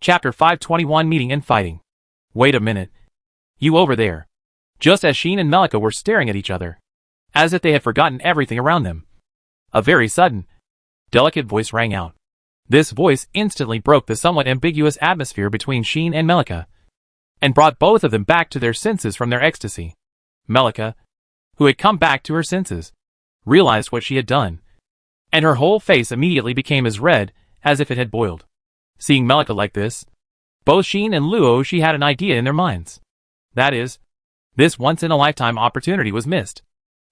Chapter 521 Meeting and Fighting. Wait a minute. You over there. Just as Sheen and Melika were staring at each other, as if they had forgotten everything around them, a very sudden, delicate voice rang out. This voice instantly broke the somewhat ambiguous atmosphere between Sheen and Melika, and brought both of them back to their senses from their ecstasy. Melika, who had come back to her senses, realized what she had done, and her whole face immediately became as red as if it had boiled. Seeing Melika like this, both Sheen and Luoshi had an idea in their minds. That is, this once-in-a-lifetime opportunity was missed.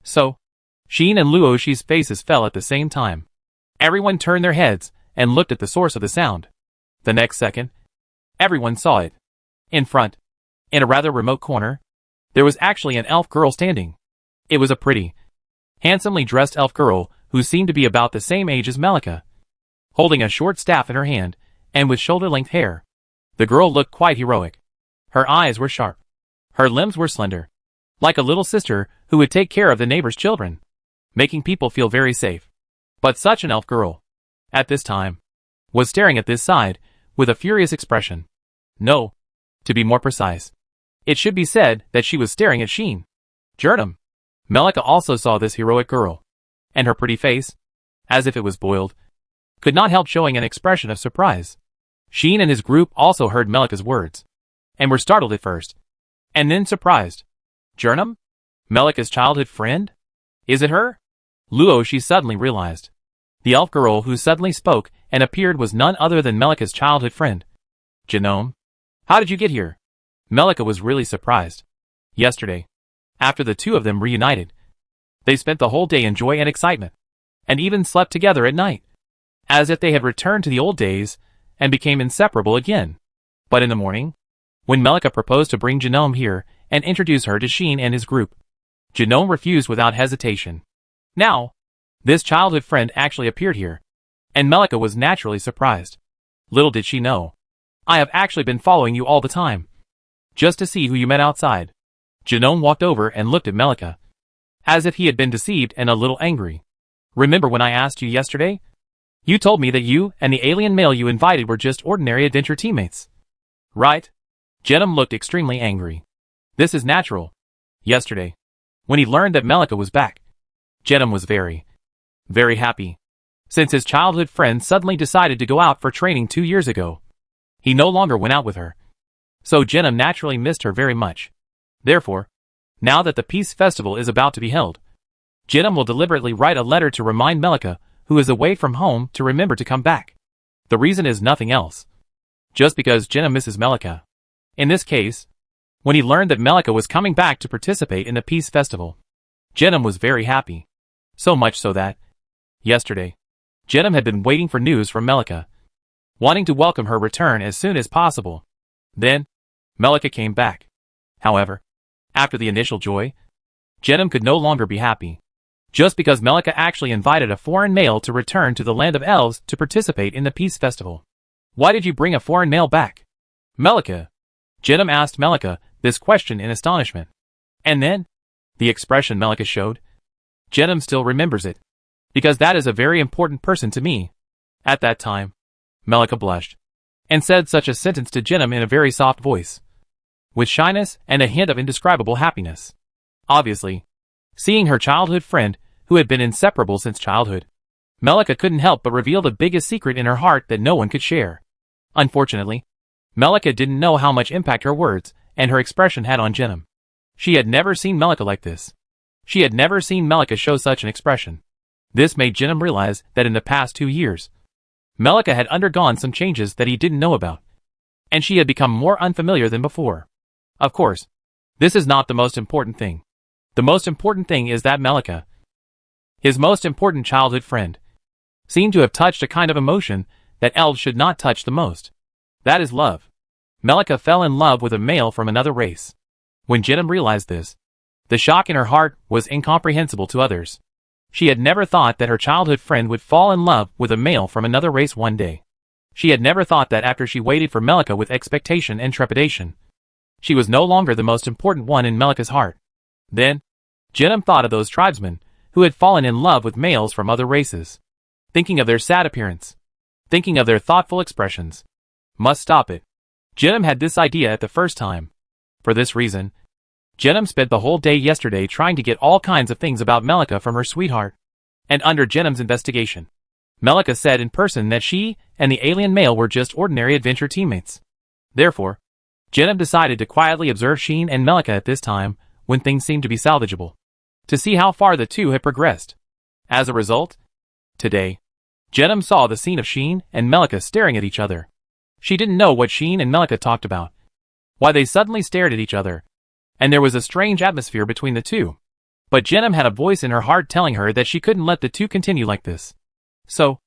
So, Sheen and Luoshi's faces fell at the same time. Everyone turned their heads and looked at the source of the sound. The next second, everyone saw it. In front, in a rather remote corner, there was actually an elf girl standing. It was a pretty, handsomely dressed elf girl who seemed to be about the same age as Melika, holding a short staff in her hand and with shoulder-length hair. The girl looked quite heroic. Her eyes were sharp. Her limbs were slender, like a little sister who would take care of the neighbor's children, making people feel very safe. But such an elf girl, at this time, was staring at this side with a furious expression. No, to be more precise, it should be said that she was staring at Sheen. Jernum. Melika also saw this heroic girl, and her pretty face, as if it was boiled, could not help showing an expression of surprise. Sheen and his group also heard Melika's words, and were startled at first, and then surprised. Jernum? Melika's childhood friend? Is it her? Luoshi suddenly realized. The elf girl who suddenly spoke and appeared was none other than Melika's childhood friend. Genome? How did you get here? Melika was really surprised. Yesterday, after the two of them reunited, they spent the whole day in joy and excitement, and even slept together at night, as if they had returned to the old days and became inseparable again. But in the morning, when Melika proposed to bring Genome here and introduce her to Sheen and his group, Genome refused without hesitation. Now, this childhood friend actually appeared here, and Melika was naturally surprised. Little did she know, I have actually been following you all the time, just to see who you met outside. Genome walked over and looked at Melika, as if he had been deceived and a little angry. Remember when I asked you yesterday? You told me that you and the alien male you invited were just ordinary adventure teammates. Right? Genome looked extremely angry. This is natural. Yesterday, when he learned that Melika was back, Genome was very happy. Since his childhood friend suddenly decided to go out for training 2 years ago, he no longer went out with her. So Genome naturally missed her very much. Therefore, now that the Peace Festival is about to be held, Genome will deliberately write a letter to remind Melika, who is away from home, to remember to come back. The reason is nothing else. Just because Genome misses Melika. In this case, when he learned that Melika was coming back to participate in the Peace Festival, Genome was very happy. So much so that, yesterday, Genome had been waiting for news from Melika, wanting to welcome her return as soon as possible. Then, Melika came back. However, after the initial joy, Genome could no longer be happy. Just because Melika actually invited a foreign male to return to the land of elves to participate in the Peace Festival. Why did you bring a foreign male back? Melika. Genome asked Melika this question in astonishment. And then, the expression Melika showed. Genome still remembers it, because that is a very important person to me. At that time, Melika blushed, and said such a sentence to Genome in a very soft voice, with shyness and a hint of indescribable happiness. Obviously, seeing her childhood friend, who had been inseparable since childhood, Melika couldn't help but reveal the biggest secret in her heart that no one could share. Unfortunately, Melika didn't know how much impact her words and her expression had on Genome. She had never seen Melika like this. She had never seen Melika show such an expression. This made Genome realize that in the past 2 years, Melika had undergone some changes that he didn't know about, and she had become more unfamiliar than before. Of course, this is not the most important thing. The most important thing is that Melika, his most important childhood friend, seemed to have touched a kind of emotion that elves should not touch the most. That is love. Melika fell in love with a male from another race. When Genome realized this, the shock in her heart was incomprehensible to others. She had never thought that her childhood friend would fall in love with a male from another race one day. She had never thought that after she waited for Melika with expectation and trepidation, she was no longer the most important one in Melika's heart. Then, Genome thought of those tribesmen who had fallen in love with males from other races, thinking of their sad appearance, thinking of their thoughtful expressions, Must stop it. Jenim had this idea at the first time. For this reason, Jenim spent the whole day yesterday trying to get all kinds of things about Melika from her sweetheart. And under Jenim's investigation, Melika said in person that she and the alien male were just ordinary adventure teammates. Therefore, Jenim decided to quietly observe Sheen and Melika at this time, when things seemed to be salvageable, to see how far the two had progressed. As a result, today, Jenim saw the scene of Sheen and Melika staring at each other. She didn't know what Sheen and Melika talked about, why they suddenly stared at each other, and there was a strange atmosphere between the two. But Jenim had a voice in her heart telling her that she couldn't let the two continue like this. So,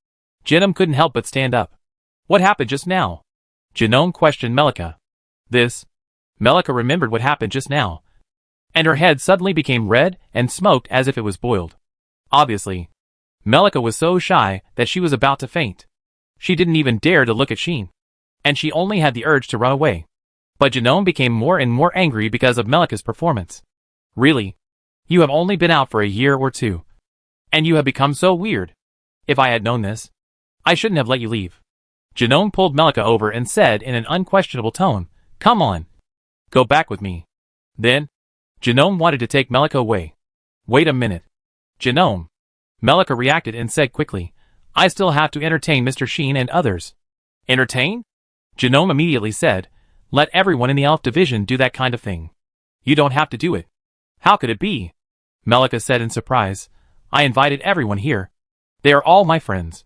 Jenim couldn't help but stand up. What happened just now? Jenim questioned Melika. Melika remembered what happened just now, and her head suddenly became red and smoked as if it was boiled. Obviously, Melika was so shy that she was about to faint. She didn't even dare to look at Sheen, and she only had the urge to run away. But Jenim became more and more angry because of Melika's performance. Really? You have only been out for a year or two, and you have become so weird. If I had known this, I shouldn't have let you leave. Jenim pulled Melika over and said in an unquestionable tone, "Come on. Go back with me." Then, Jenim wanted to take Melika away. Wait a minute. Jenim. Melika reacted and said quickly, "I still have to entertain Mr. Sheen and others." Entertain? Jenim immediately said, "Let everyone in the elf division do that kind of thing. You don't have to do it." How could it be? Melika said in surprise. I invited everyone here. They are all my friends.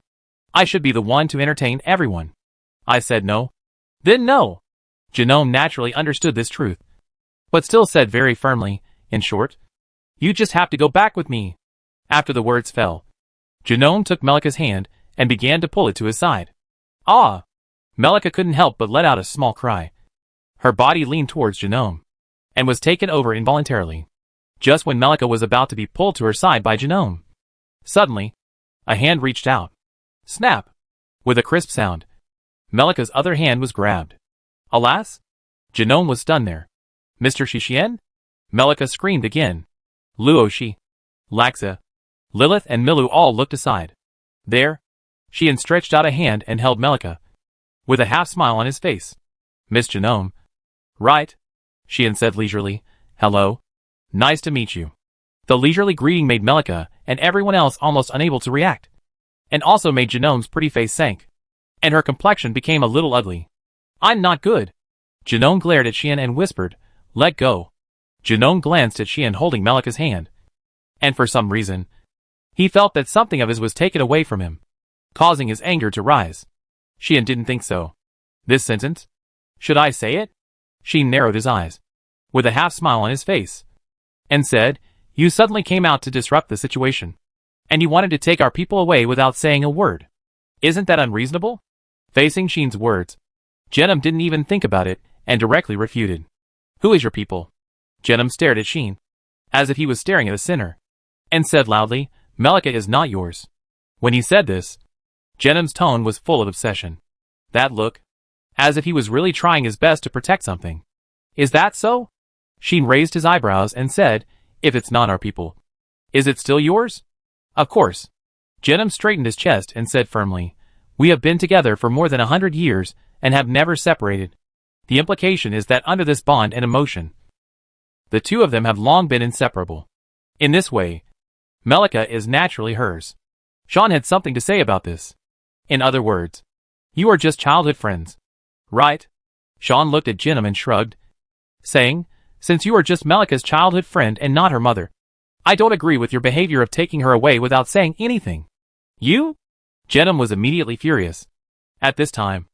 I should be the one to entertain everyone. I said no. Then no. Jenim naturally understood this truth, but still said very firmly, in short, "You just have to go back with me." After the words fell, Jenim took Melika's hand and began to pull it to his side. Ah! Melika couldn't help but let out a small cry. Her body leaned towards Jenim, and was taken over involuntarily, just when Melika was about to be pulled to her side by Jenim. Suddenly, a hand reached out. Snap! With a crisp sound, Melika's other hand was grabbed. Alas! Jenim was stunned there. Mr. Shishien? Melika screamed again. Luoshi, Laxa, Lilith and Milu all looked aside. There, Shien stretched out a hand and held Melika, with a half-smile on his face. Miss Jenim. Right, Shien said leisurely. Hello. Nice to meet you. The leisurely greeting made Melika and everyone else almost unable to react, and also made Jenim's pretty face sank, and her complexion became a little ugly. I'm not good. Jenim glared at Shien and whispered, "Let go." Jenim glanced at Shien holding Melika's hand, and for some reason, he felt that something of his was taken away from him, causing his anger to rise. Shien didn't think so. This sentence? Should I say it? Shien narrowed his eyes, with a half-smile on his face, and said, "You suddenly came out to disrupt the situation, and you wanted to take our people away without saying a word. Isn't that unreasonable?" Facing Shien's words, Jenim didn't even think about it, and directly refuted. Who is your people? Jenim stared at Shien, as if he was staring at a sinner, and said loudly, Melika is not yours. When he said this, Jenim's tone was full of obsession. That look, as if he was really trying his best to protect something. Is that so? Shien raised his eyebrows and said, if it's not our people, is it still yours? Of course. Jenim straightened his chest and said firmly, we have been together for more than 100 years and have never separated. The implication is that under this bond and emotion, the two of them have long been inseparable. In this way, Melika is naturally hers. Sean had something to say about this. In other words, you are just childhood friends, right? Sean looked at Jenim and shrugged, saying, since you are just Melika's childhood friend and not her mother, I don't agree with your behavior of taking her away without saying anything. You? Jenim was immediately furious. At this time,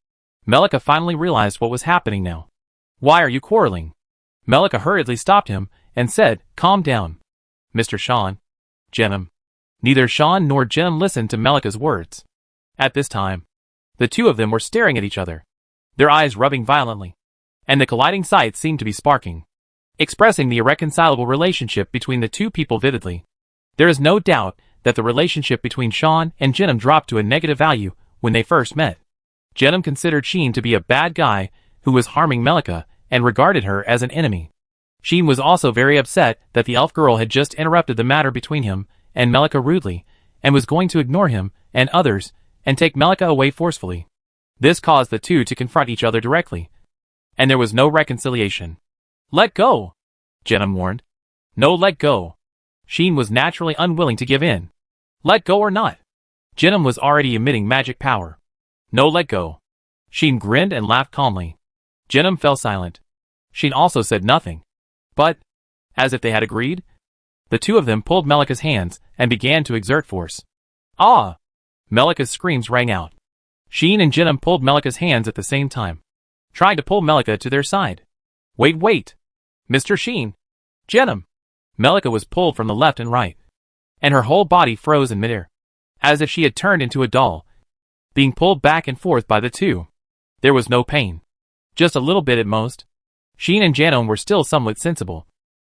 Melika finally realized what was happening now. Why are you quarreling? Melika hurriedly stopped him and said, calm down. Mr. Sean. Jenim. Neither Sean nor Jenim listened to Melika's words. At this time, the two of them were staring at each other, their eyes rubbing violently, and the colliding sights seemed to be sparking, expressing the irreconcilable relationship between the two people vividly. There is no doubt that the relationship between Sean and Jenim dropped to a negative value when they first met. Jenim considered Sheen to be a bad guy who was harming Melika and regarded her as an enemy. Sheen was also very upset that the elf girl had just interrupted the matter between him and Melika rudely, and was going to ignore him and others and take Melika away forcefully. This caused the two to confront each other directly, and there was no reconciliation. "Let go," Genum warned. "No, let go." Sheen was naturally unwilling to give in. "Let go or not." Genum was already emitting magic power. "No, let go." Sheen grinned and laughed calmly. Genum fell silent. Sheen also said nothing. But, as if they had agreed, the two of them pulled Melika's hands and began to exert force. "Ah!" Melika's screams rang out. Sheen and Genum pulled Melika's hands at the same time, trying to pull Melika to their side. Wait! Mr. Sheen! Genum!" Melika was pulled from the left and right, and her whole body froze in midair, as if she had turned into a doll, being pulled back and forth by the two. There was no pain. Just a little bit at most. Sheen and Genum were still somewhat sensible,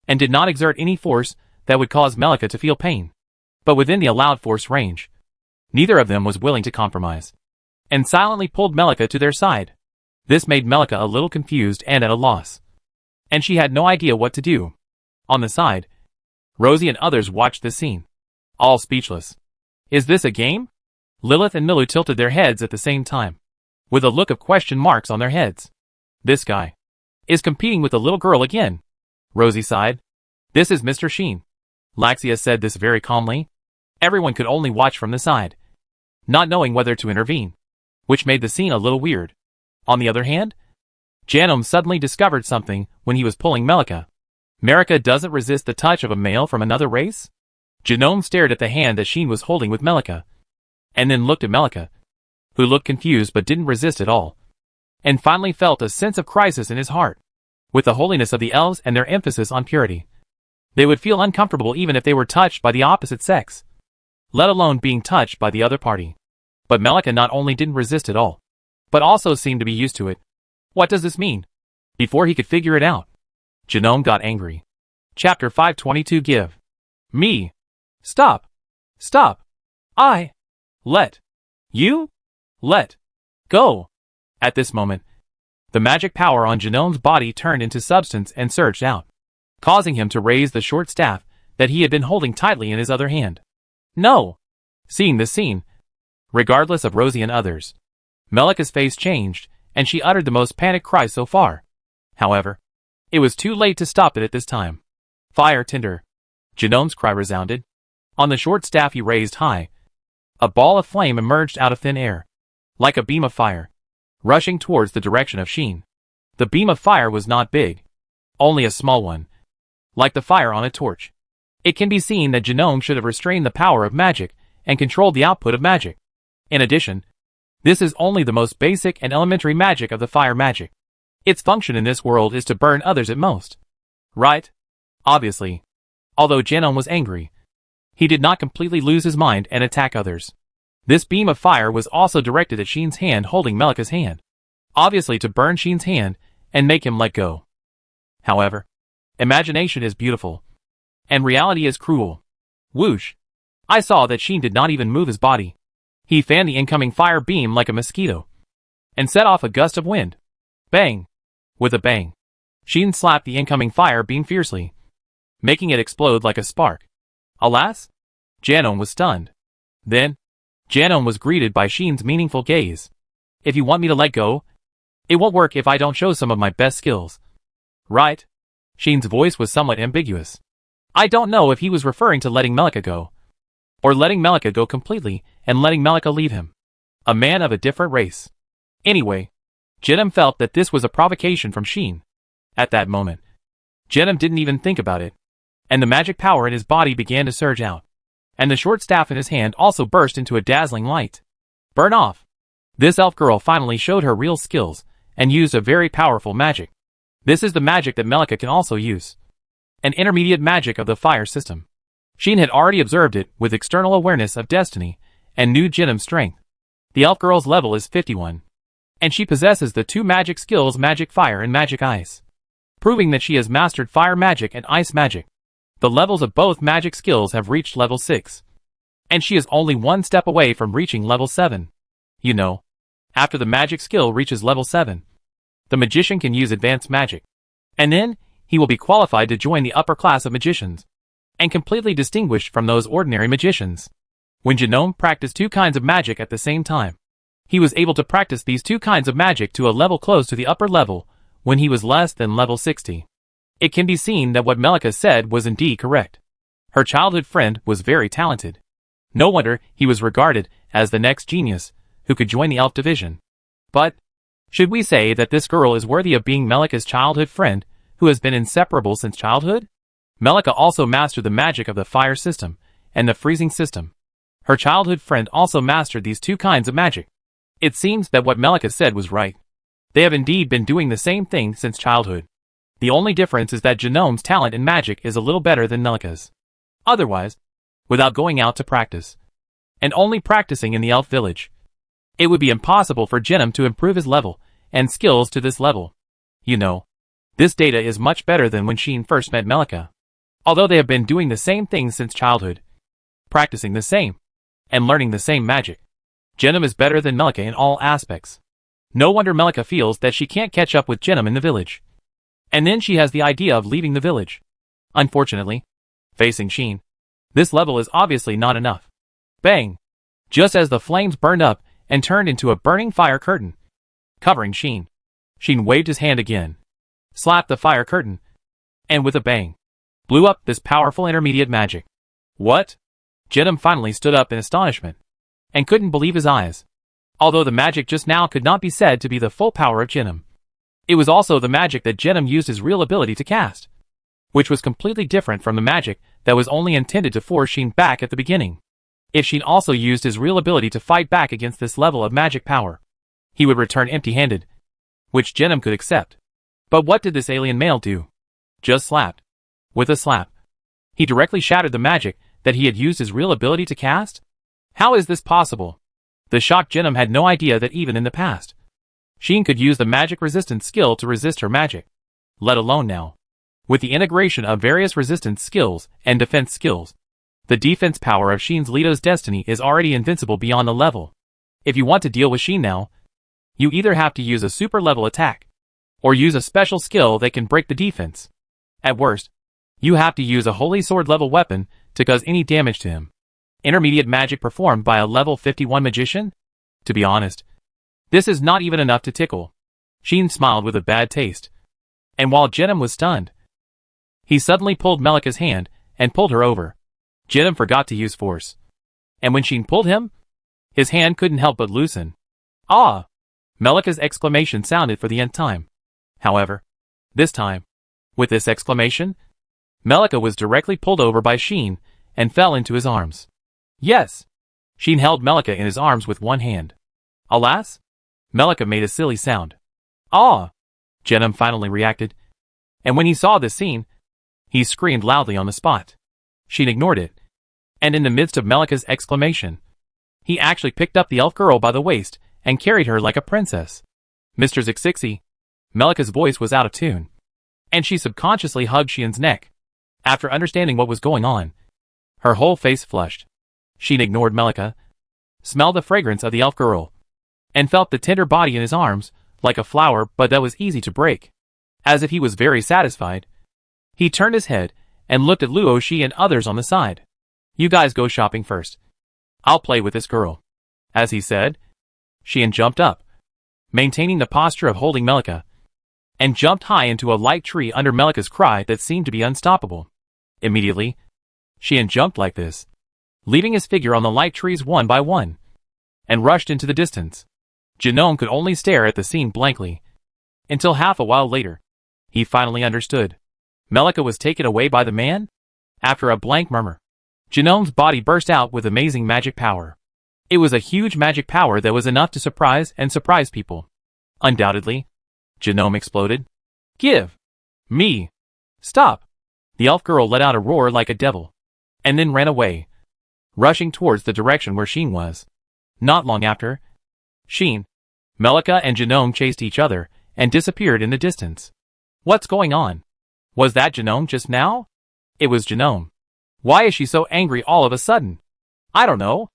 and did not exert any force that would cause Melika to feel pain. But within the allowed force range, neither of them was willing to compromise, and silently pulled Melika to their side. This made Melika a little confused and at a loss, and she had no idea what to do. On the side, Rosie and others watched this scene, all speechless. "Is this a game?" Lilith and Milu tilted their heads at the same time, with a look of question marks on their heads. "This guy is competing with the little girl again," Rosie sighed. "This is Mr. Sheen." Laxia said this very calmly. Everyone could only watch from the side, not knowing whether to intervene, which made the scene a little weird. On the other hand, Genum suddenly discovered something when he was pulling Melika. Melika doesn't resist the touch of a male from another race? Genome stared at the hand that Sheen was holding with Melika, and then looked at Melika, who looked confused but didn't resist at all, and finally felt a sense of crisis in his heart. With the holiness of the elves and their emphasis on purity, they would feel uncomfortable even if they were touched by the opposite sex, let alone being touched by the other party. But Melika not only didn't resist at all, but also seemed to be used to it. What does this mean? Before he could figure it out, Genome got angry. Chapter 522. Give me. Stop. Let you let go. At this moment, the magic power on Genome's body turned into substance and surged out, causing him to raise the short staff that he had been holding tightly in his other hand. "No!" Seeing this scene, regardless of Rosie and others, Melika's face changed, and she uttered the most panicked cry so far. However, it was too late to stop it at this time. "Fire tinder!" Genome's cry resounded. On the short staff he raised high, a ball of flame emerged out of thin air, like a beam of fire, rushing towards the direction of Sheen. The beam of fire was not big, only a small one, like the fire on a torch. It can be seen that Genome should have restrained the power of magic and controlled the output of magic. In addition, this is only the most basic and elementary magic of the fire magic. Its function in this world is to burn others at most. Right? Obviously. Although Genome was angry, he did not completely lose his mind and attack others. This beam of fire was also directed at Sheen's hand holding Melika's hand, obviously to burn Sheen's hand and make him let go. However, imagination is beautiful, and reality is cruel. Whoosh! I saw that Sheen did not even move his body. He fanned the incoming fire beam like a mosquito, and set off a gust of wind. Bang! With a bang, Sheen slapped the incoming fire beam fiercely, making it explode like a spark. Alas! Genome was stunned. Then, Genome was greeted by Sheen's meaningful gaze. "If you want me to let go, it won't work if I don't show some of my best skills. Right?" Sheen's voice was somewhat ambiguous. I don't know if he was referring to letting Melika go, or letting Melika go completely and letting Melika leave him, a man of a different race. Anyway, Genome felt that this was a provocation from Sheen. At that moment, Genome didn't even think about it, and the magic power in his body began to surge out, and the short staff in his hand also burst into a dazzling light. Burn off! This elf girl finally showed her real skills, and used a very powerful magic. This is the magic that Melika can also use, an intermediate magic of the fire system. Sheen had already observed it with external awareness of destiny, and knew Genome's strength. The elf girl's level is 51, and she possesses the two magic skills Magic Fire and Magic Ice, proving that she has mastered fire magic and ice magic. The levels of both magic skills have reached level 6, and she is only one step away from reaching level 7. You know, after the magic skill reaches level 7, the magician can use advanced magic, and then he will be qualified to join the upper class of magicians, and completely distinguished from those ordinary magicians. When Genome practiced two kinds of magic at the same time, He was able to practice these two kinds of magic to a level close to the upper level when he was less than level 60. It can be seen that what Melika said was indeed correct. Her childhood friend was very talented. No wonder he was regarded as the next genius who could join the elf division. But should we say that this girl is worthy of being Melika's childhood friend who has been inseparable since childhood? Melika also mastered the magic of the fire system and the freezing system. Her childhood friend also mastered these two kinds of magic. It seems that what Melika said was right. They have indeed been doing the same thing since childhood. The only difference is that Genome's talent in magic is a little better than Melika's. Otherwise, without going out to practice, and only practicing in the elf village, it would be impossible for Genome to improve his level and skills to this level. You know, this data is much better than when Sheen first met Melika. Although they have been doing the same things since childhood, practicing the same, and learning the same magic, Genome is better than Melika in all aspects. No wonder Melika feels that she can't catch up with Genome in the village. And then she has the idea of leaving the village. Unfortunately, facing Sheen, this level is obviously not enough. Bang! Just as the flames burned up and turned into a burning fire curtain, covering Sheen. Sheen waved his hand again, slapped the fire curtain, and with a bang, blew up this powerful intermediate magic. What? Genome finally stood up in astonishment, and couldn't believe his eyes. Although the magic just now could not be said to be the full power of Genome, it was also the magic that Genome used his real ability to cast, which was completely different from the magic that was only intended to force Sheen back at the beginning. If Sheen also used his real ability to fight back against this level of magic power, he would return empty-handed, which Genome could accept. But what did this alien male do? Just slapped. With a slap, he directly shattered the magic that he had used his real ability to cast? How is this possible? The shocked Genome had no idea that even in the past, Sheen could use the magic resistance skill to resist her magic, let alone now. With the integration of various resistance skills and defense skills, the defense power of Sheen's Leto's destiny is already invincible beyond the level. If you want to deal with Sheen now, you either have to use a super level attack, or use a special skill that can break the defense. At worst, you have to use a holy sword level weapon to cause any damage to him. Intermediate magic performed by a level 51 magician? To be honest, this is not even enough to tickle. Sheen smiled with a bad taste. And while Genome was stunned, he suddenly pulled Melika's hand and pulled her over. Genome forgot to use force. And when Sheen pulled him, his hand couldn't help but loosen. Ah! Melika's exclamation sounded for the nth time. However, this time, with this exclamation, Melika was directly pulled over by Sheen and fell into his arms. Yes! Sheen held Melika in his arms with one hand. Alas! Melika made a silly sound. Ah! Genome finally reacted. And when he saw this scene, he screamed loudly on the spot. Sheen ignored it. And in the midst of Melika's exclamation, he actually picked up the elf girl by the waist and carried her like a princess. Mr. Zixixi, Melika's voice was out of tune, and she subconsciously hugged Sheen's neck. After understanding what was going on, her whole face flushed. Sheen ignored Melika, smelled the fragrance of the elf girl, and felt the tender body in his arms, like a flower but that was easy to break. As if he was very satisfied, he turned his head and looked at Luo Shi and others on the side. You guys go shopping first. I'll play with this girl. As he said, Sheen jumped up, maintaining the posture of holding Melika, and jumped high into a light tree under Melika's cry that seemed to be unstoppable. Immediately, Sheen jumped like this, leaving his figure on the light trees one by one, and rushed into the distance. Genome could only stare at the scene blankly, until half a while later, he finally understood. Melika was taken away by the man? After a blank murmur, Genome's body burst out with amazing magic power. It was a huge magic power that was enough to surprise people. Undoubtedly, Genome exploded. Give me! Stop! The elf girl let out a roar like a devil, and then ran away, rushing towards the direction where Sheen was. Not long after, Sheen, Melika and Genome chased each other and disappeared in the distance. What's going on? Was that Genome just now? It was Genome. Why is she so angry all of a sudden? I don't know.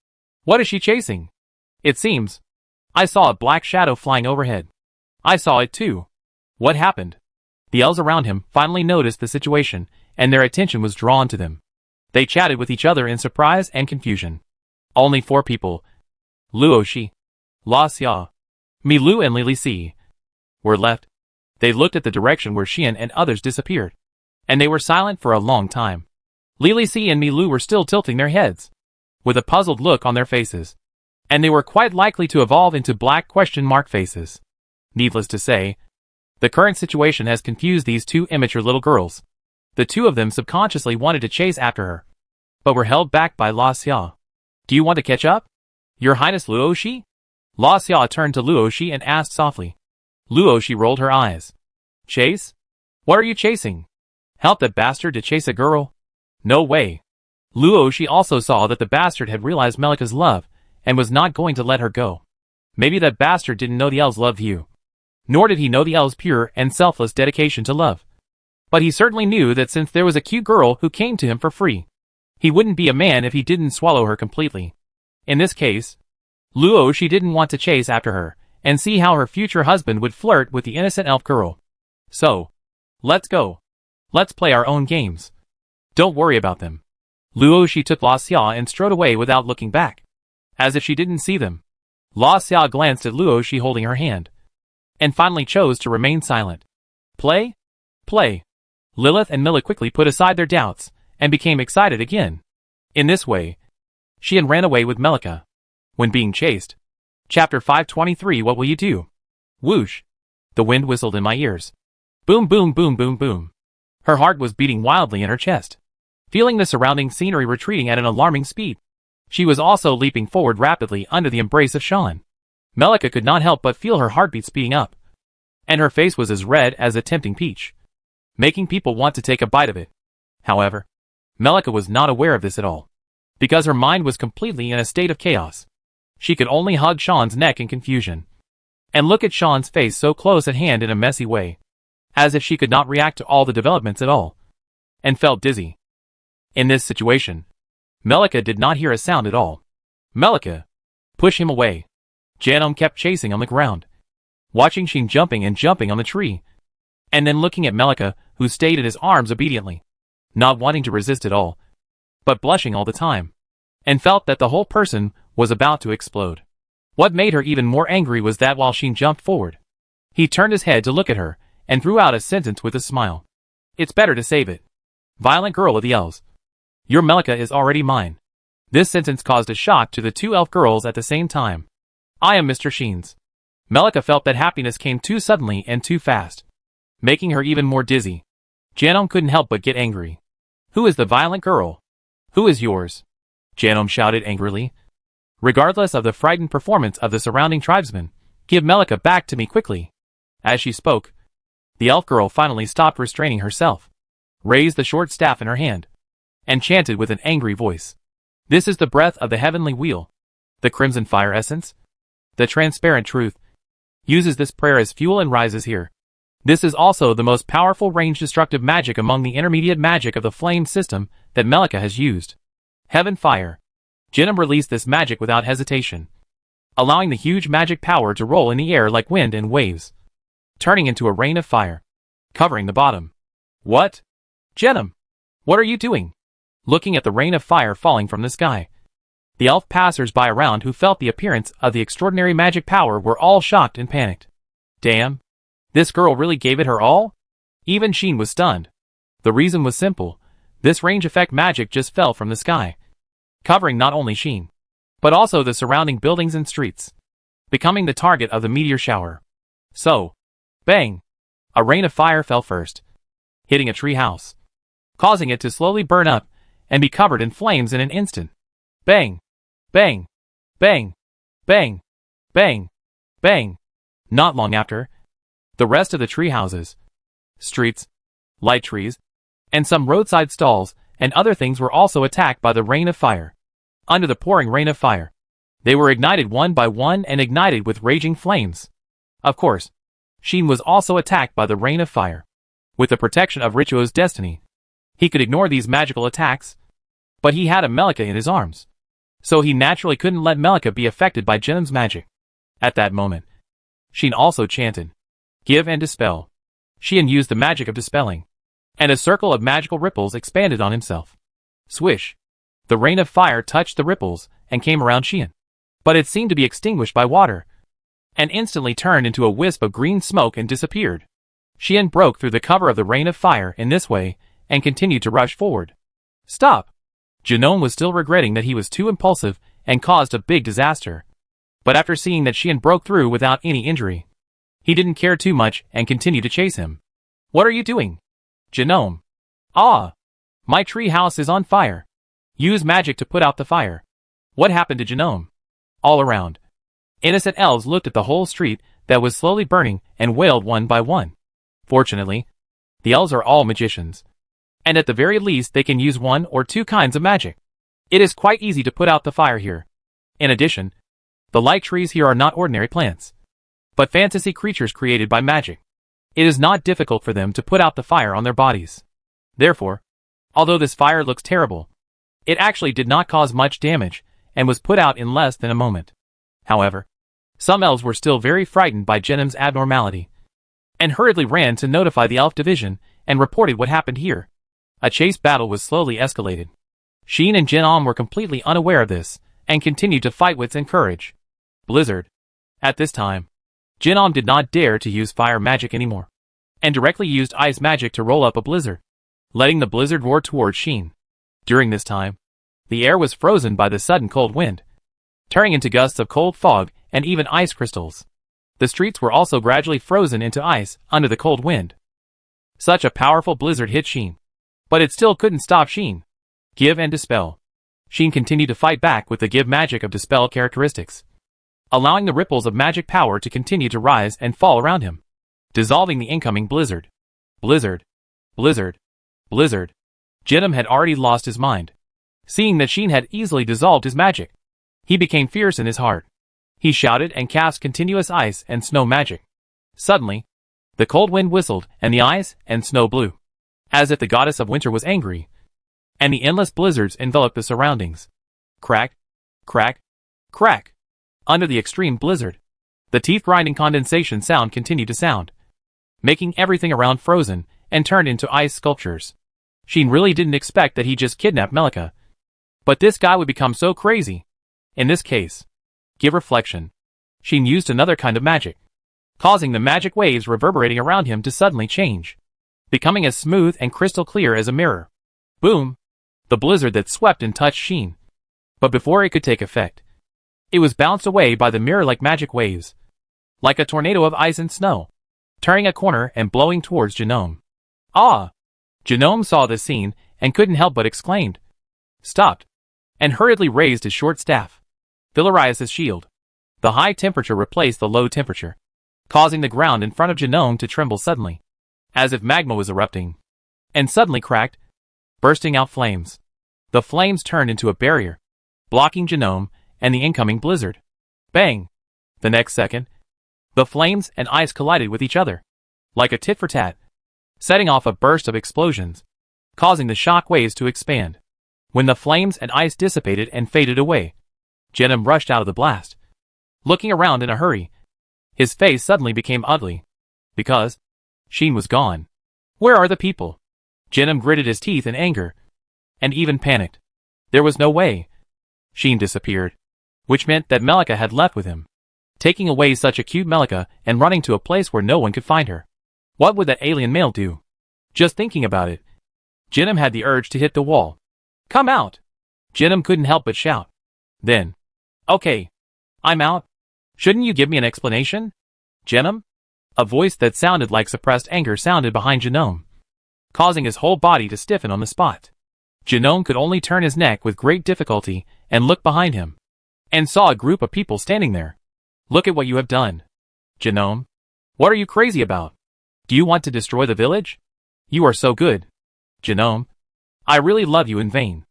What is she chasing? It seems. I saw a black shadow flying overhead. I saw it too. What happened? The elves around him finally noticed the situation, and their attention was drawn to them. They chatted with each other in surprise and confusion. Only 4 people. Luo Shi, La Xia, Milu and Lily C were left. They looked at the direction where Xian and others disappeared, and they were silent for a long time. Lily C and Milu were still tilting their heads, with a puzzled look on their faces, and they were quite likely to evolve into black question mark faces. Needless to say, the current situation has confused these two immature little girls. The two of them subconsciously wanted to chase after her, but were held back by La Xia. Do you want to catch up, Your Highness Luoxi? La Xia turned to Luoxi and asked softly. Luoxi rolled her eyes. Chase? What are you chasing? Help that bastard to chase a girl? No way. Luoxi also saw that the bastard had realized Melika's love, and was not going to let her go. Maybe that bastard didn't know the elves loved you. Nor did he know the elves' pure and selfless dedication to love. But he certainly knew that since there was a cute girl who came to him for free, he wouldn't be a man if he didn't swallow her completely. In this case, Luoxi didn't want to chase after her, and see how her future husband would flirt with the innocent elf girl. So, let's go. Let's play our own games. Don't worry about them. Luoxi took La Xia and strode away without looking back, as if she didn't see them. La Xia glanced at Luoxi holding her hand, and finally chose to remain silent. Play? Play. Lilith and Mila quickly put aside their doubts, and became excited again. In this way, Xian ran away with Melika. When being chased. Chapter 523 What will you do? Whoosh. The wind whistled in my ears. Boom boom boom boom boom. Her heart was beating wildly in her chest, feeling the surrounding scenery retreating at an alarming speed. She was also leaping forward rapidly under the embrace of Sean. Melika could not help but feel her heartbeat speeding up, and her face was as red as a tempting peach, making people want to take a bite of it. However, Melika was not aware of this at all, because her mind was completely in a state of chaos. She could only hug Sean's neck in confusion, and look at Sean's face so close at hand in a messy way, as if she could not react to all the developments at all, and felt dizzy. In this situation, Melika did not hear a sound at all. Melika! Push him away. Janom kept chasing on the ground, watching Xian jumping and jumping on the tree, and then looking at Melika, who stayed in his arms obediently, not wanting to resist at all, but blushing all the time, and felt that the whole person was about to explode. What made her even more angry was that while Xian jumped forward, he turned his head to look at her, and threw out a sentence with a smile. It's better to save it. Violent girl of the elves. Your Melika is already mine. This sentence caused a shock to the two elf girls at the same time. I am Mr. Xian's. Melika felt that happiness came too suddenly and too fast, making her even more dizzy. Janom couldn't help but get angry. Who is the violent girl? Who is yours? Janom shouted angrily. Regardless of the frightened performance of the surrounding tribesmen, give Melika back to me quickly. As she spoke, the elf girl finally stopped restraining herself, raised the short staff in her hand, and chanted with an angry voice. This is the breath of the heavenly wheel, the crimson fire essence, the transparent truth. Uses this prayer as fuel and rises here. This is also the most powerful range-destructive magic among the intermediate magic of the flame system that Melika has used. Heaven fire. Janom released this magic without hesitation, allowing the huge magic power to roll in the air like wind and waves, turning into a rain of fire, covering the bottom. What? Janom! What are you doing? Looking at the rain of fire falling from the sky, the elf passers-by around who felt the appearance of the extraordinary magic power were all shocked and panicked. Damn! This girl really gave it her all? Even Xian was stunned. The reason was simple. This range effect magic just fell from the sky, covering not only Xian, but also the surrounding buildings and streets, becoming the target of the meteor shower. So, bang! A rain of fire fell first, hitting a tree house, causing it to slowly burn up and be covered in flames in an instant. Bang! Bang! Bang! Bang! Bang! Bang! Not long after, the rest of the tree houses, streets, light trees, and some roadside stalls and other things were also attacked by the rain of fire. Under the pouring rain of fire, they were ignited one by one and ignited with raging flames. Of course, Xian was also attacked by the rain of fire. With the protection of Richuo's destiny, he could ignore these magical attacks, but he had a Melika in his arms, so he naturally couldn't let Melika be affected by Janom's magic. At that moment, Xian also chanted, Give and Dispel. Xian used the magic of dispelling, and a circle of magical ripples expanded on himself. Swish! The rain of fire touched the ripples and came around Xian, but it seemed to be extinguished by water, and instantly turned into a wisp of green smoke and disappeared. Xian broke through the cover of the rain of fire in this way, and continued to rush forward. Stop! Genome was still regretting that he was too impulsive and caused a big disaster. But after seeing that Xian broke through without any injury, he didn't care too much and continued to chase him. What are you doing? Genome. Ah! My tree house is on fire. Use magic to put out the fire. What happened to Genome? All around, innocent elves looked at the whole street that was slowly burning and wailed one by one. Fortunately, the elves are all magicians, and at the very least they can use 1 or 2 kinds of magic. It is quite easy to put out the fire here. In addition, the light trees here are not ordinary plants, but fantasy creatures created by magic. It is not difficult for them to put out the fire on their bodies. Therefore, although this fire looks terrible, it actually did not cause much damage and was put out in less than a moment. However, some elves were still very frightened by Genome's abnormality, and hurriedly ran to notify the elf division and reported what happened here. A chase battle was slowly escalated. Xian and Genome were completely unaware of this, and continued to fight with courage. Blizzard. At this time, Genome did not dare to use fire magic anymore, and directly used ice magic to roll up a blizzard, letting the blizzard roar towards Xian. During this time, the air was frozen by the sudden cold wind, turning into gusts of cold fog and even ice crystals. The streets were also gradually frozen into ice under the cold wind. Such a powerful blizzard hit Xian, but it still couldn't stop Xian. Give and Dispel. Xian continued to fight back with the Give magic of Dispel characteristics, allowing the ripples of magic power to continue to rise and fall around him, dissolving the incoming blizzard. Blizzard. Blizzard. Blizzard. Genome had already lost his mind. Seeing that Xian had easily dissolved his magic, he became fierce in his heart. He shouted and cast continuous ice and snow magic. Suddenly, the cold wind whistled and the ice and snow blew, as if the goddess of winter was angry, and the endless blizzards enveloped the surroundings. Crack, crack, crack. Under the extreme blizzard, the teeth-grinding condensation sound continued to sound, making everything around frozen and turned into ice sculptures. Xian really didn't expect that he just kidnapped Melika, but this guy would become so crazy. In this case, Give reflection. Xian used another kind of magic, causing the magic waves reverberating around him to suddenly change, becoming as smooth and crystal clear as a mirror. Boom! The blizzard that swept and touched Xian. But before it could take effect, it was bounced away by the mirror-like magic waves, like a tornado of ice and snow, turning a corner and blowing towards Genome. Ah! Genome saw this scene and couldn't help but exclaimed, stopped, and hurriedly raised his short staff, Villarius' shield. The high temperature replaced the low temperature, causing the ground in front of Genome to tremble suddenly, as if magma was erupting, and suddenly cracked, bursting out flames. The flames turned into a barrier, blocking Genome and the incoming blizzard. Bang! The next second, the flames and ice collided with each other, like a tit-for-tat, setting off a burst of explosions, causing the shock waves to expand. When the flames and ice dissipated and faded away, Genome rushed out of the blast. Looking around in a hurry, his face suddenly became ugly, because Xian was gone. Where are the people? Genome gritted his teeth in anger, and even panicked. There was no way. Xian disappeared, which meant that Melika had left with him, taking away such a cute Melika and running to a place where no one could find her. What would that alien male do? Just thinking about it, Genome had the urge to hit the wall. Come out! Genome couldn't help but shout. Then, okay, I'm out. Shouldn't you give me an explanation? Genome? A voice that sounded like suppressed anger sounded behind Genome, causing his whole body to stiffen on the spot. Genome could only turn his neck with great difficulty and look behind him, and saw a group of people standing there. Look at what you have done. Genome? What are you crazy about? Do you want to destroy the village? You are so good. Genome? I really love you in vain.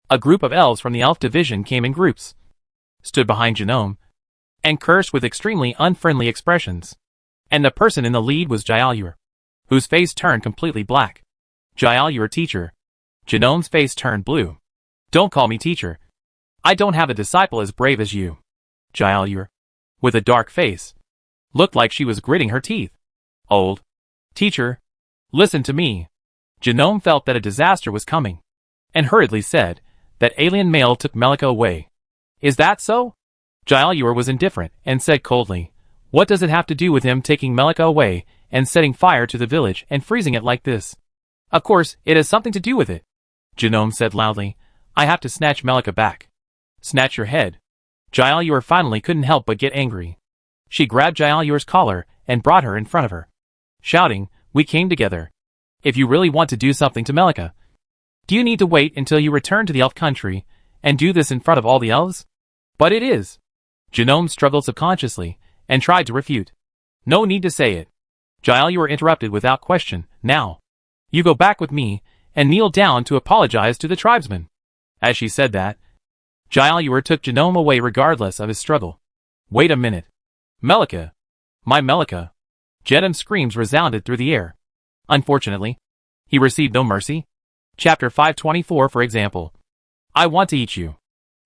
A group of elves from the elf division came in groups, stood behind Genome, and cursed with extremely unfriendly expressions. And the person in the lead was Jiaoyue, whose face turned completely black. Jiaoyue, teacher. Genome's face turned blue. Don't call me teacher. I don't have a disciple as brave as you. Jiaoyue, with a dark face, looked like she was gritting her teeth. Old teacher, listen to me. Genome felt that a disaster was coming, and hurriedly said, that alien male took Melika away. Is that so? Jiaoyue was indifferent and said coldly, What does it have to do with him taking Melika away and setting fire to the village and freezing it like this? Of course, it has something to do with it, Genome said loudly. I have to snatch Melika back. Snatch your head. Jailur finally couldn't help but get angry. She grabbed Jailur's collar and brought her in front of her, shouting, we came together. If you really want to do something to Melika, do you need to wait until you return to the elf country and do this in front of all the elves? But it is. Genome struggled subconsciously and tried to refute. No need to say it. Jailur interrupted without question. Now, you go back with me and kneel down to apologize to the tribesmen. As she said that, Jailur took Genome away regardless of his struggle. Wait a minute. Melika. My Melika. Genom's screams resounded through the air. Unfortunately, he received no mercy. Chapter 524 for example. I want to eat you.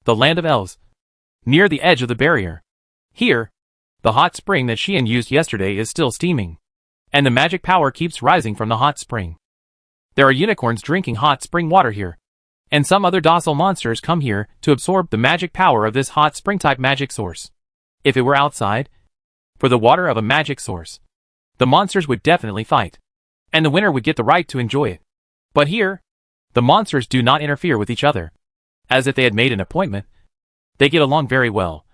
The land of elves. Near the edge of the barrier. Here, the hot spring that Xian used yesterday is still steaming. And the magic power keeps rising from the hot spring. There are unicorns drinking hot spring water here. And some other docile monsters come here to absorb the magic power of this hot spring type magic source. If it were outside, for the water of a magic source, the monsters would definitely fight. And the winner would get the right to enjoy it. But here, the monsters do not interfere with each other. As if they had made an appointment. They get along very well.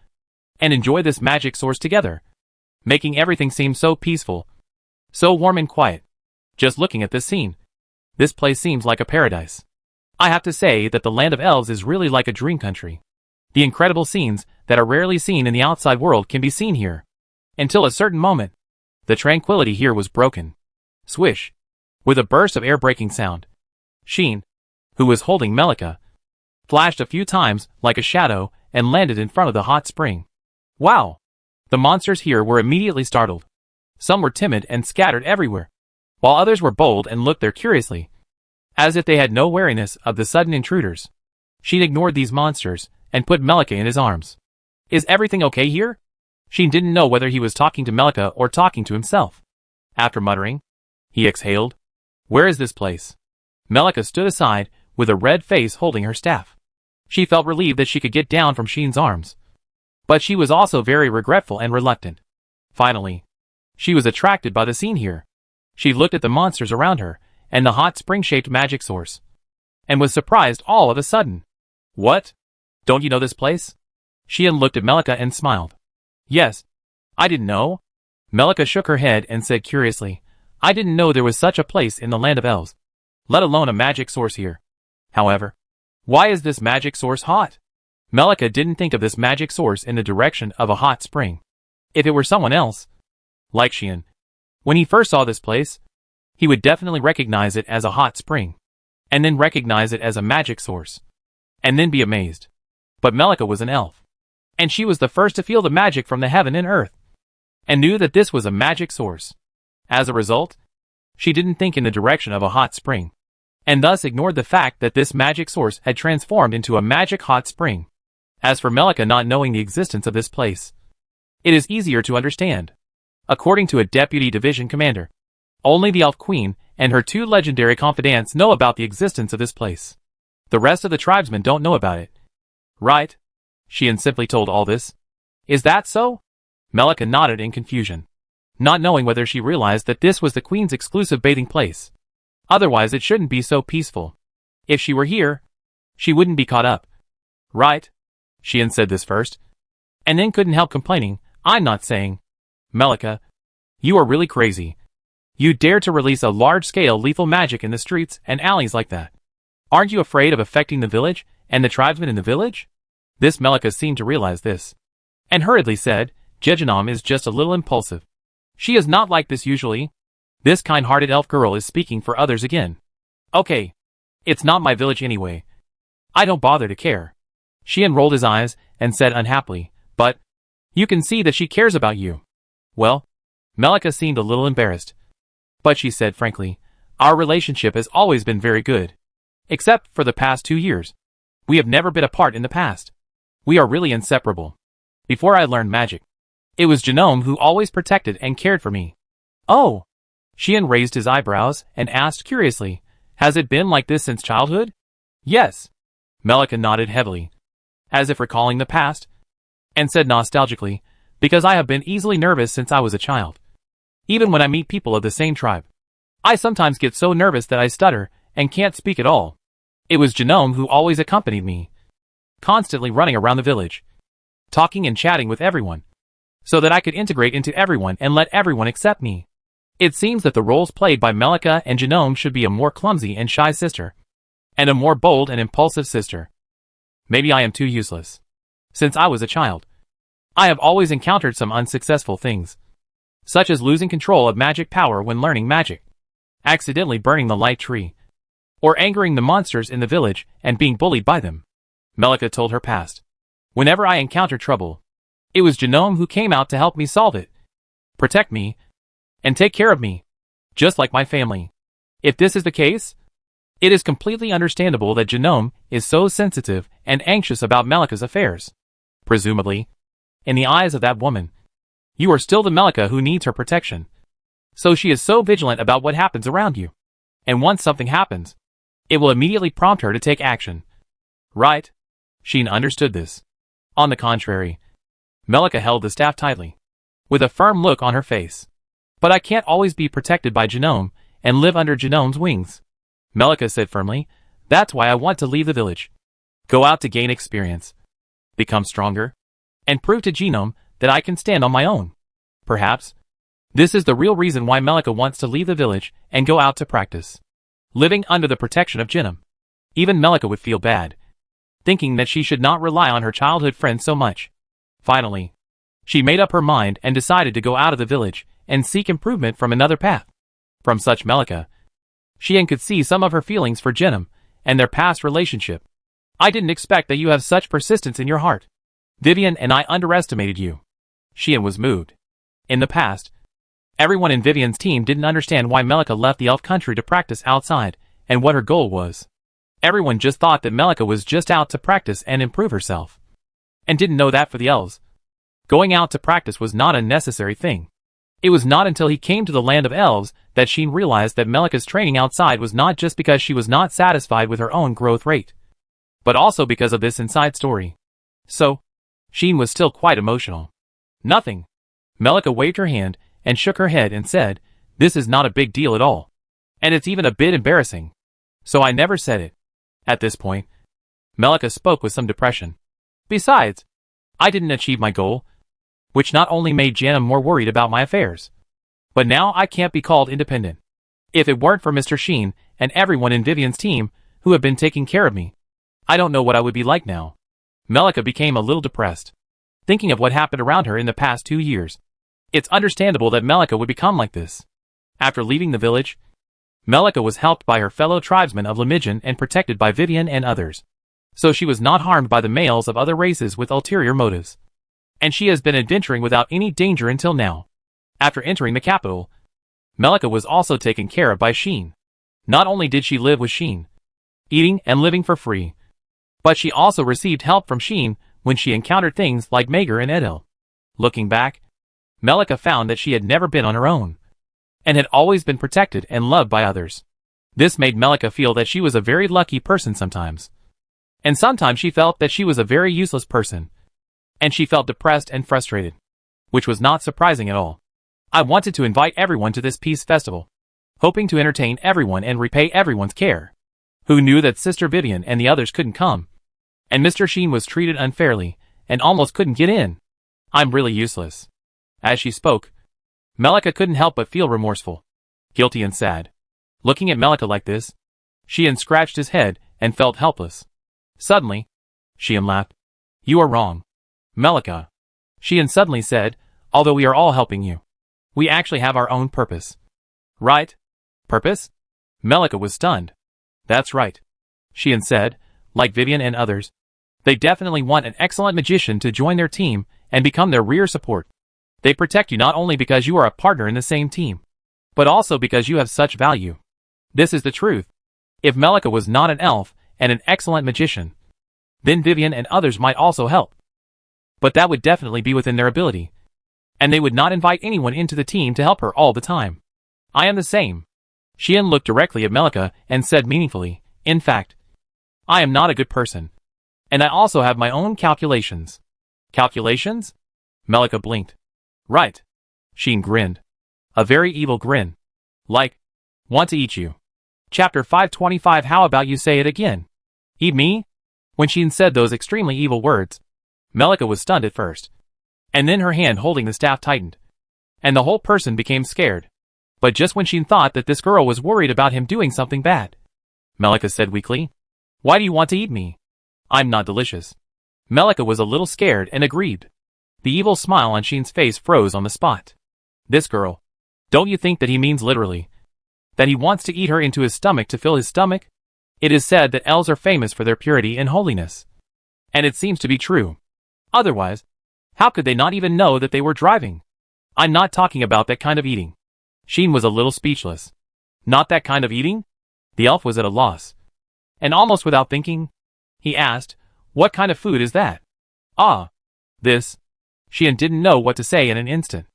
And enjoy this magic source together. Making everything seem so peaceful. So warm and quiet. Just looking at this scene. This place seems like a paradise. I have to say that the land of elves is really like a dream country. The incredible scenes that are rarely seen in the outside world can be seen here. Until a certain moment, the tranquility here was broken. Swish. With a burst of air-breaking sound. Xian, who was holding Melika, flashed a few times like a shadow and landed in front of the hot spring. Wow! The monsters here were immediately startled. Some were timid and scattered everywhere, while others were bold and looked there curiously, as if they had no wariness of the sudden intruders. Xian ignored these monsters and put Melika in his arms. Is everything okay here? Xian didn't know whether he was talking to Melika or talking to himself. After muttering, he exhaled. Where is this place? Melika stood aside, with a red face holding her staff. She felt relieved that she could get down from Xian's arms. But she was also very regretful and reluctant. Finally, she was attracted by the scene here. She looked at the monsters around her, and the hot spring-shaped magic source, and was surprised all of a sudden. What? Don't you know this place? Xian looked at Melika and smiled. Yes. I didn't know. Melika shook her head and said curiously, I didn't know there was such a place in the land of elves, let alone a magic source here. However, why is this magic source hot? Melika didn't think of this magic source in the direction of a hot spring. If it were someone else, like Xian, when he first saw this place, he would definitely recognize it as a hot spring, and then recognize it as a magic source, and then be amazed. But Melika was an elf, and she was the first to feel the magic from the heaven and earth, and knew that this was a magic source. As a result, she didn't think in the direction of a hot spring, and thus ignored the fact that this magic source had transformed into a magic hot spring. As for Melika not knowing the existence of this place, it is easier to understand. According to a deputy division commander, only the Elf Queen and her two legendary confidants know about the existence of this place. The rest of the tribesmen don't know about it. Right? Xian simply told all this. Is that so? Melika nodded in confusion, not knowing whether she realized that this was the Queen's exclusive bathing place. Otherwise it shouldn't be so peaceful. If she were here, she wouldn't be caught up. Right? Xian said this first, and then couldn't help complaining, I'm not saying. Melika, you are really crazy. You dare to release a large-scale lethal magic in the streets and alleys like that. Aren't you afraid of affecting the village and the tribesmen in the village? This Melika seemed to realize this, and hurriedly said, Jejanam is just a little impulsive. She is not like this usually. This kind-hearted elf girl is speaking for others again. Okay. It's not my village anyway. I don't bother to care. Xian rolled his eyes and said unhappily, but you can see that she cares about you. Well, Melika seemed a little embarrassed, but she said frankly, our relationship has always been very good. Except for the past 2 years. We have never been apart in the past. We are really inseparable. Before I learned magic, it was Genome who always protected and cared for me. Oh! Xian raised his eyebrows and asked curiously, has it been like this since childhood? Yes. Melika nodded heavily, as if recalling the past, and said nostalgically, because I have been easily nervous since I was a child. Even when I meet people of the same tribe, I sometimes get so nervous that I stutter and can't speak at all. It was Genome who always accompanied me, constantly running around the village, talking and chatting with everyone, so that I could integrate into everyone and let everyone accept me. It seems that the roles played by Melika and Genome should be a more clumsy and shy sister, and a more bold and impulsive sister. Maybe I am too useless. Since I was a child, I have always encountered some unsuccessful things, such as losing control of magic power when learning magic, accidentally burning the light tree, or angering the monsters in the village and being bullied by them. Melika told her past. Whenever I encountered trouble, it was Genome who came out to help me solve it, protect me, and take care of me, just like my family. If this is the case, it is completely understandable that Genome is so sensitive and anxious about Melika's affairs. Presumably, in the eyes of that woman, you are still the Melika who needs her protection. So she is so vigilant about what happens around you. And once something happens, it will immediately prompt her to take action. Right? Sheen understood this. On the contrary, Melika held the staff tightly, with a firm look on her face. But I can't always be protected by Genome and live under Genome's wings, Melika said firmly. That's why I want to leave the village. Go out to gain experience, become stronger, and prove to Genome that I can stand on my own. Perhaps this is the real reason why Melika wants to leave the village and go out to practice, living under the protection of Genome. Even Melika would feel bad, thinking that she should not rely on her childhood friend so much. Finally, she made up her mind and decided to go out of the village and seek improvement from another path. From such Melika, Sheen could see some of her feelings for Genome and their past relationship. I didn't expect that you have such persistence in your heart. Vivian and I underestimated you. Sheen was moved. In the past, everyone in Vivian's team didn't understand why Melika left the elf country to practice outside and what her goal was. Everyone just thought that Melika was just out to practice and improve herself, and didn't know that for the elves, going out to practice was not a necessary thing. It was not until he came to the land of elves that Sheen realized that Melika's training outside was not just because she was not satisfied with her own growth rate, but also because of this inside story. So, Sheen was still quite emotional. Nothing. Melika waved her hand and shook her head and said, this is not a big deal at all. And it's even a bit embarrassing. So I never said it. At this point, Melika spoke with some depression. Besides, I didn't achieve my goal, which not only made Genome more worried about my affairs, but now I can't be called independent. If it weren't for Mr. Sheen and everyone in Vivian's team who have been taking care of me, I don't know what I would be like now. Melika became a little depressed, thinking of what happened around her in the past 2 years. It's understandable that Melika would become like this. After leaving the village, Melika was helped by her fellow tribesmen of Limigian and protected by Vivian and others. So she was not harmed by the males of other races with ulterior motives. And she has been adventuring without any danger until now. After entering the capital, Melika was also taken care of by Sheen. Not only did she live with Sheen, eating and living for free, but she also received help from Sheen when she encountered things like Mager and Edel. Looking back, Melika found that she had never been on her own, and had always been protected and loved by others. This made Melika feel that she was a very lucky person sometimes. And sometimes she felt that she was a very useless person, and she felt depressed and frustrated, which was not surprising at all. I wanted to invite everyone to this peace festival, hoping to entertain everyone and repay everyone's care. Who knew that Sister Vivian and the others couldn't come? And Mr. Sheen was treated unfairly, and almost couldn't get in. I'm really useless. As she spoke, Melika couldn't help but feel remorseful, guilty and sad. Looking at Melika like this, Sheen scratched his head and felt helpless. Suddenly, Sheen laughed. You are wrong, Melika. Sheen suddenly said, although we are all helping you, we actually have our own purpose. Right? Purpose? Melika was stunned. That's right, Sheen said. Like Vivian and others, they definitely want an excellent magician to join their team and become their rear support. They protect you not only because you are a partner in the same team, but also because you have such value. This is the truth. If Melika was not an elf and an excellent magician, then Vivian and others might also help. But that would definitely be within their ability, and they would not invite anyone into the team to help her all the time. I am the same. Sheen looked directly at Melika and said meaningfully, in fact, I am not a good person. And I also have my own calculations. Calculations? Melika blinked. Right. Sheen grinned. A very evil grin. Like, want to eat you. Chapter 525. How about you say it again? Eat me? When Sheen said those extremely evil words, Melika was stunned at first. And then her hand holding the staff tightened. And the whole person became scared. But just when Sheen thought that this girl was worried about him doing something bad, Melika said weakly, Why do you want to eat me? I'm not delicious. Melika was a little scared and agreed. The evil smile on Sheen's face froze on the spot. This girl. Don't you think that he means literally? That he wants to eat her into his stomach to fill his stomach? It is said that elves are famous for their purity and holiness. And it seems to be true. Otherwise, how could they not even know that they were driving? I'm not talking about that kind of eating. Sheen was a little speechless. Not that kind of eating? The elf was at a loss. And almost without thinking, he asked, What kind of food is that? Ah. This. Sheen didn't know what to say in an instant.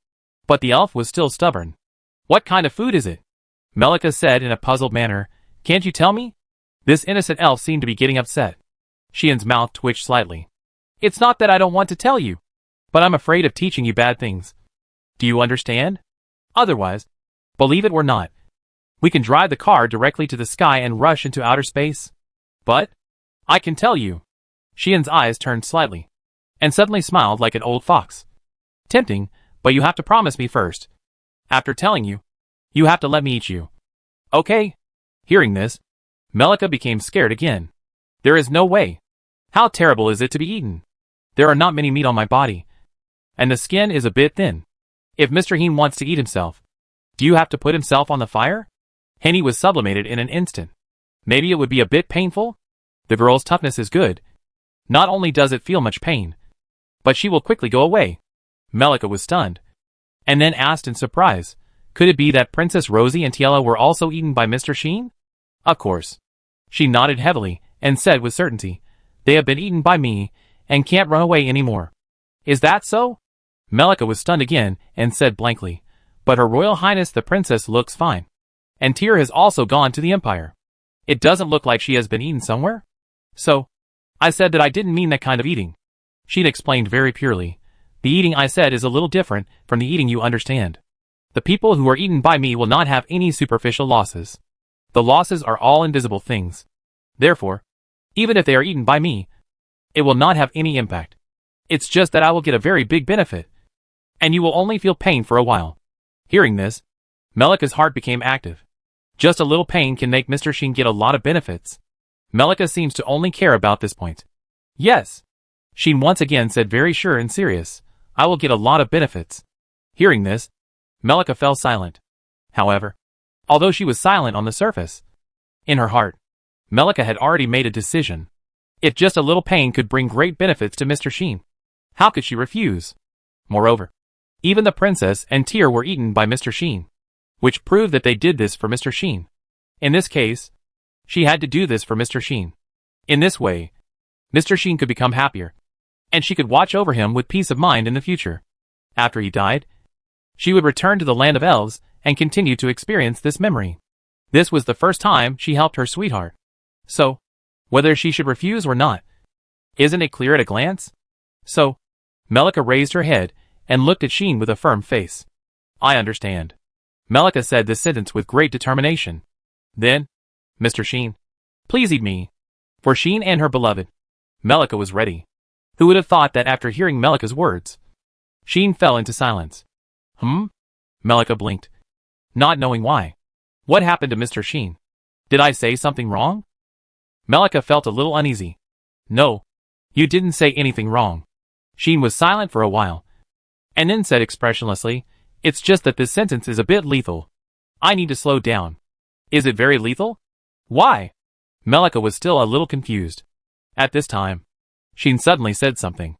But the elf was still stubborn. What kind of food is it? Melika said in a puzzled manner, Can't you tell me? This innocent elf seemed to be getting upset. Sheen's mouth twitched slightly. It's not that I don't want to tell you, but I'm afraid of teaching you bad things. Do you understand? Otherwise, believe it or not, we can drive the car directly to the sky and rush into outer space. But I can tell you. Sheen's eyes turned slightly, and suddenly smiled like an old fox. Tempting, but you have to promise me first. After telling you, you have to let me eat you. Okay? Hearing this, Melika became scared again. There is no way. How terrible is it to be eaten? There are not many meat on my body, and the skin is a bit thin. If Mr. Heen wants to eat himself, do you have to put himself on the fire? Henny was sublimated in an instant. Maybe it would be a bit painful? The girl's toughness is good. Not only does it feel much pain, but she will quickly go away. Melika was stunned, and then asked in surprise, Could it be that Princess Rosie and Tiela were also eaten by Mr. Sheen? Of course. She nodded heavily, and said with certainty, They have been eaten by me, and can't run away anymore. Is that so? Melika was stunned again, and said blankly, But Her Royal Highness the Princess looks fine. And Tyr has also gone to the Empire. It doesn't look like she has been eaten somewhere. So, I said that I didn't mean that kind of eating. She'd explained very purely. The eating I said is a little different from the eating you understand. The people who are eaten by me will not have any superficial losses. The losses are all invisible things. Therefore, even if they are eaten by me, it will not have any impact. It's just that I will get a very big benefit, and you will only feel pain for a while. Hearing this, Melika's heart became active. Just a little pain can make Mr. Sheen get a lot of benefits. Melika seems to only care about this point. Yes. Sheen once again said very sure and serious, I will get a lot of benefits. Hearing this, Melika fell silent. However, although she was silent on the surface, in her heart, Melika had already made a decision. If just a little pain could bring great benefits to Mr. Sheen, how could she refuse? Moreover, even the princess and Tyr were eaten by Mr. Sheen, which proved that they did this for Mr. Sheen. In this case, she had to do this for Mr. Sheen. In this way, Mr. Sheen could become happier, and she could watch over him with peace of mind in the future. After he died, she would return to the land of elves and continue to experience this memory. This was the first time she helped her sweetheart. So, whether she should refuse or not, isn't it clear at a glance? So, Melika raised her head and looked at Sheen with a firm face. I understand. Melika said this sentence with great determination. Then, Mr. Sheen, please eat me. For Sheen and her beloved, Melika was ready. Who would have thought that after hearing Melika's words, Sheen fell into silence. Melika blinked, not knowing why. What happened to Mr. Sheen? Did I say something wrong? Melika felt a little uneasy. No, you didn't say anything wrong. Sheen was silent for a while, and then said expressionlessly, It's just that this sentence is a bit lethal. I need to slow down. Is it very lethal? Why? Melika was still a little confused. At this time, Sheen suddenly said something.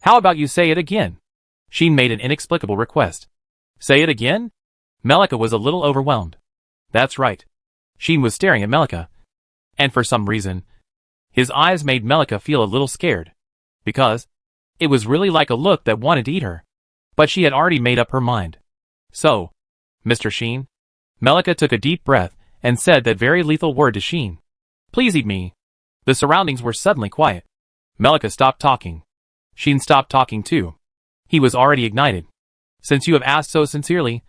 How about you say it again? Sheen made an inexplicable request. Say it again? Melika was a little overwhelmed. That's right. Sheen was staring at Melika, and for some reason, his eyes made Melika feel a little scared, because it was really like a look that wanted to eat her. But she had already made up her mind. So, Mr. Sheen? Melika took a deep breath and said that very lethal word to Sheen. Please eat me. The surroundings were suddenly quiet. Melika stopped talking. Sheen stopped talking too. He was already ignited. Since you have asked so sincerely,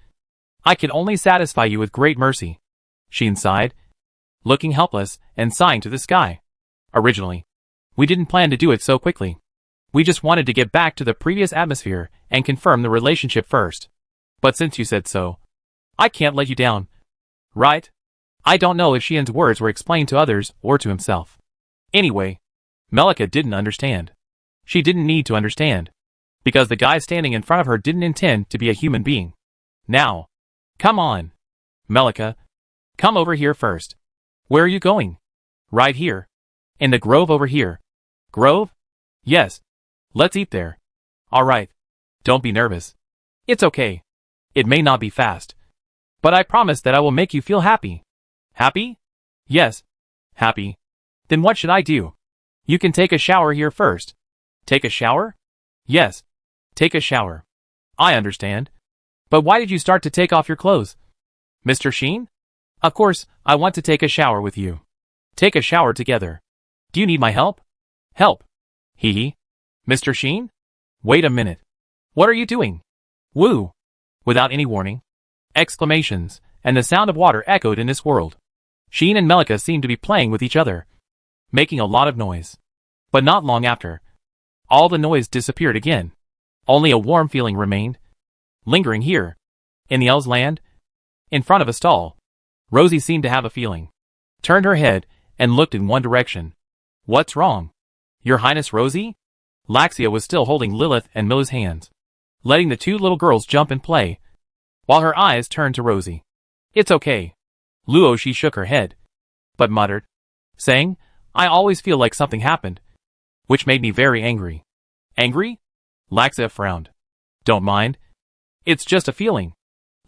I can only satisfy you with great mercy. Sheen sighed, looking helpless and sighing to the sky. Originally, we didn't plan to do it so quickly. We just wanted to get back to the previous atmosphere and confirm the relationship first. But since you said so, I can't let you down. Right? I don't know if Sheen's words were explained to others or to himself. Anyway, Melika didn't understand. She didn't need to understand, because the guy standing in front of her didn't intend to be a human being. Now, come on. Melika, come over here first. Where are you going? Right here. In the grove over here. Grove? Yes. Let's eat there. All right. Don't be nervous. It's okay. It may not be fast, but I promise that I will make you feel happy. Happy? Yes. Happy. Then what should I do? You can take a shower here first. Take a shower? Yes. Take a shower. I understand. But why did you start to take off your clothes? Mr. Sheen? Of course, I want to take a shower with you. Take a shower together. Do you need my help? Help. Hee hee. Mr. Sheen? Wait a minute. What are you doing? Woo! Without any warning. Exclamations, and the sound of water echoed in this world. Sheen and Melika seemed to be playing with each other, making a lot of noise. But not long after, all the noise disappeared again. Only a warm feeling remained, lingering here, in the elves' land, in front of a stall. Rosie seemed to have a feeling, turned her head, and looked in one direction. What's wrong? Your Highness Rosie? Laxia was still holding Lilith and Milla's hands, letting the two little girls jump and play, while her eyes turned to Rosie. It's okay. Luo, she shook her head, but muttered, saying, I always feel like something happened, which made me very angry. Angry? Laxia frowned. Don't mind. It's just a feeling.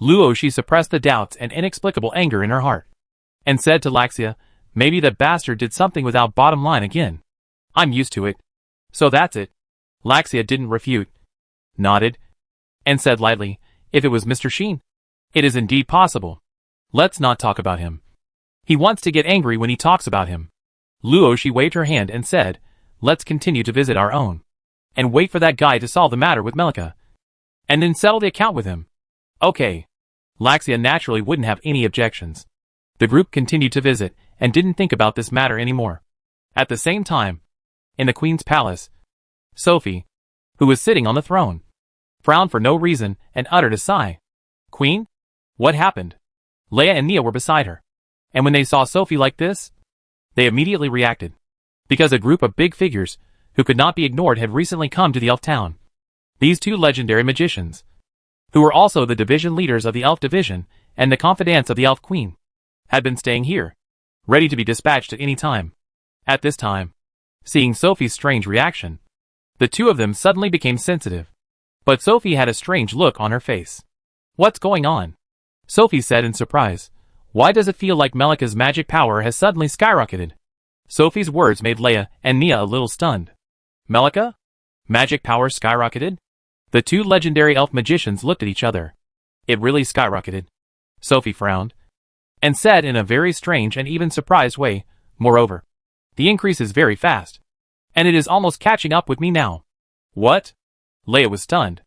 Luo, she suppressed the doubts and inexplicable anger in her heart, and said to Laxia, maybe that bastard did something without bottom line again. I'm used to it. So that's it. Laxia didn't refute, nodded, and said lightly, if it was Mr. Sheen. It is indeed possible. Let's not talk about him. He wants to get angry when he talks about him. Luo, she waved her hand and said, let's continue to visit our own, and wait for that guy to solve the matter with Melika, and then settle the account with him. Okay. Laxia naturally wouldn't have any objections. The group continued to visit, and didn't think about this matter anymore. At the same time, in the Queen's palace, Sophie, who was sitting on the throne, frowned for no reason and uttered a sigh. Queen? What happened? Leia and Nia were beside her, and when they saw Sophie like this, they immediately reacted, because a group of big figures, who could not be ignored, had recently come to the elf town. These two legendary magicians, who were also the division leaders of the elf division and the confidants of the elf queen, had been staying here, ready to be dispatched at any time. At this time, seeing Sophie's strange reaction, the two of them suddenly became sensitive. But Sophie had a strange look on her face. What's going on? Sophie said in surprise. Why does it feel like Melika's magic power has suddenly skyrocketed? Sophie's words made Leia and Nia a little stunned. Melika? Magic power skyrocketed? The two legendary elf magicians looked at each other. It really skyrocketed. Sophie frowned, and said in a very strange and even surprised way, moreover, the increase is very fast, and it is almost catching up with me now. What? Leia was stunned.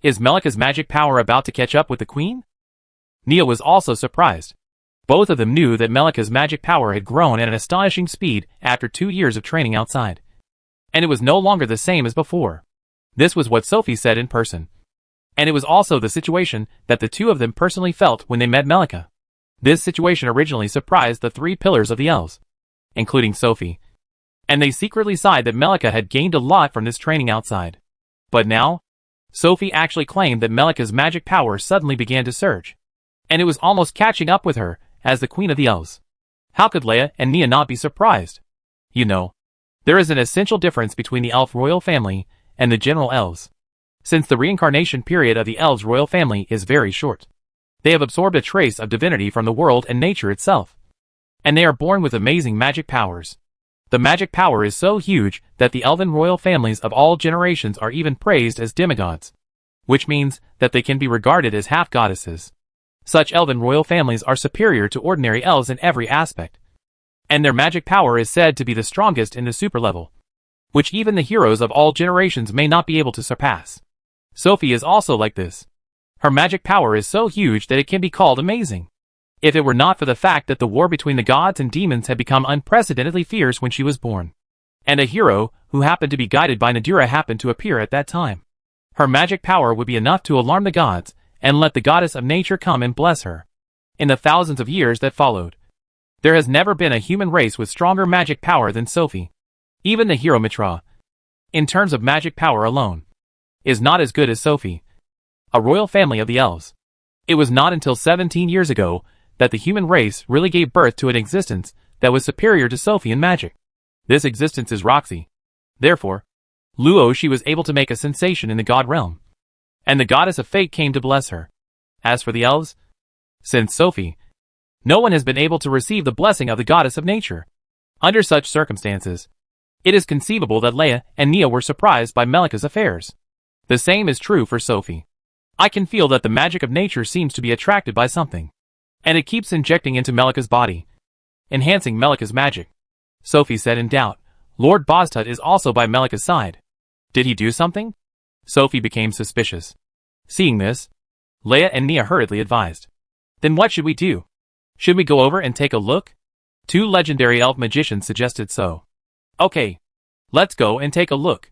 Is Melika's magic power about to catch up with the queen? Nia was also surprised. Both of them knew that Melika's magic power had grown at an astonishing speed after 2 years of training outside, and it was no longer the same as before. This was what Sophie said in person, and it was also the situation that the two of them personally felt when they met Melika. This situation originally surprised the three pillars of the elves, including Sophie, and they secretly sighed that Melika had gained a lot from this training outside. But now, Sophie actually claimed that Melika's magic power suddenly began to surge, and it was almost catching up with her as the queen of the elves. How could Leia and Nia not be surprised? You know, there is an essential difference between the elf royal family and the general elves. Since the reincarnation period of the elves royal family is very short, they have absorbed a trace of divinity from the world and nature itself, and they are born with amazing magic powers. The magic power is so huge that the elven royal families of all generations are even praised as demigods, which means that they can be regarded as half-goddesses. Such elven royal families are superior to ordinary elves in every aspect, and their magic power is said to be the strongest in the super level, which even the heroes of all generations may not be able to surpass. Sophie is also like this. Her magic power is so huge that it can be called amazing. If it were not for the fact that the war between the gods and demons had become unprecedentedly fierce when she was born, and a hero who happened to be guided by Nadira happened to appear at that time, her magic power would be enough to alarm the gods and let the goddess of nature come and bless her. In the thousands of years that followed, there has never been a human race with stronger magic power than Sophie. Even the hero Mitra, in terms of magic power alone, is not as good as Sophie, a royal family of the elves. It was not until 17 years ago that the human race really gave birth to an existence that was superior to Sophie in magic. This existence is Roxy. Therefore, Luo she was able to make a sensation in the god realm, and the goddess of fate came to bless her. As for the elves, since Sophie, no one has been able to receive the blessing of the goddess of nature. Under such circumstances, it is conceivable that Leia and Nia were surprised by Melika's affairs. The same is true for Sophie. I can feel that the magic of nature seems to be attracted by something, and it keeps injecting into Melika's body, enhancing Melika's magic. Sophie said in doubt. Lord Boztut is also by Melika's side. Did he do something? Sophie became suspicious. Seeing this, Leia and Nia hurriedly advised. Then what should we do? Should we go over and take a look? Two legendary elf magicians suggested so. Okay, let's go and take a look.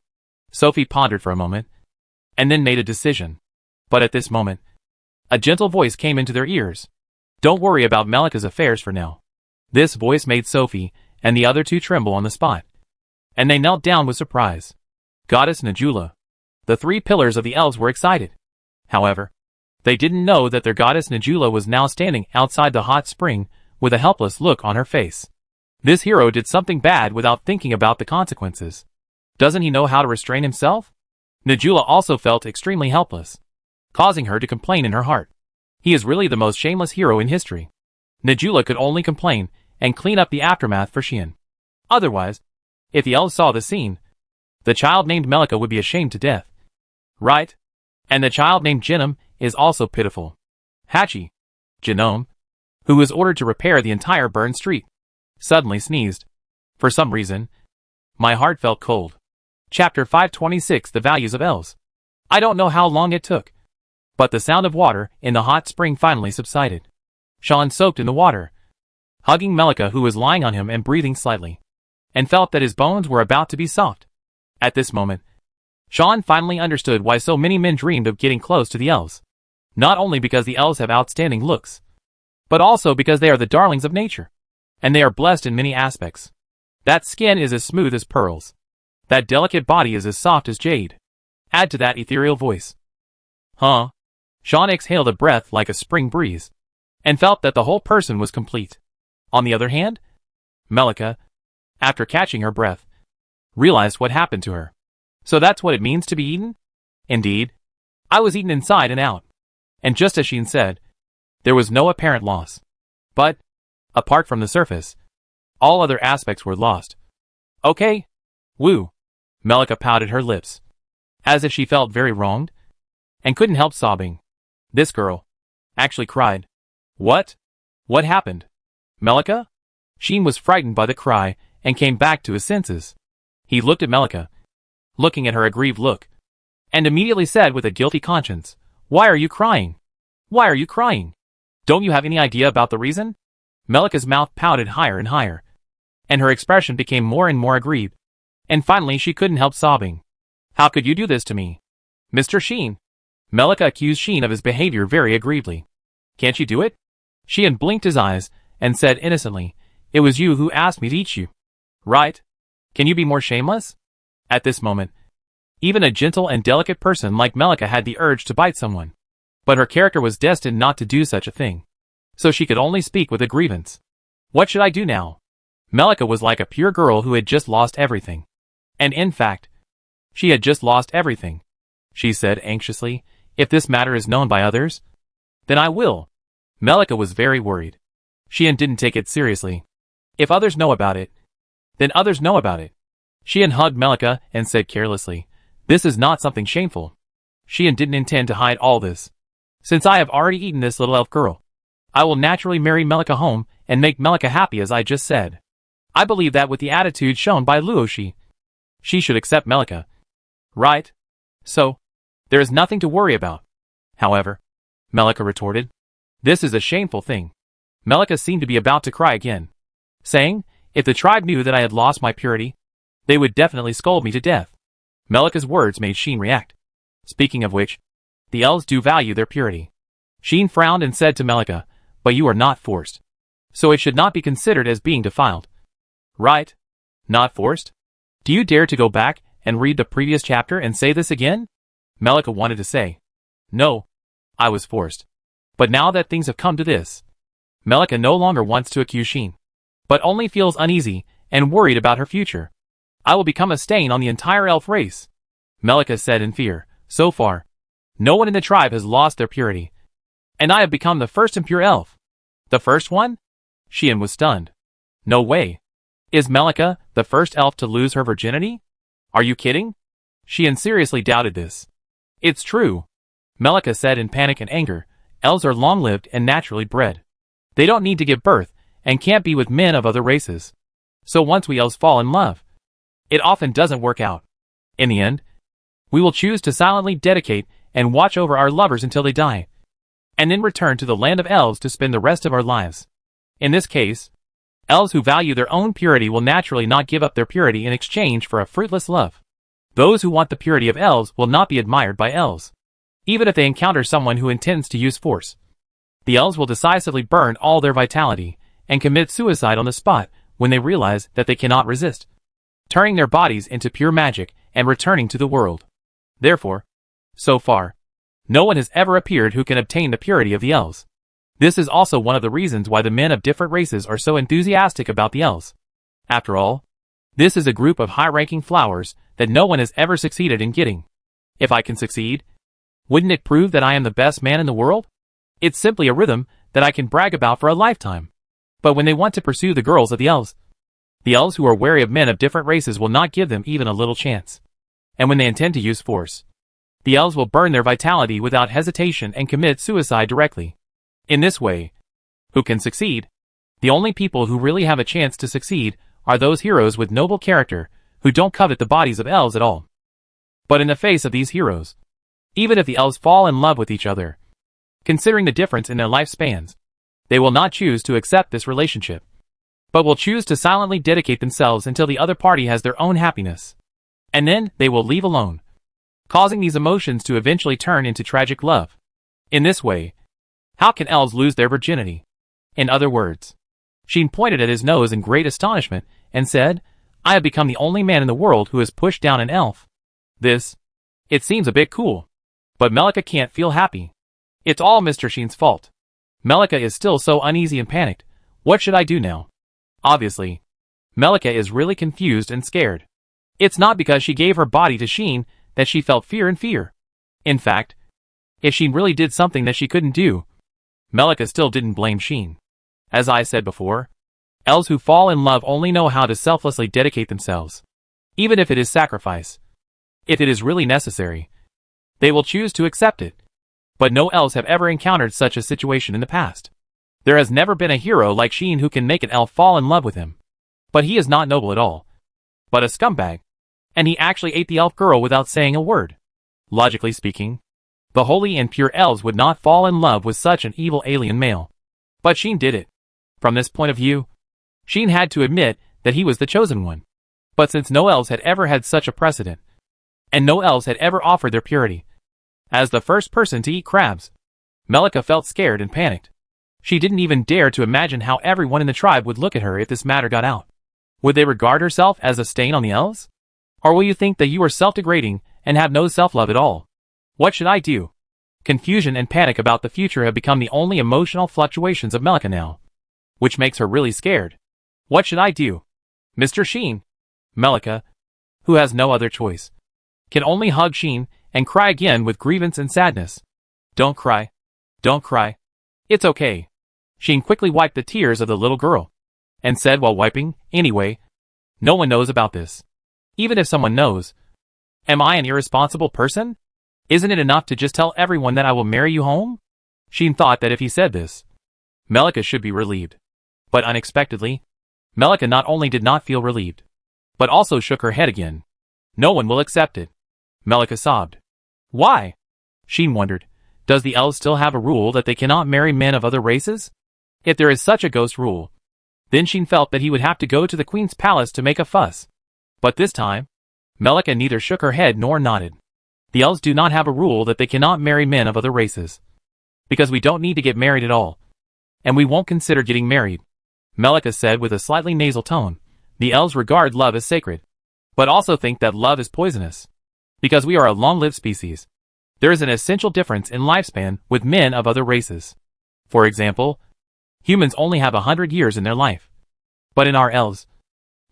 Sophie pondered for a moment, and then made a decision. But at this moment, a gentle voice came into their ears. Don't worry about Melika's affairs for now. This voice made Sophie and the other two tremble on the spot, and they knelt down with surprise. Goddess Najula. The three pillars of the elves were excited. However, they didn't know that their goddess Najula was now standing outside the hot spring with a helpless look on her face. This hero did something bad without thinking about the consequences. Doesn't he know how to restrain himself? Najula also felt extremely helpless, causing her to complain in her heart. He is really the most shameless hero in history. Najula could only complain and clean up the aftermath for Xian. Otherwise, if the elves saw the scene, the child named Melika would be ashamed to death. Right? And the child named Genome is also pitiful. Hachi, Genome, who was ordered to repair the entire burned street, suddenly sneezed. For some reason, my heart felt cold. Chapter 526 The Values of Elves. I don't know how long it took, but the sound of water in the hot spring finally subsided. Sean soaked in the water, hugging Melika who was lying on him and breathing slightly, and felt that his bones were about to be soft. At this moment, Sean finally understood why so many men dreamed of getting close to the elves. Not only because the elves have outstanding looks, but also because they are the darlings of nature, and they are blessed in many aspects. That skin is as smooth as pearls. That delicate body is as soft as jade. Add to that ethereal voice. Huh? Sean exhaled a breath like a spring breeze, and felt that the whole person was complete. On the other hand, Melika, after catching her breath, realized what happened to her. So that's what it means to be eaten? Indeed. I was eaten inside and out. And just as Sheen said, there was no apparent loss. But, apart from the surface, all other aspects were lost. Okay. Woo. Melika pouted her lips, as if she felt very wronged, and couldn't help sobbing. This girl actually cried. What? What happened? Melika? Sheen was frightened by the cry and came back to his senses. He looked at Melika, looking at her aggrieved look, and immediately said with a guilty conscience, Why are you crying? Why are you crying? Don't you have any idea about the reason? Melika's mouth pouted higher and higher, and her expression became more and more aggrieved, and finally she couldn't help sobbing. How could you do this to me? Mr. Sheen. Melika accused Sheen of his behavior very aggrievedly. Can't you do it? Sheen blinked his eyes and said innocently, It was you who asked me to eat you. Right? Can you be more shameless? At this moment, even a gentle and delicate person like Melika had the urge to bite someone. But her character was destined not to do such a thing, so she could only speak with a grievance. What should I do now? Melika was like a pure girl who had just lost everything. And in fact, she had just lost everything. She said anxiously, If this matter is known by others, then I will. Melika was very worried. Xian didn't take it seriously. If others know about it, then others know about it. Xian hugged Melika and said carelessly, This is not something shameful. Xian didn't intend to hide all this. Since I have already eaten this little elf girl, I will naturally marry Melika home and make Melika happy as I just said. I believe that with the attitude shown by Luoshi, she should accept Melika. Right? So, There is nothing to worry about. However, Melika retorted, this is a shameful thing. Melika seemed to be about to cry again, saying, if the tribe knew that I had lost my purity, they would definitely scold me to death. Melika's words made Sheen react. Speaking of which, the elves do value their purity. Sheen frowned and said to Melika, but you are not forced. So it should not be considered as being defiled. Right? Not forced? Do you dare to go back and read the previous chapter and say this again? Melika wanted to say, no, I was forced. But now that things have come to this, Melika no longer wants to accuse Sheen, but only feels uneasy and worried about her future. I will become a stain on the entire elf race, Melika said in fear. So far, no one in the tribe has lost their purity, and I have become the first impure elf. The first one? Sheen was stunned. No way. Is Melika the first elf to lose her virginity? Are you kidding? Sheen seriously doubted this. It's true, Melika said in panic and anger. Elves are long-lived and naturally bred. They don't need to give birth and can't be with men of other races. So once we elves fall in love, it often doesn't work out. In the end, we will choose to silently dedicate and watch over our lovers until they die, and then return to the land of elves to spend the rest of our lives. In this case, elves who value their own purity will naturally not give up their purity in exchange for a fruitless love. Those who want the purity of elves will not be admired by elves, even if they encounter someone who intends to use force. The elves will decisively burn all their vitality and commit suicide on the spot when they realize that they cannot resist, turning their bodies into pure magic and returning to the world. Therefore, so far, no one has ever appeared who can obtain the purity of the elves. This is also one of the reasons why the men of different races are so enthusiastic about the elves. After all, this is a group of high-ranking flowers that no one has ever succeeded in getting. If I can succeed, wouldn't it prove that I am the best man in the world? It's simply a rhythm that I can brag about for a lifetime. But when they want to pursue the girls of the elves who are wary of men of different races will not give them even a little chance. And when they intend to use force, the elves will burn their vitality without hesitation and commit suicide directly. In this way, who can succeed? The only people who really have a chance to succeed are those heroes with noble character who don't covet the bodies of elves at all. But in the face of these heroes, even if the elves fall in love with each other, considering the difference in their lifespans, they will not choose to accept this relationship, but will choose to silently dedicate themselves until the other party has their own happiness. And then they will leave alone, causing these emotions to eventually turn into tragic love. In this way, how can elves lose their virginity? In other words, Sheen pointed at his nose in great astonishment and said, I have become the only man in the world who has pushed down an elf. It seems a bit cool. But Melika can't feel happy. It's all Mr. Sheen's fault. Melika is still so uneasy and panicked. What should I do now? Obviously, Melika is really confused and scared. It's not because she gave her body to Sheen that she felt fear. In fact, if Sheen really did something that she couldn't do, Melika still didn't blame Sheen. As I said before, elves who fall in love only know how to selflessly dedicate themselves, even if it is sacrifice. If it is really necessary, they will choose to accept it. But no elves have ever encountered such a situation in the past. There has never been a hero like Sheen who can make an elf fall in love with him. But he is not noble at all, but a scumbag. And he actually ate the elf girl without saying a word. Logically speaking, the holy and pure elves would not fall in love with such an evil alien male. But Sheen did it. From this point of view, Sheen had to admit that he was the chosen one. But since no elves had ever had such a precedent, and no elves had ever offered their purity, as the first person to eat crabs, Melika felt scared and panicked. She didn't even dare to imagine how everyone in the tribe would look at her if this matter got out. Would they regard herself as a stain on the elves? Or will you think that you are self-degrading and have no self-love at all? What should I do? Confusion and panic about the future have become the only emotional fluctuations of Melika now, which makes her really scared. What should I do? Mr. Sheen. Melika, who has no other choice, can only hug Sheen and cry again with grievance and sadness. Don't cry. Don't cry. It's okay. Sheen quickly wiped the tears of the little girl, and said while wiping, anyway, no one knows about this. Even if someone knows, am I an irresponsible person? Isn't it enough to just tell everyone that I will marry you home? Sheen thought that if he said this, Melika should be relieved. But unexpectedly, Melika not only did not feel relieved, but also shook her head again. No one will accept it. Melika sobbed. Why? Sheen wondered, does the elves still have a rule that they cannot marry men of other races? If there is such a ghost rule, then Sheen felt that he would have to go to the queen's palace to make a fuss. But this time, Melika neither shook her head nor nodded. The elves do not have a rule that they cannot marry men of other races. Because we don't need to get married at all. And we won't consider getting married, Melika said with a slightly nasal tone. The elves regard love as sacred, but also think that love is poisonous. Because we are a long-lived species, there is an essential difference in lifespan with men of other races. For example, humans only have 100 years in their life. But in our elves,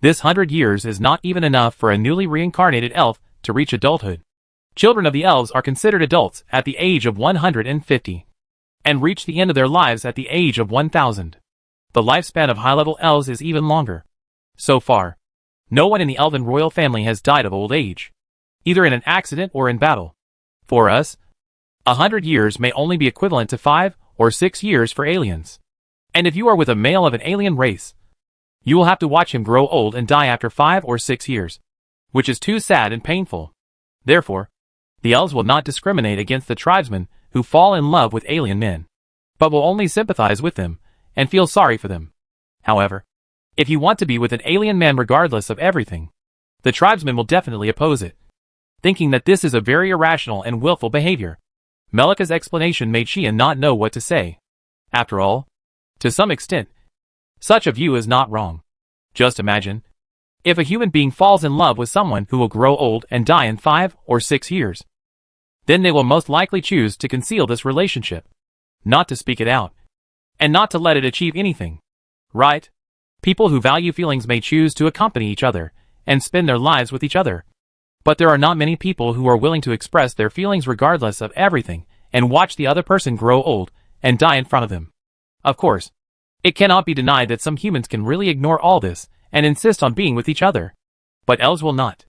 this 100 years is not even enough for a newly reincarnated elf to reach adulthood. Children of the elves are considered adults at the age of 150, and reach the end of their lives at the age of 1000. The lifespan of high-level elves is even longer. So far, no one in the elven royal family has died of old age, either in an accident or in battle. For us, 100 years may only be equivalent to 5 or 6 years for aliens. And if you are with a male of an alien race, you will have to watch him grow old and die after 5 or 6 years, which is too sad and painful. Therefore, the elves will not discriminate against the tribesmen who fall in love with alien men, but will only sympathize with them and feel sorry for them. However, if you want to be with an alien man regardless of everything, the tribesmen will definitely oppose it, thinking that this is a very irrational and willful behavior. Melika's explanation made Sheen not know what to say. After all, to some extent, such a view is not wrong. Just imagine, if a human being falls in love with someone who will grow old and die in 5 or 6 years, then they will most likely choose to conceal this relationship, not to speak it out, and not to let it achieve anything. Right? People who value feelings may choose to accompany each other and spend their lives with each other. But there are not many people who are willing to express their feelings regardless of everything and watch the other person grow old and die in front of them. Of course, it cannot be denied that some humans can really ignore all this and insist on being with each other. But elves will not.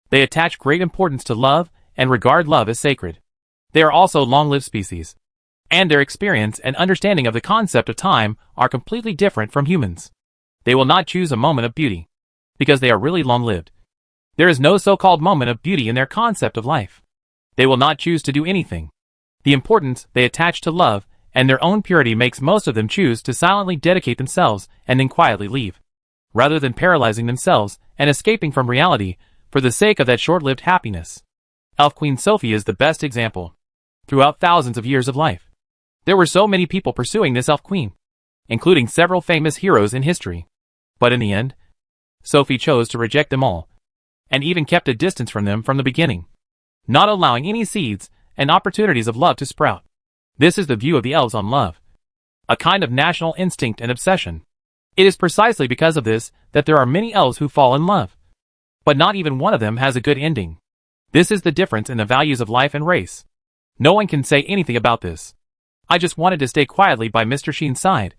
They attach great importance to love and regard love as sacred. They are also long-lived species, and their experience and understanding of the concept of time are completely different from humans. They will not choose a moment of beauty, because they are really long-lived. There is no so-called moment of beauty in their concept of life. They will not choose to do anything. The importance they attach to love and their own purity makes most of them choose to silently dedicate themselves and then quietly leave, rather than paralyzing themselves and escaping from reality for the sake of that short-lived happiness. Elf Queen Sophie is the best example. Throughout thousands of years of life, there were so many people pursuing this elf queen, including several famous heroes in history. But in the end, Sophie chose to reject them all, and even kept a distance from them from the beginning, not allowing any seeds and opportunities of love to sprout. This is the view of the elves on love, a kind of national instinct and obsession. It is precisely because of this that there are many elves who fall in love, but not even one of them has a good ending. This is the difference in the values of life and race. No one can say anything about this. I just wanted to stay quietly by Mr. Sheen's side,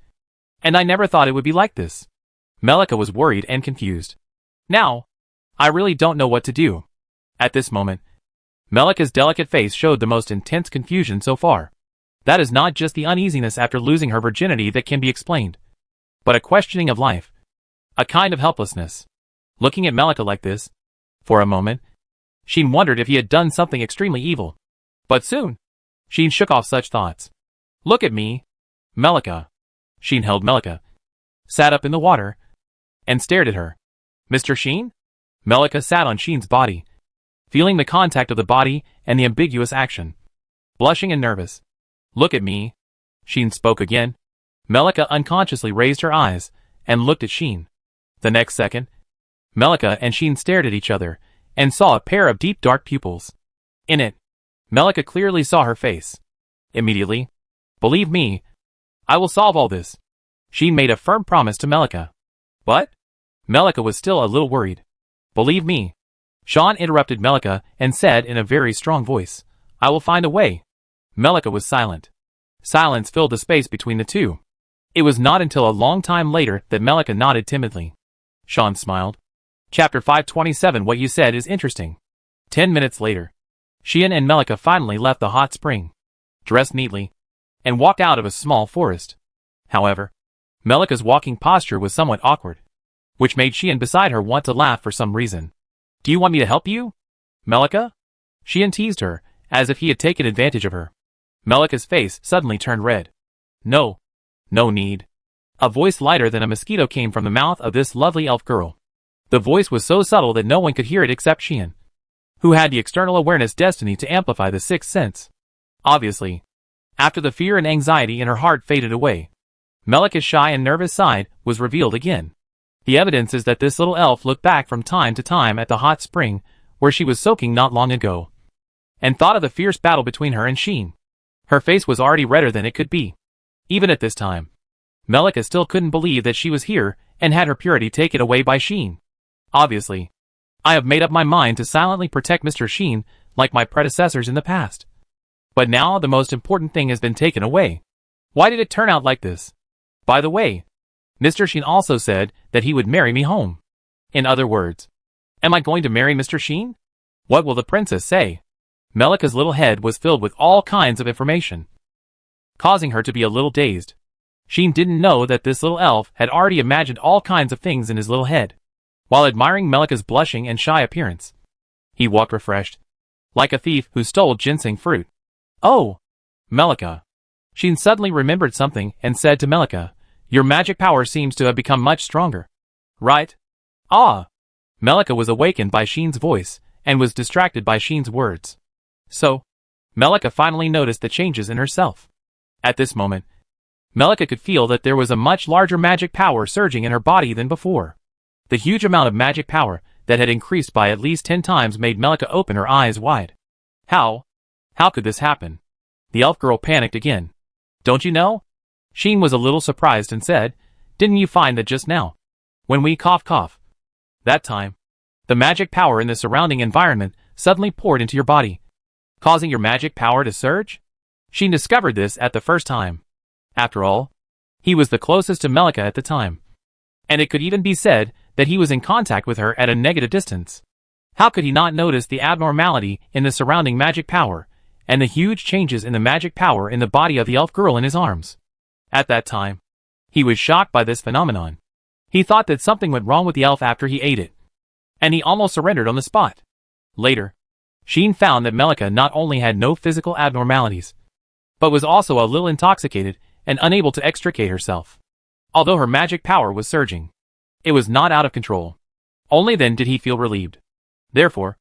and I never thought it would be like this. Melika was worried and confused. Now, I really don't know what to do. At this moment, Melika's delicate face showed the most intense confusion so far. That is not just the uneasiness after losing her virginity that can be explained, but a questioning of life, a kind of helplessness. Looking at Melika like this, for a moment, Sheen wondered if he had done something extremely evil. But soon, Sheen shook off such thoughts. Look at me, Melika. Sheen held Melika, sat up in the water, and stared at her. Mr. Sheen? Melika sat on Sheen's body, feeling the contact of the body and the ambiguous action, blushing and nervous. Look at me. Sheen spoke again. Melika unconsciously raised her eyes and looked at Sheen. The next second, Melika and Sheen stared at each other and saw a pair of deep dark pupils. In it, Melika clearly saw her face. Immediately, believe me, I will solve all this. Sheen made a firm promise to Melika. But? Melika was still a little worried. Believe me. Sean interrupted Melika and said in a very strong voice, I will find a way. Melika was silent. Silence filled the space between the two. It was not until a long time later that Melika nodded timidly. Sean smiled. Chapter 527. What you said is interesting. 10 minutes later, Sheen and Melika finally left the hot spring, dressed neatly, and walked out of a small forest. However, Melika's walking posture was somewhat awkward, which made Sheen beside her want to laugh for some reason. Do you want me to help you, Melika? Sheen teased her as if he had taken advantage of her. Melika's face suddenly turned red. No. No need. A voice lighter than a mosquito came from the mouth of this lovely elf girl. The voice was so subtle that no one could hear it except Sheehan, who had the external awareness destined to amplify the sixth sense. Obviously, after the fear and anxiety in her heart faded away, Melika's shy and nervous side was revealed again. The evidence is that this little elf looked back from time to time at the hot spring where she was soaking not long ago, and thought of the fierce battle between her and Sheen. Her face was already redder than it could be. Even at this time, Melika still couldn't believe that she was here and had her purity taken away by Sheen. Obviously, I have made up my mind to silently protect Mr. Sheen like my predecessors in the past. But now the most important thing has been taken away. Why did it turn out like this? By the way, Mr. Sheen also said that he would marry me home. In other words, am I going to marry Mr. Sheen? What will the princess say? Melika's little head was filled with all kinds of information, causing her to be a little dazed. Sheen didn't know that this little elf had already imagined all kinds of things in his little head. While admiring Melika's blushing and shy appearance, he walked refreshed, like a thief who stole ginseng fruit. Oh! Melika. Sheen suddenly remembered something and said to Melika, "Your magic power seems to have become much stronger." Right? Ah! Melika was awakened by Sheen's voice, and was distracted by Sheen's words. So, Melika finally noticed the changes in herself. At this moment, Melika could feel that there was a much larger magic power surging in her body than before. The huge amount of magic power that had increased by at least 10 times made Melika open her eyes wide. How? How could this happen? The elf girl panicked again. Don't you know? Sheen was a little surprised and said, "Didn't you find that just now, when we cough, that time, the magic power in the surrounding environment suddenly poured into your body, causing your magic power to surge?" Sheen discovered this at the first time. After all, he was the closest to Melika at the time, and it could even be said that he was in contact with her at a negative distance. How could he not notice the abnormality in the surrounding magic power, and the huge changes in the magic power in the body of the elf girl in his arms? At that time, he was shocked by this phenomenon. He thought that something went wrong with the elf after he ate it, and he almost surrendered on the spot. Later, Sheen found that Melika not only had no physical abnormalities, but was also a little intoxicated and unable to extricate herself. Although her magic power was surging, it was not out of control. Only then did he feel relieved. Therefore,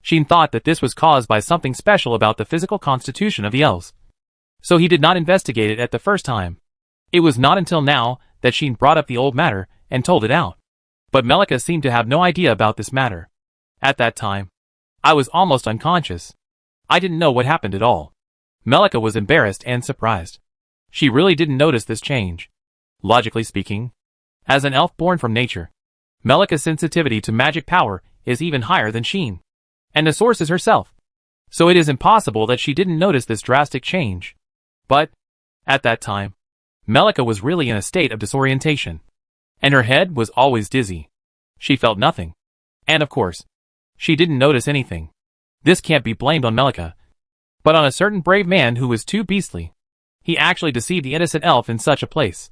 Sheen thought that this was caused by something special about the physical constitution of the elves. So he did not investigate it at the first time. It was not until now that Sheen brought up the old matter and told it out. But Melika seemed to have no idea about this matter. At that time, I was almost unconscious. I didn't know what happened at all. Melika was embarrassed and surprised. She really didn't notice this change. Logically speaking, as an elf born from nature, Melika's sensitivity to magic power is even higher than Sheen. And the source is herself. So it is impossible that she didn't notice this drastic change. But, at that time, Melika was really in a state of disorientation, and her head was always dizzy. She felt nothing. And of course, she didn't notice anything. This can't be blamed on Melika, but on a certain brave man who was too beastly. He actually deceived the innocent elf in such a place,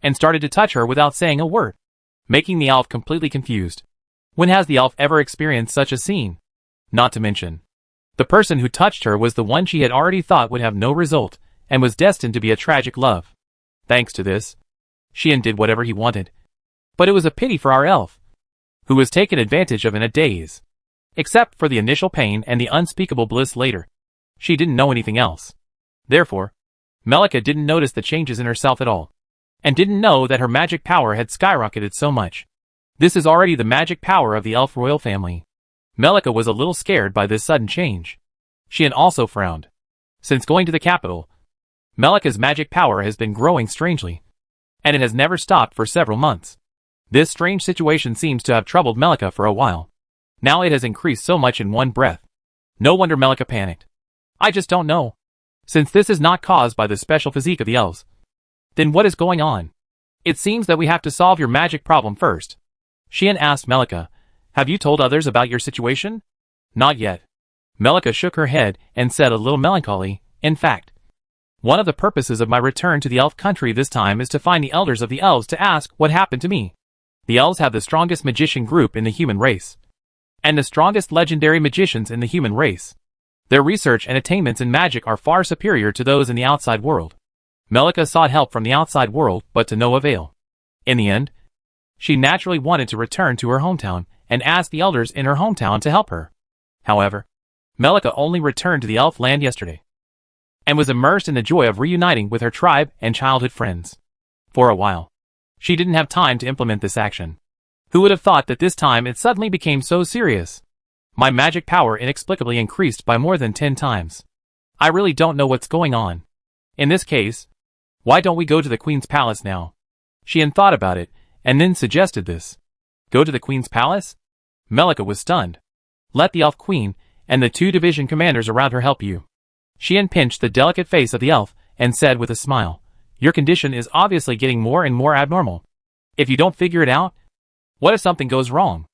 and started to touch her without saying a word, making the elf completely confused. When has the elf ever experienced such a scene? Not to mention, the person who touched her was the one she had already thought would have no result, and was destined to be a tragic love. Thanks to this, Sheen did whatever he wanted. But it was a pity for our elf, who was taken advantage of in a daze. Except for the initial pain and the unspeakable bliss later, she didn't know anything else. Therefore, Melika didn't notice the changes in herself at all, and didn't know that her magic power had skyrocketed so much. This is already the magic power of the elf royal family. Melika was a little scared by this sudden change. Sheen also frowned. Since going to the capital, Melika's magic power has been growing strangely, and it has never stopped for several months. This strange situation seems to have troubled Melika for a while. Now it has increased so much in one breath. No wonder Melika panicked. I just don't know. Since this is not caused by the special physique of the elves, then what is going on? It seems that we have to solve your magic problem first. Sheen asked Melika, "Have you told others about your situation?" Not yet. Melika shook her head and said a little melancholy, "In fact, one of the purposes of my return to the elf country this time is to find the elders of the elves to ask what happened to me. The elves have the strongest magician group in the human race, and the strongest legendary magicians in the human race. Their research and attainments in magic are far superior to those in the outside world. Melika sought help from the outside world, but to no avail. In the end, she naturally wanted to return to her hometown and asked the elders in her hometown to help her. However, Melika only returned to the elf land yesterday, and was immersed in the joy of reuniting with her tribe and childhood friends. For a while, she didn't have time to implement this action. Who would have thought that this time it suddenly became so serious? My magic power inexplicably increased by more than 10 times. I really don't know what's going on. In this case, why don't we go to the Queen's Palace now? Xian thought about it, and then suggested this. Go to the Queen's Palace? Melika was stunned. Let the Elf Queen and the 2 division commanders around her help you. Xian pinched the delicate face of the elf and said with a smile, your condition is obviously getting more and more abnormal. If you don't figure it out, what if something goes wrong?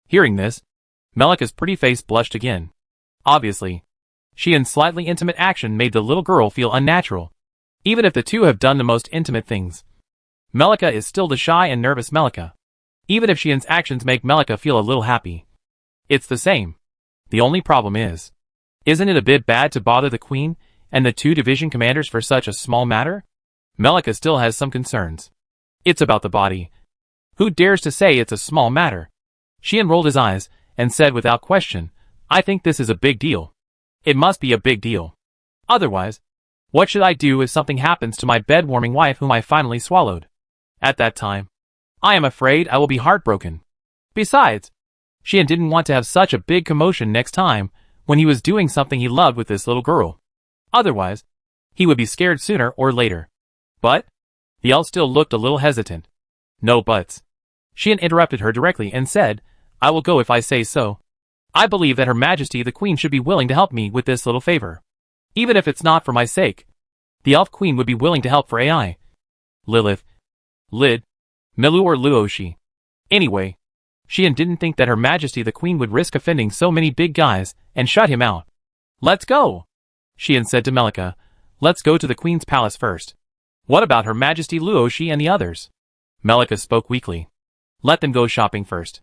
Hearing this, Melika's pretty face blushed again. Obviously, Xian's slightly intimate action made the little girl feel unnatural. Even if the two have done the most intimate things, Melika is still the shy and nervous Melika. Even if Xian's actions make Melika feel a little happy, it's the same. The only problem is, isn't it a bit bad to bother the Queen and the 2 division commanders for such a small matter? Melika still has some concerns. It's about the body. Who dares to say it's a small matter? Xian rolled his eyes and said without question, I think this is a big deal. It must be a big deal. Otherwise, what should I do if something happens to my bed-warming wife whom I finally swallowed? At that time, I am afraid I will be heartbroken. Besides, Xian didn't want to have such a big commotion next time when he was doing something he loved with this little girl. Otherwise, he would be scared sooner or later. But the elf still looked a little hesitant. No buts. Xian interrupted her directly and said, I will go if I say so. I believe that Her Majesty the Queen should be willing to help me with this little favor. Even if it's not for my sake. The Elf Queen would be willing to help for AI. Lilith, Lid, Milu or Luoshi. Anyway, Xian didn't think that Her Majesty the Queen would risk offending so many big guys and shut him out. Let's go, Xian said to Melika. Let's go to the Queen's Palace first. What about Her Majesty Luoshi and the others? Melika spoke weakly. Let them go shopping first.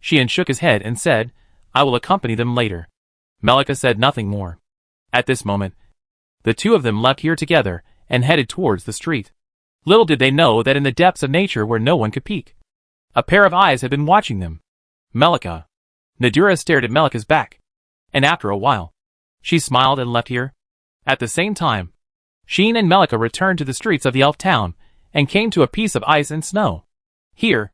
Xian shook his head and said, I will accompany them later. Melika said nothing more. At this moment, the 2 of them left here together and headed towards the street. Little did they know that in the depths of nature where no one could peek, a pair of eyes had been watching them. Melika. Nadira stared at Melika's back, and after a while, she smiled and left here. At the same time, Xian and Melika returned to the streets of the elf town and came to a piece of ice and snow. Here,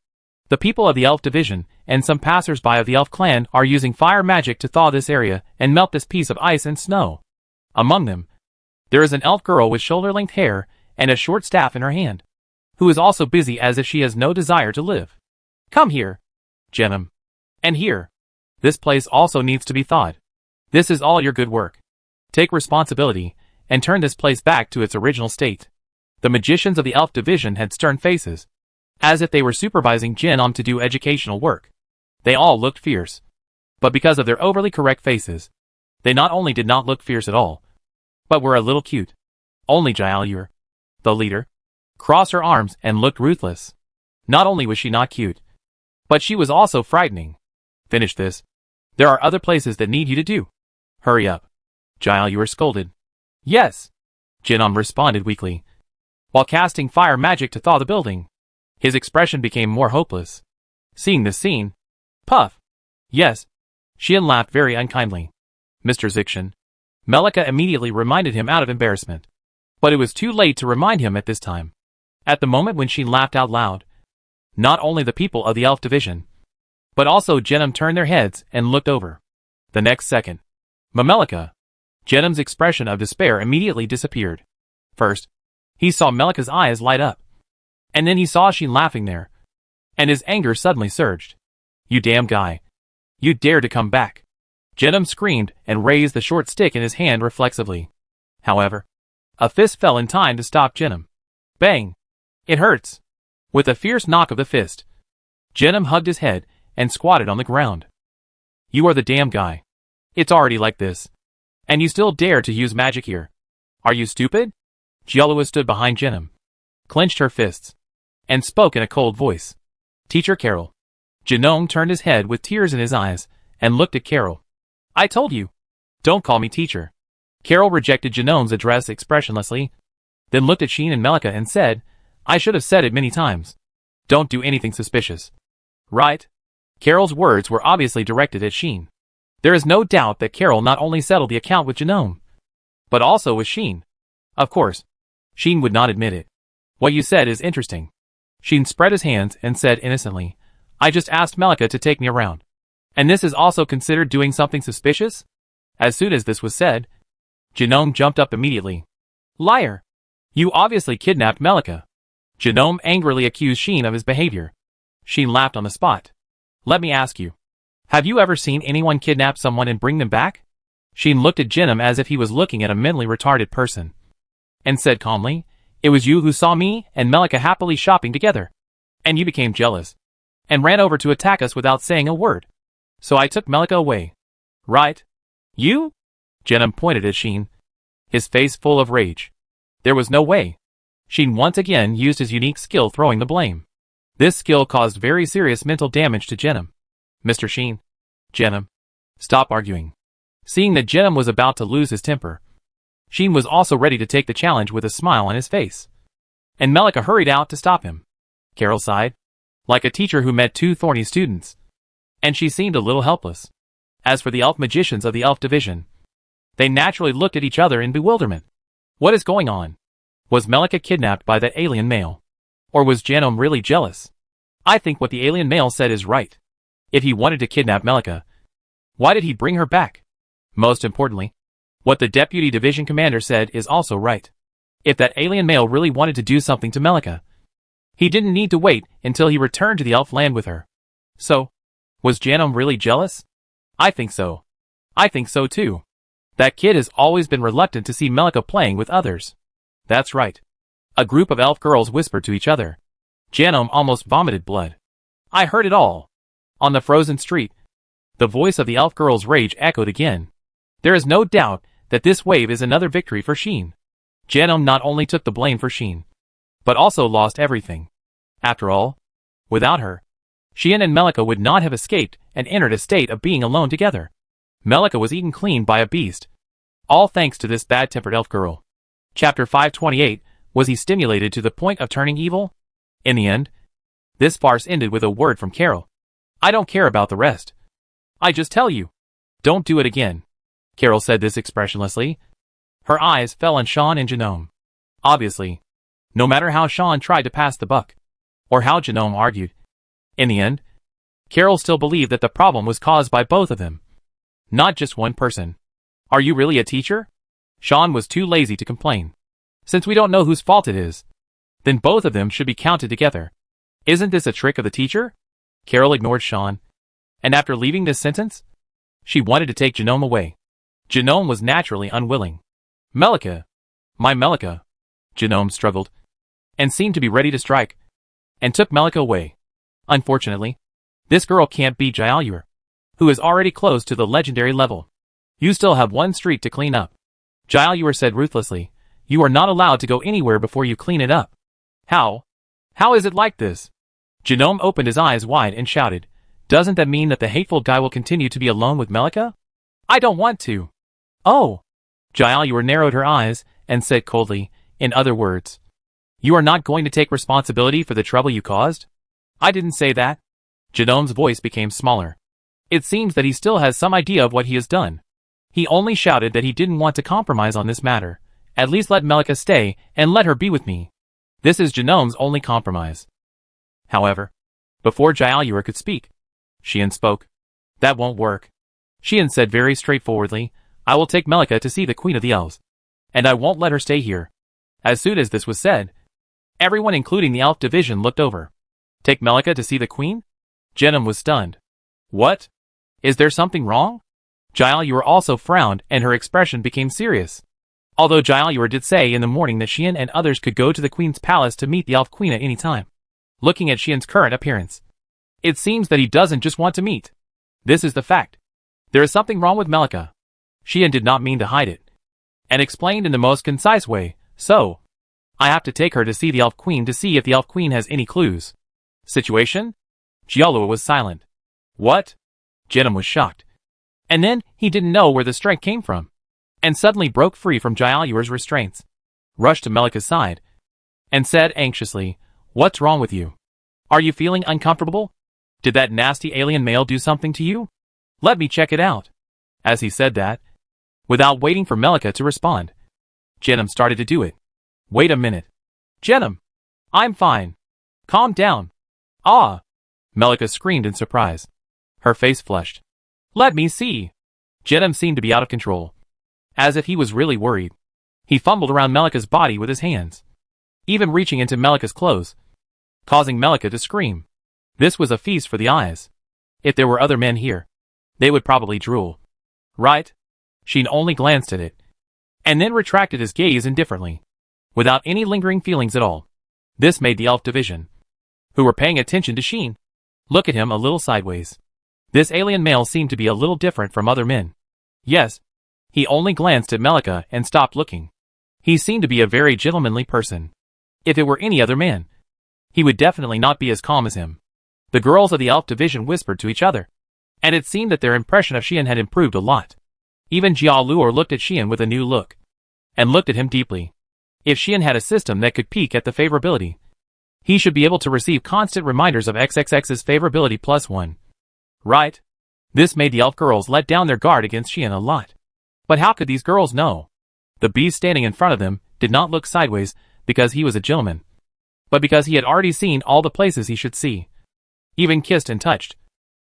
the people of the elf division and some passers-by of the elf clan are using fire magic to thaw this area and melt this piece of ice and snow. Among them, there is an elf girl with shoulder-length hair and a short staff in her hand, who is also busy as if she has no desire to live. Come here, Genom. And here. This place also needs to be thawed. This is all your good work. Take responsibility and turn this place back to its original state. The magicians of the elf division had stern faces, as if they were supervising Genom to do educational work. They all looked fierce. But because of their overly correct faces, they not only did not look fierce at all, but were a little cute. Only Jiaoyue, the leader, crossed her arms and looked ruthless. Not only was she not cute, but she was also frightening. Finish this. There are other places that need you to do. Hurry up. Jiaoyue scolded. Yes, Genom responded weakly, while casting fire magic to thaw the building. His expression became more hopeless. Seeing this scene, puff. Yes. Xian laughed very unkindly. Mr. Zixian. Melika immediately reminded him out of embarrassment. But it was too late to remind him at this time. At the moment when Xian laughed out loud, not only the people of the elf division, but also Genom turned their heads and looked over. The next second, Melika. Genom's expression of despair immediately disappeared. First, he saw Melika's eyes light up. And then he saw Xian laughing there. And his anger suddenly surged. You damn guy. You dare to come back. Genom screamed and raised the short stick in his hand reflexively. However, a fist fell in time to stop Genom. Bang! It hurts. With a fierce knock of the fist, Genom hugged his head and squatted on the ground. You are the damn guy. It's already like this. And you still dare to use magic here. Are you stupid? Jiaoyue stood behind Genom, clenched her fists, and spoke in a cold voice. Teacher Carol. Genom turned his head with tears in his eyes and looked at Carol. I told you. Don't call me teacher. Carol rejected Genome's address expressionlessly, then looked at Sheen and Melika and said, I should have said it many times. Don't do anything suspicious. Right? Carol's words were obviously directed at Sheen. There is no doubt that Carol not only settled the account with Genome, but also with Sheen. Of course, Sheen would not admit it. What you said is interesting. Sheen spread his hands and said innocently, I just asked Melika to take me around. And this is also considered doing something suspicious? As soon as this was said, Genome jumped up immediately. Liar! You obviously kidnapped Melika. Genome angrily accused Sheen of his behavior. Sheen laughed on the spot. Let me ask you. Have you ever seen anyone kidnap someone and bring them back? Sheen looked at Genome as if he was looking at a mentally retarded person, and said calmly, It was you who saw me and Melika happily shopping together. And you became jealous, and ran over to attack us without saying a word. So I took Melika away. Right? You? Genome pointed at Sheen, his face full of rage. There was no way. Sheen once again used his unique skill throwing the blame. This skill caused very serious mental damage to Genome. Mr. Sheen. Genome. Stop arguing. Seeing that Genome was about to lose his temper, Sheen was also ready to take the challenge with a smile on his face. And Melika hurried out to stop him. Carol sighed, like a teacher who met two thorny students. And she seemed a little helpless. As for the elf magicians of the elf division, they naturally looked at each other in bewilderment. What is going on? Was Melika kidnapped by that alien male? Or was Genome really jealous? I think what the alien male said is right. If he wanted to kidnap Melika, why did he bring her back? Most importantly, what the deputy division commander said is also right. If that alien male really wanted to do something to Melika, he didn't need to wait until he returned to the elf land with her. So, was Genome really jealous? I think so. I think so too. That kid has always been reluctant to see Melika playing with others. That's right. A group of elf girls whispered to each other. Genome almost vomited blood. I heard it all. On the frozen street, the voice of the elf girl's rage echoed again. There is no doubt that this wave is another victory for Sheen. Genome not only took the blame for Sheen, but also lost everything. After all, without her, Sheen and Melika would not have escaped and entered a state of being alone together. Melika was eaten clean by a beast. All thanks to this bad-tempered elf girl. Chapter 528, was he stimulated to the point of turning evil? In the end, this farce ended with a word from Carol. I don't care about the rest. I just tell you. Don't do it again. Carol said this expressionlessly. Her eyes fell on Sean and Genome. Obviously, no matter how Sean tried to pass the buck, or how Genome argued, in the end, Carol still believed that the problem was caused by both of them. Not just one person. Are you really a teacher? Sean was too lazy to complain. Since we don't know whose fault it is, then both of them should be counted together. Isn't this a trick of the teacher? Carol ignored Sean, and after leaving this sentence, she wanted to take Genome away. Genome was naturally unwilling. Melika. My Melika. Genome struggled, and seemed to be ready to strike, and took Melika away. Unfortunately, this girl can't beat Jailur, who is already close to the legendary level. You still have one street to clean up. Jailur said ruthlessly. You are not allowed to go anywhere before you clean it up. How? How is it like this? Genome opened his eyes wide and shouted, Doesn't that mean that the hateful guy will continue to be alone with Melika? I don't want to. Oh. Jailur narrowed her eyes and said coldly, in other words, you are not going to take responsibility for the trouble you caused? I didn't say that. Genome's voice became smaller. It seems that he still has some idea of what he has done. He only shouted that he didn't want to compromise on this matter. At least let Melika stay and let her be with me. This is Genome's only compromise. However, before Jailur could speak, Sheen spoke. That won't work. Sheen said very straightforwardly, I will take Melika to see the Queen of the Elves. And I won't let her stay here. As soon as this was said, everyone including the elf division looked over. Take Melika to see the Queen? Genome was stunned. What? Is there something wrong? Jailur also frowned and her expression became serious. Although Jailur did say in the morning that Sheen and others could go to the Queen's palace to meet the Elf Queen at any time. Looking at Sheen's current appearance, it seems that he doesn't just want to meet. This is the fact. There is something wrong with Melika. Sheen did not mean to hide it, and explained in the most concise way, so, I have to take her to see the Elf Queen to see if the Elf Queen has any clues. Situation? Jailur was silent. What? Genome was shocked. And then, he didn't know where the strength came from, and suddenly broke free from Gialuar's restraints, rushed to Melika's side, and said anxiously, "What's wrong with you? Are you feeling uncomfortable? Did that nasty alien male do something to you? Let me check it out." As he said that, without waiting for Melika to respond, Jenim started to do it. "Wait a minute. Jenim! I'm fine. Calm down." "Ah!" Melika screamed in surprise. Her face flushed. "Let me see." Jenim seemed to be out of control, as if he was really worried. He fumbled around Melika's body with his hands, even reaching into Melika's clothes, causing Melika to scream. This was a feast for the eyes. If there were other men here, they would probably drool. Right? Sheen only glanced at it, and then retracted his gaze indifferently, without any lingering feelings at all. This made the elf division, who were paying attention to Sheen, look at him a little sideways. This alien male seemed to be a little different from other men. Yes, he only glanced at Melika and stopped looking. He seemed to be a very gentlemanly person. If it were any other man, he would definitely not be as calm as him. The girls of the elf division whispered to each other, and it seemed that their impression of Sheen had improved a lot. Even Jialuor looked at Sheen with a new look, and looked at him deeply. If Sheen had a system that could peek at the favorability, he should be able to receive constant reminders of XXX's favorability +1. Right? This made the elf girls let down their guard against Sheen a lot. But how could these girls know? The beast standing in front of them did not look sideways because he was a gentleman, but because he had already seen all the places he should see, even kissed and touched,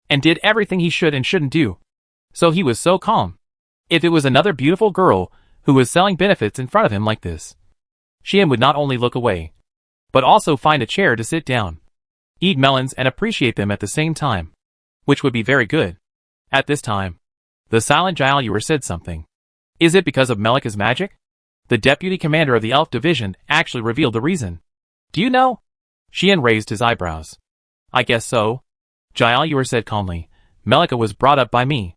and did everything he should and shouldn't do. So he was so calm. If it was another beautiful girl who was selling benefits in front of him like this, Sheen would not only look away, but also find a chair to sit down, eat melons and appreciate them at the same time, which would be very good. At this time, the silent Gialuor said something. "Is it because of Melika's magic?" The deputy commander of the elf division actually revealed the reason. "Do you know?" Sheen raised his eyebrows. "I guess so," Gialuor said calmly. "Melika was brought up by me.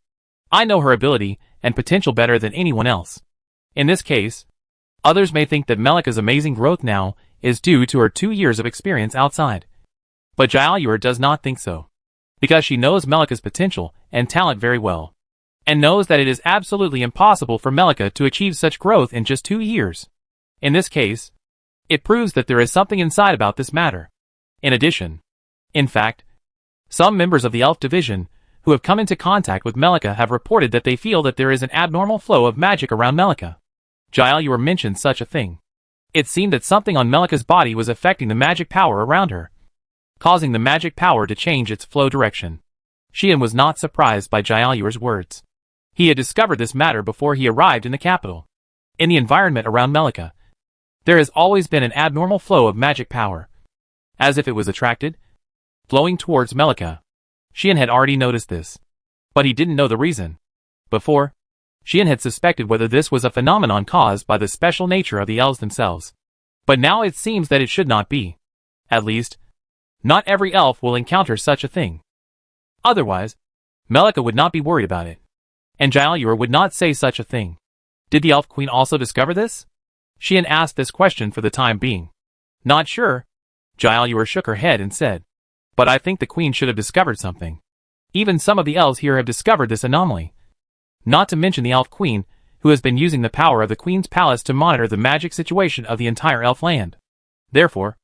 I know her ability and potential better than anyone else. In this case, others may think that Melika's amazing growth now is due to her 2 years of experience outside. But Gialuor does not think so, because she knows Melika's potential and talent very well, and knows that it is absolutely impossible for Melika to achieve such growth in just 2 years. In this case, it proves that there is something inside about this matter. In addition, in fact, some members of the elf division who have come into contact with Melika have reported that they feel that there is an abnormal flow of magic around Melika. Gialuor mentioned such a thing. It seemed that something on Melika's body was affecting the magic power around her, causing the magic power to change its flow direction. Sheen was not surprised by Gialuor's words. He had discovered this matter before he arrived in the capital. In the environment around Melika, there has always been an abnormal flow of magic power, as if it was attracted, flowing towards Melika. Sheen had already noticed this, but he didn't know the reason. Before, Sheen had suspected whether this was a phenomenon caused by the special nature of the elves themselves. But now it seems that it should not be. At least, not every elf will encounter such a thing. Otherwise, Melika would not be worried about it, and Gialuor would not say such a thing. Did the elf queen also discover this? Sheen asked this question for the time being. Not sure. Gialuor shook her head and said, "But I think the queen should have discovered something. Even some of the elves here have discovered this anomaly. Not to mention the elf queen, who has been using the power of the queen's palace to monitor the magic situation of the entire elf land. Therefore,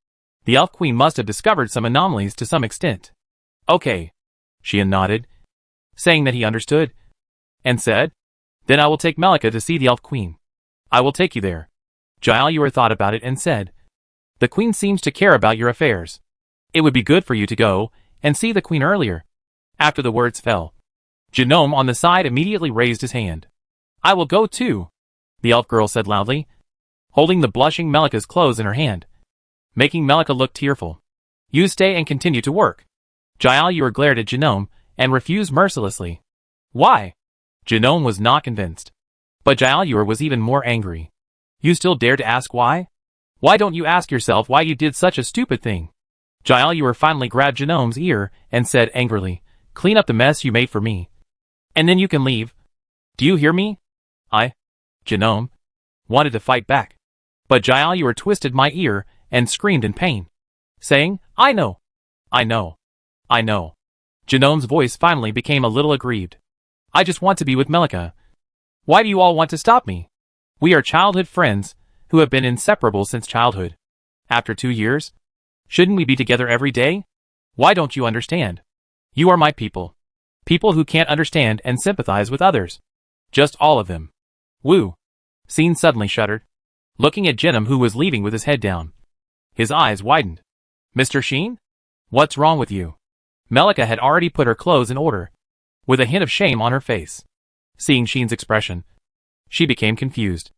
the elf queen must have discovered some anomalies to some extent." "Okay." Sheen nodded, saying that he understood, and said, "Then I will take Melika to see the elf queen. I will take you there." Gialuor thought about it and said, "The queen seems to care about your affairs. It would be good for you to go and see the queen earlier." After the words fell, Genome on the side immediately raised his hand. "I will go too," the elf girl said loudly, holding the blushing Melika's clothes in her hand, making Melika look tearful. "You stay and continue to work." Gialuor glared at Genome and refused mercilessly. "Why?" Genome was not convinced, but Gialuor was even more angry. "You still dare to ask why? Why don't you ask yourself why you did such a stupid thing?" Gialuor finally grabbed Genome's ear and said angrily, "Clean up the mess you made for me, and then you can leave. Do you hear me?" Genome wanted to fight back, but Gialuor twisted my ear and screamed in pain, saying, I know. Genome's voice finally became a little aggrieved. I just want to be with Melika. Why do you all want to stop me? We are childhood friends, who have been inseparable since childhood. After 2 years? Shouldn't we be together every day? Why don't you understand? You are my people. People who can't understand and sympathize with others. Just all of them. Woo. Scene suddenly shuddered, looking at Jinham, who was leaving with his head down. His eyes widened. Mr. Sheen? What's wrong with you? Melika had already put her clothes in order, with a hint of shame on her face. Seeing Sheen's expression, she became confused.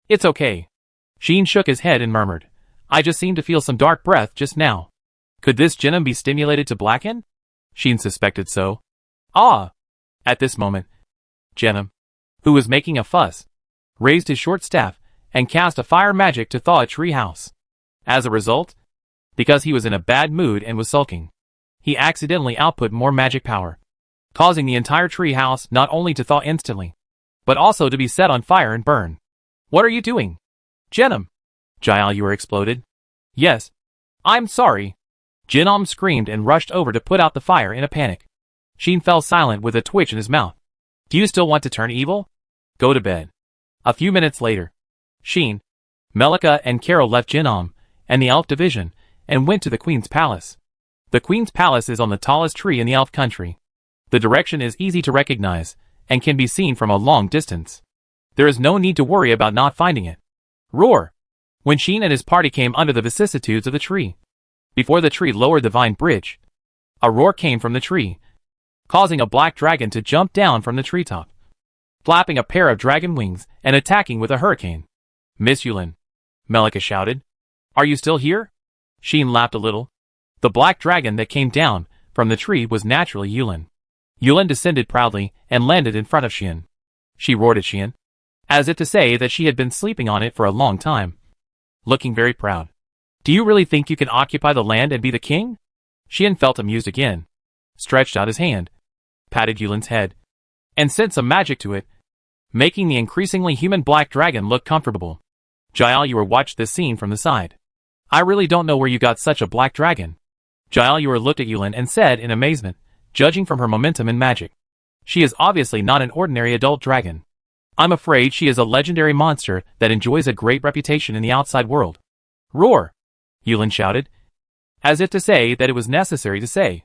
It's okay. Sheen shook his head and murmured, I just seemed to feel some dark breath just now. Could this Jinham be stimulated to blacken? Sheen suspected so. Ah! At this moment, Jinham, who was making a fuss, raised his short staff and cast a fire magic to thaw a tree house. As a result, because he was in a bad mood and was sulking, he accidentally output more magic power, causing the entire tree house not only to thaw instantly, but also to be set on fire and burn. What are you doing? Jinham! Jiaoyuer exploded. Yes. I'm sorry. Jinham screamed and rushed over to put out the fire in a panic. Sheen fell silent with a twitch in his mouth. Do you still want to turn evil? Go to bed. A few minutes later, Sheen, Melika and Carol left Jinham and the elf division and went to the Queen's Palace. The Queen's Palace is on the tallest tree in the elf country. The direction is easy to recognize and can be seen from a long distance. There is no need to worry about not finding it. Roar! When Sheen and his party came under the vicissitudes of the tree, before the tree lowered the vine bridge, a roar came from the tree, causing a black dragon to jump down from the treetop, flapping a pair of dragon wings and attacking with a hurricane. Miss Yulin, Melika shouted. Are you still here? Sheen laughed a little. The black dragon that came down from the tree was naturally Yulin. Yulin descended proudly and landed in front of Xian. She roared at Xian, as if to say that she had been sleeping on it for a long time, looking very proud. Do you really think you can occupy the land and be the king? Xian felt amused again, stretched out his hand, patted Yulin's head, and sent some magic to it, making the increasingly human black dragon look comfortable. Jiaoyuer watched this scene from the side. I really don't know where you got such a black dragon. Jiaoyuer looked at Yulin and said in amazement, judging from her momentum and magic, she is obviously not an ordinary adult dragon. I'm afraid she is a legendary monster that enjoys a great reputation in the outside world. Roar! Yulin shouted, as if to say that it was necessary to say.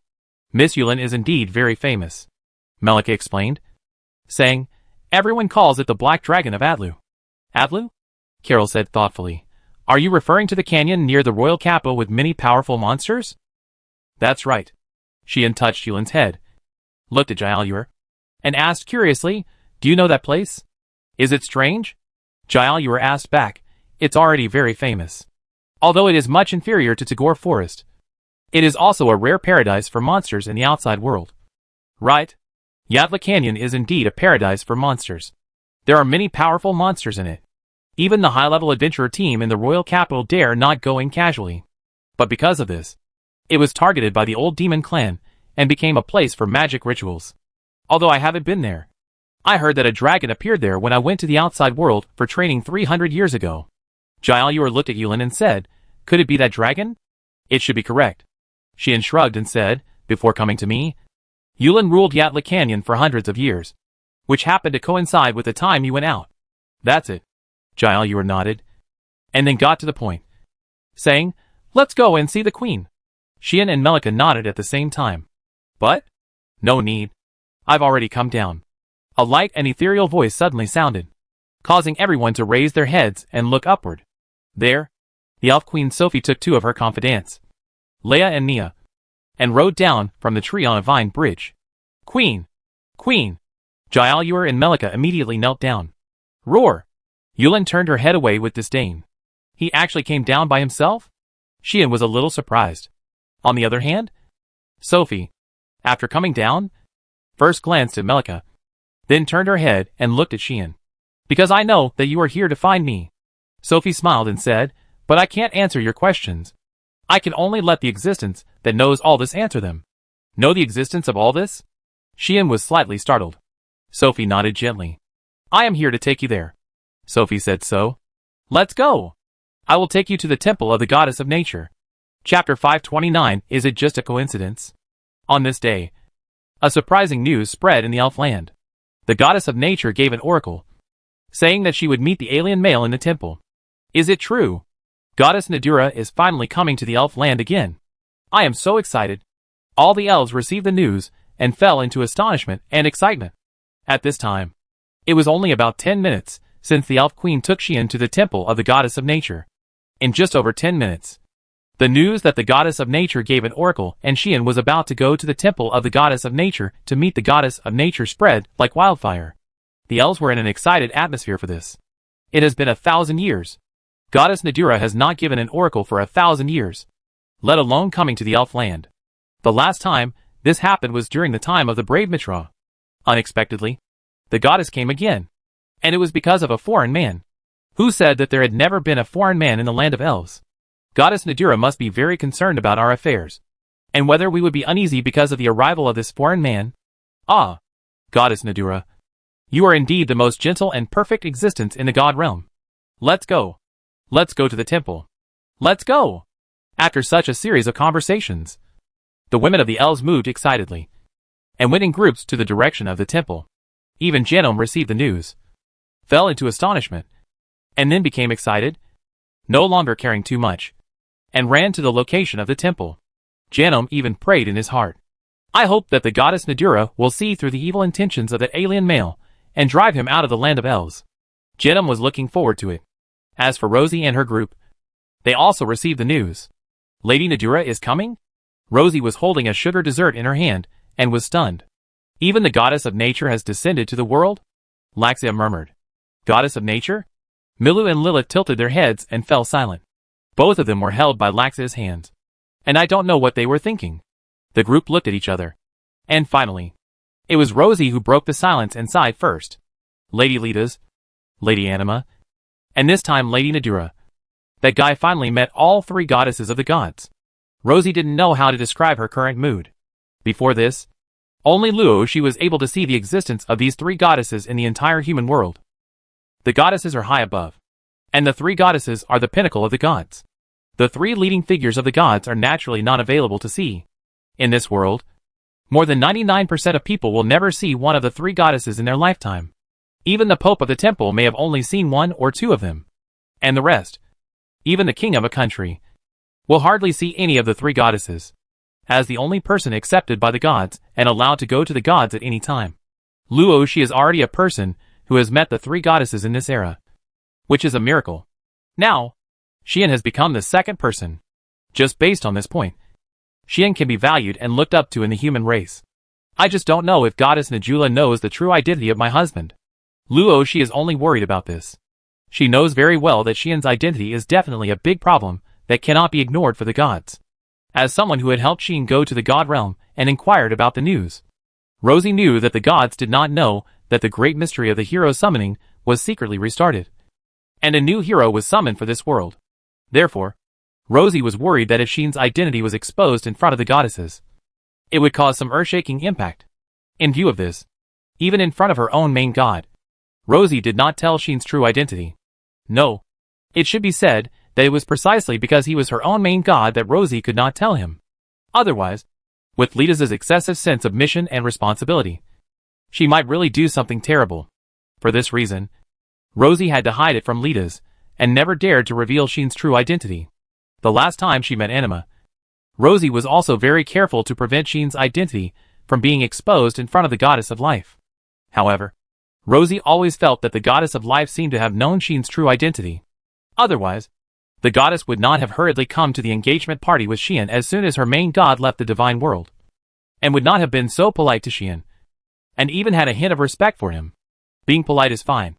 Miss Yulin is indeed very famous, Melika explained, saying, everyone calls it the Black Dragon of Atlu. Atlu? Carol said thoughtfully. Are you referring to the canyon near the royal capital with many powerful monsters? That's right. Xian touched Yulin's head, looked at Jiaoyuer, and asked curiously, do you know that place? Is it strange? Jiaoyuer asked back, it's already very famous. Although it is much inferior to Tagore Forest, it is also a rare paradise for monsters in the outside world. Right? Yatla Canyon is indeed a paradise for monsters. There are many powerful monsters in it. Even the high-level adventurer team in the royal capital dare not go in casually. But because of this, it was targeted by the old demon clan and became a place for magic rituals. Although I haven't been there, I heard that a dragon appeared there when I went to the outside world for training 300 years ago. Jiaoyuer looked at Yulin and said, could it be that dragon? It should be correct. Xian shrugged and said, before coming to me, Yulin ruled Yatla Canyon for hundreds of years, which happened to coincide with the time you went out. That's it. Jiaoyuer nodded, and then got to the point, saying, let's go and see the queen. Xian and Melika nodded at the same time. But? No need. I've already come down. A light and ethereal voice suddenly sounded, causing everyone to raise their heads and look upward. There, the elf queen Sophie took two of her confidants, Leia and Nia, and rode down from the tree on a vine bridge. Queen! Queen! Jiaoyuer and Melika immediately knelt down. Roar! Yulin turned her head away with disdain. He actually came down by himself? Xian was a little surprised. On the other hand, Sophie, after coming down, first glanced at Melika, then turned her head and looked at Xian. Because I know that you are here to find me. Sophie smiled and said, but I can't answer your questions. I can only let the existence that knows all this answer them. Know the existence of all this? Xian was slightly startled. Sophie nodded gently. I am here to take you there. Sophie said so. Let's go. I will take you to the temple of the goddess of nature. Chapter 529, Is it just a coincidence? On this day, a surprising news spread in the elf land. The goddess of nature gave an oracle, saying that she would meet the alien male in the temple. Is it true? Goddess Nadura is finally coming to the elf land again. I am so excited. All the elves received the news and fell into astonishment and excitement. At this time, it was only about 10 minutes since the elf queen took Xian to the temple of the goddess of nature. In just over 10 minutes, the news that the goddess of nature gave an oracle and Xian was about to go to the temple of the goddess of nature to meet the goddess of nature spread like wildfire. The elves were in an excited atmosphere for this. It has been 1,000 years. Goddess Nadura has not given an oracle for 1,000 years, let alone coming to the elf land. The last time this happened was during the time of the brave Mitra. Unexpectedly, the goddess came again, and it was because of a foreign man, who said that there had never been a foreign man in the land of elves. Goddess Nadura must be very concerned about our affairs, and whether we would be uneasy because of the arrival of this foreign man. Ah, Goddess Nadura, you are indeed the most gentle and perfect existence in the god realm. Let's go. Let's go to the temple. Let's go. After such a series of conversations, the women of the elves moved excitedly, and went in groups to the direction of the temple. Even Genome received the news, fell into astonishment, and then became excited, no longer caring too much, and ran to the location of the temple. Genome even prayed in his heart. I hope that the goddess Nadura will see through the evil intentions of that alien male, and drive him out of the land of elves. Genome was looking forward to it. As for Rosie and her group, they also received the news. Lady Nadura is coming? Rosie was holding a sugar dessert in her hand, and was stunned. Even the goddess of nature has descended to the world? Laxia murmured. Goddess of nature? Milu and Lilith tilted their heads and fell silent. Both of them were held by Laxia's hands. And I don't know what they were thinking. The group looked at each other. And finally, it was Rosie who broke the silence and sighed first. Lady Litas, Lady Anima, and this time Lady Nadura. That guy finally met all three goddesses of the gods. Rosie didn't know how to describe her current mood. Before this, only Luoshi was able to see the existence of these three goddesses in the entire human world. The goddesses are high above, and the three goddesses are the pinnacle of the gods. The three leading figures of the gods are naturally not available to see. In this world, more than 99% of people will never see one of the three goddesses in their lifetime. Even the Pope of the temple may have only seen one or two of them. And the rest, even the king of a country, will hardly see any of the three goddesses, as the only person accepted by the gods and allowed to go to the gods at any time. Luoshi is already a person who has met the three goddesses in this era, which is a miracle. Now, Xian has become the second person. Just based on this point, Xian can be valued and looked up to in the human race. I just don't know if Goddess Najula knows the true identity of my husband. Luoshi is only worried about this. She knows very well that Xian's identity is definitely a big problem that cannot be ignored for the gods. As someone who had helped Xian go to the god realm and inquired about the news, Rosie knew that the gods did not know that the great mystery of the hero summoning was secretly restarted, and a new hero was summoned for this world. Therefore, Rosie was worried that if Xian's identity was exposed in front of the goddesses, it would cause some earth-shaking impact. In view of this, even in front of her own main god, Rosie did not tell Xian's true identity. No, it should be said that it was precisely because he was her own main god that Rosie could not tell him. Otherwise, with Litas' excessive sense of mission and responsibility, she might really do something terrible. For this reason, Rosie had to hide it from Litas, and never dared to reveal Xian's true identity. The last time she met Anima, Rosie was also very careful to prevent Xian's identity from being exposed in front of the goddess of life. However, Rosie always felt that the goddess of life seemed to have known Xian's true identity. Otherwise, the goddess would not have hurriedly come to the engagement party with Xian as soon as her main god left the divine world, and would not have been so polite to Xian, and even had a hint of respect for him. Being polite is fine,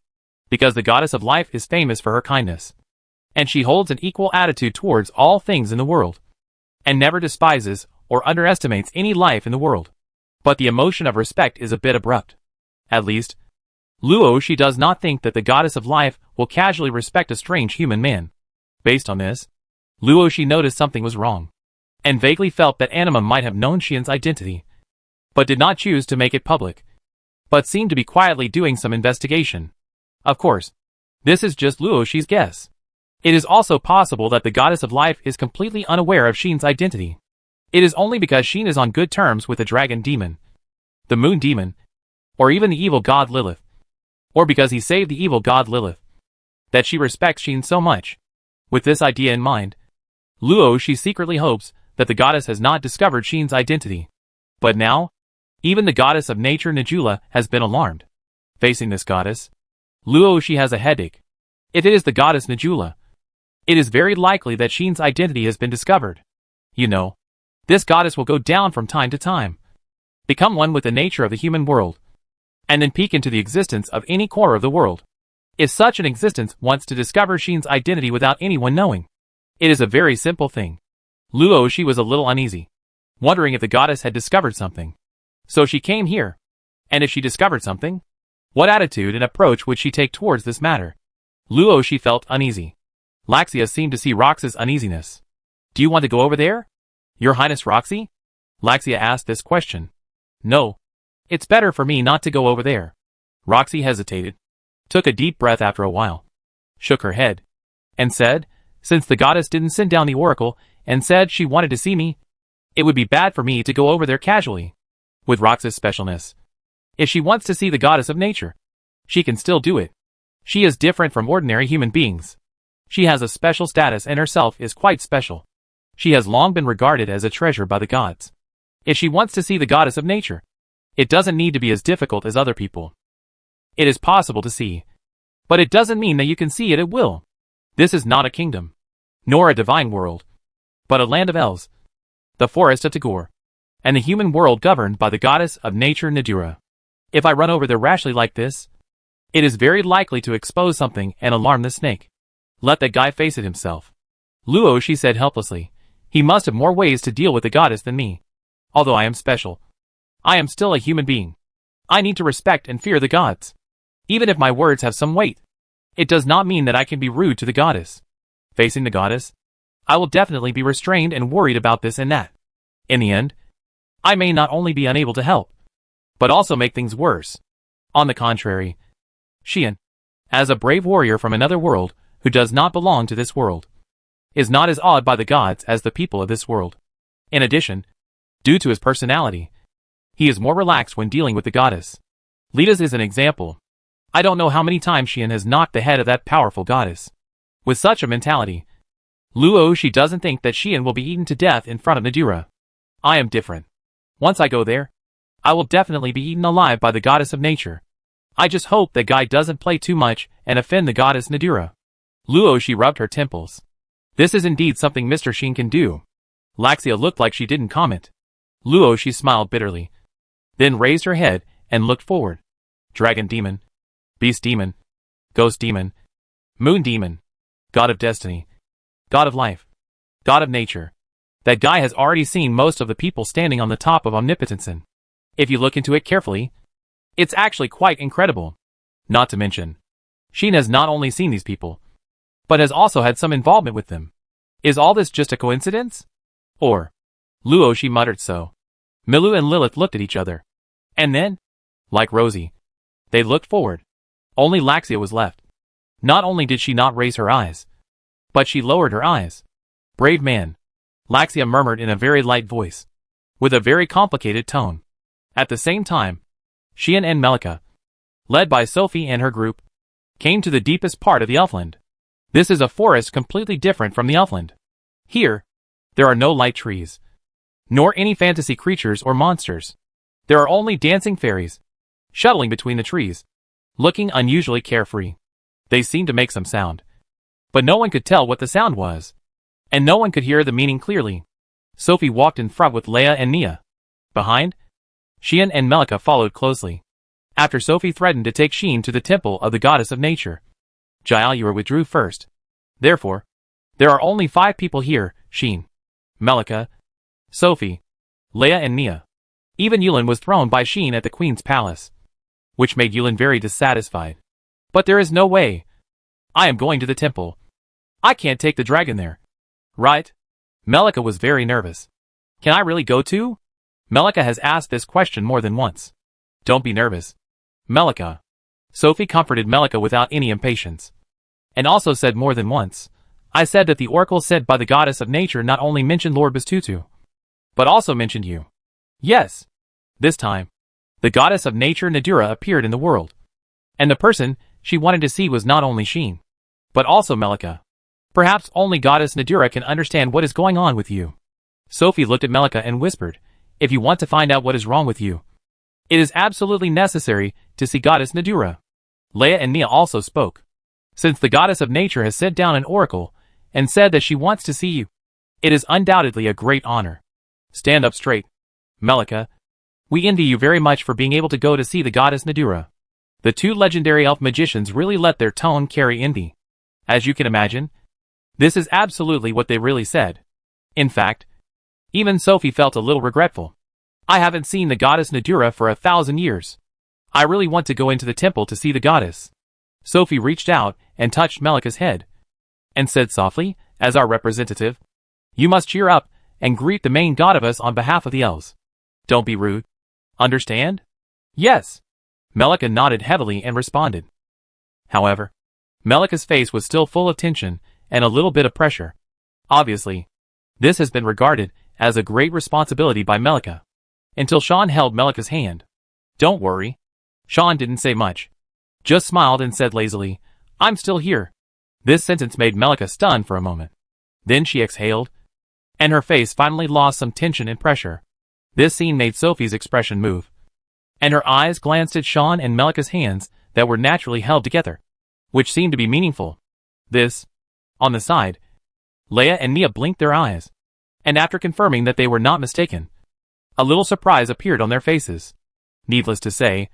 because the goddess of life is famous for her kindness, and she holds an equal attitude towards all things in the world, and never despises or underestimates any life in the world. But the emotion of respect is a bit abrupt. At least, Luoshi does not think that the goddess of life will casually respect a strange human man. Based on this, Luoshi noticed something was wrong, and vaguely felt that Anima might have known Xian's identity, but did not choose to make it public, but seemed to be quietly doing some investigation. Of course, this is just Luoshi's guess. It is also possible that the goddess of life is completely unaware of Xian's identity. It is only because Xian is on good terms with the dragon demon, the moon demon, or even the evil god Lilith, or because he saved the evil god Lilith, that she respects Sheen so much. With this idea in mind, Luo she secretly hopes that the goddess has not discovered Sheen's identity. But now, even the goddess of nature Najula has been alarmed. Facing this goddess, Luo she has a headache. If it is the goddess Najula, it is very likely that Sheen's identity has been discovered. You know, this goddess will go down from time to time, become one with the nature of the human world, and then peek into the existence of any corner of the world. If such an existence wants to discover Sheen's identity without anyone knowing, it is a very simple thing. Luo she was a little uneasy, wondering if the goddess had discovered something. So she came here. And if she discovered something, what attitude and approach would she take towards this matter? Luo she felt uneasy. Laxia seemed to see Rox's uneasiness. Do you want to go over there, Your Highness Roxy? Laxia asked this question. No. It's better for me not to go over there. Roxy hesitated, took a deep breath after a while, shook her head, and said, since the goddess didn't send down the oracle and said she wanted to see me, it would be bad for me to go over there casually. With Rox's specialness, if she wants to see the goddess of nature, she can still do it. She is different from ordinary human beings. She has a special status and herself is quite special. She has long been regarded as a treasure by the gods. If she wants to see the goddess of nature, it doesn't need to be as difficult as other people. It is possible to see, but it doesn't mean that you can see it at will. This is not a kingdom, nor a divine world, but a land of elves, the forest of Tagore, and the human world governed by the goddess of nature Nadura. If I run over there rashly like this, it is very likely to expose something and alarm the snake. Let that guy face it himself. Luo she said helplessly, he must have more ways to deal with the goddess than me. Although I am special, I am still a human being. I need to respect and fear the gods. Even if my words have some weight, it does not mean that I can be rude to the goddess. Facing the goddess, I will definitely be restrained and worried about this and that. In the end, I may not only be unable to help, but also make things worse. On the contrary, Xian, as a brave warrior from another world who does not belong to this world, is not as awed by the gods as the people of this world. In addition, due to his personality, he is more relaxed when dealing with the goddess. Lita's is an example. I don't know how many times Xian has knocked the head of that powerful goddess. With such a mentality, Luo she doesn't think that Xian will be eaten to death in front of Nadura. I am different. Once I go there, I will definitely be eaten alive by the goddess of nature. I just hope that guy doesn't play too much and offend the goddess Nadura. Luo she rubbed her temples. This is indeed something Mr. Xian can do. Laxia looked like she didn't comment. Luo she smiled bitterly, then raised her head and looked forward. Dragon demon, beast demon, ghost demon, moon demon, god of destiny, god of life, god of nature. That guy has already seen most of the people standing on the top of Omnipotence. If you look into it carefully, it's actually quite incredible. Not to mention, Xian has not only seen these people, but has also had some involvement with them. Is all this just a coincidence? Or, Luo she muttered so. Milu and Lilith looked at each other. And then, like Rosie, they looked forward. Only Laxia was left. Not only did she not raise her eyes, but she lowered her eyes. Brave man, Laxia murmured in a very light voice, with a very complicated tone. At the same time, Xian and Melika, led by Sophie and her group, came to the deepest part of the Elfland. This is a forest completely different from the Elfland. Here, there are no light trees, nor any fantasy creatures or monsters. There are only dancing fairies, shuttling between the trees, looking unusually carefree. They seemed to make some sound, but no one could tell what the sound was, and no one could hear the meaning clearly. Sophie walked in front with Leia and Nia. Behind, Xian and Melika followed closely. After Sophie threatened to take Xian to the temple of the goddess of nature, Jiaoyue withdrew first. Therefore, there are only 5 people here, Xian, Melika, Sophie, Leia and Nia. Even Yulin was thrown by Xian at the queen's palace, which made Yulin very dissatisfied. But there is no way. I am going to the temple. I can't take the dragon there. Right? Melika was very nervous. Can I really go too? Melika has asked this question more than once. Don't be nervous, Melika. Sophie comforted Melika without any impatience, and also said more than once, I said that the oracle said by the goddess of nature not only mentioned Lord Bastutu, but also mentioned you. Yes. This time, The goddess of nature Nadura appeared in the world. And the person she wanted to see was not only Sheen, but also Melika. Perhaps only goddess Nadura can understand what is going on with you. Sophie looked at Melika and whispered, if you want to find out what is wrong with you, it is absolutely necessary to see goddess Nadura. Leia and Nia also spoke. Since the goddess of nature has sent down an oracle and said that she wants to see you, it is undoubtedly a great honor. Stand up straight, Melika. We envy you very much for being able to go to see the goddess Nadura. The two legendary elf magicians really let their tone carry envy. As you can imagine, this is absolutely what they really said. In fact, even Sophie felt a little regretful. I haven't seen the goddess Nadura for 1,000 years. I really want to go into the temple to see the goddess. Sophie reached out and touched Melika's head, and said softly, as our representative, you must cheer up and greet the main god of us on behalf of the elves. Don't be rude. Understand? Yes. Melika nodded heavily and responded. However, Melika's face was still full of tension and a little bit of pressure. Obviously, this has been regarded as a great responsibility by Melika, until Sean held Melika's hand. Don't worry. Sean didn't say much, just smiled and said lazily, I'm still here. This sentence made Melika stunned for a moment. Then she exhaled, and her face finally lost some tension and pressure. This scene made Sophie's expression move, and her eyes glanced at Sean and Melika's hands that were naturally held together, which seemed to be meaningful. This, on the side, Leia and Nia blinked their eyes, and after confirming that they were not mistaken, a little surprise appeared on their faces. Needless to say,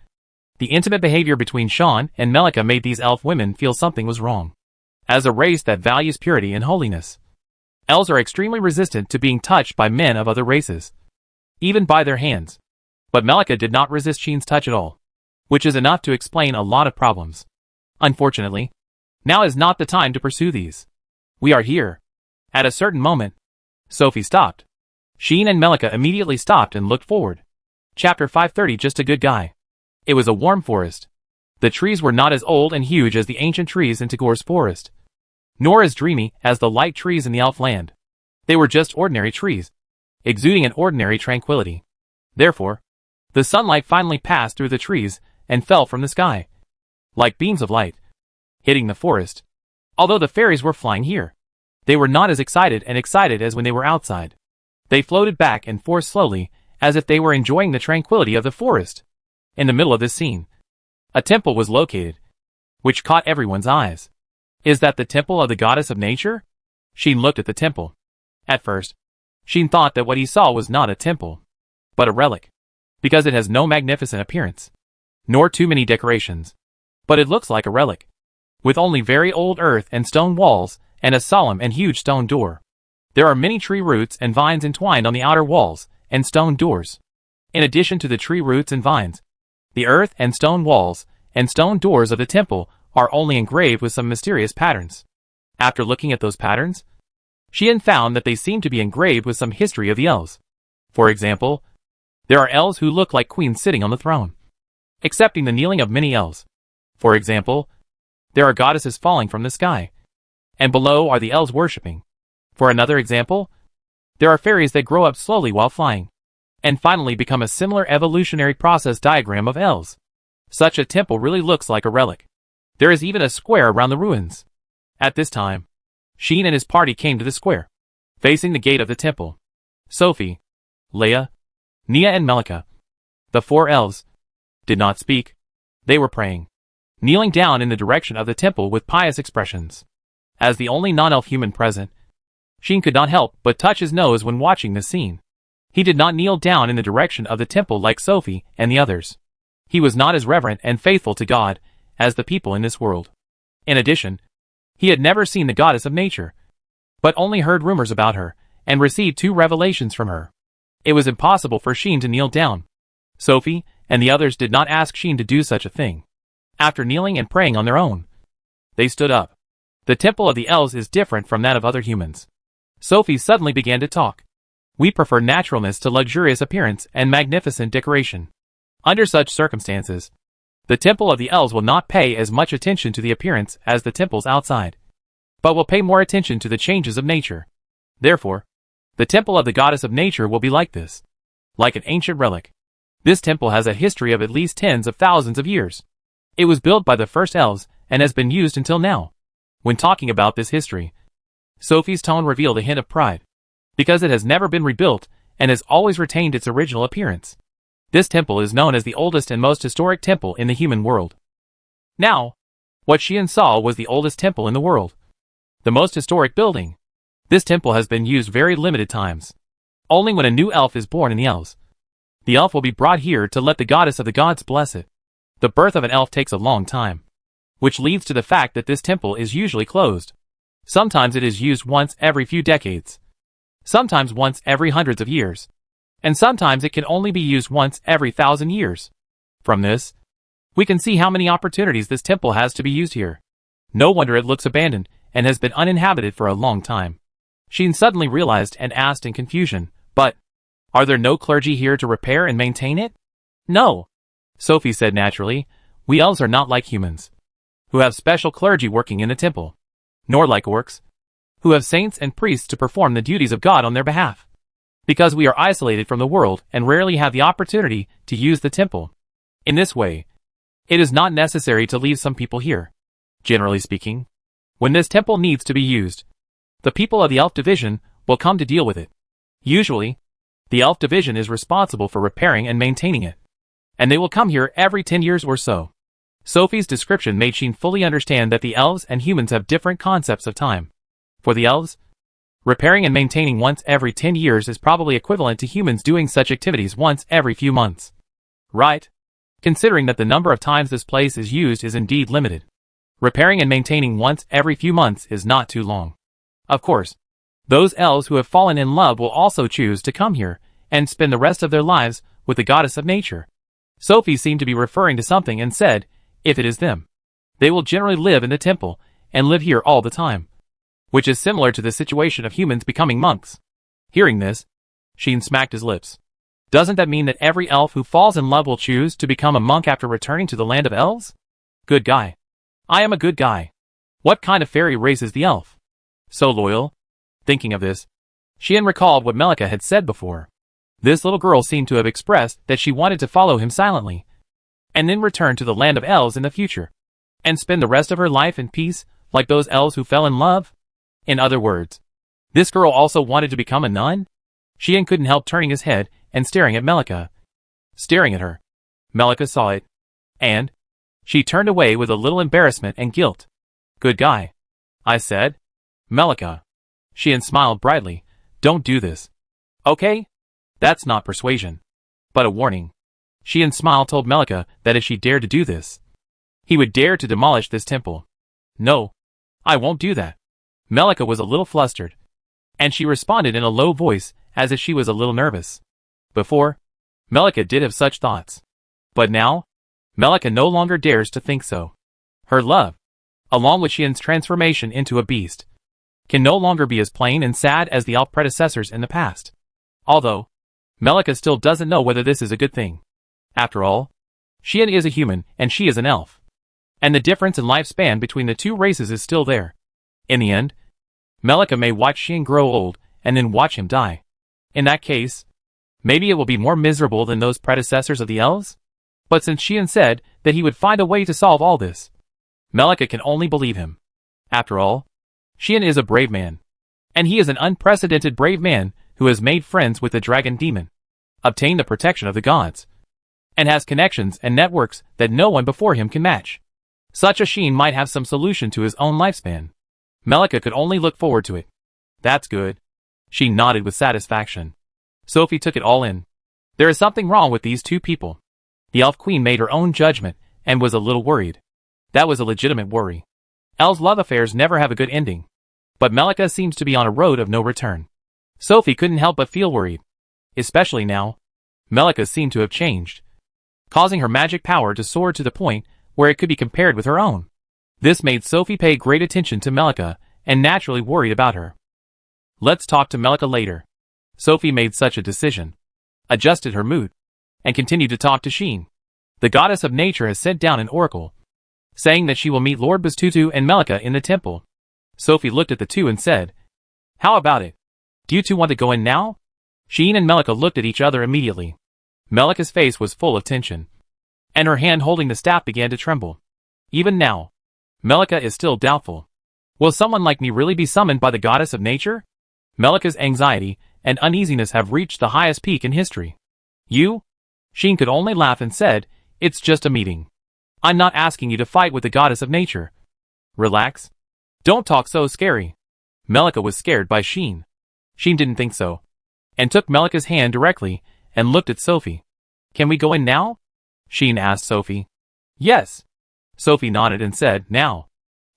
the intimate behavior between Sean and Melika made these elf women feel something was wrong. As a race that values purity and holiness, elves are extremely resistant to being touched by men of other races, even by their hands. But Melika did not resist Sheen's touch at all, which is enough to explain a lot of problems. Unfortunately, now is not the time to pursue these. We are here. At a certain moment, Sophie stopped. Sheen and Melika immediately stopped and looked forward. Chapter 530. Just a good guy. It was a warm forest. The trees were not as old and huge as the ancient trees in Tagor's forest, nor as dreamy as the light trees in the elf land. They were just ordinary trees, exuding an ordinary tranquility. Therefore, the sunlight finally passed through the trees and fell from the sky, like beams of light, hitting the forest. Although the fairies were flying here, they were not as excited as when they were outside. They floated back and forth slowly, as if they were enjoying the tranquility of the forest. In the middle of this scene, a temple was located, which caught everyone's eyes. Is that the temple of the goddess of nature? Sheen looked at the temple. At first, Sheen thought that what he saw was not a temple, but a relic, because it has no magnificent appearance, nor too many decorations. But it looks like a relic, with only very old earth and stone walls and a solemn and huge stone door. There are many tree roots and vines entwined on the outer walls and stone doors. In addition to the tree roots and vines, the earth and stone walls and stone doors of the temple are only engraved with some mysterious patterns. After looking at those patterns, Sheen found that they seem to be engraved with some history of the elves. For example, there are elves who look like queens sitting on the throne, accepting the kneeling of many elves. For example, there are goddesses falling from the sky, and below are the elves worshipping. For another example, there are fairies that grow up slowly while flying, and finally become a similar evolutionary process diagram of elves. Such a temple really looks like a relic. There is even a square around the ruins. At this time, Sheen and his party came to the square, facing the gate of the temple. Sophie, Leia, Nia and Melika, the four elves, did not speak. They were praying, kneeling down in the direction of the temple with pious expressions. As the only non-elf human present, Sheen could not help but touch his nose when watching this scene. He did not kneel down in the direction of the temple like Sophie and the others. He was not as reverent and faithful to God as the people in this world. In addition, he had never seen the goddess of nature, but only heard rumors about her and received 2 revelations from her. It was impossible for Sheen to kneel down. Sophie and the others did not ask Sheen to do such a thing. After kneeling and praying on their own, they stood up. The temple of the elves is different from that of other humans. Sophie suddenly began to talk. We prefer naturalness to luxurious appearance and magnificent decoration. Under such circumstances, the temple of the elves will not pay as much attention to the appearance as the temples outside, but will pay more attention to the changes of nature. Therefore, the temple of the goddess of nature will be like this, like an ancient relic. This temple has a history of at least tens of thousands of years. It was built by the first elves and has been used until now. When talking about this history, Sophie's tone revealed a hint of pride, because it has never been rebuilt and has always retained its original appearance. This temple is known as the oldest and most historic temple in the human world. Now, what Xian saw was the oldest temple in the world. The most historic building. This temple has been used very limited times. Only when a new elf is born in the elves. The elf will be brought here to let the goddess of the gods bless it. The birth of an elf takes a long time, which leads to the fact that this temple is usually closed. Sometimes it is used once every few decades. Sometimes once every hundreds of years. And sometimes it can only be used once every 1,000 years. From this, we can see how many opportunities this temple has to be used here. No wonder it looks abandoned and has been uninhabited for a long time. Xian suddenly realized and asked in confusion, but, are there no clergy here to repair and maintain it? No. Sophie said naturally, we elves are not like humans, who have special clergy working in the temple, nor like orcs, who have saints and priests to perform the duties of God on their behalf. Because we are isolated from the world and rarely have the opportunity to use the temple. In this way, it is not necessary to leave some people here. Generally speaking, when this temple needs to be used, the people of the elf division will come to deal with it. Usually, the elf division is responsible for repairing and maintaining it, and they will come here every 10 years or so. Sophie's description made Xian fully understand that the elves and humans have different concepts of time. For the elves, repairing and maintaining once every 10 years is probably equivalent to humans doing such activities once every few months. Right? Considering that the number of times this place is used is indeed limited. Repairing and maintaining once every few months is not too long. Of course, those elves who have fallen in love will also choose to come here and spend the rest of their lives with the goddess of nature. Sophie seemed to be referring to something and said, if it is them, they will generally live in the temple and live here all the time, which is similar to the situation of humans becoming monks. Hearing this, Xian smacked his lips. Doesn't that mean that every elf who falls in love will choose to become a monk after returning to the land of elves? Good guy. I am a good guy. What kind of fairy race is the elf? So loyal? Thinking of this, Xian recalled what Melika had said before. This little girl seemed to have expressed that she wanted to follow him silently, and then return to the land of elves in the future, and spend the rest of her life in peace like those elves who fell in love. In other words, this girl also wanted to become a nun? Xian couldn't help turning his head and staring at Melika. Staring at her. Melika saw it, and she turned away with a little embarrassment and guilt. Good guy, I said. Melika. Xian smiled brightly. Don't do this. Okay? That's not persuasion, but a warning. Xian's smile told Melika that if she dared to do this, he would dare to demolish this temple. No, I won't do that. Melika was a little flustered, and she responded in a low voice as if she was a little nervous. Before, Melika did have such thoughts, but now, Melika no longer dares to think so. Her love, along with Xian's transformation into a beast, can no longer be as plain and sad as the elf predecessors in the past. Although, Melika still doesn't know whether this is a good thing. After all, Xian is a human and she is an elf, and the difference in lifespan between the two races is still there. In the end, Melika may watch Xian grow old and then watch him die. In that case, maybe it will be more miserable than those predecessors of the elves? But since Xian said that he would find a way to solve all this, Melika can only believe him. After all, Xian is a brave man, and he is an unprecedented brave man who has made friends with the dragon demon, obtained the protection of the gods, and has connections and networks that no one before him can match. Such a Xian might have some solution to his own lifespan. Melika could only look forward to it. That's good. She nodded with satisfaction. Sophie took it all in. There is something wrong with these two people. The elf queen made her own judgment and was a little worried. That was a legitimate worry. Elves' love affairs never have a good ending. But Melika seems to be on a road of no return. Sophie couldn't help but feel worried. Especially now. Melika seemed to have changed, causing her magic power to soar to the point where it could be compared with her own. This made Sophie pay great attention to Melika and naturally worried about her. Let's talk to Melika later. Sophie made such a decision, adjusted her mood, and continued to talk to Xian. The goddess of nature has sent down an oracle, saying that she will meet Lord Bastutu and Melika in the temple. Sophie looked at the two and said, how about it? Do you two want to go in now? Xian and Melika looked at each other immediately. Melika's face was full of tension, and her hand holding the staff began to tremble. Even now, Melika is still doubtful. Will someone like me really be summoned by the goddess of nature? Melika's anxiety and uneasiness have reached the highest peak in history. You? Sheen could only laugh and said, "It's just a meeting. I'm not asking you to fight with the goddess of nature. Relax. Don't talk so scary." Melika was scared by Sheen. Sheen didn't think so, and took Melika's hand directly and looked at Sophie. "Can we go in now?" Sheen asked Sophie. "Yes." Sophie nodded and said, "Now.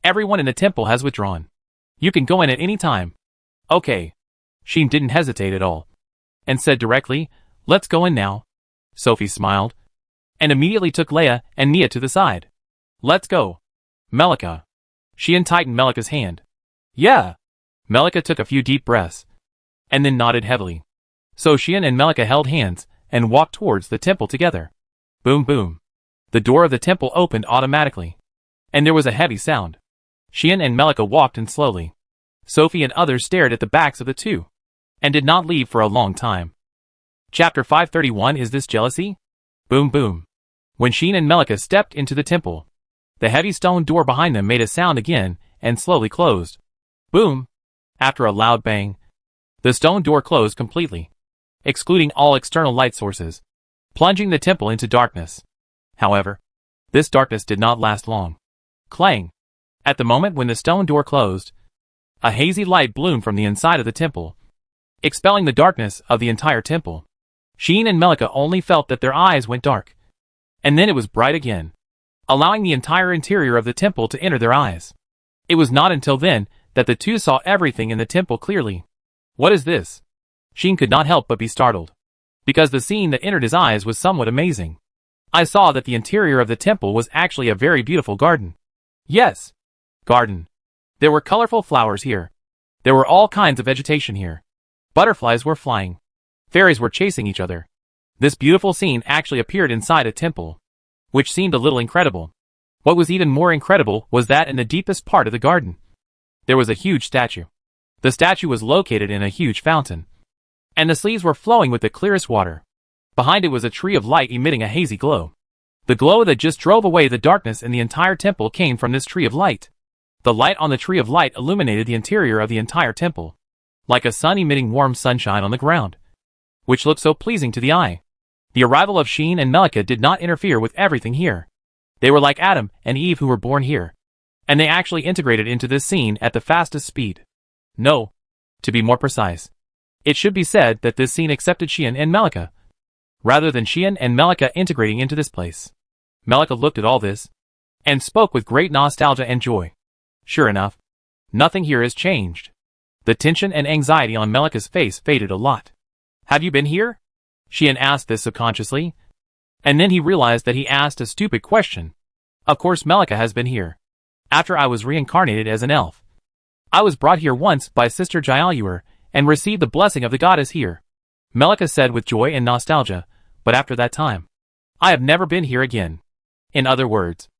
Everyone in the temple has withdrawn. You can go in at any time." "Okay." Sheen didn't hesitate at all, and said directly, "Let's go in now." Sophie smiled, and immediately took Leia and Nia to the side. "Let's go. Melika." Sheen tightened Melika's hand. "Yeah." Melika took a few deep breaths, and then nodded heavily. So Sheen and Melika held hands and walked towards the temple together. Boom boom. The door of the temple opened automatically, and there was a heavy sound. Sheen and Melika walked in slowly. Sophie and others stared at the backs of the two, and did not leave for a long time. Chapter 531. Is this jealousy? Boom boom. When Sheen and Melika stepped into the temple, the heavy stone door behind them made a sound again and slowly closed. Boom. After a loud bang, the stone door closed completely, excluding all external light sources, plunging the temple into darkness. However, this darkness did not last long. Clang! At the moment when the stone door closed, a hazy light bloomed from the inside of the temple, expelling the darkness of the entire temple. Sheen and Melika only felt that their eyes went dark, and then it was bright again, allowing the entire interior of the temple to enter their eyes. It was not until then that the two saw everything in the temple clearly. What is this? Sheen could not help but be startled, because the scene that entered his eyes was somewhat amazing. I saw that the interior of the temple was actually a very beautiful garden. Yes, garden. There were colorful flowers here. There were all kinds of vegetation here. Butterflies were flying. Fairies were chasing each other. This beautiful scene actually appeared inside a temple, which seemed a little incredible. What was even more incredible was that in the deepest part of the garden, there was a huge statue. The statue was located in a huge fountain, and the sleeves were flowing with the clearest water. Behind it was a tree of light emitting a hazy glow. The glow that just drove away the darkness in the entire temple came from this tree of light. The light on the tree of light illuminated the interior of the entire temple, like a sun emitting warm sunshine on the ground, which looked so pleasing to the eye. The arrival of Sheen and Melika did not interfere with everything here. They were like Adam and Eve who were born here, and they actually integrated into this scene at the fastest speed. No, to be more precise, it should be said that this scene accepted Sheen and Melika, rather than Sheen and Melika integrating into this place. Melika looked at all this, and spoke with great nostalgia and joy. Sure enough, nothing here has changed. The tension and anxiety on Melika's face faded a lot. "Have you been here?" Sheen asked this subconsciously, and then he realized that he asked a stupid question. Of course Melika has been here. After I was reincarnated as an elf, I was brought here once by Sister Jailur and received the blessing of the goddess here, Melika said with joy and nostalgia, but after that time, I have never been here again. In other words,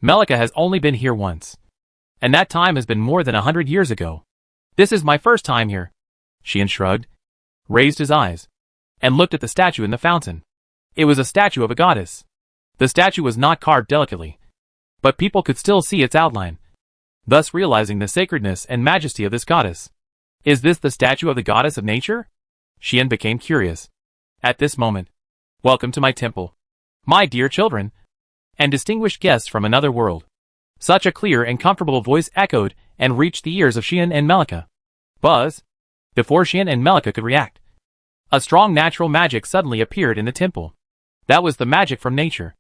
Melika has only been here once, and that time has been more than 100 years ago. This is my first time here. Sheen shrugged, raised his eyes, and looked at the statue in the fountain. It was a statue of a goddess. The statue was not carved delicately, but people could still see its outline, thus realizing the sacredness and majesty of this goddess. Is this the statue of the goddess of nature? Sheen became curious. At this moment, welcome to my temple, my dear children, and distinguished guests from another world. Such a clear and comfortable voice echoed and reached the ears of Sheen and Melika. Buzz! Before Sheen and Melika could react, a strong natural magic suddenly appeared in the temple. That was the magic from nature.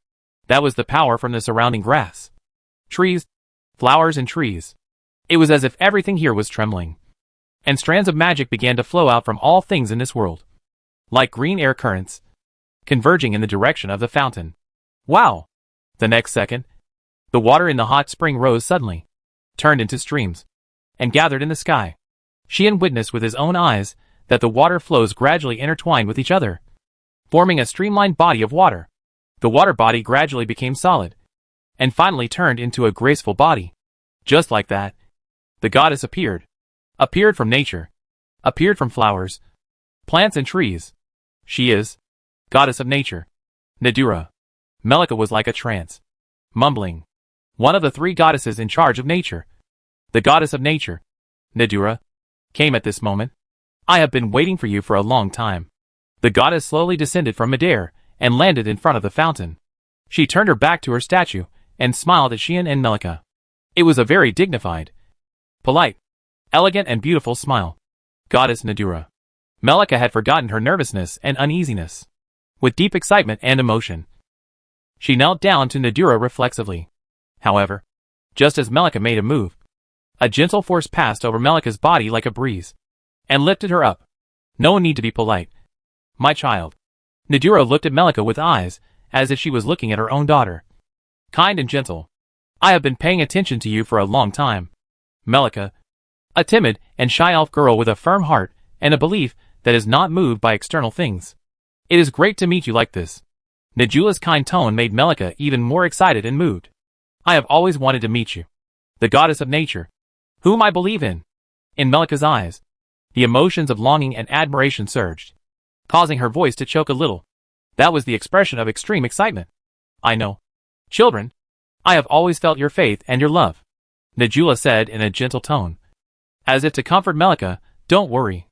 That was the power from the surrounding grass, trees, flowers and trees. It was as if everything here was trembling, and strands of magic began to flow out from all things in this world, like green air currents, converging in the direction of the fountain. Wow! The next second, the water in the hot spring rose suddenly, turned into streams, and gathered in the sky. Sheen witnessed with his own eyes that the water flows gradually intertwined with each other, forming a streamlined body of water. The water body gradually became solid, and finally turned into a graceful body. Just like that, the goddess appeared from nature, appeared from flowers, plants and trees. She is Goddess of nature. Nadura. Melika was like a trance. Mumbling. One of the three goddesses in charge of nature. The goddess of nature. Nadura. Came at this moment. I have been waiting for you for a long time. The goddess slowly descended from midair and landed in front of the fountain. She turned her back to her statue and smiled at Xian and Melika. It was a very dignified, polite, elegant and beautiful smile. Goddess Nadura. Melika had forgotten her nervousness and uneasiness. With deep excitement and emotion, she knelt down to Nadura reflexively. However, just as Melika made a move, a gentle force passed over Melika's body like a breeze and lifted her up. No need to be polite, my child. Nadura looked at Melika with eyes as if she was looking at her own daughter. Kind and gentle. I have been paying attention to you for a long time. Melika, a timid and shy elf girl with a firm heart and a belief that is not moved by external things. It is great to meet you like this. Nadula's kind tone made Melika even more excited and moved. I have always wanted to meet you. The goddess of nature, whom I believe in. In Melika's eyes, the emotions of longing and admiration surged, causing her voice to choke a little. That was the expression of extreme excitement. I know. Children, I have always felt your faith and your love, Nadula said in a gentle tone, as if to comfort Melika. Don't worry.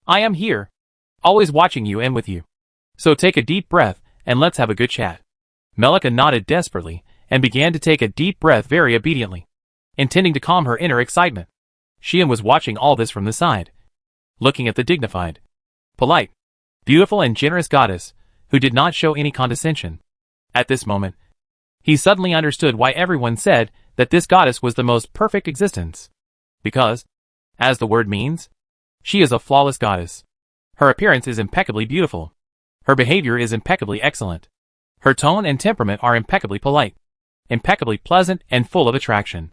I am here, always watching you and with you. So take a deep breath and let's have a good chat. Melika nodded desperately and began to take a deep breath very obediently, intending to calm her inner excitement. Xian was watching all this from the side, looking at the dignified, polite, beautiful and generous goddess, who did not show any condescension. At this moment, he suddenly understood why everyone said that this goddess was the most perfect existence. Because, as the word means, she is a flawless goddess. Her appearance is impeccably beautiful. Her behavior is impeccably excellent. Her tone and temperament are impeccably polite, impeccably pleasant and full of attraction.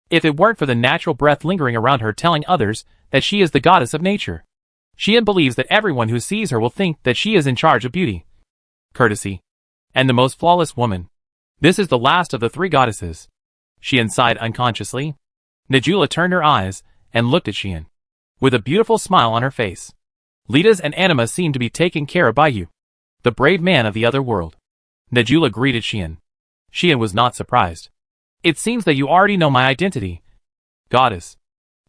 If it weren't for the natural breath lingering around her telling others that she is the goddess of nature, Xian believes that everyone who sees her will think that she is in charge of beauty, courtesy, and the most flawless woman. This is the last of the three goddesses. Xian sighed unconsciously. Nadula turned her eyes and looked at Xian, with a beautiful smile on her face. Litas and Anima seem to be taken care of by you, the brave man of the other world. Nadula greeted Xian. Xian was not surprised. It seems that you already know my identity, goddess.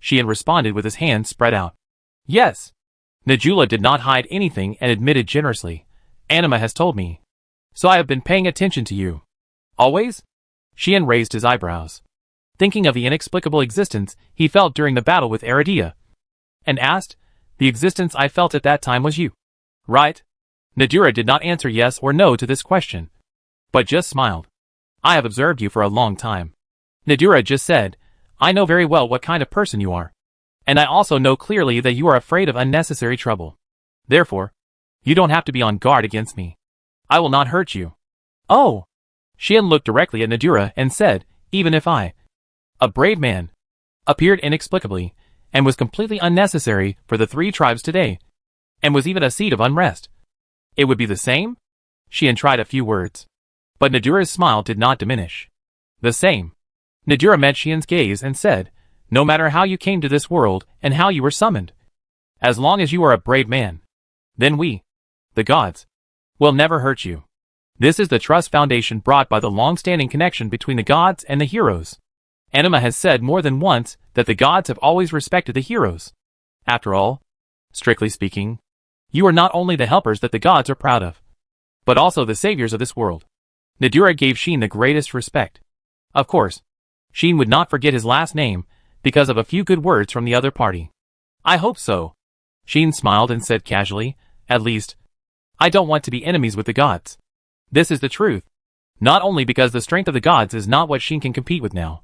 Xian responded with his hands spread out. Yes. Nadula did not hide anything and admitted generously. Anima has told me. So I have been paying attention to you. Always? Xian raised his eyebrows, thinking of the inexplicable existence he felt during the battle with Aradia, and asked, the existence I felt at that time was you, right? Nadura did not answer yes or no to this question, but just smiled. I have observed you for a long time. Nadura just said, I know very well what kind of person you are. And I also know clearly that you are afraid of unnecessary trouble. Therefore, you don't have to be on guard against me. I will not hurt you. Oh! Xian looked directly at Nadura and said, even if I, a brave man, appeared inexplicably, and was completely unnecessary for the three tribes today, and was even a seed of unrest, it would be the same? Xian tried a few words, but Nadura's smile did not diminish. The same. Nadura met Xian's gaze and said, no matter how you came to this world and how you were summoned, as long as you are a brave man, then we, the gods, will never hurt you. This is the trust foundation brought by the long-standing connection between the gods and the heroes. Anima has said more than once that the gods have always respected the heroes. After all, strictly speaking, you are not only the helpers that the gods are proud of, but also the saviors of this world. Nadura gave Xian the greatest respect. Of course, Xian would not forget his last name because of a few good words from the other party. I hope so. Xian smiled and said casually, at least, I don't want to be enemies with the gods. This is the truth. Not only because the strength of the gods is not what Xian can compete with now,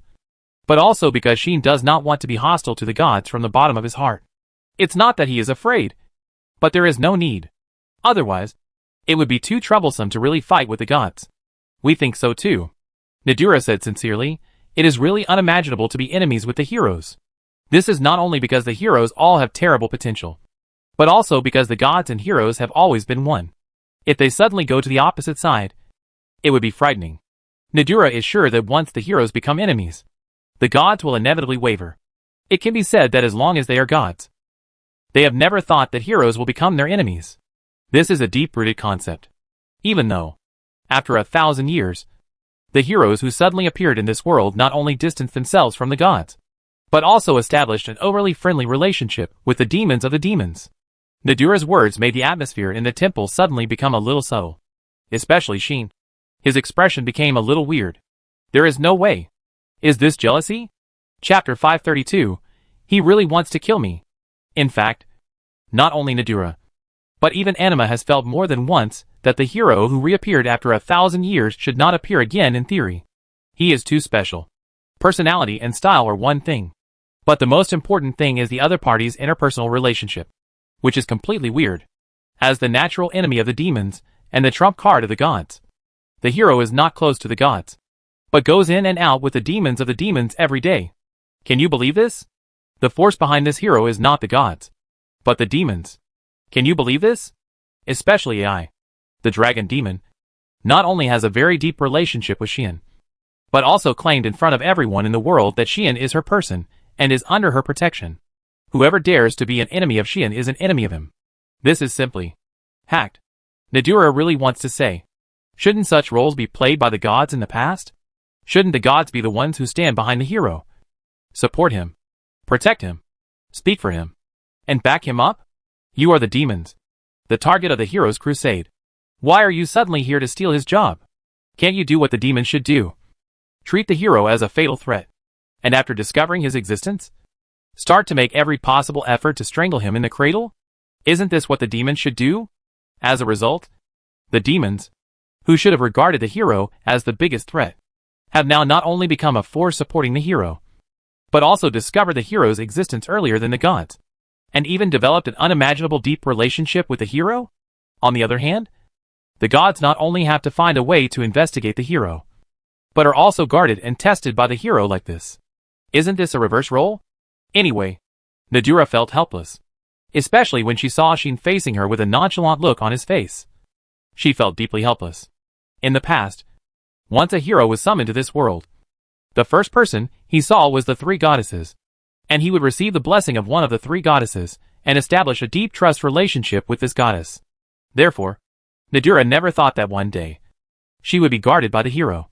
but also because Xian does not want to be hostile to the gods from the bottom of his heart. It's not that he is afraid, but there is no need. Otherwise, it would be too troublesome to really fight with the gods. We think so too. Nadura said sincerely, it is really unimaginable to be enemies with the heroes. This is not only because the heroes all have terrible potential, but also because the gods and heroes have always been one. If they suddenly go to the opposite side, it would be frightening. Nadura is sure that once the heroes become enemies, the gods will inevitably waver. It can be said that as long as they are gods, they have never thought that heroes will become their enemies. This is a deep-rooted concept. Even though, after 1,000 years, the heroes who suddenly appeared in this world not only distanced themselves from the gods, but also established an overly friendly relationship with the demons of the demons. Nadura's words made the atmosphere in the temple suddenly become a little subtle. Especially Sheen. His expression became a little weird. There is no way. Is this jealousy? Chapter 532. He really wants to kill me. In fact, not only Nadura, but even Anima has felt more than once that the hero who reappeared after 1,000 years should not appear again in theory. He is too special. Personality and style are one thing. But the most important thing is the other party's interpersonal relationship, which is completely weird. As the natural enemy of the demons, and the trump card of the gods, the hero is not close to the gods, but goes in and out with the demons of the demons every day. Can you believe this? The force behind this hero is not the gods, but the demons. Can you believe this? Especially I, the dragon demon, not only has a very deep relationship with Xian, but also claimed in front of everyone in the world that Xian is her person, and is under her protection. Whoever dares to be an enemy of Xian is an enemy of him. This is simply hacked. Nadura really wants to say, shouldn't such roles be played by the gods in the past? Shouldn't the gods be the ones who stand behind the hero? Support him. Protect him. Speak for him. And back him up? You are the demons, the target of the hero's crusade. Why are you suddenly here to steal his job? Can't you do what the demons should do? Treat the hero as a fatal threat. And after discovering his existence, start to make every possible effort to strangle him in the cradle? Isn't this what the demons should do? As a result, the demons, who should have regarded the hero as the biggest threat, have now not only become a force supporting the hero, but also discovered the hero's existence earlier than the gods, and even developed an unimaginable deep relationship with the hero? On the other hand, the gods not only have to find a way to investigate the hero, but are also guarded and tested by the hero like this. Isn't this a reverse role? Anyway, Nadura felt helpless, especially when she saw Sheen facing her with a nonchalant look on his face. She felt deeply helpless. In the past, once a hero was summoned to this world, the first person he saw was the three goddesses, and he would receive the blessing of one of the three goddesses and establish a deep trust relationship with this goddess. Therefore, Nadura never thought that one day she would be guarded by the hero,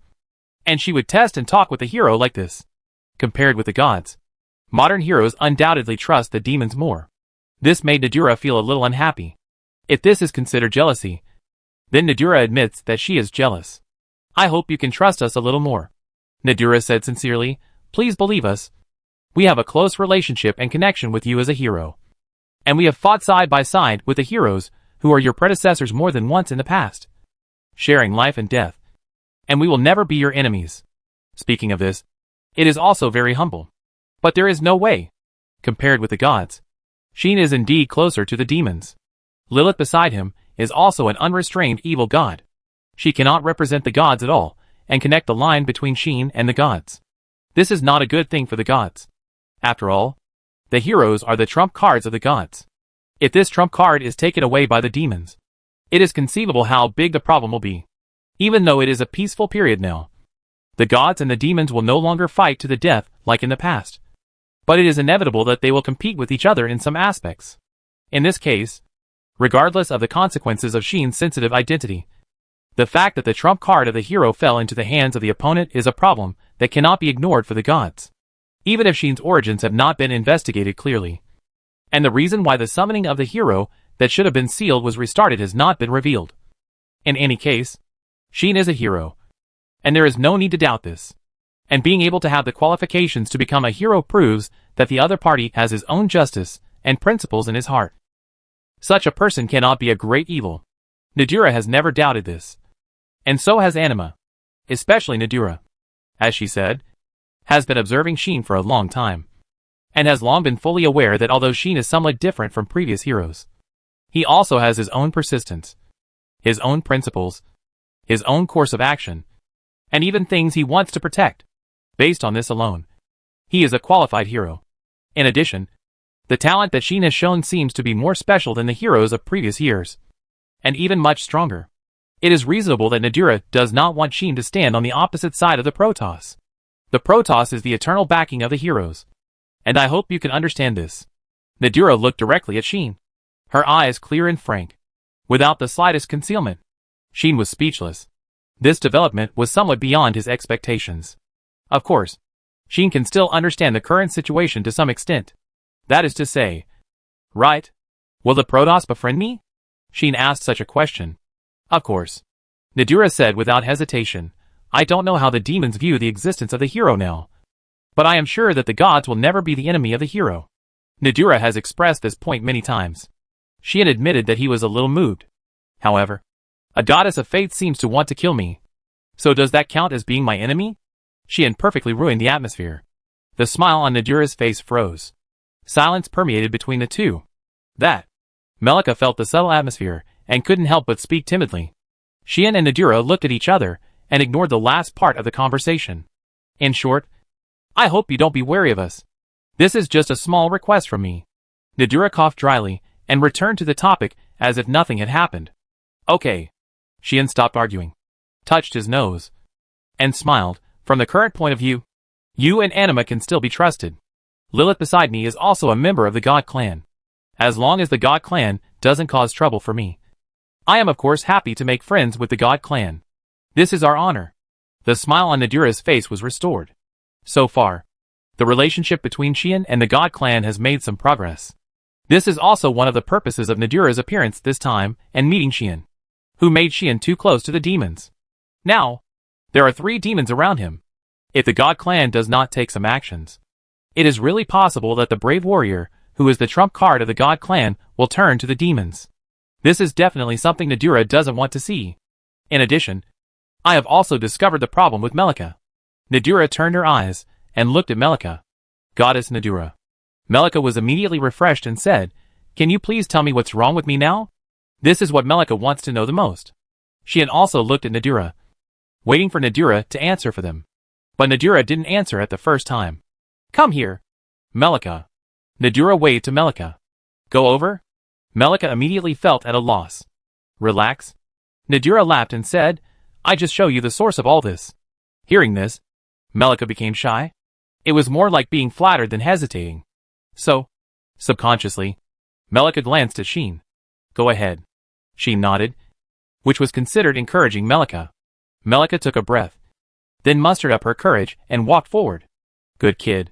and she would test and talk with the hero like this. Compared with the gods, modern heroes undoubtedly trust the demons more. This made Nadura feel a little unhappy. If this is considered jealousy, then Nadura admits that she is jealous. I hope you can trust us a little more. Nadura said sincerely, please believe us. We have a close relationship and connection with you as a hero. And we have fought side by side with the heroes who are your predecessors more than once in the past, sharing life and death. And we will never be your enemies. Speaking of this, it is also very humble. But there is no way. Compared with the gods, Sheen is indeed closer to the demons. Lilith beside him is also an unrestrained evil god. She cannot represent the gods at all, and connect the line between Sheen and the gods. This is not a good thing for the gods. After all, the heroes are the trump cards of the gods. If this trump card is taken away by the demons, it is conceivable how big the problem will be. Even though it is a peaceful period now, the gods and the demons will no longer fight to the death like in the past. But it is inevitable that they will compete with each other in some aspects. In this case, regardless of the consequences of Sheen's sensitive identity, the fact that the trump card of the hero fell into the hands of the opponent is a problem that cannot be ignored for the gods, even if Sheen's origins have not been investigated clearly. And the reason why the summoning of the hero that should have been sealed was restarted has not been revealed. In any case, Sheen is a hero, and there is no need to doubt this. And being able to have the qualifications to become a hero proves that the other party has his own justice and principles in his heart. Such a person cannot be a great evil. Nadura has never doubted this. And so has Anima. Especially Nadura, as she said, has been observing Sheen for a long time, and has long been fully aware that although Sheen is somewhat different from previous heroes, he also has his own persistence, his own principles, his own course of action, and even things he wants to protect. Based on this alone, he is a qualified hero. In addition, the talent that Sheen has shown seems to be more special than the heroes of previous years, and even much stronger. It is reasonable that Nadura does not want Sheen to stand on the opposite side of the Protoss. The Protoss is the eternal backing of the heroes, and I hope you can understand this. Nadura looked directly at Sheen, her eyes clear and frank, without the slightest concealment. Sheen was speechless. This development was somewhat beyond his expectations. Of course, Sheen can still understand the current situation to some extent. That is to say, right? Will the Protoss befriend me? Sheen asked such a question. Of course. Nadira said without hesitation. I don't know how the demons view the existence of the hero now, but I am sure that the gods will never be the enemy of the hero. Nadira has expressed this point many times. Sheen admitted that he was a little moved. However, a goddess of fate seems to want to kill me. So does that count as being my enemy? Sheen perfectly ruined the atmosphere. The smile on Nadira's face froze. Silence permeated between the two. Melika felt the subtle atmosphere and couldn't help but speak timidly. Sheen and Nadira looked at each other and ignored the last part of the conversation. In short, I hope you don't be wary of us. This is just a small request from me. Nadira coughed dryly and returned to the topic as if nothing had happened. Okay. Sheen stopped arguing, touched his nose, and smiled. From the current point of view, you and Anima can still be trusted. Lilith beside me is also a member of the God Clan. As long as the God Clan doesn't cause trouble for me, I am of course happy to make friends with the God Clan. This is our honor. The smile on Nadira's face was restored. So far, the relationship between Sheen and the God Clan has made some progress. This is also one of the purposes of Nadira's appearance this time and meeting Sheen, who made Sheen too close to the demons. Now, there are 3 demons around him. If the God Clan does not take some actions, it is really possible that the brave warrior, who is the trump card of the God Clan, will turn to the demons. This is definitely something Nadira doesn't want to see. In addition, I have also discovered the problem with Melika. Nadira turned her eyes and looked at Melika. Goddess Nadira. Melika was immediately refreshed and said, "Can you please tell me what's wrong with me now?" This is what Melika wants to know the most. Sheen also looked at Nadira, waiting for Nadira to answer for them. But Nadira didn't answer at the first time. Come here. Melika. Nadira waved to Melika. Go over? Melika immediately felt at a loss. Relax. Nadira laughed and said, I just show you the source of all this. Hearing this, Melika became shy. It was more like being flattered than hesitating. So, subconsciously, Melika glanced at Sheen. Go ahead. Sheen nodded, which was considered encouraging Melika. Melika took a breath, then mustered up her courage and walked forward. Good kid.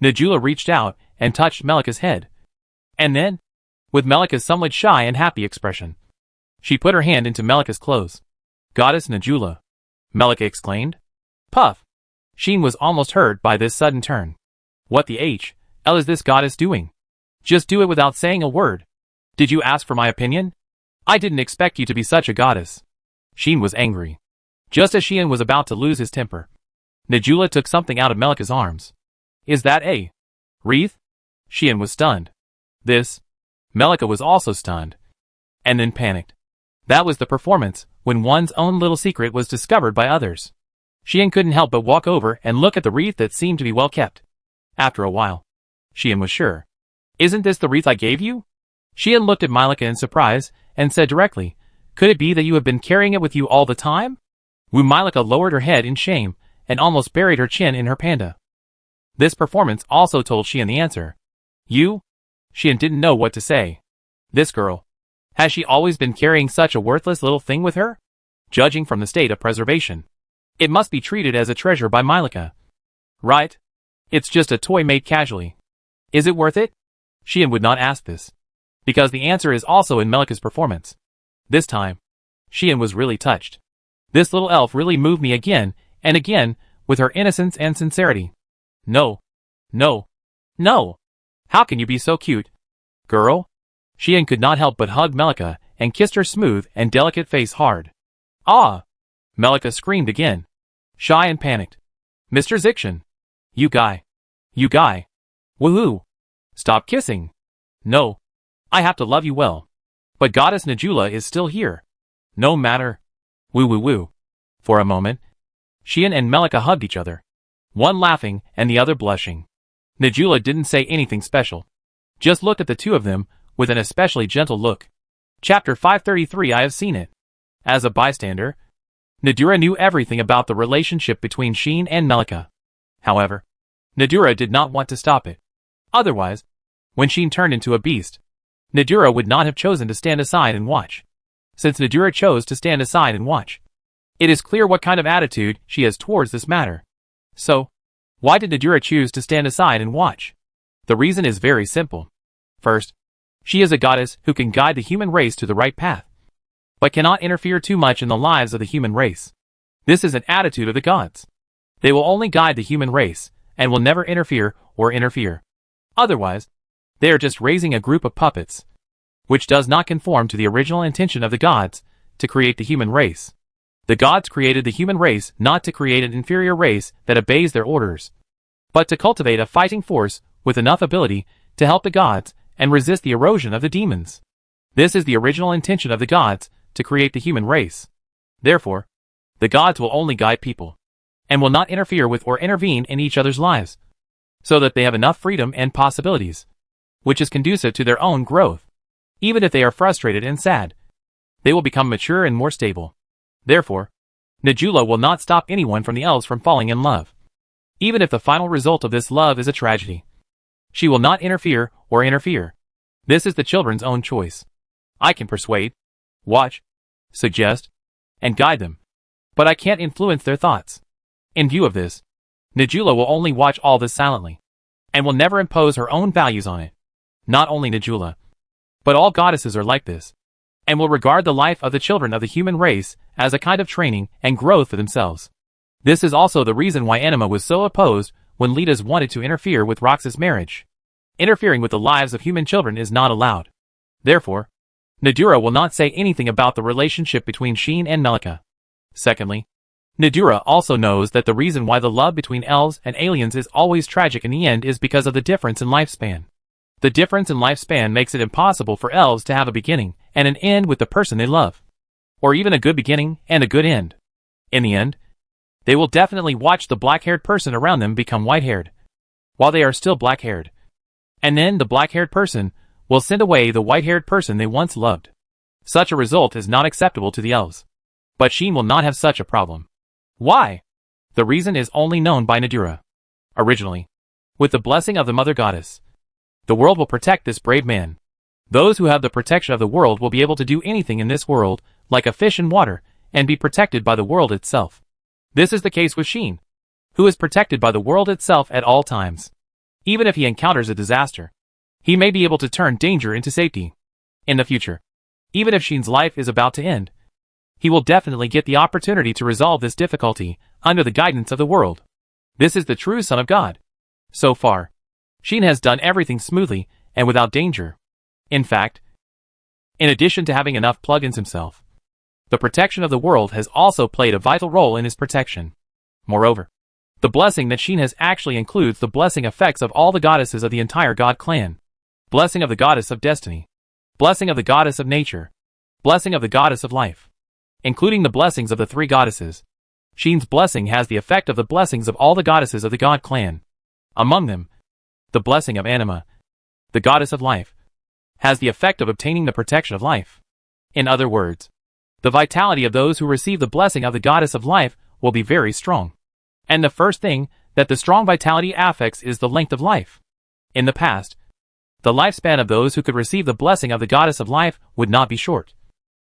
Nadula reached out and touched Melika's head. And then, with Melika's somewhat shy and happy expression, she put her hand into Melika's clothes. Goddess Nadula, Melika exclaimed. Puff. Sheen was almost hurt by this sudden turn. What the hell is this goddess doing? Just do it without saying a word. Did you ask for my opinion? I didn't expect you to be such a goddess. Sheen was angry. Just as Sheen was about to lose his temper, Nadula took something out of Melika's arms. Is that a wreath? Sheen was stunned. This? Melika was also stunned. And then panicked. That was the performance, when one's own little secret was discovered by others. Sheen couldn't help but walk over and look at the wreath that seemed to be well kept. After a while, Sheen was sure. Isn't this the wreath I gave you? Sheen looked at Melika in surprise and said directly, Could it be that you have been carrying it with you all the time? Melika lowered her head in shame and almost buried her chin in her panda. This performance also told Sheen the answer. You? Sheen didn't know what to say. This girl. Has she always been carrying such a worthless little thing with her? Judging from the state of preservation, it must be treated as a treasure by Melika. Right? It's just a toy made casually. Is it worth it? Sheen would not ask this, because the answer is also in Melika's performance. This time, Sheen was really touched. This little elf really moved me again and again with her innocence and sincerity. No. No. No. How can you be so cute? Girl? Sheen could not help but hug Melika and kissed her smooth and delicate face hard. Ah! Melika screamed again, shy and panicked. Mr. Zixian. You guy. You guy. Woohoo! Stop kissing. No. I have to love you well. But Goddess Najula is still here. No matter. Woo woo woo. For a moment, Sheen and Melika hugged each other, one laughing and the other blushing. Najula didn't say anything special, just looked at the two of them with an especially gentle look. Chapter 533. I have seen it. As a bystander, Nadura knew everything about the relationship between Sheen and Melika. However, Nadura did not want to stop it. Otherwise, when Sheen turned into a beast, Nadura would not have chosen to stand aside and watch. since Nadura chose to stand aside and watch. It is clear what kind of attitude she has towards this matter. So, why did Nadura choose to stand aside and watch? The reason is very simple. First, she is a goddess who can guide the human race to the right path, but cannot interfere too much in the lives of the human race. This is an attitude of the gods. They will only guide the human race, and will never interfere or interfere. Otherwise, they are just raising a group of puppets, which does not conform to the original intention of the gods to create the human race. The gods created the human race not to create an inferior race that obeys their orders, but to cultivate a fighting force with enough ability to help the gods and resist the erosion of the demons. This is the original intention of the gods to create the human race. Therefore, the gods will only guide people, and will not interfere with or intervene in each other's lives, so that they have enough freedom and possibilities, which is conducive to their own growth. Even if they are frustrated and sad, they will become mature and more stable. Therefore, Najula will not stop anyone from the elves from falling in love, even if the final result of this love is a tragedy. She will not interfere or interfere. This is the children's own choice. I can persuade, watch, suggest, and guide them, but I can't influence their thoughts. In view of this, Najula will only watch all this silently, and will never impose her own values on it. Not only Najula, but all goddesses are like this, and will regard the life of the children of the human race as a kind of training and growth for themselves. This is also the reason why Anima was so opposed when leaders wanted to interfere with Rox's marriage. Interfering with the lives of human children is not allowed. Therefore, Nadura will not say anything about the relationship between Sheen and Melika. Secondly, Nadura also knows that the reason why the love between elves and aliens is always tragic in the end is because of the difference in lifespan. The difference in lifespan makes it impossible for elves to have a beginning and an end with the person they love, or even a good beginning and a good end. In the end, they will definitely watch the black-haired person around them become white-haired, while they are still black-haired. And then the black-haired person will send away the white-haired person they once loved. Such a result is not acceptable to the elves. But Sheen will not have such a problem. Why? The reason is only known by Nadura. Originally, with the blessing of the Mother Goddess, the world will protect this brave man. Those who have the protection of the world will be able to do anything in this world, like a fish in water, and be protected by the world itself. This is the case with Sheen, who is protected by the world itself at all times. Even if he encounters a disaster, he may be able to turn danger into safety. In the future, even if Sheen's life is about to end, he will definitely get the opportunity to resolve this difficulty under the guidance of the world. This is the true Son of God. So far, Sheen has done everything smoothly and without danger. In fact, in addition to having enough plugins himself, the protection of the world has also played a vital role in his protection. Moreover, the blessing that Sheen has actually includes the blessing effects of all the goddesses of the entire god clan. Blessing of the goddess of destiny. Blessing of the goddess of nature. Blessing of the goddess of life. Including the blessings of the three goddesses. Sheen's blessing has the effect of the blessings of all the goddesses of the god clan. Among them, the blessing of Anima, the goddess of life, has the effect of obtaining the protection of life. In other words, the vitality of those who receive the blessing of the goddess of life will be very strong. And the first thing that the strong vitality affects is the length of life. In the past, the lifespan of those who could receive the blessing of the goddess of life would not be short.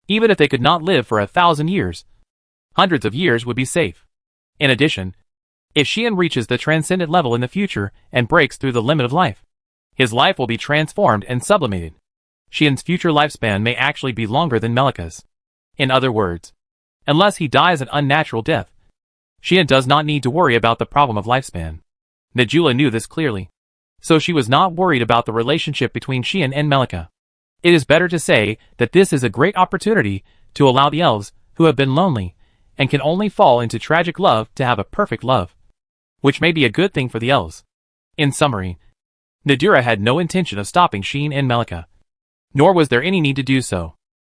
Even if they could not live for 1,000 years, hundreds of years would be safe. In addition, if Sheen reaches the transcendent level in the future and breaks through the limit of life, his life will be transformed and sublimated. Sheen's future lifespan may actually be longer than Melika's. In other words, unless he dies an unnatural death, Sheen does not need to worry about the problem of lifespan. Najula knew this clearly, so she was not worried about the relationship between Sheen and Melika. It is better to say that this is a great opportunity to allow the elves, who have been lonely, and can only fall into tragic love, to have a perfect love, which may be a good thing for the elves. In summary, Nadura had no intention of stopping Sheen and Melika, nor was there any need to do so.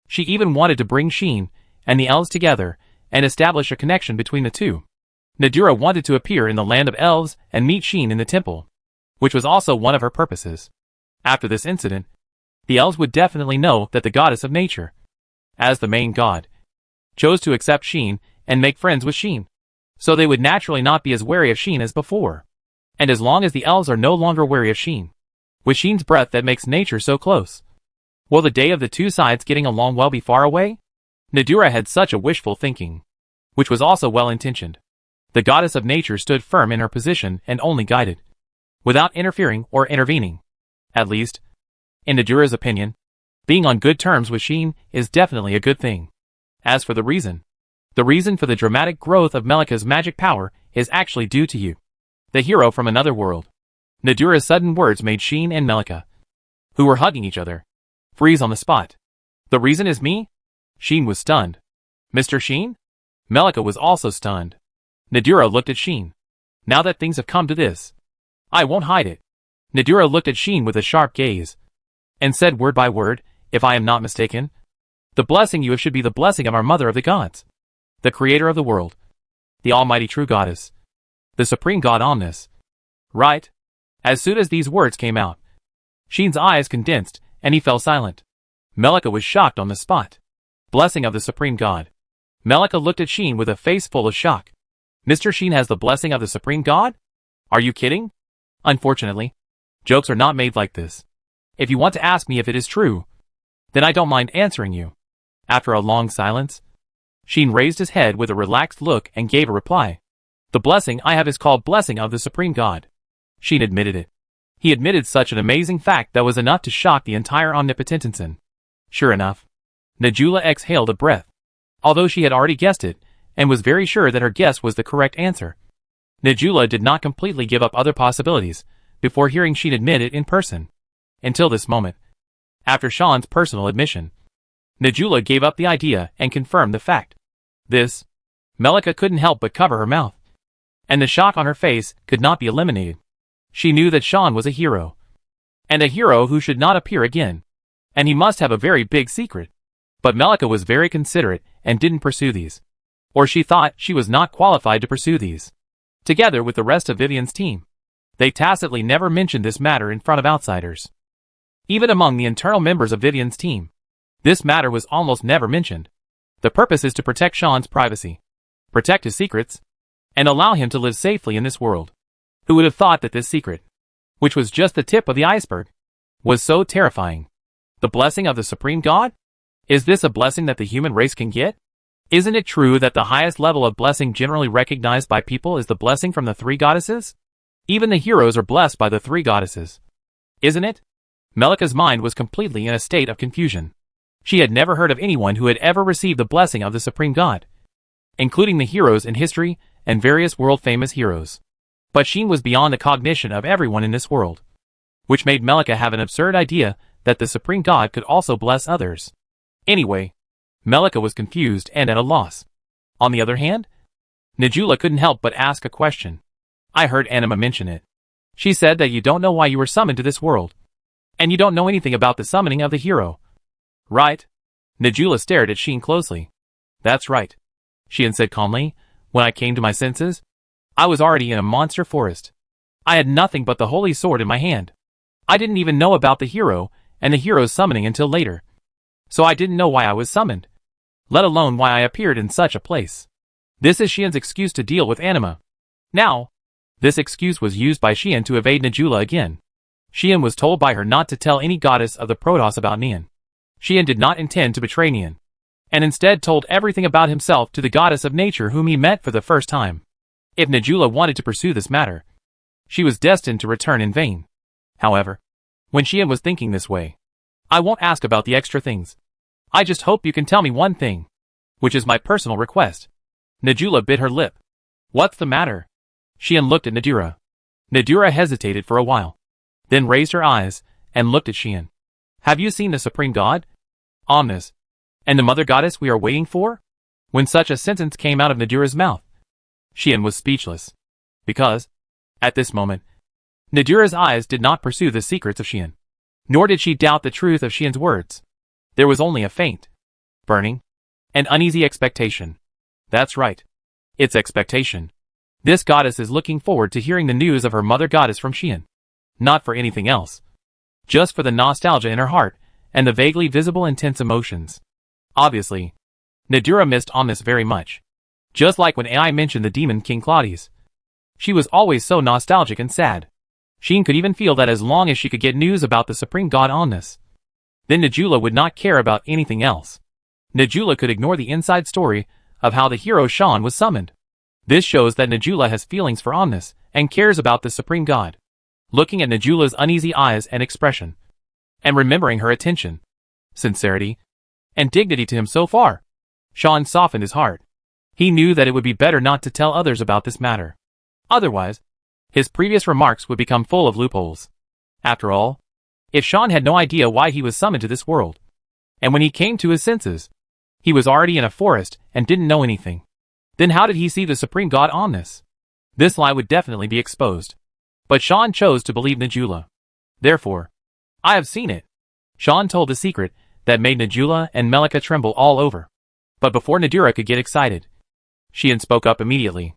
She even wanted to bring Sheen and the elves together and establish a connection between the two. Nadura wanted to appear in the land of elves and meet Sheen in the temple, which was also one of her purposes. After this incident, the elves would definitely know that the goddess of nature, as the main god, chose to accept Sheen and make friends with Sheen, so they would naturally not be as wary of Sheen as before. And as long as the elves are no longer wary of Sheen, with Sheen's breath that makes nature so close, will the day of the two sides getting along well be far away? Nadura had such a wishful thinking, which was also well-intentioned. The goddess of nature stood firm in her position and only guided, without interfering or intervening. At least, in Nadura's opinion, being on good terms with Sheen is definitely a good thing. As for the reason for the dramatic growth of Melika's magic power is actually due to you, the hero from another world. Nadura's sudden words made Sheen and Melika, who were hugging each other, freeze on the spot. The reason is me? Sheen was stunned. Mr. Sheen? Melika was also stunned. Nadura looked at Sheen. Now that things have come to this, I won't hide it. Nadura looked at Sheen with a sharp gaze, and said word by word, if I am not mistaken, the blessing you have should be the blessing of our mother of the gods, the creator of the world, the almighty true goddess, the supreme god Omnis. Right? As soon as these words came out, Sheen's eyes condensed, and he fell silent. Melika was shocked on the spot. Blessing of the supreme god. Melika looked at Sheen with a face full of shock. Mr. Sheen has the blessing of the supreme god? Are you kidding? Unfortunately, jokes are not made like this. If you want to ask me if it is true, then I don't mind answering you. After a long silence, Sheen raised his head with a relaxed look and gave a reply. The blessing I have is called blessing of the supreme god. Sheen admitted it. He admitted such an amazing fact that was enough to shock the entire omnipotentinson. Sure enough, Nadula exhaled a breath. Although she had already guessed it, and was very sure that her guess was the correct answer, Nadula did not completely give up other possibilities before hearing Sheen admit it in person. Until this moment, after Sean's personal admission, Nadula gave up the idea and confirmed the fact. This, Melika couldn't help but cover her mouth, and the shock on her face could not be eliminated. She knew that Sean was a hero, and a hero who should not appear again, and he must have a very big secret. But Melika was very considerate and didn't pursue these, or she thought she was not qualified to pursue these. Together with the rest of Vivian's team, they tacitly never mentioned this matter in front of outsiders. Even among the internal members of Vivian's team, this matter was almost never mentioned. The purpose is to protect Sean's privacy, protect his secrets, and allow him to live safely in this world. Who would have thought that this secret, which was just the tip of the iceberg, was so terrifying? The blessing of the supreme god? Is this a blessing that the human race can get? Isn't it true that the highest level of blessing generally recognized by people is the blessing from the three goddesses? Even the heroes are blessed by the three goddesses. Isn't it? Melika's mind was completely in a state of confusion. She had never heard of anyone who had ever received the blessing of the supreme god, including the heroes in history and various world-famous heroes. But Sheen was beyond the cognition of everyone in this world, which made Melika have an absurd idea that the supreme god could also bless others. Anyway, Melika was confused and at a loss. On the other hand, Nadula couldn't help but ask a question. I heard Anima mention it. She said that you don't know why you were summoned to this world, and you don't know anything about the summoning of the hero. Right? Nadula stared at Sheen closely. That's right, Sheen said calmly. When I came to my senses, I was already in a monster forest. I had nothing but the holy sword in my hand. I didn't even know about the hero and the hero's summoning until later. So I didn't know why I was summoned, let alone why I appeared in such a place. This is Sheen's excuse to deal with Anima. Now, this excuse was used by Sheen to evade Nadula again. Sheen was told by her not to tell any goddess of the Protoss about Nian. Sheen did not intend to betray Nian, and instead told everything about himself to the goddess of nature whom he met for the first time. If Nadula wanted to pursue this matter, she was destined to return in vain. However, when Sheen was thinking this way, I won't ask about the extra things. I just hope you can tell me one thing, which is my personal request. Nadula bit her lip. What's the matter? Sheen looked at Nadura. Nadura hesitated for a while, then raised her eyes and looked at Sheen. Have you seen the supreme god, Omnis, and the mother goddess we are waiting for? When such a sentence came out of Nadura's mouth, Sheen was speechless, because, at this moment, Nadura's eyes did not pursue the secrets of Sheen, nor did she doubt the truth of Sheen's words. There was only a faint, burning, and uneasy expectation. That's right. It's expectation. This goddess is looking forward to hearing the news of her mother goddess from Sheen. Not for anything else. Just for the nostalgia in her heart, and the vaguely visible intense emotions. Obviously, Nadura missed Omnis very much. Just like when AI mentioned the demon King Claudius. She was always so nostalgic and sad. Sheen could even feel that as long as she could get news about the supreme god Omnis, then Nadula would not care about anything else. Najula could ignore the inside story of how the hero Sean was summoned. This shows that Najula has feelings for Omnis and cares about the supreme god. Looking at Najula's uneasy eyes and expression, and remembering her attention, sincerity, and dignity to him so far, Sean softened his heart. He knew that it would be better not to tell others about this matter. Otherwise, his previous remarks would become full of loopholes. After all, if Sean had no idea why he was summoned to this world, and when he came to his senses, he was already in a forest and didn't know anything, then how did he see the supreme god Omnis? This lie would definitely be exposed. But Sean chose to believe Najula. Therefore, I have seen it. Sean told the secret that made Najula and Melika tremble all over. But before Nadira could get excited, Sheehan spoke up immediately.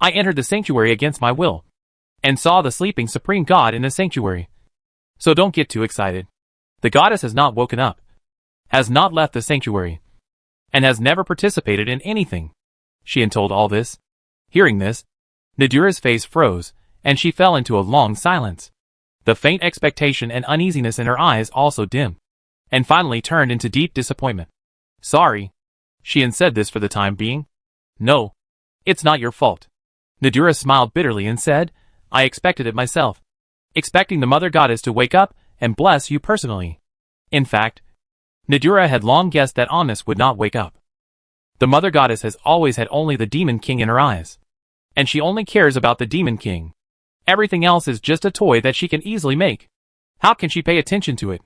I entered the sanctuary against my will, and saw the sleeping supreme god in the sanctuary. So don't get too excited. The goddess has not woken up, has not left the sanctuary, and has never participated in anything. Sheehan told all this. Hearing this, Nadira's face froze, and she fell into a long silence. The faint expectation and uneasiness in her eyes also dimmed, and finally turned into deep disappointment. Sorry. Sheehan said this for the time being. No. It's not your fault. Nadira smiled bitterly and said, I expected it myself. Expecting the mother goddess to wake up and bless you personally. In fact, Nadira had long guessed that Omnis would not wake up. The mother goddess has always had only the demon king in her eyes, and she only cares about the demon king. Everything else is just a toy that she can easily make. How can she pay attention to it?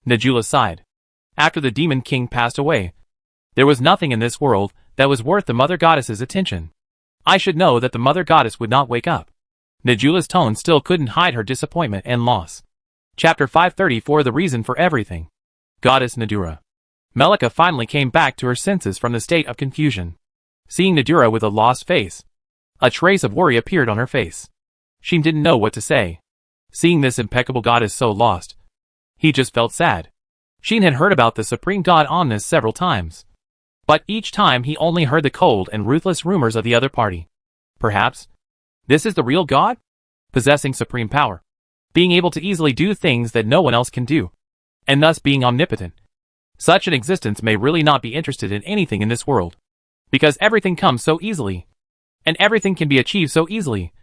Najula sighed. After the demon king passed away, there was nothing in this world that was worth the mother goddess's attention. I should know that the mother goddess would not wake up. Najula's tone still couldn't hide her disappointment and loss. Chapter 534 The Reason for Everything. Goddess Nadira. Melika finally came back to her senses from the state of confusion. Seeing Nadira with a lost face, a trace of worry appeared on her face. She didn't know what to say. Seeing this impeccable goddess so lost, he just felt sad. Sheen had heard about the supreme god Omnis several times, but each time he only heard the cold and ruthless rumors of the other party. Perhaps this is the real god? Possessing supreme power, being able to easily do things that no one else can do, and thus being omnipotent. Such an existence may really not be interested in anything in this world, because everything comes so easily, and everything can be achieved so easily.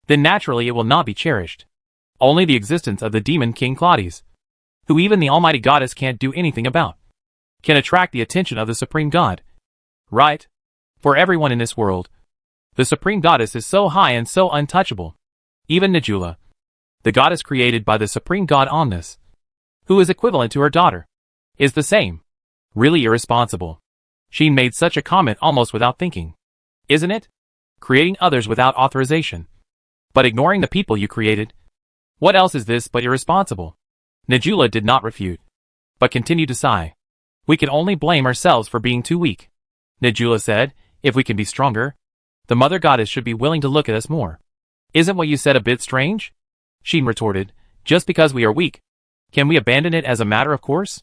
Then naturally it will not be cherished. Only the existence of the demon king Claudius, who even the almighty goddess can't do anything about, can attract the attention of the supreme god. Right? For everyone in this world, the supreme goddess is so high and so untouchable. Even Najula, the goddess created by the supreme god Omnis, who is equivalent to her daughter, is the same. Really irresponsible. She made such a comment almost without thinking. Isn't it? Creating others without authorization, but ignoring the people you created. What else is this but irresponsible? Najula did not refute, but continued to sigh. We can only blame ourselves for being too weak. Najula said, if we can be stronger, the mother goddess should be willing to look at us more. Isn't what you said a bit strange? Sheen retorted, just because we are weak, can we abandon it as a matter of course?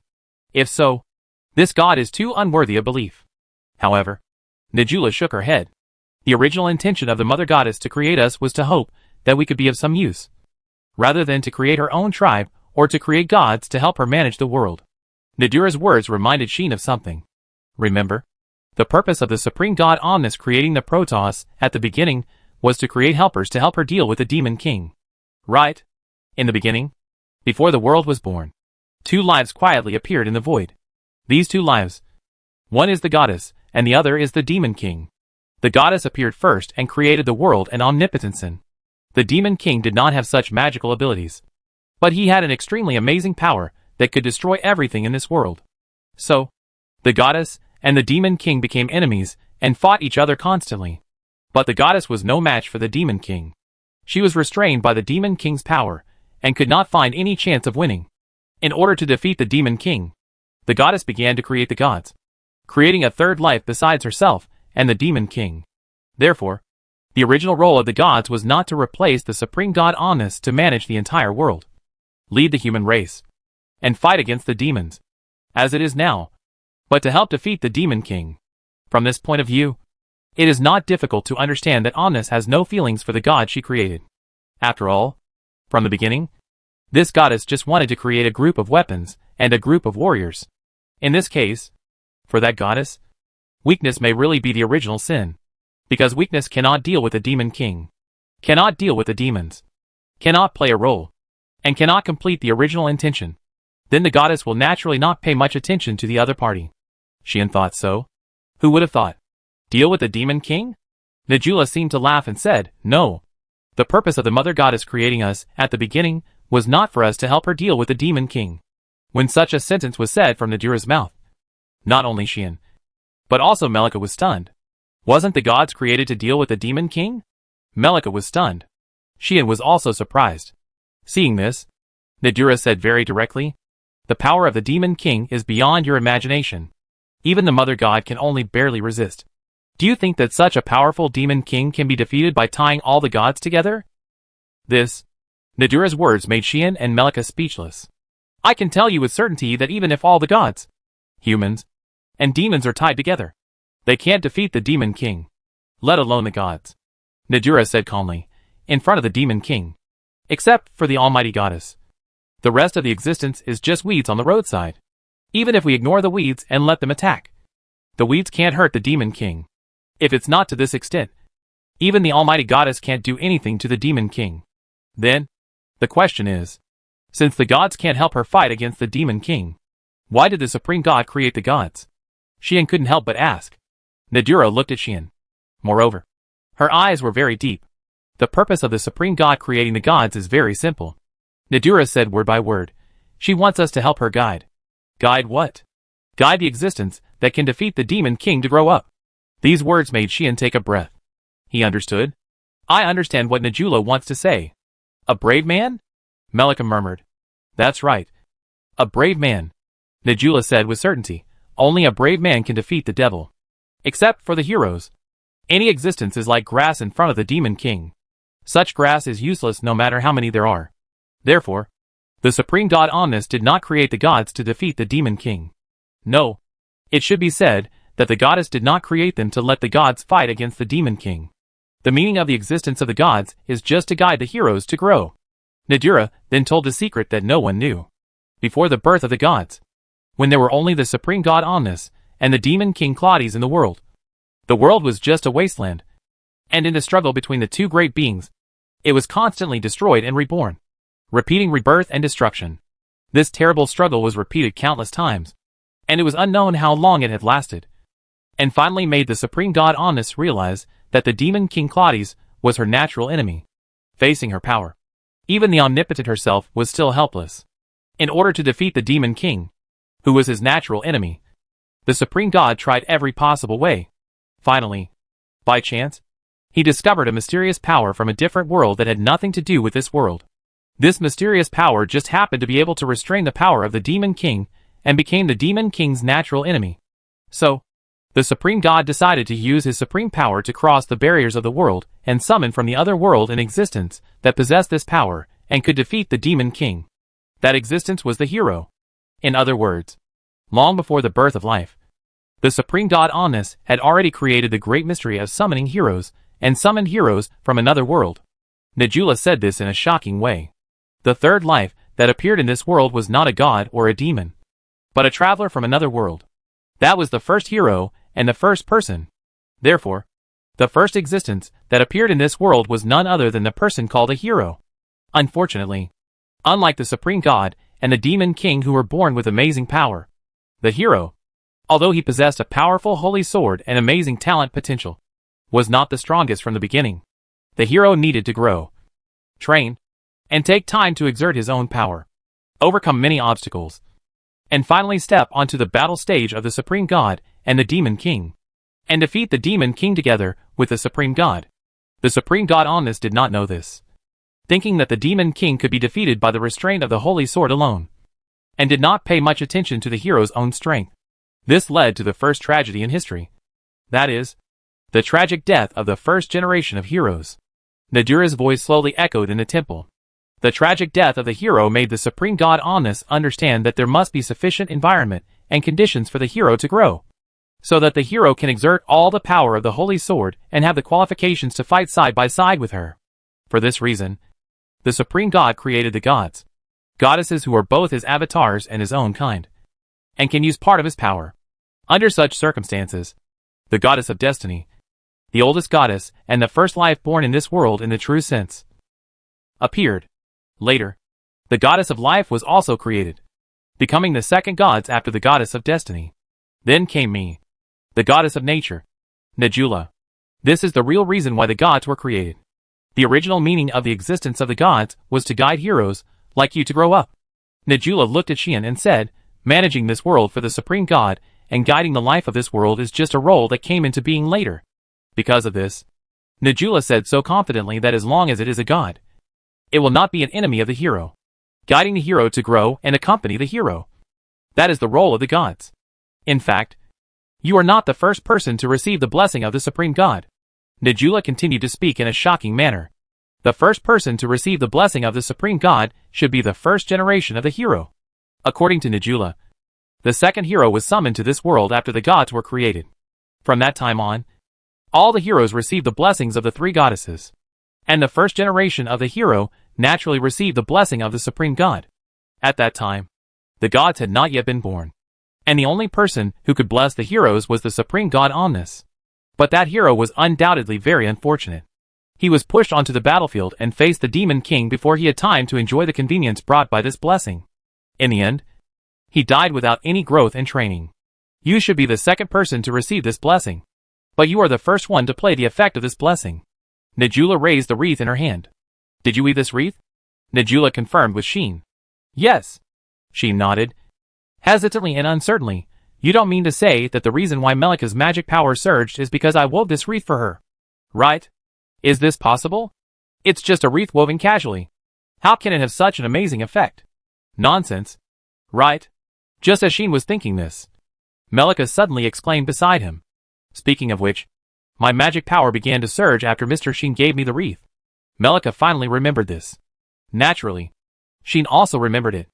If so, this god is too unworthy of belief. However, Najula shook her head. The original intention of the mother goddess to create us was to hope that we could be of some use, rather than to create her own tribe or to create gods to help her manage the world. Nadira's words reminded Sheen of something. Remember, the purpose of the supreme god Omnis creating the Protoss at the beginning was to create helpers to help her deal with the demon king. Right? In the beginning, before the world was born, two lives quietly appeared in the void. These two lives, one is the goddess, and the other is the demon king. The goddess appeared first and created the world and omnipotence. The demon king did not have such magical abilities, but he had an extremely amazing power that could destroy everything in this world. So, the goddess and the demon king became enemies and fought each other constantly. But the goddess was no match for the demon king. She was restrained by the demon king's power and could not find any chance of winning. In order to defeat the demon king, the goddess began to create the gods, creating a third life besides herself and the demon king. Therefore, the original role of the gods was not to replace the supreme god Omnis to manage the entire world, lead the human race, and fight against the demons, as it is now, but to help defeat the demon king. From this point of view, it is not difficult to understand that Omnis has no feelings for the god she created. After all, from the beginning, this goddess just wanted to create a group of weapons and a group of warriors. In this case, For that goddess, weakness may really be the original sin. Because weakness cannot deal with the demon king, cannot deal with the demons, cannot play a role, and cannot complete the original intention. Then the goddess will naturally not pay much attention to the other party. Xian thought so. Who would have thought? Deal with the demon king? Najula seemed to laugh and said, no. The purpose of the mother goddess creating us, at the beginning, was not for us to help her deal with the demon king. When such a sentence was said from Nadura's mouth, not only Xian, but also Melika was stunned. Wasn't the gods created to deal with the demon king? Melika was stunned. Xian was also surprised. Seeing this, Nadura said very directly, the power of the demon king is beyond your imagination. Even the mother god can only barely resist. Do you think that such a powerful demon king can be defeated by tying all the gods together? Nadura's words made Xian and Melika speechless. I can tell you with certainty that even if all the gods, humans, and demons are tied together, they can't defeat the demon king, let alone the gods. Nadura said calmly, in front of the demon king. Except for the almighty goddess. The rest of the existence is just weeds on the roadside. Even if we ignore the weeds and let them attack, the weeds can't hurt the demon king. If it's not to this extent, even the almighty goddess can't do anything to the demon king. Then, the question is, since the gods can't help her fight against the demon king, why did the supreme god create the gods? Xian couldn't help but ask. Nadura looked at Xian. Moreover, her eyes were very deep. The purpose of the supreme god creating the gods is very simple. Nadura said word by word. She wants us to help her guide. Guide what? Guide the existence that can defeat the demon king to grow up. These words made Xian take a breath. He understood. I understand what Najula wants to say. A brave man? Melika murmured. That's right. A brave man. Najula said with certainty. Only a brave man can defeat the devil. Except for the heroes. Any existence is like grass in front of the demon king. Such grass is useless no matter how many there are. Therefore, the supreme god Omnis did not create the gods to defeat the demon king. No. It should be said that the goddess did not create them to let the gods fight against the demon king. The meaning of the existence of the gods is just to guide the heroes to grow. Nadura then told a secret that no one knew. Before the birth of the gods, when there were only the supreme god Omnis and the demon king Claudius in the world was just a wasteland. And in the struggle between the two great beings, it was constantly destroyed and reborn, repeating rebirth and destruction. This terrible struggle was repeated countless times, and it was unknown how long it had lasted, and finally made the supreme god Omnis realize that the demon king Claudius was her natural enemy. Facing her power, even the omnipotent herself was still helpless. In order to defeat the demon king, who was his natural enemy, the supreme god tried every possible way. Finally, by chance, he discovered a mysterious power from a different world that had nothing to do with this world. This mysterious power just happened to be able to restrain the power of the demon king and became the demon king's natural enemy. So, the supreme god decided to use his supreme power to cross the barriers of the world and summon from the other world an existence that possessed this power and could defeat the demon king. That existence was the hero. In other words, long before the birth of life, the supreme god Omnis had already created the great mystery of summoning heroes and summoned heroes from another world. Najula said this in a shocking way. The third life that appeared in this world was not a god or a demon, but a traveler from another world. That was the first hero and the first person. Therefore, the first existence that appeared in this world was none other than the person called a hero. Unfortunately, unlike the supreme god and the demon king who were born with amazing power, the hero, although he possessed a powerful holy sword and amazing talent potential, was not the strongest from the beginning. The hero needed to grow, train, and take time to exert his own power, overcome many obstacles, and finally step onto the battle stage of the supreme god and the demon king, and defeat the demon king together with the supreme god. The supreme god Omnis did not know this, thinking that the demon king could be defeated by the restraint of the holy sword alone, and did not pay much attention to the hero's own strength. This led to the first tragedy in history. That is, the tragic death of the first generation of heroes. Nadura's voice slowly echoed in the temple. The tragic death of the hero made the supreme god Omnis understand that there must be sufficient environment and conditions for the hero to grow, so that the hero can exert all the power of the holy sword and have the qualifications to fight side by side with her. For this reason, the supreme god created the gods, goddesses who are both his avatars and his own kind, and can use part of his power. Under such circumstances, the goddess of destiny, the oldest goddess and the first life born in this world in the true sense, appeared. Later, the goddess of life was also created, becoming the second gods after the goddess of destiny. Then came me, the goddess of nature, Najula. This is the real reason why the gods were created. The original meaning of the existence of the gods was to guide heroes like you to grow up. Najula looked at Xian and said, managing this world for the supreme god and guiding the life of this world is just a role that came into being later. Because of this, Najula said so confidently that as long as it is a god, it will not be an enemy of the hero, guiding the hero to grow and accompany the hero. That is the role of the gods. In fact, you are not the first person to receive the blessing of the supreme god. Najula continued to speak in a shocking manner. The first person to receive the blessing of the supreme god should be the first generation of the hero. According to Najula, the second hero was summoned to this world after the gods were created. From that time on, all the heroes received the blessings of the three goddesses. And the first generation of the hero naturally received the blessing of the supreme god. At that time, the gods had not yet been born. And the only person who could bless the heroes was the supreme god Omnis. But that hero was undoubtedly very unfortunate. He was pushed onto the battlefield and faced the demon king before he had time to enjoy the convenience brought by this blessing. In the end, he died without any growth and training. You should be the second person to receive this blessing. But you are the first one to play the effect of this blessing. Najula raised the wreath in her hand. Did you weave this wreath? Najula confirmed with Xian. Yes. Xian nodded, hesitantly and uncertainly. You don't mean to say that the reason why Melika's magic power surged is because I wove this wreath for her, right? Is this possible? It's just a wreath woven casually. How can it have such an amazing effect? Nonsense. Right? Just as Xian was thinking this, Melika suddenly exclaimed beside him. Speaking of which, my magic power began to surge after Mr. Xian gave me the wreath. Melika finally remembered this. Naturally, Xian also remembered it.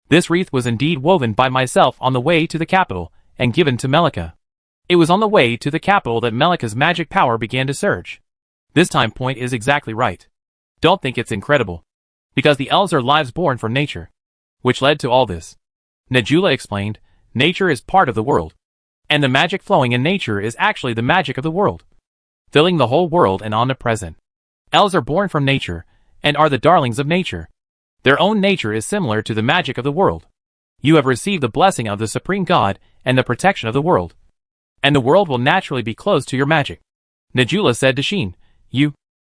This wreath was indeed woven by myself on the way to the capital and given to Melika. It was on the way to the capital that Melika's magic power began to surge. This time point is exactly right. Don't think it's incredible. Because the elves are lives born from nature, which led to all this. Najula explained, nature is part of the world. And the magic flowing in nature is actually the magic of the world, filling the whole world and omnipresent. Elves are born from nature, and are the darlings of nature. Their own nature is similar to the magic of the world. You have received the blessing of the supreme god and the protection of the world. And the world will naturally be close to your magic. Najula said to Xian, you,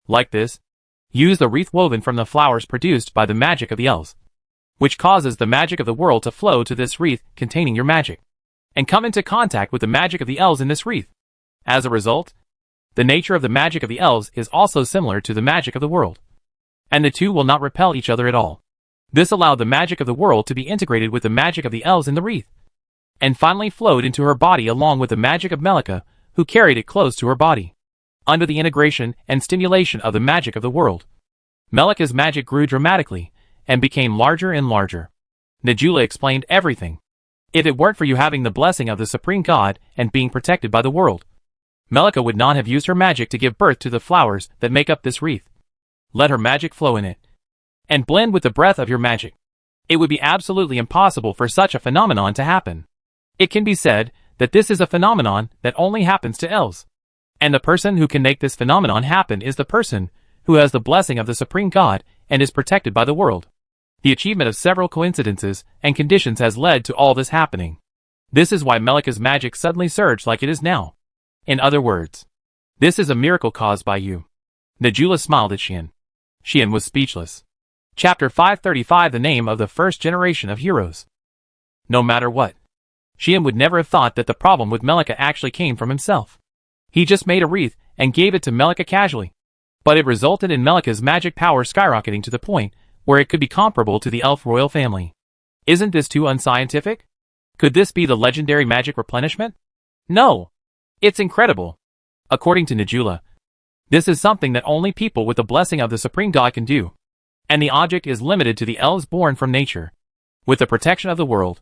like this, use the wreath woven from the flowers produced by the magic of the elves, which causes the magic of the world to flow to this wreath containing your magic, and come into contact with the magic of the elves in this wreath. As a result, the nature of the magic of the elves is also similar to the magic of the world, and the two will not repel each other at all. This allowed the magic of the world to be integrated with the magic of the elves in the wreath, and finally flowed into her body along with the magic of Melika, who carried it close to her body. Under the integration and stimulation of the magic of the world, Melika's magic grew dramatically, and became larger and larger. Najula explained everything. If it weren't for you having the blessing of the supreme god and being protected by the world, Melika would not have used her magic to give birth to the flowers that make up this wreath. Let her magic flow in it, and blend with the breath of your magic. It would be absolutely impossible for such a phenomenon to happen. It can be said that this is a phenomenon that only happens to elves. And the person who can make this phenomenon happen is the person who has the blessing of the supreme god and is protected by the world. The achievement of several coincidences and conditions has led to all this happening. This is why Melika's magic suddenly surged like it is now. In other words, this is a miracle caused by you. Najula smiled at Xian. Xian was speechless. Chapter 535 The name of the first generation of heroes. No matter what, Xian would never have thought that the problem with Melika actually came from himself. He just made a wreath and gave it to Melika casually. But it resulted in Melika's magic power skyrocketing to the point where it could be comparable to the elf royal family. Isn't this too unscientific? Could this be the legendary magic replenishment? No. It's incredible. According to Najula, this is something that only people with the blessing of the supreme god can do. And the object is limited to the elves born from nature. With the protection of the world,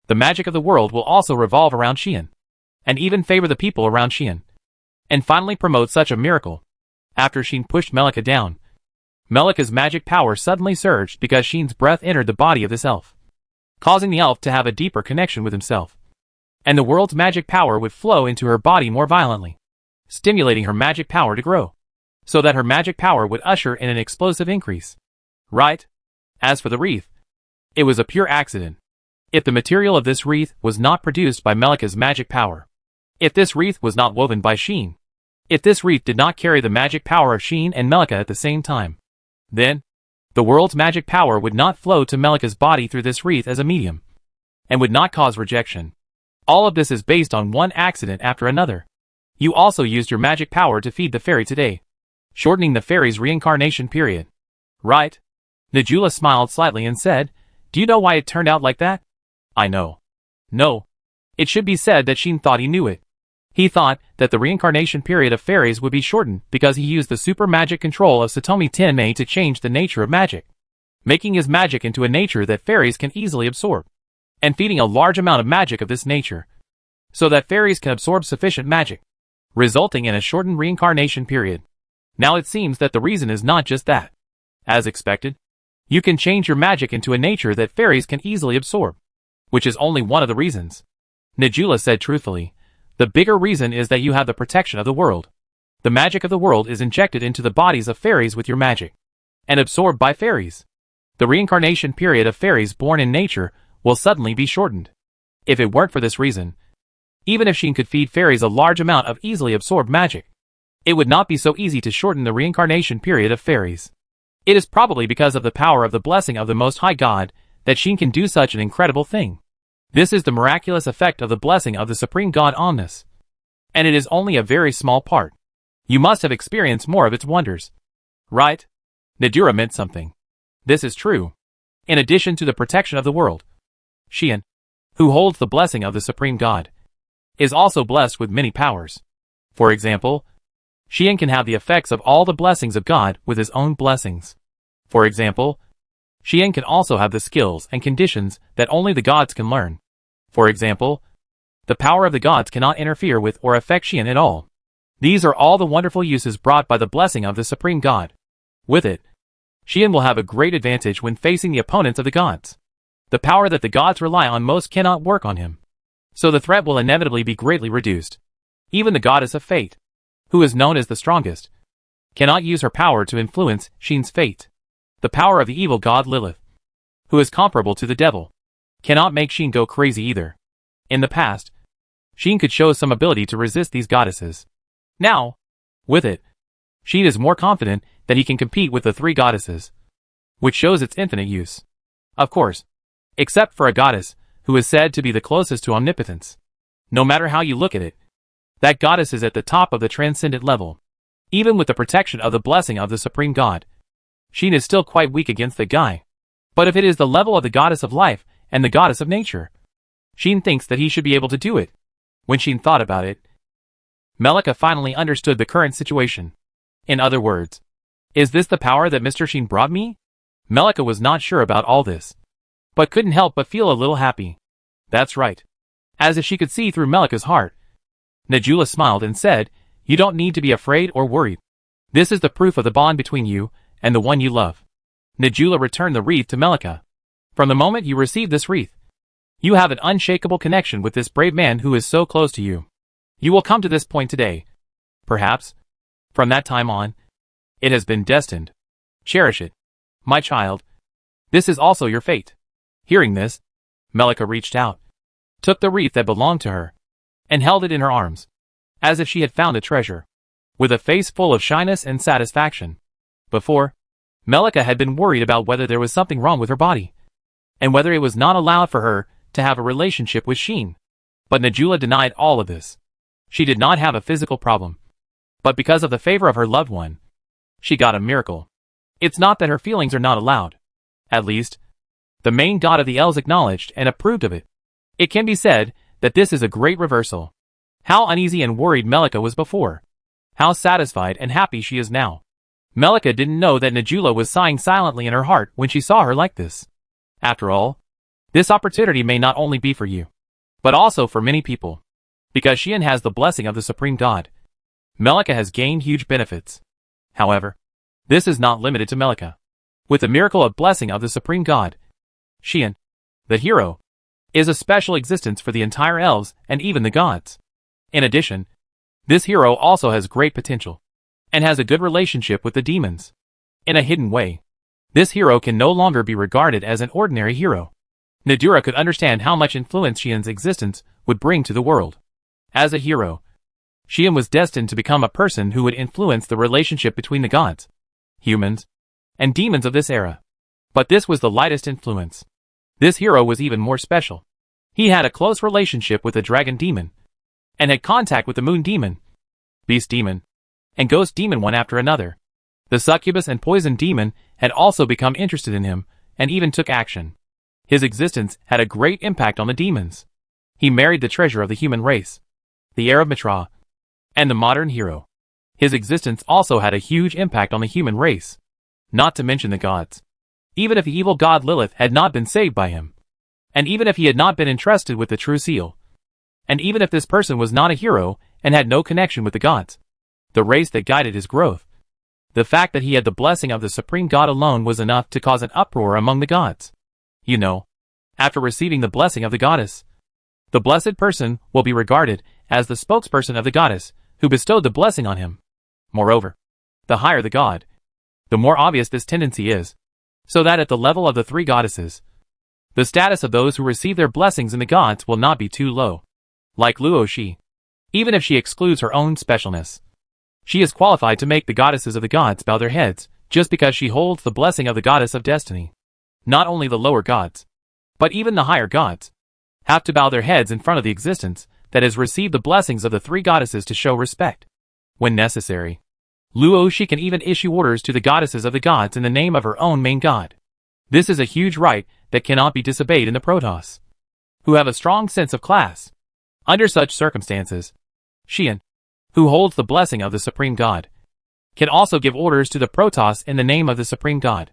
the magic of the world will also revolve around Xian, and even favor the people around Xian, and finally promote such a miracle. After Xian pushed Melika down, Melika's magic power suddenly surged because Xian's breath entered the body of this elf, causing the elf to have a deeper connection with himself. and the world's magic power would flow into her body more violently, stimulating her magic power to grow, so that her magic power would usher in an explosive increase. Right? As for the wreath, it was a pure accident. If the material of this wreath was not produced by Melika's magic power, if this wreath was not woven by Sheen, if this wreath did not carry the magic power of Sheen and Melika at the same time, then the world's magic power would not flow to Melika's body through this wreath as a medium, and would not cause rejection. All of this is based on one accident after another. You also used your magic power to feed the fairy today, shortening the fairy's reincarnation period. Right? Najula smiled slightly and said, "Do you know why it turned out like that?" "I know." "No. It should be said that Sheen thought he knew it. He thought that the reincarnation period of fairies would be shortened because he used the super magic control of Satomi Tenmei to change the nature of magic, making his magic into a nature that fairies can easily absorb, and feeding a large amount of magic of this nature, so that fairies can absorb sufficient magic, resulting in a shortened reincarnation period. Now it seems that the reason is not just that. As expected, you can change your magic into a nature that fairies can easily absorb, which is only one of the reasons." Najula said truthfully. "The bigger reason is that you have the protection of the world. The magic of the world is injected into the bodies of fairies with your magic, and absorbed by fairies. The reincarnation period of fairies born in nature will suddenly be shortened. If it weren't for this reason, even if Sheen could feed fairies a large amount of easily absorbed magic, it would not be so easy to shorten the reincarnation period of fairies. It is probably because of the power of the blessing of the Most High God that Sheen can do such an incredible thing. This is the miraculous effect of the blessing of the Supreme God Omnis. And it is only a very small part. You must have experienced more of its wonders. Right?" Nadura meant something. This is true. In addition to the protection of the world, Sheen, who holds the blessing of the Supreme God, is also blessed with many powers. For example, Sheen can have the effects of all the blessings of God with his own blessings. For example, Sheen can also have the skills and conditions that only the gods can learn. For example, the power of the gods cannot interfere with or affect Sheen at all. These are all the wonderful uses brought by the blessing of the Supreme God. With it, Sheen will have a great advantage when facing the opponents of the gods. The power that the gods rely on most cannot work on him, so the threat will inevitably be greatly reduced. Even the goddess of fate, who is known as the strongest, cannot use her power to influence Sheen's fate. The power of the evil god Lilith, who is comparable to the devil, cannot make Sheen go crazy either. In the past, Sheen could show some ability to resist these goddesses. Now, with it, Sheen is more confident that he can compete with the three goddesses, which shows its infinite use. Of course, except for a goddess who is said to be the closest to omnipotence. No matter how you look at it, that goddess is at the top of the transcendent level. Even with the protection of the blessing of the Supreme God, Sheen is still quite weak against the guy. But if it is the level of the goddess of life and the goddess of nature, Sheen thinks that he should be able to do it. When Sheen thought about it, Melika finally understood the current situation. In other words, is this the power that Mr. Sheen brought me? Melika was not sure about all this, but couldn't help but feel a little happy. That's right. As if she could see through Melika's heart, Najula smiled and said, "You don't need to be afraid or worried. This is the proof of the bond between you and the one you love." Najula returned the wreath to Melika. "From the moment you received this wreath, you have an unshakable connection with this brave man who is so close to you. You will come to this point today. Perhaps, from that time on, it has been destined. Cherish it, my child. This is also your fate." Hearing this, Melika reached out, took the wreath that belonged to her, and held it in her arms, as if she had found a treasure, with a face full of shyness and satisfaction. Before, Melika had been worried about whether there was something wrong with her body, and whether it was not allowed for her to have a relationship with Sheen. But Najula denied all of this. She did not have a physical problem, but because of the favor of her loved one, she got a miracle. It's not that her feelings are not allowed. At least, the main god of the elves acknowledged and approved of it. It can be said that this is a great reversal. How uneasy and worried Melika was before. How satisfied and happy she is now. Melika didn't know that Najula was sighing silently in her heart when she saw her like this. After all, this opportunity may not only be for you, but also for many people. Because Sheen has the blessing of the Supreme God, Melika has gained huge benefits. However, this is not limited to Melika. With the miracle of blessing of the Supreme God, Sheen, the hero, is a special existence for the entire elves and even the gods. In addition, this hero also has great potential and has a good relationship with the demons. In a hidden way, this hero can no longer be regarded as an ordinary hero. Nadira could understand how much influence Xian's existence would bring to the world. As a hero, Xian was destined to become a person who would influence the relationship between the gods, humans, and demons of this era. But this was the lightest influence. This hero was even more special. He had a close relationship with the dragon demon, and had contact with the moon demon, beast demon, and ghost demon one after another. The succubus and poison demon had also become interested in him, and even took action. His existence had a great impact on the demons. He married the treasure of the human race, the heir of Mitra, and the modern hero. His existence also had a huge impact on the human race, not to mention the gods. Even if the evil god Lilith had not been saved by him, and even if he had not been entrusted with the true seal, and even if this person was not a hero and had no connection with the gods, the race that guided his growth, the fact that he had the blessing of the supreme god alone was enough to cause an uproar among the gods. You know, after receiving the blessing of the goddess, the blessed person will be regarded as the spokesperson of the goddess who bestowed the blessing on him. Moreover, the higher the god, the more obvious this tendency is, so that at the level of the three goddesses, the status of those who receive their blessings in the gods will not be too low. Like Luo Shi, even if she excludes her own specialness, she is qualified to make the goddesses of the gods bow their heads just because she holds the blessing of the goddess of destiny. Not only the lower gods, but even the higher gods, have to bow their heads in front of the existence that has received the blessings of the three goddesses to show respect. When necessary, Luo Shi can even issue orders to the goddesses of the gods in the name of her own main god. This is a huge right that cannot be disobeyed in the Protoss, who have a strong sense of class. Under such circumstances, Xian, who holds the blessing of the supreme god, can also give orders to the Protoss in the name of the supreme god.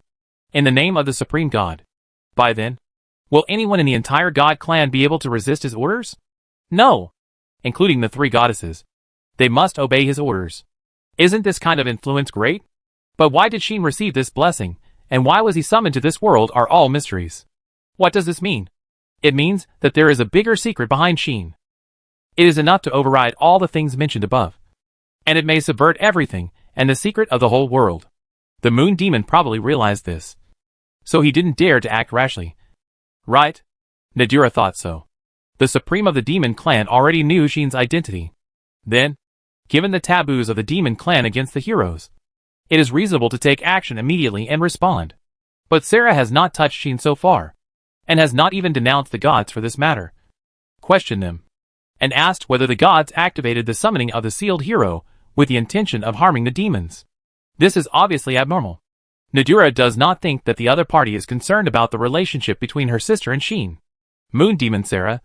In the name of the supreme god. By then, will anyone in the entire god clan be able to resist his orders? No. Including the three goddesses. They must obey his orders. Isn't this kind of influence great? But why did Xian receive this blessing, and why was he summoned to this world are all mysteries. What does this mean? It means that there is a bigger secret behind Xian. It is enough to override all the things mentioned above. And it may subvert everything, and the secret of the whole world. The moon demon probably realized this. So he didn't dare to act rashly. Right? Nadira thought so. The supreme of the demon clan already knew Xian's identity. Then, given the taboos of the demon clan against the heroes, it is reasonable to take action immediately and respond. But Sarah has not touched Xian so far, and has not even denounced the gods for this matter. Questioned them, and asked whether the gods activated the summoning of the sealed hero with the intention of harming the demons. This is obviously abnormal. Nadira does not think that the other party is concerned about the relationship between her sister and Xian. Moon Demon Sarah,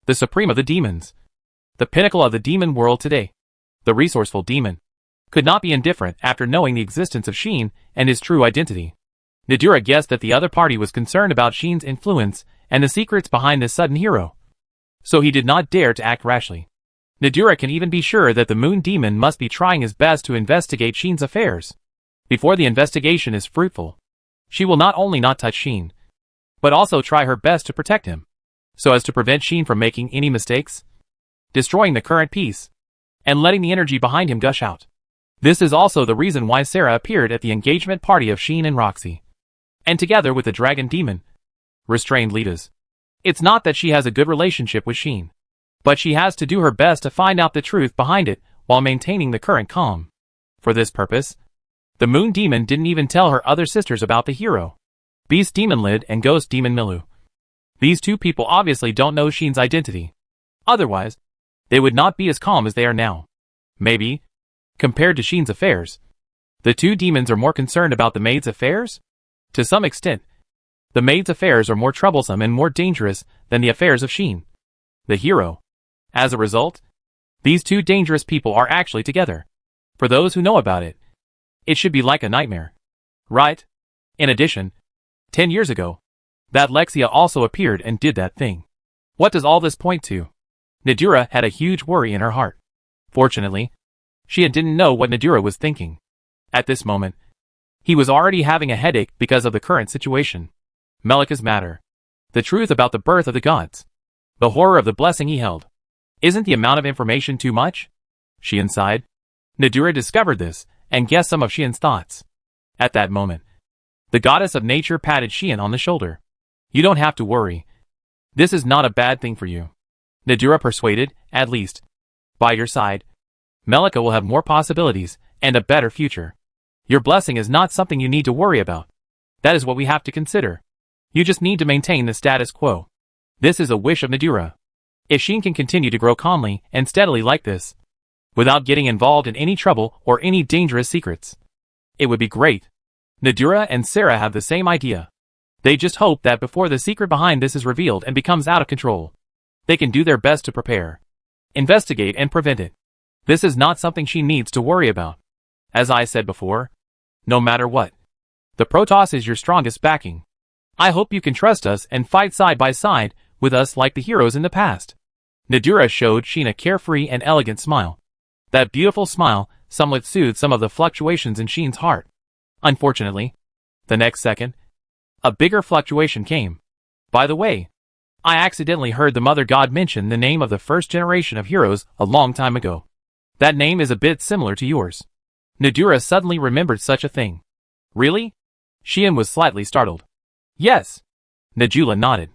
the supreme of the demons, the pinnacle of the demon world today, the resourceful demon, could not be indifferent after knowing the existence of Xian and his true identity. Nadira guessed that the other party was concerned about Xian's influence and the secrets behind this sudden hero. So he did not dare to act rashly. Nadira can even be sure that the moon demon must be trying his best to investigate Xian's affairs. Before the investigation is fruitful, she will not only not touch Xian, but also try her best to protect him, so as to prevent Xian from making any mistakes, destroying the current peace, and letting the energy behind him gush out. This is also the reason why Sarah appeared at the engagement party of Xian and Roxy, and together with the dragon demon, restrained Litas. It's not that she has a good relationship with Xian, but she has to do her best to find out the truth behind it while maintaining the current calm. For this purpose, the moon demon didn't even tell her other sisters about the hero, beast demon Lid and ghost demon Milu. These two people obviously don't know Xian's identity. Otherwise, they would not be as calm as they are now. Maybe, compared to Xian's affairs, the two demons are more concerned about the maid's affairs? To some extent, the maid's affairs are more troublesome and more dangerous than the affairs of Xian, the hero. As a result, these two dangerous people are actually together. For those who know about it, it should be like a nightmare. Right? In addition, 10 years ago, that Lexia also appeared and did that thing. What does all this point to? Nadira had a huge worry in her heart. Fortunately, she didn't know what Nadira was thinking. At this moment, he was already having a headache because of the current situation. Melika's matter. The truth about the birth of the gods. The horror of the blessing he held. Isn't the amount of information too much? Xian sighed. Nadura discovered this, and guessed some of Xian's thoughts. At that moment, the goddess of nature patted Xian on the shoulder. You don't have to worry. This is not a bad thing for you. Nadura persuaded, at least. By your side, Melika will have more possibilities, and a better future. Your blessing is not something you need to worry about. That is what we have to consider. You just need to maintain the status quo. This is a wish of Nadura. If Xian can continue to grow calmly and steadily like this, without getting involved in any trouble or any dangerous secrets, it would be great. Nadura and Sarah have the same idea. They just hope that before the secret behind this is revealed and becomes out of control, they can do their best to prepare, investigate and prevent it. This is not something she needs to worry about. As I said before, no matter what, the Protoss is your strongest backing. I hope you can trust us and fight side by side with us like the heroes in the past. Nadura showed Xian a carefree and elegant smile. That beautiful smile somewhat soothed some of the fluctuations in Xian's heart. Unfortunately, the next second, a bigger fluctuation came. By the way, I accidentally heard the Mother God mention the name of the first generation of heroes a long time ago. That name is a bit similar to yours. Nadura suddenly remembered such a thing. Really? Xian was slightly startled. Yes. Nadula nodded.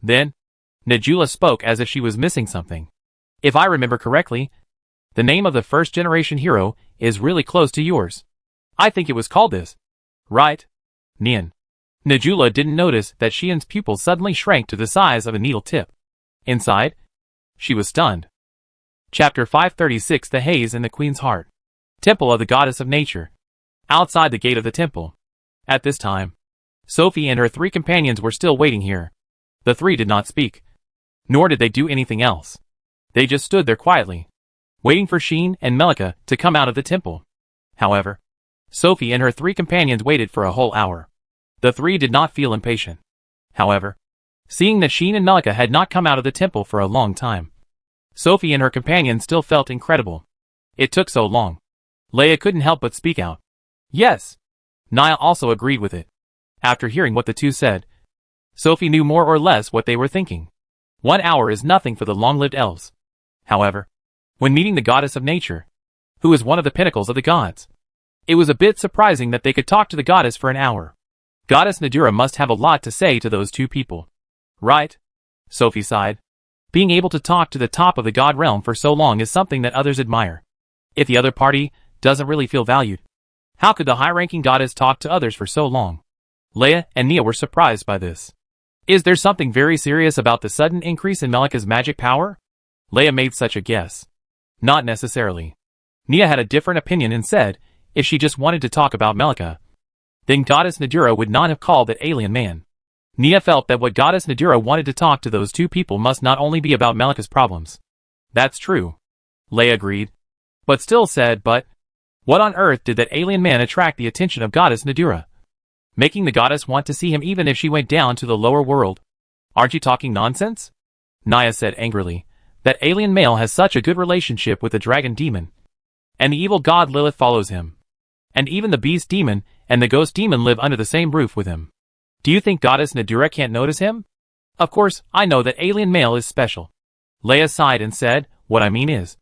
Then, Nadula spoke as if she was missing something. If I remember correctly, the name of the first generation hero is really close to yours. I think it was called this. Right? Nian. Nadula didn't notice that Xian's pupil suddenly shrank to the size of a needle tip. Inside, she was stunned. Chapter 536 The Haze in the Queen's Heart. Temple of the Goddess of Nature. Outside the gate of the temple. At this time, Sophie and her 3 companions were still waiting here. The 3 did not speak. Nor did they do anything else. They just stood there quietly, waiting for Xian and Melika to come out of the temple. However, Sophie and her 3 companions waited for a whole hour. The 3 did not feel impatient. However, seeing that Xian and Melika had not come out of the temple for a long time, Sophie and her companions still felt incredible. It took so long. Leia couldn't help but speak out. Yes. Nia also agreed with it. After hearing what the 2 said, Sophie knew more or less what they were thinking. 1 hour is nothing for the long-lived elves. However, when meeting the goddess of nature, who is one of the pinnacles of the gods, it was a bit surprising that they could talk to the goddess for an hour. Goddess Nadura must have a lot to say to those 2 people. Right? Sophie sighed. Being able to talk to the top of the god realm for so long is something that others admire. If the other party doesn't really feel valued, how could the high-ranking goddess talk to others for so long? Leia and Nia were surprised by this. Is there something very serious about the sudden increase in Melika's magic power? Leia made such a guess. Not necessarily. Nia had a different opinion and said, if she just wanted to talk about Melika, then Goddess Nadura would not have called that alien man. Nia felt that what Goddess Nadura wanted to talk to those 2 people must not only be about Melika's problems. That's true. Leia agreed. But still said, but what on earth did that alien man attract the attention of Goddess Nadura, making the goddess want to see him even if she went down to the lower world? Aren't you talking nonsense? Nia said angrily. That alien male has such a good relationship with the dragon demon, and the evil god Lilith follows him. And even the beast demon and the ghost demon live under the same roof with him. Do you think Goddess Nadura can't notice him? Of course, I know that alien male is special. Leia sighed and said, what I mean is,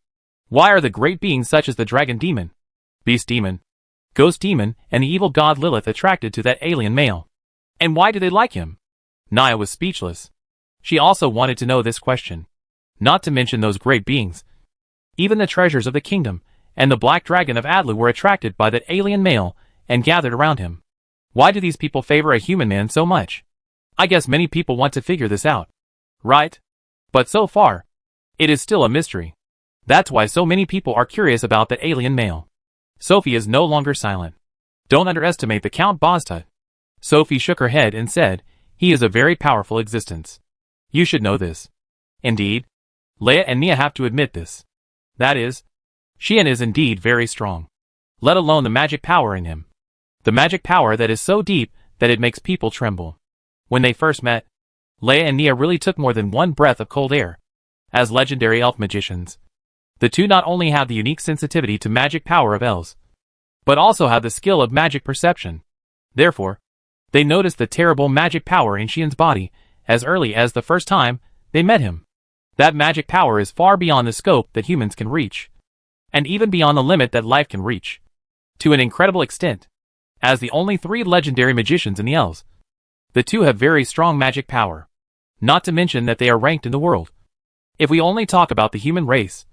why are the great beings such as the dragon demon, beast demon, ghost demon, and the evil god Lilith attracted to that alien male? And why do they like him? Nia was speechless. She also wanted to know this question. Not to mention those great beings. Even the treasures of the kingdom and the black dragon of Adlu were attracted by that alien male and gathered around him. Why do these people favor a human man so much? I guess many people want to figure this out. Right? But so far, it is still a mystery. That's why so many people are curious about that alien male. Sophie is no longer silent. Don't underestimate the Count Boztut. Sophie shook her head and said, he is a very powerful existence. You should know this. Indeed. Leia and Nia have to admit this. That is, Xian is indeed very strong. Let alone the magic power in him. The magic power that is so deep that it makes people tremble. When they first met, Leia and Nia really took more than one breath of cold air. As legendary elf magicians, the 2 not only have the unique sensitivity to magic power of elves, but also have the skill of magic perception. Therefore, they noticed the terrible magic power in Xian's body as early as the first time they met him. That magic power is far beyond the scope that humans can reach, and even beyond the limit that life can reach. To an incredible extent. As the only 3 legendary magicians in the Elves, the 2 have very strong magic power. Not to mention that they are ranked in the world. If we only talk about the human race,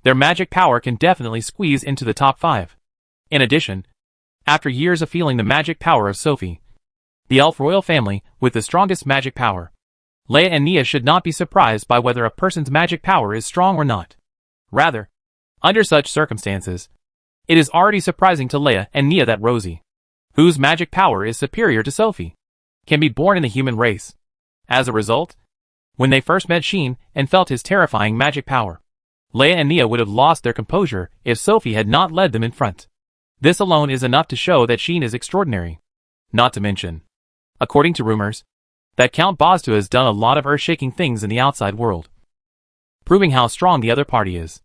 their magic power can definitely squeeze into the top 5. In addition, after years of feeling the magic power of Sophie, the elf royal family with the strongest magic power, Leia and Nia should not be surprised by whether a person's magic power is strong or not. Rather, under such circumstances, it is already surprising to Leia and Nia that Rosie, whose magic power is superior to Sophie, can be born in the human race. As a result, when they first met Sheen and felt his terrifying magic power, Leia and Nia would have lost their composure if Sophie had not led them in front. This alone is enough to show that Sheen is extraordinary. Not to mention, according to rumors, that Count Boztu has done a lot of earth-shaking things in the outside world, proving how strong the other party is.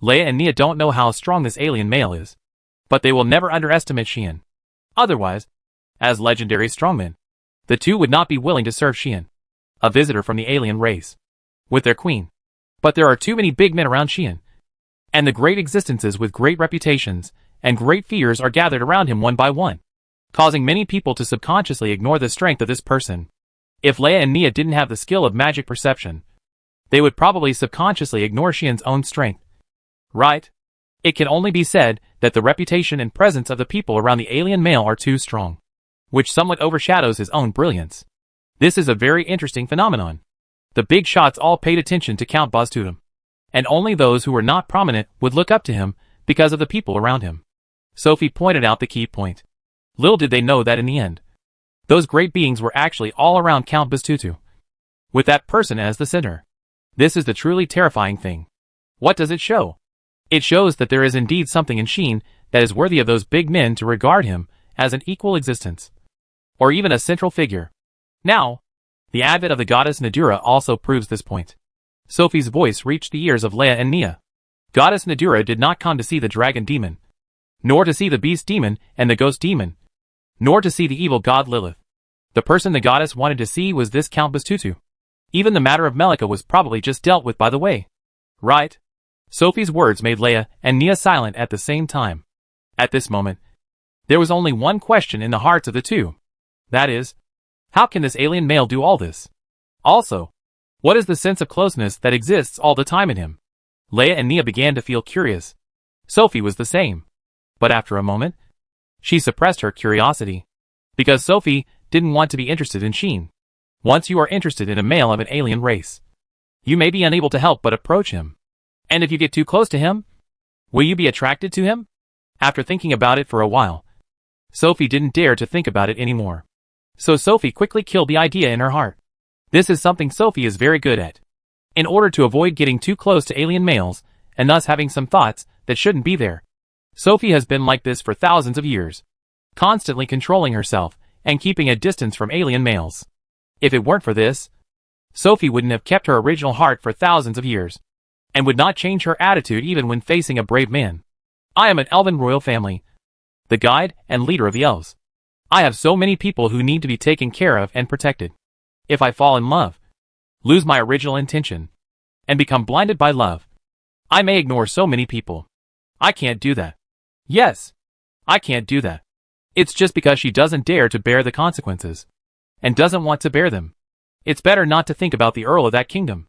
Leia and Nia don't know how strong this alien male is, but they will never underestimate Sheen. Otherwise, as legendary strongmen, the 2 would not be willing to serve Sheen, a visitor from the alien race, with their queen. But there are too many big men around Sheen, and the great existences with great reputations and great fears are gathered around him one by one, causing many people to subconsciously ignore the strength of this person. If Leia and Nia didn't have the skill of magic perception, they would probably subconsciously ignore Sheen's own strength. Right? It can only be said that the reputation and presence of the people around the alien male are too strong, which somewhat overshadows his own brilliance. This is a very interesting phenomenon. The big shots all paid attention to Count Boztu, and only those who were not prominent would look up to him because of the people around him. Sophie pointed out the key point. Little did they know that in the end, those great beings were actually all around Count Boztu, with that person as the center. This is the truly terrifying thing. What does it show? It shows that there is indeed something in Sheen that is worthy of those big men to regard him as an equal existence, or even a central figure. Now, the advent of the goddess Nadura also proves this point. Sophie's voice reached the ears of Leia and Nia. Goddess Nadura did not come to see the dragon demon, nor to see the beast demon and the ghost demon, nor to see the evil god Lilith. The person the goddess wanted to see was this Count Boztu. Even the matter of Melika was probably just dealt with by the way. Right? Sophie's words made Leia and Nia silent at the same time. At this moment, there was only one question in the hearts of the 2. That is, how can this alien male do all this? Also, what is the sense of closeness that exists all the time in him? Leia and Nia began to feel curious. Sophie was the same. But after a moment, she suppressed her curiosity, because Sophie didn't want to be interested in Sheen. Once you are interested in a male of an alien race, you may be unable to help but approach him. And if you get too close to him, will you be attracted to him? After thinking about it for a while, Sophie didn't dare to think about it anymore. So Sophie quickly killed the idea in her heart. This is something Sophie is very good at. In order to avoid getting too close to alien males, and thus having some thoughts that shouldn't be there, Sophie has been like this for thousands of years, constantly controlling herself and keeping a distance from alien males. If it weren't for this, Sophie wouldn't have kept her original heart for thousands of years, and would not change her attitude even when facing a brave man. I am an elven royal family, the guide and leader of the elves. I have so many people who need to be taken care of and protected. If I fall in love, lose my original intention, and become blinded by love, I may ignore so many people. I can't do that. Yes, I can't do that. It's just because she doesn't dare to bear the consequences, and doesn't want to bear them. It's better not to think about the Earl of that kingdom,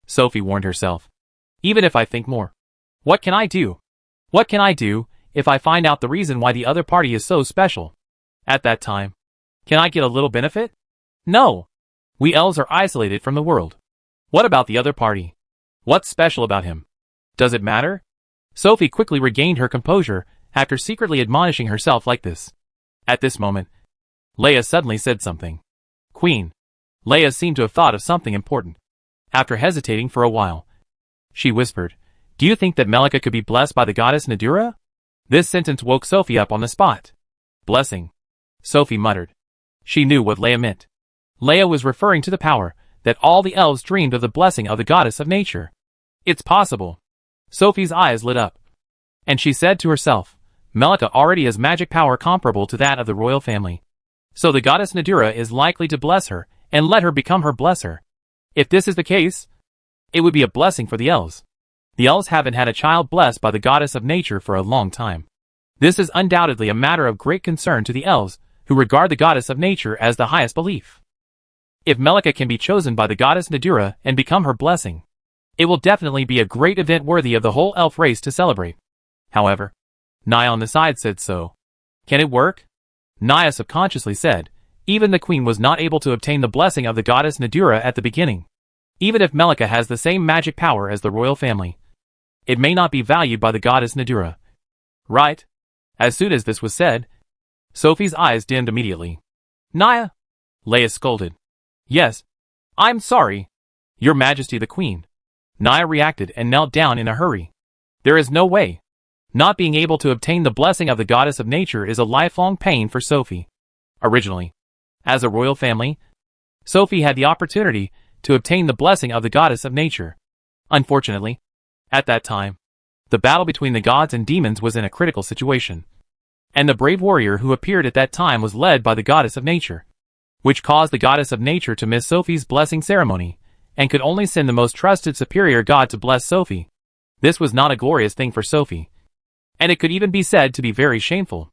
Sophie warned herself. Even if I think more, what can I do? What can I do if I find out the reason why the other party is so special? At that time, can I get a little benefit? No. We elves are isolated from the world. What about the other party? What's special about him? Does it matter? Sophie quickly regained her composure after secretly admonishing herself like this. At this moment, Leia suddenly said something. Queen. Leia seemed to have thought of something important. After hesitating for a while, she whispered, Do you think that Melika could be blessed by the goddess Nadura? This sentence woke Sophie up on the spot. Blessing. Sophie muttered. She knew what Leia meant. Leia was referring to the power that all the elves dreamed of, the blessing of the goddess of nature. It's possible. Sophie's eyes lit up, and she said to herself, Melika already has magic power comparable to that of the royal family. So the goddess Nadura is likely to bless her and let her become her blesser. If this is the case, It would be a blessing for the elves. The elves haven't had a child blessed by the goddess of nature for a long time. This is undoubtedly a matter of great concern to the elves, who regard the goddess of nature as the highest belief. If Melika can be chosen by the goddess Nadura and become her blessing, it will definitely be a great event worthy of the whole elf race to celebrate. However, Naya on the side said so. Can it work? Naya subconsciously said. Even the queen was not able to obtain the blessing of the goddess Nadura at the beginning. Even if Melika has the same magic power as the royal family, it may not be valued by the goddess Nadura. Right? As soon as this was said, Sophie's eyes dimmed immediately. Naya? Leia scolded. Yes. I'm sorry. Your Majesty the Queen. Naya reacted and knelt down in a hurry. There is no way. Not being able to obtain the blessing of the goddess of nature is a lifelong pain for Sophie. Originally, as a royal family, Sophie had the opportunity to obtain the blessing of the goddess of nature. Unfortunately, at that time, the battle between the gods and demons was in a critical situation, and the brave warrior who appeared at that time was led by the goddess of nature, which caused the goddess of nature to miss Sophie's blessing ceremony, and could only send the most trusted superior god to bless Sophie. This was not a glorious thing for Sophie, and it could even be said to be very shameful.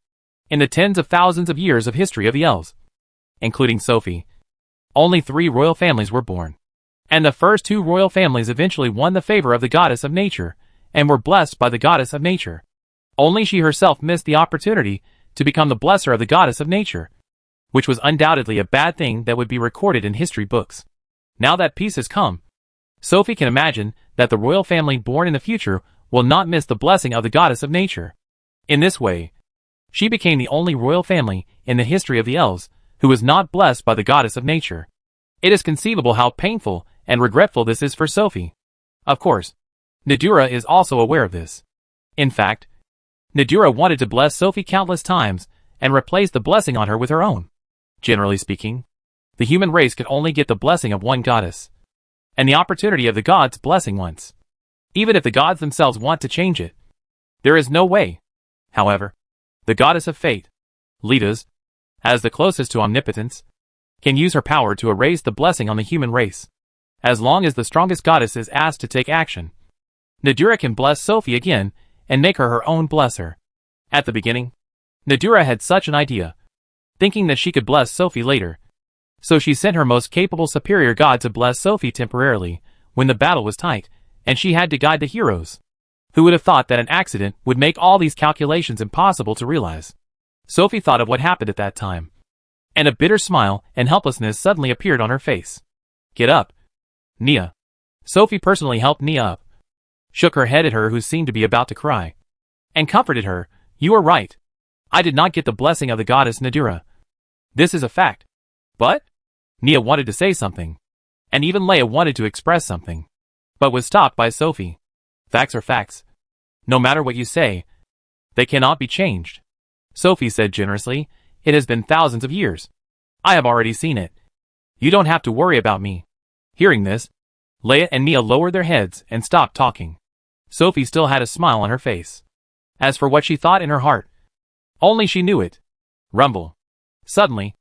In the tens of thousands of years of history of the elves, including Sophie, only 3 royal families were born, and the first 2 royal families eventually won the favor of the goddess of nature, and were blessed by the goddess of nature. Only she herself missed the opportunity to become the blesser of the goddess of nature, which was undoubtedly a bad thing that would be recorded in history books. Now that peace has come, Sophie can imagine that the royal family born in the future will not miss the blessing of the goddess of nature. In this way, she became the only royal family in the history of the elves who was not blessed by the goddess of nature. It is conceivable how painful and regretful this is for Sophie. Of course, Nadura is also aware of this. In fact, Nadura wanted to bless Sophie countless times and replace the blessing on her with her own. Generally speaking, the human race can only get the blessing of one goddess, and the opportunity of the gods' blessing once, even if the gods themselves want to change it. There is no way. However, the goddess of fate, Lidas, as the closest to omnipotence, can use her power to erase the blessing on the human race. As long as the strongest goddess is asked to take action, Nadura can bless Sophie again and make her her own blesser. At the beginning, Nadura had such an idea, thinking that she could bless Sophie later. So she sent her most capable superior god to bless Sophie temporarily, when the battle was tight, and she had to guide the heroes. Who would have thought that an accident would make all these calculations impossible to realize? Sophie thought of what happened at that time, and a bitter smile and helplessness suddenly appeared on her face. Get up, Nia. Sophie personally helped Nia up, shook her head at her who seemed to be about to cry, and comforted her. You are right. I did not get the blessing of the goddess Nadura. This is a fact. But? Nia wanted to say something, and even Leia wanted to express something, but was stopped by Sophie. Facts are facts. No matter what you say, they cannot be changed. Sophie said generously, it has been thousands of years. I have already seen it. You don't have to worry about me. Hearing this, Leia and Nia lowered their heads and stopped talking. Sophie still had a smile on her face. As for what she thought in her heart, only she knew it. Rumble. Suddenly,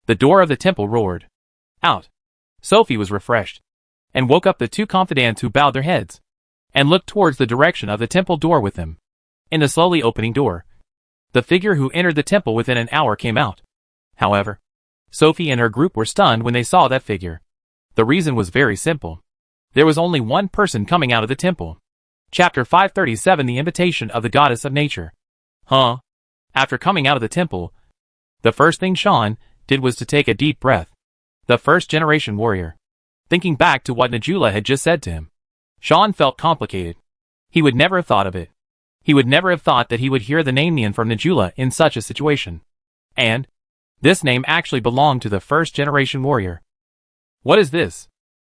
the door of the temple roared out. Sophie was refreshed, and woke up the 2 confidants who bowed their heads, and looked towards the direction of the temple door with them. In the slowly opening door, the figure who entered the temple within an hour came out. However, Sophie and her group were stunned when they saw that figure. The reason was very simple. There was only one person coming out of the temple. Chapter 537, The Invitation of the Goddess of Nature. Huh? After coming out of the temple, the first thing Sean did was to take a deep breath. The first-generation warrior. Thinking back to what Najula had just said to him, Sean felt complicated. He would never have thought of it. He would never have thought that he would hear the name Nian from Najula in such a situation. And this name actually belonged to the first-generation warrior. What is this?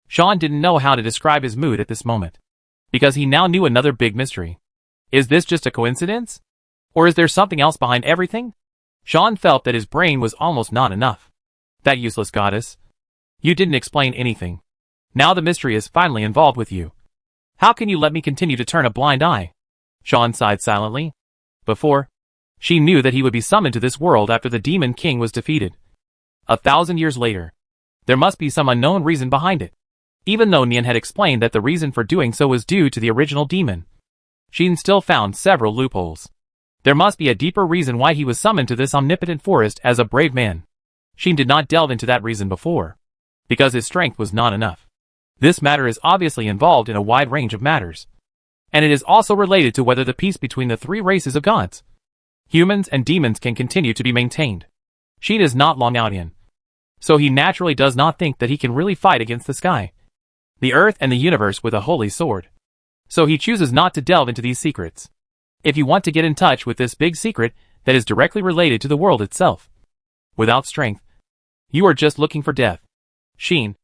Sean didn't know how to describe his mood at this moment, because he now knew another big mystery. Is this just a coincidence? Or is there something else behind everything? Sean felt that his brain was almost not enough. That useless goddess. You didn't explain anything. Now the mystery is finally involved with you. How can you let me continue to turn a blind eye? Sean sighed silently. Before, she knew that he would be summoned to this world after the Demon King was defeated. 1,000 years later, there must be some unknown reason behind it. Even though Nian had explained that the reason for doing so was due to the original demon, Shin still found several loopholes. There must be a deeper reason why he was summoned to this omnipotent forest as a brave man. Shin did not delve into that reason before, because his strength was not enough. This matter is obviously involved in a wide range of matters, and it is also related to whether the peace between the three races of gods, humans and demons, can continue to be maintained. Shin is not Long Oudian, so he naturally does not think that he can really fight against the sky, the earth and the universe with a holy sword. So he chooses not to delve into these secrets. If you want to get in touch with this big secret that is directly related to the world itself, without strength, you are just looking for death. Shin,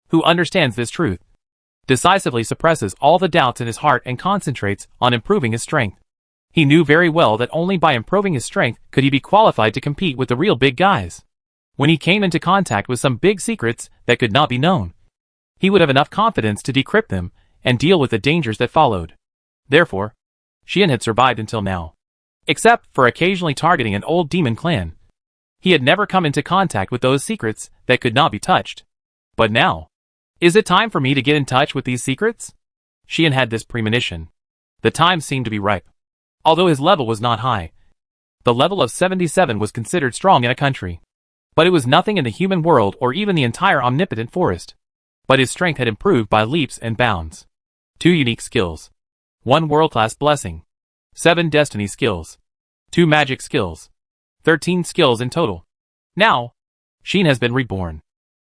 who understands this truth, decisively suppresses all the doubts in his heart and concentrates on improving his strength. He knew very well that only by improving his strength could he be qualified to compete with the real big guys. When he came into contact with some big secrets that could not be known, he would have enough confidence to decrypt them and deal with the dangers that followed. Therefore, Shin had survived until now. Except for occasionally targeting an old demon clan, he had never come into contact with those secrets that could not be touched. But now, is it time for me to get in touch with these secrets? Shin had this premonition. The time seemed to be ripe. Although his level was not high, the level of 77 was considered strong in a country. But it was nothing in the human world or even the entire omnipotent forest. But his strength had improved by leaps and bounds. 2 unique skills. 1 world-class blessing. 7 destiny skills. 2 magic skills. 13 skills in total. Now, Shin has been reborn.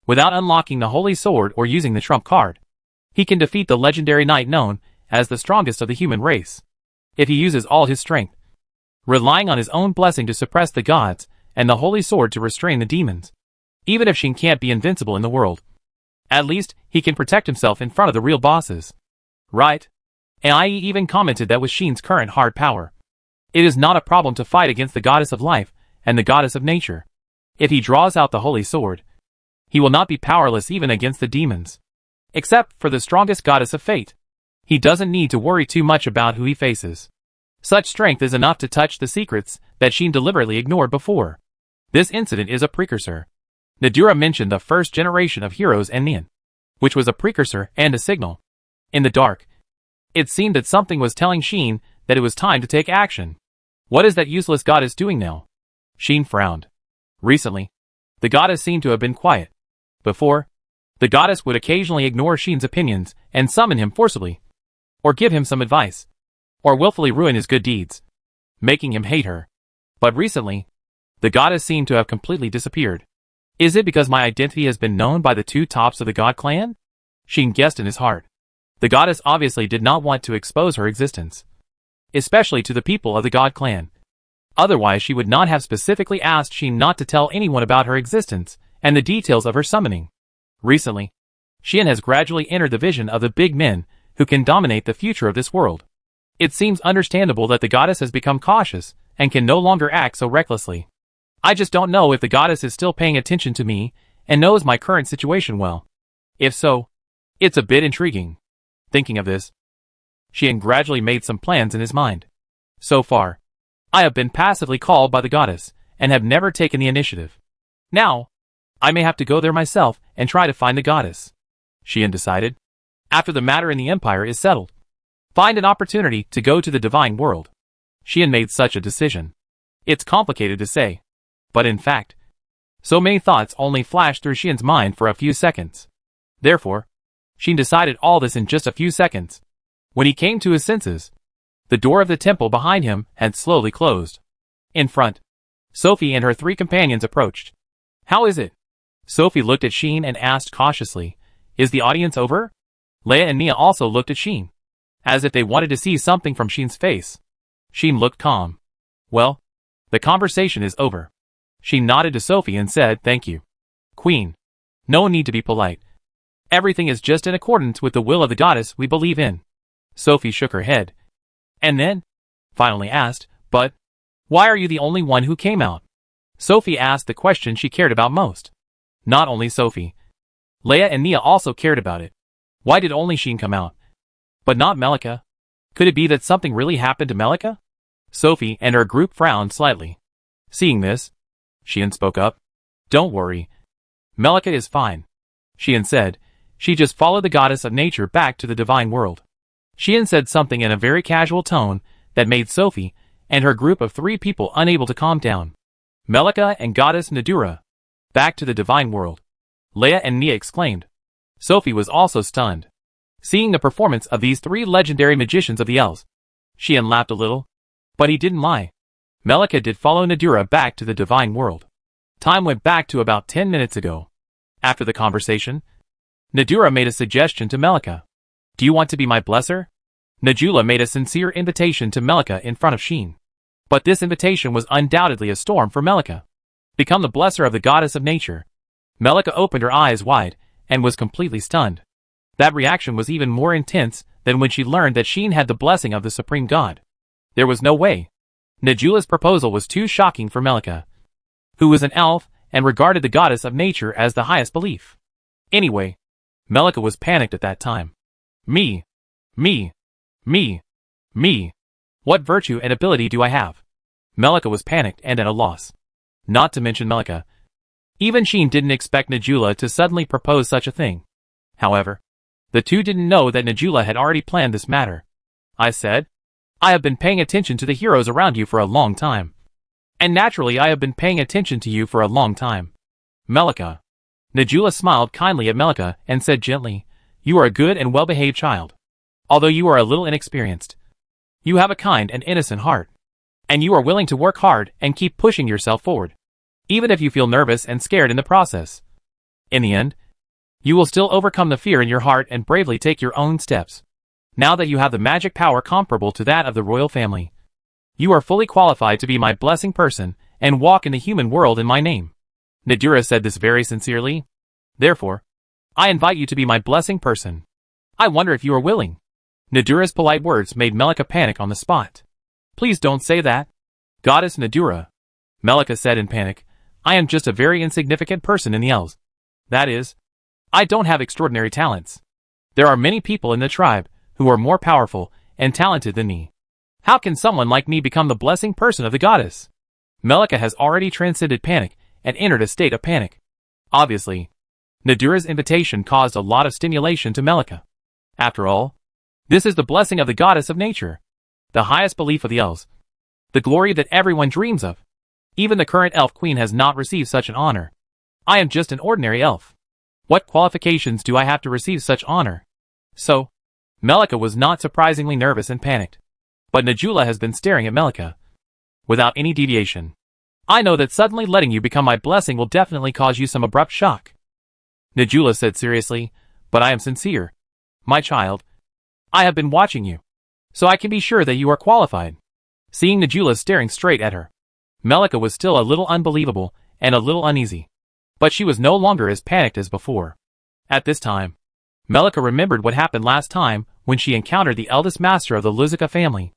Without unlocking the holy sword or using the trump card, he can defeat the legendary knight known as the strongest of the human race, if he uses all his strength, relying on his own blessing to suppress the gods and the holy sword to restrain the demons. Even if Shin can't be invincible in the world, at least he can protect himself in front of the real bosses. Right? And I even commented that with Shin's current hard power, it is not a problem to fight against the goddess of life and the goddess of nature. If he draws out the holy sword, he will not be powerless even against the demons. Except for the strongest goddess of fate, he doesn't need to worry too much about who he faces. Such strength is enough to touch the secrets that Shin deliberately ignored before. This incident is a precursor. Nadura mentioned the first generation of heroes and Nian, which was a precursor and a signal. In the dark, it seemed that something was telling Shin that it was time to take action. What is that useless goddess doing now? Shin frowned. Recently, the goddess seemed to have been quiet. Before, the goddess would occasionally ignore Shin's opinions and summon him forcibly, or give him some advice, or willfully ruin his good deeds, making him hate her. But recently, the goddess seemed to have completely disappeared. Is it because my identity has been known by the 2 tops of the god clan? Shin guessed in his heart. The goddess obviously did not want to expose her existence, especially to the people of the god clan. Otherwise she would not have specifically asked Shin not to tell anyone about her existence and the details of her summoning. Recently, Shin has gradually entered the vision of the big men who can dominate the future of this world. It seems understandable that the goddess has become cautious and can no longer act so recklessly. I just don't know if the goddess is still paying attention to me and knows my current situation well. If so, it's a bit intriguing. Thinking of this, Shin gradually made some plans in his mind. So far, I have been passively called by the goddess and have never taken the initiative. Now, I may have to go there myself and try to find the goddess. Shin decided. After the matter in the empire is settled, find an opportunity to go to the divine world. Shin made such a decision. It's complicated to say, but in fact, so many thoughts only flashed through Shin's mind for a few seconds. Therefore, Shin decided all this in just a few seconds. When he came to his senses, the door of the temple behind him had slowly closed. In front, Sophie and her 3 companions approached. How is it? Sophie looked at Shin and asked cautiously, is the audience over? Leia and Nia also looked at Shin, as if they wanted to see something from Shin's face. Shin looked calm. Well, the conversation is over. She nodded to Sophie and said, thank you, Queen. No need to be polite. Everything is just in accordance with the will of the goddess we believe in. Sophie shook her head. And then, finally asked, but why are you the only one who came out? Sophie asked the question she cared about most. Not only Sophie. Leia and Nia also cared about it. Why did only Shin come out? But not Melika? Could it be that something really happened to Melika? Sophie and her group frowned slightly. Seeing this, Shin spoke up. Don't worry. Melika is fine, Shin said, She just followed the goddess of nature back to the divine world. Sheehan said something in a very casual tone that made Sophie and her group of 3 people unable to calm down. Melika and goddess Nadura. Back to the divine world. Leia and Nia exclaimed. Sophie was also stunned. Seeing the performance of these 3 legendary magicians of the elves. Sheehan laughed a little. But he didn't lie. Melika did follow Nadura back to the divine world. Time went back to about 10 minutes ago. After the conversation, Nadura made a suggestion to Melika. Do you want to be my blesser? Nadula made a sincere invitation to Melika in front of Sheen. But this invitation was undoubtedly a storm for Melika. Become the blesser of the goddess of nature. Melika opened her eyes wide and was completely stunned. That reaction was even more intense than when she learned that Sheen had the blessing of the supreme god. There was no way. Nadula's proposal was too shocking for Melika, who was an elf and regarded the goddess of nature as the highest belief. Anyway, Melika was panicked at that time. Me. What virtue and ability do I have? Melika was panicked and at a loss. Not to mention Melika. Even Sheen didn't expect Nadula to suddenly propose such a thing. However, the two didn't know that Nadula had already planned this matter. I said, I have been paying attention to the heroes around you for a long time. And naturally I have been paying attention to you for a long time. Melika. Nadula smiled kindly at Melika and said gently, You are a good and well-behaved child. Although you are a little inexperienced. You have a kind and innocent heart. And you are willing to work hard and keep pushing yourself forward. Even if you feel nervous and scared in the process. In the end, you will still overcome the fear in your heart and bravely take your own steps. Now that you have the magic power comparable to that of the royal family, you are fully qualified to be my blessing person and walk in the human world in my name. Nadura said this very sincerely. Therefore, I invite you to be my blessing person. I wonder if you are willing. Nadura's polite words made Melika panic on the spot. Please don't say that. Goddess Nadura. Melika said in panic, I am just a very insignificant person in the elves. That is, I don't have extraordinary talents. There are many people in the tribe who are more powerful and talented than me. How can someone like me become the blessing person of the goddess? Melika has already transcended panic and entered a state of panic. Obviously, Nadura's invitation caused a lot of stimulation to Melika. After all, this is the blessing of the goddess of nature, the highest belief of the elves, the glory that everyone dreams of. Even the current elf queen has not received such an honor. I am just an ordinary elf. What qualifications do I have to receive such honor? So, Melika was not surprisingly nervous and panicked. But Nadula has been staring at Melika without any deviation. I know that suddenly letting you become my blessing will definitely cause you some abrupt shock. Nadula said seriously, but I am sincere. My child, I have been watching you, so I can be sure that you are qualified. Seeing Nadula staring straight at her, Melika was still a little unbelievable and a little uneasy. But she was no longer as panicked as before. At this time, Melika remembered what happened last time when she encountered the eldest master of the Luzica family.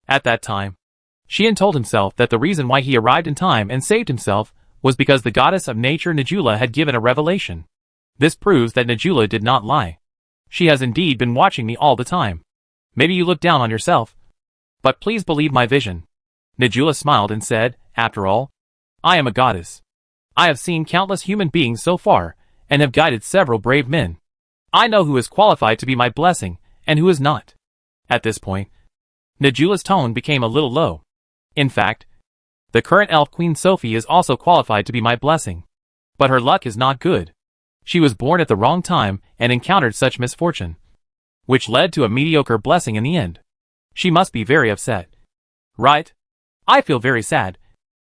At that time, Sheehan told himself that the reason why he arrived in time and saved himself was because the goddess of nature Nadula had given a revelation. This proves that Nadula did not lie. She has indeed been watching me all the time. Maybe you look down on yourself, but please believe my vision. Nadula smiled and said, After all, I am a goddess. I have seen countless human beings so far, and have guided several brave men. I know who is qualified to be my blessing, and who is not. At this point, Nadula's tone became a little low. In fact, the current elf queen Sophie is also qualified to be my blessing. But her luck is not good. She was born at the wrong time and encountered such misfortune, which led to a mediocre blessing in the end. She must be very upset. Right? I feel very sad.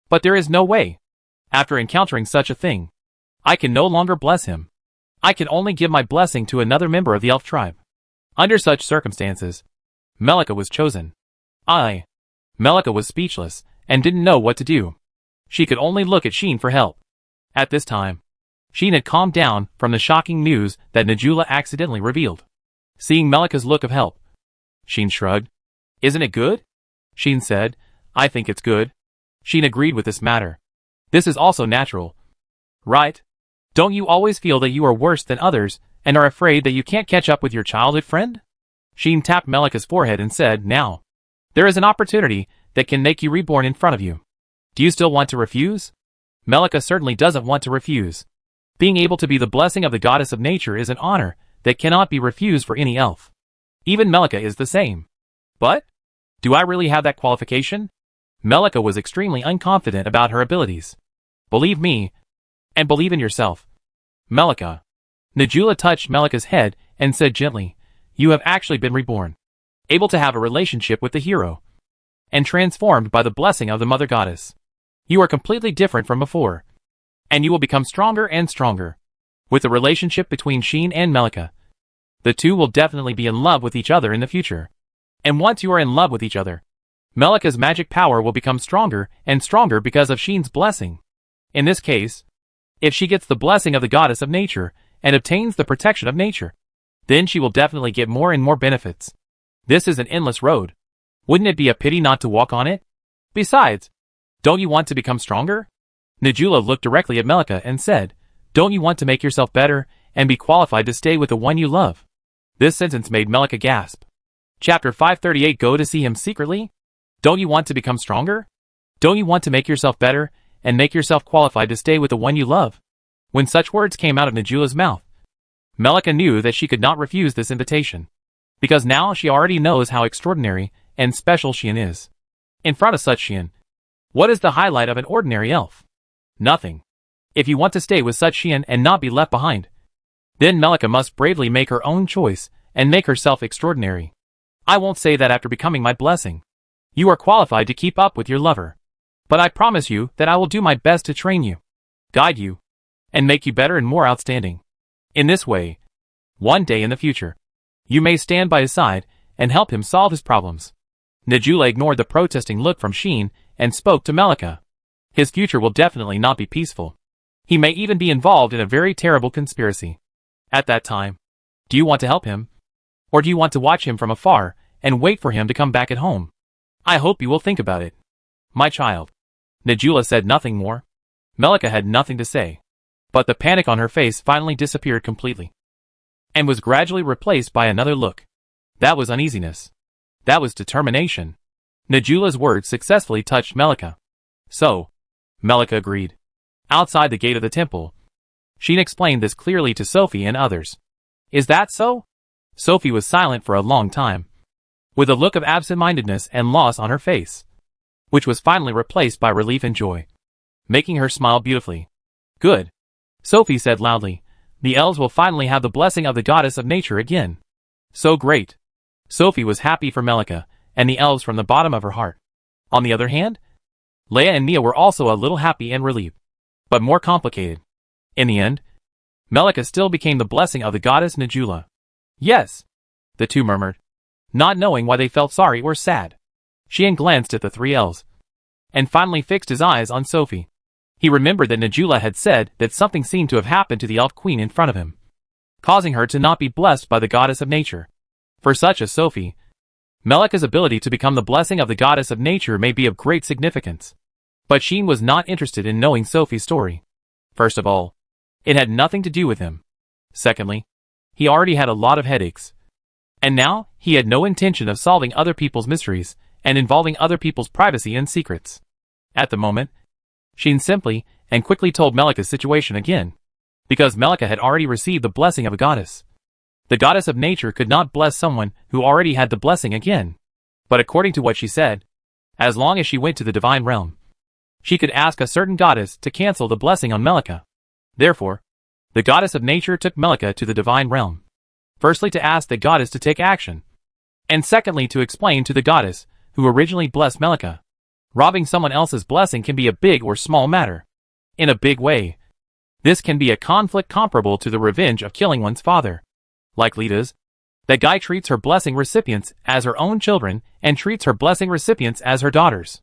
But there is no way. After encountering such a thing, I can no longer bless him. I can only give my blessing to another member of the elf tribe. Under such circumstances, Melika was chosen. Melika was speechless and didn't know what to do. She could only look at Sheen for help. At this time, Sheen had calmed down from the shocking news that Nadula accidentally revealed. Seeing Melika's look of help, Sheen shrugged. Isn't it good? Sheen said, I think it's good. Sheen agreed with this matter. This is also natural. Right? Don't you always feel that you are worse than others and are afraid that you can't catch up with your childhood friend? Sheen tapped Melika's forehead and said, Now, there is an opportunity that can make you reborn in front of you. Do you still want to refuse? Melika certainly doesn't want to refuse. Being able to be the blessing of the goddess of nature is an honor that cannot be refused for any elf. Even Melika is the same. But? Do I really have that qualification? Melika was extremely unconfident about her abilities. Believe me, and believe in yourself. Melika. Najula touched Melika's head and said gently, you have actually been reborn. Able to have a relationship with the hero. And transformed by the blessing of the Mother Goddess. You are completely different from before. And you will become stronger and stronger. With the relationship between Sheen and Melika. The two will definitely be in love with each other in the future. And once you are in love with each other, Melika's magic power will become stronger and stronger because of Sheen's blessing. In this case, if she gets the blessing of the goddess of nature and obtains the protection of nature, then she will definitely get more and more benefits. This is an endless road. Wouldn't it be a pity not to walk on it? Besides, don't you want to become stronger? Najula looked directly at Melika and said, don't you want to make yourself better and be qualified to stay with the one you love? This sentence made Melika gasp. Chapter 538 Go to see him secretly? Don't you want to become stronger? Don't you want to make yourself better and make yourself qualified to stay with the one you love? When such words came out of Najula's mouth, Melika knew that she could not refuse this invitation. Because now she already knows how extraordinary and special Sheen is. In front of such Sheen, what is the highlight of an ordinary elf? Nothing. If you want to stay with such Sheen and not be left behind, then Melika must bravely make her own choice and make herself extraordinary. I won't say that after becoming my blessing. You are qualified to keep up with your lover. But I promise you that I will do my best to train you, guide you, and make you better and more outstanding. In this way, one day in the future, you may stand by his side and help him solve his problems. Najula ignored the protesting look from Sheen and spoke to Melika. His future will definitely not be peaceful. He may even be involved in a very terrible conspiracy. At that time, do you want to help him? Or do you want to watch him from afar and wait for him to come back at home? I hope you will think about it. My child. Najula said nothing more. Melika had nothing to say. But the panic on her face finally disappeared completely. And was gradually replaced by another look. That was uneasiness. That was determination. Najula's words successfully touched Melika. So, Melika agreed. Outside the gate of the temple, Sheen explained this clearly to Sophie and others. Is that so? Sophie was silent for a long time, with a look of absent-mindedness and loss on her face, which was finally replaced by relief and joy, making her smile beautifully. Good. Sophie said loudly, the elves will finally have the blessing of the goddess of nature again. So great. Sophie was happy for Melika and the elves from the bottom of her heart. On the other hand, Leia and Nia were also a little happy and relieved, but more complicated. In the end, Melika still became the blessing of the goddess Najula. Yes, the two murmured, not knowing why they felt sorry or sad. Sheen glanced at the three elves, and finally fixed his eyes on Sophie. He remembered that Najula had said that something seemed to have happened to the elf queen in front of him, causing her to not be blessed by the goddess of nature. For such as Sophie, Melika's ability to become the blessing of the goddess of nature may be of great significance. But Sheen was not interested in knowing Sophie's story. First of all, it had nothing to do with him. Secondly, he already had a lot of headaches. And now, he had no intention of solving other people's mysteries and involving other people's privacy and secrets. At the moment, Sheen simply and quickly told Melika's situation again, because Melika had already received the blessing of a goddess. The goddess of nature could not bless someone who already had the blessing again. But according to what she said, as long as she went to the divine realm, she could ask a certain goddess to cancel the blessing on Melika. Therefore, the goddess of nature took Melika to the divine realm. Firstly to ask the goddess to take action, and secondly to explain to the goddess who originally blessed Melika. Robbing someone else's blessing can be a big or small matter. In a big way, this can be a conflict comparable to the revenge of killing one's father. Like Lita's, that guy treats her blessing recipients as her own children and treats her blessing recipients as her daughters.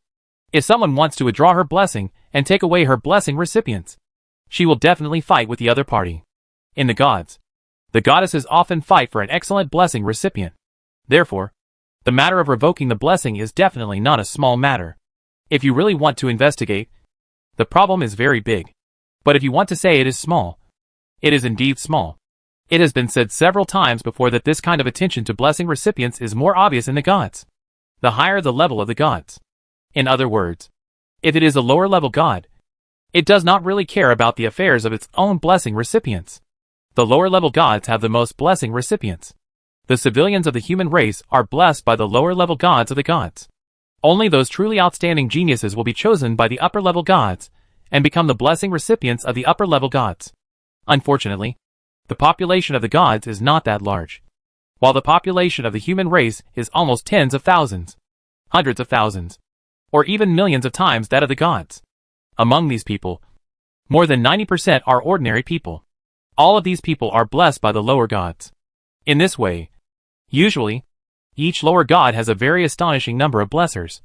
If someone wants to withdraw her blessing and take away her blessing recipients, she will definitely fight with the other party. In the gods, the goddesses often fight for an excellent blessing recipient. Therefore, the matter of revoking the blessing is definitely not a small matter. If you really want to investigate, the problem is very big. But if you want to say it is small, it is indeed small. It has been said several times before that this kind of attention to blessing recipients is more obvious in the gods, the higher the level of the gods. In other words, if it is a lower level god, it does not really care about the affairs of its own blessing recipients. The lower-level gods have the most blessing recipients. The civilians of the human race are blessed by the lower-level gods of the gods. Only those truly outstanding geniuses will be chosen by the upper-level gods and become the blessing recipients of the upper-level gods. Unfortunately, the population of the gods is not that large, while the population of the human race is almost tens of thousands, hundreds of thousands, or even millions of times that of the gods. Among these people, more than 90% are ordinary people. All of these people are blessed by the lower gods. In this way, usually, each lower god has a very astonishing number of blessers.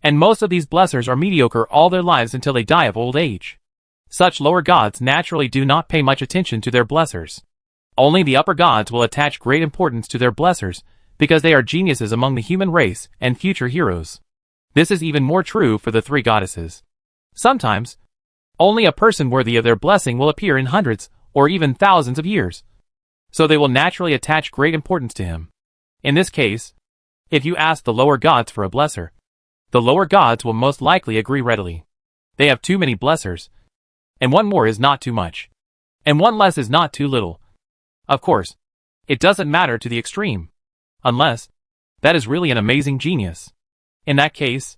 And most of these blessers are mediocre all their lives until they die of old age. Such lower gods naturally do not pay much attention to their blessers. Only the upper gods will attach great importance to their blessers because they are geniuses among the human race and future heroes. This is even more true for the three goddesses. Sometimes, only a person worthy of their blessing will appear in hundreds or even thousands of years. So they will naturally attach great importance to him. In this case, if you ask the lower gods for a blesser, the lower gods will most likely agree readily. They have too many blessers, and one more is not too much, and one less is not too little. Of course, it doesn't matter to the extreme, unless that is really an amazing genius. In that case,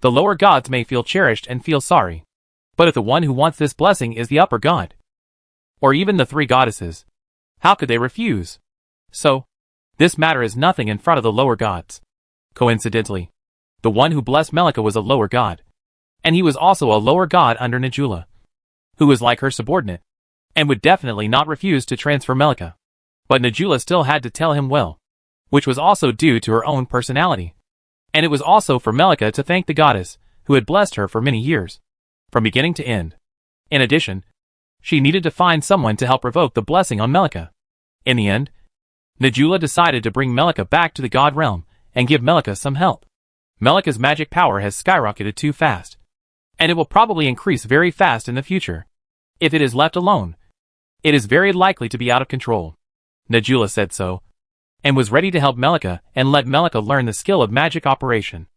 the lower gods may feel cherished and feel sorry. But if the one who wants this blessing is the upper god, or even the three goddesses, how could they refuse? So, this matter is nothing in front of the lower gods. Coincidentally, the one who blessed Melika was a lower god, and he was also a lower god under Najula, who was like her subordinate, and would definitely not refuse to transfer Melika. But Najula still had to tell him well, which was also due to her own personality. And it was also for Melika to thank the goddess, who had blessed her for many years, from beginning to end. In addition, she needed to find someone to help revoke the blessing on Melika. In the end, Najula decided to bring Melika back to the god realm and give Melika some help. Melika's magic power has skyrocketed too fast, and it will probably increase very fast in the future. If it is left alone, it is very likely to be out of control. Najula said so, and was ready to help Melika and let Melika learn the skill of magic operation.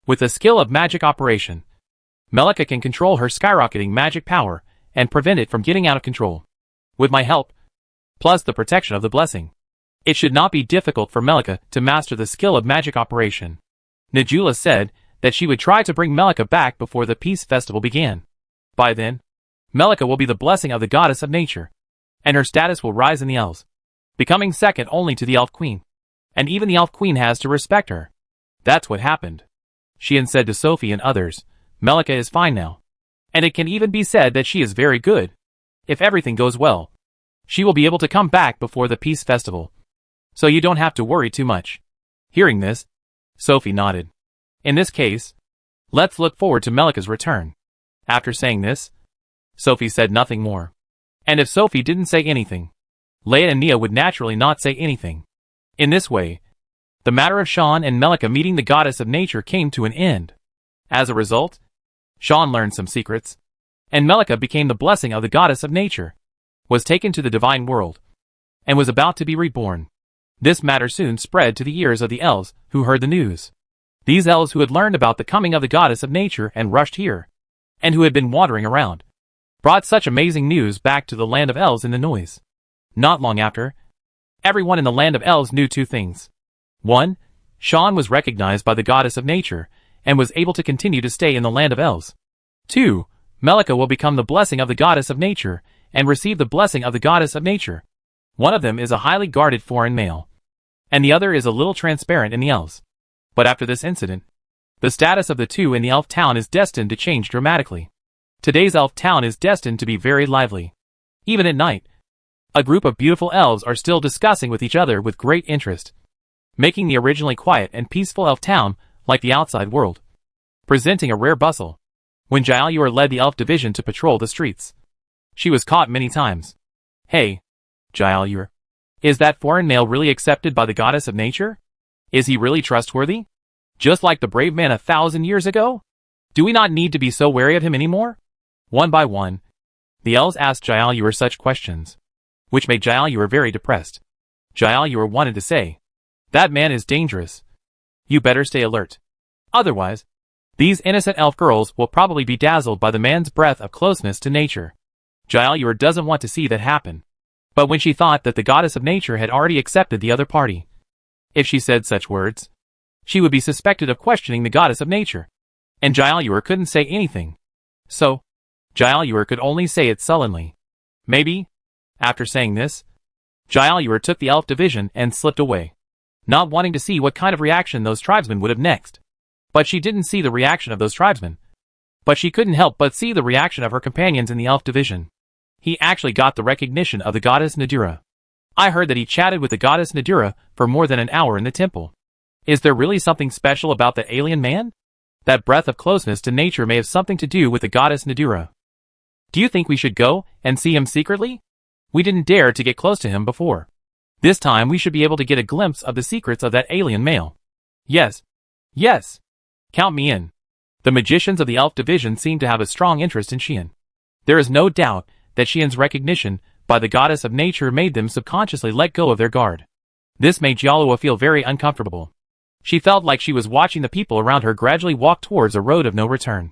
With the skill of magic operation, Melika can control her skyrocketing magic power and prevent it from getting out of control. With my help, plus the protection of the blessing, it should not be difficult for Melika to master the skill of magic operation. Najula said that she would try to bring Melika back before the peace festival began. By then, Melika will be the blessing of the goddess of nature, and her status will rise in the elves, becoming second only to the elf queen. And even the elf queen has to respect her. That's what happened. She said to Sophie and others, Melika is fine now. And it can even be said that she is very good. If everything goes well, she will be able to come back before the peace festival. So you don't have to worry too much. Hearing this, Sophie nodded. In this case, let's look forward to Melika's return. After saying this, Sophie said nothing more. And if Sophie didn't say anything, Leia and Nia would naturally not say anything. In this way, the matter of Sean and Melika meeting the goddess of nature came to an end. As a result, Sean learned some secrets, and Melika became the blessing of the goddess of nature, was taken to the divine world, and was about to be reborn. This matter soon spread to the ears of the elves who heard the news. These elves who had learned about the coming of the goddess of nature and rushed here, and who had been wandering around, brought such amazing news back to the land of elves in the noise. Not long after, everyone in the land of elves knew two things. 1. Sean was recognized by the goddess of nature, and was able to continue to stay in the land of elves. 2. Melika will become the blessing of the goddess of nature, and receive the blessing of the goddess of nature. One of them is a highly guarded foreign male, and the other is a little transparent in the elves. But after this incident, the status of the two in the elf town is destined to change dramatically. Today's elf town is destined to be very lively. Even at night, a group of beautiful elves are still discussing with each other with great interest, making the originally quiet and peaceful elf town like the outside world, presenting a rare bustle. When Jailur led the elf division to patrol the streets, she was caught many times. Hey, Jailur, is that foreign male really accepted by the goddess of nature? Is he really trustworthy? Just like the brave man 1,000 years ago? Do we not need to be so wary of him anymore? One by one, the elves asked Jailur such questions, which made Jailur very depressed. Jailur wanted to say, that man is dangerous. You better stay alert. Otherwise, these innocent elf girls will probably be dazzled by the man's breath of closeness to nature. Jailur doesn't want to see that happen. But when she thought that the goddess of nature had already accepted the other party, if she said such words, she would be suspected of questioning the goddess of nature. And Gialur couldn't say anything. So, Gialur could only say it sullenly. Maybe. After saying this, Gialur took the elf division and slipped away, not wanting to see what kind of reaction those tribesmen would have next. But she didn't see the reaction of those tribesmen. But she couldn't help but see the reaction of her companions in the elf division. He actually got the recognition of the goddess Nadira. I heard that he chatted with the goddess Nadira for more than an hour in the temple. Is there really something special about the alien man? That breath of closeness to nature may have something to do with the goddess Nadira. Do you think we should go and see him secretly? We didn't dare to get close to him before. This time we should be able to get a glimpse of the secrets of that alien male. Yes. Yes. Count me in. The magicians of the elf division seem to have a strong interest in Xian. There is no doubt that Xian's recognition by the goddess of nature made them subconsciously let go of their guard. This made Jialua feel very uncomfortable. She felt like she was watching the people around her gradually walk towards a road of no return.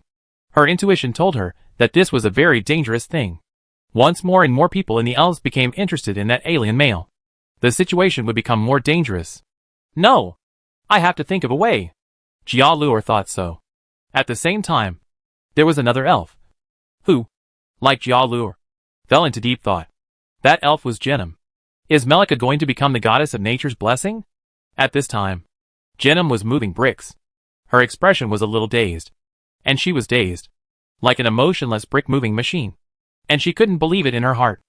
Her intuition told her that this was a very dangerous thing. Once more and more people in the elves became interested in that alien male. The situation would become more dangerous. No! I have to think of a way. Jialur thought so. At the same time, there was another elf, who, like Jialur, fell into deep thought. That elf was Jenim. Is Melika going to become the goddess of nature's blessing? At this time, Jenim was moving bricks. Her expression was a little dazed. And she was dazed, like an emotionless brick-moving machine. And she couldn't believe it in her heart.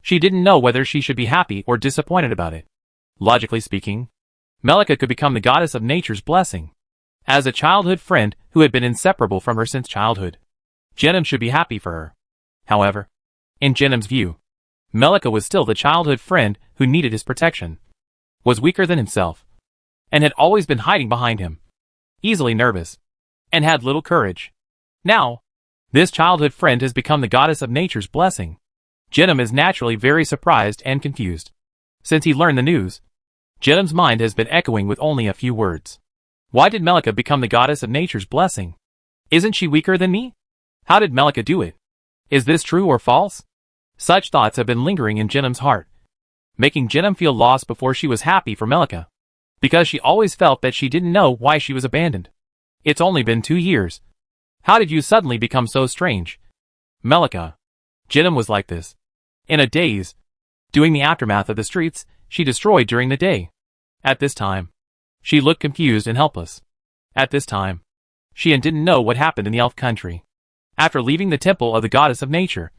She didn't know whether she should be happy or disappointed about it. Logically speaking, Melika could become the goddess of nature's blessing. As a childhood friend who had been inseparable from her since childhood, Jenim should be happy for her. However, in Jenim's view, Melika was still the childhood friend who needed his protection, was weaker than himself, and had always been hiding behind him, easily nervous, and had little courage. Now, this childhood friend has become the goddess of nature's blessing. Jenim is naturally very surprised and confused. Since he learned the news, Jenim's mind has been echoing with only a few words. Why did Melika become the goddess of nature's blessing? Isn't she weaker than me? How did Melika do it? Is this true or false? Such thoughts have been lingering in Jenim's heart, making Jenim feel lost before she was happy for Melika, because she always felt that she didn't know why she was abandoned. It's only been 2 years. How did you suddenly become so strange? Melika. Jenim was like this. In a daze, doing the aftermath of the streets she destroyed during the day. At this time, she looked confused and helpless. At this time, Xian didn't know what happened in the elf country. After leaving the temple of the goddess of nature,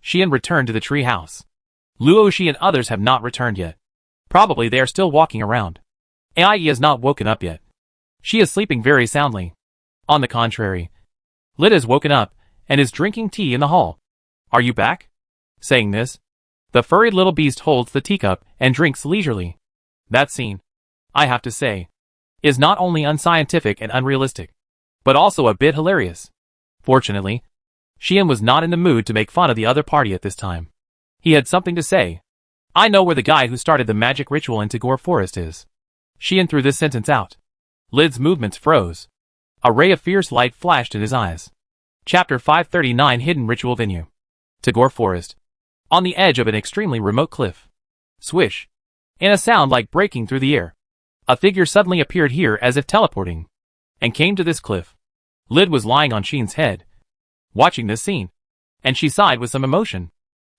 Xian returned to the tree house. Luoshi and others have not returned yet. Probably they are still walking around. Ai has not woken up yet. She is sleeping very soundly. On the contrary, Lid has woken up and is drinking tea in the hall. Are you back? Saying this, the furry little beast holds the teacup and drinks leisurely. That scene, I have to say, is not only unscientific and unrealistic, but also a bit hilarious. Fortunately, Xian was not in the mood to make fun of the other party at this time. He had something to say. I know where the guy who started the magic ritual in Tagore Forest is. Xian threw this sentence out. Lid's movements froze. A ray of fierce light flashed in his eyes. Chapter 539 Hidden Ritual Venue. Tagore Forest. On the edge of an extremely remote cliff. Swish. In a sound like breaking through the air, a figure suddenly appeared here as if teleporting, and came to this cliff. Lid was lying on Xian's head, watching this scene, and she sighed with some emotion.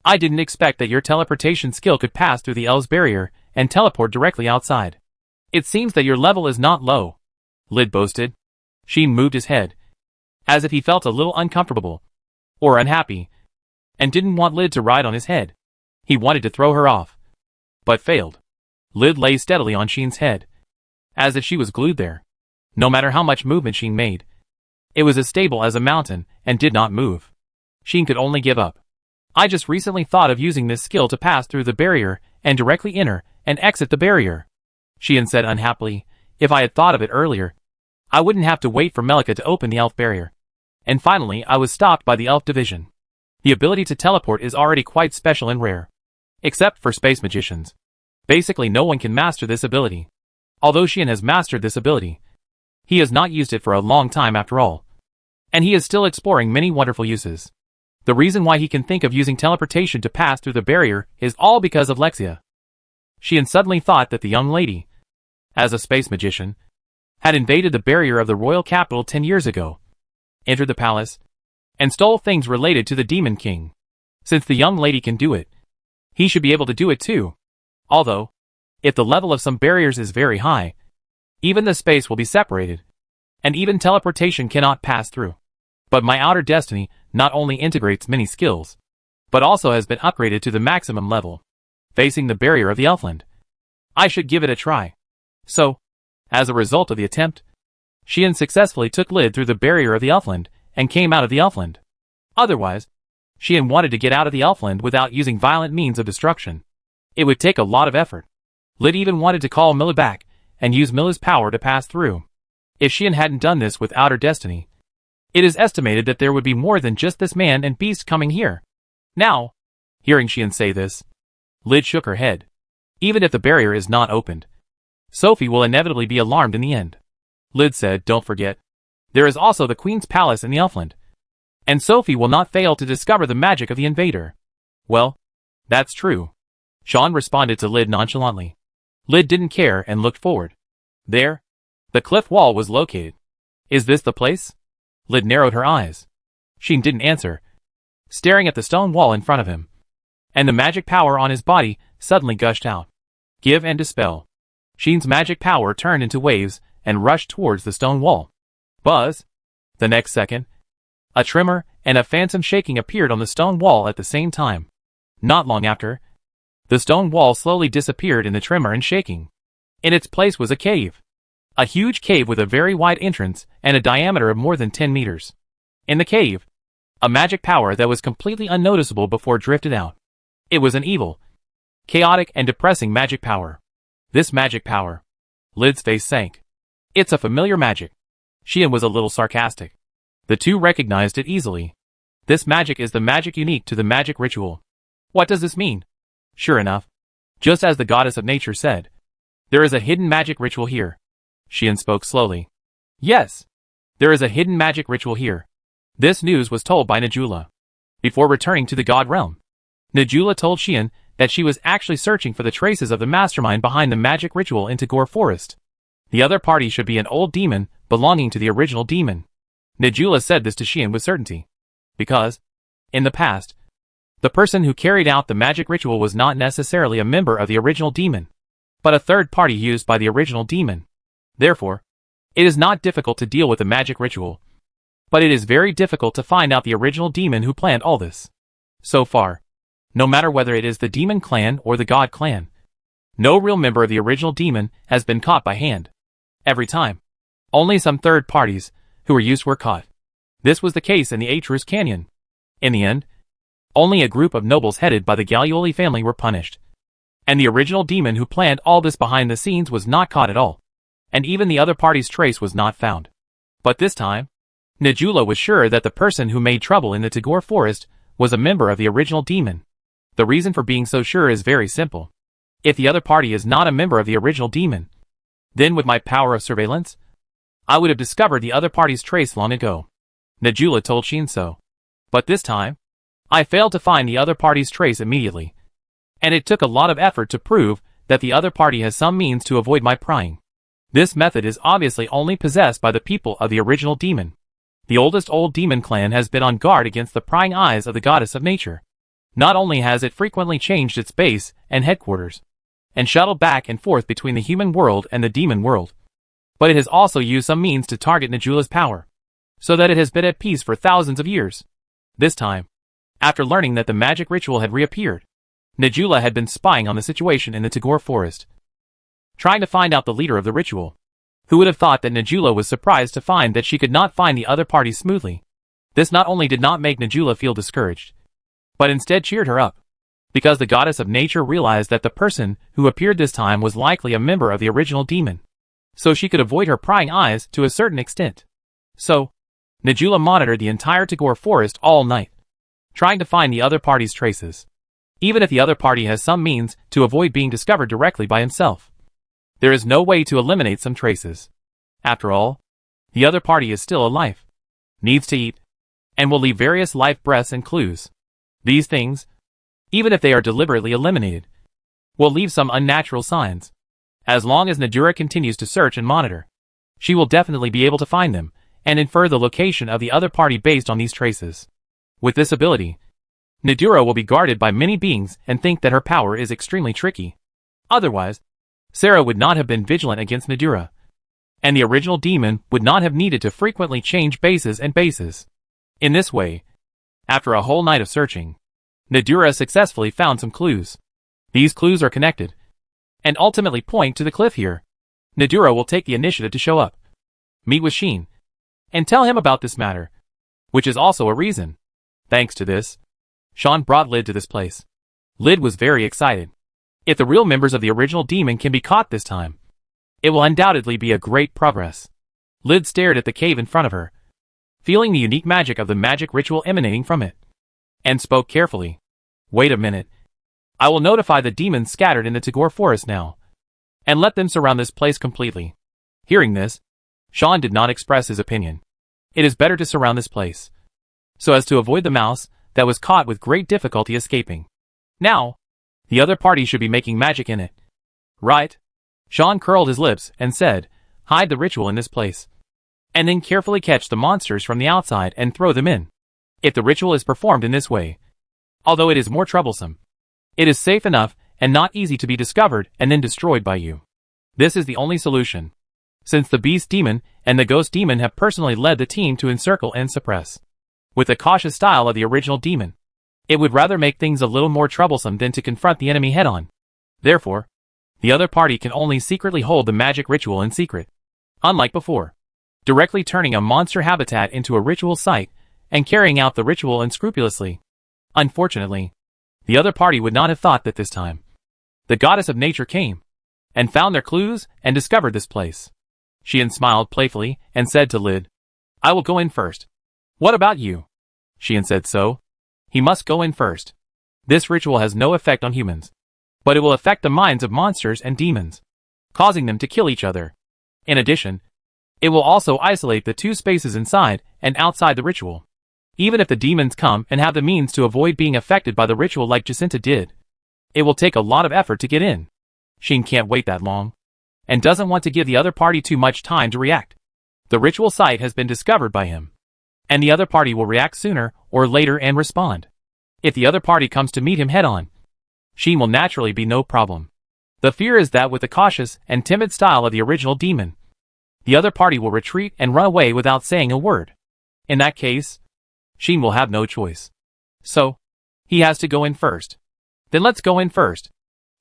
I didn't expect that your teleportation skill could pass through the elves' barrier and teleport directly outside. It seems that your level is not low, Lid boasted. Xian moved his head, as if he felt a little uncomfortable, or unhappy, and didn't want Lid to ride on his head. He wanted to throw her off, but failed. Lid lay steadily on Xian's head, as if she was glued there. No matter how much movement Xian made, it was as stable as a mountain and did not move. Xian could only give up. I just recently thought of using this skill to pass through the barrier and directly enter and exit the barrier, Xian said unhappily. If I had thought of it earlier, I wouldn't have to wait for Melika to open the elf barrier. And finally I was stopped by the elf division. The ability to teleport is already quite special and rare. Except for space magicians. Basically no one can master this ability. Although Xian has mastered this ability, he has not used it for a long time after all. And he is still exploring many wonderful uses. The reason why he can think of using teleportation to pass through the barrier is all because of Lexia. Xian suddenly thought that the young lady, as a space magician, had invaded the barrier of the royal capital 10 years ago, entered the palace, and stole things related to the Demon King. Since the young lady can do it, he should be able to do it too. Although, if the level of some barriers is very high, even the space will be separated, and even teleportation cannot pass through. But my outer destiny not only integrates many skills, but also has been upgraded to the maximum level, facing the barrier of the Elfland. I should give it a try. So, as a result of the attempt, Xian successfully took Lid through the barrier of the Elfland and came out of the Elfland. Otherwise, Xian wanted to get out of the Elfland without using violent means of destruction. It would take a lot of effort. Lid even wanted to call Milla back and use Milla's power to pass through. If Xian hadn't done this with outer destiny, it is estimated that there would be more than just this man and beast coming here. Now, hearing Xian say this, Lid shook her head. Even if the barrier is not opened, Sophie will inevitably be alarmed in the end. Lid said, don't forget, there is also the Queen's Palace in the Elfland, and Sophie will not fail to discover the magic of the invader. Well, that's true. Sean responded to Lid nonchalantly. Lid didn't care and looked forward. There, the cliff wall was located. Is this the place? Lid narrowed her eyes. Xian didn't answer, staring at the stone wall in front of him. And the magic power on his body suddenly gushed out. Give and dispel. Xian's magic power turned into waves and rushed towards the stone wall. Buzz! The next second, a tremor and a phantom shaking appeared on the stone wall at the same time. Not long after, the stone wall slowly disappeared in the tremor and shaking. In its place was a cave. A huge cave with a very wide entrance and a diameter of more than 10 meters. In the cave, a magic power that was completely unnoticeable before drifted out. It was an evil, chaotic and depressing magic power. This magic power. Lid's face sank. It's a familiar magic. Xian was a little sarcastic. The two recognized it easily. This magic is the magic unique to the magic ritual. What does this mean? Sure enough, just as the goddess of nature said, there is a hidden magic ritual here. Xian spoke slowly. Yes, there is a hidden magic ritual here. This news was told by Najula. Before returning to the god realm, Najula told Xian that she was actually searching for the traces of the mastermind behind the magic ritual in Tagore Forest. The other party should be an old demon belonging to the original demon. Najula said this to Xian with certainty. Because, in the past, the person who carried out the magic ritual was not necessarily a member of the original demon, but a third party used by the original demon. Therefore, it is not difficult to deal with the magic ritual, but it is very difficult to find out the original demon who planned all this. So far, no matter whether it is the demon clan or the god clan, no real member of the original demon has been caught by hand. Every time, only some third parties who were used were caught. This was the case in the Atrus Canyon. In the end, only a group of nobles headed by the Gallioli family were punished. And the original demon who planned all this behind the scenes was not caught at all. And even the other party's trace was not found. But this time, Najula was sure that the person who made trouble in the Tagore Forest was a member of the original demon. The reason for being so sure is very simple. If the other party is not a member of the original demon, then with my power of surveillance, I would have discovered the other party's trace long ago. Najula told Xian so. But this time, I failed to find the other party's trace immediately. And it took a lot of effort to prove that the other party has some means to avoid my prying. This method is obviously only possessed by the people of the original demon. The oldest old demon clan has been on guard against the prying eyes of the goddess of nature. Not only has it frequently changed its base and headquarters, and shuttled back and forth between the human world and the demon world, but it has also used some means to target Najula's power, so that it has been at peace for thousands of years. This time, after learning that the magic ritual had reappeared, Najula had been spying on the situation in the Tagore Forest, trying to find out the leader of the ritual. Who would have thought that Najula was surprised to find that she could not find the other party smoothly? This not only did not make Najula feel discouraged, but instead cheered her up, because the goddess of nature realized that the person who appeared this time was likely a member of the original demon, so she could avoid her prying eyes to a certain extent. So, Najula monitored the entire Tagore Forest all night, trying to find the other party's traces, even if the other party has some means to avoid being discovered directly by himself. There is no way to eliminate some traces. After all, the other party is still alive, needs to eat, and will leave various life breaths and clues. These things, even if they are deliberately eliminated, will leave some unnatural signs. As long as Nadura continues to search and monitor, she will definitely be able to find them, and infer the location of the other party based on these traces. With this ability, Nadura will be guarded by many beings and think that her power is extremely tricky. Otherwise, Sarah would not have been vigilant against Nadura, and the original demon would not have needed to frequently change bases and bases. In this way, after a whole night of searching, Nadura successfully found some clues. These clues are connected, and ultimately point to the cliff here. Nadura will take the initiative to show up, meet with Sheen, and tell him about this matter, which is also a reason. Thanks to this, Sean brought Lid to this place. Lid was very excited. If the real members of the original demon can be caught this time, it will undoubtedly be a great progress. Lid stared at the cave in front of her, feeling the unique magic of the magic ritual emanating from it, and spoke carefully. Wait a minute. I will notify the demons scattered in the Tagore forest now, and let them surround this place completely. Hearing this, Sean did not express his opinion. It is better to surround this place, so as to avoid the mouse that was caught with great difficulty escaping. Now, the other party should be making magic in it. Right? Sean curled his lips and said, hide the ritual in this place, and then carefully catch the monsters from the outside and throw them in. If the ritual is performed in this way, although it is more troublesome, it is safe enough and not easy to be discovered and then destroyed by you. This is the only solution, since the Beast Demon and the Ghost Demon have personally led the team to encircle and suppress. With the cautious style of the original demon, it would rather make things a little more troublesome than to confront the enemy head-on. Therefore, the other party can only secretly hold the magic ritual in secret. Unlike before, directly turning a monster habitat into a ritual site and carrying out the ritual unscrupulously. Unfortunately, the other party would not have thought that this time. The goddess of nature came, and found their clues and discovered this place. Sheehan smiled playfully and said to Lid, I will go in first. What about you? Sheehan said so. He must go in first. This ritual has no effect on humans, but it will affect the minds of monsters and demons, causing them to kill each other. In addition, it will also isolate the two spaces inside and outside the ritual. Even if the demons come and have the means to avoid being affected by the ritual like Jacinta did, it will take a lot of effort to get in. Sheen can't wait that long, and doesn't want to give the other party too much time to react. The ritual site has been discovered by him, and the other party will react sooner or later and respond. If the other party comes to meet him head-on, Sheen will naturally be no problem. The fear is that with the cautious and timid style of the original demon, the other party will retreat and run away without saying a word. In that case, Sheen will have no choice. So, he has to go in first. Then let's go in first.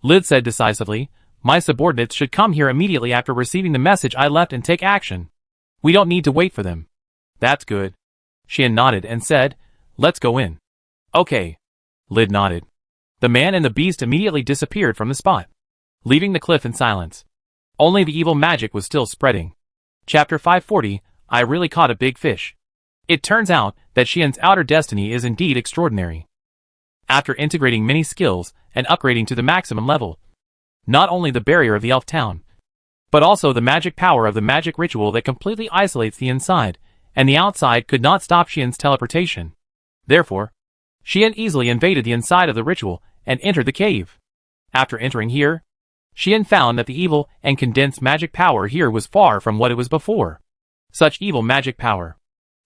Lid said decisively, my subordinates should come here immediately after receiving the message I left and take action. We don't need to wait for them. That's good. Sheen nodded and said, let's go in. Okay. Lid nodded. The man and the beast immediately disappeared from the spot, leaving the cliff in silence. Only the evil magic was still spreading. Chapter 540, I really caught a big fish. It turns out that Xian's outer destiny is indeed extraordinary. After integrating many skills and upgrading to the maximum level, not only the barrier of the elf town, but also the magic power of the magic ritual that completely isolates the inside, and the outside could not stop Xian's teleportation. Therefore, Xian easily invaded the inside of the ritual and entered the cave. After entering here, Xian found that the evil and condensed magic power here was far from what it was before. Such evil magic power.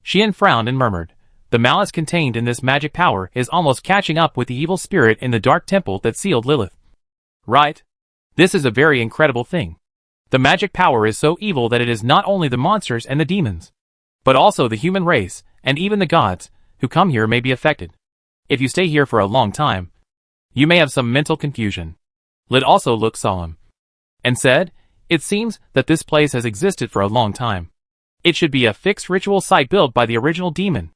Xian frowned and murmured, the malice contained in this magic power is almost catching up with the evil spirit in the dark temple that sealed Lilith. Right? This is a very incredible thing. The magic power is so evil that it is not only the monsters and the demons, but also the human race, and even the gods, who come here may be affected. If you stay here for a long time, you may have some mental confusion. Lid also looked solemn, and said, it seems that this place has existed for a long time. It should be a fixed ritual site built by the original demon.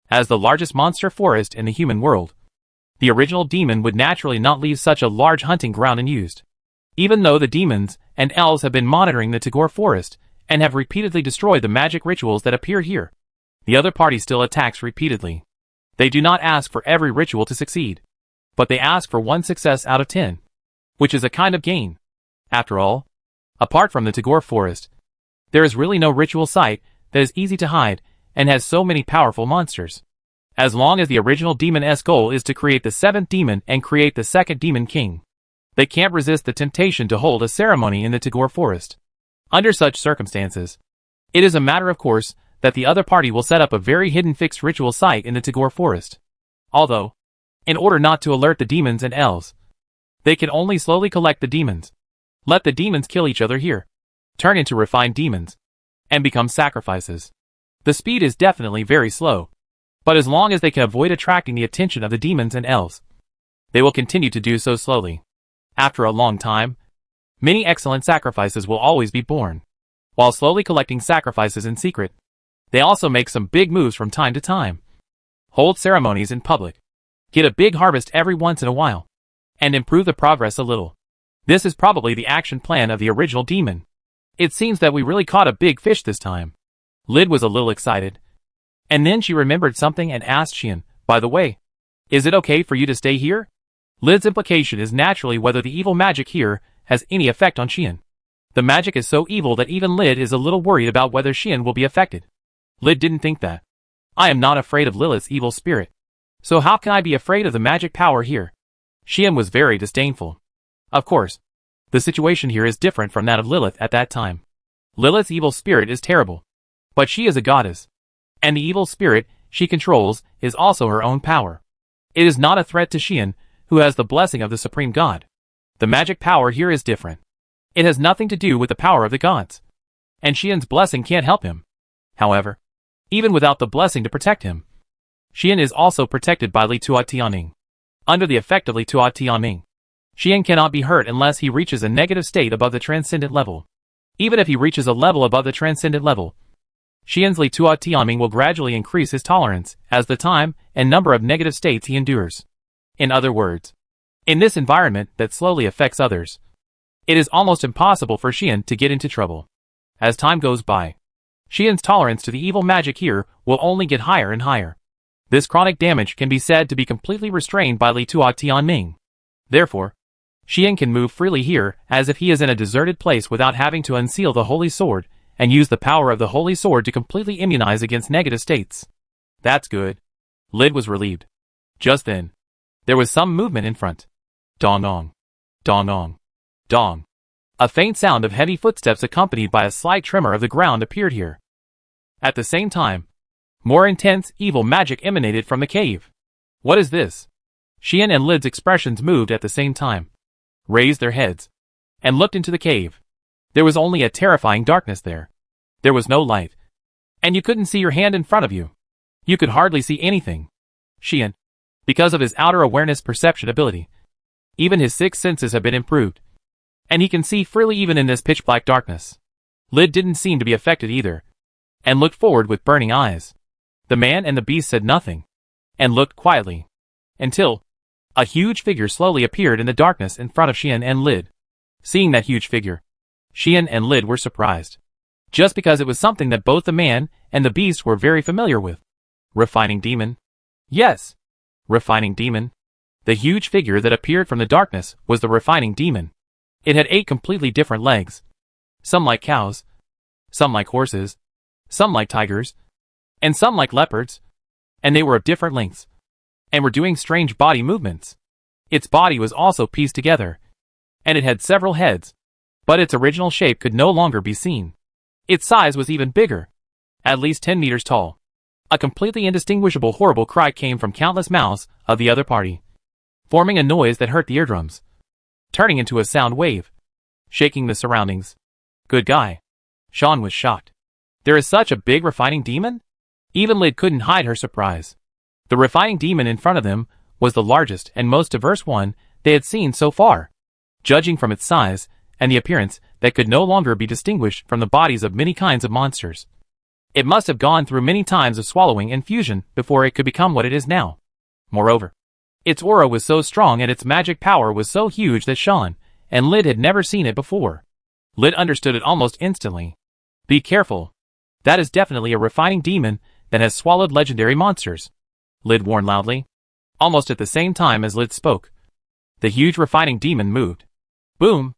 As the largest monster forest in the human world, the original demon would naturally not leave such a large hunting ground unused. Even though the demons and elves have been monitoring the Tagore forest and have repeatedly destroyed the magic rituals that appear here, the other party still attacks repeatedly. They do not ask for every ritual to succeed, but they ask for 1 success out of 10, which is a kind of gain. After all, apart from the Tagore forest, there is really no ritual site that is easy to hide and has so many powerful monsters. As long as the original demon's goal is to create the 7th demon and create the 2nd demon king, they can't resist the temptation to hold a ceremony in the Tagore forest. Under such circumstances, it is a matter of course that the other party will set up a very hidden fixed ritual site in the Tagore forest. Although, in order not to alert the demons and elves, they can only slowly collect the demons. Let the demons kill each other here, turn into refined demons, and become sacrifices. The speed is definitely very slow, but as long as they can avoid attracting the attention of the demons and elves, they will continue to do so slowly. After a long time, many excellent sacrifices will always be born. While slowly collecting sacrifices in secret, they also make some big moves from time to time. Hold ceremonies in public, get a big harvest every once in a while, and improve the progress a little. This is probably the action plan of the original demon. It seems that we really caught a big fish this time. Lid was a little excited. And then she remembered something and asked Xian, by the way, is it okay for you to stay here? Lid's implication is naturally whether the evil magic here has any effect on Xian. The magic is so evil that even Lid is a little worried about whether Xian will be affected. Lid didn't think that. I am not afraid of Lilith's evil spirit. So how can I be afraid of the magic power here? Xian was very disdainful. Of course, the situation here is different from that of Lilith at that time. Lilith's evil spirit is terrible. But she is a goddess. And the evil spirit she controls is also her own power. It is not a threat to Xian, who has the blessing of the supreme god. The magic power here is different. It has nothing to do with the power of the gods. And Xian's blessing can't help him. However, even without the blessing to protect him, Xian is also protected by Li Tua Tianming. Under the effect of Li Tua Tianming, Xian cannot be hurt unless he reaches a negative state above the transcendent level. Even if he reaches a level above the transcendent level, Xian's Li Tua Tianming will gradually increase his tolerance as the time and number of negative states he endures. In other words, in this environment that slowly affects others, it is almost impossible for Xian to get into trouble. As time goes by, Xian's tolerance to the evil magic here will only get higher and higher. This chronic damage can be said to be completely restrained by Li Tua Tianming. Therefore, Xian can move freely here as if he is in a deserted place without having to unseal the holy sword and use the power of the holy sword to completely immunize against negative states. That's good. Lid was relieved. Just then, there was some movement in front. Dong-dong. Dong-dong. Dong. A faint sound of heavy footsteps accompanied by a slight tremor of the ground appeared here. At the same time, more intense, evil magic emanated from the cave. What is this? Xian and Lid's expressions moved at the same time, raised their heads, and looked into the cave. There was only a terrifying darkness there. There was no light. And you couldn't see your hand in front of you. You could hardly see anything. Xian, because of his outer awareness perception ability, even his 6 senses have been improved, and he can see freely even in this pitch-black darkness. Lid didn't seem to be affected either, and looked forward with burning eyes. The man and the beast said nothing, and looked quietly, until a huge figure slowly appeared in the darkness in front of Xian and Lid. Seeing that huge figure, Xian and Lid were surprised, just because it was something that both the man and the beast were very familiar with. Refining demon? Yes, refining demon. The huge figure that appeared from the darkness was the refining demon. It had 8 completely different legs. Some like cows, some like horses, some like tigers, and some like leopards. And they were of different lengths, and were doing strange body movements. Its body was also pieced together, and it had several heads, but its original shape could no longer be seen. Its size was even bigger, at least 10 meters tall. A completely indistinguishable horrible cry came from countless mouths of the other party, forming a noise that hurt the eardrums, turning into a sound wave, shaking the surroundings. Good guy. Sean was shocked. There is such a big refining demon? Even Lid couldn't hide her surprise. The refining demon in front of them was the largest and most diverse one they had seen so far, judging from its size and the appearance that could no longer be distinguished from the bodies of many kinds of monsters. It must have gone through many times of swallowing and fusion before it could become what it is now. Moreover, its aura was so strong and its magic power was so huge that Sean and Lid had never seen it before. Lid understood it almost instantly. Be careful. That is definitely a refining demon that has swallowed legendary monsters, Lid warned loudly. Almost at the same time as Lid spoke, the huge refining demon moved. Boom!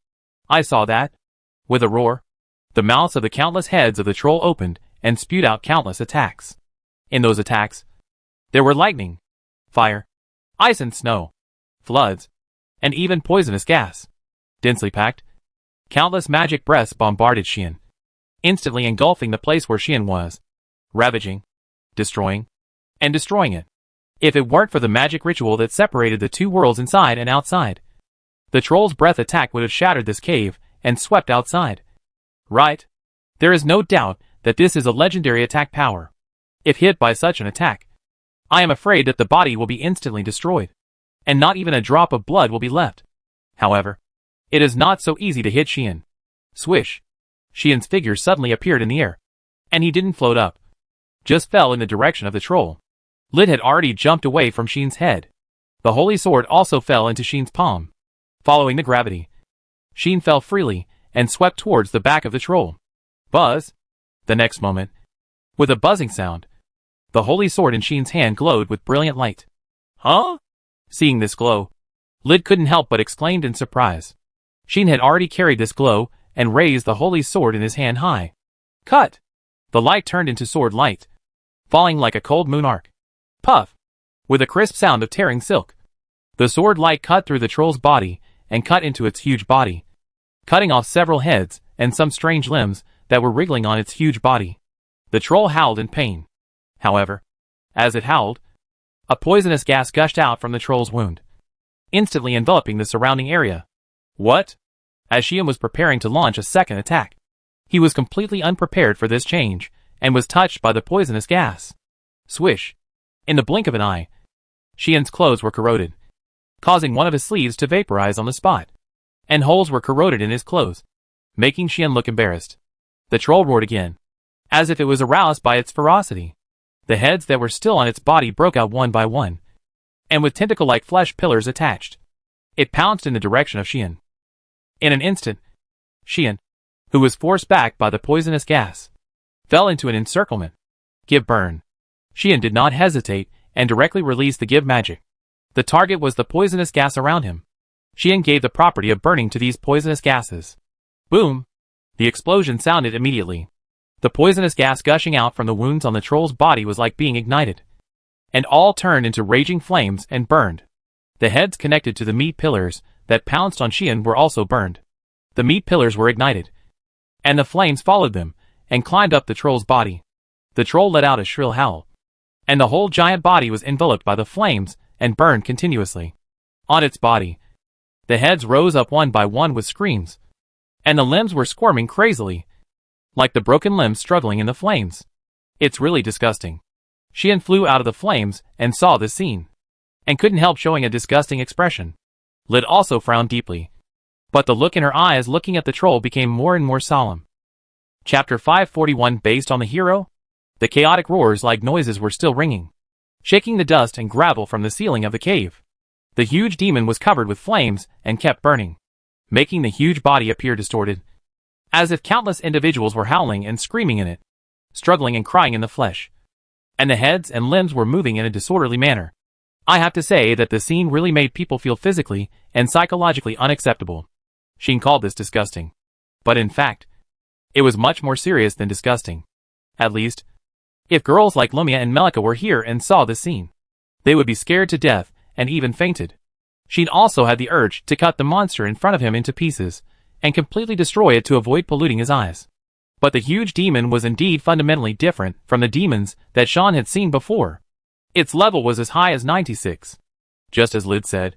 I saw that. With a roar, the mouths of the countless heads of the troll opened and spewed out countless attacks. In those attacks, There were lightning, fire, ice and snow, floods, and even poisonous gas. Densely packed, countless magic breaths bombarded Xian, instantly engulfing the place where Xian was, ravaging, destroying, and destroying it. If it weren't for the magic ritual that separated the two worlds inside and outside, the troll's breath attack would have shattered this cave and swept outside. Right? There is no doubt that this is a legendary attack power. If hit by such an attack, I am afraid that the body will be instantly destroyed, and not even a drop of blood will be left. However, it is not so easy to hit Xian. Swish! Xian's figure suddenly appeared in the air, and he didn't float up, just fell in the direction of the troll. Lid had already jumped away from Xian's head. The holy sword also fell into Xian's palm. Following the gravity, Xian fell freely and swept towards the back of the troll. Buzz! The next moment, with a buzzing sound, the holy sword in Xian's hand glowed with brilliant light. Huh? Seeing this glow, Lid couldn't help but exclaimed in surprise. Xian had already carried this glow and raised the holy sword in his hand high. Cut! The light turned into sword light, falling like a cold moon arc. Puff! With a crisp sound of tearing silk, the sword light cut through the troll's body and cut into its huge body, cutting off several heads and some strange limbs that were wriggling on its huge body. The troll howled in pain. However, as it howled, a poisonous gas gushed out from the troll's wound, instantly enveloping the surrounding area. What? As Xian was preparing to launch a second attack, he was completely unprepared for this change and was touched by the poisonous gas. Swish! In the blink of an eye, Xian's clothes were corroded, causing one of his sleeves to vaporize on the spot, and holes were corroded in his clothes, making Xian look embarrassed. The troll roared again, as if it was aroused by its ferocity. The heads that were still on its body broke out one by one, and with tentacle-like flesh pillars attached, it pounced in the direction of Xian. In an instant, Xian, who was forced back by the poisonous gas, fell into an encirclement. Give burn. Xian did not hesitate and directly released the give magic. The target was the poisonous gas around him. Xian gave the property of burning to these poisonous gases. Boom! The explosion sounded immediately. The poisonous gas gushing out from the wounds on the troll's body was like being ignited, and all turned into raging flames and burned. The heads connected to the meat pillars that pounced on Xian were also burned. The meat pillars were ignited, and the flames followed them and climbed up the troll's body. The troll let out a shrill howl, and the whole giant body was enveloped by the flames and burned continuously. On its body, the heads rose up one by one with screams, and the limbs were squirming crazily, like the broken limbs struggling in the flames. It's really disgusting. Xian flew out of the flames and saw this scene, and couldn't help showing a disgusting expression. Lid also frowned deeply, but the look in her eyes looking at the troll became more and more solemn. Chapter 541 based on the hero? The chaotic roars like noises were still ringing, shaking the dust and gravel from the ceiling of the cave. The huge demon was covered with flames and kept burning, making the huge body appear distorted, as if countless individuals were howling and screaming in it, struggling and crying in the flesh, and the heads and limbs were moving in a disorderly manner. I have to say that the scene really made people feel physically and psychologically unacceptable. Xian called this disgusting, but in fact, it was much more serious than disgusting. At least, if girls like Lumia and Melika were here and saw this scene, they would be scared to death and even fainted. Xian also had the urge to cut the monster in front of him into pieces and completely destroy it to avoid polluting his eyes. But the huge demon was indeed fundamentally different from the demons that Xian had seen before. Its level was as high as 96. Just as Lid said,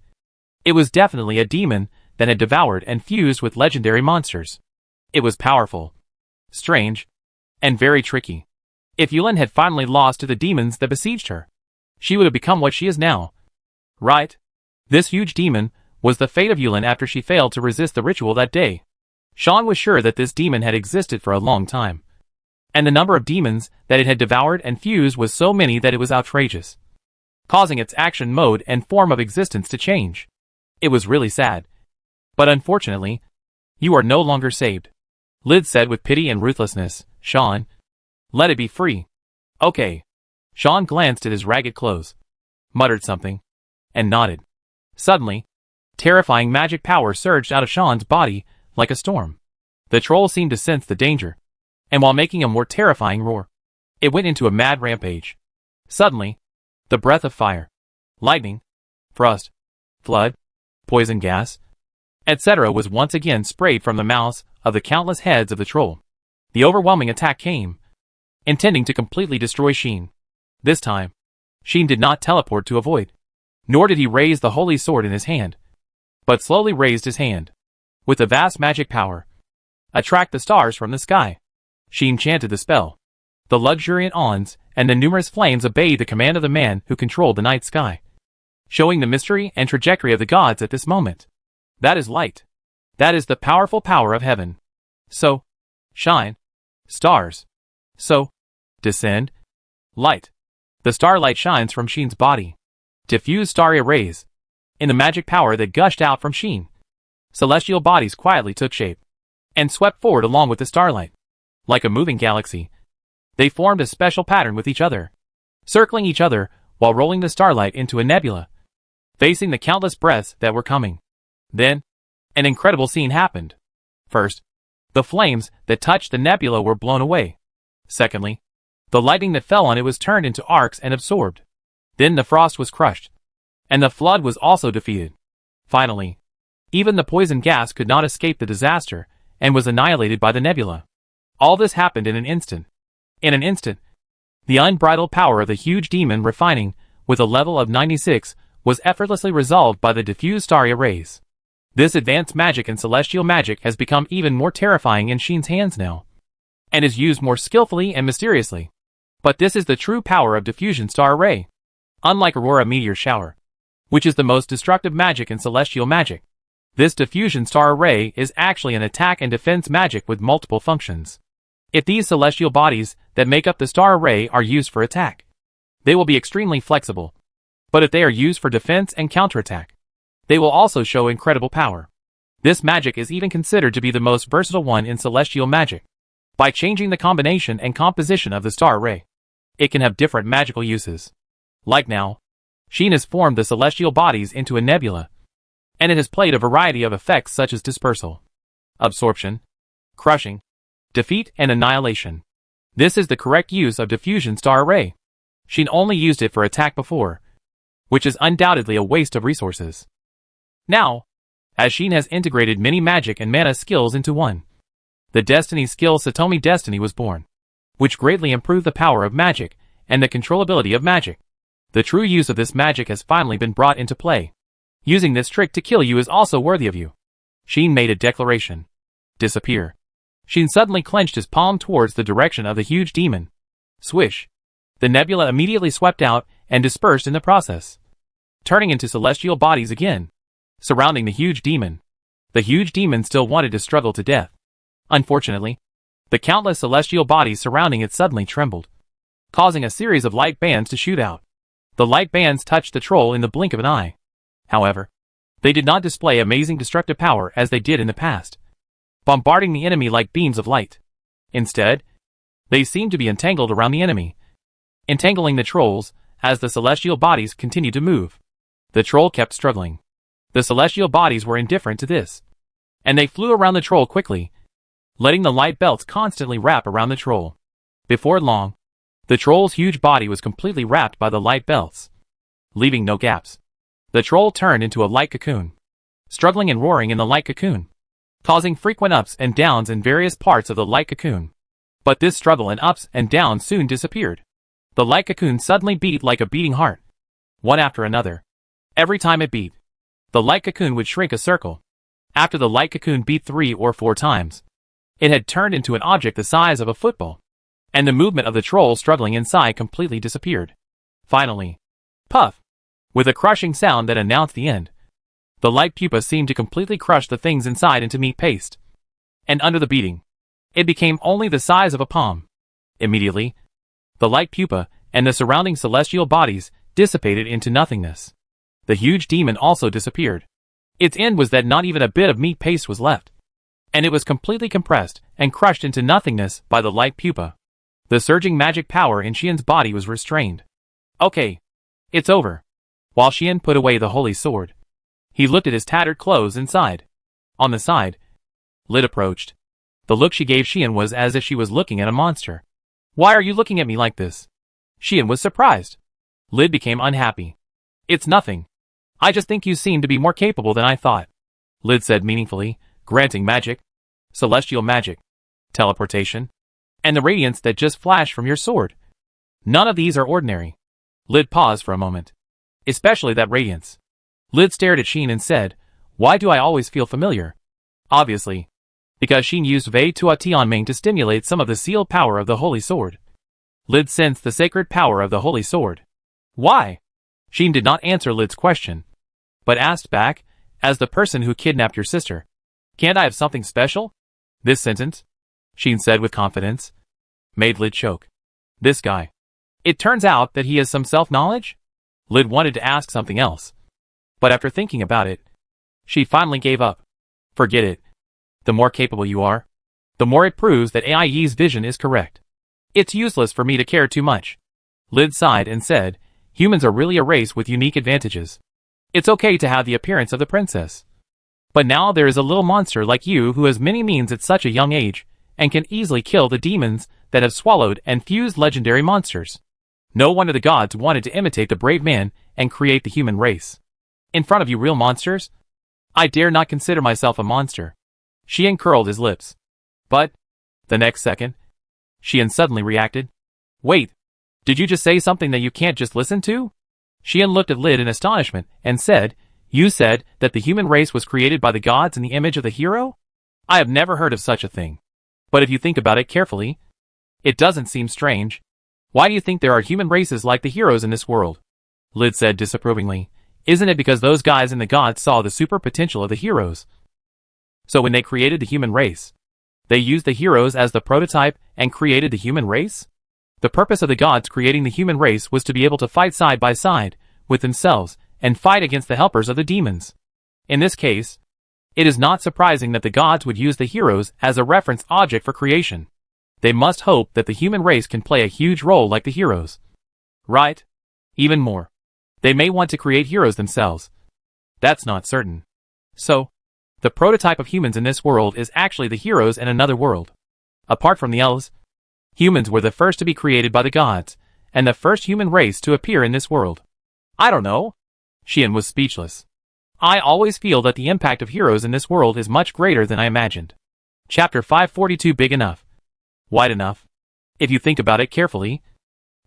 it was definitely a demon that had devoured and fused with legendary monsters. It was powerful, strange, and very tricky. If Yulin had finally lost to the demons that besieged her, she would have become what she is now. Right? This huge demon was the fate of Yulin after she failed to resist the ritual that day. Xian was sure that this demon had existed for a long time, and the number of demons that it had devoured and fused was so many that it was outrageous, causing its action mode and form of existence to change. It was really sad. But unfortunately, you are no longer saved. Lid said with pity and ruthlessness. Xian, let it be free. Okay. Xian glanced at his ragged clothes, muttered something, and nodded. Suddenly, terrifying magic power surged out of Xian's body like a storm. The troll seemed to sense the danger, and while making a more terrifying roar, it went into a mad rampage. Suddenly, The breath of fire, lightning, frost, flood, poison gas, etc. was once again sprayed from the mouths of the countless heads of the troll. The overwhelming attack came, intending to completely destroy Sheen. This time, Sheen did not teleport to avoid, nor did he raise the holy sword in his hand, but slowly raised his hand. With the vast magic power, attract the stars from the sky. Sheen chanted the spell. The luxuriant awns and the numerous flames obeyed the command of the man who controlled the night sky, showing the mystery and trajectory of the gods at this moment. That is light. That is the powerful power of heaven. So, shine, stars. So, descend, light. The starlight shines from Sheen's body. Diffused starry rays. In the magic power that gushed out from Sheen, celestial bodies quietly took shape and swept forward along with the starlight. Like a moving galaxy, they formed a special pattern with each other, circling each other while rolling the starlight into a nebula, facing the countless breaths that were coming. Then, an incredible scene happened. First, the flames that touched the nebula were blown away. Secondly, the lightning that fell on it was turned into arcs and absorbed. Then the frost was crushed, and the flood was also defeated. Finally, even the poison gas could not escape the disaster and was annihilated by the nebula. All this happened in an instant. In an instant, the unbridled power of the huge demon refining with a level of 96 was effortlessly resolved by the diffused starry rays. This advanced magic and celestial magic has become even more terrifying in Sheen's hands now, and is used more skillfully and mysteriously. But this is the true power of diffusion star ray. Unlike aurora meteor shower, which is the most destructive magic in celestial magic, this diffusion star ray is actually an attack and defense magic with multiple functions. If these celestial bodies that make up the star array are used for attack, they will be extremely flexible. But if they are used for defense and counterattack, they will also show incredible power. This magic is even considered to be the most versatile one in celestial magic. By changing the combination and composition of the star array, it can have different magical uses. Like now, Sheen has formed the celestial bodies into a nebula, and it has played a variety of effects such as dispersal, absorption, crushing, defeat, and annihilation. This is the correct use of diffusion star array. Sheen only used it for attack before, which is undoubtedly a waste of resources. Now, as Sheen has integrated many magic and mana skills into one, the Destiny skill Satomi Destiny was born, which greatly improved the power of magic and the controllability of magic. The true use of this magic has finally been brought into play. Using this trick to kill you is also worthy of you. Sheen made a declaration. Disappear. Sheen suddenly clenched his palm towards the direction of the huge demon. Swish. The nebula immediately swept out and dispersed in the process, turning into celestial bodies again, surrounding the huge demon. The huge demon still wanted to struggle to death. Unfortunately, the countless celestial bodies surrounding it suddenly trembled, causing a series of light bands to shoot out. The light bands touched the troll in the blink of an eye. However, they did not display amazing destructive power as they did in the past, bombarding the enemy like beams of light. Instead, they seemed to be entangled around the enemy, entangling the trolls as the celestial bodies continued to move. The troll kept struggling. The celestial bodies were indifferent to this, and they flew around the troll quickly, letting the light belts constantly wrap around the troll. Before long, the troll's huge body was completely wrapped by the light belts, leaving no gaps. The troll turned into a light cocoon, struggling and roaring in the light cocoon, causing frequent ups and downs in various parts of the light cocoon. But this struggle and ups and downs soon disappeared. The light cocoon suddenly beat like a beating heart, one after another. Every time it beat, the light cocoon would shrink a circle. After the light cocoon beat 3 or 4 times, it had turned into an object the size of a football, and the movement of the troll struggling inside completely disappeared. Finally, puff! With a crushing sound that announced the end, the light pupa seemed to completely crush the things inside into meat paste. And under the beating, it became only the size of a palm. Immediately, the light pupa and the surrounding celestial bodies dissipated into nothingness. The huge demon also disappeared. Its end was that not even a bit of meat paste was left, and it was completely compressed and crushed into nothingness by the light pupa. The surging magic power in Xian's body was restrained. Okay, it's over. While Xian put away the holy sword, he looked at his tattered clothes inside. On the side, Lid approached. The look she gave Xian was as if she was looking at a monster. Why are you looking at me like this? Xian was surprised. Lid became unhappy. It's nothing. I just think you seem to be more capable than I thought. Lid said meaningfully, granting magic, celestial magic, teleportation, and the radiance that just flashed from your sword. None of these are ordinary. Lid paused for a moment. Especially that radiance. Lid stared at Sheen and said, why do I always feel familiar? Obviously. Because Sheen used Wei Tua Tianming to stimulate some of the sealed power of the Holy Sword. Lid sensed the sacred power of the Holy Sword. Why? Sheen did not answer Lid's question, but asked back, as the person who kidnapped your sister. Can't I have something special? This sentence, Sheen said with confidence, made Lid choke. This guy. It turns out that he has some self-knowledge? Lid wanted to ask something else, but after thinking about it, she finally gave up. Forget it. The more capable you are, the more it proves that AIE's vision is correct. It's useless for me to care too much. Lid sighed and said, humans are really a race with unique advantages. It's okay to have the appearance of the princess. But now there is a little monster like you who has many means at such a young age, and can easily kill the demons that have swallowed and fused legendary monsters. No wonder the gods wanted to imitate the brave man and create the human race. In front of you real monsters? I dare not consider myself a monster. Xian curled his lips. But, the next second, Xian suddenly reacted. Wait, did you just say something that you can't just listen to? Xian looked at Lid in astonishment and said, you said that the human race was created by the gods in the image of the hero? I have never heard of such a thing. But if you think about it carefully, it doesn't seem strange. Why do you think there are human races like the heroes in this world? Lid said disapprovingly. Isn't it because those guys in the gods saw the super potential of the heroes? So when they created the human race, they used the heroes as the prototype and created the human race? The purpose of the gods creating the human race was to be able to fight side by side with themselves and fight against the helpers of the demons. In this case, it is not surprising that the gods would use the heroes as a reference object for creation. They must hope that the human race can play a huge role like the heroes. Right? Even more. They may want to create heroes themselves. That's not certain. So, the prototype of humans in this world is actually the heroes in another world. Apart from the elves, humans were the first to be created by the gods, and the first human race to appear in this world. I don't know. Xian was speechless. I always feel that the impact of heroes in this world is much greater than I imagined. Chapter 542 Big enough. Wide enough. If you think about it carefully,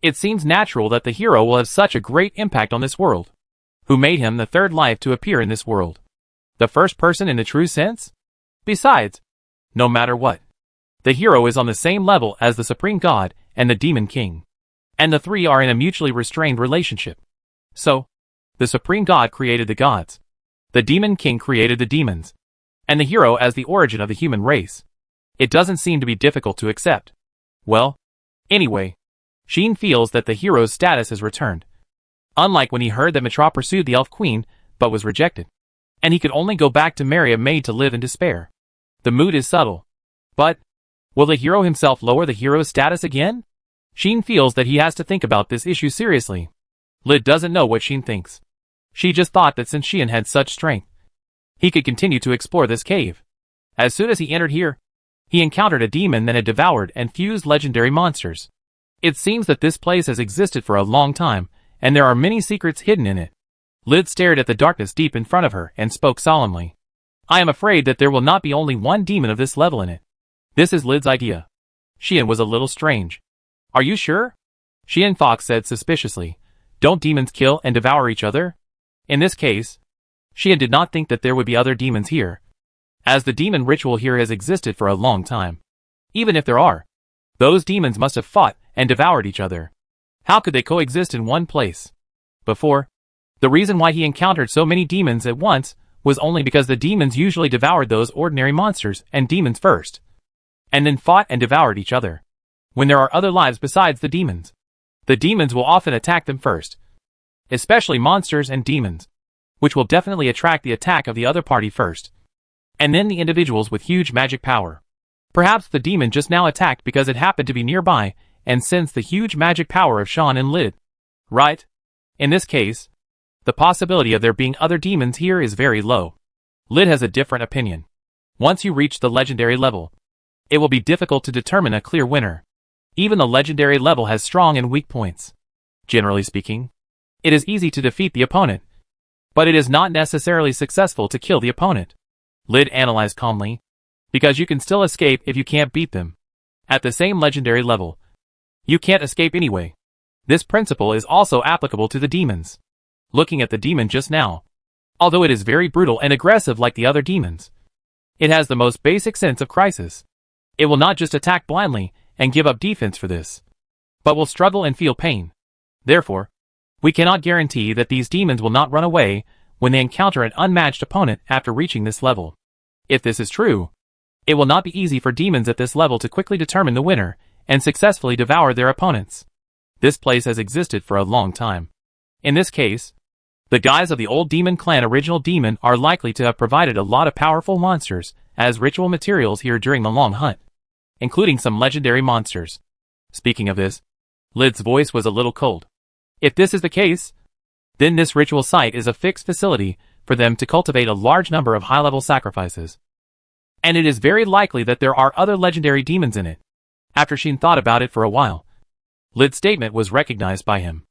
it seems natural that the hero will have such a great impact on this world. Who made him the third life to appear in this world? The first person in the true sense? Besides, no matter what, the hero is on the same level as the Supreme God and the Demon King. And the three are in a mutually restrained relationship. So, the Supreme God created the gods. The Demon King created the demons. And the hero as the origin of the human race. It doesn't seem to be difficult to accept. Well, anyway, Sheen feels that the hero's status has returned. Unlike when he heard that Mitra pursued the Elf Queen, but was rejected. And he could only go back to marry a maid to live in despair. The mood is subtle. But, will the hero himself lower the hero's status again? Sheen feels that he has to think about this issue seriously. Lid doesn't know what Sheen thinks. She just thought that since Xian had such strength, he could continue to explore this cave. As soon as he entered here, he encountered a demon that had devoured and fused legendary monsters. It seems that this place has existed for a long time, and there are many secrets hidden in it. Lid stared at the darkness deep in front of her and spoke solemnly. I am afraid that there will not be only one demon of this level in it. This is Lid's idea. Xian was a little strange. Are you sure? Xian Fox said suspiciously. Don't demons kill and devour each other? In this case, Xian did not think that there would be other demons here, as the demon ritual here has existed for a long time. Even if there are, those demons must have fought and devoured each other. How could they coexist in one place? Before, the reason why he encountered so many demons at once was only because the demons usually devoured those ordinary monsters and demons first, and then fought and devoured each other. When there are other lives besides the demons will often attack them first, especially monsters and demons, which will definitely attract the attack of the other party first, and then the individuals with huge magic power. Perhaps the demon just now attacked because it happened to be nearby and sensed the huge magic power of Sean and Lid. Right? In this case, the possibility of there being other demons here is very low. Lid has a different opinion. Once you reach the legendary level, it will be difficult to determine a clear winner. Even the legendary level has strong and weak points. Generally speaking, It is easy to defeat the opponent, but it is not necessarily successful to kill the opponent. Lid analyzed calmly, because you can still escape if you can't beat them. At the same legendary level, you can't escape anyway. This principle is also applicable to the demons. Looking at the demon just now, although it is very brutal and aggressive like the other demons, it has the most basic sense of crisis. It will not just attack blindly and give up defense for this, but will struggle and feel pain. Therefore, we cannot guarantee that these demons will not run away when they encounter an unmatched opponent after reaching this level. If this is true, it will not be easy for demons at this level to quickly determine the winner and successfully devour their opponents. This place has existed for a long time. In this case, the guys of the old demon clan original demon are likely to have provided a lot of powerful monsters as ritual materials here during the long hunt, including some legendary monsters. Speaking of this, Lid's voice was a little cold. If this is the case, then this ritual site is a fixed facility for them to cultivate a large number of high-level sacrifices. And it is very likely that there are other legendary demons in it. After Sheen thought about it for a while, Lid's statement was recognized by him.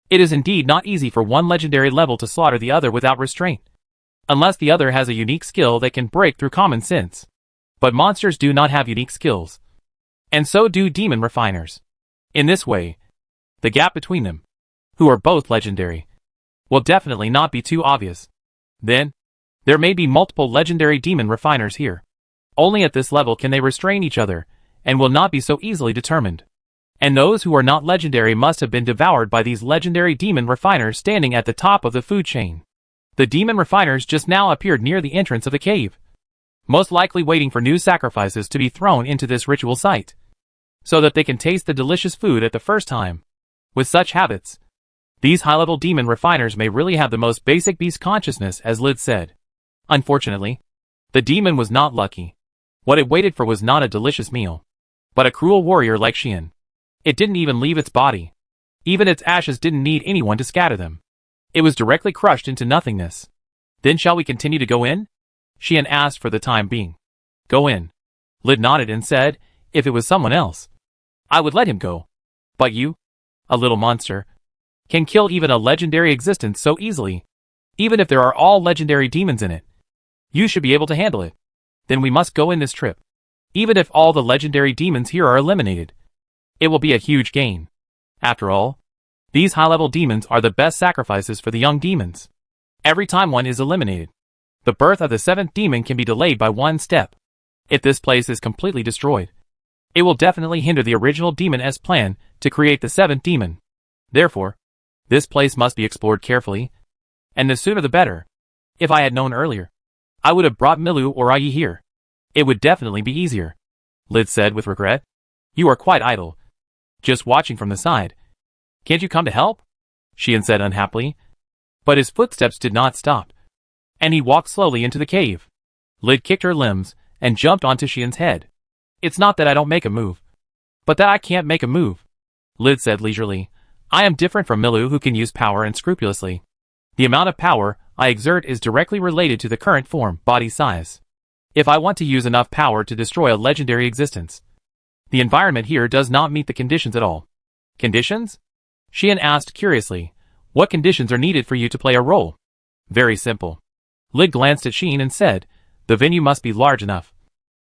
It is indeed not easy for one legendary level to slaughter the other without restraint, unless the other has a unique skill that can break through common sense. But monsters do not have unique skills, and so do demon refiners. In this way, the gap between them, who are both legendary, will definitely not be too obvious. Then, there may be multiple legendary demon refiners here. Only at this level can they restrain each other, and will not be so easily determined. And those who are not legendary must have been devoured by these legendary demon refiners standing at the top of the food chain. The demon refiners just now appeared near the entrance of the cave, most likely waiting for new sacrifices to be thrown into this ritual site, so that they can taste the delicious food at the first time. With such habits, these high-level demon refiners may really have the most basic beast consciousness, as Lid said. Unfortunately, the demon was not lucky. What it waited for was not a delicious meal, but a cruel warrior like Xian. It didn't even leave its body. Even its ashes didn't need anyone to scatter them. It was directly crushed into nothingness. Then shall we continue to go in? Xian asked for the time being. Go in. Lid nodded and said, if it was someone else, I would let him go. But you, a little monster, can kill even a legendary existence so easily. Even if there are all legendary demons in it, you should be able to handle it. Then we must go in this trip. Even if all the legendary demons here are eliminated, it will be a huge gain. After all, these high-level demons are the best sacrifices for the young demons. Every time one is eliminated, the birth of the seventh demon can be delayed by one step. If this place is completely destroyed, it will definitely hinder the original demon's plan to create the seventh demon. Therefore, this place must be explored carefully, and the sooner the better. If I had known earlier, I would have brought Milu or Ai here. It would definitely be easier. Lid said with regret. You are quite idle, just watching from the side. Can't you come to help? Xian said unhappily. But his footsteps did not stop, and he walked slowly into the cave. Lid kicked her limbs and jumped onto Xian's head. It's not that I don't make a move, but that I can't make a move, Lid said leisurely. I am different from Milu, who can use power unscrupulously. The amount of power I exert is directly related to the current form, body size. If I want to use enough power to destroy a legendary existence, the environment here does not meet the conditions at all. Conditions? Xian asked curiously. What conditions are needed for you to play a role? Very simple. Lid glanced at Xian and said, the venue must be large enough,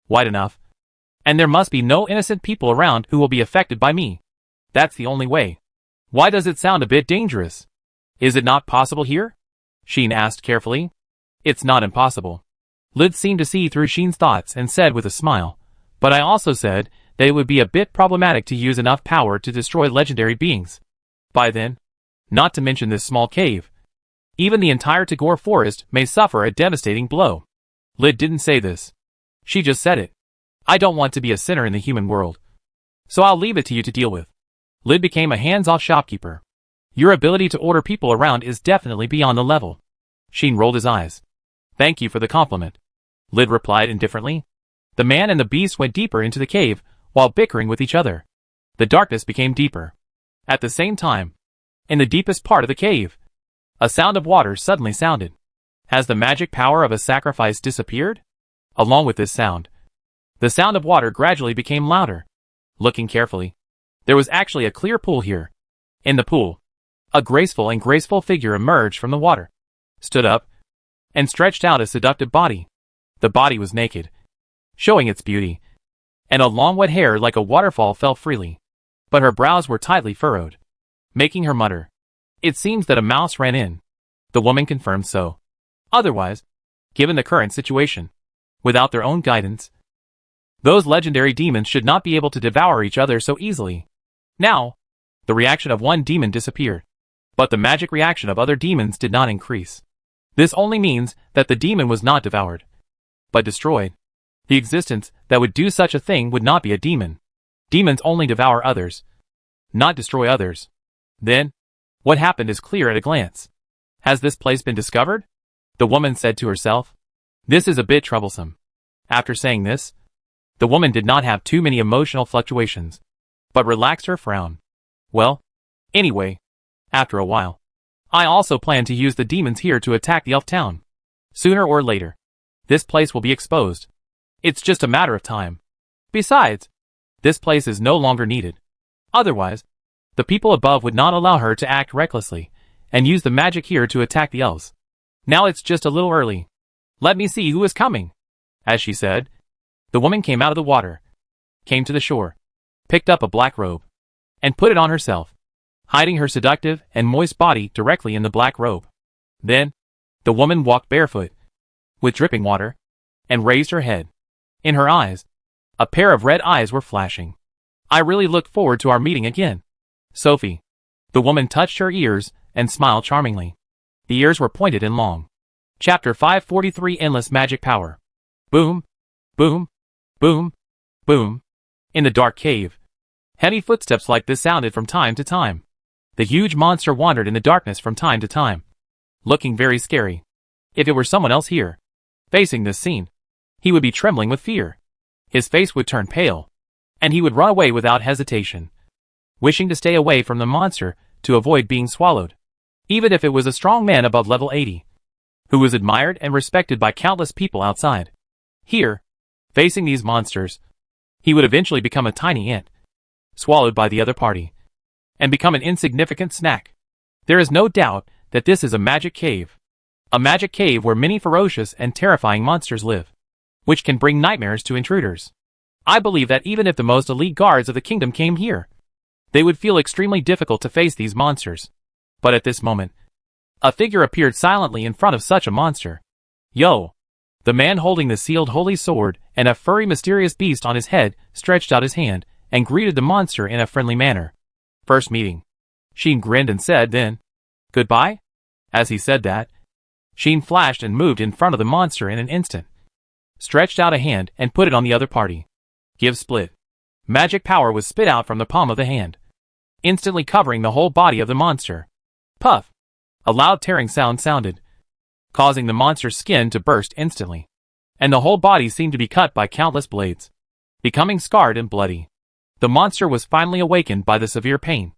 wide enough, and there must be no innocent people around who will be affected by me. That's the only way. Why does it sound a bit dangerous? Is it not possible here? Xian asked carefully. It's not impossible. Lid seemed to see through Xian's thoughts and said with a smile, but I also said that it would be a bit problematic to use enough power to destroy legendary beings. By then, not to mention this small cave, even the entire Tagore forest may suffer a devastating blow. Lid didn't say this. She just said it. I don't want to be a sinner in the human world, so I'll leave it to you to deal with. Lid became a hands-off shopkeeper. Your ability to order people around is definitely beyond the level. Xian rolled his eyes. Thank you for the compliment, Lid replied indifferently. The man and the beast went deeper into the cave, while bickering with each other. The darkness became deeper. At the same time, in the deepest part of the cave, a sound of water suddenly sounded. Has the magic power of a sacrifice disappeared? Along with this sound, the sound of water gradually became louder. Looking carefully, there was actually a clear pool here. In the pool, A graceful figure emerged from the water, stood up, and stretched out a seductive body. The body was naked, showing its beauty, and a long wet hair like a waterfall fell freely. But her brows were tightly furrowed, making her mutter. It seems that a mouse ran in. The woman confirmed so. Otherwise, given the current situation, without their own guidance, those legendary demons should not be able to devour each other so easily. Now, the reaction of one demon disappeared, but the magic reaction of other demons did not increase. This only means that the demon was not devoured, but destroyed. The existence that would do such a thing would not be a demon. Demons only devour others, not destroy others. Then, what happened is clear at a glance. Has this place been discovered? The woman said to herself. This is a bit troublesome. After saying this, the woman did not have too many emotional fluctuations, but relaxed her frown. Well, anyway, after a while, I also plan to use the demons here to attack the elf town. Sooner or later, this place will be exposed. It's just a matter of time. Besides, this place is no longer needed. Otherwise, the people above would not allow her to act recklessly and use the magic here to attack the elves. Now it's just a little early. Let me see who is coming. As she said, the woman came out of the water, came to the shore, picked up a black robe, and put it on herself, hiding her seductive and moist body directly in the black robe. Then, the woman walked barefoot, with dripping water, and raised her head. In her eyes, a pair of red eyes were flashing. I really look forward to our meeting again, Sophie. The woman touched her ears and smiled charmingly. The ears were pointed and long. Chapter 543 Endless Magic Power. Boom, boom, boom, boom. In the dark cave, heavy footsteps like this sounded from time to time. The huge monster wandered in the darkness from time to time, looking very scary. If it were someone else here, facing this scene, he would be trembling with fear. His face would turn pale, and he would run away without hesitation, wishing to stay away from the monster to avoid being swallowed. Even if it was a strong man above level 80, who was admired and respected by countless people outside. Here, facing these monsters, he would eventually become a tiny ant, swallowed by the other party, and become an insignificant snack. There is no doubt that this is a magic cave. A magic cave where many ferocious and terrifying monsters live, which can bring nightmares to intruders. I believe that even if the most elite guards of the kingdom came here, they would feel extremely difficult to face these monsters. But at this moment, a figure appeared silently in front of such a monster. Yo! The man holding the sealed holy sword and a furry mysterious beast on his head stretched out his hand and greeted the monster in a friendly manner. First meeting. Sheen grinned and said then, "Goodbye?" As he said that, Sheen flashed and moved in front of the monster in an instant, stretched out a hand and put it on the other party. Give split. Magic power was spit out from the palm of the hand, instantly covering the whole body of the monster. Puff! A loud tearing sound sounded, causing the monster's skin to burst instantly, and the whole body seemed to be cut by countless blades, becoming scarred and bloody. The monster was finally awakened by the severe pain,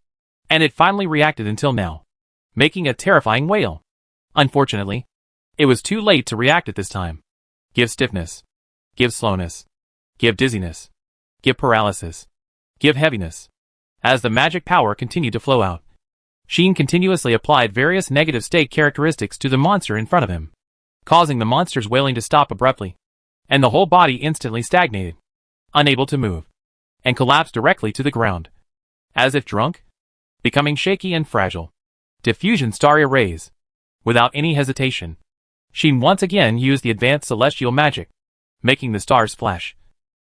and it finally reacted until now, making a terrifying wail. Unfortunately, it was too late to react at this time. Give stiffness. Give slowness. Give dizziness. Give paralysis. Give heaviness. As the magic power continued to flow out, Sheen continuously applied various negative state characteristics to the monster in front of him, causing the monster's wailing to stop abruptly, and the whole body instantly stagnated, unable to move, and collapsed directly to the ground, as if drunk, becoming shaky and fragile. Diffusion Starry Rays. Without any hesitation, Sheen once again used the advanced celestial magic, making the stars flash.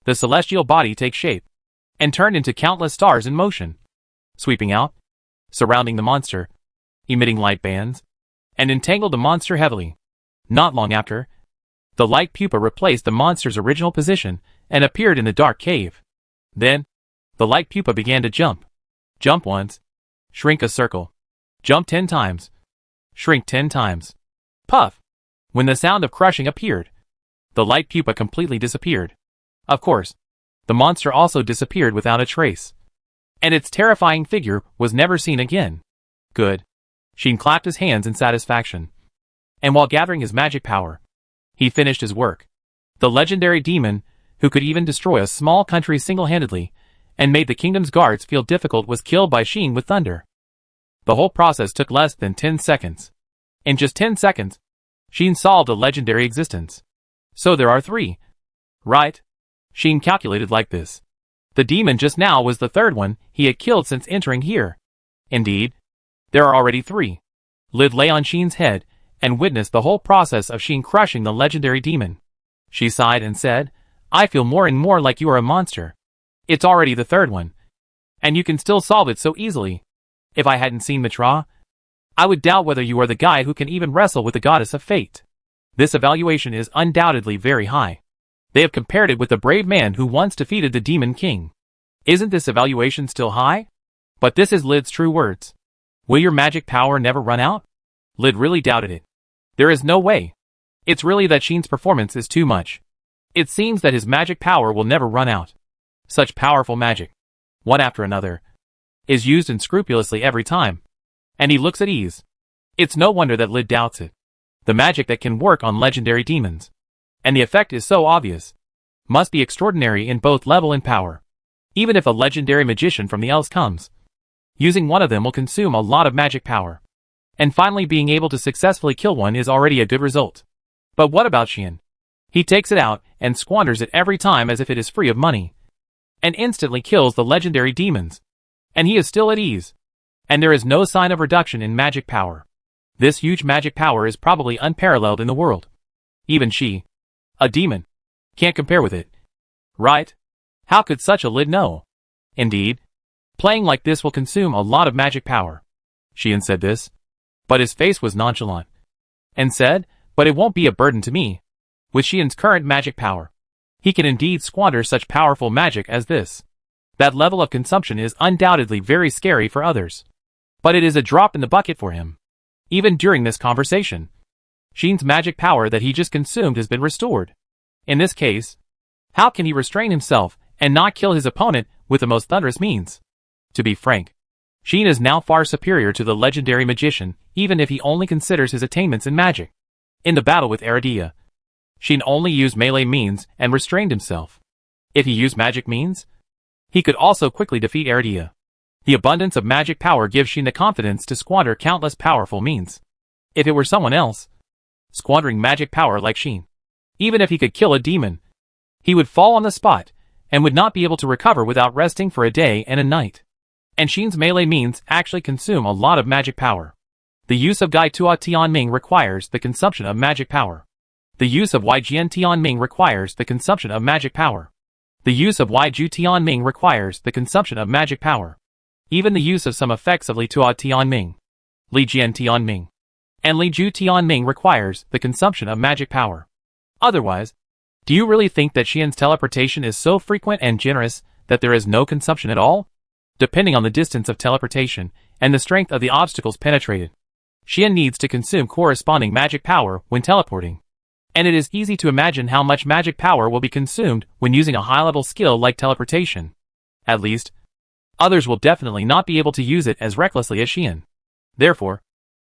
The celestial body take shape, and turned into countless stars in motion, sweeping out, surrounding the monster, emitting light bands, and entangled the monster heavily. Not long after, the light pupa replaced the monster's original position and appeared in the dark cave. Then, the light pupa began to jump. Jump once, shrink a circle. Jump 10 times, shrink 10 times. Puff! When the sound of crushing appeared, the light pupa completely disappeared. Of course, the monster also disappeared without a trace, and its terrifying figure was never seen again. Good. Sheen clapped his hands in satisfaction, and while gathering his magic power, he finished his work. The legendary demon, who could even destroy a small country single-handedly, and made the kingdom's guards feel difficult, was killed by Sheen with thunder. The whole process took less than 10 seconds. In just 10 seconds, Sheen solved a legendary existence. So there are 3. Right? Sheen calculated like this. The demon just now was the 3rd one he had killed since entering here. Indeed, there are already 3. Lid lay on Sheen's head and witnessed the whole process of Sheen crushing the legendary demon. She sighed and said, I feel more and more like you are a monster. It's already the 3rd one. And you can still solve it so easily. If I hadn't seen Mitra, I would doubt whether you are the guy who can even wrestle with the goddess of fate. This evaluation is undoubtedly very high. They have compared it with the brave man who once defeated the Demon King. Isn't this evaluation still high? But this is Lid's true words. Will your magic power never run out? Lid really doubted it. There is no way. It's really that Sheen's performance is too much. It seems that his magic power will never run out. Such powerful magic, one after another, is used unscrupulously every time. And he looks at ease. It's no wonder that Lid doubts it. The magic that can work on legendary demons, and the effect is so obvious, must be extraordinary in both level and power. Even if a legendary magician from the Elves comes, using one of them will consume a lot of magic power. And finally being able to successfully kill one is already a good result. But what about Sheen? He takes it out and squanders it every time as if it is free of money, and instantly kills the legendary demons. And he is still at ease. And there is no sign of reduction in magic power. This huge magic power is probably unparalleled in the world. Even she, a demon, can't compare with it. Right? How could such a Lid know? Indeed, playing like this will consume a lot of magic power. Sheen said this, but his face was nonchalant, and said, but it won't be a burden to me. With Sheen's current magic power, he can indeed squander such powerful magic as this. That level of consumption is undoubtedly very scary for others. But it is a drop in the bucket for him. Even during this conversation, Sheen's magic power that he just consumed has been restored. In this case, how can he restrain himself and not kill his opponent with the most thunderous means? To be frank, Sheen is now far superior to the legendary magician, even if he only considers his attainments in magic. In the battle with Aradia, Sheen only used melee means and restrained himself. If he used magic means, he could also quickly defeat Aradia. The abundance of magic power gives Sheen the confidence to squander countless powerful means. If it were someone else, squandering magic power like Sheen, even if he could kill a demon, he would fall on the spot, and would not be able to recover without resting for a day and a night. And Sheen's melee means actually consume a lot of magic power. The use of Gai Tua Tianming requires the consumption of magic power. The use of Wai Jian Tianming requires the consumption of magic power. The use of Wai Ju Tianming requires the consumption of magic power. Even the use of some effects of Li Tua Tianming, Li Jian Tianming, and Li Ju Tianming requires the consumption of magic power. Otherwise, do you really think that Sheen's teleportation is so frequent and generous that there is no consumption at all? Depending on the distance of teleportation and the strength of the obstacles penetrated, Sheen needs to consume corresponding magic power when teleporting. And it is easy to imagine how much magic power will be consumed when using a high-level skill like teleportation. At least, others will definitely not be able to use it as recklessly as Sheen. Therefore,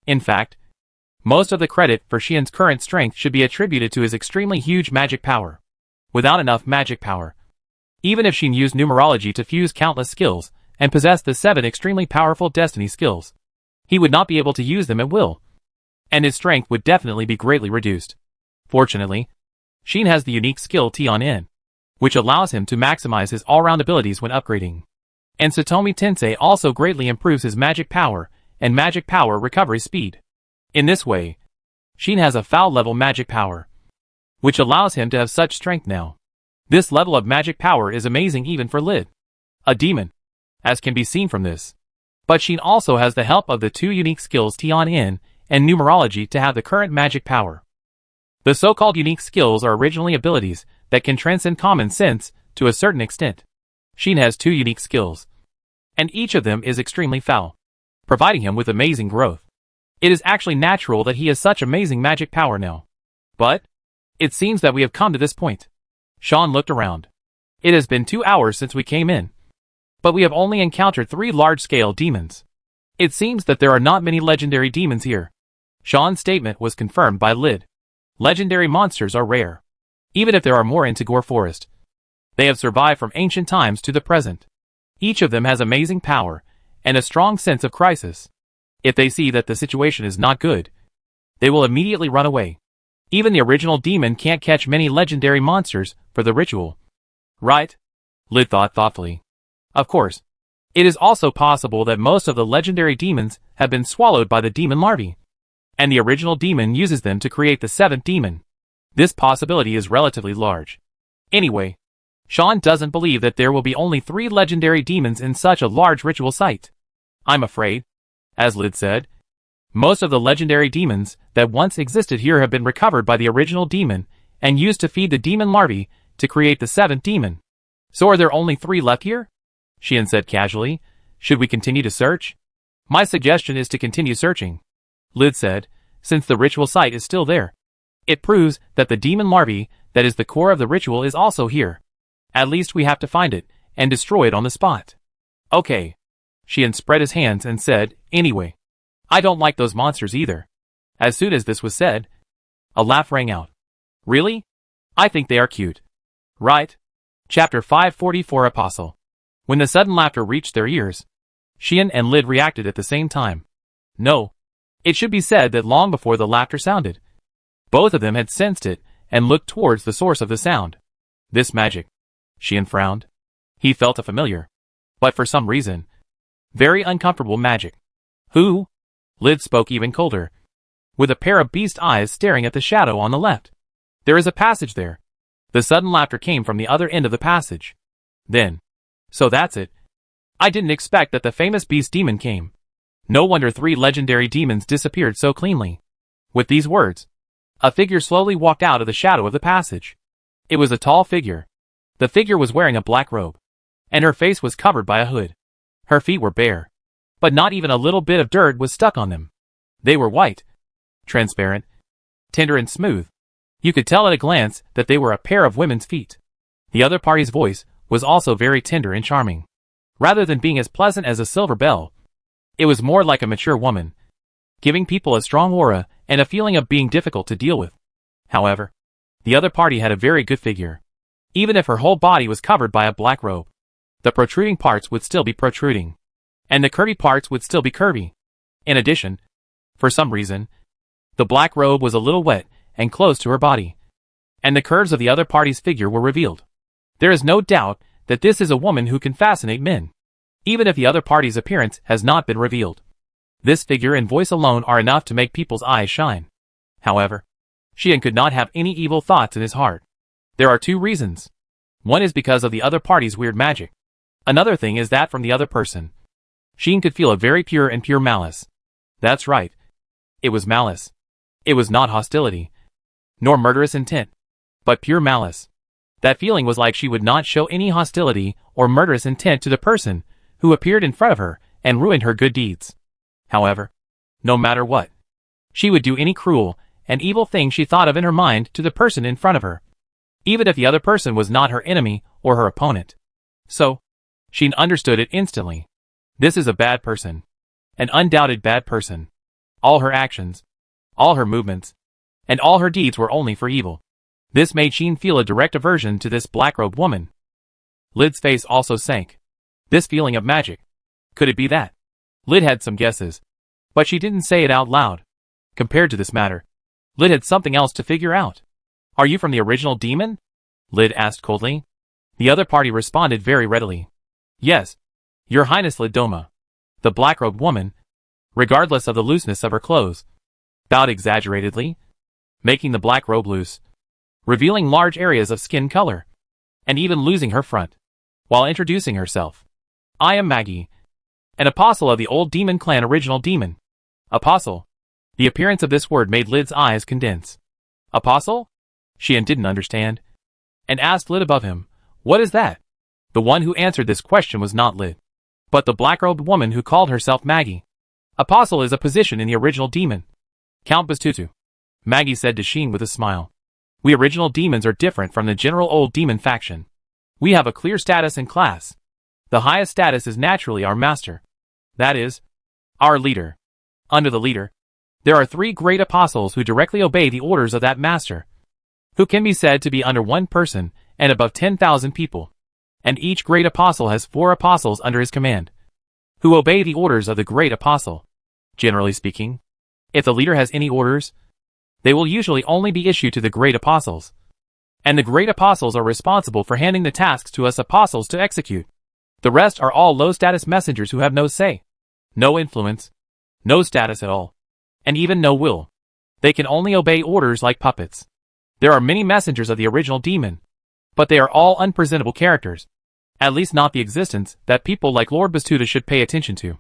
in fact, most of the credit for Sheen's current strength should be attributed to his extremely huge magic power. Without enough magic power, even if Sheen used numerology to fuse countless skills and possessed the 7 extremely powerful destiny skills, he would not be able to use them at will, and his strength would definitely be greatly reduced. Fortunately, Sheen has the unique skill Tian-In, which allows him to maximize his all-round abilities when upgrading. And Satomi Tensei also greatly improves his magic power and magic power recovery speed. In this way, Sheen has a foul-level magic power, which allows him to have such strength now. This level of magic power is amazing even for Lid, a demon, as can be seen from this. But Sheen also has the help of the 2 unique skills Tian-In and numerology to have the current magic power. The so-called unique skills are originally abilities that can transcend common sense to a certain extent. Sheen has 2 unique skills, and each of them is extremely foul, providing him with amazing growth. It is actually natural that he has such amazing magic power now. But it seems that we have come to this point. Sean looked around. It has been 2 hours since we came in, but we have only encountered 3 large-scale demons. It seems that there are not many legendary demons here. Sean's statement was confirmed by Lid. Legendary monsters are rare, even if there are more in Tagore Forest. They have survived from ancient times to the present. Each of them has amazing power and a strong sense of crisis. If they see that the situation is not good, they will immediately run away. Even the original demon can't catch many legendary monsters for the ritual. Right? Lid thought thoughtfully. Of course. It is also possible that most of the legendary demons have been swallowed by the demon larvae, and the original demon uses them to create the 7th demon. This possibility is relatively large. Anyway, Sean doesn't believe that there will be only 3 legendary demons in such a large ritual site. I'm afraid, as Lid said, most of the legendary demons that once existed here have been recovered by the original demon and used to feed the demon larvae to create the 7th demon. So are there only 3 left here? Xian said casually. Should we continue to search? My suggestion is to continue searching, Lid said, since the ritual site is still there. It proves that the demon larvae that is the core of the ritual is also here. At least we have to find it and destroy it on the spot. Okay. Xian spread his hands and said, anyway, I don't like those monsters either. As soon as this was said, a laugh rang out. Really? I think they are cute. Right? Chapter 544 Apostle. When the sudden laughter reached their ears, Xian and Lid reacted at the same time. No. It should be said that long before the laughter sounded, both of them had sensed it and looked towards the source of the sound. This magic. Xian frowned. He felt a familiar, but for some reason, very uncomfortable magic. Who? Lid spoke even colder, with a pair of beast eyes staring at the shadow on the left. There is a passage there. The sudden laughter came from the other end of the passage. Then, so that's it. I didn't expect that the famous beast demon came. No wonder 3 legendary demons disappeared so cleanly. With these words, a figure slowly walked out of the shadow of the passage. It was a tall figure. The figure was wearing a black robe, and her face was covered by a hood. Her feet were bare, but not even a little bit of dirt was stuck on them. They were white, transparent, tender and smooth. You could tell at a glance that they were a pair of women's feet. The other party's voice was also very tender and charming. Rather than being as pleasant as a silver bell, it was more like a mature woman, giving people a strong aura and a feeling of being difficult to deal with. However, the other party had a very good figure. Even if her whole body was covered by a black robe, the protruding parts would still be protruding, and the curvy parts would still be curvy. In addition, for some reason, the black robe was a little wet and close to her body, and the curves of the other party's figure were revealed. There is no doubt that this is a woman who can fascinate men, even if the other party's appearance has not been revealed. This figure and voice alone are enough to make people's eyes shine. However, Xian could not have any evil thoughts in his heart. There are 2 reasons. One is because of the other party's weird magic. Another thing is that from the other person, Xian could feel a very pure and pure malice. That's right. It was malice. It was not hostility, nor murderous intent, but pure malice. That feeling was like she would not show any hostility or murderous intent to the person who appeared in front of her and ruined her good deeds. However, no matter what, she would do any cruel and evil thing she thought of in her mind to the person in front of her, even if the other person was not her enemy or her opponent. So, she understood it instantly. This is a bad person. An undoubted bad person. All her actions, all her movements, and all her deeds were only for evil. This made Xian feel a direct aversion to this black-robed woman. Lid's face also sank. This feeling of magic. Could it be that? Lid had some guesses, but she didn't say it out loud. Compared to this matter, Lid had something else to figure out. Are you from the original demon? Lid asked coldly. The other party responded very readily. Yes, Your Highness Lid Doma. The black-robed woman, regardless of the looseness of her clothes, bowed exaggeratedly, making the black robe loose, revealing large areas of skin color, and even losing her front, while introducing herself. I am Maggie, an apostle of the old demon clan original demon. Apostle. The appearance of this word made Lid's eyes condense. Apostle? Xian didn't understand, and asked Lid above him, what is that? The one who answered this question was not Lid, but the black-robed woman who called herself Maggie. Apostle is a position in the original demon. Count Bastutu. Maggie said to Xian with a smile. We original demons are different from the general old demon faction. We have a clear status and class. The highest status is naturally our master. That is, our leader. Under the leader, there are 3 great apostles who directly obey the orders of that master, who can be said to be under 1 person and above 10,000 people. And each great apostle has 4 apostles under his command, who obey the orders of the great apostle. Generally speaking, if the leader has any orders, they will usually only be issued to the great apostles. And the great apostles are responsible for handing the tasks to us apostles to execute. The rest are all low-status messengers who have no say, no influence, no status at all, and even no will. They can only obey orders like puppets. There are many messengers of the original demon, but they are all unpresentable characters. At least not the existence that people like Lord Bastuda should pay attention to.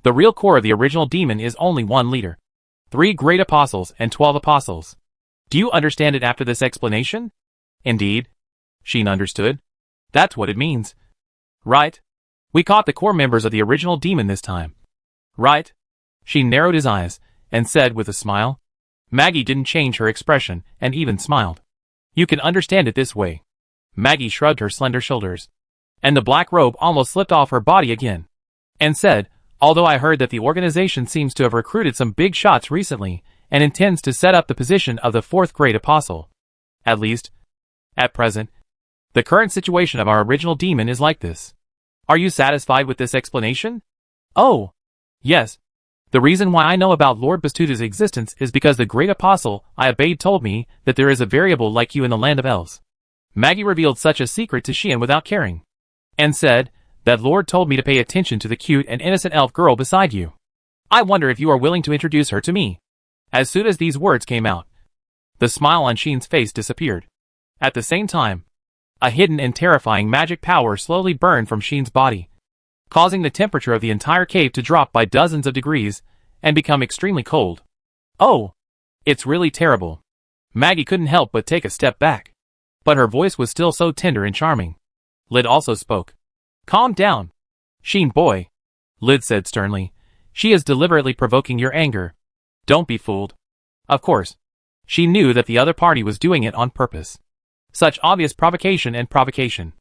The real core of the original demon is only one leader. 3 great apostles and 12 apostles. Do you understand it after this explanation? Indeed. Sheen understood. That's what it means. Right? We caught the core members of the original demon this time. Right? Sheen narrowed his eyes and said with a smile. Maggie didn't change her expression and even smiled. You can understand it this way. Maggie shrugged her slender shoulders, and the black robe almost slipped off her body again, and said, although I heard that the organization seems to have recruited some big shots recently and intends to set up the position of the 4th great apostle. At least, at present, the current situation of our original demon is like this. Are you satisfied with this explanation? Oh, yes. The reason why I know about Lord Bastuda's existence is because the great apostle I obeyed told me that there is a variable like you in the land of elves. Maggie revealed such a secret to Sheen without caring, and said, that Lord told me to pay attention to the cute and innocent elf girl beside you. I wonder if you are willing to introduce her to me. As soon as these words came out, the smile on Sheen's face disappeared. At the same time, a hidden and terrifying magic power slowly burned from Sheen's body, causing the temperature of the entire cave to drop by dozens of degrees and become extremely cold. Oh, it's really terrible. Maggie couldn't help but take a step back, but her voice was still so tender and charming. Lyd also spoke. Calm down, Sheen boy, Lyd said sternly. She is deliberately provoking your anger. Don't be fooled. Of course, she knew that the other party was doing it on purpose. Such obvious provocation and provocation.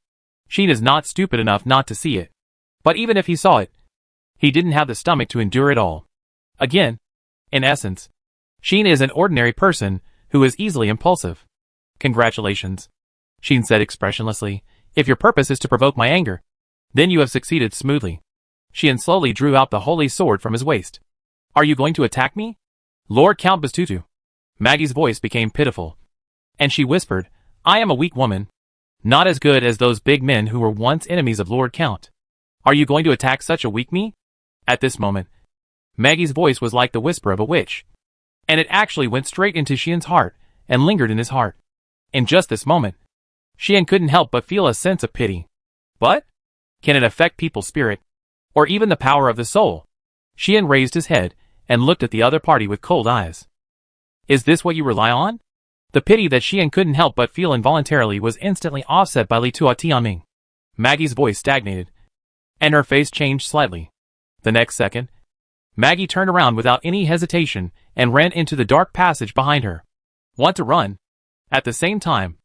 Sheen is not stupid enough not to see it. But even if he saw it, he didn't have the stomach to endure it all. Again, in essence, Sheen is an ordinary person who is easily impulsive. Congratulations, Sheen said expressionlessly. If your purpose is to provoke my anger, then you have succeeded smoothly. Sheen slowly drew out the holy sword from his waist. Are you going to attack me? Lord Count Bastutu. Maggie's voice became pitiful, and she whispered, I am a weak woman, not as good as those big men who were once enemies of Lord Count. Are you going to attack such a weak me? At this moment, Maggie's voice was like the whisper of a witch, and it actually went straight into Sheen's heart and lingered in his heart. In just this moment, Sheen couldn't help but feel a sense of pity. But can it affect people's spirit, or even the power of the soul? Sheen raised his head and looked at the other party with cold eyes. Is this what you rely on? The pity that Sheen couldn't help but feel involuntarily was instantly offset by Li Tua Tianming. Maggie's voice stagnated, and her face changed slightly. The next second, Maggie turned around without any hesitation and ran into the dark passage behind her. Want to run? At the same time,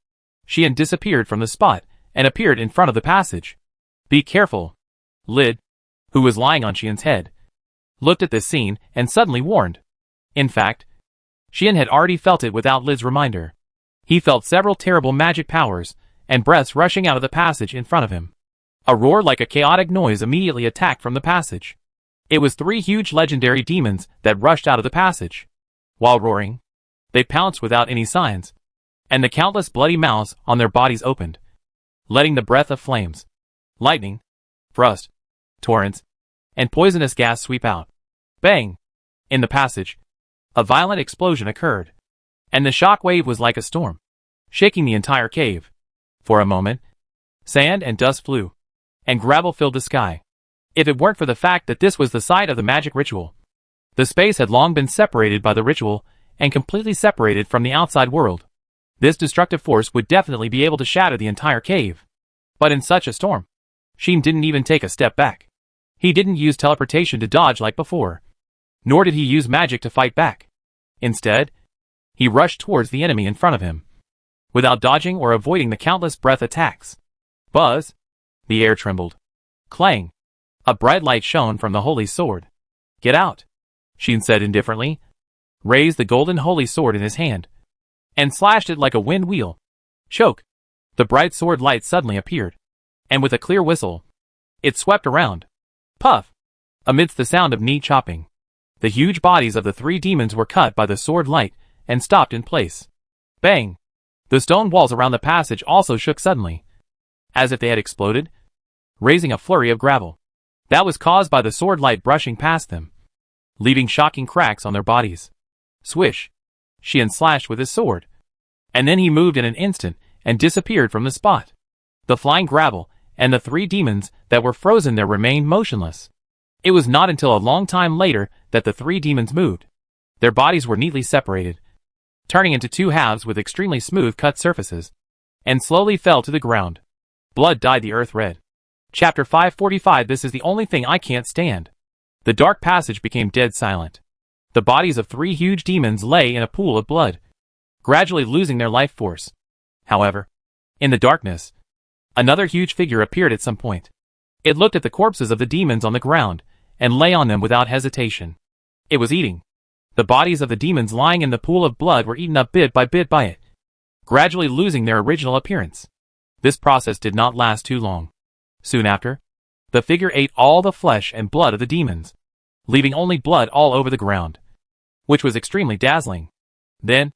Sheen disappeared from the spot and appeared in front of the passage. Be careful. Lyd, who was lying on Sheen's head, looked at this scene and suddenly warned. In fact, Sheen had already felt it without Lyd's reminder. He felt several terrible magic powers and breaths rushing out of the passage in front of him. A roar like a chaotic noise immediately attacked from the passage. It was 3 huge legendary demons that rushed out of the passage. While roaring, they pounced without any signs, and the countless bloody mouths on their bodies opened, letting the breath of flames, lightning, frost, torrents, and poisonous gas sweep out. Bang! In the passage, a violent explosion occurred, and the shock wave was like a storm, shaking the entire cave. For a moment, sand and dust flew, and gravel filled the sky. If it weren't for the fact that this was the site of the magic ritual, the space had long been separated by the ritual and completely separated from the outside world. This destructive force would definitely be able to shatter the entire cave. But in such a storm, Sheen didn't even take a step back. He didn't use teleportation to dodge like before, nor did he use magic to fight back. Instead, he rushed towards the enemy in front of him, without dodging or avoiding the countless breath attacks. Buzz! The air trembled. Clang! A bright light shone from the holy sword. Get out, Sheen said indifferently, raised the golden holy sword in his hand, and slashed it like a wind wheel. Choke! The bright sword light suddenly appeared, and with a clear whistle, it swept around. Puff! Amidst the sound of knee chopping, The huge bodies of the three demons were cut by the sword light and stopped in place. Bang! The stone walls around the passage also shook suddenly, as if they had exploded, raising a flurry of gravel. That was caused by the sword light brushing past them, leaving shocking cracks on their bodies. Swish! Xian slashed with his sword, and then he moved in an instant and disappeared from the spot. The flying gravel and the three demons that were frozen there remained motionless. It was not until a long time later that the three demons moved. Their bodies were neatly separated, turning into two halves with extremely smooth cut surfaces, and slowly fell to the ground. Blood dyed the earth red. Chapter 545. This is the only thing I can't stand. The dark passage became dead silent. The bodies of three huge demons lay in a pool of blood, gradually losing their life force. However, in the darkness, another huge figure appeared at some point. It looked at the corpses of the demons on the ground and lay on them without hesitation. It was eating. The bodies of the demons lying in the pool of blood were eaten up bit by it, gradually losing their original appearance. This process did not last too long. Soon after, the figure ate all the flesh and blood of the demons, leaving only blood all over the ground, which was extremely dazzling. Then,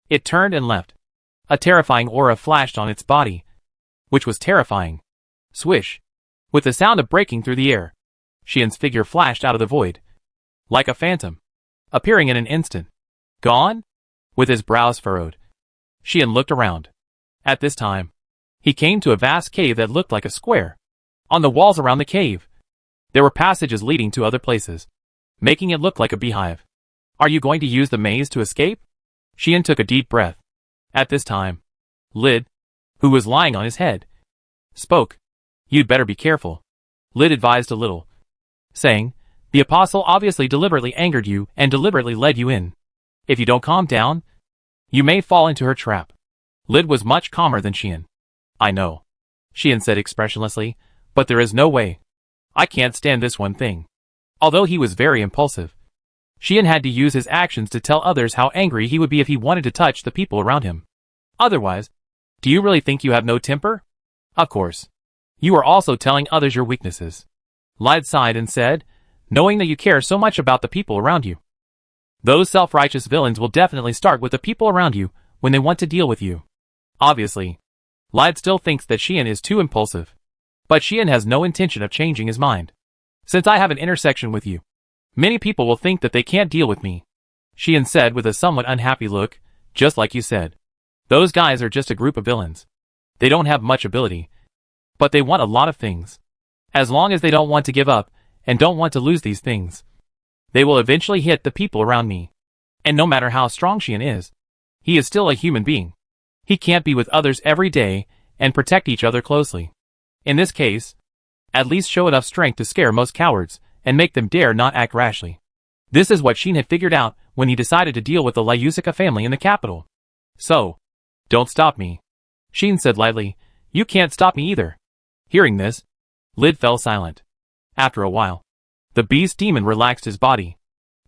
it turned and left. A terrifying aura flashed on its body, which was terrifying. Swish! With the sound of breaking through the air, Xian's figure flashed out of the void, like a phantom, appearing in an instant. Gone? With his brows furrowed, Xian looked around. At this time, he came to a vast cave that looked like a square. On the walls around the cave, there were passages leading to other places, making it look like a beehive. Are you going to use the maze to escape? Xian took a deep breath. At this time, Lid, who was lying on his head, spoke. You'd better be careful. Lid advised a little, saying, the apostle obviously deliberately angered you and deliberately led you in. If you don't calm down, you may fall into her trap. Lid was much calmer than Xian. I know, Xian said expressionlessly, but there is no way. I can't stand this one thing. Although he was very impulsive, Xian had to use his actions to tell others how angry he would be if he wanted to touch the people around him. Otherwise, do you really think you have no temper? Of course. You are also telling others your weaknesses. Lid sighed and said, knowing that you care so much about the people around you. Those self-righteous villains will definitely start with the people around you when they want to deal with you. Obviously, Lid still thinks that Xian is too impulsive. But Xian has no intention of changing his mind. Since I have an intersection with you, many people will think that they can't deal with me, Xian said with a somewhat unhappy look. Just like you said. Those guys are just a group of villains. They don't have much ability, but they want a lot of things. As long as they don't want to give up, and don't want to lose these things, they will eventually hit the people around me. And no matter how strong Xian is, he is still a human being. He can't be with others every day and protect each other closely. In this case, at least show enough strength to scare most cowards and make them dare not act rashly. This is what Xian had figured out when he decided to deal with the Lyusica family in the capital. So, don't stop me, Xian said lightly. You can't stop me either. Hearing this, Lid fell silent. After a while, the beast demon relaxed his body.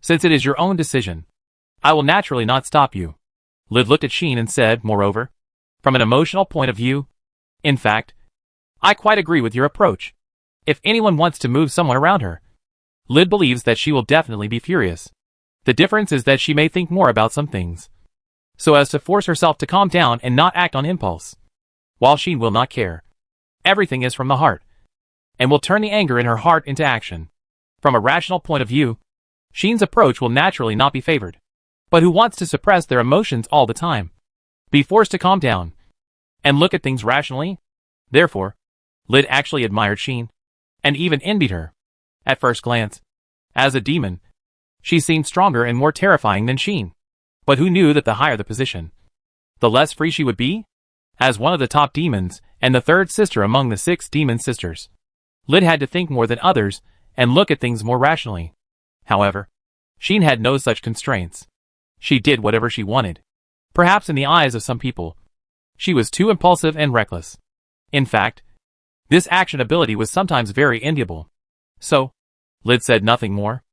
Since it is your own decision, I will naturally not stop you. Lid looked at Xian and said, moreover, from an emotional point of view, in fact, I quite agree with your approach. If anyone wants to move someone around her, Lid believes that she will definitely be furious. The difference is that she may think more about some things, so as to force herself to calm down and not act on impulse, while Xian will not care. Everything is from the heart, and will turn the anger in her heart into action. From a rational point of view, Xian's approach will naturally not be favored. But who wants to suppress their emotions all the time? Be forced to calm down and look at things rationally? Therefore, Lid actually admired Xian, and even envied her. At first glance, as a demon, she seemed stronger and more terrifying than Xian. But who knew that the higher the position, the less free she would be? As one of the top demons, and the third sister among the 6 demon sisters, Lid had to think more than others, and look at things more rationally. However, Xian had no such constraints. She did whatever she wanted. Perhaps in the eyes of some people, she was too impulsive and reckless. In fact, this action ability was sometimes very enviable. So, Lid said nothing more.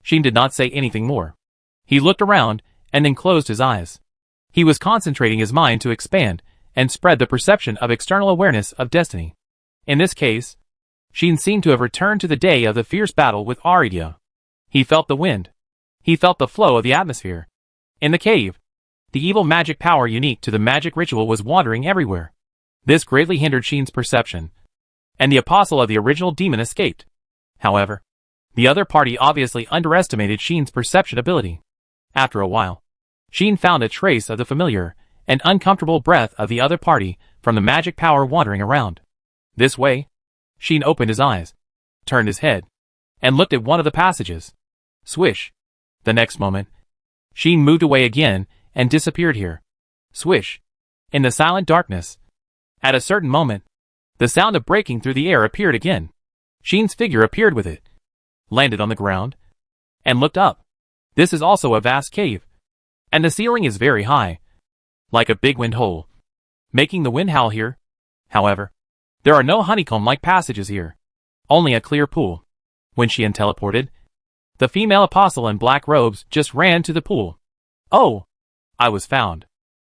Xian did not say anything more. He looked around, and then closed his eyes. He was concentrating his mind to expand and spread the perception of external awareness of destiny. In this case, Xian seemed to have returned to the day of the fierce battle with Aridia. He felt the wind, He felt the flow of the atmosphere. In the cave, the evil magic power unique to the magic ritual was wandering everywhere. This greatly hindered Sheen's perception, and the apostle of the original demon escaped. However, the other party obviously underestimated Sheen's perception ability. After a while, Sheen found a trace of the familiar and uncomfortable breath of the other party from the magic power wandering around. This way, Sheen opened his eyes, turned his head, and looked at one of the passages. Swish. The next moment, Sheen moved away again and disappeared here. Swish. In the silent darkness. At a certain moment, the sound of breaking through the air appeared again. Sheen's figure appeared with it, landed on the ground, and looked up. This is also a vast cave, and the ceiling is very high, like a big wind hole, making the wind howl here. However, there are no honeycomb-like passages here, only a clear pool. When Sheen teleported, the female apostle in black robes just ran to the pool. Oh! I was found.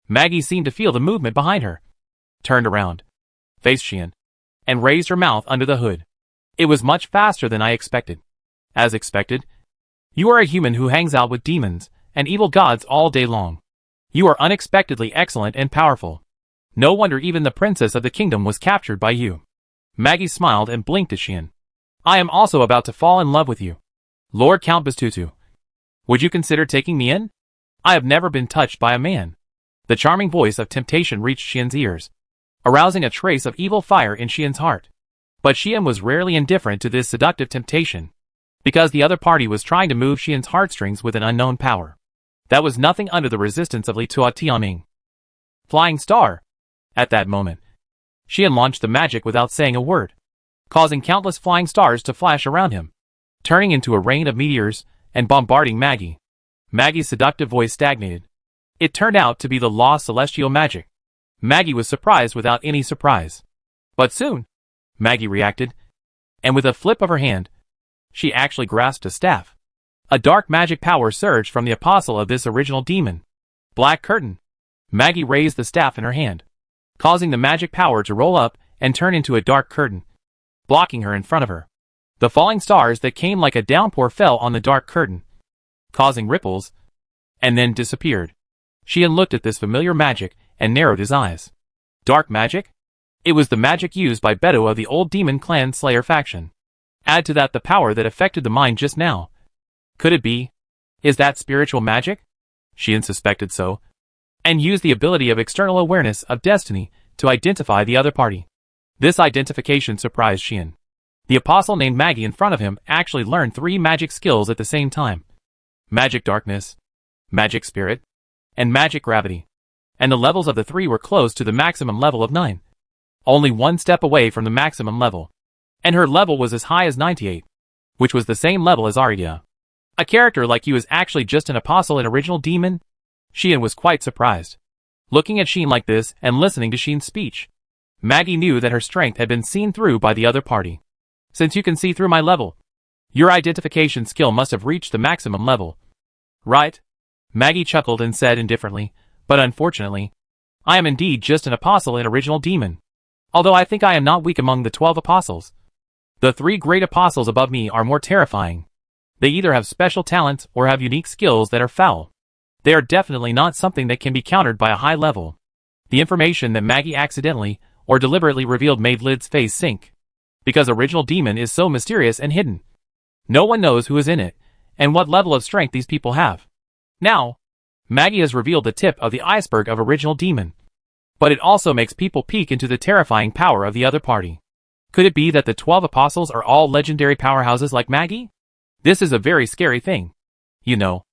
Maggie seemed to feel the movement behind her, turned around, faced Sheen, and raised her mouth under the hood. It was much faster than I expected. As expected, you are a human who hangs out with demons and evil gods all day long. You are unexpectedly excellent and powerful. No wonder even the princess of the kingdom was captured by you. Maggie smiled and blinked at Sheen. I am also about to fall in love with you, Lord Count Bastutu. Would you consider taking me in? I have never been touched by a man. The charming voice of temptation reached Sheen's ears, arousing a trace of evil fire in Sheen's heart. But Sheen was rarely indifferent to this seductive temptation, because the other party was trying to move Sheen's heartstrings with an unknown power. That was nothing under the resistance of Li Tua Tianming. Flying Star! At that moment, Sheen launched the magic without saying a word, causing countless flying stars to flash around him, turning into a rain of meteors and bombarding Maggie. Maggie's seductive voice stagnated. It turned out to be the lost celestial magic. Maggie was surprised without any surprise. But soon, Maggie reacted, and with a flip of her hand, she actually grasped a staff. A dark magic power surged from the apostle of this original demon. Black curtain. Maggie raised the staff in her hand, causing the magic power to roll up and turn into a dark curtain, blocking her in front of her. The falling stars that came like a downpour fell on the dark curtain, causing ripples, and then disappeared. Sheen looked at this familiar magic and narrowed his eyes. Dark magic? It was the magic used by Beto of the old demon clan Slayer faction. Add to that the power that affected the mind just now. Could it be? Is that spiritual magic? Sheen suspected so, and used the ability of external awareness of destiny to identify the other party. This identification surprised Sheen. The apostle named Maggie in front of him actually learned 3 magic skills at the same time. Magic darkness, magic spirit, and magic gravity. And the levels of the 3 were close to the maximum level of 9. Only one step away from the maximum level. And her level was as high as 98, which was the same level as Aridia. A character like you is actually just an apostle and original demon? Sheen was quite surprised. Looking at Sheen like this and listening to Sheen's speech, Maggie knew that her strength had been seen through by the other party. Since you can see through my level, your identification skill must have reached the maximum level. Right? Maggie chuckled and said indifferently, but unfortunately, I am indeed just an apostle and original demon. Although I think I am not weak among the 12 apostles. The 3 great apostles above me are more terrifying. They either have special talents or have unique skills that are foul. They are definitely not something that can be countered by a high level. The information that Maggie accidentally or deliberately revealed made Lid's face sink. Because original demon is so mysterious and hidden. No one knows who is in it, and what level of strength these people have. Now, Maggie has revealed the tip of the iceberg of original demon. But it also makes people peek into the terrifying power of the other party. Could it be that the 12 apostles are all legendary powerhouses like Maggie? This is a very scary thing. You know,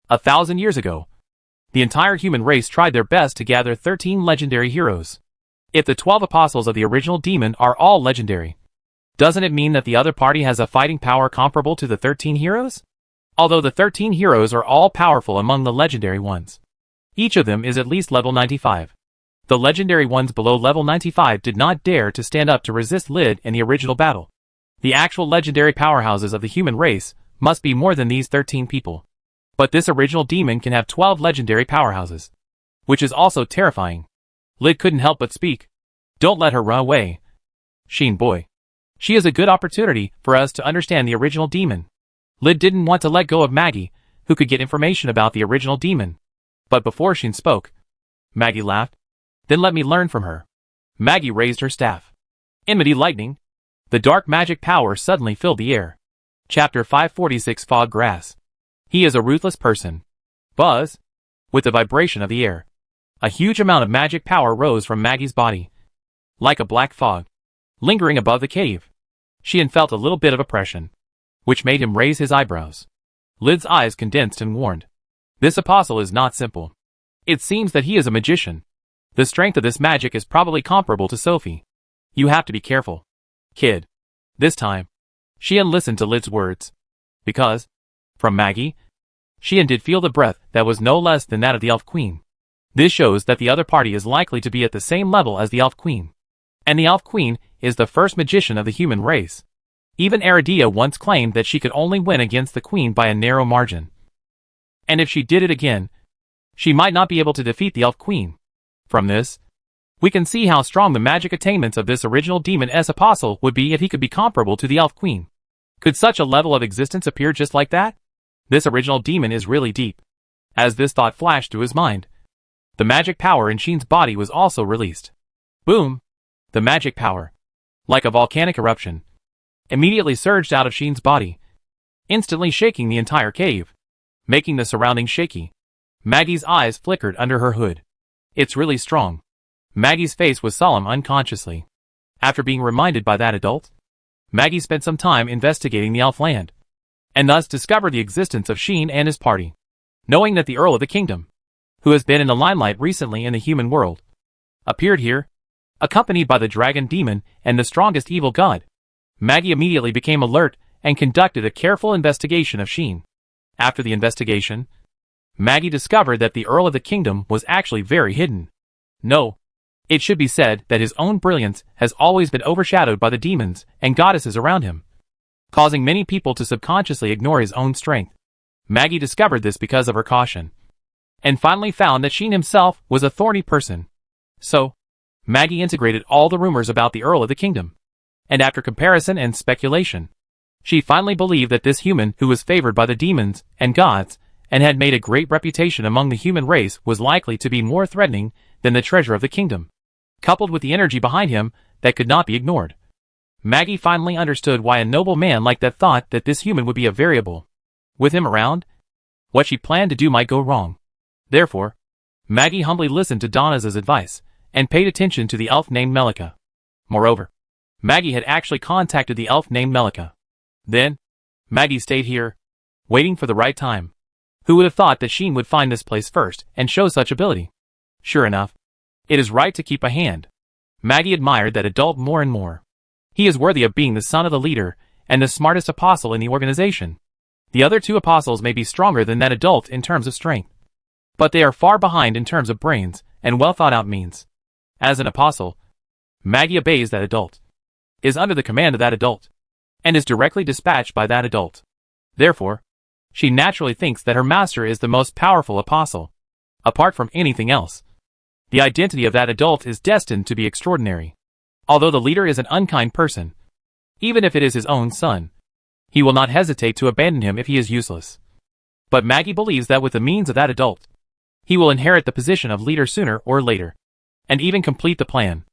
1,000 years ago, the entire human race tried their best to gather 13 legendary heroes. If the 12 apostles of the original demon are all legendary, doesn't it mean that the other party has a fighting power comparable to the 13 heroes? Although the 13 heroes are all powerful among the legendary ones. Each of them is at least level 95. The legendary ones below level 95 did not dare to stand up to resist Lid in the original battle. The actual legendary powerhouses of the human race must be more than these 13 people. But this original demon can have 12 legendary powerhouses, which is also terrifying. Lid couldn't help but speak. Don't let her run away. Sheen boy. She is a good opportunity for us to understand the original demon. Lid didn't want to let go of Maggie, who could get information about the original demon. But before Sheen spoke, Maggie laughed. Then let me learn from her. Maggie raised her staff. Enmity lightning. The dark magic power suddenly filled the air. Chapter 546 Fog Grass. He is a ruthless person. Buzz. With the vibration of the air, a huge amount of magic power rose from Maggie's body. Like a black fog, lingering above the cave. Sheen felt a little bit of oppression, which made him raise his eyebrows. Lid's eyes condensed and warned. This apostle is not simple. It seems that he is a magician. The strength of this magic is probably comparable to Sophie. You have to be careful, kid. This time, Sheen listened to Lid's words. Because, from Maggie, Sheen did feel the breath that was no less than that of the Elf Queen. This shows that the other party is likely to be at the same level as the Elf Queen. And the Elf Queen is the first magician of the human race. Even Aridia once claimed that she could only win against the Queen by a narrow margin. And if she did it again, she might not be able to defeat the Elf Queen. From this, we can see how strong the magic attainments of this original demon S apostle would be if he could be comparable to the Elf Queen. Could such a level of existence appear just like that? This original demon is really deep. As this thought flashed through his mind, the magic power in Sheen's body was also released. Boom! The magic power, like a volcanic eruption, immediately surged out of Sheen's body, instantly shaking the entire cave, making the surroundings shaky. Maggie's eyes flickered under her hood. It's really strong. Maggie's face was solemn unconsciously. After being reminded by that adult, Maggie spent some time investigating the elf land, and thus discovered the existence of Sheen and his party. Knowing that the Earl of the Kingdom, who has been in the limelight recently in the human world, appeared here, accompanied by the dragon demon and the strongest evil god, Maggie immediately became alert and conducted a careful investigation of Sheen. After the investigation, Maggie discovered that the Earl of the Kingdom was actually very hidden. No, it should be said that his own brilliance has always been overshadowed by the demons and goddesses around him, causing many people to subconsciously ignore his own strength. Maggie discovered this because of her caution, and finally found that Sheen himself was a thorny person. So, Maggie integrated all the rumors about the Earl of the Kingdom, and after comparison and speculation, she finally believed that this human who was favored by the demons and gods and had made a great reputation among the human race was likely to be more threatening than the treasure of the kingdom, coupled with the energy behind him that could not be ignored. Maggie finally understood why a noble man like that thought that this human would be a variable. With him around, what she planned to do might go wrong. Therefore, Maggie humbly listened to Donna's advice and paid attention to the elf named Melika. Moreover, Maggie had actually contacted the elf named Melika. Then, Maggie stayed here, waiting for the right time. Who would have thought that Sheen would find this place first and show such ability? Sure enough, it is right to keep a hand. Maggie admired that adult more and more. He is worthy of being the son of the leader and the smartest apostle in the organization. The other two apostles may be stronger than that adult in terms of strength, but they are far behind in terms of brains and well thought out means. As an apostle, Maggie obeys that adult, is under the command of that adult, and is directly dispatched by that adult. Therefore, she naturally thinks that her master is the most powerful apostle. Apart from anything else, the identity of that adult is destined to be extraordinary. Although the leader is an unkind person, even if it is his own son, he will not hesitate to abandon him if he is useless. But Maggie believes that with the means of that adult, he will inherit the position of leader sooner or later, and even complete the plan,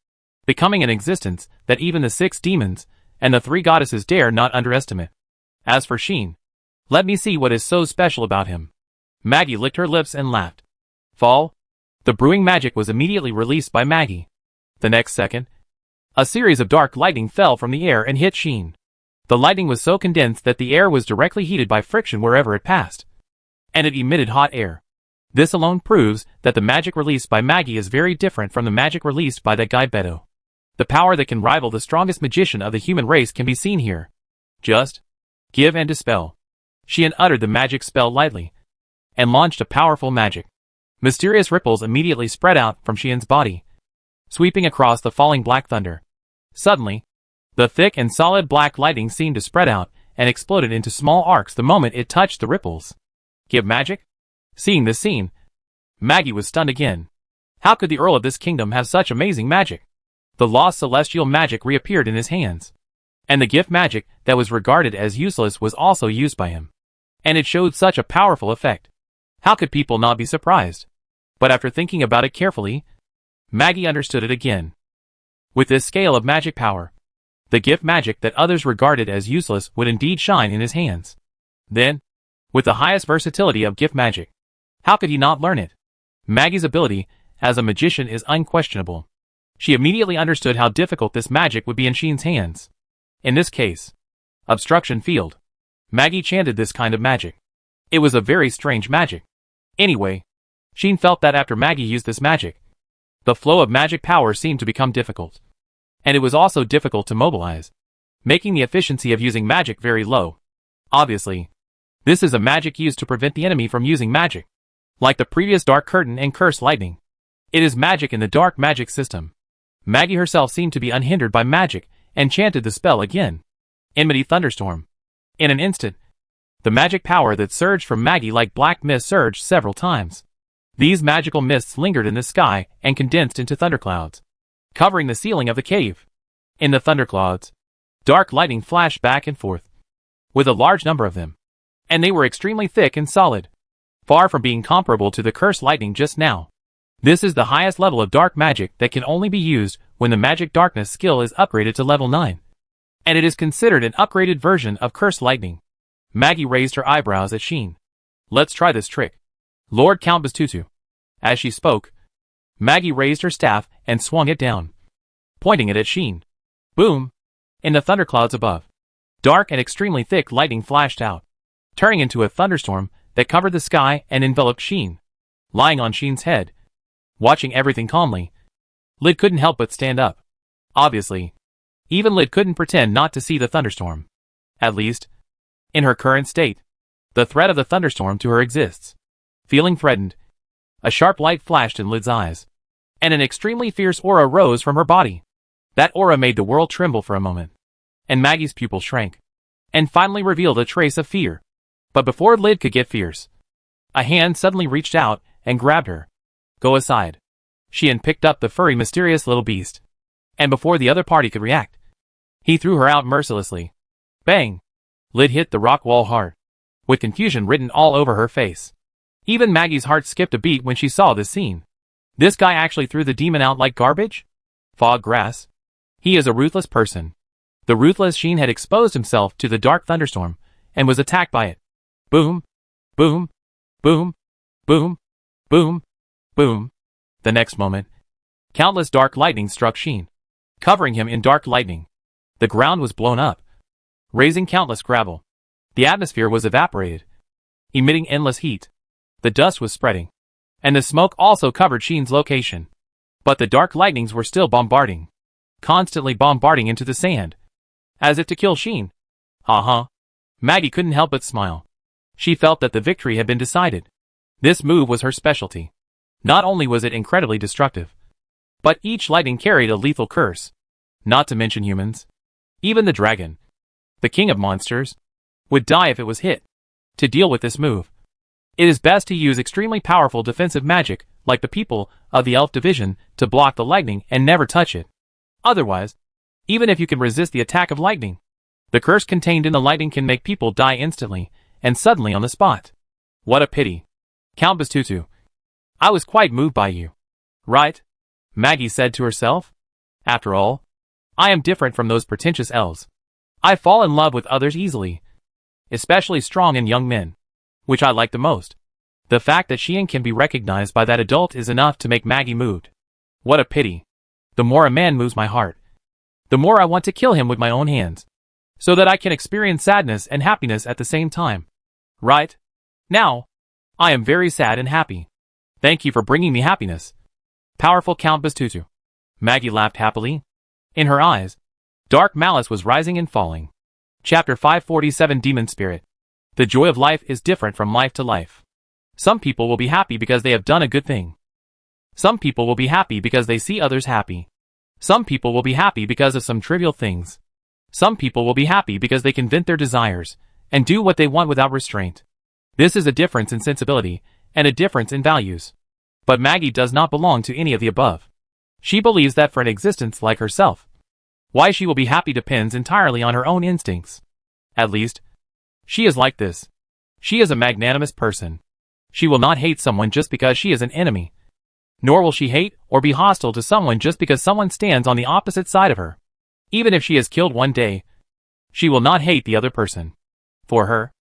becoming an existence that even the 6 demons and the 3 goddesses dare not underestimate. As for Sheen, let me see what is so special about him. Maggie licked her lips and laughed. Fall. The brewing magic was immediately released by Maggie. The next second, a series of dark lightning fell from the air and hit Sheen. The lightning was so condensed that the air was directly heated by friction wherever it passed, and it emitted hot air. This alone proves that the magic released by Maggie is very different from the magic released by that guy Beto. The power that can rival the strongest magician of the human race can be seen here. Just give and dispel. Sheen uttered the magic spell lightly, and launched a powerful magic. Mysterious ripples immediately spread out from Sheen's body, sweeping across the falling black thunder. Suddenly, the thick and solid black lightning seemed to spread out and exploded into small arcs the moment it touched the ripples. Give magic? Seeing this scene, Maggie was stunned again. How could the Earl of this kingdom have such amazing magic? The lost celestial magic reappeared in his hands, and the gift magic that was regarded as useless was also used by him. And it showed such a powerful effect. How could people not be surprised? But after thinking about it carefully, Maggie understood it again. With this scale of magic power, the gift magic that others regarded as useless would indeed shine in his hands. Then, with the highest versatility of gift magic, how could he not learn it? Maggie's ability as a magician is unquestionable. She immediately understood how difficult this magic would be in Sheen's hands. In this case, obstruction field. Maggie chanted this kind of magic. It was a very strange magic. Anyway, Sheen felt that after Maggie used this magic, the flow of magic power seemed to become difficult. And it was also difficult to mobilize, making the efficiency of using magic very low. Obviously, this is a magic used to prevent the enemy from using magic. Like the previous Dark Curtain and Curse Lightning, it is magic in the dark magic system. Maggie herself seemed to be unhindered by magic and chanted the spell again. Enmity Thunderstorm. In an instant, the magic power that surged from Maggie like black mist surged several times. These magical mists lingered in the sky and condensed into thunderclouds, covering the ceiling of the cave. In the thunderclouds, dark lightning flashed back and forth, with a large number of them, and they were extremely thick and solid, far from being comparable to the cursed lightning just now. This is the highest level of dark magic that can only be used when the magic darkness skill is upgraded to level 9. And it is considered an upgraded version of cursed lightning. Maggie raised her eyebrows at Sheen. Let's try this trick, Lord Count Bastutu. As she spoke, Maggie raised her staff and swung it down, pointing it at Sheen. Boom! In the thunderclouds above, dark and extremely thick lightning flashed out, turning into a thunderstorm that covered the sky and enveloped Sheen. Lying on Sheen's head, watching everything calmly, Lyd couldn't help but stand up. Obviously, even Lyd couldn't pretend not to see the thunderstorm. At least, in her current state, the threat of the thunderstorm to her exists. Feeling threatened, a sharp light flashed in Lyd's eyes, and an extremely fierce aura rose from her body. That aura made the world tremble for a moment, and Maggie's pupil shrank, and finally revealed a trace of fear. But before Lyd could get fierce, a hand suddenly reached out and grabbed her. Go aside. Sheen picked up the furry mysterious little beast, and before the other party could react, he threw her out mercilessly. Bang! Lyd hit the rock wall hard, with confusion written all over her face. Even Maggie's heart skipped a beat when she saw this scene. This guy actually threw the demon out like garbage? Fog grass. He is a ruthless person. The ruthless Sheen had exposed himself to the dark thunderstorm, and was attacked by it. Boom! Boom! Boom! Boom! Boom! Boom! The next moment, countless dark lightning struck Sheen, covering him in dark lightning. The ground was blown up, raising countless gravel. The atmosphere was evaporated, emitting endless heat. The dust was spreading, and the smoke also covered Sheen's location. But the dark lightnings were still bombarding, constantly bombarding into the sand, as if to kill Sheen. Maggie couldn't help but smile. She felt that the victory had been decided. This move was her specialty. Not only was it incredibly destructive, but each lightning carried a lethal curse. Not to mention humans. Even the dragon, the king of monsters, would die if it was hit. To deal with this move, it is best to use extremely powerful defensive magic, like the people of the elf division, to block the lightning and never touch it. Otherwise, even if you can resist the attack of lightning, the curse contained in the lightning can make people die instantly, and suddenly on the spot. What a pity. Count Bastutu, I was quite moved by you. Right? Maggie said to herself. After all, I am different from those pretentious elves. I fall in love with others easily, especially strong and young men, which I like the most. The fact that Sheen can be recognized by that adult is enough to make Maggie moved. What a pity. The more a man moves my heart, the more I want to kill him with my own hands, so that I can experience sadness and happiness at the same time. Right? Now, I am very sad and happy. Thank you for bringing me happiness, powerful Count Bastutu. Maggie laughed happily. In her eyes, dark malice was rising and falling. Chapter 547 Demon Spirit. The joy of life is different from life to life. Some people will be happy because they have done a good thing. Some people will be happy because they see others happy. Some people will be happy because of some trivial things. Some people will be happy because they can vent their desires and do what they want without restraint. This is a difference in sensibility and a difference in values. But Maggie does not belong to any of the above. She believes that for an existence like herself, why she will be happy depends entirely on her own instincts. At least, she is like this. She is a magnanimous person. She will not hate someone just because she is an enemy. Nor will she hate or be hostile to someone just because someone stands on the opposite side of her. Even if she is killed one day, she will not hate the other person. For her,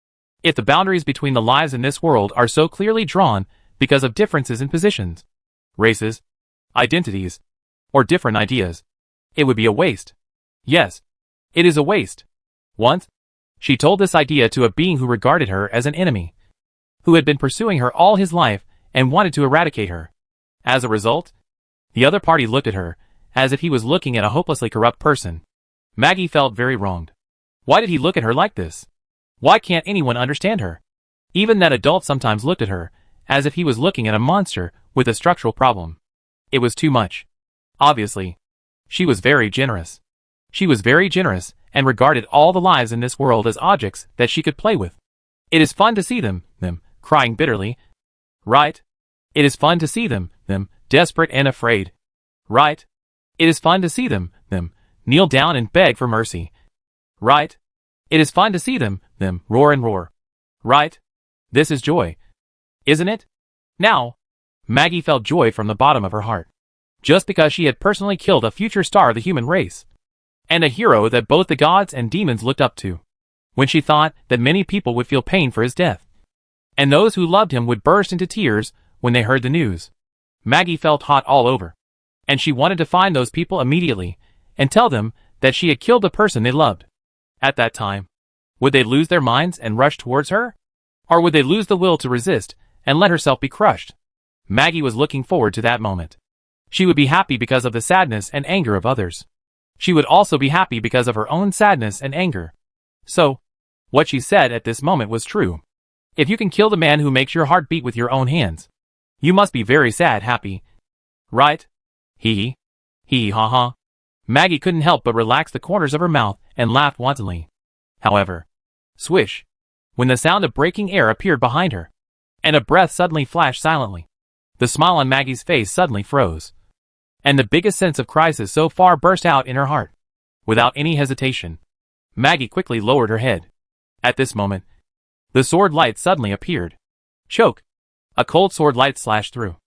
if the boundaries between the lives in this world are so clearly drawn because of differences in positions, races, identities, or different ideas, it would be a waste. Yes, it is a waste. Once, she told this idea to a being who regarded her as an enemy, who had been pursuing her all his life and wanted to eradicate her. As a result, the other party looked at her as if he was looking at a hopelessly corrupt person. Maggie felt very wronged. Why did he look at her like this? Why can't anyone understand her? Even that adult sometimes looked at her as if he was looking at a monster with a structural problem. It was too much. Obviously, she was very generous. She was very generous and regarded all the lives in this world as objects that she could play with. It is fun to see them crying bitterly. Right? It is fun to see them desperate and afraid. Right? It is fun to see them kneel down and beg for mercy. Right? It is fun to see them roar and roar. Right? This is joy. Isn't it? Now, Maggie felt joy from the bottom of her heart. Just because she had personally killed a future star of the human race. And a hero that both the gods and demons looked up to. When she thought that many people would feel pain for his death. And those who loved him would burst into tears when they heard the news. Maggie felt hot all over. And she wanted to find those people immediately and tell them that she had killed the person they loved. At that time, would they lose their minds and rush towards her? Or would they lose the will to resist and let herself be crushed? Maggie was looking forward to that moment. She would be happy because of the sadness and anger of others. She would also be happy because of her own sadness and anger. So, what she said at this moment was true. If you can kill the man who makes your heart beat with your own hands, you must be very sad, happy. Right? Hee ha ha. Maggie couldn't help but relax the corners of her mouth and laughed wantonly. However, swish, when the sound of breaking air appeared behind her, and a breath suddenly flashed silently, the smile on Maggie's face suddenly froze. And the biggest sense of crisis so far burst out in her heart. Without any hesitation, Maggie quickly lowered her head. At this moment, the sword light suddenly appeared. Choke! A cold sword light slashed through,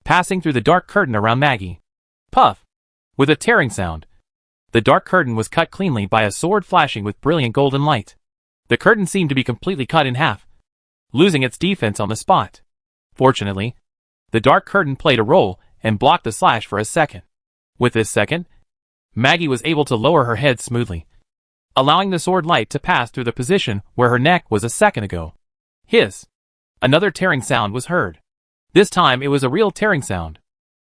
passing through the dark curtain around Maggie. Puff! With a tearing sound, the dark curtain was cut cleanly by a sword flashing with brilliant golden light. The curtain seemed to be completely cut in half, losing its defense on the spot. Fortunately, the dark curtain played a role and blocked the slash for a second. With this second, Maggie was able to lower her head smoothly, allowing the sword light to pass through the position where her neck was a second ago. Hiss! Another tearing sound was heard. This time it was a real tearing sound.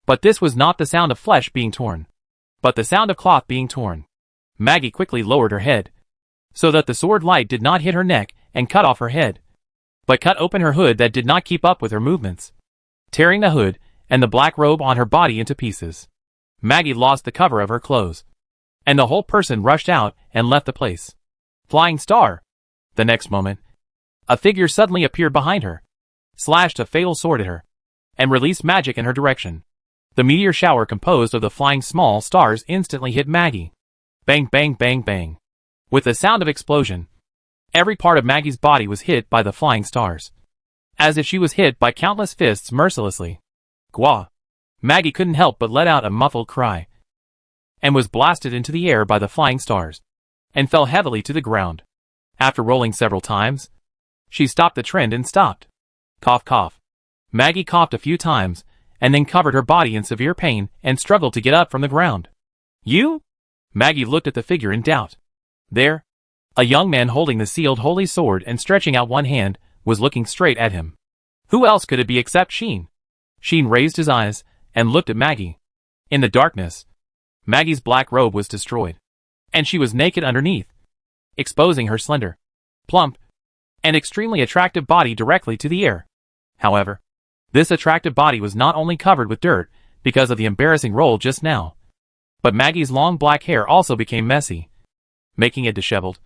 But this was not the sound of flesh being torn, but the sound of cloth being torn. Maggie quickly lowered her head, so that the sword light did not hit her neck and cut off her head, but cut open her hood that did not keep up with her movements, tearing the hood and the black robe on her body into pieces. Maggie lost the cover of her clothes, and the whole person rushed out and left the place. Flying star! The next moment, a figure suddenly appeared behind her, slashed a fatal sword at her, and released magic in her direction. The meteor shower composed of the flying small stars instantly hit Maggie. Bang bang bang bang. With the sound of explosion, every part of Maggie's body was hit by the flying stars, as if she was hit by countless fists mercilessly. Gwa! Maggie couldn't help but let out a muffled cry, and was blasted into the air by the flying stars, and fell heavily to the ground. After rolling several times, she stopped the trend and stopped. Cough cough. Maggie coughed a few times, and then covered her body in severe pain and struggled to get up from the ground. You? Maggie looked at the figure in doubt. There, a young man holding the sealed holy sword and stretching out one hand, was looking straight at him. Who else could it be except Sheen? Sheen raised his eyes and looked at Maggie. In the darkness, Maggie's black robe was destroyed, and she was naked underneath, exposing her slender, plump, and extremely attractive body directly to the air. However, this attractive body was not only covered with dirt because of the embarrassing roll just now, but Maggie's long black hair also became messy, making it disheveled,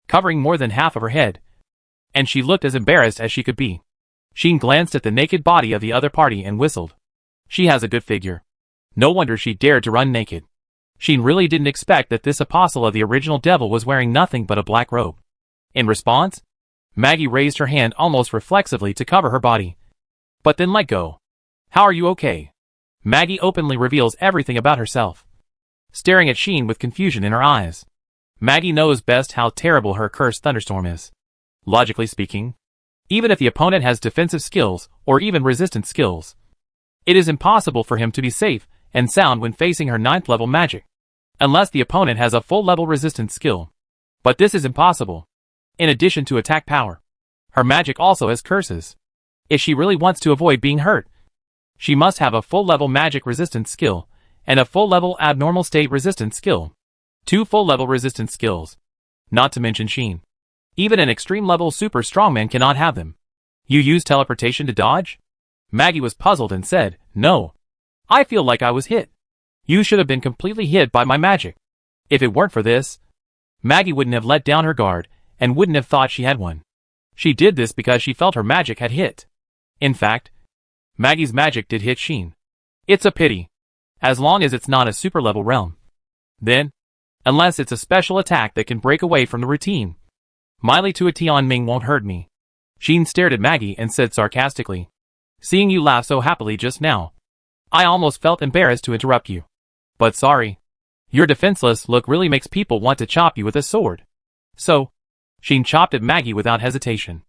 covering more than half of her head, and she looked as embarrassed as she could be. Sheen glanced at the naked body of the other party and whistled. She has a good figure. No wonder she dared to run naked. Sheen really didn't expect that this apostle of the original devil was wearing nothing but a black robe. In response, Maggie raised her hand almost reflexively to cover her body, but then let go. How are you okay? Maggie openly reveals everything about herself, staring at Sheen with confusion in her eyes. Maggie knows best how terrible her cursed thunderstorm is. Logically speaking, even if the opponent has defensive skills or even resistance skills, it is impossible for him to be safe and sound when facing her 9th level magic, unless the opponent has a full level resistance skill. But this is impossible. In addition to attack power, her magic also has curses. If she really wants to avoid being hurt, she must have a full level magic resistance skill and a full level abnormal state resistance skill. 2 full level resistance skills. Not to mention Sheen. Even an extreme level super strongman cannot have them. You use teleportation to dodge? Maggie was puzzled and said, no. I feel like I was hit. You should have been completely hit by my magic. If it weren't for this, Maggie wouldn't have let down her guard and wouldn't have thought she had one. She did this because she felt her magic had hit. In fact, Maggie's magic did hit Sheen. It's a pity. As long as it's not a super level realm. Then, unless it's a special attack that can break away from the routine, Miley to a Tian Ming won't hurt me. Sheen stared at Maggie and said sarcastically, seeing you laugh so happily just now, I almost felt embarrassed to interrupt you. But sorry. Your defenseless look really makes people want to chop you with a sword. So, Sheen chopped at Maggie without hesitation.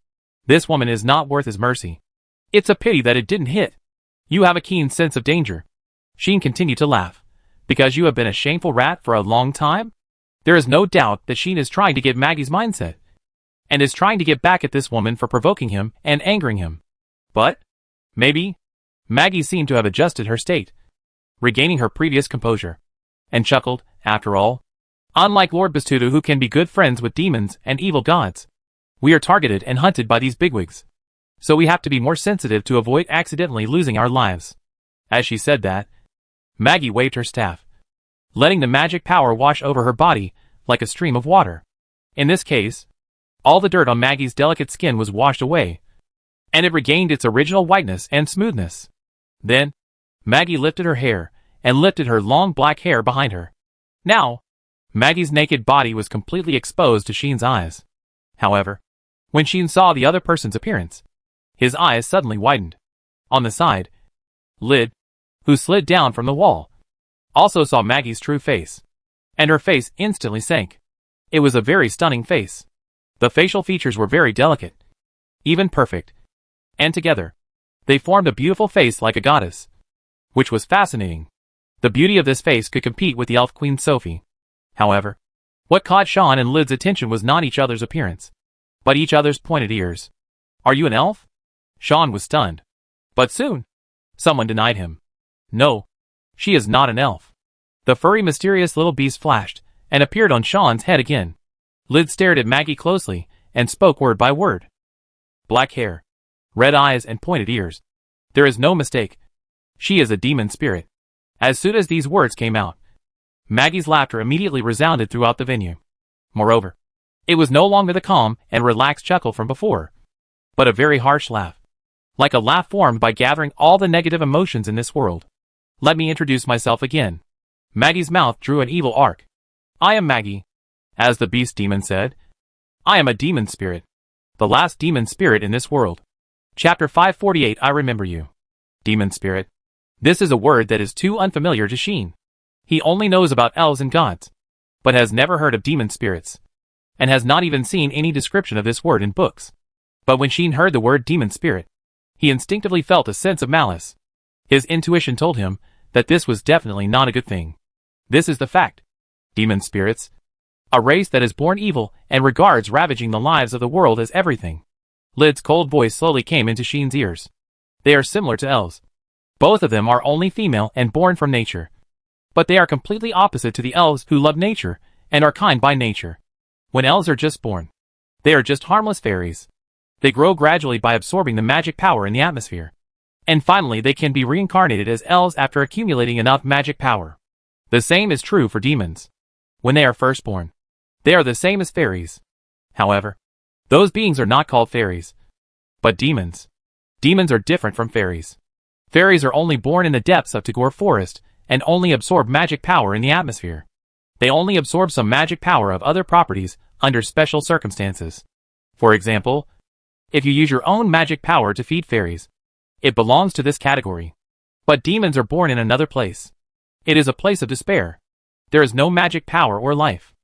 This woman is not worth his mercy. It's a pity that it didn't hit. You have a keen sense of danger. Sheen continued to laugh. Because you have been a shameful rat for a long time? There is no doubt that Sheen is trying to get Maggie's mindset, and is trying to get back at this woman for provoking him and angering him. But, maybe, Maggie seemed to have adjusted her state, regaining her previous composure, and chuckled, after all. Unlike Lord Bastudu, who can be good friends with demons and evil gods, we are targeted and hunted by these bigwigs. So we have to be more sensitive to avoid accidentally losing our lives. As she said that, Maggie waved her staff, letting the magic power wash over her body like a stream of water. In this case, all the dirt on Maggie's delicate skin was washed away, and it regained its original whiteness and smoothness. Then, Maggie lifted her hair, and lifted her long black hair behind her. Now, Maggie's naked body was completely exposed to Sheen's eyes. However, when Sheen saw the other person's appearance, his eyes suddenly widened. On the side, Lid, who slid down from the wall, also saw Maggie's true face, and her face instantly sank. It was a very stunning face. The facial features were very delicate, even perfect, and together, they formed a beautiful face like a goddess, which was fascinating. The beauty of this face could compete with the elf queen Sophie. However, what caught Sean and Lid's attention was not each other's appearance, but each other's pointed ears. Are you an elf? Sean was stunned. But soon, someone denied him. No, she is not an elf. The furry mysterious little beast flashed, and appeared on Sean's head again. Lid stared at Maggie closely, and spoke word by word. Black hair, red eyes and pointed ears. There is no mistake. She is a demon spirit. As soon as these words came out, Maggie's laughter immediately resounded throughout the venue. Moreover, it was no longer the calm and relaxed chuckle from before, but a very harsh laugh. Like a laugh formed by gathering all the negative emotions in this world. Let me introduce myself again. Maggie's mouth drew an evil arc. I am Maggie. As the beast demon said, I am a demon spirit. The last demon spirit in this world. Chapter 548. I remember you. Demon spirit. This is a word that is too unfamiliar to Sheen. He only knows about elves and gods, but has never heard of demon spirits, and has not even seen any description of this word in books. But when Sheen heard the word demon spirit, he instinctively felt a sense of malice. His intuition told him that this was definitely not a good thing. This is the fact. Demon spirits. A race that is born evil and regards ravaging the lives of the world as everything. Lid's cold voice slowly came into Sheen's ears. They are similar to elves. Both of them are only female and born from nature. But they are completely opposite to the elves who love nature and are kind by nature. When elves are just born, they are just harmless fairies. They grow gradually by absorbing the magic power in the atmosphere. And finally they can be reincarnated as elves after accumulating enough magic power. The same is true for demons. When they are first born, they are the same as fairies. However, those beings are not called fairies, but demons. Demons are different from fairies. Fairies are only born in the depths of Tagore Forest and only absorb magic power in the atmosphere. They only absorb some magic power of other properties under special circumstances. For example, if you use your own magic power to feed fairies, it belongs to this category. But demons are born in another place. It is a place of despair. There is no magic power or life.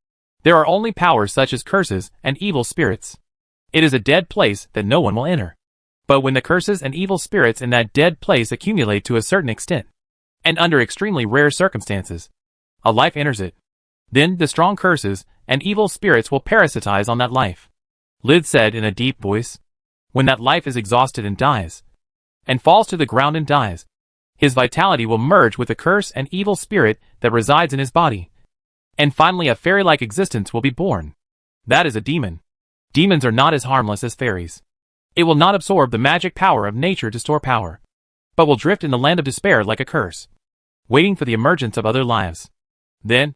There are only powers such as curses and evil spirits. It is a dead place that no one will enter. But when the curses and evil spirits in that dead place accumulate to a certain extent, and under extremely rare circumstances, a life enters it, then the strong curses and evil spirits will parasitize on that life. Lid said in a deep voice. When that life is exhausted and dies, and falls to the ground and dies, his vitality will merge with the curse and evil spirit that resides in his body. And finally a fairy-like existence will be born. That is a demon. Demons are not as harmless as fairies. It will not absorb the magic power of nature to store power, but will drift in the land of despair like a curse, waiting for the emergence of other lives. Then,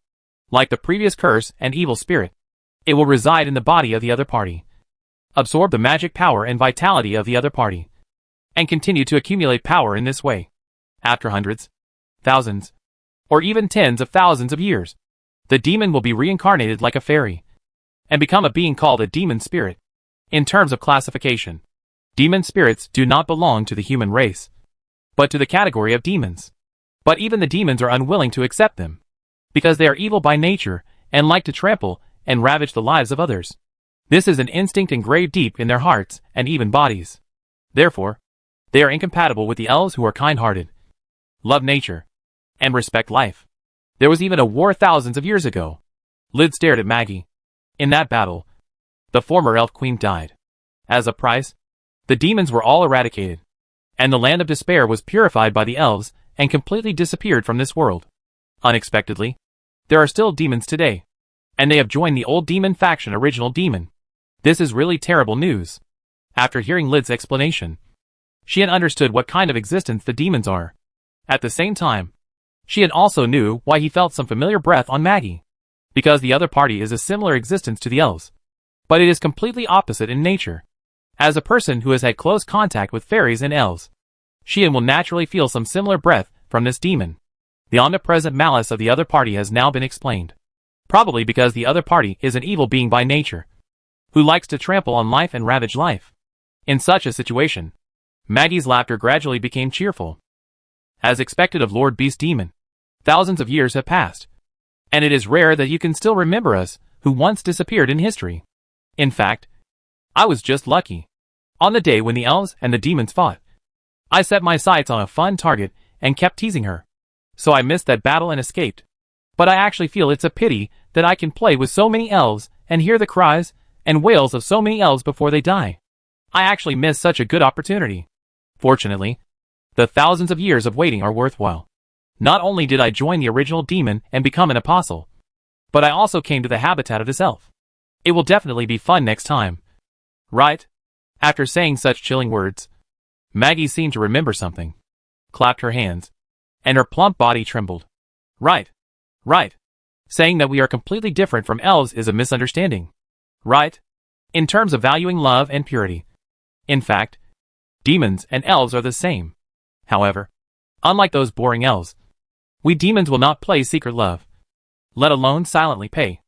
like the previous curse and evil spirit, it will reside in the body of the other party, absorb the magic power and vitality of the other party, and continue to accumulate power in this way. After hundreds, thousands, or even tens of thousands of years, the demon will be reincarnated like a fairy, and become a being called a demon spirit. In terms of classification, demon spirits do not belong to the human race, but to the category of demons. But even the demons are unwilling to accept them, because they are evil by nature and like to trample and ravage the lives of others. This is an instinct engraved deep in their hearts and even bodies. Therefore, they are incompatible with the elves who are kind-hearted, love nature, and respect life. There was even a war thousands of years ago. Lid stared at Maggie. In that battle, the former elf queen died. As a price, the demons were all eradicated, and the land of despair was purified by the elves and completely disappeared from this world. Unexpectedly, there are still demons today, and they have joined the old demon faction Original Demon. This is really terrible news. After hearing Lid's explanation, she had understood what kind of existence the demons are. At the same time, she had also knew why he felt some familiar breath on Maggie. Because the other party is a similar existence to the elves, but it is completely opposite in nature. As a person who has had close contact with fairies and elves, she will naturally feel some similar breath from this demon. The omnipresent malice of the other party has now been explained. Probably because the other party is an evil being by nature, who likes to trample on life and ravage life. In such a situation, Maggie's laughter gradually became cheerful. As expected of Lord Beast Demon, thousands of years have passed, and it is rare that you can still remember us who once disappeared in history. In fact, I was just lucky. On the day when the elves and the demons fought, I set my sights on a fun target and kept teasing her. So I missed that battle and escaped. But I actually feel it's a pity that I can play with so many elves and hear the cries and wails of so many elves before they die. I actually missed such a good opportunity. Fortunately, the thousands of years of waiting are worthwhile. Not only did I join the Original Demon and become an apostle, but I also came to the habitat of this elf. It will definitely be fun next time. Right? After saying such chilling words, Maggie seemed to remember something, clapped her hands, and her plump body trembled. Right. Right. Saying that we are completely different from elves is a misunderstanding. Right? In terms of valuing love and purity. In fact, demons and elves are the same. However, unlike those boring elves, we demons will not play secret love, let alone silently pay.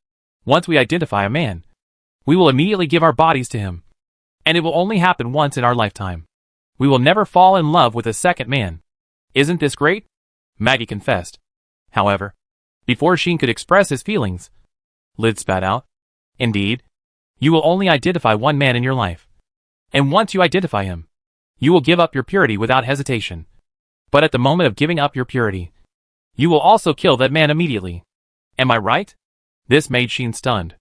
Once we identify a man, we will immediately give our bodies to him, and it will only happen once in our lifetime. We will never fall in love with a second man. Isn't this great? Maggie confessed. However, before Sheen could express his feelings, Lid spat out. Indeed, you will only identify one man in your life. And once you identify him, you will give up your purity without hesitation. But at the moment of giving up your purity, you will also kill that man immediately. Am I right? This made Sheen stunned.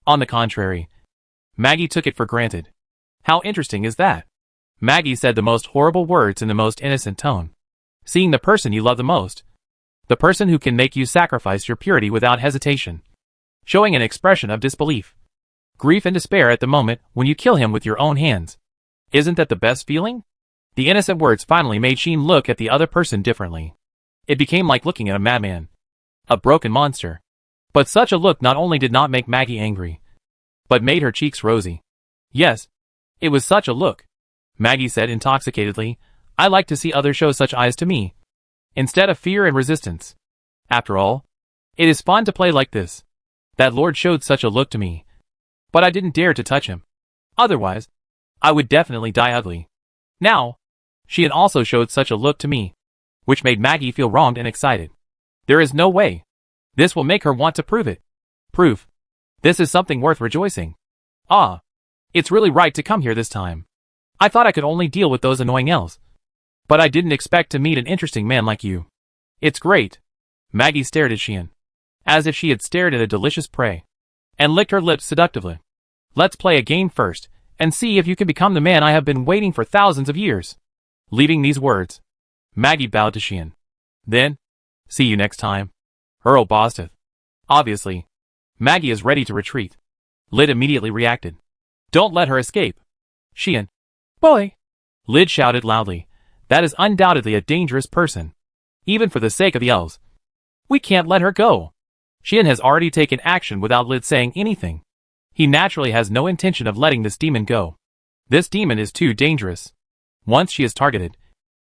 On the contrary, Maggie took it for granted. How interesting is that? Maggie said the most horrible words in the most innocent tone. Seeing the person you love the most, the person who can make you sacrifice your purity without hesitation, showing an expression of disbelief, grief and despair at the moment when you kill him with your own hands. Isn't that the best feeling? The innocent words finally made Sheen look at the other person differently. It became like looking at a madman, a broken monster. But such a look not only did not make Maggie angry, but made her cheeks rosy. Yes, it was such a look. Maggie said intoxicatedly, I like to see others show such eyes to me, instead of fear and resistance. After all, it is fun to play like this. That lord showed such a look to me, but I didn't dare to touch him. Otherwise, I would definitely die ugly. Now, Sheehan also showed such a look to me, which made Maggie feel wronged and excited. There is no way. This will make her want to prove it. Proof. This is something worth rejoicing. Ah. It's really right to come here this time. I thought I could only deal with those annoying elves. But I didn't expect to meet an interesting man like you. It's great. Maggie stared at Sheehan, as if she had stared at a delicious prey, and licked her lips seductively. Let's play a game first, and see if you can become the man I have been waiting for thousands of years. Leaving these words, Maggie bowed to Sheehan. Then, see you next time. Earl Bosteth. Obviously, Maggie is ready to retreat. Lyd immediately reacted. Don't let her escape. Sheehan. Boy! Lyd shouted loudly. That is undoubtedly a dangerous person. Even for the sake of the elves. We can't let her go. Sheehan has already taken action without Lyd saying anything. He naturally has no intention of letting this demon go. This demon is too dangerous. Once she is targeted,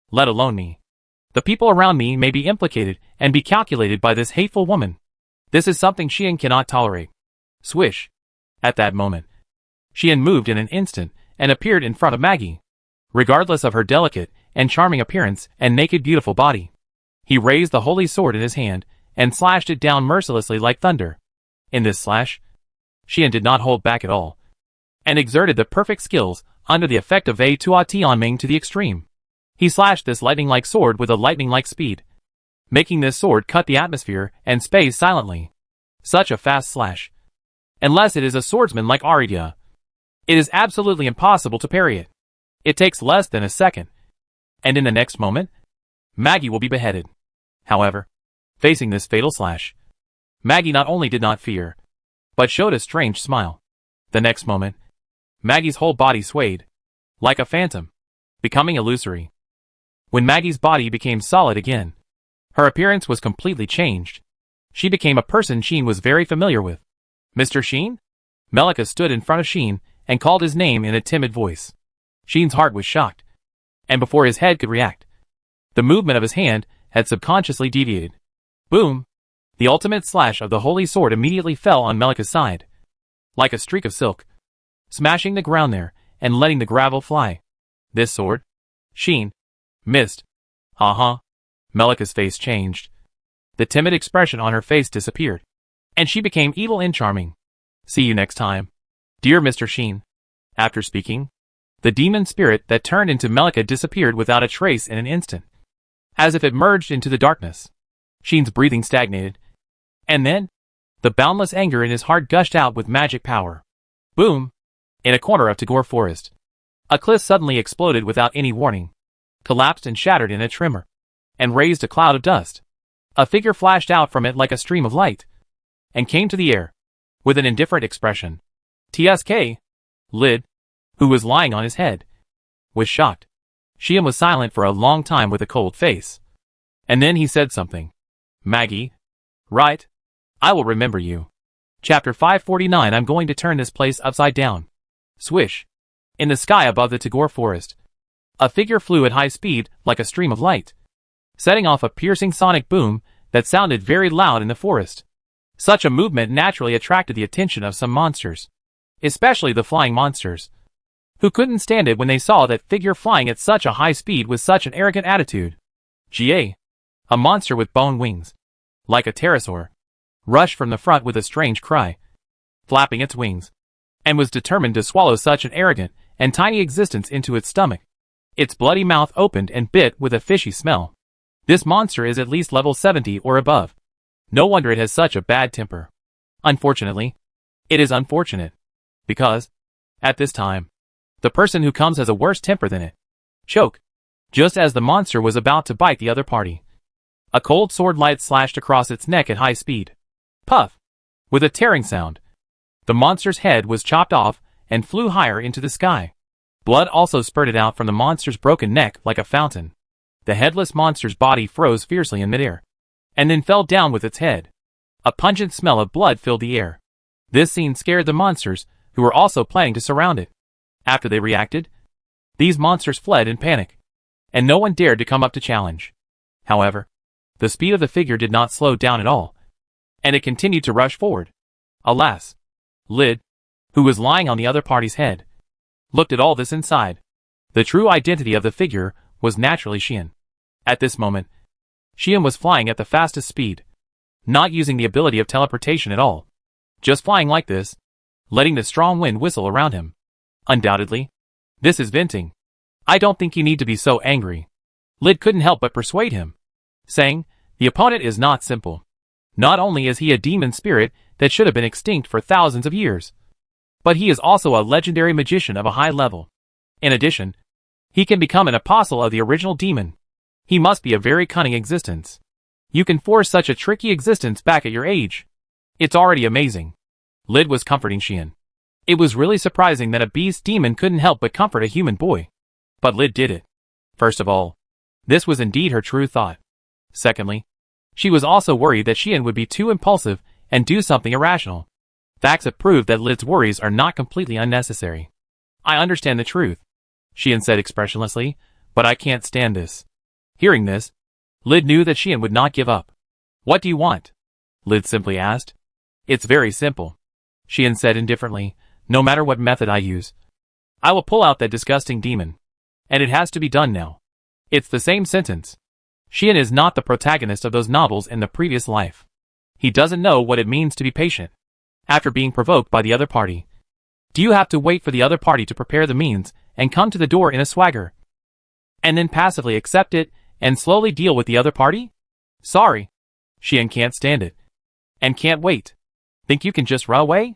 let alone me. The people around me may be implicated and be calculated by this hateful woman. This is something Sheehan cannot tolerate. Swish. At that moment, Sheehan moved in an instant and appeared in front of Maggie. Regardless of her delicate and charming appearance and naked beautiful body, he raised the holy sword in his hand and slashed it down mercilessly like thunder. In this slash, Sheehan did not hold back at all, and exerted the perfect skills under the effect of a Tuationming to the extreme. He slashed this lightning-like sword with a lightning-like speed, making this sword cut the atmosphere and space silently. Such a fast slash. Unless it is a swordsman like Aridia, it is absolutely impossible to parry it. It takes less than a second, and in the next moment, Maggie will be beheaded. However, facing this fatal slash, Maggie not only did not fear, but showed a strange smile. The next moment, Maggie's whole body swayed, like a phantom, becoming illusory. When Maggie's body became solid again, her appearance was completely changed. She became a person Sheehan was very familiar with. Mr. Sheehan? Melika stood in front of Sheehan and called his name in a timid voice. Sheehan's heart was shocked, and before his head could react, the movement of his hand had subconsciously deviated. Boom! The ultimate slash of the holy sword immediately fell on Melika's side, like a streak of silk, smashing the ground there and letting the gravel fly. This sword? Sheehan. Missed. Melika's face changed. The timid expression on her face disappeared, and she became evil and charming. See you next time. Dear Mr. Sheehan. After speaking, the demon spirit that turned into Melika disappeared without a trace in an instant, as if it merged into the darkness. Sheehan's breathing stagnated, and then, the boundless anger in his heart gushed out with magic power. Boom! In a corner of Tagore Forest, a cliff suddenly exploded without any warning, collapsed and shattered in a tremor, and raised a cloud of dust. A figure flashed out from it like a stream of light, and came to the air, with an indifferent expression. TSK. Lyd, who was lying on his head, was shocked. Sheehan was silent for a long time with a cold face. And then he said something. Maggie? Right? I will remember you. Chapter 549. I'm going to turn this place upside down. Swish. In the sky above the Tagore Forest, a figure flew at high speed like a stream of light, setting off a piercing sonic boom that sounded very loud in the forest. Such a movement naturally attracted the attention of some monsters, especially the flying monsters, who couldn't stand it when they saw that figure flying at such a high speed with such an arrogant attitude. Ga. A monster with bone wings, like a pterosaur, rushed from the front with a strange cry, flapping its wings, and was determined to swallow such an arrogant and tiny existence into its stomach. Its bloody mouth opened and bit with a fishy smell. This monster is at least level 70 or above. No wonder it has such a bad temper. Unfortunately, it is unfortunate, because, at this time, the person who comes has a worse temper than it. Choke. Just as the monster was about to bite the other party, a cold sword light slashed across its neck at high speed. Puff! With a tearing sound, the monster's head was chopped off and flew higher into the sky. Blood also spurted out from the monster's broken neck like a fountain. The headless monster's body froze fiercely in midair, and then fell down with its head. A pungent smell of blood filled the air. This scene scared the monsters, who were also planning to surround it. After they reacted, these monsters fled in panic, and no one dared to come up to challenge. However, the speed of the figure did not slow down at all, and it continued to rush forward. Alas! Lyd, who was lying on the other party's head, looked at all this inside. The true identity of the figure was naturally Xian. At this moment, Xian was flying at the fastest speed, not using the ability of teleportation at all. Just flying like this, letting the strong wind whistle around him. Undoubtedly, this is venting. I don't think you need to be so angry. Lid couldn't help but persuade him, saying, the opponent is not simple. Not only is he a demon spirit that should have been extinct for thousands of years, but he is also a legendary magician of a high level. In addition, he can become an apostle of the original demon. He must be a very cunning existence. You can force such a tricky existence back at your age. It's already amazing. Lid was comforting Xian. It was really surprising that a beast demon couldn't help but comfort a human boy. But Lid did it. First of all, this was indeed her true thought. Secondly, she was also worried that Xian would be too impulsive and do something irrational. Facts have proved that Lid's worries are not completely unnecessary. I understand the truth, Xian said expressionlessly, but I can't stand this. Hearing this, Lid knew that Xian would not give up. What do you want? Lid simply asked. It's very simple, Xian said indifferently. No matter what method I use, I will pull out that disgusting demon. And it has to be done now. It's the same sentence. Xian is not the protagonist of those novels in the previous life. He doesn't know what it means to be patient after being provoked by the other party. Do you have to wait for the other party to prepare the means and come to the door in a swagger, and then passively accept it and slowly deal with the other party? Sorry, Xian can't stand it. And can't wait. Think you can just run away?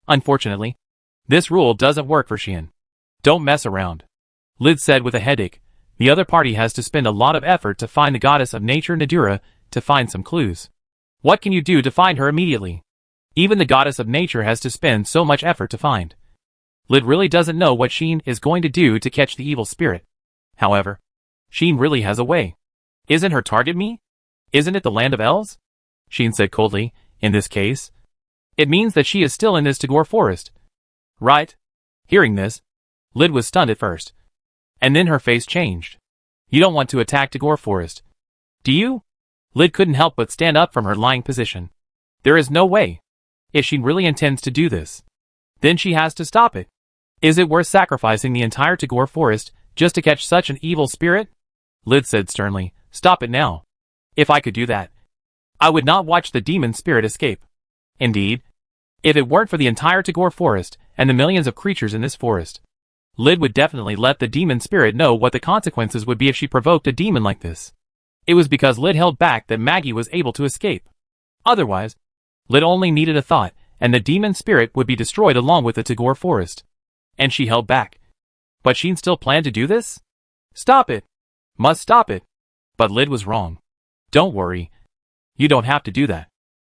Unfortunately, this rule doesn't work for Xian. Don't mess around, Lid said with a headache. The other party has to spend a lot of effort to find the goddess of nature Nadura to find some clues. What can you do to find her immediately? Even the goddess of nature has to spend so much effort to find. Lid really doesn't know what Xian is going to do to catch the evil spirit. However, Xian really has a way. Isn't her target me? Isn't it the land of elves? Xian said coldly. In this case, it means that she is still in this Tagore forest. Right? Hearing this, Lid was stunned at first. And then her face changed. You don't want to attack Tagore forest, do you? Lid couldn't help but stand up from her lying position. There is no way. If she really intends to do this, then she has to stop it. Is it worth sacrificing the entire Tagore forest just to catch such an evil spirit? Lid said sternly. Stop it now. If I could do that, I would not watch the demon spirit escape. Indeed, if it weren't for the entire Tagore forest and the millions of creatures in this forest, Lid would definitely let the demon spirit know what the consequences would be if she provoked a demon like this. It was because Lid held back that Maggie was able to escape. Otherwise, Lid only needed a thought, and the demon spirit would be destroyed along with the Tagore forest. And she held back. But Xian still planned to do this? Stop it! Must stop it! But Lid was wrong. Don't worry. You don't have to do that,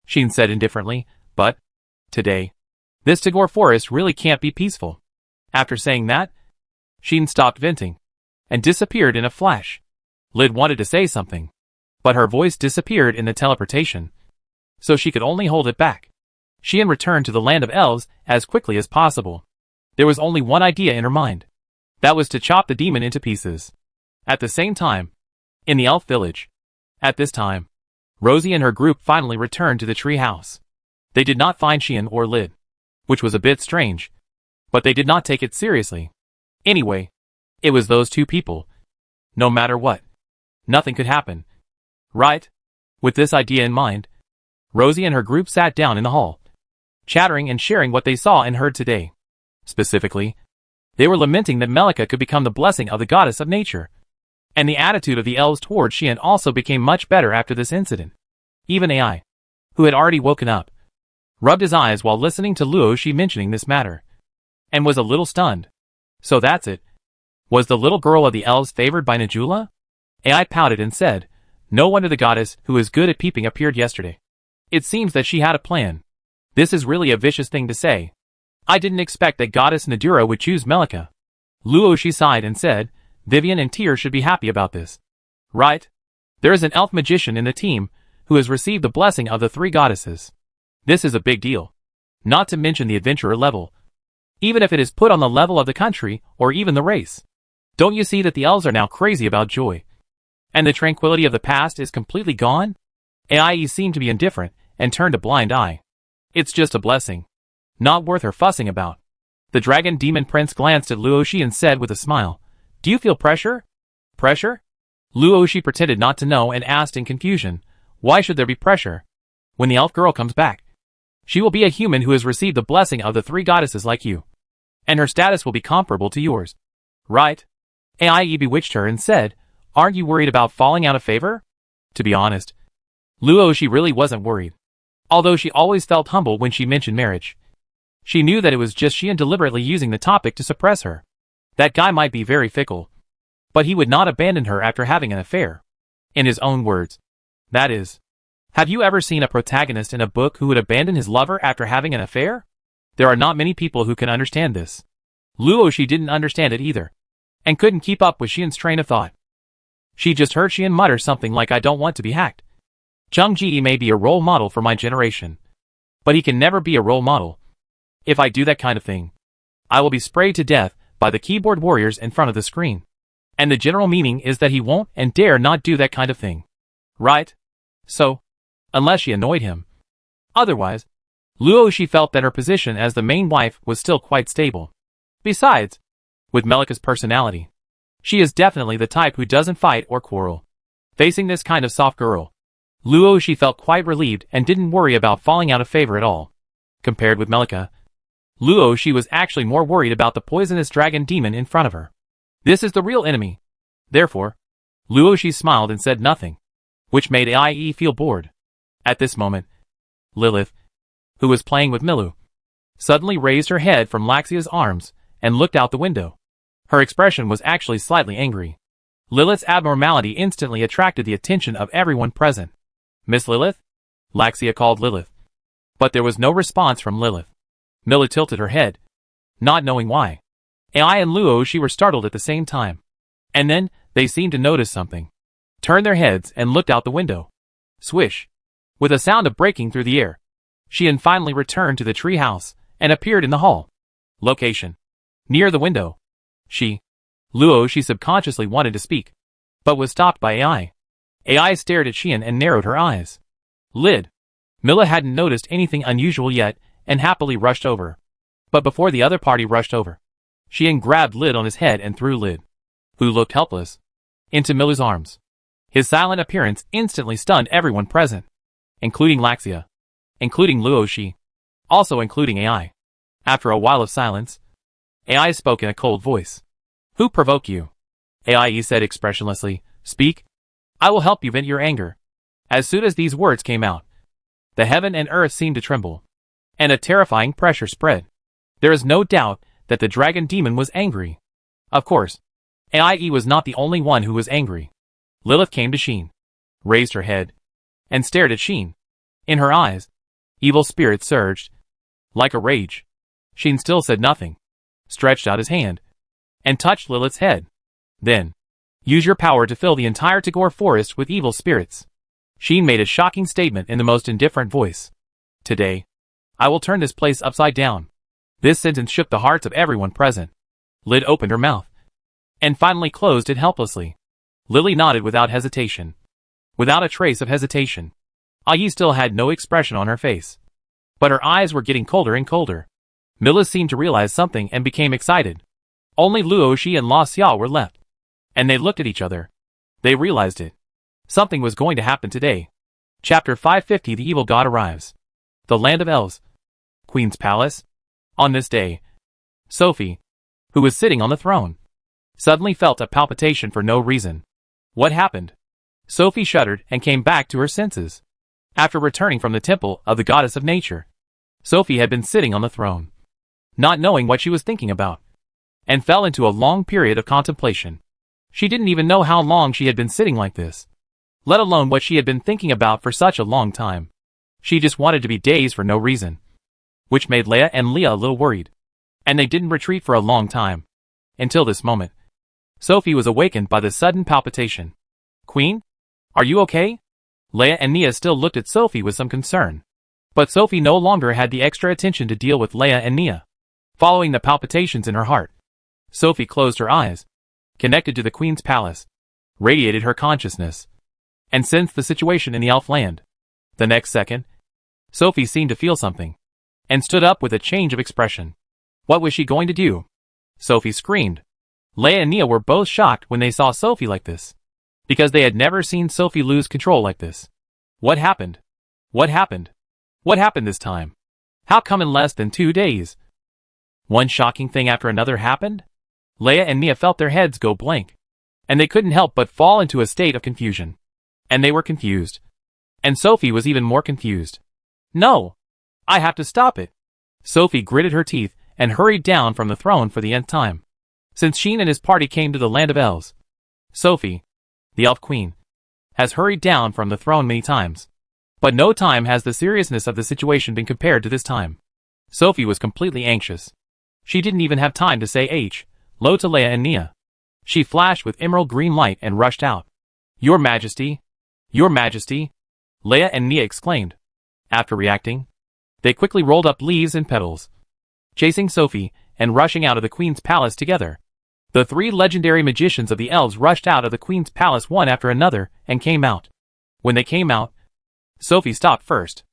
Xian said indifferently, but today, this Tagore forest really can't be peaceful. After saying that, Xian stopped venting and disappeared in a flash. Lid wanted to say something, but her voice disappeared in the teleportation, so she could only hold it back. Xian returned to the land of elves as quickly as possible. There was only one idea in her mind. That was to chop the demon into pieces. At the same time, in the elf village. At this time, Rosie and her group finally returned to the tree house. They did not find Xian or Lid, which was a bit strange, but they did not take it seriously. Anyway, it was those two people. No matter what, nothing could happen. Right? With this idea in mind, Rosie and her group sat down in the hall, chattering and sharing what they saw and heard today. Specifically, they were lamenting that Melika could become the blessing of the goddess of nature. And the attitude of the elves toward Xian also became much better after this incident. Even AI, who had already woken up, rubbed his eyes while listening to Luo Shi mentioning this matter, and was a little stunned. So that's it. Was the little girl of the elves favored by Najula? AI pouted and said, no wonder the goddess who is good at peeping appeared yesterday. It seems that she had a plan. This is really a vicious thing to say. I didn't expect that goddess Nadura would choose Melika. Luo Shi sighed and said, Vivian and Tyr should be happy about this. Right? There is an elf magician in the team who has received the blessing of the three goddesses. This is a big deal. Not to mention the adventurer level. Even if it is put on the level of the country or even the race. Don't you see that the elves are now crazy about joy? And the tranquility of the past is completely gone? AIE seemed to be indifferent and turned a blind eye. It's just a blessing. Not worth her fussing about. The dragon demon prince glanced at Luoshi and said with a smile, "Do you feel pressure?" "Pressure?" Luoshi pretended not to know and asked in confusion, "Why should there be pressure? When the elf girl comes back, she will be a human who has received the blessing of the 3 goddesses like you. And her status will be comparable to yours. Right?" Ai bewitched her and said, "Aren't you worried about falling out of favor?" To be honest, Luoshi really wasn't worried. Although she always felt humble when she mentioned marriage. She knew that it was just Xian deliberately using the topic to suppress her. That guy might be very fickle, but he would not abandon her after having an affair. In his own words. That is, have you ever seen a protagonist in a book who would abandon his lover after having an affair? There are not many people who can understand this. Luoshi didn't understand it either, and couldn't keep up with Xian's train of thought. She just heard Xian mutter something like, "I don't want to be hacked. Zhang Ji may be a role model for my generation, but he can never be a role model. If I do that kind of thing, I will be sprayed to death by the keyboard warriors in front of the screen." And the general meaning is that he won't and dare not do that kind of thing. Right? So, unless she annoyed him. Otherwise, Luoshi felt that her position as the main wife was still quite stable. Besides, with Melika's personality, she is definitely the type who doesn't fight or quarrel. Facing this kind of soft girl, Luoshi felt quite relieved and didn't worry about falling out of favor at all. Compared with Melika, Luoshi was actually more worried about the poisonous dragon demon in front of her. This is the real enemy. Therefore, Luoshi smiled and said nothing, which made Ai feel bored. At this moment, Lilith, who was playing with Milu, suddenly raised her head from Laxia's arms and looked out the window. Her expression was actually slightly angry. Lilith's abnormality instantly attracted the attention of everyone present. "Miss Lilith?" Laxia called Lilith. But there was no response from Lilith. Milu tilted her head, not knowing why. Ai and Luoshi were startled at the same time. And then, they seemed to notice something. Turned their heads and looked out the window. Swish! With a sound of breaking through the air, Xian finally returned to the tree house and appeared in the hall. Location: near the window. Luoshi subconsciously wanted to speak, but was stopped by Ai. Ai stared at Xian and narrowed her eyes. Lid. Mila hadn't noticed anything unusual yet and happily rushed over. But before the other party rushed over, Xian grabbed Lid on his head and threw Lid, who looked helpless, into Milu's arms. His silent appearance instantly stunned everyone present, including Laxia, including Luoshi, also including Ai. After a while of silence, Ai spoke in a cold voice. "Who provoked you?" Ai said expressionlessly, "Speak. I will help you vent your anger." As soon as these words came out, the heaven and earth seemed to tremble, and a terrifying pressure spread. There is no doubt that the dragon demon was angry. Of course, Ai was not the only one who was angry. Lilith came to Xian, raised her head, and stared at Xian. In her eyes, evil spirit surged. Like a rage, Xian still said nothing, stretched out his hand, and touched Lilith's head. Then, use your power to fill the entire Tagore forest with evil spirits. Xian made a shocking statement in the most indifferent voice. Today, I will turn this place upside down. This sentence shook the hearts of everyone present. Lid opened her mouth, and finally closed it helplessly. Lily nodded without hesitation. Without a trace of hesitation. Ai still had no expression on her face, but her eyes were getting colder and colder. Mila seemed to realize something and became excited. Only Luoshi and La Xia were left, and they looked at each other. They realized it. Something was going to happen today. Chapter 550: The Evil God Arrives. The Land of Elves. Queen's Palace. On this day, Sophie, who was sitting on the throne, suddenly felt a palpitation for no reason. What happened? Sophie shuddered and came back to her senses. After returning from the temple of the goddess of nature, Sophie had been sitting on the throne, not knowing what she was thinking about, and fell into a long period of contemplation. She didn't even know how long she had been sitting like this, let alone what she had been thinking about for such a long time. She just wanted to be dazed for no reason, which made Leia and Leah a little worried, and they didn't retreat for a long time. Until this moment, Sophie was awakened by the sudden palpitation. "Queen? Are you okay?" Leia and Nia still looked at Sophie with some concern, but Sophie no longer had the extra attention to deal with Leia and Nia. Following the palpitations in her heart, Sophie closed her eyes, connected to the Queen's palace, radiated her consciousness, and sensed the situation in the elf land. The next second, Sophie seemed to feel something, and stood up with a change of expression. What was she going to do? Sophie screamed. Leia and Nia were both shocked when they saw Sophie like this, because they had never seen Sophie lose control like this. What happened? What happened? What happened this time? How come in less than 2 days? One shocking thing after another happened? Leia and Nia felt their heads go blank, and they couldn't help but fall into a state of confusion. And they were confused. And Sophie was even more confused. No! I have to stop it! Sophie gritted her teeth and hurried down from the throne for the nth time. Since Sheen and his party came to the land of elves, Sophie, the elf queen, has hurried down from the throne many times. But no time has the seriousness of the situation been compared to this time. Sophie was completely anxious. She didn't even have time to say hello to Leia and Nia. She flashed with emerald green light and rushed out. Your Majesty! Your Majesty! Leia and Nia exclaimed. After reacting, they quickly rolled up leaves and petals, chasing Sophie and rushing out of the Queen's palace together. The 3 legendary magicians of the elves rushed out of the Queen's palace one after another and came out. When they came out, Sophie stopped first.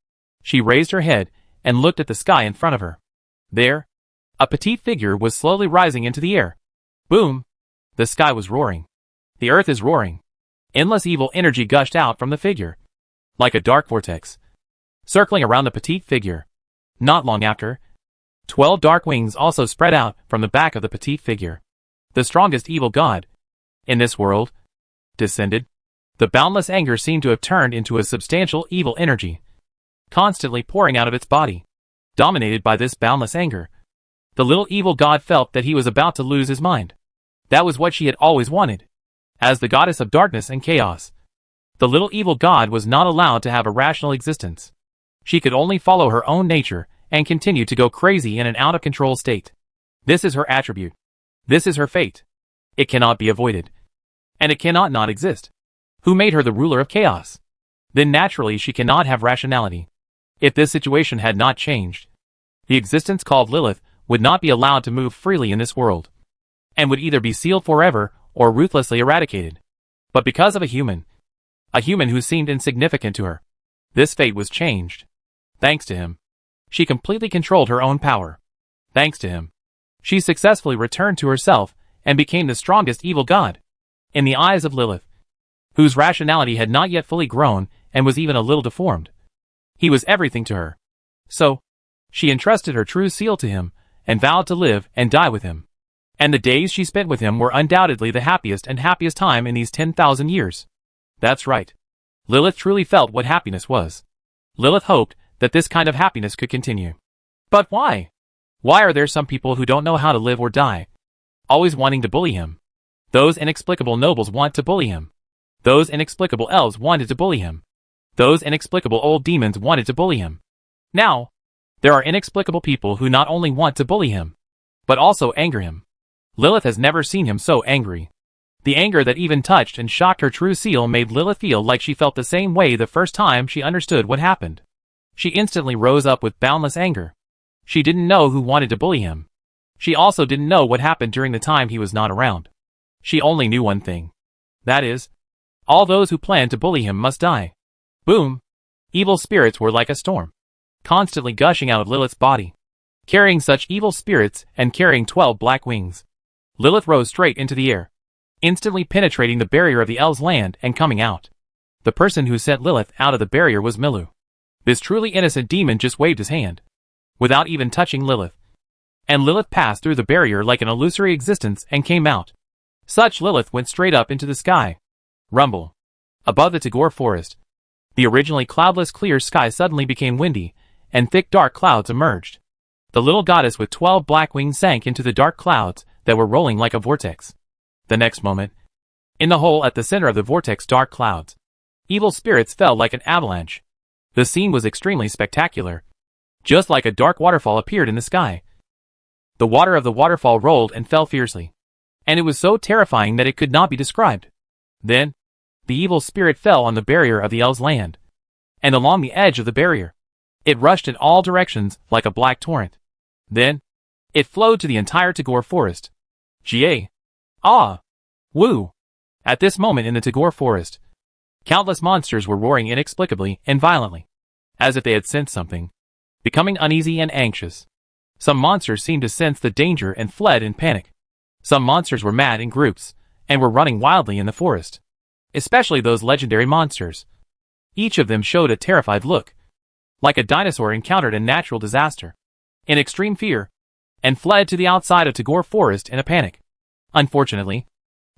She raised her head and looked at the sky in front of her. There, a petite figure was slowly rising into the air. Boom! The sky was roaring. The earth is roaring. Endless evil energy gushed out from the figure, like a dark vortex, circling around the petite figure. Not long after, 12 dark wings also spread out from the back of the petite figure. The strongest evil god in this world descended. The boundless anger seemed to have turned into a substantial evil energy, constantly pouring out of its body. Dominated by this boundless anger, the little evil god felt that he was about to lose his mind. That was what she had always wanted. As the goddess of darkness and chaos, the little evil god was not allowed to have a rational existence. She could only follow her own nature and continue to go crazy in an out-of-control state. This is her attribute. This is her fate. It cannot be avoided. And it cannot not exist. Who made her the ruler of chaos? Then naturally she cannot have rationality. If this situation had not changed, the existence called Lilith would not be allowed to move freely in this world, and would either be sealed forever or ruthlessly eradicated. But because of a human who seemed insignificant to her, this fate was changed. Thanks to him, she completely controlled her own power. Thanks to him, she successfully returned to herself and became the strongest evil god. In the eyes of Lilith, whose rationality had not yet fully grown and was even a little deformed, he was everything to her. So, she entrusted her true seal to him and vowed to live and die with him. And the days she spent with him were undoubtedly the happiest time in these 10,000 years. That's right. Lilith truly felt what happiness was. Lilith hoped that this kind of happiness could continue. But why? Why are there some people who don't know how to live or die, always wanting to bully him? Those inexplicable nobles want to bully him. Those inexplicable elves wanted to bully him. Those inexplicable old demons wanted to bully him. Now, there are inexplicable people who not only want to bully him, but also anger him. Lilith has never seen him so angry. The anger that even touched and shocked her true seal made Lilith feel like she felt the same way the first time she understood what happened. She instantly rose up with boundless anger. She didn't know who wanted to bully him. She also didn't know what happened during the time he was not around. She only knew one thing. That is, all those who planned to bully him must die. Boom! Evil spirits were like a storm, constantly gushing out of Lilith's body. Carrying such evil spirits and carrying 12 black wings, Lilith rose straight into the air, instantly penetrating the barrier of the elves' land and coming out. The person who sent Lilith out of the barrier was Milu. This truly innocent demon just waved his hand, without even touching Lilith. And Lilith passed through the barrier like an illusory existence and came out. Such Lilith went straight up into the sky. Rumble. Above the Tagore forest, the originally cloudless clear sky suddenly became windy, and thick dark clouds emerged. The little goddess with 12 black wings sank into the dark clouds that were rolling like a vortex. The next moment, in the hole at the center of the vortex dark clouds, evil spirits fell like an avalanche. The scene was extremely spectacular. Just like a dark waterfall appeared in the sky. The water of the waterfall rolled and fell fiercely, and it was so terrifying that it could not be described. Then, the evil spirit fell on the barrier of the elves' land, and along the edge of the barrier. It rushed in all directions like a black torrent. Then, it flowed to the entire Tagore forest. Jie. Ah! Woo! At this moment in the Tagore forest, countless monsters were roaring inexplicably and violently, as if they had sensed something, becoming uneasy and anxious. Some monsters seemed to sense the danger and fled in panic. Some monsters were mad in groups, and were running wildly in the forest. Especially those legendary monsters. Each of them showed a terrified look, like a dinosaur encountered a natural disaster, in extreme fear, and fled to the outside of Tagore Forest in a panic. Unfortunately,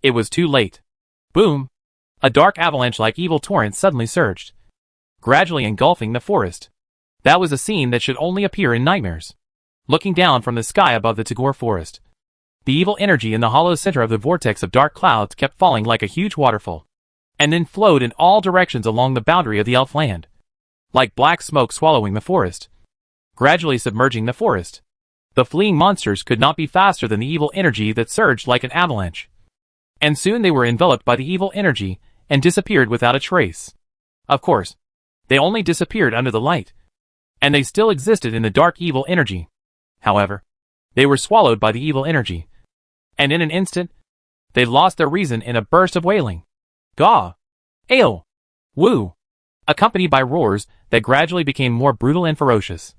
it was too late. Boom! A dark avalanche-like evil torrent suddenly surged, gradually engulfing the forest. That was a scene that should only appear in nightmares. Looking down from the sky above the Tagore Forest, the evil energy in the hollow center of the vortex of dark clouds kept falling like a huge waterfall, and then flowed in all directions along the boundary of the elf land, like black smoke swallowing the forest, gradually submerging the forest. The fleeing monsters could not be faster than the evil energy that surged like an avalanche. And soon they were enveloped by the evil energy and disappeared without a trace. Of course, they only disappeared under the light, and they still existed in the dark evil energy. However, they were swallowed by the evil energy, and in an instant, they lost their reason in a burst of wailing. Gaw! Ayo! Woo! Accompanied by roars that gradually became more brutal and ferocious.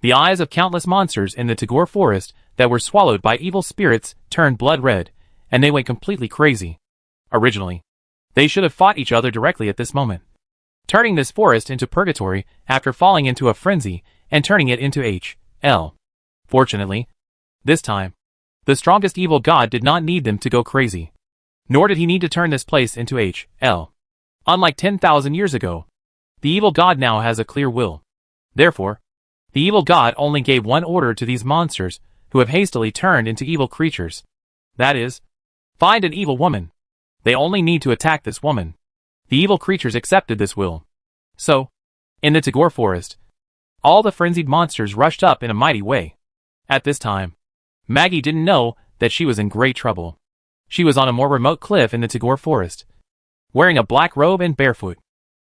The eyes of countless monsters in the Tagore Forest that were swallowed by evil spirits turned blood red, and they went completely crazy. Originally, they should have fought each other directly at this moment, turning this forest into purgatory after falling into a frenzy and turning it into H.L. Fortunately, this time, the strongest evil god did not need them to go crazy, nor did he need to turn this place into H.L. Unlike 10,000 years ago, the evil god now has a clear will. Therefore, the evil god only gave one order to these monsters who have hastily turned into evil creatures. That is, find an evil woman. They only need to attack this woman. The evil creatures accepted this will. So, in the Tagore Forest, all the frenzied monsters rushed up in a mighty way. At this time, Maggie didn't know that she was in great trouble. She was on a more remote cliff in the Tagore Forest, wearing a black robe and barefoot,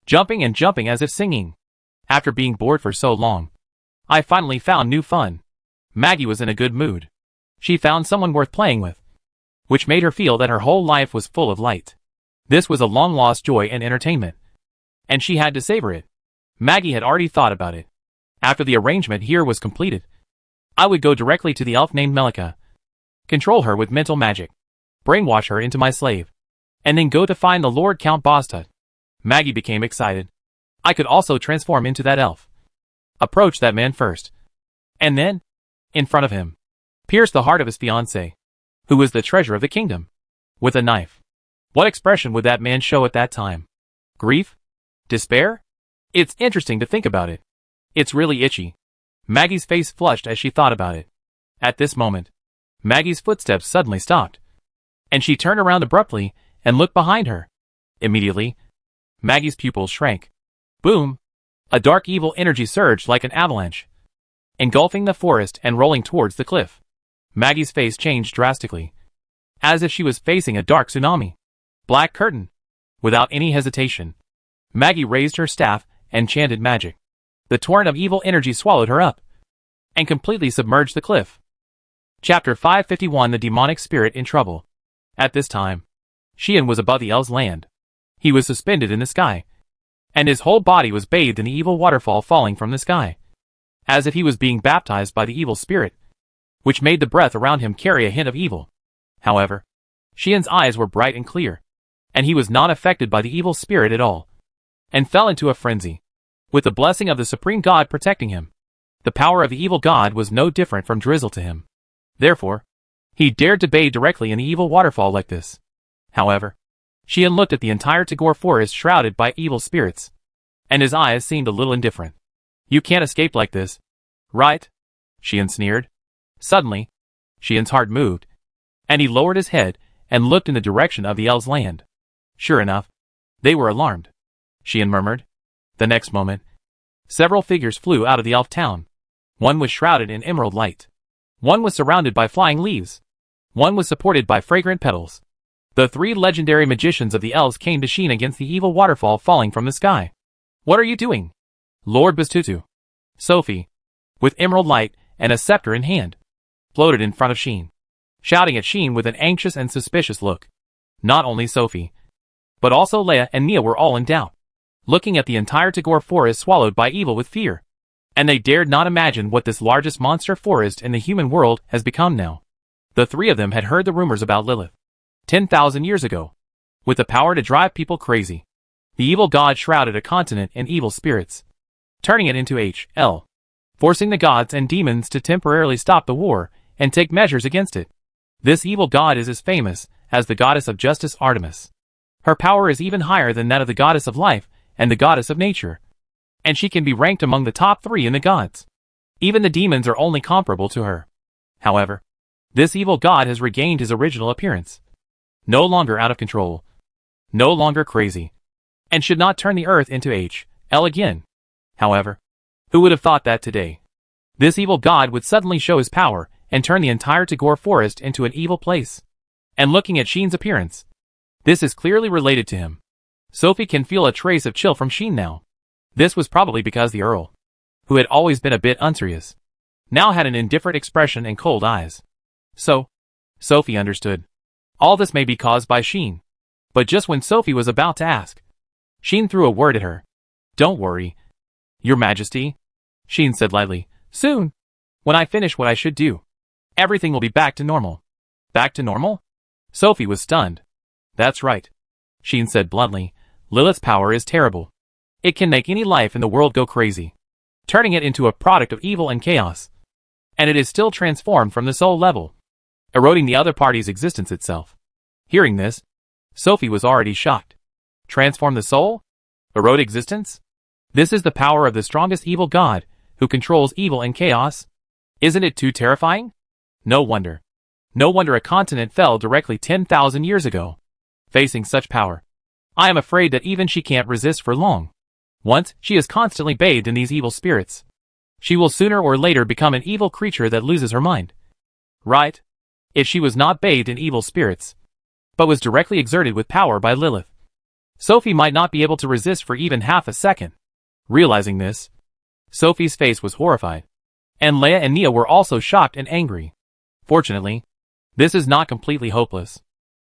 jumping and jumping as if singing. After being bored for so long, I finally found new fun. Maggie was in a good mood. She found someone worth playing with, which made her feel that her whole life was full of light. This was a long-lost joy and entertainment, and she had to savor it. Maggie had already thought about it. After the arrangement here was completed, I would go directly to the elf named Melika, control her with mental magic, brainwash her into my slave, and then go to find the Lord Count Bostad. Maggie became excited. I could also transform into that elf, approach that man first, and then, in front of him, pierce the heart of his fiancée, who was the treasure of the kingdom, with a knife. What expression would that man show at that time? Grief? Despair? It's interesting to think about it. It's really itchy. Maggie's face flushed as she thought about it. At this moment, Maggie's footsteps suddenly stopped, and she turned around abruptly and looked behind her. Immediately, Maggie's pupils shrank. Boom! A dark evil energy surged like an avalanche, engulfing the forest and rolling towards the cliff. Maggie's face changed drastically, as if she was facing a dark tsunami. Black curtain. Without any hesitation, Maggie raised her staff and chanted magic. The torrent of evil energy swallowed her up, and completely submerged the cliff. Chapter 551: The Demonic Spirit in Trouble. At this time, Xian was above the elves' land. He was suspended in the sky, and his whole body was bathed in the evil waterfall falling from the sky, as if he was being baptized by the evil spirit, which made the breath around him carry a hint of evil. However, Xian's eyes were bright and clear, and he was not affected by the evil spirit at all, and fell into a frenzy, with the blessing of the Supreme God protecting him. The power of the evil god was no different from drizzle to him. Therefore, he dared to bathe directly in the evil waterfall like this. However, Xian looked at the entire Tagore Forest shrouded by evil spirits, and his eyes seemed a little indifferent. You can't escape like this, right? Xian sneered. Suddenly, Xian's heart moved, and he lowered his head and looked in the direction of the elves' land. Sure enough, they were alarmed. Xian murmured. The next moment, several figures flew out of the elf town. One was shrouded in emerald light. One was surrounded by flying leaves. One was supported by fragrant petals. The three legendary magicians of the elves came to Xian against the evil waterfall falling from the sky. What are you doing? Lord Bastutu. Sophie, with emerald light and a scepter in hand, floated in front of Xian, shouting at Xian with an anxious and suspicious look. Not only Sophie, but also Leia and Nia were all in doubt, looking at the entire Tagore Forest swallowed by evil with fear. and they dared not imagine what this largest monster forest in the human world has become now. The three of them had heard the rumors about Lilith 10,000 years ago. With the power to drive people crazy, the evil god shrouded a continent in evil spirits, turning it into hell, forcing the gods and demons to temporarily stop the war and take measures against it. This evil god is as famous as the goddess of justice Artemis. Her power is even higher than that of the goddess of life and the goddess of nature, and she can be ranked among the top 3 in the gods. Even the demons are only comparable to her. However, this evil god has regained his original appearance. No longer out of control, no longer crazy, and should not turn the earth into hell again. However, who would have thought that today this evil god would suddenly show his power and turn the entire Tagore forest into an evil place? And looking at Sheen's appearance, this is clearly related to him. Sophie can feel a trace of chill from Sheen now. This was probably because the Earl, who had always been a bit unserious, now had an indifferent expression and cold eyes. So, Sophie understood. All this may be caused by Sheen. But just when Sophie was about to ask, Sheen threw a word at her. "Don't worry, Your Majesty," Sheen said lightly. "Soon, when I finish what I should do, everything will be back to normal." "Back to normal?" Sophie was stunned. "That's right," Sheen said bluntly. "Lilith's power is terrible. It can make any life in the world go crazy, turning it into a product of evil and chaos. And it is still transformed from the soul level, eroding the other party's existence itself." Hearing this, Sophie was already shocked. Transform the soul? Erode existence? This is the power of the strongest evil god, who controls evil and chaos? Isn't it too terrifying? No wonder. No wonder a continent fell directly 10,000 years ago. Facing such power, I am afraid that even she can't resist for long. Once she is constantly bathed in these evil spirits, she will sooner or later become an evil creature that loses her mind. Right? If she was not bathed in evil spirits, but was directly exerted with power by Lilith, Sophie might not be able to resist for even half a second. Realizing this, Sophie's face was horrified, and Leia and Nia were also shocked and angry. Fortunately, this is not completely hopeless,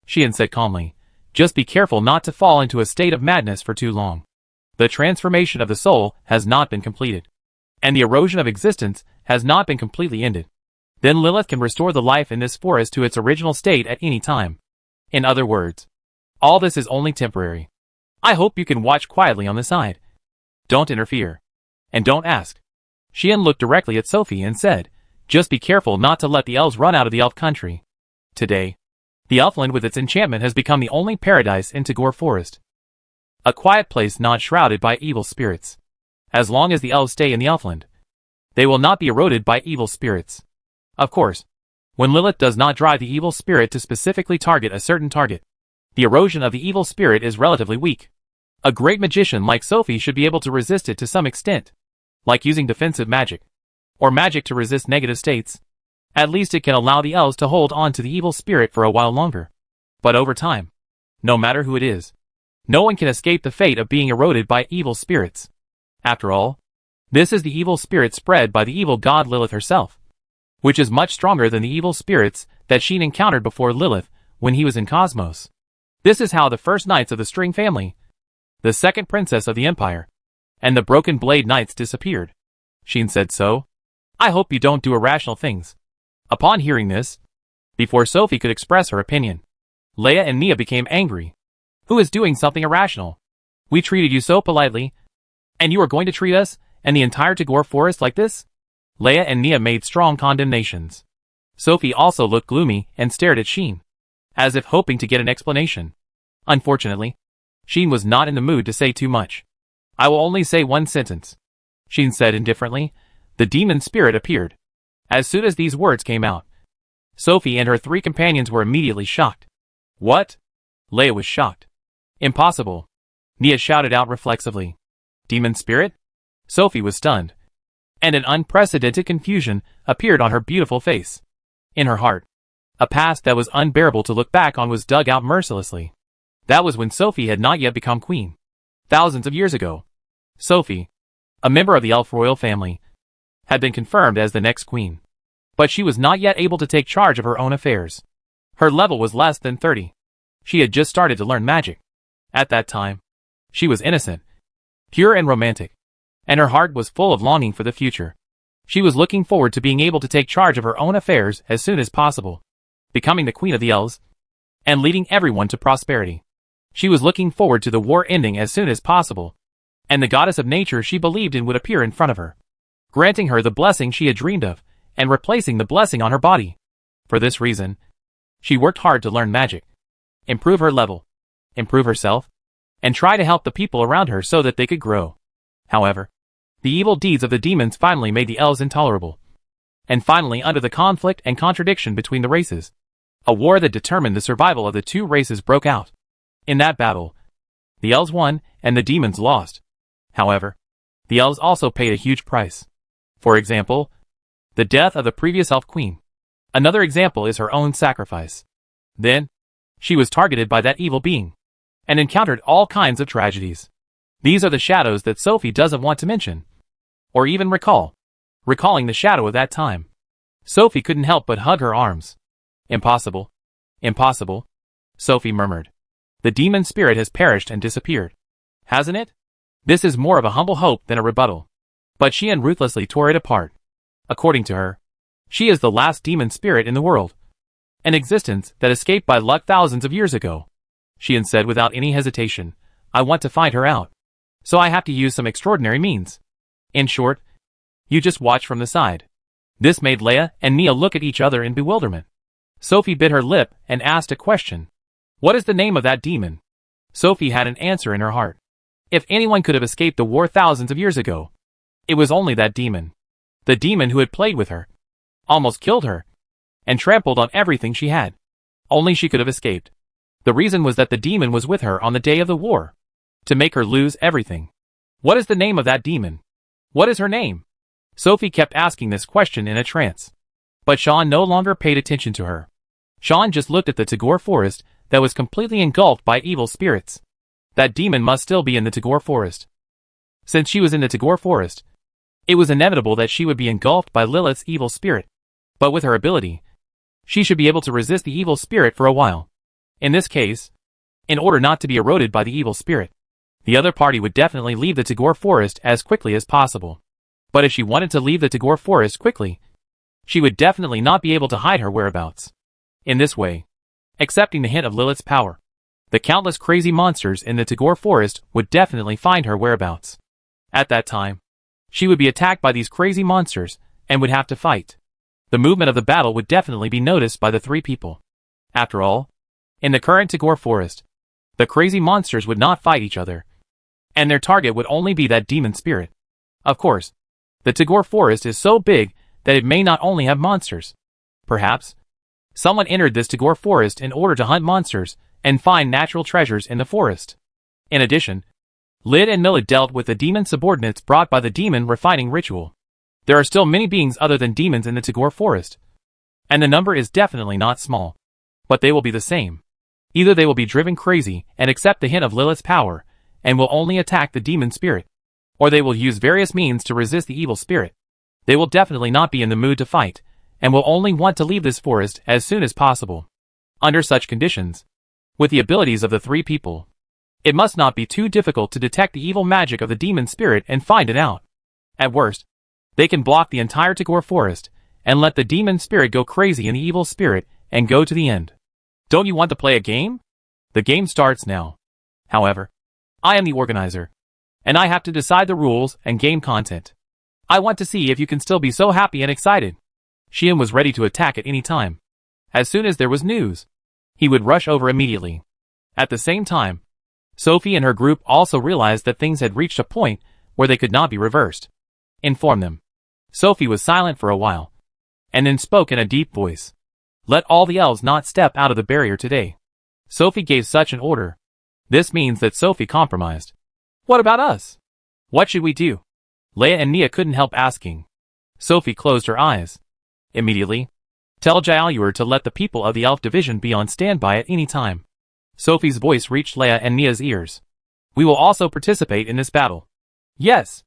Sheen said calmly. Just be careful not to fall into a state of madness for too long. The transformation of the soul has not been completed, and the erosion of existence has not been completely ended. Then Lilith can restore the life in this forest to its original state at any time. In other words, all this is only temporary. I hope you can watch quietly on the side. Don't interfere. And don't ask. Sheen looked directly at Sophie and said, "Just be careful not to let the elves run out of the elf country." Today, the Elfland with its enchantment has become the only paradise in Tagore Forest. A quiet place not shrouded by evil spirits. As long as the elves stay in the Elfland, they will not be eroded by evil spirits. Of course, when Lilith does not drive the evil spirit to specifically target a certain target, the erosion of the evil spirit is relatively weak. A great magician like Sophie should be able to resist it to some extent, like using defensive magic, or magic to resist negative states. At least it can allow the elves to hold on to the evil spirit for a while longer. But over time, no matter who it is, no one can escape the fate of being eroded by evil spirits. After all, this is the evil spirit spread by the evil god Lilith herself, which is much stronger than the evil spirits that Sheen encountered before Lilith when he was in Cosmos. This is how the first knights of the String family, the second princess of the Empire, and the Broken Blade Knights disappeared. Sheen said so. I hope you don't do irrational things. Upon hearing this, before Sophie could express her opinion, Leia and Nia became angry. Who is doing something irrational? We treated you so politely, and you are going to treat us and the entire Tagore Forest like this? Leia and Nia made strong condemnations. Sophie also looked gloomy and stared at Sheen, as if hoping to get an explanation. Unfortunately, Sheen was not in the mood to say too much. I will only say one sentence, Sheen said indifferently. The demon spirit appeared. As soon as these words came out, Sophie and her 3 companions were immediately shocked. What? Leia was shocked. Impossible, Nia shouted out reflexively. Demon spirit? Sophie was stunned, and an unprecedented confusion appeared on her beautiful face. In her heart, a past that was unbearable to look back on was dug out mercilessly. That was when Sophie had not yet become queen. Thousands of years ago, Sophie, a member of the elf royal family, had been confirmed as the next queen. But she was not yet able to take charge of her own affairs. Her level was less than 30. She had just started to learn magic. At that time, she was innocent, pure and romantic. and her heart was full of longing for the future. She was looking forward to being able to take charge of her own affairs as soon as possible, becoming the queen of the elves, and leading everyone to prosperity. She was looking forward to the war ending as soon as possible, and the goddess of nature she believed in would appear in front of her, granting her the blessing she had dreamed of, and replacing the blessing on her body. For this reason, she worked hard to learn magic, improve her level, improve herself, and try to help the people around her so that they could grow. However, the evil deeds of the demons finally made the elves intolerable. And finally, under the conflict and contradiction between the races, a war that determined the survival of the two races broke out. In that battle, the elves won and the demons lost. However, the elves also paid a huge price. For example, the death of the previous elf queen. Another example is her own sacrifice. Then, she was targeted by that evil being, and encountered all kinds of tragedies. These are the shadows that Sophie doesn't want to mention, or even recall. Recalling the shadow of that time, Sophie couldn't help but hug her arms. Impossible. Impossible, Sophie murmured. The demon spirit has perished and disappeared. Hasn't it? This is more of a humble hope than a rebuttal. But Xian ruthlessly tore it apart. According to her, she is the last demon spirit in the world, an existence that escaped by luck thousands of years ago. Xian said without any hesitation, I want to find her out, so I have to use some extraordinary means. In short, you just watch from the side. This made Leia and Nia look at each other in bewilderment. Sophie bit her lip and asked a question. What is the name of that demon? Sophie had an answer in her heart. If anyone could have escaped the war thousands of years ago, it was only that demon. The demon who had played with her, almost killed her, and trampled on everything she had. Only she could have escaped. The reason was that the demon was with her on the day of the war, to make her lose everything. What is the name of that demon? What is her name? Sophie kept asking this question in a trance. But Xian no longer paid attention to her. Xian just looked at the Tagore forest that was completely engulfed by evil spirits. That demon must still be in the Tagore forest. Since she was in the Tagore forest, it was inevitable that she would be engulfed by Lilith's evil spirit. But with her ability, she should be able to resist the evil spirit for a while. In this case, in order not to be eroded by the evil spirit, the other party would definitely leave the Tagore forest as quickly as possible. But if she wanted to leave the Tagore forest quickly, she would definitely not be able to hide her whereabouts. In this way, accepting the hint of Lilith's power, the countless crazy monsters in the Tagore forest would definitely find her whereabouts. At that time, she would be attacked by these crazy monsters and would have to fight. The movement of the battle would definitely be noticed by the three people. After all, in the current Tagore forest, the crazy monsters would not fight each other, and their target would only be that demon spirit. Of course, the Tagore forest is so big that it may not only have monsters. Perhaps, someone entered this Tagore forest in order to hunt monsters and find natural treasures in the forest. In addition, Lid and Millid dealt with the demon subordinates brought by the demon refining ritual. There are still many beings other than demons in the Tagore forest, and the number is definitely not small. But they will be the same. Either they will be driven crazy and accept the hint of Lilith's power, and will only attack the demon spirit, or they will use various means to resist the evil spirit. They will definitely not be in the mood to fight, and will only want to leave this forest as soon as possible. Under such conditions, with the abilities of the three people, it must not be too difficult to detect the evil magic of the demon spirit and find it out. At worst, they can block the entire Tagore forest, and let the demon spirit go crazy in the evil spirit, and go to the end. Don't you want to play a game? The game starts now. However, I am the organizer, and I have to decide the rules and game content. I want to see if you can still be so happy and excited. Xian was ready to attack at any time. As soon as there was news, he would rush over immediately. At the same time, Sophie and her group also realized that things had reached a point where they could not be reversed. Inform them. Sophie was silent for a while, and then spoke in a deep voice. Let all the elves not step out of the barrier today. Sophie gave such an order. This means that Sophie compromised. What about us? What should we do? Leia and Nia couldn't help asking. Sophie closed her eyes. Immediately, tell Jiaoyuer to let the people of the elf division be on standby at any time. Sophie's voice reached Leia and Nia's ears. We will also participate in this battle. Yes.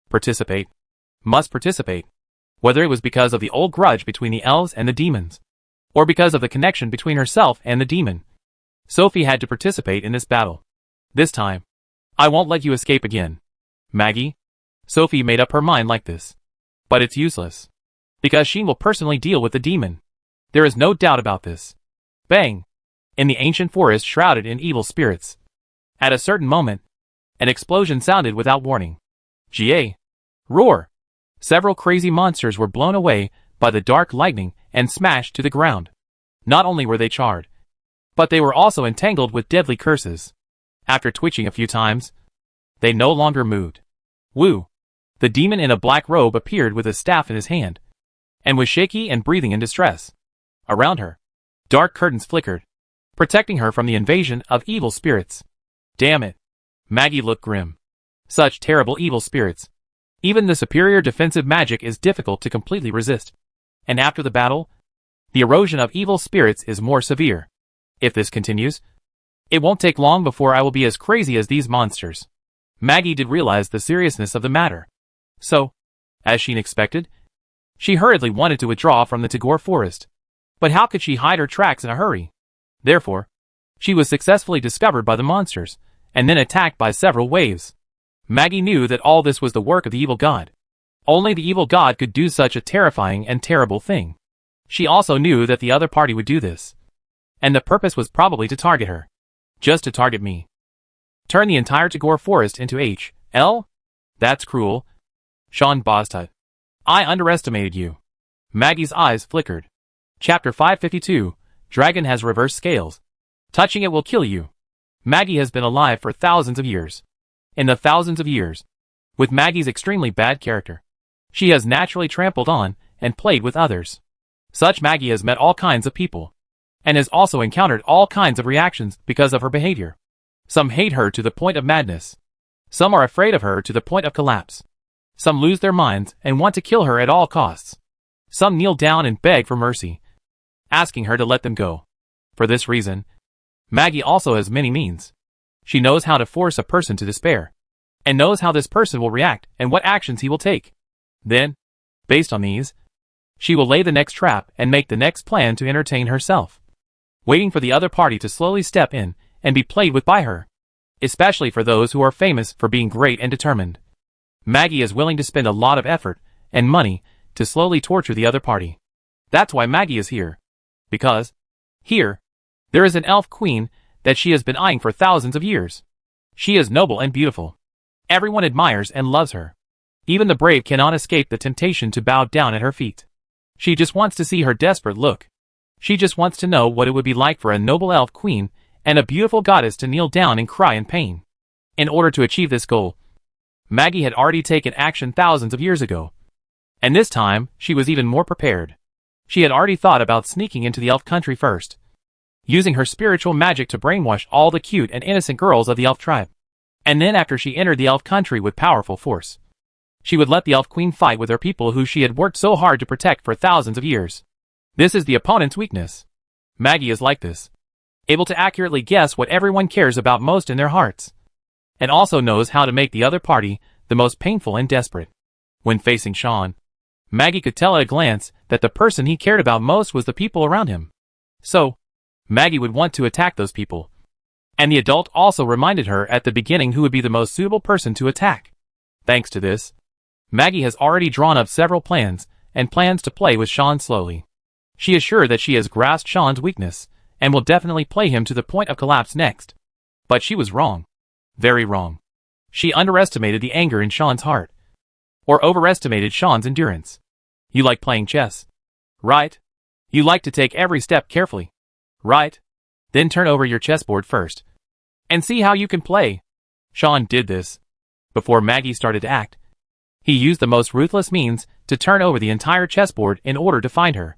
Participate. Must participate. Whether it was because of the old grudge between the elves and the demons, or because of the connection between herself and the demon, Sophie had to participate in this battle. This time, I won't let you escape again. Maggie? Sophie made up her mind like this. But it's useless. Because Sheen will personally deal with the demon. There is no doubt about this. Bang! In the ancient forest shrouded in evil spirits. At a certain moment, an explosion sounded without warning. Ga! Roar! Several crazy monsters were blown away by the dark lightning and smashed to the ground. Not only were they charred, but they were also entangled with deadly curses. After twitching a few times, they no longer moved. Woo! The demon in a black robe appeared with a staff in his hand, and was shaky and breathing in distress. Around her, dark curtains flickered, protecting her from the invasion of evil spirits. Damn it! Maggie looked grim. Such terrible evil spirits. Even the superior defensive magic is difficult to completely resist. And after the battle, the erosion of evil spirits is more severe. If this continues, it won't take long before I will be as crazy as these monsters. Maggie did realize the seriousness of the matter. So, as Sheen expected, she hurriedly wanted to withdraw from the Tagore forest. But how could she hide her tracks in a hurry? Therefore, she was successfully discovered by the monsters, and then attacked by several waves. Maggie knew that all this was the work of the evil god. Only the evil god could do such a terrifying and terrible thing. She also knew that the other party would do this. And the purpose was probably to target her. Just to target me. Turn the entire Tagore forest into H.L.? That's cruel. Sean Bostut. I underestimated you. Maggie's eyes flickered. Chapter 552, Dragon has reversed scales. Touching it will kill you. Maggie has been alive for thousands of years. In the thousands of years, with Maggie's extremely bad character, she has naturally trampled on and played with others. Such Maggie has met all kinds of people, and has also encountered all kinds of reactions because of her behavior. Some hate her to the point of madness. Some are afraid of her to the point of collapse. Some lose their minds and want to kill her at all costs. Some kneel down and beg for mercy, asking her to let them go. For this reason, Maggie also has many means. She knows how to force a person to despair, and knows how this person will react and what actions he will take. Then, based on these, she will lay the next trap and make the next plan to entertain herself, waiting for the other party to slowly step in and be played with by her, especially for those who are famous for being great and determined. Maggie is willing to spend a lot of effort and money to slowly torture the other party. That's why Maggie is here. Because, here, there is an elf queen that she has been eyeing for thousands of years. She is noble and beautiful. Everyone admires and loves her. Even the brave cannot escape the temptation to bow down at her feet. She just wants to see her desperate look. She just wants to know what it would be like for a noble elf queen and a beautiful goddess to kneel down and cry in pain. In order to achieve this goal, Maggie had already taken action thousands of years ago. And this time, she was even more prepared. She had already thought about sneaking into the elf country first, using her spiritual magic to brainwash all the cute and innocent girls of the elf tribe. And then after she entered the elf country with powerful force, she would let the elf queen fight with her people who she had worked so hard to protect for thousands of years. This is the opponent's weakness. Maggie is like this, able to accurately guess what everyone cares about most in their hearts, and also knows how to make the other party the most painful and desperate. When facing Sean, Maggie could tell at a glance that the person he cared about most was the people around him. So, Maggie would want to attack those people. And the adult also reminded her at the beginning who would be the most suitable person to attack. Thanks to this, Maggie has already drawn up several plans, and plans to play with Sean slowly. She is sure that she has grasped Sean's weakness, and will definitely play him to the point of collapse next. But she was wrong. Very wrong. She underestimated the anger in Sean's heart. Or overestimated Sean's endurance. You like playing chess, right? You like to take every step carefully, right? Then turn over your chessboard first, and see how you can play. Sean did this. Before Maggie started to act, he used the most ruthless means to turn over the entire chessboard in order to find her.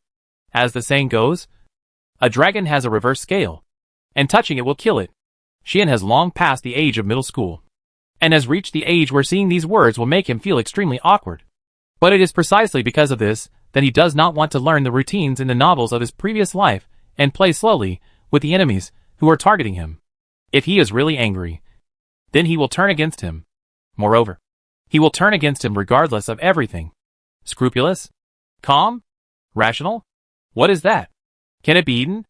As the saying goes, a dragon has a reverse scale, and touching it will kill it. Sheehan has long passed the age of middle school, and has reached the age where seeing these words will make him feel extremely awkward. But it is precisely because of this that he does not want to learn the routines in the novels of his previous life and play slowly with the enemies who are targeting him. If he is really angry, then he will turn against him. Moreover, he will turn against him regardless of everything. Scrupulous? Calm? Rational? What is that? Can it be eaten?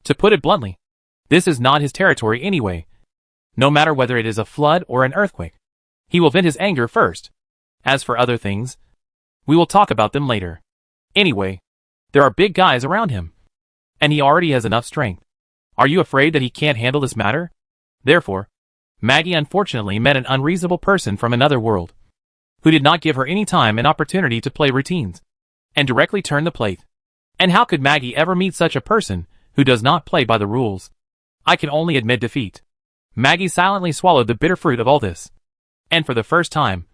To put it bluntly, this is not his territory anyway. No matter whether it is a flood or an earthquake, he will vent his anger first. As for other things, we will talk about them later. Anyway, there are big guys around him, and he already has enough strength. Are you afraid that he can't handle this matter? Therefore, Maggie unfortunately met an unreasonable person from another world, who did not give her any time and opportunity to play routines, and directly turn the plate. And how could Maggie ever meet such a person who does not play by the rules? I can only admit defeat. Maggie silently swallowed the bitter fruit of all this, and for the first time,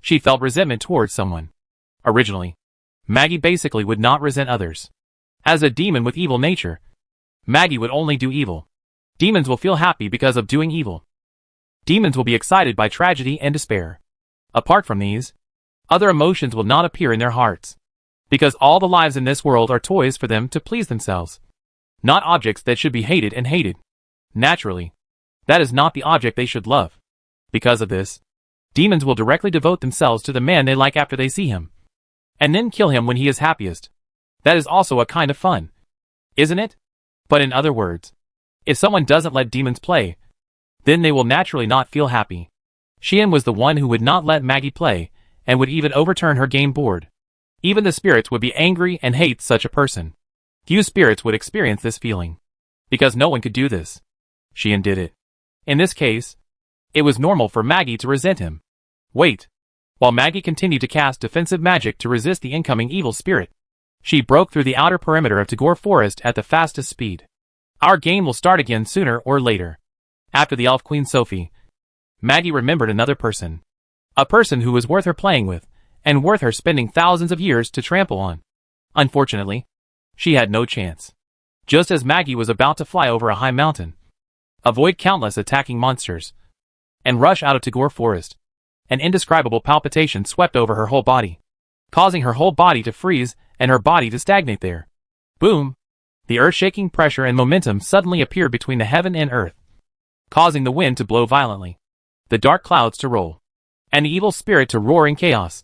she felt resentment towards someone. Originally, Maggie basically would not resent others. As a demon with evil nature, Maggie would only do evil. Demons will feel happy because of doing evil. Demons will be excited by tragedy and despair. Apart from these, other emotions will not appear in their hearts, because all the lives in this world are toys for them to please themselves, not objects that should be hated and hated. Naturally, that is not the object they should love. Because of this, demons will directly devote themselves to the man they like after they see him, and then kill him when he is happiest. That is also a kind of fun, isn't it? But in other words, if someone doesn't let demons play, then they will naturally not feel happy. Xian was the one who would not let Maggie play, and would even overturn her game board. Even the spirits would be angry and hate such a person. Few spirits would experience this feeling, because no one could do this. Xian did it. In this case, it was normal for Maggie to resent him. Wait. While Maggie continued to cast defensive magic to resist the incoming evil spirit, she broke through the outer perimeter of Tagore Forest at the fastest speed. Our game will start again sooner or later. After the Elf Queen Sophie, Maggie remembered another person. A person who was worth her playing with, and worth her spending thousands of years to trample on. Unfortunately, she had no chance. Just as Maggie was about to fly over a high mountain, avoid countless attacking monsters, and rush out of Tagore Forest, an indescribable palpitation swept over her whole body, causing her whole body to freeze and her body to stagnate there. Boom! The earth-shaking pressure and momentum suddenly appeared between the heaven and earth, causing the wind to blow violently, the dark clouds to roll, and the evil spirit to roar in chaos.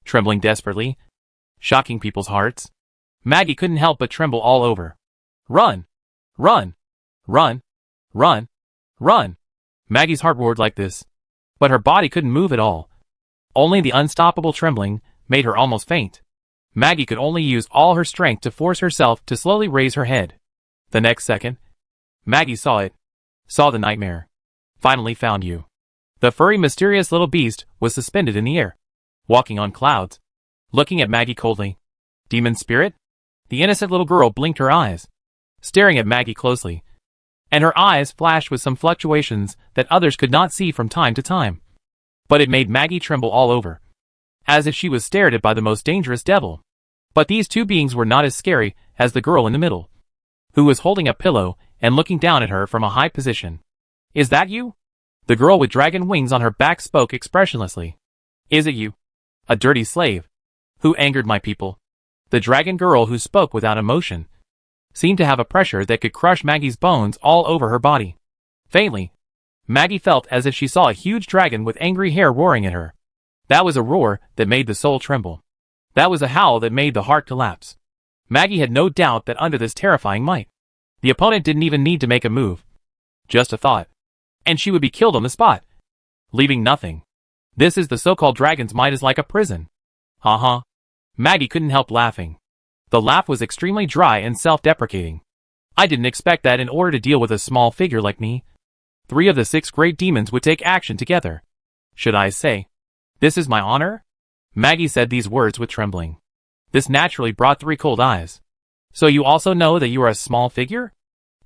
Trembling desperately, shocking people's hearts, Maggie couldn't help but tremble all over. Run! Run! Run! Run! Run! Maggie's heart roared like this, but her body couldn't move at all. Only the unstoppable trembling made her almost faint. Maggie could only use all her strength to force herself to slowly raise her head. The next second, Maggie saw it. Saw the nightmare. Finally found you. The furry, mysterious little beast was suspended in the air, walking on clouds, looking at Maggie coldly. Demon spirit? The innocent little girl blinked her eyes, staring at Maggie closely, and her eyes flashed with some fluctuations that others could not see from time to time. But it made Maggie tremble all over, as if she was stared at by the most dangerous devil. But these two beings were not as scary as the girl in the middle, who was holding a pillow and looking down at her from a high position. Is that you? The girl with dragon wings on her back spoke expressionlessly. Is it you? A dirty slave, who angered my people? The dragon girl, who spoke without emotion, seemed to have a pressure that could crush Maggie's bones all over her body. Faintly, Maggie felt as if she saw a huge dragon with angry hair roaring at her. That was a roar that made the soul tremble. That was a howl that made the heart collapse. Maggie had no doubt that under this terrifying might, the opponent didn't even need to make a move. Just a thought, and she would be killed on the spot, leaving nothing. This is the so-called dragon's might is like a prison. Ha. Maggie couldn't help laughing. The laugh was extremely dry and self-deprecating. I didn't expect that in order to deal with a small figure like me, 3 of the 6 great demons would take action together. Should I say, this is my honor? Maggie said these words with trembling. This naturally brought 3 cold eyes. So you also know that you are a small figure?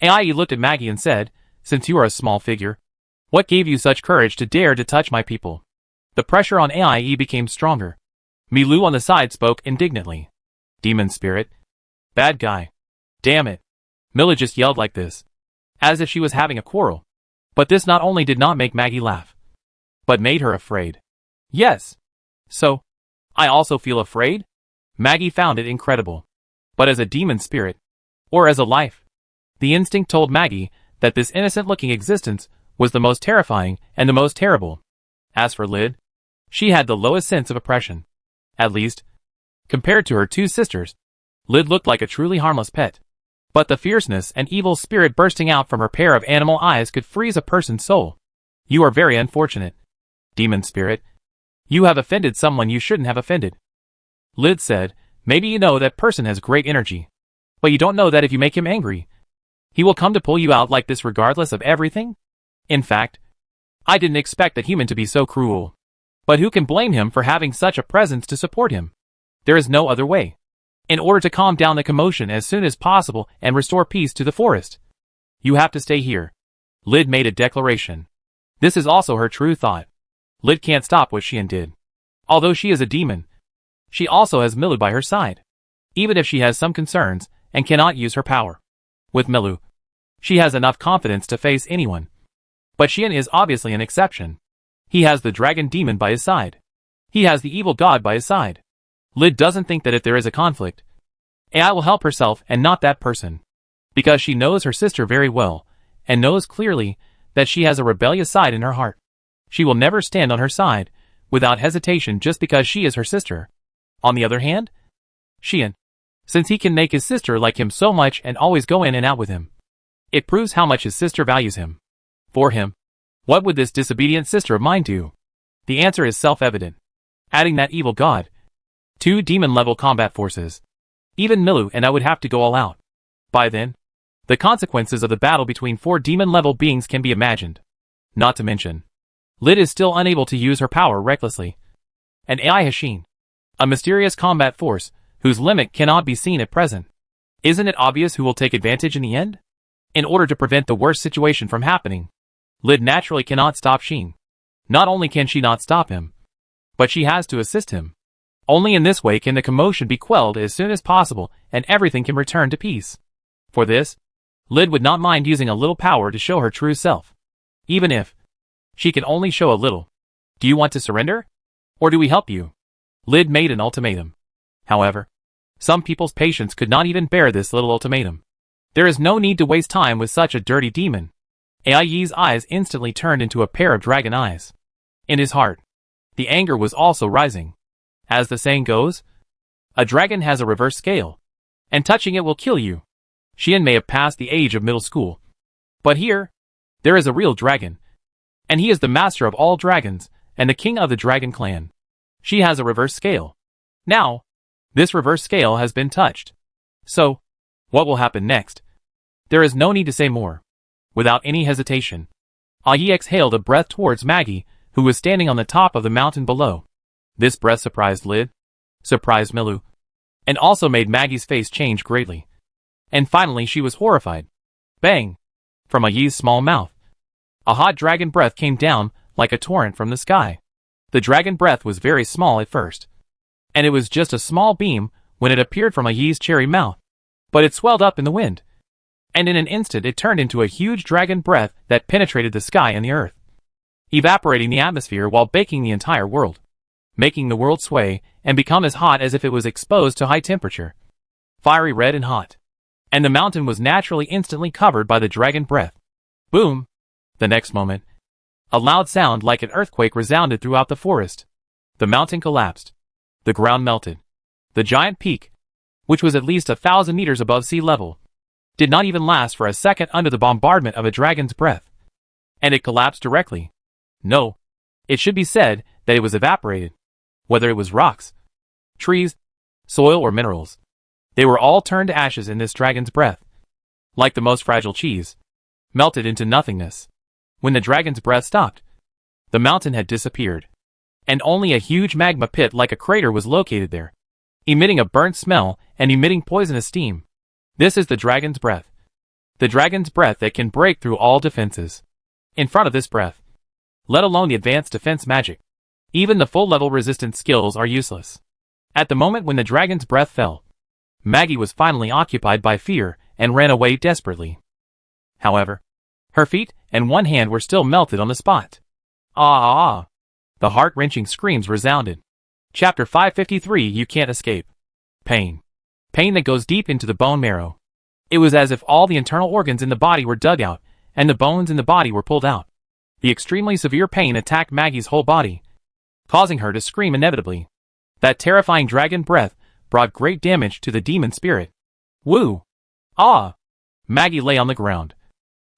Ai looked at Maggie and said, since you are a small figure, what gave you such courage to dare to touch my people? The pressure on Ai became stronger. Milu on the side spoke indignantly. Demon spirit. Bad guy. Damn it. Mila just yelled like this, as if she was having a quarrel. But this not only did not make Maggie laugh, but made her afraid. Yes. So, I also feel afraid? Maggie found it incredible. But as a demon spirit, or as a life, the instinct told Maggie that this innocent-looking existence was the most terrifying and the most terrible. As for Lid, she had the lowest sense of oppression. At least, compared to her 2 sisters, Lid looked like a truly harmless pet. But the fierceness and evil spirit bursting out from her pair of animal eyes could freeze a person's soul. You are very unfortunate, demon spirit. You have offended someone you shouldn't have offended. Lid said, maybe you know that person has great energy. But you don't know that if you make him angry, he will come to pull you out like this regardless of everything? In fact, I didn't expect that human to be so cruel. But who can blame him for having such a presence to support him? There is no other way. In order to calm down the commotion as soon as possible and restore peace to the forest, you have to stay here. Lid made a declaration. This is also her true thought. Lid can't stop what Xian did. Although she is a demon, she also has Milu by her side. Even if she has some concerns and cannot use her power. With Milu, she has enough confidence to face anyone. But Xian is obviously an exception. He has the dragon demon by his side. He has the evil god by his side. Lid doesn't think that if there is a conflict, AI will help herself and not that person. Because she knows her sister very well, and knows clearly that she has a rebellious side in her heart. She will never stand on her side, without hesitation just because she is her sister. On the other hand, Xian, since he can make his sister like him so much and always go in and out with him, it proves how much his sister values him. For him, what would this disobedient sister of mine do? The answer is self-evident. Adding that evil god, 2 demon-level combat forces. Even Milu and I would have to go all out. By then, the consequences of the battle between 4 demon-level beings can be imagined. Not to mention, Lid is still unable to use her power recklessly. And AI Hashin, a mysterious combat force, whose limit cannot be seen at present. Isn't it obvious who will take advantage in the end? In order to prevent the worst situation from happening, Lid naturally cannot stop Xian. Not only can she not stop him, but she has to assist him. Only in this way can the commotion be quelled as soon as possible and everything can return to peace. For this, Lid would not mind using a little power to show her true self. Even if she can only show a little. Do you want to surrender? Or do we help you? Lid made an ultimatum. However, some people's patience could not even bear this little ultimatum. There is no need to waste time with such a dirty demon. Ai Yi's eyes instantly turned into a pair of dragon eyes. In his heart, the anger was also rising. As the saying goes, a dragon has a reverse scale, and touching it will kill you. Xian may have passed the age of middle school. But here, there is a real dragon. And he is the master of all dragons, and the king of the dragon clan. She has a reverse scale. Now, this reverse scale has been touched. So, what will happen next? There is no need to say more. Without any hesitation, Ai Yi exhaled a breath towards Maggie, who was standing on the top of the mountain below. This breath surprised Lid, surprised Milu, and also made Maggie's face change greatly. And finally she was horrified. Bang! From Ai Yi's small mouth, a hot dragon breath came down like a torrent from the sky. The dragon breath was very small at first, and it was just a small beam when it appeared from Ai Yi's cherry mouth. But it swelled up in the wind, and in an instant it turned into a huge dragon breath that penetrated the sky and the earth, evaporating the atmosphere while baking the entire world, making the world sway and become as hot as if it was exposed to high temperature, fiery red and hot. And the mountain was naturally instantly covered by the dragon breath. Boom! The next moment, a loud sound like an earthquake resounded throughout the forest. The mountain collapsed. The ground melted. The giant peak, which was at least 1,000 meters above sea level, did not even last for a second under the bombardment of a dragon's breath. And it collapsed directly. No, it should be said that it was evaporated. Whether it was rocks, trees, soil or minerals, they were all turned to ashes in this dragon's breath. Like the most fragile cheese, melted into nothingness. When the dragon's breath stopped, the mountain had disappeared, and only a huge magma pit like a crater was located there, emitting a burnt smell and emitting poisonous steam. This is the dragon's breath. The dragon's breath that can break through all defenses. In front of this breath, let alone the advanced defense magic, even the full-level resistance skills are useless. At the moment when the dragon's breath fell, Maggie was finally occupied by fear and ran away desperately. However, her feet and one hand were still melted on the spot. Ah! The heart-wrenching screams resounded. Chapter 553 You Can't Escape. Pain. Pain that goes deep into the bone marrow. It was as if all the internal organs in the body were dug out, and the bones in the body were pulled out. The extremely severe pain attacked Maggie's whole body, causing her to scream inevitably. That terrifying dragon breath brought great damage to the demon spirit. Woo! Ah! Maggie lay on the ground,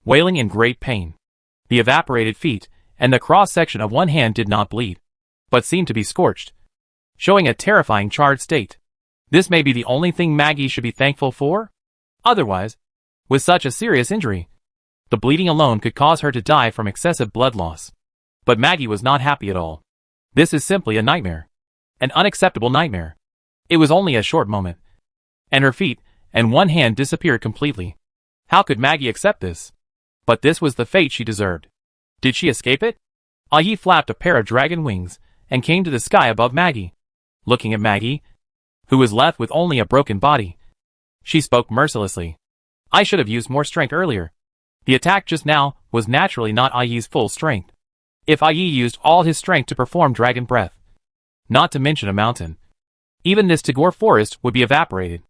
wailing in great pain. The evaporated feet and the cross-section of one hand did not bleed. but seemed to be scorched, showing a terrifying charred state. This may be the only thing Maggie should be thankful for? Otherwise, with such a serious injury, the bleeding alone could cause her to die from excessive blood loss. But Maggie was not happy at all. This is simply a nightmare. An unacceptable nightmare. It was only a short moment, and her feet and one hand disappeared completely. How could Maggie accept this? But this was the fate she deserved. Did she escape it? Ayi flapped a pair of dragon wings and came to the sky above Maggie. Looking at Maggie, who was left with only a broken body, she spoke mercilessly. I should have used more strength earlier. The attack just now was naturally not Ayi's full strength. If Ayi used all his strength to perform dragon breath, not to mention a mountain, even this Tagore forest would be evaporated.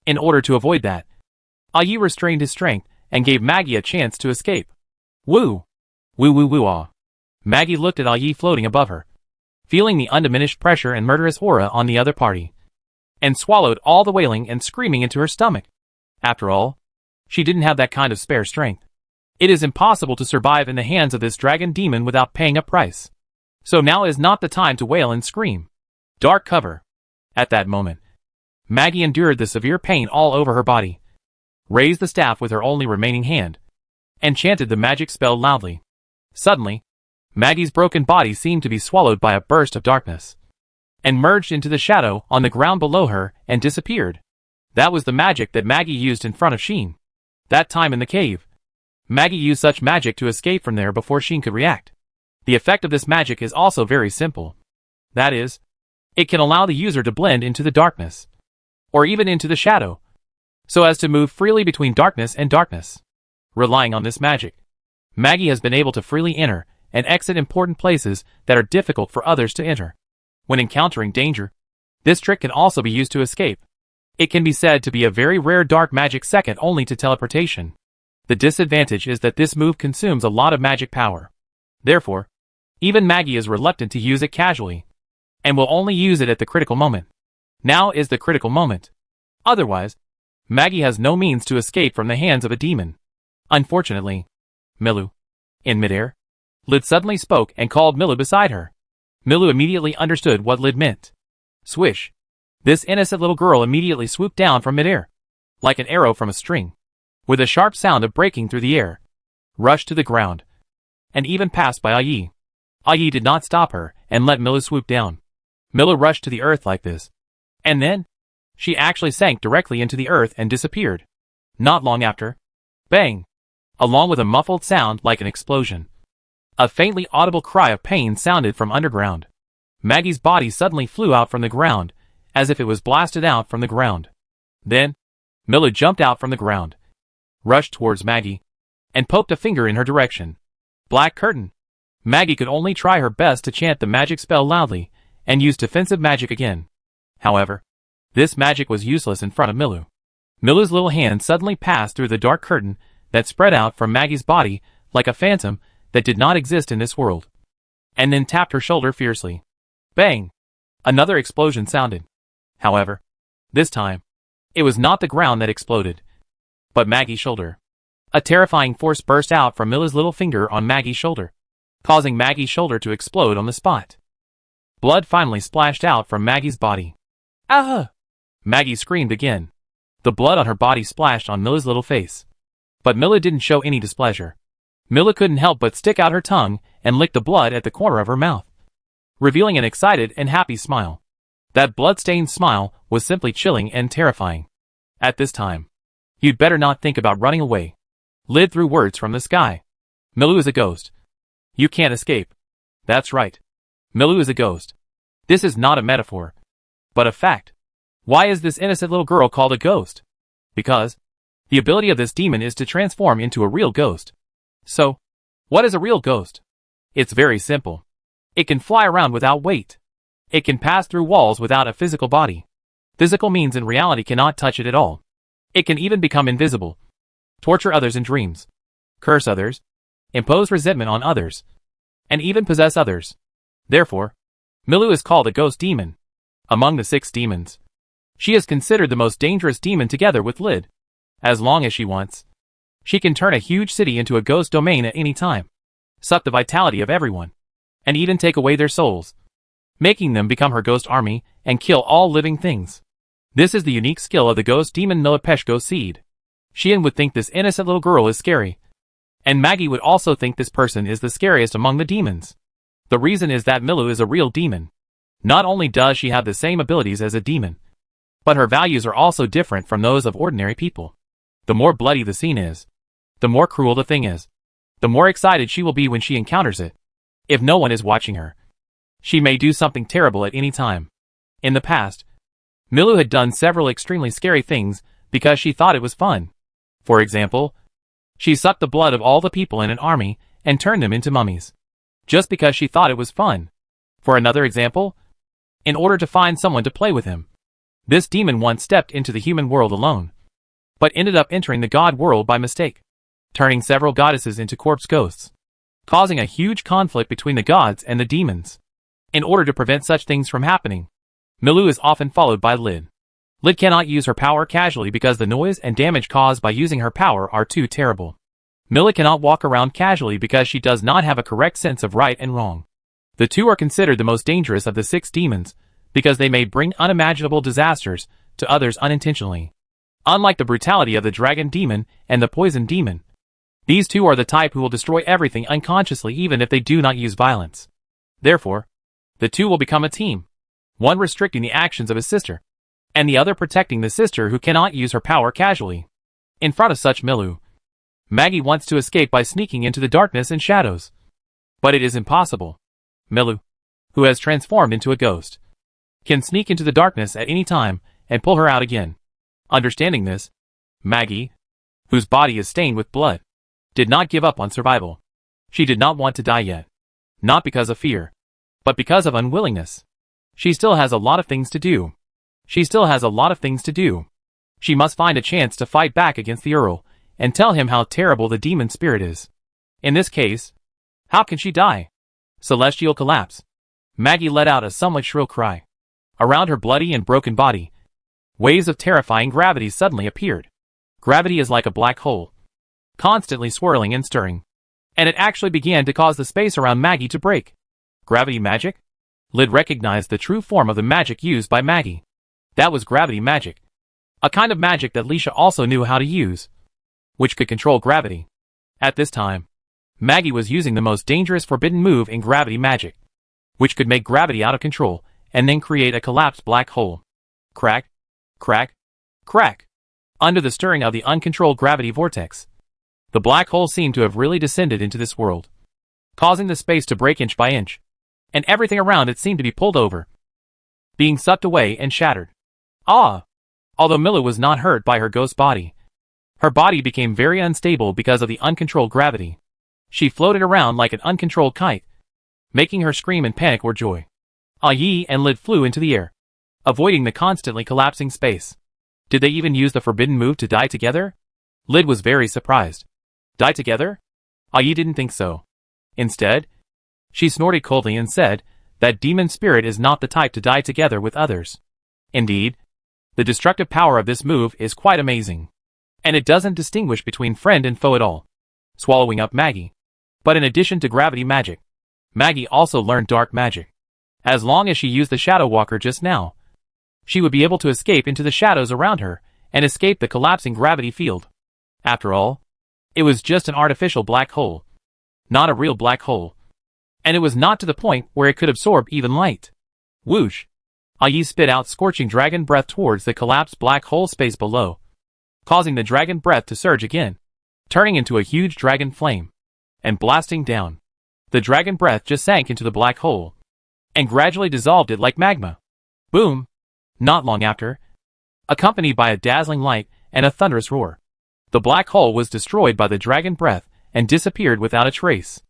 In order to avoid that, Ayi restrained his strength and gave Maggie a chance to escape. Woo! Woo woo woo ah. Maggie looked at Ayi floating above her, feeling the undiminished pressure and murderous aura on the other party, and swallowed all the wailing and screaming into her stomach. After all, she didn't have that kind of spare strength. It is impossible to survive in the hands of this dragon demon without paying a price. So now is not the time to wail and scream. Dark cover. At that moment, Maggie endured the severe pain all over her body, raised the staff with her only remaining hand, and chanted the magic spell loudly. Suddenly, Maggie's broken body seemed to be swallowed by a burst of darkness, and merged into the shadow on the ground below her and disappeared. That was the magic that Maggie used in front of Sheen. That time in the cave, Maggie used such magic to escape from there before Sheen could react. The effect of this magic is also very simple. That is, it can allow the user to blend into the darkness, or even into the shadow, so as to move freely between darkness and darkness. Relying on this magic, Maggie has been able to freely enter and exit important places that are difficult for others to enter. When encountering danger, this trick can also be used to escape. It can be said to be a very rare dark magic second only to teleportation. The disadvantage is that this move consumes a lot of magic power. Therefore, even Maggie is reluctant to use it casually, and will only use it at the critical moment. Now is the critical moment. Otherwise, Maggie has no means to escape from the hands of a demon. Unfortunately, Milu, in midair, Lid suddenly spoke and called Milu beside her. Milu immediately understood what Lid meant. Swish! This innocent little girl immediately swooped down from midair, like an arrow from a string, with a sharp sound of breaking through the air, rushed to the ground, and even passed by Ayi. Ayi did not stop her and let Milu swoop down. Milu rushed to the earth like this, and then she actually sank directly into the earth and disappeared. Not long after, bang! Along with a muffled sound like an explosion, a faintly audible cry of pain sounded from underground. Maggie's body suddenly flew out from the ground, as if it was blasted out from the ground. Then, Milu jumped out from the ground, rushed towards Maggie, and poked a finger in her direction. Black curtain. Maggie could only try her best to chant the magic spell loudly, and use defensive magic again. However, this magic was useless in front of Milu. Milu's little hand suddenly passed through the dark curtain that spread out from Maggie's body like a phantom that did not exist in this world, and then tapped her shoulder fiercely. Bang! Another explosion sounded. However, this time, it was not the ground that exploded, but Maggie's shoulder. A terrifying force burst out from Milu's little finger on Maggie's shoulder, causing Maggie's shoulder to explode on the spot. Blood finally splashed out from Maggie's body. Ah! Maggie screamed again. The blood on her body splashed on Milu's little face. But Milu didn't show any displeasure. Milu couldn't help but stick out her tongue and lick the blood at the corner of her mouth, revealing an excited and happy smile. That blood-stained smile was simply chilling and terrifying. At this time, you'd better not think about running away. Lid threw words from the sky. Milu is a ghost. You can't escape. That's right. Milu is a ghost. This is not a metaphor, but a fact. Why is this innocent little girl called a ghost? Because the ability of this demon is to transform into a real ghost. So, what is a real ghost? It's very simple. It can fly around without weight. It can pass through walls without a physical body. Physical means in reality cannot touch it at all. It can even become invisible, torture others in dreams, curse others, impose resentment on others, and even possess others. Therefore, Milu is called a ghost demon. Among the 6 demons, she is considered the most dangerous demon together with Lid. As long as she wants, she can turn a huge city into a ghost domain at any time, suck the vitality of everyone, and even take away their souls. making them become her ghost army and kill all living things. This is the unique skill of the ghost demon Milipeshko seed. Xian would think this innocent little girl is scary. And Maggie would also think this person is the scariest among the demons. The reason is that Milu is a real demon. Not only does she have the same abilities as a demon, but her values are also different from those of ordinary people. The more bloody the scene is, the more cruel the thing is, the more excited she will be when she encounters it. If no one is watching her, she may do something terrible at any time. In the past, Milu had done several extremely scary things because she thought it was fun. For example, she sucked the blood of all the people in an army and turned them into mummies, just because she thought it was fun. For another example, in order to find someone to play with him, this demon once stepped into the human world alone, but ended up entering the god world by mistake, turning several goddesses into corpse ghosts, causing a huge conflict between the gods and the demons. In order to prevent such things from happening, Milu is often followed by Lid. Lid cannot use her power casually because the noise and damage caused by using her power are too terrible. Mila cannot walk around casually because she does not have a correct sense of right and wrong. The two are considered the most dangerous of the 6 demons because they may bring unimaginable disasters to others unintentionally. Unlike the brutality of the dragon demon and the poison demon, these two are the type who will destroy everything unconsciously even if they do not use violence. Therefore, the two will become a team, one restricting the actions of his sister, and the other protecting the sister who cannot use her power casually. In front of such Milu, Maggie wants to escape by sneaking into the darkness and shadows. But it is impossible. Milu, who has transformed into a ghost, can sneak into the darkness at any time and pull her out again. Understanding this, Maggie, whose body is stained with blood, did not give up on survival. She did not want to die yet. Not because of fear, but because of unwillingness. She still has a lot of things to do. She must find a chance to fight back against the Earl and tell him how terrible the demon spirit is. In this case, how can she die? Celestial collapse. Maggie let out a somewhat shrill cry. Around her bloody and broken body, waves of terrifying gravity suddenly appeared. Gravity is like a black hole, constantly swirling and stirring. And it actually began to cause the space around Maggie to break. Gravity magic? Lid recognized the true form of the magic used by Maggie. That was gravity magic. A kind of magic that Lisha also knew how to use, which could control gravity. At this time, Maggie was using the most dangerous forbidden move in gravity magic, which could make gravity out of control and then create a collapsed black hole. Crack, crack, crack. Under the stirring of the uncontrolled gravity vortex, the black hole seemed to have really descended into this world, causing the space to break inch by inch, and everything around it seemed to be pulled over, being sucked away and shattered. Although Mila was not hurt by her ghost body, her body became very unstable because of the uncontrolled gravity. She floated around like an uncontrolled kite, making her scream in panic or joy. Yi and Lid flew into the air, avoiding the constantly collapsing space. Did they even use the forbidden move to die together? Lid was very surprised. Die together? Yi didn't think so. Instead, she snorted coldly and said that demon spirit is not the type to die together with others. Indeed, the destructive power of this move is quite amazing. And it doesn't distinguish between friend and foe at all. Swallowing up Maggie. But in addition to gravity magic, Maggie also learned dark magic. As long as she used the Shadow Walker just now, she would be able to escape into the shadows around her and escape the collapsing gravity field. After all, it was just an artificial black hole, not a real black hole. And it was not to the point where it could absorb even light. Whoosh! Yi spit out scorching dragon breath towards the collapsed black hole space below, causing the dragon breath to surge again, turning into a huge dragon flame, and blasting down. The dragon breath just sank into the black hole, and gradually dissolved it like magma. Boom! Not long after, accompanied by a dazzling light and a thunderous roar, the black hole was destroyed by the dragon breath and disappeared without a trace.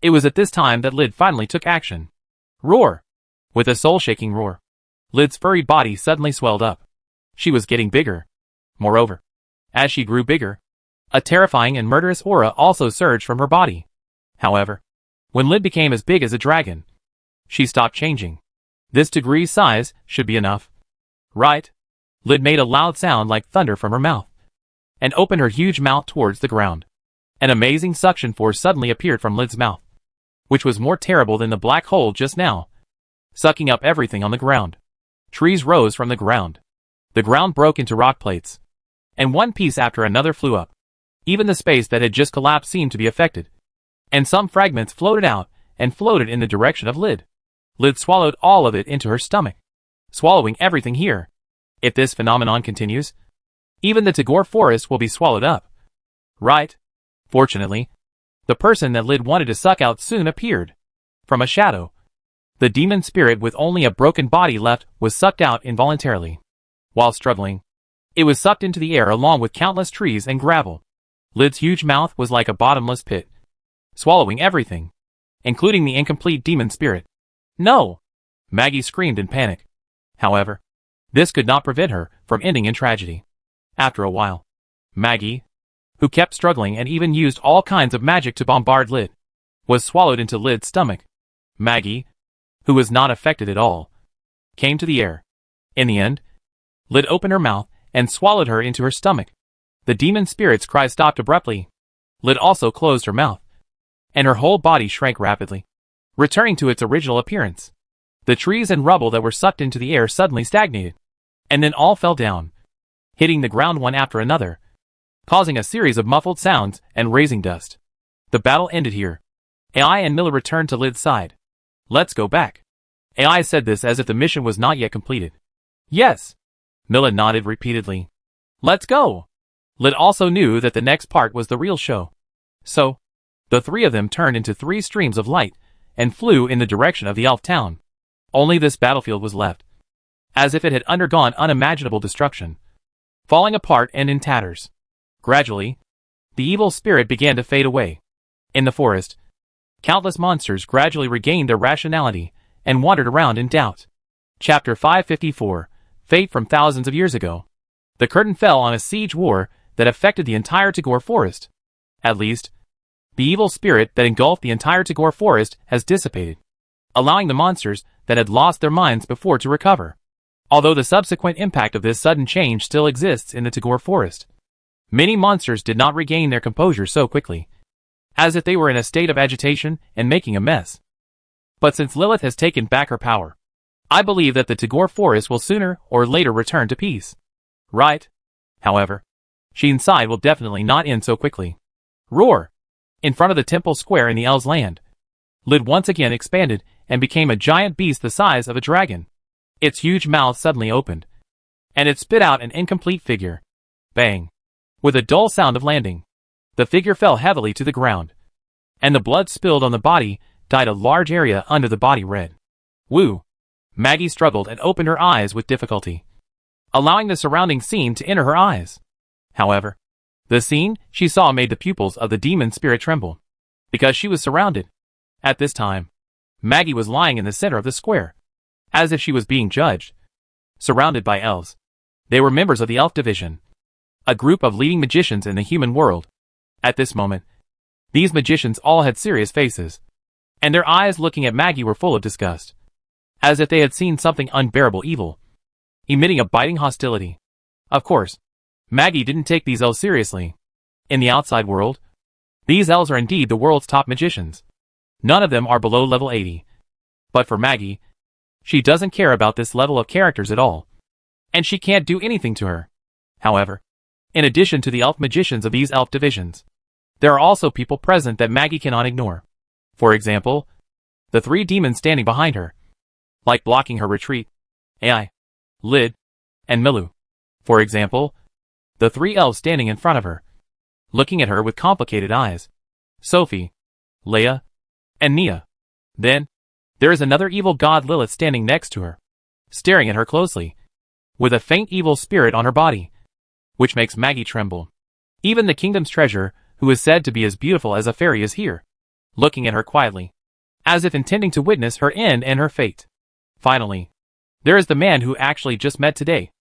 It was at this time that Lid finally took action. Roar! With a soul-shaking roar, Lid's furry body suddenly swelled up. She was getting bigger. Moreover, as she grew bigger, a terrifying and murderous aura also surged from her body. However, when Lid became as big as a dragon, she stopped changing. This degree size should be enough. Right? Lid made a loud sound like thunder from her mouth, and opened her huge mouth towards the ground. An amazing suction force suddenly appeared from Lid's mouth, which was more terrible than the black hole just now. sucking up everything on the ground. Trees rose from the ground. The ground broke into rock plates. And one piece after another flew up. Even the space that had just collapsed seemed to be affected. And some fragments floated out and floated in the direction of Lid. Lid swallowed all of it into her stomach, swallowing everything here. If this phenomenon continues, even the Tagore forest will be swallowed up. Right? Fortunately, the person that Lid wanted to suck out soon appeared. From a shadow, the demon spirit with only a broken body left was sucked out involuntarily. While struggling, it was sucked into the air along with countless trees and gravel. Lid's huge mouth was like a bottomless pit, swallowing everything, including the incomplete demon spirit. No! Maggie screamed in panic. However, this could not prevent her from ending in tragedy. After a while, Maggie, who kept struggling and even used all kinds of magic to bombard Lid, was swallowed into Lid's stomach. Maggie, who was not affected at all, came to the air. In the end, Lid opened her mouth and swallowed her into her stomach. The demon spirit's cry stopped abruptly. Lid also closed her mouth, and her whole body shrank rapidly, returning to its original appearance. The trees and rubble that were sucked into the air suddenly stagnated, and then all fell down, hitting the ground one after another, causing a series of muffled sounds and raising dust. The battle ended here. AI and Miller returned to Lid's side. Let's go back. AI said this as if the mission was not yet completed. Yes. Miller nodded repeatedly. Let's go. Lid also knew that the next part was the real show. So, the three of them turned into three streams of light and flew in the direction of the elf town. Only this battlefield was left, as if it had undergone unimaginable destruction, falling apart and in tatters. Gradually, the evil spirit began to fade away. In the forest, countless monsters gradually regained their rationality and wandered around in doubt. Chapter 554, Fate from Thousands of Years Ago. The curtain fell on a siege war that affected the entire Tagore forest. At least, the evil spirit that engulfed the entire Tagore forest has dissipated, allowing the monsters that had lost their minds before to recover. Although the subsequent impact of this sudden change still exists in the Tagore forest, many monsters did not regain their composure so quickly, as if they were in a state of agitation and making a mess. But since Lilith has taken back her power, I believe that the Tagore forest will sooner or later return to peace. Right? However, she inside will definitely not end so quickly. Roar! In front of the temple square in the Elves' land, Lid once again expanded and became a giant beast the size of a dragon. Its huge mouth suddenly opened, and it spit out an incomplete figure. Bang! With a dull sound of landing, the figure fell heavily to the ground, and the blood spilled on the body dyed a large area under the body red. Woo! Maggie struggled and opened her eyes with difficulty, allowing the surrounding scene to enter her eyes. However, the scene she saw made the pupils of the demon spirit tremble, because she was surrounded. At this time, Maggie was lying in the center of the square, as if she was being judged, surrounded by elves. They were members of the Elf Division, a group of leading magicians in the human world. At this moment, these magicians all had serious faces, and their eyes looking at Maggie were full of disgust, as if they had seen something unbearable evil, emitting a biting hostility. Of course, Maggie didn't take these elves seriously. In the outside world, these elves are indeed the world's top magicians. None of them are below level 80. But for Maggie, she doesn't care about this level of characters at all, and she can't do anything to her. However, in addition to the elf magicians of these elf divisions, there are also people present that Maggie cannot ignore. For example, the three demons standing behind her, like blocking her retreat. AI, Lid, and Milu. For example, the three elves standing in front of her, looking at her with complicated eyes. Sophie, Leia, and Nia. Then, there is another evil god Lilith standing next to her, staring at her closely, with a faint evil spirit on her body, which makes Maggie tremble. Even the kingdom's treasure, who is said to be as beautiful as a fairy, is here, looking at her quietly, as if intending to witness her end and her fate. Finally, there is the man who actually just met today,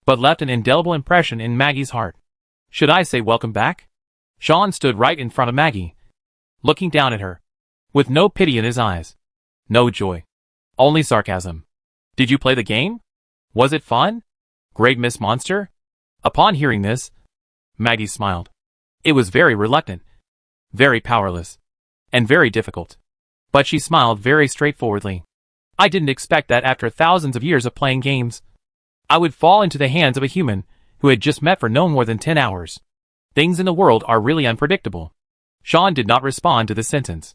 but left an indelible impression in Maggie's heart. Should I say welcome back? Sean stood right in front of Maggie, looking down at her, with no pity in his eyes. No joy. Only sarcasm. Did you play the game? Was it fun? Great Miss Monster? Upon hearing this, Maggie smiled. It was very reluctant, very powerless, and very difficult. But she smiled very straightforwardly. I didn't expect that after thousands of years of playing games, I would fall into the hands of a human who had just met for no more than 10 hours. Things in the world are really unpredictable. Sean did not respond to this sentence,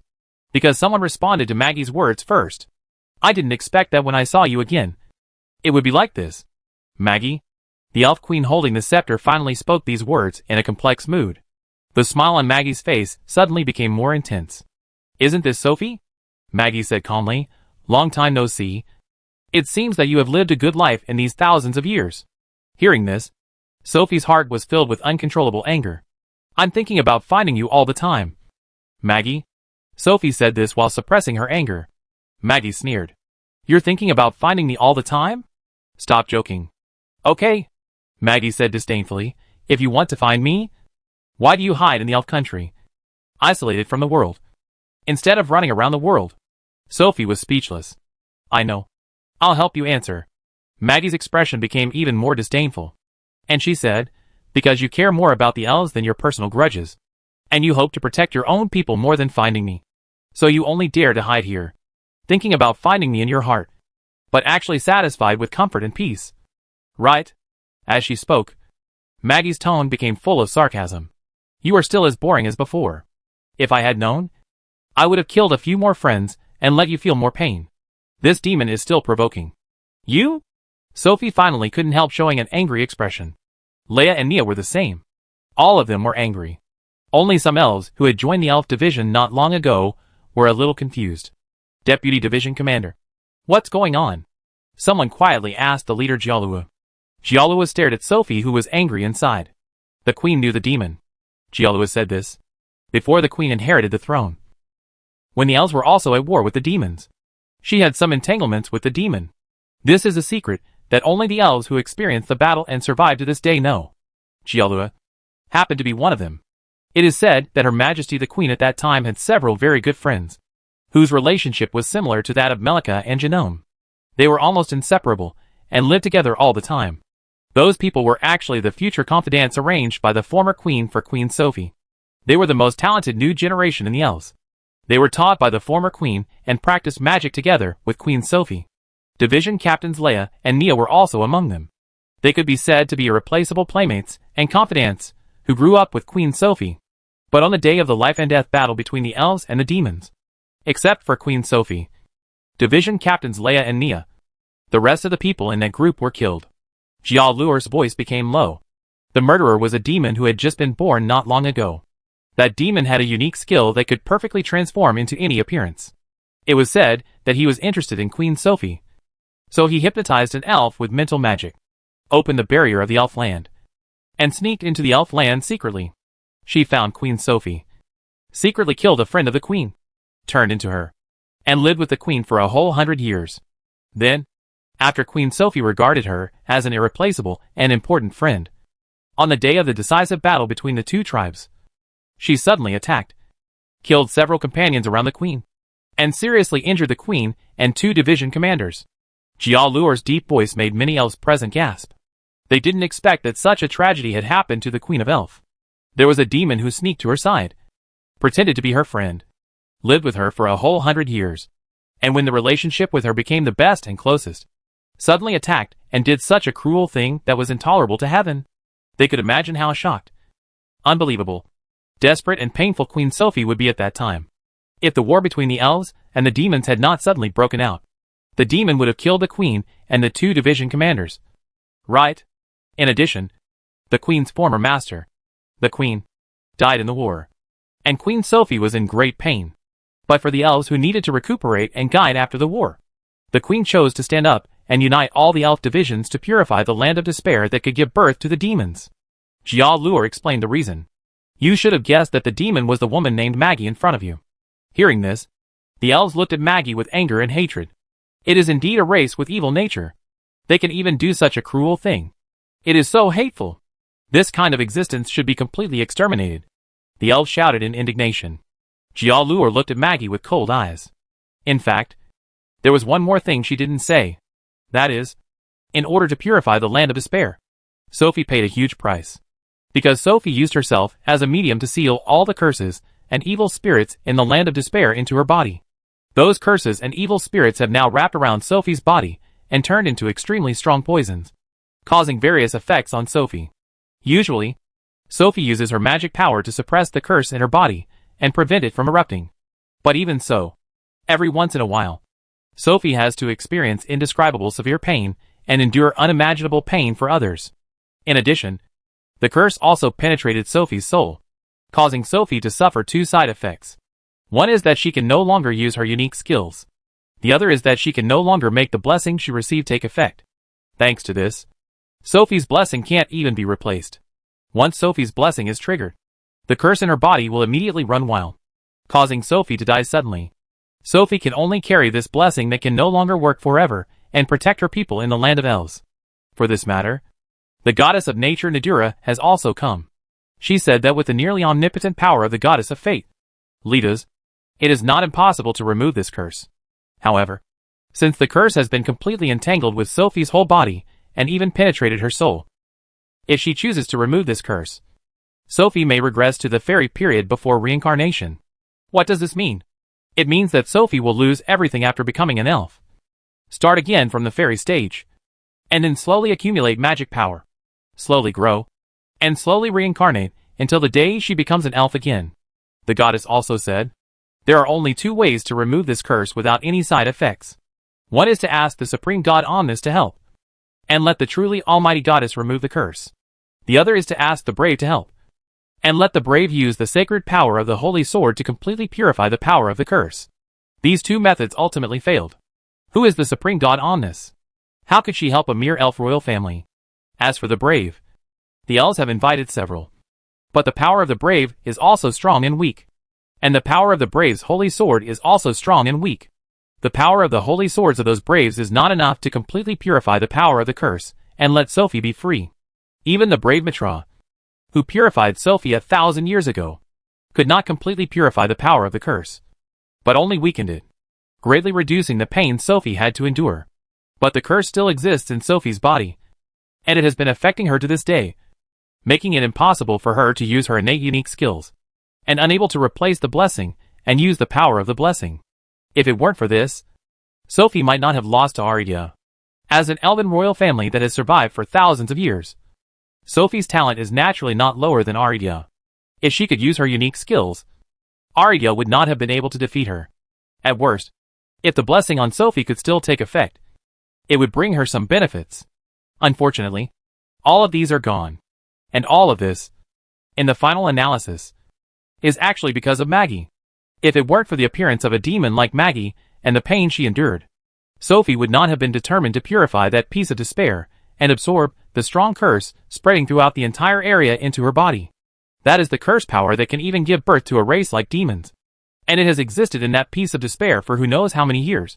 because someone responded to Maggie's words first. I didn't expect that when I saw you again, it would be like this. Maggie? The elf queen holding the scepter finally spoke these words in a complex mood. The smile on Maggie's face suddenly became more intense. Isn't this Sophie? Maggie said calmly. Long time no see. It seems that you have lived a good life in these thousands of years. Hearing this, Sophie's heart was filled with uncontrollable anger. I'm thinking about finding you all the time. Maggie? Sophie said this while suppressing her anger. Maggie sneered. You're thinking about finding me all the time? Stop joking. Okay, Maggie said disdainfully. If you want to find me, why do you hide in the elf country, isolated from the world, instead of running around the world? Sophie was speechless. I know. I'll help you answer. Maggie's expression became even more disdainful. And she said, because you care more about the elves than your personal grudges. And you hope to protect your own people more than finding me. So you only dare to hide here, thinking about finding me in your heart, but actually satisfied with comfort and peace. Right? As she spoke, Maggie's tone became full of sarcasm. You are still as boring as before. If I had known, I would have killed a few more friends and let you feel more pain. This demon is still provoking. You? Sophie finally couldn't help showing an angry expression. Leia and Nia were the same. All of them were angry. Only some elves who had joined the elf division not long ago were a little confused. Deputy Division Commander. What's going on? Someone quietly asked the leader Gialua. Gialua stared at Sophie, who was angry inside. The queen knew the demon. Gialua said this before the queen inherited the throne, when the elves were also at war with the demons. She had some entanglements with the demon. This is a secret that only the elves who experienced the battle and survived to this day know. Gialua happened to be one of them. It is said that Her Majesty the Queen at that time had several very good friends, whose relationship was similar to that of Melika and Genome. They were almost inseparable, and lived together all the time. Those people were actually the future confidants arranged by the former queen for Queen Sophie. They were the most talented new generation in the elves. They were taught by the former queen and practiced magic together with Queen Sophie. Division captains Leia and Nia were also among them. They could be said to be irreplaceable playmates and confidants who grew up with Queen Sophie. But on the day of the life and death battle between the elves and the demons, except for Queen Sophie, Division captains Leia and Nia, the rest of the people in that group were killed. Gialua's voice became low. The murderer was a demon who had just been born not long ago. That demon had a unique skill that could perfectly transform into any appearance. It was said that he was interested in Queen Sophie. So he hypnotized an elf with mental magic, opened the barrier of the elf land, and sneaked into the elf land secretly. She found Queen Sophie, secretly killed a friend of the queen, turned into her, and lived with the queen for a whole 100 years. Then, after Queen Sophie regarded her as an irreplaceable and important friend, on the day of the decisive battle between the two tribes, she suddenly attacked, killed several companions around the queen, and seriously injured the queen and two division commanders. Gialua's deep voice made many elves present gasp. They didn't expect that such a tragedy had happened to the Queen of Elf. There was a demon who sneaked to her side, pretended to be her friend, lived with her for a whole 100 years, and when the relationship with her became the best and closest, suddenly attacked and did such a cruel thing that was intolerable to heaven. They could imagine how shocked, unbelievable, desperate and painful Queen Sophie would be at that time. If the war between the elves and the demons had not suddenly broken out, the demon would have killed the queen and the two division commanders. Right? In addition, the queen's former master, the queen, died in the war, and Queen Sophie was in great pain. But for the elves who needed to recuperate and guide after the war, the queen chose to stand up and unite all the elf divisions to purify the land of despair that could give birth to the demons. Gialua explained the reason. You should have guessed that the demon was the woman named Maggie in front of you. Hearing this, the elves looked at Maggie with anger and hatred. It is indeed a race with evil nature. They can even do such a cruel thing. It is so hateful. This kind of existence should be completely exterminated. The elves shouted in indignation. Gialua looked at Maggie with cold eyes. In fact, there was one more thing she didn't say. That is, in order to purify the land of despair, Sophie paid a huge price. Because Sophie used herself as a medium to seal all the curses and evil spirits in the land of despair into her body. Those curses and evil spirits have now wrapped around Sophie's body and turned into extremely strong poisons, causing various effects on Sophie. Usually, Sophie uses her magic power to suppress the curse in her body and prevent it from erupting. But even so, every once in a while, Sophie has to experience indescribable severe pain and endure unimaginable pain for others. In addition, the curse also penetrated Sophie's soul, causing Sophie to suffer two side effects. One is that she can no longer use her unique skills. The other is that she can no longer make the blessing she received take effect. Thanks to this, Sophie's blessing can't even be replaced. Once Sophie's blessing is triggered, the curse in her body will immediately run wild, causing Sophie to die suddenly. Sophie can only carry this blessing that can no longer work forever and protect her people in the land of elves. For this matter, the goddess of nature Nadura has also come. She said that with the nearly omnipotent power of the goddess of fate, Lidas, it is not impossible to remove this curse. However, since the curse has been completely entangled with Sophie's whole body and even penetrated her soul, if she chooses to remove this curse, Sophie may regress to the fairy period before reincarnation. What does this mean? It means that Sophie will lose everything after becoming an elf, start again from the fairy stage, and then slowly accumulate magic power, slowly grow, and slowly reincarnate until the day she becomes an elf again. The goddess also said, there are only two ways to remove this curse without any side effects. One is to ask the supreme god Omnis to help, and let the truly almighty goddess remove the curse. The other is to ask the brave to help, and let the brave use the sacred power of the holy sword to completely purify the power of the curse. These two methods ultimately failed. Who is the supreme god Omnis? How could she help a mere elf royal family? As for the brave, the elves have invited several. But the power of the brave is also strong and weak. And the power of the brave's holy sword is also strong and weak. The power of the holy swords of those braves is not enough to completely purify the power of the curse and let Sophie be free. Even the brave Mitra, who purified Sophie 1,000 years ago, could not completely purify the power of the curse, but only weakened it, greatly reducing the pain Sophie had to endure. But the curse still exists in Sophie's body, and it has been affecting her to this day, making it impossible for her to use her innate unique skills, and unable to replace the blessing and use the power of the blessing. If it weren't for this, Sophie might not have lost to Aridia. As an elven royal family that has survived for thousands of years, Sophie's talent is naturally not lower than Aridia. If she could use her unique skills, Aridia would not have been able to defeat her. At worst, if the blessing on Sophie could still take effect, it would bring her some benefits. Unfortunately, all of these are gone. And all of this, in the final analysis, is actually because of Maggie. If it weren't for the appearance of a demon like Maggie and the pain she endured, Sophie would not have been determined to purify that piece of despair and absorb the strong curse spreading throughout the entire area into her body. That is the curse power that can even give birth to a race like demons. And it has existed in that piece of despair for who knows how many years,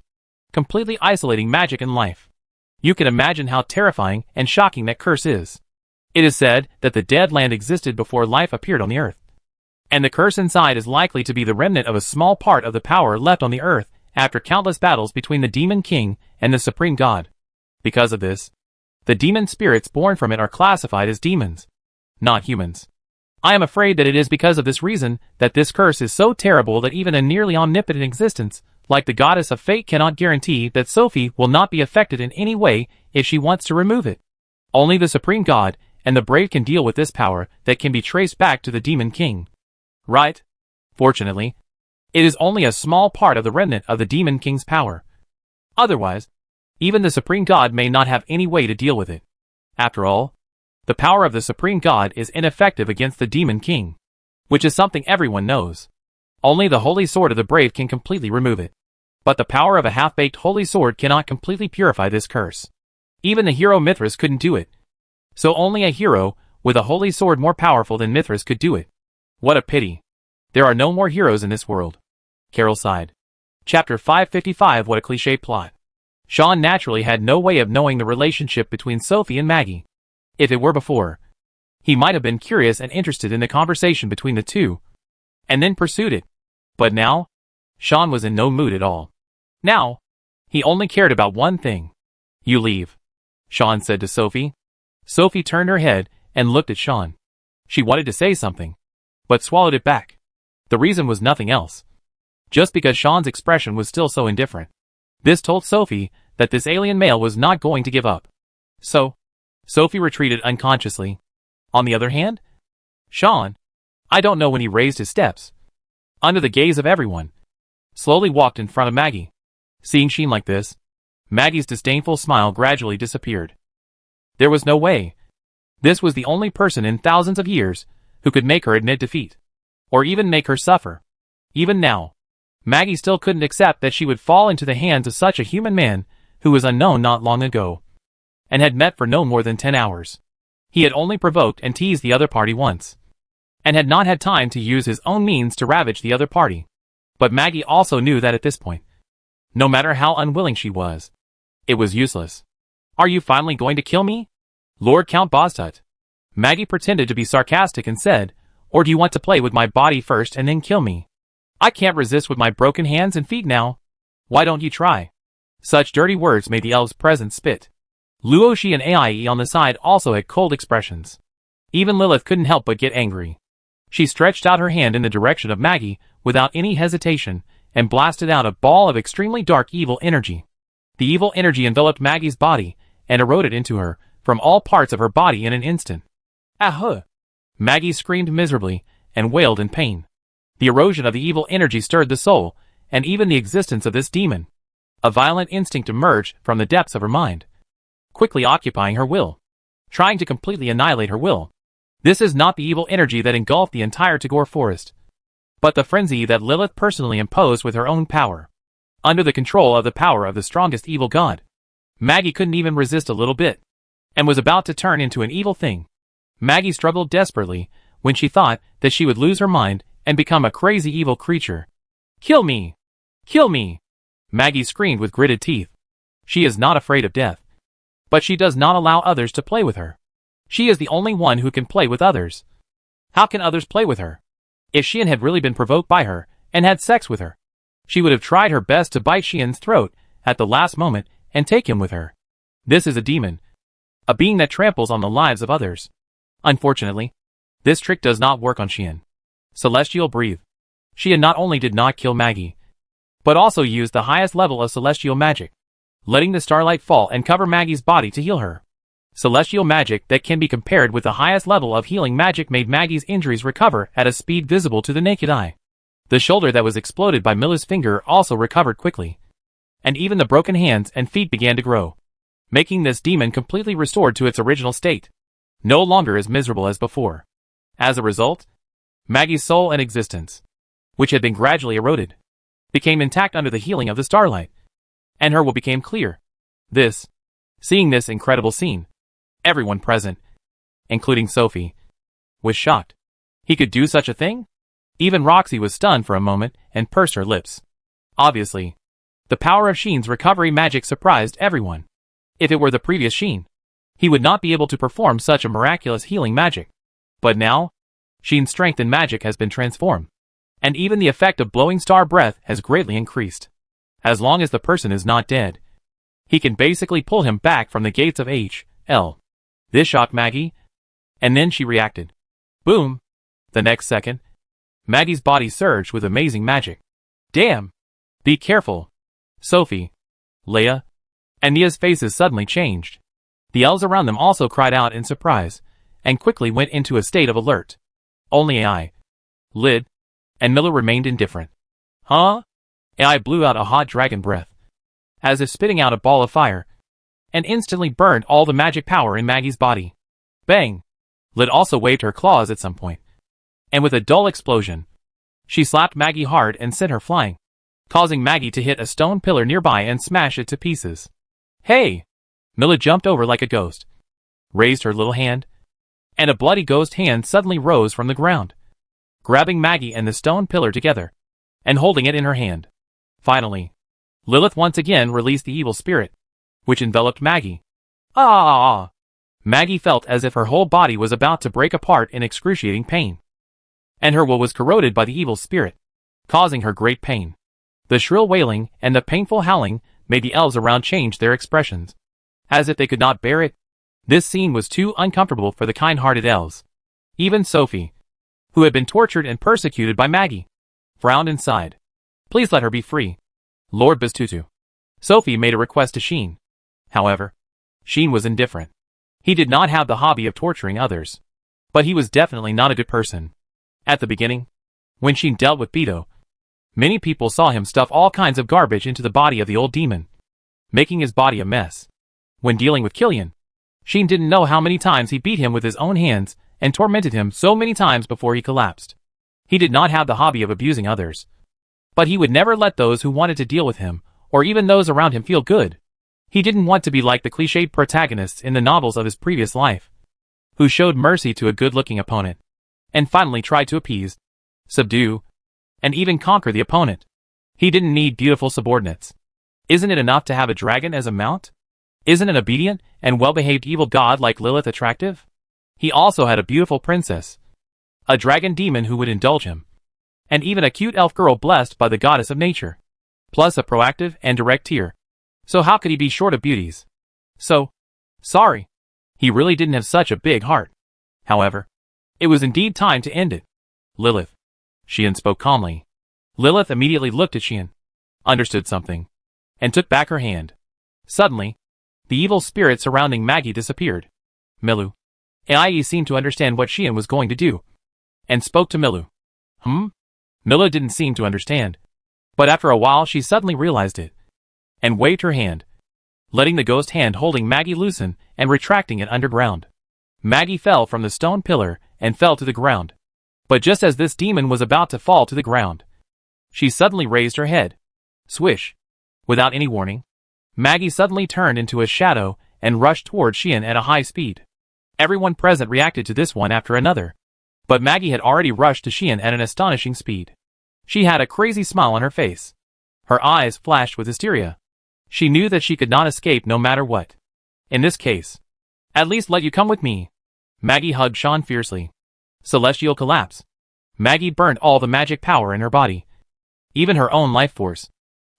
completely isolating magic and life. You can imagine how terrifying and shocking that curse is. It is said that the dead land existed before life appeared on the earth, and the curse inside is likely to be the remnant of a small part of the power left on the earth after countless battles between the demon king and the supreme god. Because of this, the demon spirits born from it are classified as demons, not humans. I am afraid that it is because of this reason that this curse is so terrible that even a nearly omnipotent existence, like the goddess of fate, cannot guarantee that Sophie will not be affected in any way if she wants to remove it. Only the supreme god and the brave can deal with this power that can be traced back to the demon king. Right? Fortunately, it is only a small part of the remnant of the demon king's power. Otherwise, even the supreme god may not have any way to deal with it. After all, the power of the supreme god is ineffective against the demon king, which is something everyone knows. Only the holy sword of the brave can completely remove it. But the power of a half-baked holy sword cannot completely purify this curse. Even the hero Mithras couldn't do it. So only a hero with a holy sword more powerful than Mithras could do it. What a pity. There are no more heroes in this world. Carol sighed. Chapter 555. What a cliché plot. Sean naturally had no way of knowing the relationship between Sophie and Maggie. If it were before, he might have been curious and interested in the conversation between the two, and then pursued it. But now, Sean was in no mood at all. Now, he only cared about one thing. You leave, Sean said to Sophie. Sophie turned her head and looked at Sean. She wanted to say something, but swallowed it back. The reason was nothing else. just because Sean's expression was still so indifferent. This told Sophie that this alien male was not going to give up. So, Sophie retreated unconsciously. On the other hand, Sean, I don't know when he raised his steps, under the gaze of everyone, slowly walked in front of Maggie. Seeing Sheen like this, Maggie's disdainful smile gradually disappeared. There was no way. This was the only person in thousands of years who could make her admit defeat, or even make her suffer. Even now, Maggie still couldn't accept that she would fall into the hands of such a human man who was unknown not long ago, and had met for no more than 10 hours. He had only provoked and teased the other party once, and had not had time to use his own means to ravage the other party. But Maggie also knew that at this point, no matter how unwilling she was, it was useless. Are you finally going to kill me, Lord Count Bostut? Maggie pretended to be sarcastic and said, or do you want to play with my body first and then kill me? I can't resist with my broken hands and feet now. Why don't you try? Such dirty words made the elves present spit. Luoshi and Aie on the side also had cold expressions. Even Lilith couldn't help but get angry. She stretched out her hand in the direction of Maggie without any hesitation and blasted out a ball of extremely dark evil energy. The evil energy enveloped Maggie's body and eroded into her from all parts of her body in an instant. Ah! Maggie screamed miserably and wailed in pain. The erosion of the evil energy stirred the soul and even the existence of this demon. A violent instinct emerged from the depths of her mind, quickly occupying her will, trying to completely annihilate her will. This is not the evil energy that engulfed the entire Tagore forest, but the frenzy that Lilith personally imposed with her own power, under the control of the power of the strongest evil god. Maggie couldn't even resist a little bit, and was about to turn into an evil thing. Maggie struggled desperately when she thought that she would lose her mind and become a crazy evil creature. Kill me! Kill me! Maggie screamed with gritted teeth. She is not afraid of death, but she does not allow others to play with her. She is the only one who can play with others. How can others play with her? If Xian had really been provoked by her and had sex with her, she would have tried her best to bite Xian's throat at the last moment and take him with her. This is a demon, a being that tramples on the lives of others. Unfortunately, this trick does not work on Xian. Celestial breathe. Xian not only did not kill Maggie, but also used the highest level of celestial magic, letting the starlight fall and cover Maggie's body to heal her. Celestial magic that can be compared with the highest level of healing magic made Maggie's injuries recover at a speed visible to the naked eye. The shoulder that was exploded by Milla's finger also recovered quickly, and even the broken hands and feet began to grow, making this demon completely restored to its original state, no longer as miserable as before. As a result, Maggie's soul and existence, which had been gradually eroded, became intact under the healing of the starlight, and her will became clear. Seeing this incredible scene, everyone present, including Sophie, was shocked. He could do such a thing? Even Roxy was stunned for a moment and pursed her lips. Obviously, the power of Sheen's recovery magic surprised everyone. If it were the previous Sheen, he would not be able to perform such a miraculous healing magic. But now, Sheen's strength in magic has been transformed, and even the effect of blowing star breath has greatly increased. As long as the person is not dead, he can basically pull him back from the gates of H.L. This shocked Maggie, and then she reacted. Boom! The next second, Maggie's body surged with amazing magic. Damn! Be careful! Sophie, Leia, and Nia's faces suddenly changed. The elves around them also cried out in surprise, and quickly went into a state of alert. Only Ai, Lid, and Milla remained indifferent. Huh? Ai blew out a hot dragon breath, as if spitting out a ball of fire, and instantly burned all the magic power in Maggie's body. Bang! Lid also waved her claws at some point, and with a dull explosion, she slapped Maggie hard and sent her flying, causing Maggie to hit a stone pillar nearby and smash it to pieces. Hey! Milla jumped over like a ghost, raised her little hand, and a bloody ghost hand suddenly rose from the ground, grabbing Maggie and the stone pillar together, and holding it in her hand. Finally, Lilith once again released the evil spirit, which enveloped Maggie. Ah! Maggie felt as if her whole body was about to break apart in excruciating pain, and her will was corroded by the evil spirit, causing her great pain. The shrill wailing and the painful howling made the elves around change their expressions, as if they could not bear it. This scene was too uncomfortable for the kind-hearted elves. Even Sophie, who had been tortured and persecuted by Maggie, frowned and sighed. Please let her be free. Lord Bastutu. Sophie made a request to Sheen. However, Sheen was indifferent. He did not have the hobby of torturing others. But he was definitely not a good person. At the beginning, when Sheen dealt with Beto, many people saw him stuff all kinds of garbage into the body of the old demon, making his body a mess. When dealing with Killian, Sheen didn't know how many times he beat him with his own hands and tormented him so many times before he collapsed. He did not have the hobby of abusing others. But he would never let those who wanted to deal with him, or even those around him, feel good. He didn't want to be like the cliched protagonists in the novels of his previous life, who showed mercy to a good-looking opponent, and finally tried to appease, subdue, and even conquer the opponent. He didn't need beautiful subordinates. Isn't it enough to have a dragon as a mount? Isn't an obedient and well-behaved evil god like Lilith attractive? He also had a beautiful princess, a dragon demon who would indulge him, and even a cute elf girl blessed by the goddess of nature, plus a proactive and direct tear. So how could he be short of beauties? So, sorry. He really didn't have such a big heart. However, it was indeed time to end it. Lilith. Sheen spoke calmly. Lilith immediately looked at Sheen, understood something, and took back her hand. Suddenly, the evil spirit surrounding Maggie disappeared. Milu. Ai seemed to understand what Sheen was going to do, and spoke to Milu. Milu didn't seem to understand, but after a while she suddenly realized it, and waved her hand, letting the ghost hand holding Maggie loosen and retracting it underground. Maggie fell from the stone pillar and fell to the ground. But just as this demon was about to fall to the ground, she suddenly raised her head. Swish. Without any warning, Maggie suddenly turned into a shadow and rushed toward Sheen at a high speed. Everyone present reacted to this one after another. But Maggie had already rushed to Sheen at an astonishing speed. She had a crazy smile on her face. Her eyes flashed with hysteria. She knew that she could not escape no matter what. In this case, at least let you come with me. Maggie hugged Sean fiercely. Celestial collapse. Maggie burned all the magic power in her body, even her own life force,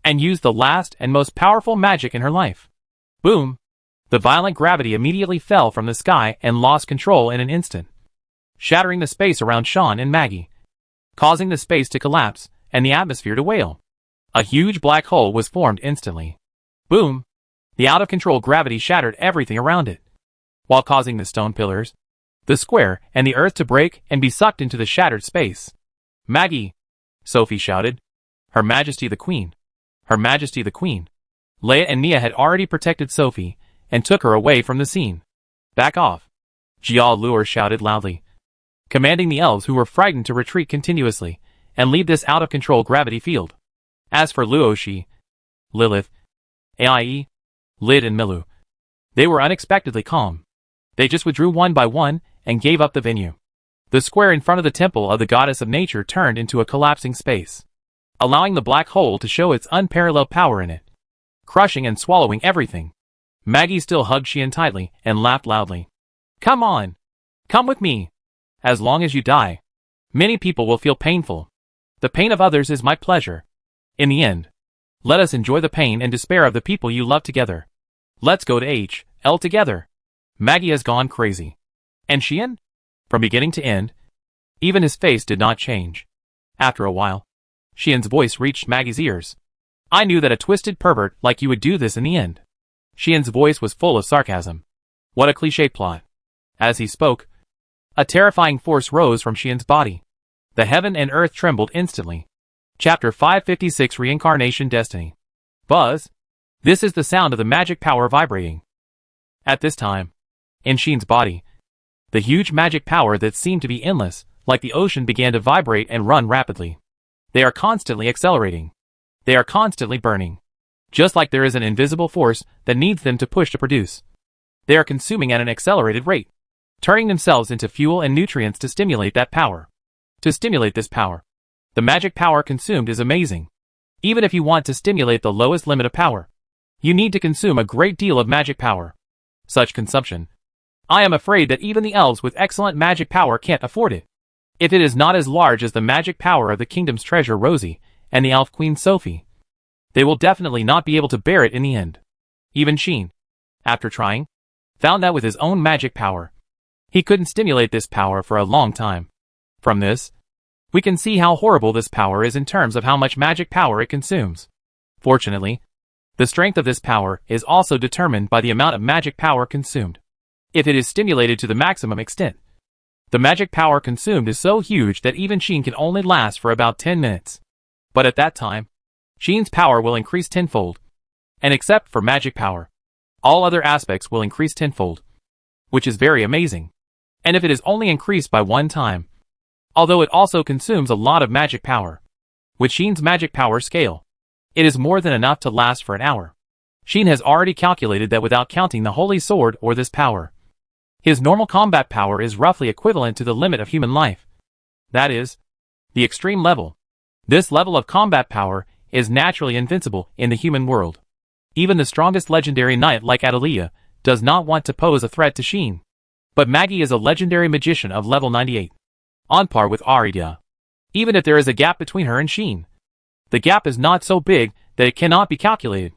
and used the last and most powerful magic in her life. Boom! The violent gravity immediately fell from the sky and lost control in an instant, shattering the space around Sean and Maggie, causing the space to collapse and the atmosphere to wail. A huge black hole was formed instantly. Boom! The out-of-control gravity shattered everything around it, while causing the stone pillars, the square, and the earth to break and be sucked into the shattered space. Maggie! Sophie shouted. Her Majesty the Queen. Her Majesty the Queen. Leia and Nia had already protected Sophie and took her away from the scene. Back off! Jiao Lure shouted loudly, commanding the elves who were frightened to retreat continuously and leave this out-of-control gravity field. As for Luoshi, Lilith, Ai, Lid and Milu, they were unexpectedly calm. They just withdrew one by one and gave up the venue. The square in front of the temple of the goddess of nature turned into a collapsing space, allowing the black hole to show its unparalleled power in it, crushing and swallowing everything. Maggie still hugged Sheen tightly and laughed loudly. Come on! Come with me! As long as you die, many people will feel painful. The pain of others is my pleasure. In the end, let us enjoy the pain and despair of the people you love together. Let's go to H.L. together. Maggie has gone crazy. And Sheen? From beginning to end, even his face did not change. After a while, Sheen's voice reached Maggie's ears. I knew that a twisted pervert like you would do this in the end. Sheen's voice was full of sarcasm. What a cliché plot. As he spoke, a terrifying force rose from Sheen's body. The heaven and earth trembled instantly. Chapter 556 Reincarnation Destiny. Buzz. This is the sound of the magic power vibrating. At this time, in Sheen's body, the huge magic power that seemed to be endless, like the ocean, began to vibrate and run rapidly. They are constantly accelerating. They are constantly burning. Just like there is an invisible force that needs them to push to produce. They are consuming at an accelerated rate, turning themselves into fuel and nutrients to stimulate that power. To stimulate this power, the magic power consumed is amazing. Even if you want to stimulate the lowest limit of power, you need to consume a great deal of magic power. Such consumption, I am afraid that even the elves with excellent magic power can't afford it. If it is not as large as the magic power of the kingdom's treasure Rosie and the elf queen Sophie, they will definitely not be able to bear it in the end. Even Sheen, after trying, found that with his own magic power, he couldn't stimulate this power for a long time. From this, we can see how horrible this power is in terms of how much magic power it consumes. Fortunately, the strength of this power is also determined by the amount of magic power consumed. If it is stimulated to the maximum extent, the magic power consumed is so huge that even Sheen can only last for about 10 minutes. But at that time, Sheen's power will increase tenfold. And except for magic power, all other aspects will increase tenfold, which is very amazing. And if it is only increased by one time, although it also consumes a lot of magic power, with Sheen's magic power scale, it is more than enough to last for an hour. Sheen has already calculated that without counting the holy sword or this power, his normal combat power is roughly equivalent to the limit of human life. That is, the extreme level. This level of combat power is naturally invincible in the human world. Even the strongest legendary knight like Adelia does not want to pose a threat to Sheen. But Maggie is a legendary magician of level 98, on par with Aridia. Even if there is a gap between her and Sheen, the gap is not so big that it cannot be calculated.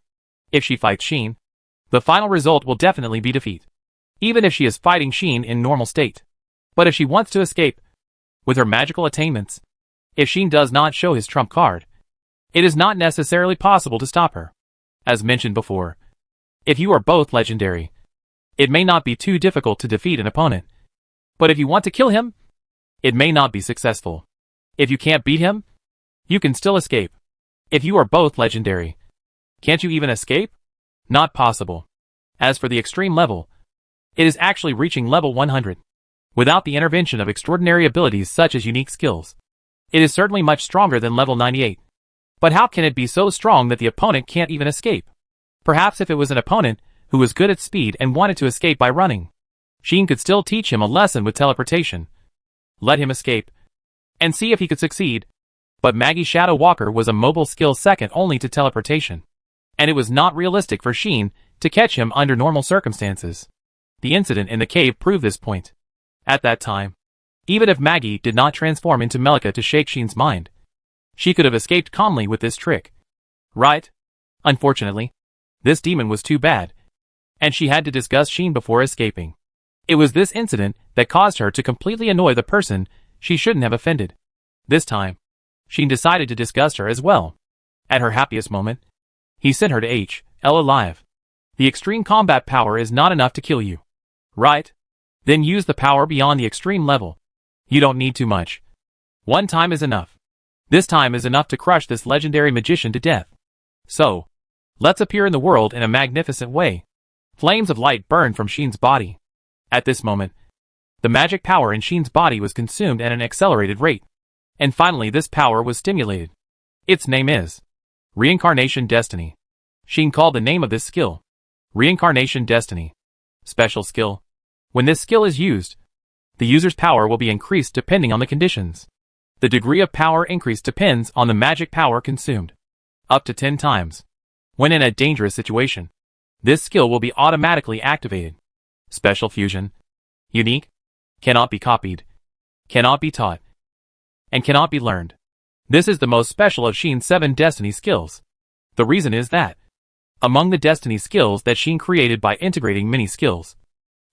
If she fights Sheen, the final result will definitely be defeat, even if she is fighting Sheen in normal state. But if she wants to escape, with her magical attainments, if Sheen does not show his trump card, it is not necessarily possible to stop her. As mentioned before, if you are both legendary, it may not be too difficult to defeat an opponent. But if you want to kill him, it may not be successful. If you can't beat him, you can still escape. If you are both legendary, can't you even escape? Not possible. As for the extreme level, it is actually reaching level 100. Without the intervention of extraordinary abilities such as unique skills, it is certainly much stronger than level 98. But how can it be so strong that the opponent can't even escape? Perhaps if it was an opponent who was good at speed and wanted to escape by running, Sheen could still teach him a lesson with teleportation. Let him escape, and see if he could succeed. But Maggie Shadow Walker was a mobile skill second only to teleportation, and it was not realistic for Sheen to catch him under normal circumstances. The incident in the cave proved this point. At that time, even if Maggie did not transform into Melika to shake Sheen's mind, she could have escaped calmly with this trick. Right? Unfortunately, this demon was too bad, and she had to disgust Sheen before escaping. It was this incident that caused her to completely annoy the person she shouldn't have offended. This time, Sheen decided to disgust her as well. At her happiest moment, he sent her to H.L. alive. The extreme combat power is not enough to kill you. Right? Then use the power beyond the extreme level. You don't need too much. One time is enough. This time is enough to crush this legendary magician to death. So, let's appear in the world in a magnificent way. Flames of light burned from Sheen's body. At this moment, the magic power in Sheen's body was consumed at an accelerated rate. And finally this power was stimulated. Its name is Reincarnation Destiny. Sheen called the name of this skill Reincarnation Destiny. Special skill. When this skill is used, the user's power will be increased depending on the conditions. The degree of power increase depends on the magic power consumed. Up to 10 times. When in a dangerous situation, this skill will be automatically activated. Special fusion. Unique. Cannot be copied. Cannot be taught. And cannot be learned. This is the most special of Sheen's 7 Destiny skills. The reason is that, among the Destiny skills that Sheen created by integrating many skills,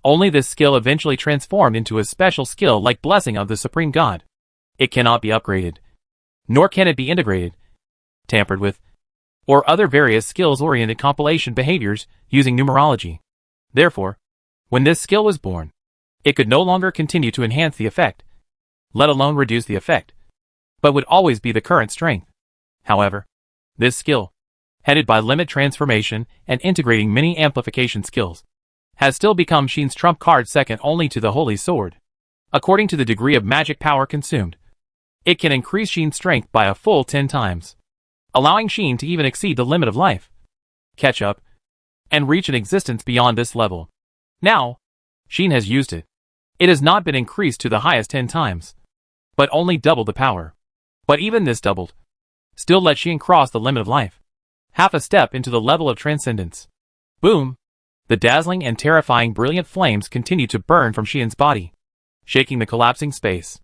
only this skill eventually transformed into a special skill like Blessing of the Supreme God. It cannot be upgraded, nor can it be integrated, tampered with, or other various skills-oriented compilation behaviors using numerology. Therefore, when this skill was born, it could no longer continue to enhance the effect, let alone reduce the effect, but would always be the current strength. However, this skill, headed by limit transformation and integrating many amplification skills, has still become Sheen's trump card second only to the Holy Sword. According to the degree of magic power consumed, it can increase Sheen's strength by a full 10 times, allowing Sheen to even exceed the limit of life, catch up, and reach an existence beyond this level. Now, Sheen has used it. It has not been increased to the highest 10 times, but only doubled the power. But even this doubled still let Sheen cross the limit of life, half a step into the level of transcendence. Boom! The dazzling and terrifying brilliant flames continue to burn from Sheen's body, shaking the collapsing space.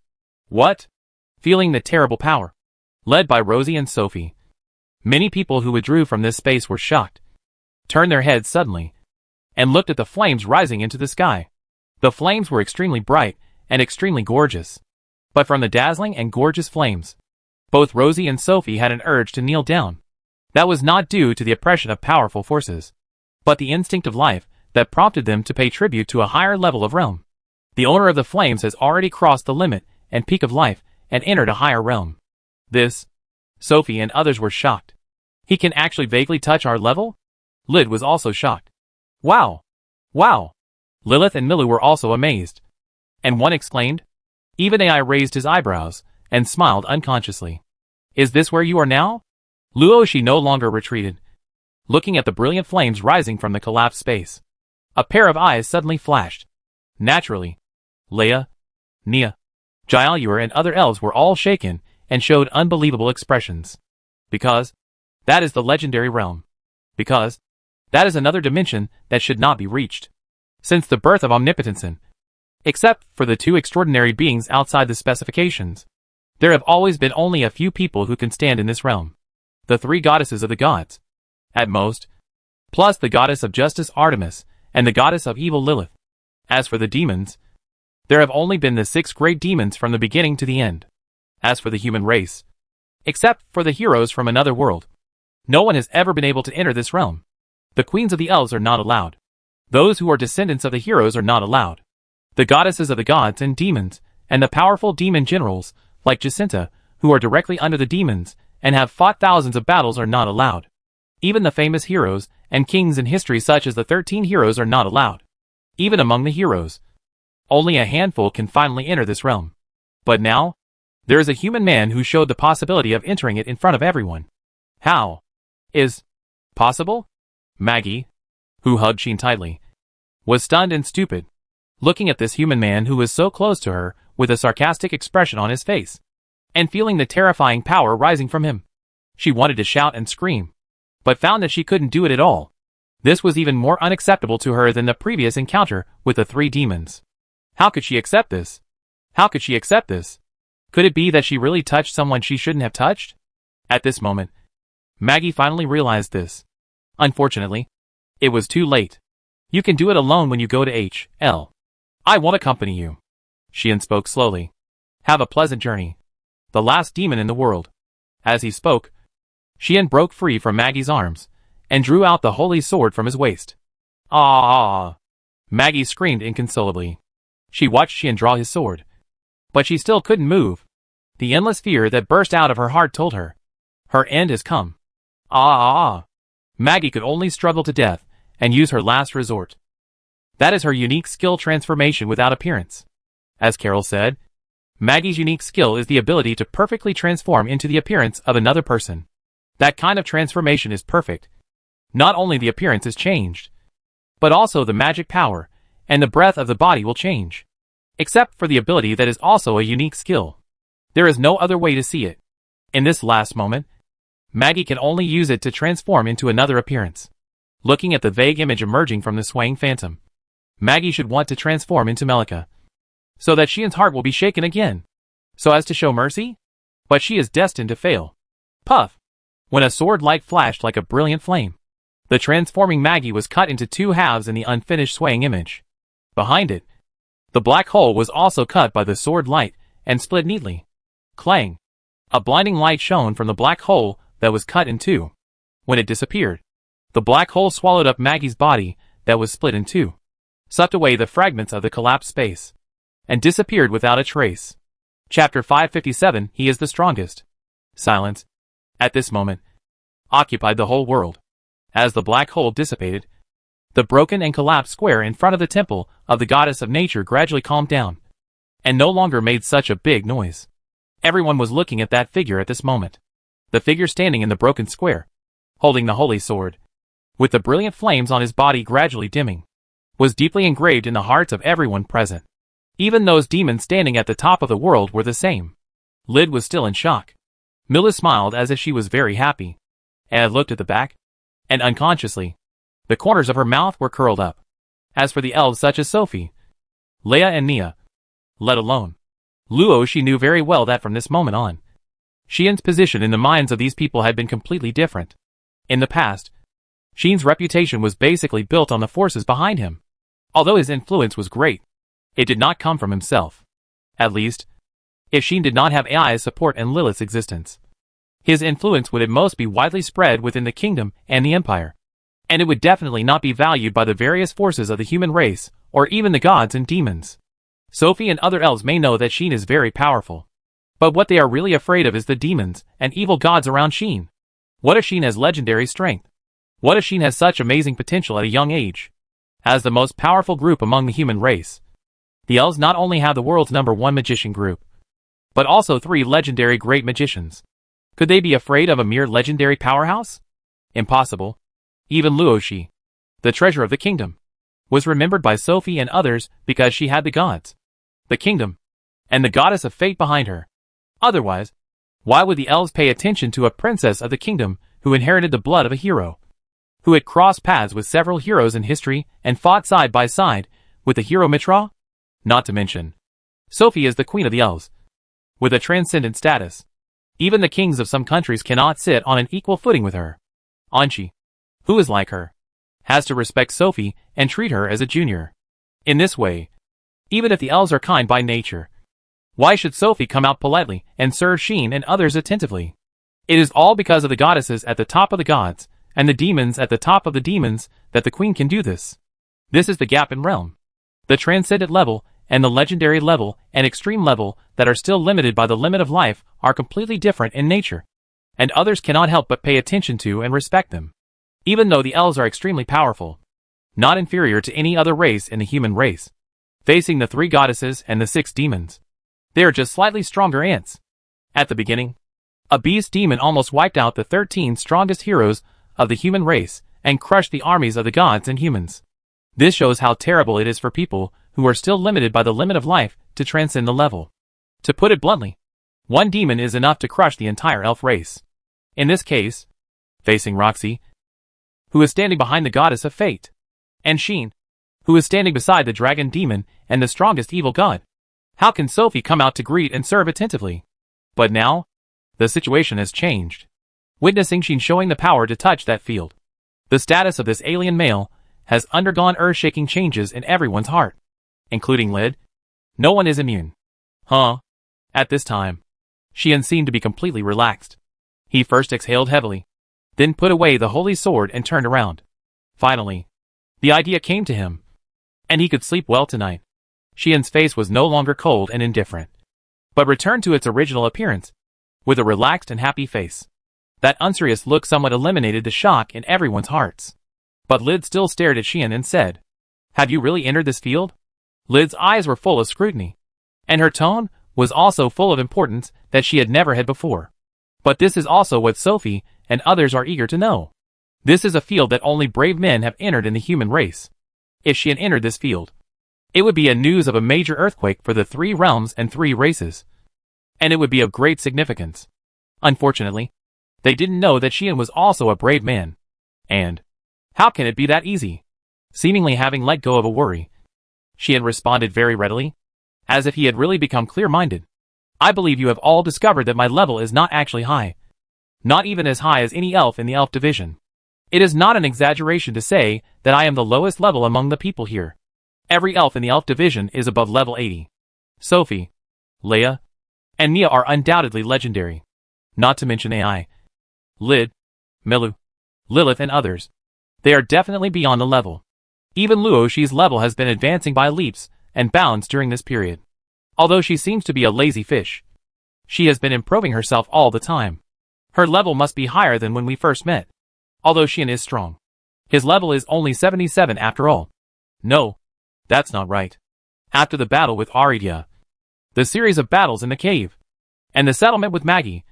What? Feeling the terrible power, led by Rosie and Sophie. Many people who withdrew from this space were shocked, turned their heads suddenly, and looked at the flames rising into the sky. The flames were extremely bright and extremely gorgeous, but from the dazzling and gorgeous flames. Both Rosie and Sophie had an urge to kneel down. That was not due to the oppression of powerful forces, but the instinct of life that prompted them to pay tribute to a higher level of realm. The owner of the flames has already crossed the limit and peak of life and entered a higher realm. This, Sophie and others were shocked. He can actually vaguely touch our level? Lyd was also shocked. Wow! Wow! Lilith and Milu were also amazed. And one exclaimed. Even AI raised his eyebrows and smiled unconsciously. Is this where you are now? Luoshi no longer retreated, looking at the brilliant flames rising from the collapsed space. A pair of eyes suddenly flashed. Naturally, Leia, Nia, Jailur and other elves were all shaken and showed unbelievable expressions. Because that is the legendary realm. Because that is another dimension that should not be reached. Since the birth of Omnipotensen, except for the two extraordinary beings outside the specifications, there have always been only a few people who can stand in this realm. The three goddesses of the gods, at most, plus the goddess of justice Artemis, and the goddess of evil Lilith. As for the demons, there have only been the 6 great demons from the beginning to the end. As for the human race, except for the heroes from another world, no one has ever been able to enter this realm. The queens of the elves are not allowed. Those who are descendants of the heroes are not allowed. The goddesses of the gods and demons, and the powerful demon generals, like Jacinta, who are directly under the demons, and have fought thousands of battles are not allowed. Even the famous heroes and kings in history such as the 13 heroes are not allowed. Even among the heroes, only a handful can finally enter this realm. But now, there is a human man who showed the possibility of entering it in front of everyone. How is possible? Maggie, who hugged Sheen tightly, was stunned and stupid, looking at this human man who was so close to her with a sarcastic expression on his face, and feeling the terrifying power rising from him. She wanted to shout and scream, but found that she couldn't do it at all. This was even more unacceptable to her than the previous encounter with the 3 demons. How could she accept this? How could she accept this? Could it be that she really touched someone she shouldn't have touched? At this moment, Maggie finally realized this. Unfortunately, it was too late. You can do it alone when you go to H.L. I won't accompany you. Xian spoke slowly. Have a pleasant journey. The last demon in the world. As he spoke, Xian broke free from Maggie's arms and drew out the holy sword from his waist. Ah! Maggie screamed inconsolably. She watched Xian draw his sword, but she still couldn't move. The endless fear that burst out of her heart told her, her end has come. Ah! Maggie could only struggle to death and use her last resort. That is her unique skill, transformation without appearance. As Carol said, Maggie's unique skill is the ability to perfectly transform into the appearance of another person. That kind of transformation is perfect. Not only the appearance is changed, but also the magic power and the breath of the body will change. Except for the ability that is also a unique skill. There is no other way to see it. In this last moment, Maggie can only use it to transform into another appearance. Looking at the vague image emerging from the swaying phantom, Maggie should want to transform into Melika, so that Xian's heart will be shaken again, so as to show mercy? But she is destined to fail. Puff! When a sword light flashed like a brilliant flame, the transforming Maggie was cut into 2 halves in the unfinished swaying image. Behind it, the black hole was also cut by the sword light and split neatly. Clang! A blinding light shone from the black hole that was cut in 2. When it disappeared, the black hole swallowed up Maggie's body that was split in 2, sucked away the fragments of the collapsed space, and disappeared without a trace. Chapter 557, He is the strongest. Silence, at this moment, occupied the whole world. As the black hole dissipated, the broken and collapsed square in front of the temple of the goddess of nature gradually calmed down, and no longer made such a big noise. Everyone was looking at that figure at this moment. The figure standing in the broken square, holding the holy sword, with the brilliant flames on his body gradually dimming, was deeply engraved in the hearts of everyone present. Even those demons standing at the top of the world were the same. Lyd was still in shock. Mila smiled as if she was very happy. Ed looked at the back, and unconsciously, the corners of her mouth were curled up. As for the elves such as Sophie, Leia and Nia, let alone Luo, she knew very well that from this moment on, Xian's position in the minds of these people had been completely different. In the past, Xian's reputation was basically built on the forces behind him. Although his influence was great, it did not come from himself. At least, If Sheen did not have AI's support and Lilith's existence, his influence would at most be widely spread within the kingdom and the empire. And it would definitely not be valued by the various forces of the human race, or even the gods and demons. Sophie and other elves may know that Sheen is very powerful. But what they are really afraid of is the demons and evil gods around Sheen. What if Sheen has legendary strength? What if Sheen has such amazing potential at a young age? As the most powerful group among the human race, the elves not only have the world's #1 magician group, but also 3 legendary great magicians. Could they be afraid of a mere legendary powerhouse? Impossible. Even Luoshi, the treasure of the kingdom, was remembered by Sophie and others because she had the gods, the kingdom, and the goddess of fate behind her. Otherwise, why would the elves pay attention to a princess of the kingdom who inherited the blood of a hero, who had crossed paths with several heroes in history and fought side by side with the hero Mitra? Not to mention, Sophie is the queen of the elves, with a transcendent status. Even the kings of some countries cannot sit on an equal footing with her. Anchi, who is like her, has to respect Sophie and treat her as a junior. In this way, even if the elves are kind by nature, why should Sophie come out politely and serve Sheen and others attentively? It is all because of the goddesses at the top of the gods, and the demons at the top of the demons, that the queen can do this. This is the gap in realm. The transcendent level, and the legendary level, and extreme level, that are still limited by the limit of life, are completely different in nature. And others cannot help but pay attention to and respect them. Even though the elves are extremely powerful, not inferior to any other race in the human race, facing the 3 goddesses and the 6 demons, they are just slightly stronger ants. At the beginning, a beast demon almost wiped out the 13 strongest heroes of the human race and crushed the armies of the gods and humans. This shows how terrible it is for people who are still limited by the limit of life to transcend the level. To put it bluntly, one demon is enough to crush the entire elf race. In this case, facing Roxy, who is standing behind the goddess of fate, and Sheen, who is standing beside the dragon demon and the strongest evil god. How can Sophie come out to greet and serve attentively? But now, the situation has changed. Witnessing Sheen showing the power to touch that field, the status of this alien male has undergone earth-shaking changes in everyone's heart, including Lid. No one is immune. Huh? At this time, Sheen seemed to be completely relaxed. He first exhaled heavily, then put away the holy sword and turned around. Finally, the idea came to him, and he could sleep well tonight. Sheen's face was no longer cold and indifferent, but returned to its original appearance, with a relaxed and happy face. That unserious look somewhat eliminated the shock in everyone's hearts. But Lid still stared at Sheen and said, "Have you really entered this field?" Lid's eyes were full of scrutiny, and her tone was also full of importance that she had never had before. But this is also what Sophie and others are eager to know. This is a field that only brave men have entered in the human race. If she had entered this field, it would be a news of a major earthquake for the 3 realms and 3 races. And it would be of great significance. Unfortunately, they didn't know that Sheen was also a brave man. And how can it be that easy? Seemingly having let go of a worry, Sheen responded very readily, as if he had really become clear-minded. "I believe you have all discovered that my level is not actually high. Not even as high as any elf in the elf division. It is not an exaggeration to say that I am the lowest level among the people here. Every elf in the elf division is above level 80. Sophie, Leia, and Mia are undoubtedly legendary. Not to mention AI, Lid, Milu, Lilith and others. They are definitely beyond the level. Even Luoshi's level has been advancing by leaps and bounds during this period. Although she seems to be a lazy fish, she has been improving herself all the time. Her level must be higher than when we first met. Although Sheen is strong, his level is only 77 after all. No, that's not right. After the battle with Aridia, the series of battles in the cave, and the settlement with Maggie,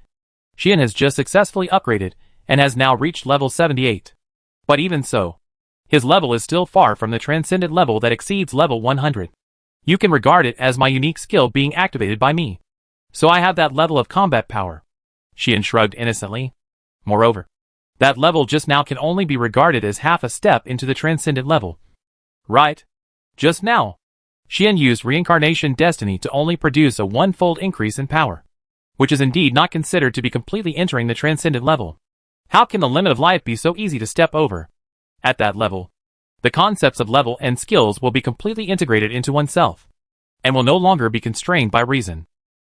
Sheen has just successfully upgraded and has now reached level 78. But even so, his level is still far from the transcendent level that exceeds level 100. You can regard it as my unique skill being activated by me. So I have that level of combat power." Sheen shrugged innocently. "Moreover, that level just now can only be regarded as half a step into the transcendent level." "Right. Just now, Sheen used reincarnation destiny to only produce a 1-fold increase in power, which is indeed not considered to be completely entering the transcendent level. How can the limit of life be so easy to step over? At that level, the concepts of level and skills will be completely integrated into oneself, and will no longer be constrained by reason.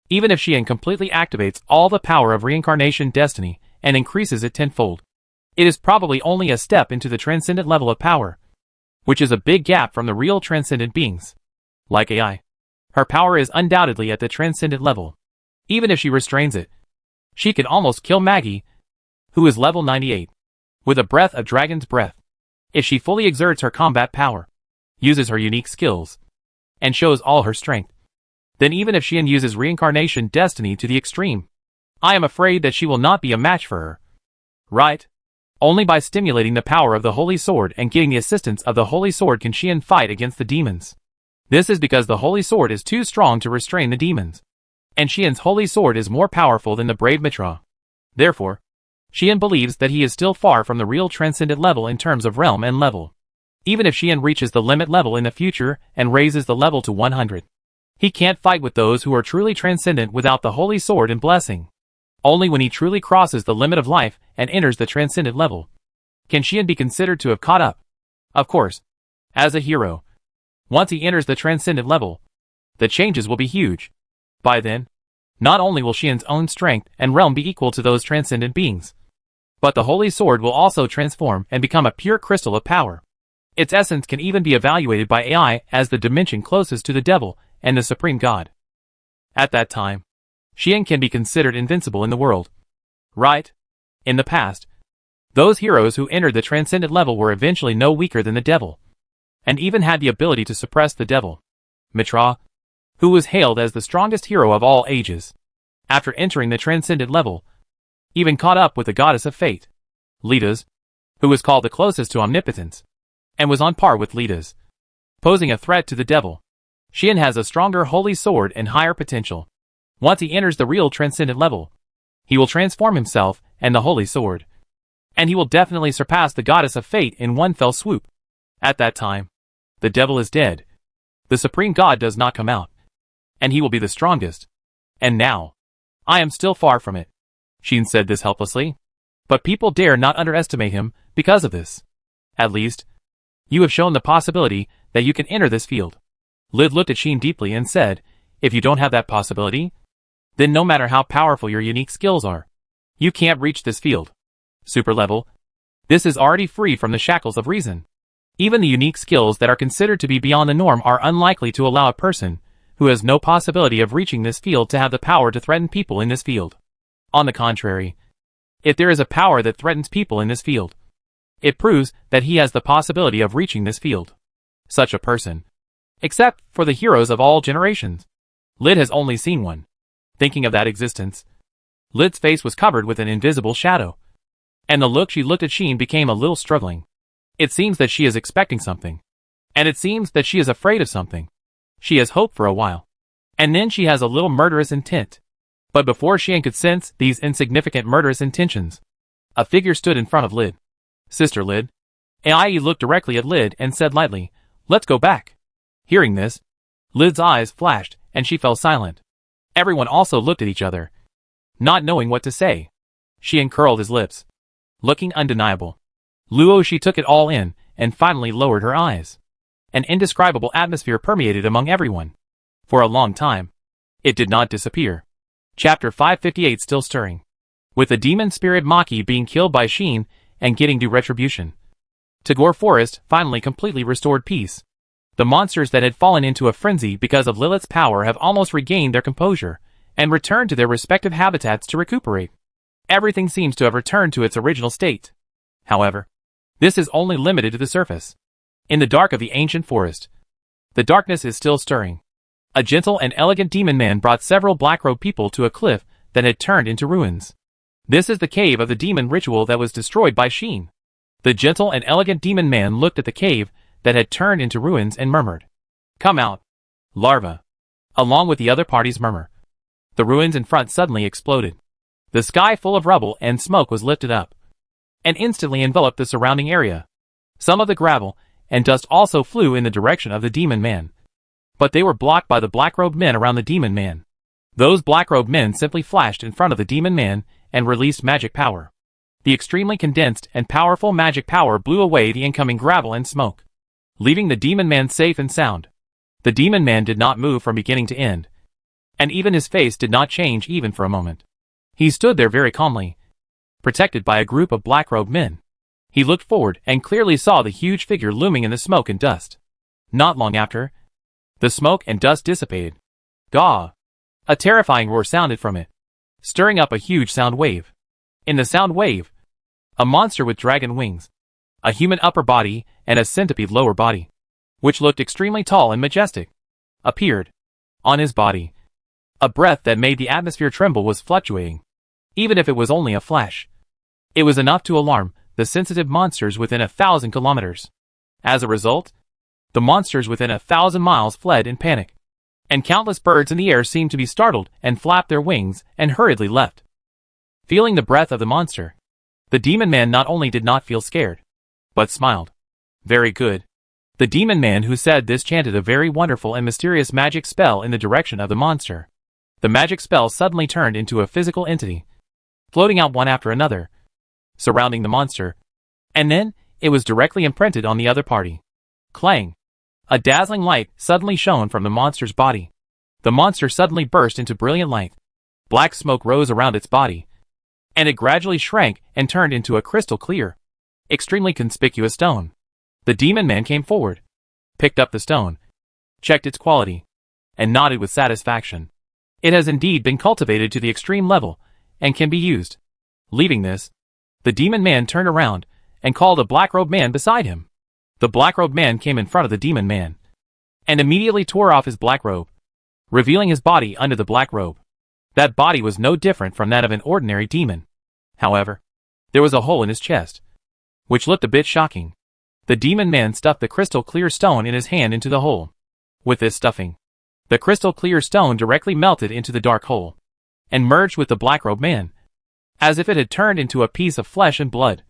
Even if Xian completely activates all the power of reincarnation destiny and increases it tenfold, it is probably only a step into the transcendent level of power, which is a big gap from the real transcendent beings. Like AI, her power is undoubtedly at the transcendent level. Even if she restrains it, she can almost kill Maggie, who is level 98, with a breath of dragon's breath. If she fully exerts her combat power, uses her unique skills, and shows all her strength, then even if Xian uses reincarnation destiny to the extreme, I am afraid that she will not be a match for her. Right? Only by stimulating the power of the Holy Sword and getting the assistance of the Holy Sword can Xian fight against the demons. This is because the Holy Sword is too strong to restrain the demons, and Xian's Holy Sword is more powerful than the brave Mitra. Therefore, Xian believes that he is still far from the real transcendent level in terms of realm and level. Even if Xian reaches the limit level in the future and raises the level to 100, he can't fight with those who are truly transcendent without the Holy Sword and blessing. Only when he truly crosses the limit of life and enters the transcendent level can Xian be considered to have caught up. Of course, as a hero, once he enters the transcendent level, the changes will be huge. By then, not only will Xian's own strength and realm be equal to those transcendent beings, but the Holy Sword will also transform and become a pure crystal of power. Its essence can even be evaluated by AI as the dimension closest to the devil and the supreme god. At that time, Xian can be considered invincible in the world. Right? In the past, those heroes who entered the transcendent level were eventually no weaker than the devil, and even had the ability to suppress the devil. Mitra, who was hailed as the strongest hero of all ages, after entering the transcendent level, even caught up with the goddess of fate. Lidas, who was called the closest to omnipotence, and was on par with Lidas, posing a threat to the devil. Xian has a stronger holy sword and higher potential. Once he enters the real transcendent level, he will transform himself and the holy sword, and he will definitely surpass the goddess of fate in one fell swoop. At that time, the devil is dead. The supreme god does not come out, and he will be the strongest. And now, I am still far from it. Xian said this helplessly, but people dare not underestimate him because of this. At least, you have shown the possibility that you can enter this field. Lid looked at Xian deeply and said, if you don't have that possibility, then no matter how powerful your unique skills are, you can't reach this field. Super level. This is already free from the shackles of reason. Even the unique skills that are considered to be beyond the norm are unlikely to allow a person who has no possibility of reaching this field to have the power to threaten people in this field. On the contrary, if there is a power that threatens people in this field, it proves that he has the possibility of reaching this field. Such a person, except for the heroes of all generations, Lid has only seen one. Thinking of that existence, Lid's face was covered with an invisible shadow, and the look she looked at Xian became a little struggling. It seems that she is expecting something, and it seems that she is afraid of something. She has hope for a while, and then she has a little murderous intent. But before Xian could sense these insignificant murderous intentions, a figure stood in front of Lid. Sister Lid. Ai looked directly at Lid and said lightly, let's go back. Hearing this, Lid's eyes flashed, and she fell silent. Everyone also looked at each other, not knowing what to say. Xian curled his lips, looking undeniable. Luo she took it all in, and finally lowered her eyes. An indescribable atmosphere permeated among everyone. For a long time, it did not disappear. Chapter 558 still stirring. With the demon spirit Maki being killed by Xian and getting due retribution, Tagore Forest finally completely restored peace. The monsters that had fallen into a frenzy because of Lilith's power have almost regained their composure and returned to their respective habitats to recuperate. Everything seems to have returned to its original state. However, this is only limited to the surface. In the dark of the ancient forest, the darkness is still stirring. A gentle and elegant demon man brought several black-robed people to a cliff that had turned into ruins. This is the cave of the demon ritual that was destroyed by Xian. The gentle and elegant demon man looked at the cave that had turned into ruins and murmured, come out, larva. Along with the other party's murmur, the ruins in front suddenly exploded. The sky full of rubble and smoke was lifted up, and instantly enveloped the surrounding area. Some of the gravel and dust also flew in the direction of the demon man, but they were blocked by the black-robed men around the demon man. Those black-robed men simply flashed in front of the demon man and released magic power. The extremely condensed and powerful magic power blew away the incoming gravel and smoke, leaving the demon man safe and sound. The demon man did not move from beginning to end. and even his face did not change even for a moment. He stood there very calmly, protected by a group of black-robed men. He looked forward and clearly saw the huge figure looming in the smoke and dust. Not long after, the smoke and dust dissipated. Gaw! A terrifying roar sounded from it, stirring up a huge sound wave. In the sound wave, a monster with dragon wings, a human upper body, and a centipede lower body, which looked extremely tall and majestic, appeared. On his body, a breath that made the atmosphere tremble was fluctuating. Even if it was only a flash, it was enough to alarm the sensitive monsters within 1,000 kilometers. As a result, the monsters within 1,000 miles fled in panic, and countless birds in the air seemed to be startled and flapped their wings and hurriedly left. Feeling the breath of the monster, the demon man not only did not feel scared, but smiled. Very good. The demon man who said this chanted a very wonderful and mysterious magic spell in the direction of the monster. The magic spell suddenly turned into a physical entity, floating out one after another, surrounding the monster, and then it was directly imprinted on the other party. Clang! A dazzling light suddenly shone from the monster's body. The monster suddenly burst into brilliant light. Black smoke rose around its body, and it gradually shrank and turned into a crystal clear, extremely conspicuous stone. The demon man came forward, picked up the stone, checked its quality, and nodded with satisfaction. It has indeed been cultivated to the extreme level, and can be used. Leaving this, the demon man turned around, and called a black-robed man beside him. The black-robed man came in front of the demon man, and immediately tore off his black robe, revealing his body under the black robe. That body was no different from that of an ordinary demon. However, there was a hole in his chest, which looked a bit shocking. The demon man stuffed the crystal clear stone in his hand into the hole. With this stuffing, the crystal clear stone directly melted into the dark hole, and merged with the black-robed man, as if it had turned into a piece of flesh and blood,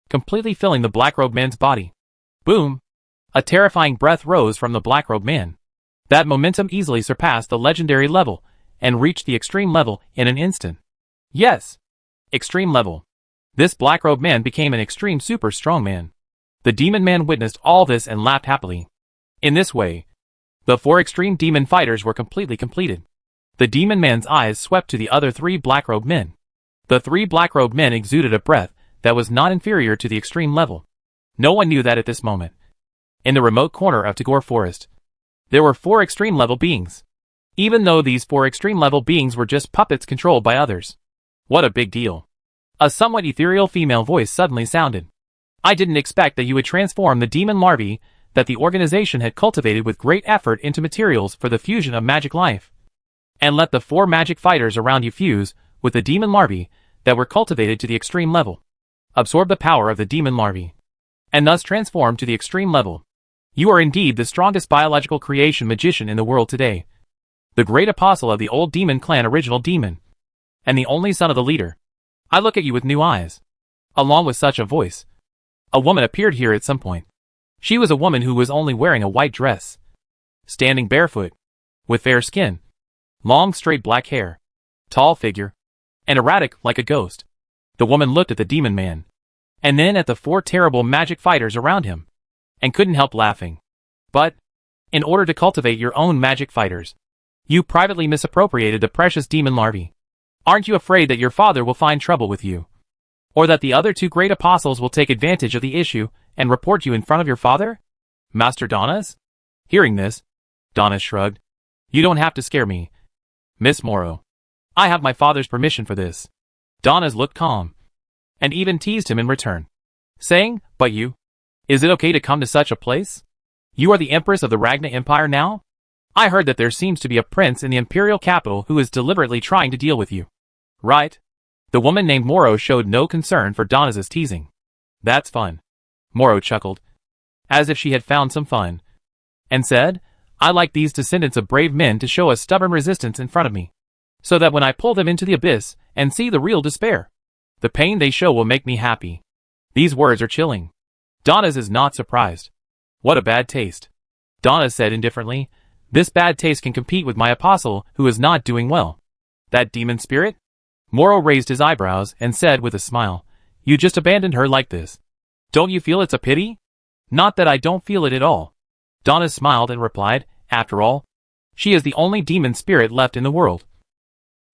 completely filling the black-robed man's body. Boom! A terrifying breath rose from the black-robed man. That momentum easily surpassed the legendary level, and reached the extreme level in an instant. Yes! Extreme level. This black-robed man became an extreme super strong man. The demon man witnessed all this and laughed happily. In this way, the 4 extreme demon fighters were completely completed. The demon man's eyes swept to the other 3 black-robed men. The 3 black-robed men exuded a breath that was not inferior to the extreme level. No one knew that at this moment, in the remote corner of Tagore Forest, there were 4 extreme level beings. Even though these 4 extreme level beings were just puppets controlled by others. What a big deal. A somewhat ethereal female voice suddenly sounded. I didn't expect that you would transform the demon larvae that the organization had cultivated with great effort into materials for the fusion of magic life, and let the 4 magic fighters around you fuse with the demon larvae that were cultivated to the extreme level, absorb the power of the demon larvae, and thus transform to the extreme level. You are indeed the strongest biological creation magician in the world today, the great apostle of the old demon clan original demon, and the only son of the leader. I look at you with new eyes. Along with such a voice, a woman appeared here at some point. She was a woman who was only wearing a white dress, standing barefoot, with fair skin, long straight black hair, tall figure, and erratic like a ghost. The woman looked at the demon man, and then at the 4 terrible magic fighters around him, and couldn't help laughing. But, in order to cultivate your own magic fighters, you privately misappropriated the precious demon larvae. Aren't you afraid that your father will find trouble with you? Or that the other 2 great apostles will take advantage of the issue and report you in front of your father? Master Donas? Hearing this, Donas shrugged. You don't have to scare me, Miss Morrow. I have my father's permission for this. Donas looked calm, and even teased him in return, saying, But you? Is it okay to come to such a place? You are the Empress of the Ragna Empire now? I heard that there seems to be a prince in the imperial capital who is deliberately trying to deal with you. Right? The woman named Morrow showed no concern for Donna's teasing. That's fun. Morrow chuckled, as if she had found some fun, and said, I like these descendants of brave men to show a stubborn resistance in front of me, so that when I pull them into the abyss and see the real despair, the pain they show will make me happy. These words are chilling. Donna's is not surprised. What a bad taste. Donna said indifferently, This bad taste can compete with my apostle who is not doing well. That demon spirit? Morrow raised his eyebrows and said with a smile, You just abandoned her like this. Don't you feel it's a pity? Not that I don't feel it at all. Donna smiled and replied, After all, She is the only demon spirit left in the world.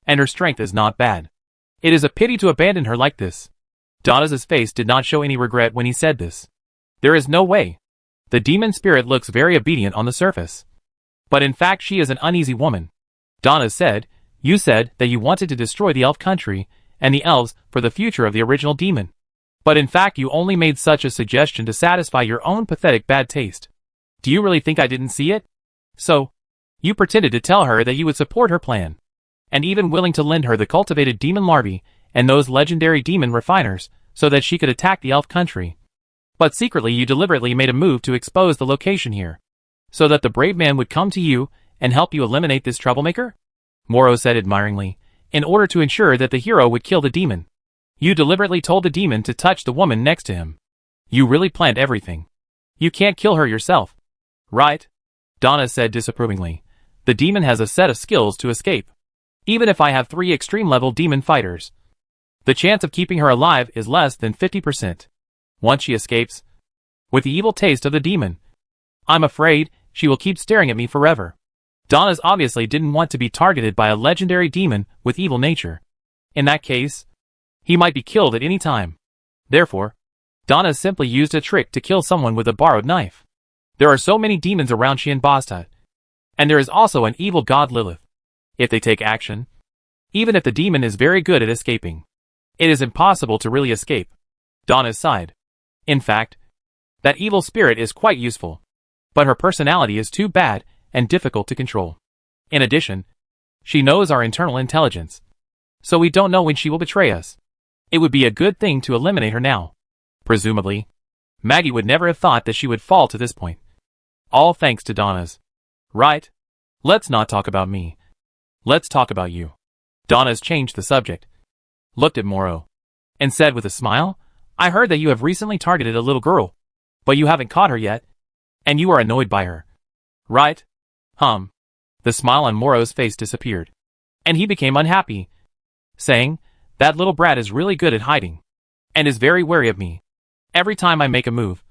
And her strength is not bad. It is a pity to abandon her like this. Donna's face did not show any regret when he said this. There is no way. The demon spirit looks very obedient on the surface. But in fact she is an uneasy woman. Donna said, you said that you wanted to destroy the elf country and the elves for the future of the original demon. But in fact you only made such a suggestion to satisfy your own pathetic bad taste. Do you really think I didn't see it? So, you pretended to tell her that you would support her plan. And even willing to lend her the cultivated demon larvae and those legendary demon refiners so that she could attack the elf country. But secretly you deliberately made a move to expose the location here, so that the brave man would come to you and help you eliminate this troublemaker? Moro said admiringly, in order to ensure that the hero would kill the demon. You deliberately told the demon to touch the woman next to him. You really planned everything. You can't kill her yourself. Right? Donna said disapprovingly. The demon has a set of skills to escape. Even if I have 3 extreme-level demon fighters, the chance of keeping her alive is less than 50%. Once she escapes, with the evil taste of the demon, I'm afraid she will keep staring at me forever. Donna's obviously didn't want to be targeted by a legendary demon with evil nature. In that case, he might be killed at any time. Therefore, Donna simply used a trick to kill someone with a borrowed knife. There are so many demons around Xianbasta, and there is also an evil god Lilith. If they take action, even if the demon is very good at escaping, it is impossible to really escape. Donna sighed. In fact, that evil spirit is quite useful, but her personality is too bad and difficult to control. In addition, she knows our internal intelligence, so we don't know when she will betray us. It would be a good thing to eliminate her now. Presumably, Maggie would never have thought that she would fall to this point. All thanks to Donna's. Right? Let's not talk about me. Let's talk about you. Donna's changed the subject, looked at Moro, and said with a smile, I heard that you have recently targeted a little girl, but you haven't caught her yet, and you are annoyed by her. Right? The smile on Moro's face disappeared, and he became unhappy, saying, that little brat is really good at hiding, and is very wary of me. Every time I make a move,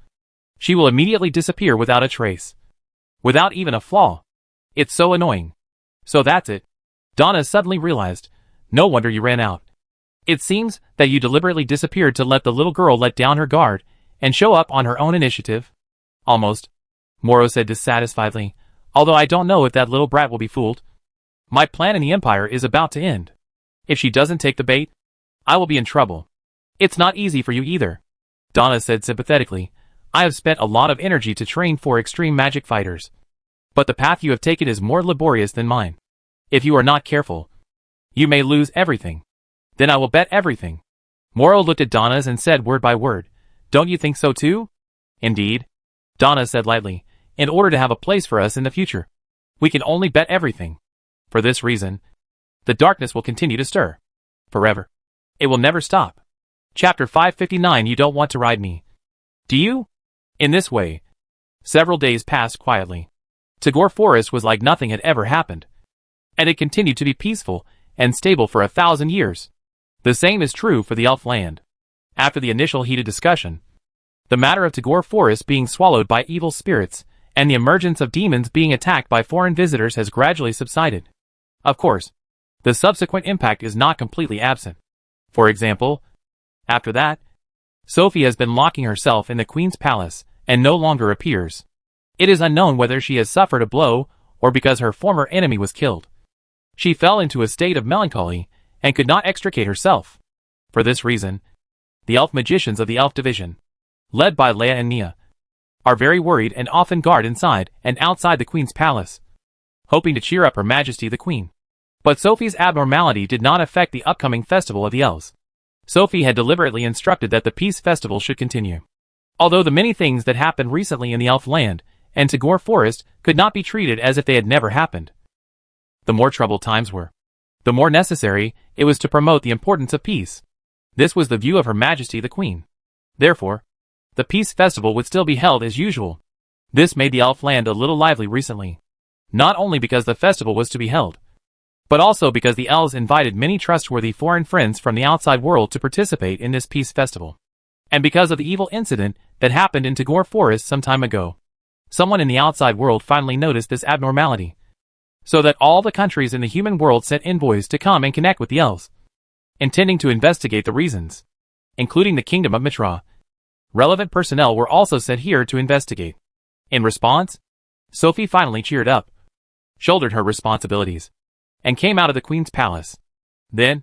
she will immediately disappear without a trace, without even a flaw. It's so annoying. So that's it. Donna suddenly realized, no wonder you ran out. It seems that you deliberately disappeared to let the little girl let down her guard and show up on her own initiative. Almost, Moro said dissatisfiedly, although I don't know if that little brat will be fooled. My plan in the Empire is about to end. If she doesn't take the bait, I will be in trouble. It's not easy for you either. Donna said sympathetically, I have spent a lot of energy to train 4 extreme magic fighters, but the path you have taken is more laborious than mine. If you are not careful, you may lose everything. Then I will bet everything. Moro looked at Donna's and said word by word, don't you think so too? Indeed. Donna said lightly, in order to have a place for us in the future, we can only bet everything. For this reason, the darkness will continue to stir. Forever. It will never stop. Chapter 559 You don't want to ride me. Do you? In this way, several days passed quietly. Tagore Forest was like nothing had ever happened, and it continued to be peaceful and stable for 1,000 years. The same is true for the elf land. After the initial heated discussion, the matter of Tagore Forest being swallowed by evil spirits and the emergence of demons being attacked by foreign visitors has gradually subsided. Of course, the subsequent impact is not completely absent. For example, after that, Sophie has been locking herself in the Queen's palace and no longer appears. It is unknown whether she has suffered a blow or because her former enemy was killed. She fell into a state of melancholy and could not extricate herself. For this reason, the elf magicians of the elf division, led by Leia and Nia, are very worried and often guard inside and outside the Queen's palace, hoping to cheer up Her Majesty the Queen. But Sophie's abnormality did not affect the upcoming festival of the elves. Sophie had deliberately instructed that the peace festival should continue. Although the many things that happened recently in the elf land and Tagore Forest could not be treated as if they had never happened. The more troubled times were, the more necessary it was to promote the importance of peace. This was the view of Her Majesty the Queen. Therefore, the peace festival would still be held as usual. This made the elf land a little lively recently. Not only because the festival was to be held, but also because the elves invited many trustworthy foreign friends from the outside world to participate in this peace festival. And because of the evil incident that happened in Tagore Forest some time ago, someone in the outside world finally noticed this abnormality. so that all the countries in the human world sent envoys to come and connect with the elves, intending to investigate the reasons, including the kingdom of Mitra. Relevant personnel were also sent here to investigate. In response, Sophie finally cheered up, shouldered her responsibilities, and came out of the queen's palace. Then,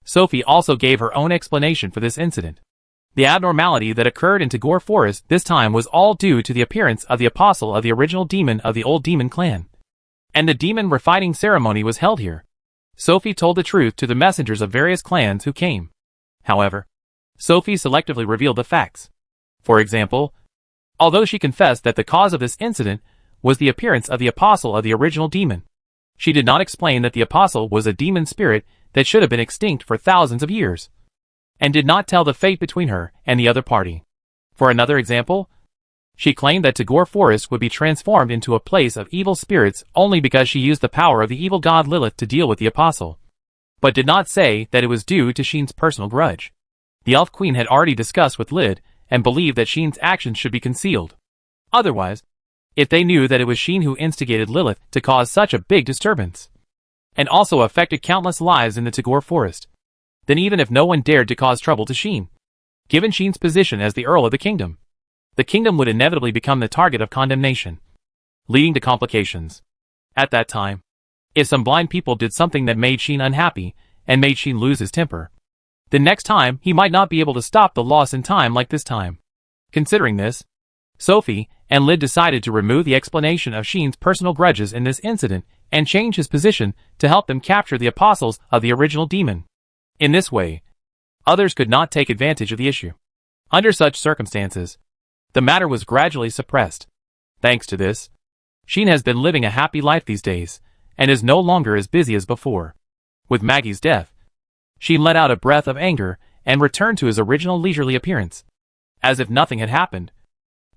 Sophie also gave her own explanation for this incident. The abnormality that occurred in Tagore Forest this time was all due to the appearance of the apostle of the original demon of the old demon clan. And the demon refining ceremony was held here. Sophie told the truth to the messengers of various clans who came. However, Sophie selectively revealed the facts. For example, although she confessed that the cause of this incident was the appearance of the apostle of the original demon, she did not explain that the apostle was a demon spirit that should have been extinct for thousands of years, and did not tell the fate between her and the other party. For another example, she claimed that Tagore Forest would be transformed into a place of evil spirits only because she used the power of the evil god Lilith to deal with the apostle, but did not say that it was due to Sheen's personal grudge. The Elf Queen had already discussed with Lid and believed that Sheen's actions should be concealed. Otherwise, if they knew that it was Sheen who instigated Lilith to cause such a big disturbance, and also affected countless lives in the Tagore Forest, then even if no one dared to cause trouble to Sheen, given Sheen's position as the Earl of the Kingdom would inevitably become the target of condemnation, leading to complications. At that time, if some blind people did something that made Sheen unhappy and made Sheen lose his temper, then next time he might not be able to stop the loss in time like this time. Considering this, Sophie and Lid decided to remove the explanation of Sheen's personal grudges in this incident and change his position to help them capture the apostles of the original demon. In this way, others could not take advantage of the issue. Under such circumstances, the matter was gradually suppressed. Thanks to this, Sheen has been living a happy life these days, and is no longer as busy as before. With Maggie's death, Sheen let out a breath of anger and returned to his original leisurely appearance, as if nothing had happened,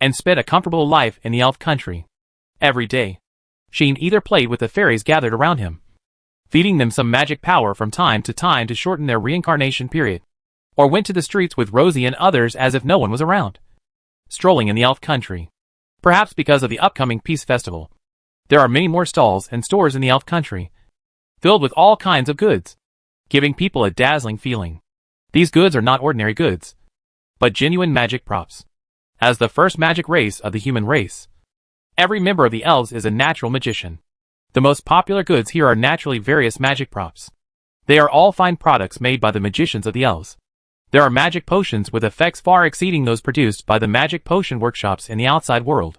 and spent a comfortable life in the elf country. Every day, Sheen either played with the fairies gathered around him, feeding them some magic power from time to shorten their reincarnation period, or went to the streets with Rosie and others as if no one was around, strolling in the elf country. Perhaps because of the upcoming Peace Festival, there are many more stalls and stores in the elf country, filled with all kinds of goods, giving people a dazzling feeling. These goods are not ordinary goods, but genuine magic props. As the first magic race of the human race, every member of the elves is a natural magician. The most popular goods here are naturally various magic props. They are all fine products made by the magicians of the elves. There are magic potions with effects far exceeding those produced by the magic potion workshops in the outside world.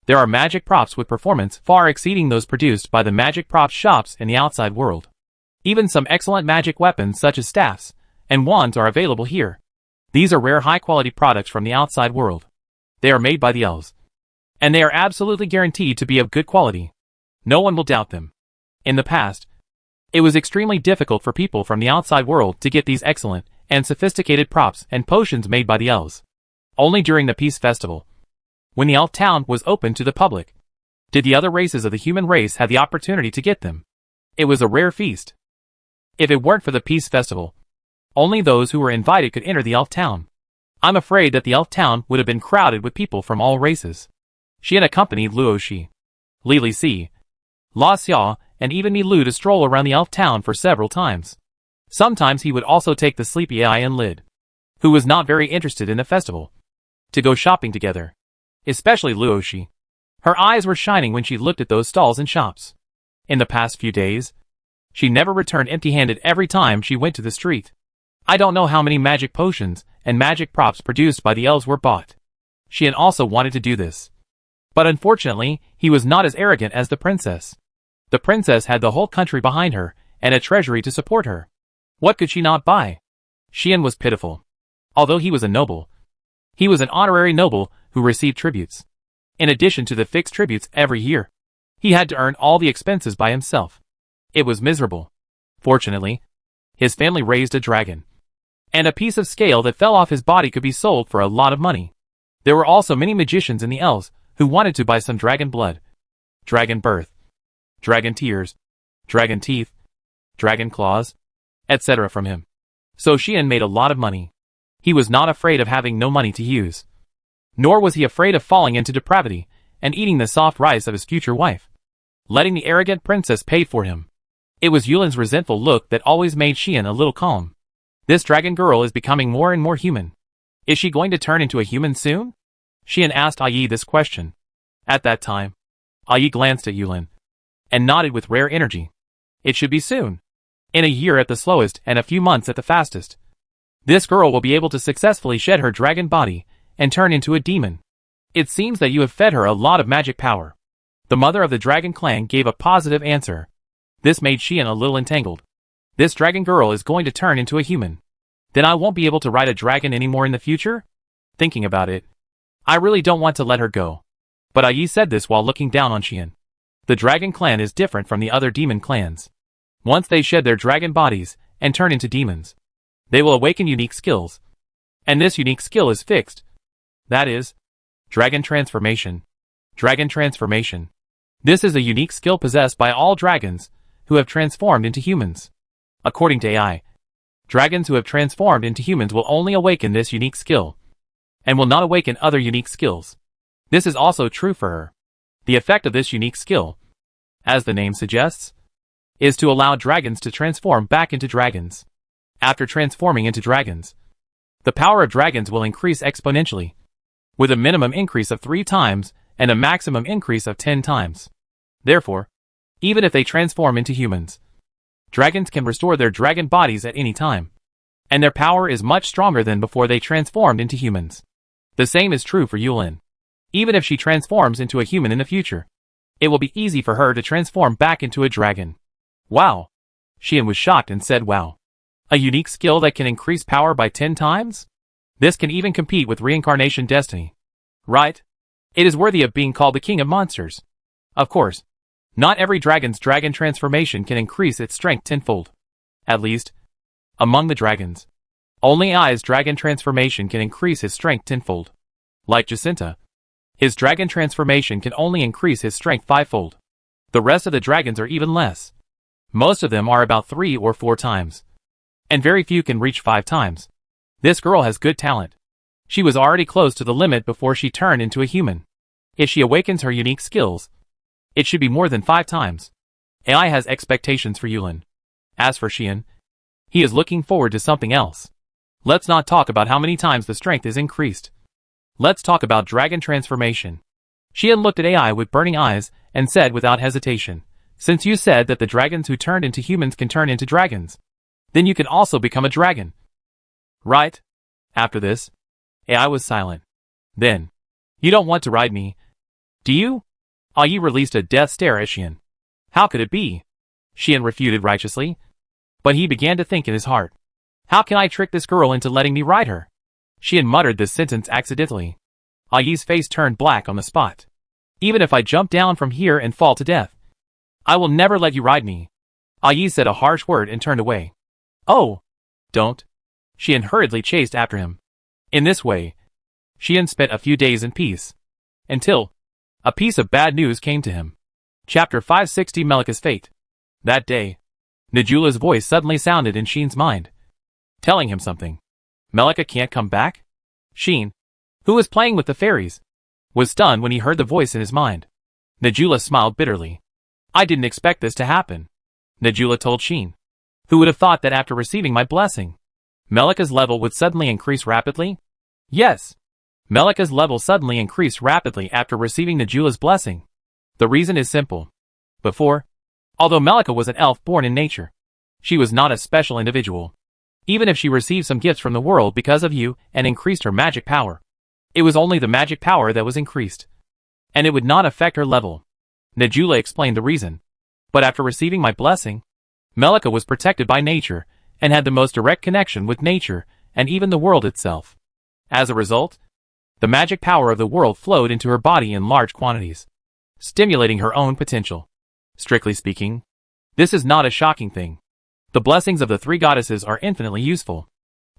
There are magic props with performance far exceeding those produced by the magic prop shops in the outside world. Even some excellent magic weapons such as staffs and wands are available here. These are rare high-quality products from the outside world. They are made by the elves, and they are absolutely guaranteed to be of good quality. No one will doubt them. In the past, it was extremely difficult for people from the outside world to get these excellent and sophisticated props and potions made by the elves. Only during the Peace Festival, when the elf town was open to the public, did the other races of the human race have the opportunity to get them. It was a rare feast. If it weren't for the Peace Festival, only those who were invited could enter the elf town. I'm afraid that the elf town would have been crowded with people from all races. She had accompanied Luo Shi, Li Li Si, La Xia, and even Mi Lu to stroll around the elf town for several times. Sometimes he would also take the sleepy Ai and Lid, who was not very interested in the festival, to go shopping together. Especially Luo Shi. Her eyes were shining when she looked at those stalls and shops. In the past few days, she never returned empty-handed every time she went to the street. I don't know how many magic potions and magic props produced by the elves were bought. Xian also wanted to do this, but unfortunately, he was not as arrogant as the princess. The princess had the whole country behind her and a treasury to support her. What could she not buy? Xian was pitiful. Although he was a noble, he was an honorary noble who received tributes. In addition to the fixed tributes every year, he had to earn all the expenses by himself. It was miserable. Fortunately, his family raised a dragon, and a piece of scale that fell off his body could be sold for a lot of money. There were also many magicians in the elves who wanted to buy some dragon blood, dragon birth, dragon tears, dragon teeth, dragon claws, etc. from him. So Xian made a lot of money. He was not afraid of having no money to use. Nor was he afraid of falling into depravity and eating the soft rice of his future wife. letting the arrogant princess pay for him. It was Yulin's resentful look that always made Xian a little calm. This dragon girl is becoming more and more human. Is she going to turn into a human soon? Xian asked Yi this question. At that time, Yi glanced at Yulin and nodded with rare energy. It should be soon. In a year at the slowest and a few months at the fastest. This girl will be able to successfully shed her dragon body and turn into a demon. It seems that you have fed her a lot of magic power. The mother of the dragon clan gave a positive answer. This made Xian a little entangled. This dragon girl is going to turn into a human. Then I won't be able to ride a dragon anymore in the future? Thinking about it, I really don't want to let her go. But Yi said this while looking down on Xian. The dragon clan is different from the other demon clans. Once they shed their dragon bodies and turn into demons, they will awaken unique skills. And this unique skill is fixed. That is, dragon transformation. Dragon transformation. This is a unique skill possessed by all dragons who have transformed into humans. According to AI, dragons who have transformed into humans will only awaken this unique skill, and will not awaken other unique skills. This is also true for her. The effect of this unique skill, as the name suggests, is to allow dragons to transform back into dragons. After transforming into dragons, the power of dragons will increase exponentially, with a minimum increase of 3 times and a maximum increase of 10 times. Therefore, even if they transform into humans, dragons can restore their dragon bodies at any time, and their power is much stronger than before they transformed into humans. The same is true for Yulin. Even if she transforms into a human in the future, it will be easy for her to transform back into a dragon. Wow! Xian was shocked and said wow. A unique skill that can increase power by 10 times? This can even compete with reincarnation destiny. Right? It is worthy of being called the king of monsters. Of course, not every dragon's dragon transformation can increase its strength tenfold. At least, among the dragons, only Ai's dragon transformation can increase his strength tenfold. Like Jacinta, his dragon transformation can only increase his strength 5-fold. The rest of the dragons are even less. Most of them are about 3 or 4 times. And very few can reach 5 times. This girl has good talent. She was already close to the limit before she turned into a human. If she awakens her unique skills, it should be more than 5 times. AI has expectations for Yulin. As for Xian, he is looking forward to something else. Let's not talk about how many times the strength is increased. Let's talk about dragon transformation. Xian looked at AI with burning eyes and said without hesitation, since you said that the dragons who turned into humans can turn into dragons, then you can also become a dragon. Right? After this, AI was silent. Then, you don't want to ride me, do you? Yi released a death stare at Xian. How could it be? Xian refuted righteously. But he began to think in his heart. How can I trick this girl into letting me ride her? Xian muttered this sentence accidentally. Yi's face turned black on the spot. Even if I jump down from here and fall to death, I will never let you ride me. Yi said a harsh word and turned away. Oh! Don't. Xian hurriedly chased after him. In this way, Xian spent a few days in peace. Until a piece of bad news came to him. Chapter 560 Melika's Fate. That day, Najula's voice suddenly sounded in Xian's mind, telling him something. Melika can't come back? Xian, who was playing with the fairies, was stunned when he heard the voice in his mind. Najula smiled bitterly. I didn't expect this to happen, Najula told Xian. Who would have thought that after receiving my blessing, Melika's level would suddenly increase rapidly? Yes. Melika's level suddenly increased rapidly after receiving Najula's blessing. The reason is simple. Before, although Melika was an elf born in nature, she was not a special individual. Even if she received some gifts from the world because of you and increased her magic power, it was only the magic power that was increased, and it would not affect her level. Najula explained the reason. But after receiving my blessing, Melika was protected by nature and had the most direct connection with nature and even the world itself. As a result, the magic power of the world flowed into her body in large quantities, stimulating her own potential. Strictly speaking, this is not a shocking thing. The blessings of the 3 goddesses are infinitely useful.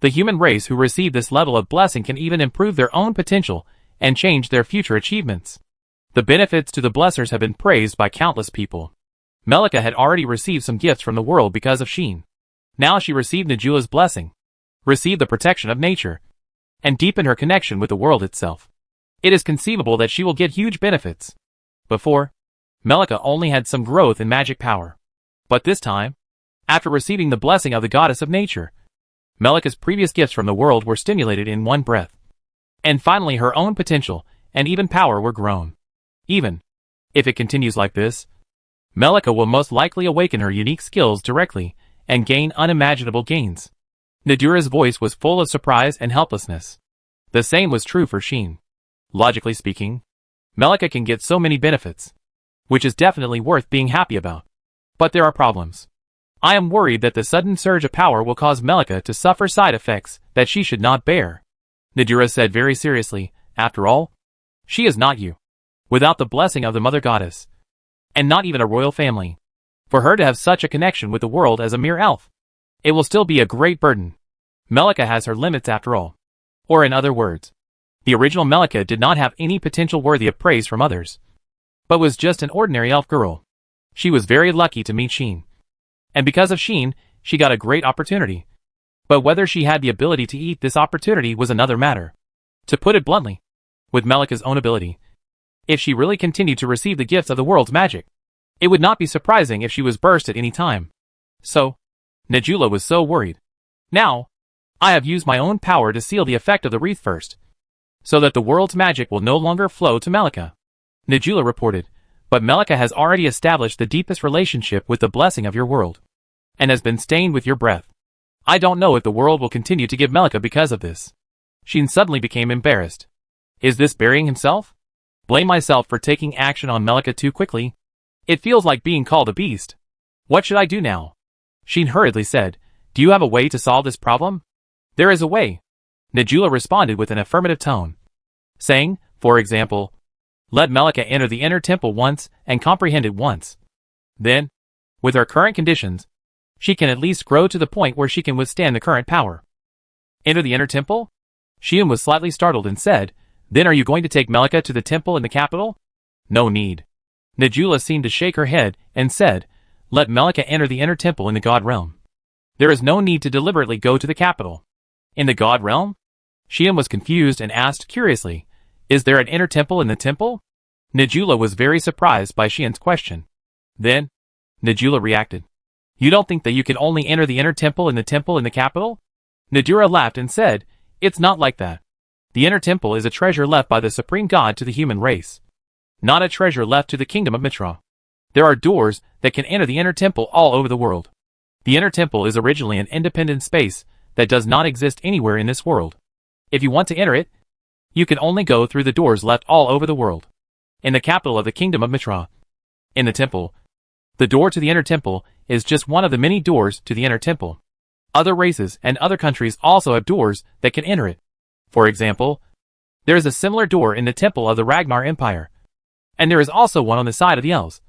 The human race who receive this level of blessing can even improve their own potential and change their future achievements. The benefits to the blessers have been praised by countless people. Melika had already received some gifts from the world because of Xian. Now she received Najula's blessing, received the protection of nature, and deepened her connection with the world itself. It is conceivable that she will get huge benefits. Before, Melika only had some growth in magic power. But this time, after receiving the blessing of the goddess of nature, Melika's previous gifts from the world were stimulated in one breath. And finally her own potential and even power were grown. Even if it continues like this, Melika will most likely awaken her unique skills directly and gain unimaginable gains. Nadura's voice was full of surprise and helplessness. The same was true for Sheen. Logically speaking, Melika can get so many benefits, which is definitely worth being happy about. But there are problems. I am worried that the sudden surge of power will cause Melika to suffer side effects that she should not bear. Nadura said very seriously, after all, she is not you. Without the blessing of the Mother Goddess, and not even a royal family, for her to have such a connection with the world as a mere elf, it will still be a great burden. Melika has her limits after all. Or in other words, the original Melika did not have any potential worthy of praise from others, but was just an ordinary elf girl. She was very lucky to meet Sheen. And because of Sheen, she got a great opportunity. But whether she had the ability to eat this opportunity was another matter. To put it bluntly, with Melika's own ability, if she really continued to receive the gifts of the world's magic, it would not be surprising if she was burst at any time. So, Nadula was so worried. Now, I have used my own power to seal the effect of the wreath first, so that the world's magic will no longer flow to Melika. Nadula reported, but Melika has already established the deepest relationship with the blessing of your world, and has been stained with your breath. I don't know if the world will continue to give Melika because of this. Sheen suddenly became embarrassed. Is this burying himself? Blame myself for taking action on Melika too quickly. It feels like being called a beast. What should I do now? Sheen hurriedly said, do you have a way to solve this problem? There is a way. Nadula responded with an affirmative tone, saying, for example, let Melika enter the inner temple once and comprehend it once. Then, with her current conditions, she can at least grow to the point where she can withstand the current power. Enter the inner temple? Sheen was slightly startled and said, then are you going to take Melika to the temple in the capital? No need. Nadula seemed to shake her head and said, let Melika enter the inner temple in the god realm. There is no need to deliberately go to the capital. In the god realm? Sheen was confused and asked curiously, is there an inner temple in the temple? Nadula was very surprised by Sheen's question. Then, Nadula reacted. You don't think that you can only enter the inner temple in the capital? Nadura laughed and said, it's not like that. The inner temple is a treasure left by the supreme god to the human race, not a treasure left to the kingdom of Mitra. There are doors that can enter the inner temple all over the world. The inner temple is originally an independent space that does not exist anywhere in this world. If you want to enter it, you can only go through the doors left all over the world. In the capital of the kingdom of Mitra, in the temple, the door to the inner temple is just one of the many doors to the inner temple. Other races and other countries also have doors that can enter it. For example, there is a similar door in the temple of the Ragnar Empire, and there is also one on the side of the elves,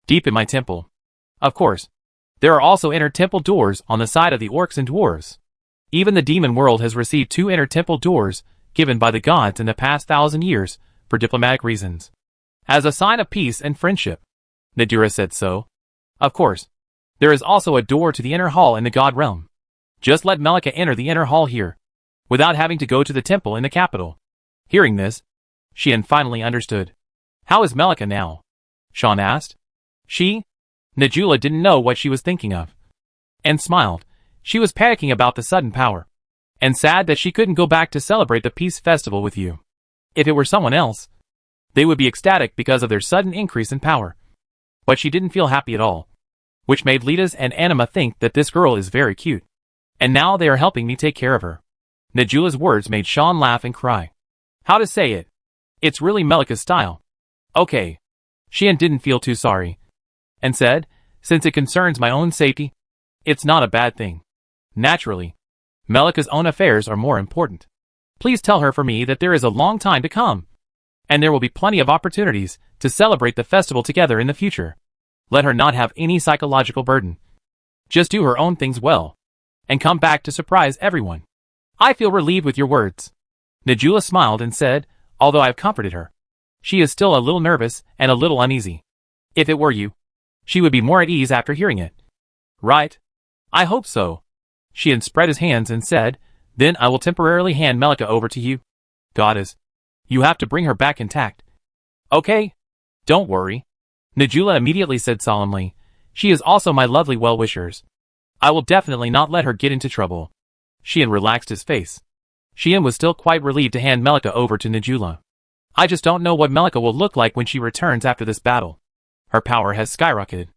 deep in my temple. Of course, there are also inner temple doors on the side of the orcs and dwarves. Even the demon world has received 2 inner temple doors given by the gods in the past 1,000 years for diplomatic reasons, as a sign of peace and friendship. Nadura said so. Of course, there is also a door to the inner hall in the god realm. Just let Melika enter the inner hall here, without having to go to the temple in the capital. Hearing this, Sheen finally understood. How is Melika now? Sean asked. Nadula didn't know what she was thinking of, and smiled. She was panicking about the sudden power, and sad that she couldn't go back to celebrate the peace festival with you. If it were someone else, they would be ecstatic because of their sudden increase in power. But she didn't feel happy at all, which made Litas and Anima think that this girl is very cute, and now they are helping me take care of her. Nadula's words made Sean laugh and cry. How to say it? It's really Melika's style. Okay. Sheen didn't feel too sorry, and said, since it concerns my own safety, it's not a bad thing. Naturally, Melika's own affairs are more important. Please tell her for me that there is a long time to come, and there will be plenty of opportunities to celebrate the festival together in the future. Let her not have any psychological burden. Just do her own things well, and come back to surprise everyone. I feel relieved with your words. Nadula smiled and said, although I have comforted her, she is still a little nervous and a little uneasy. If it were you, she would be more at ease after hearing it. Right? I hope so. Sheen spread his hands and said, then I will temporarily hand Melika over to you. Goddess, you have to bring her back intact. Okay? Don't worry. Najula immediately said solemnly. She is also my lovely well-wishers. I will definitely not let her get into trouble. Xian relaxed his face. Xian was still quite relieved to hand Melika over to Najula. I just don't know what Melika will look like when she returns after this battle. Her power has skyrocketed.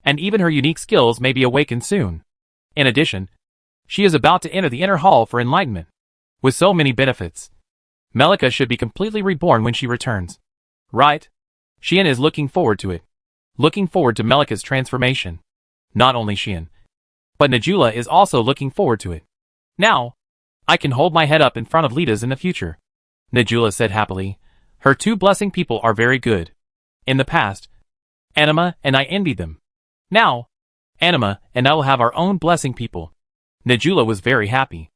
And even her unique skills may be awakened soon. In addition, she is about to enter the inner hall for enlightenment. With so many benefits, Melika should be completely reborn when she returns. Right? Xian is looking forward to it. Looking forward to Melika's transformation. Not only Xian, but Najula is also looking forward to it. Now, I can hold my head up in front of Litas in the future. Najula said happily. Her two blessing people are very good. In the past, Anima and I envied them. Now, Anima and I will have our own blessing people. Najula was very happy.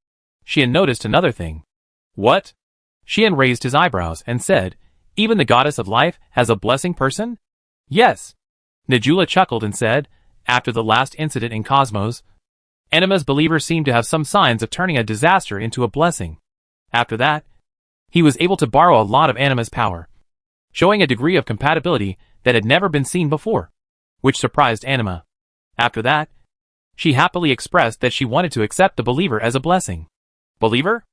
Xian noticed another thing. What? Xian raised his eyebrows and said, even the goddess of life has a blessing person? Yes. Najula chuckled and said, after the last incident in Cosmos, Anima's believer seemed to have some signs of turning a disaster into a blessing. After that, he was able to borrow a lot of Anima's power, showing a degree of compatibility that had never been seen before, which surprised Anima. After that, she happily expressed that she wanted to accept the believer as a blessing. Believer?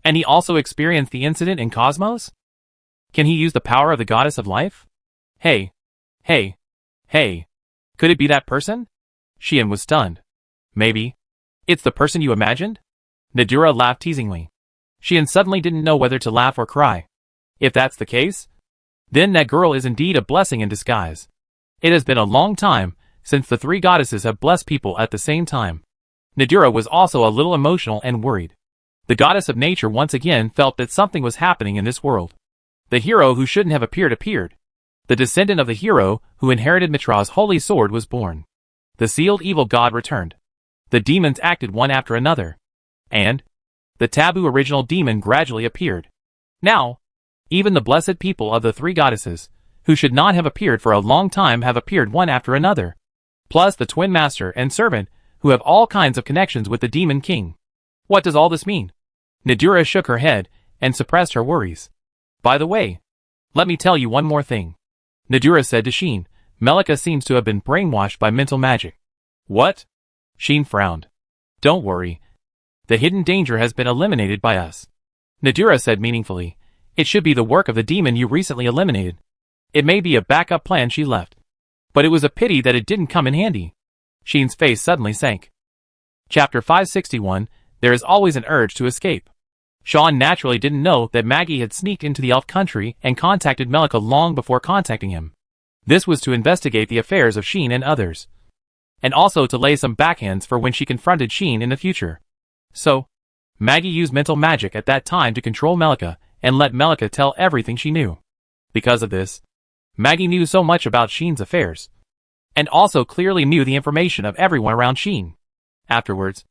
And he also experienced the incident in Cosmos? Can he use the power of the goddess of life? Hey. Could it be that person? Xian was stunned. Maybe. It's the person you imagined? Nadura laughed teasingly. Xian suddenly didn't know whether to laugh or cry. If that's the case, then that girl is indeed a blessing in disguise. It has been a long time since the three goddesses have blessed people at the same time. Nadura was also a little emotional and worried. The goddess of nature once again felt that something was happening in this world. The hero who shouldn't have appeared. The descendant of the hero who inherited Mitra's holy sword was born. The sealed evil god returned. The demons acted one after another. And the taboo original demon gradually appeared. Now, even the blessed people of the three goddesses, who should not have appeared for a long time, have appeared one after another. Plus the twin master and servant, who have all kinds of connections with the demon king. What does all this mean? Nadura shook her head and suppressed her worries. By the way, let me tell you one more thing. Nadura said to Xian, Melika seems to have been brainwashed by mental magic. What? Xian frowned. Don't worry. The hidden danger has been eliminated by us. Nadura said meaningfully. It should be the work of the demon you recently eliminated. It may be a backup plan she left. But it was a pity that it didn't come in handy. Xian's face suddenly sank. Chapter 561, There is always an urge to escape. Sean naturally didn't know that Maggie had sneaked into the elf country and contacted Melika long before contacting him. This was to investigate the affairs of Xian and others. And also to lay some backhands for when she confronted Xian in the future. So, Maggie used mental magic at that time to control Melika and let Melika tell everything she knew. Because of this, Maggie knew so much about Xian's affairs. And also clearly knew the information of everyone around Xian. Afterwards,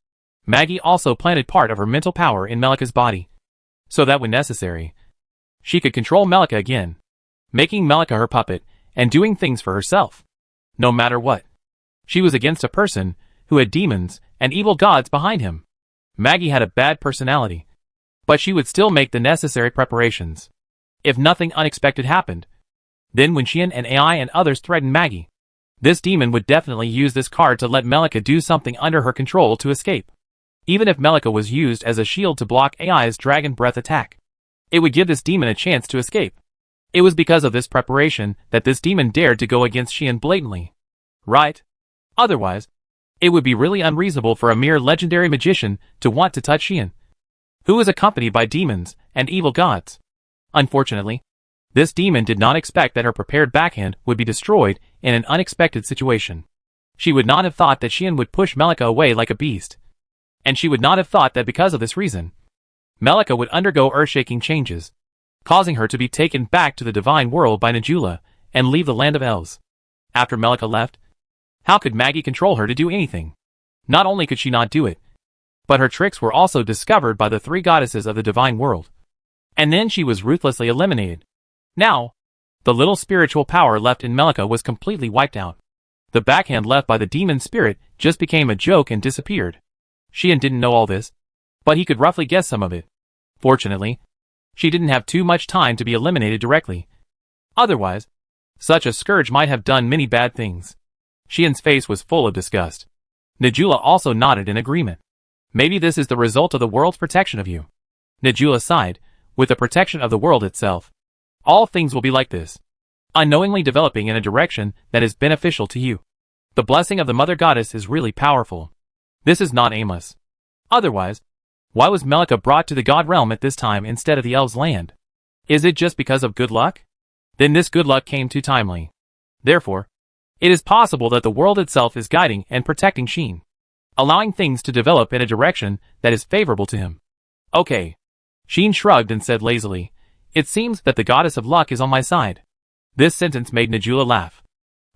Maggie also planted part of her mental power in Melika's body, so that when necessary, she could control Melika again, making Melika her puppet and doing things for herself. No matter what, she was against a person who had demons and evil gods behind him. Maggie had a bad personality, but she would still make the necessary preparations. If nothing unexpected happened, then when Xian and AI and others threatened Maggie, this demon would definitely use this card to let Melika do something under her control to escape. Even if Melika was used as a shield to block AI's dragon breath attack, it would give this demon a chance to escape. It was because of this preparation that this demon dared to go against Xian blatantly. Right? Otherwise, it would be really unreasonable for a mere legendary magician to want to touch Xian, who is accompanied by demons and evil gods. Unfortunately, this demon did not expect that her prepared backhand would be destroyed in an unexpected situation. She would not have thought that Xian would push Melika away like a beast. And she would not have thought that because of this reason, Melika would undergo earth-shaking changes, causing her to be taken back to the divine world by Najula and leave the land of elves. After Melika left, how could Maggie control her to do anything? Not only could she not do it, but her tricks were also discovered by the three goddesses of the divine world. And then she was ruthlessly eliminated. Now, the little spiritual power left in Melika was completely wiped out. The backhand left by the demon spirit just became a joke and disappeared. Xian didn't know all this, but he could roughly guess some of it. Fortunately, she didn't have too much time to be eliminated directly. Otherwise, Such a scourge might have done many bad things. Xian's face was full of disgust. Najula also nodded in agreement. Maybe this is the result of the world's protection of you. Najula sighed. With the protection of the world itself, all things will be like this, unknowingly developing in a direction that is beneficial to you. The blessing of the Mother Goddess is really powerful. This is not aimless. Otherwise, why was Melika brought to the God realm at this time instead of the elves' land? Is it just because of good luck? Then this good luck came too timely. Therefore, it is possible that the world itself is guiding and protecting Xian, allowing things to develop in a direction that is favorable to him. Okay. Xian shrugged and said lazily, "It seems that the goddess of luck is on my side." This sentence made Najula laugh.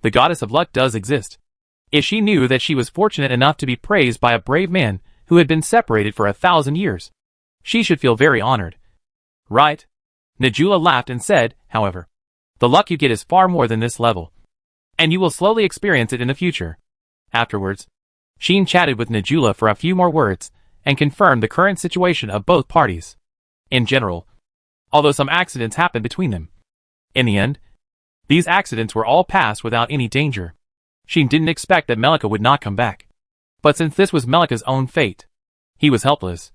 The goddess of luck does exist. If she knew that she was fortunate enough to be praised by a brave man who had been separated for 1,000 years, she should feel very honored. Right? Najula laughed and said, however, the luck you get is far more than this level, and you will slowly experience it in the future. Afterwards, Xian chatted with Najula for a few more words and confirmed the current situation of both parties. In general, although some accidents happened between them, in the end, these accidents were all passed without any danger. Xian didn't expect that Melika would not come back. But since this was Melika's own fate, he was helpless.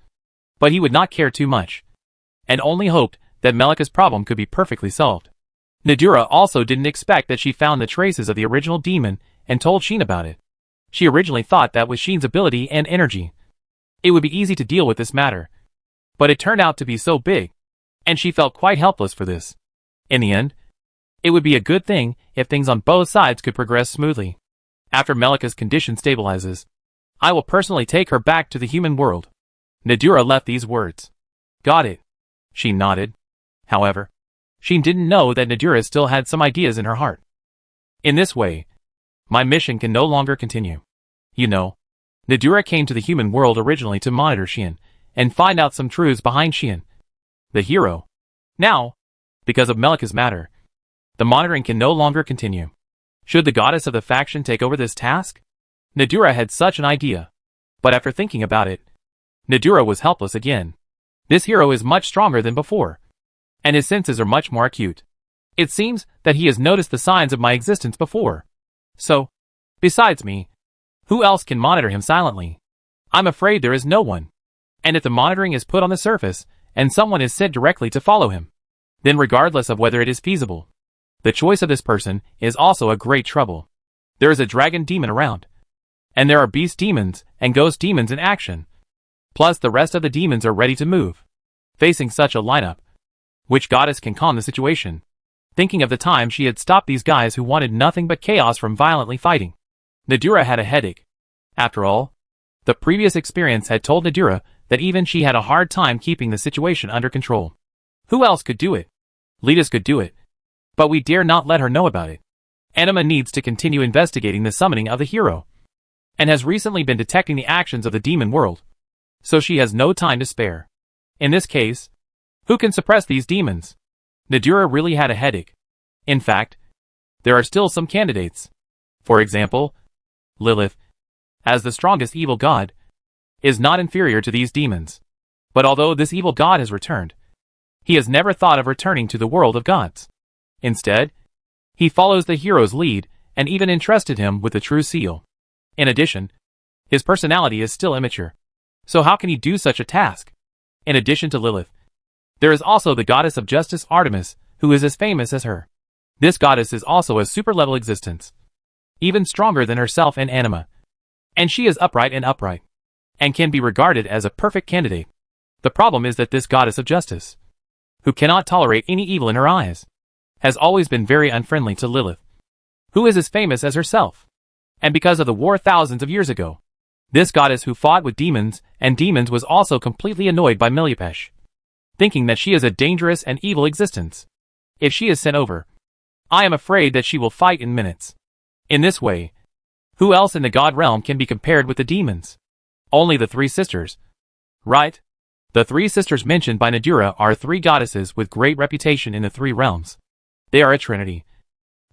But he would not care too much, and only hoped that Melika's problem could be perfectly solved. Nadura also didn't expect that she found the traces of the original demon and told Xian about it. She originally thought that with Xian's ability and energy, it would be easy to deal with this matter. But it turned out to be so big, and she felt quite helpless for this. In the end, it would be a good thing if things on both sides could progress smoothly. After Melika's condition stabilizes, I will personally take her back to the human world. Nadura left these words. Got it. Xian nodded. However, Xian didn't know that Nadura still had some ideas in her heart. In this way, my mission can no longer continue. You know, Nadura came to the human world originally to monitor Xian and find out some truths behind Xian, the hero. Now, because of Melika's matter, the monitoring can no longer continue. Should the goddess of the faction take over this task? Nadura had such an idea, but after thinking about it, Nadura was helpless again. This hero is much stronger than before, and his senses are much more acute. It seems that he has noticed the signs of my existence before. So, besides me, who else can monitor him silently? I'm afraid there is no one. And if the monitoring is put on the surface, and someone is sent directly to follow him, then regardless of whether it is feasible, the choice of this person is also a great trouble. There is a dragon demon around, and there are beast demons and ghost demons in action. Plus the rest of the demons are ready to move. Facing such a lineup, which goddess can calm the situation? Thinking of the time she had stopped these guys who wanted nothing but chaos from violently fighting, Nadura had a headache. After all, the previous experience had told Nadura that even she had a hard time keeping the situation under control. Who else could do it? Litas could do it, but we dare not let her know about it. Anima needs to continue investigating the summoning of the hero, and has recently been detecting the actions of the demon world, so she has no time to spare. In this case, who can suppress these demons? Nadura really had a headache. In fact, there are still some candidates. For example, Lilith, as the strongest evil god, is not inferior to these demons. But although this evil god has returned, he has never thought of returning to the world of gods. Instead, he follows the hero's lead and even entrusted him with the true seal. In addition, his personality is still immature. So how can he do such a task? In addition to Lilith, there is also the goddess of justice Artemis, who is as famous as her. This goddess is also a super-level existence, even stronger than herself and Anima. And she is upright, and can be regarded as a perfect candidate. The problem is that this goddess of justice, who cannot tolerate any evil in her eyes, has always been very unfriendly to Lilith, who is as famous as herself. And because of the war thousands of years ago, this goddess who fought with demons and demons was also completely annoyed by Milipesh, thinking that she is a dangerous and evil existence. If she is sent over, I am afraid that she will fight in minutes. In this way, who else in the god realm can be compared with the demons? Only the three sisters. Right? The three sisters mentioned by Nadura are three goddesses with great reputation in the three realms. They are a trinity,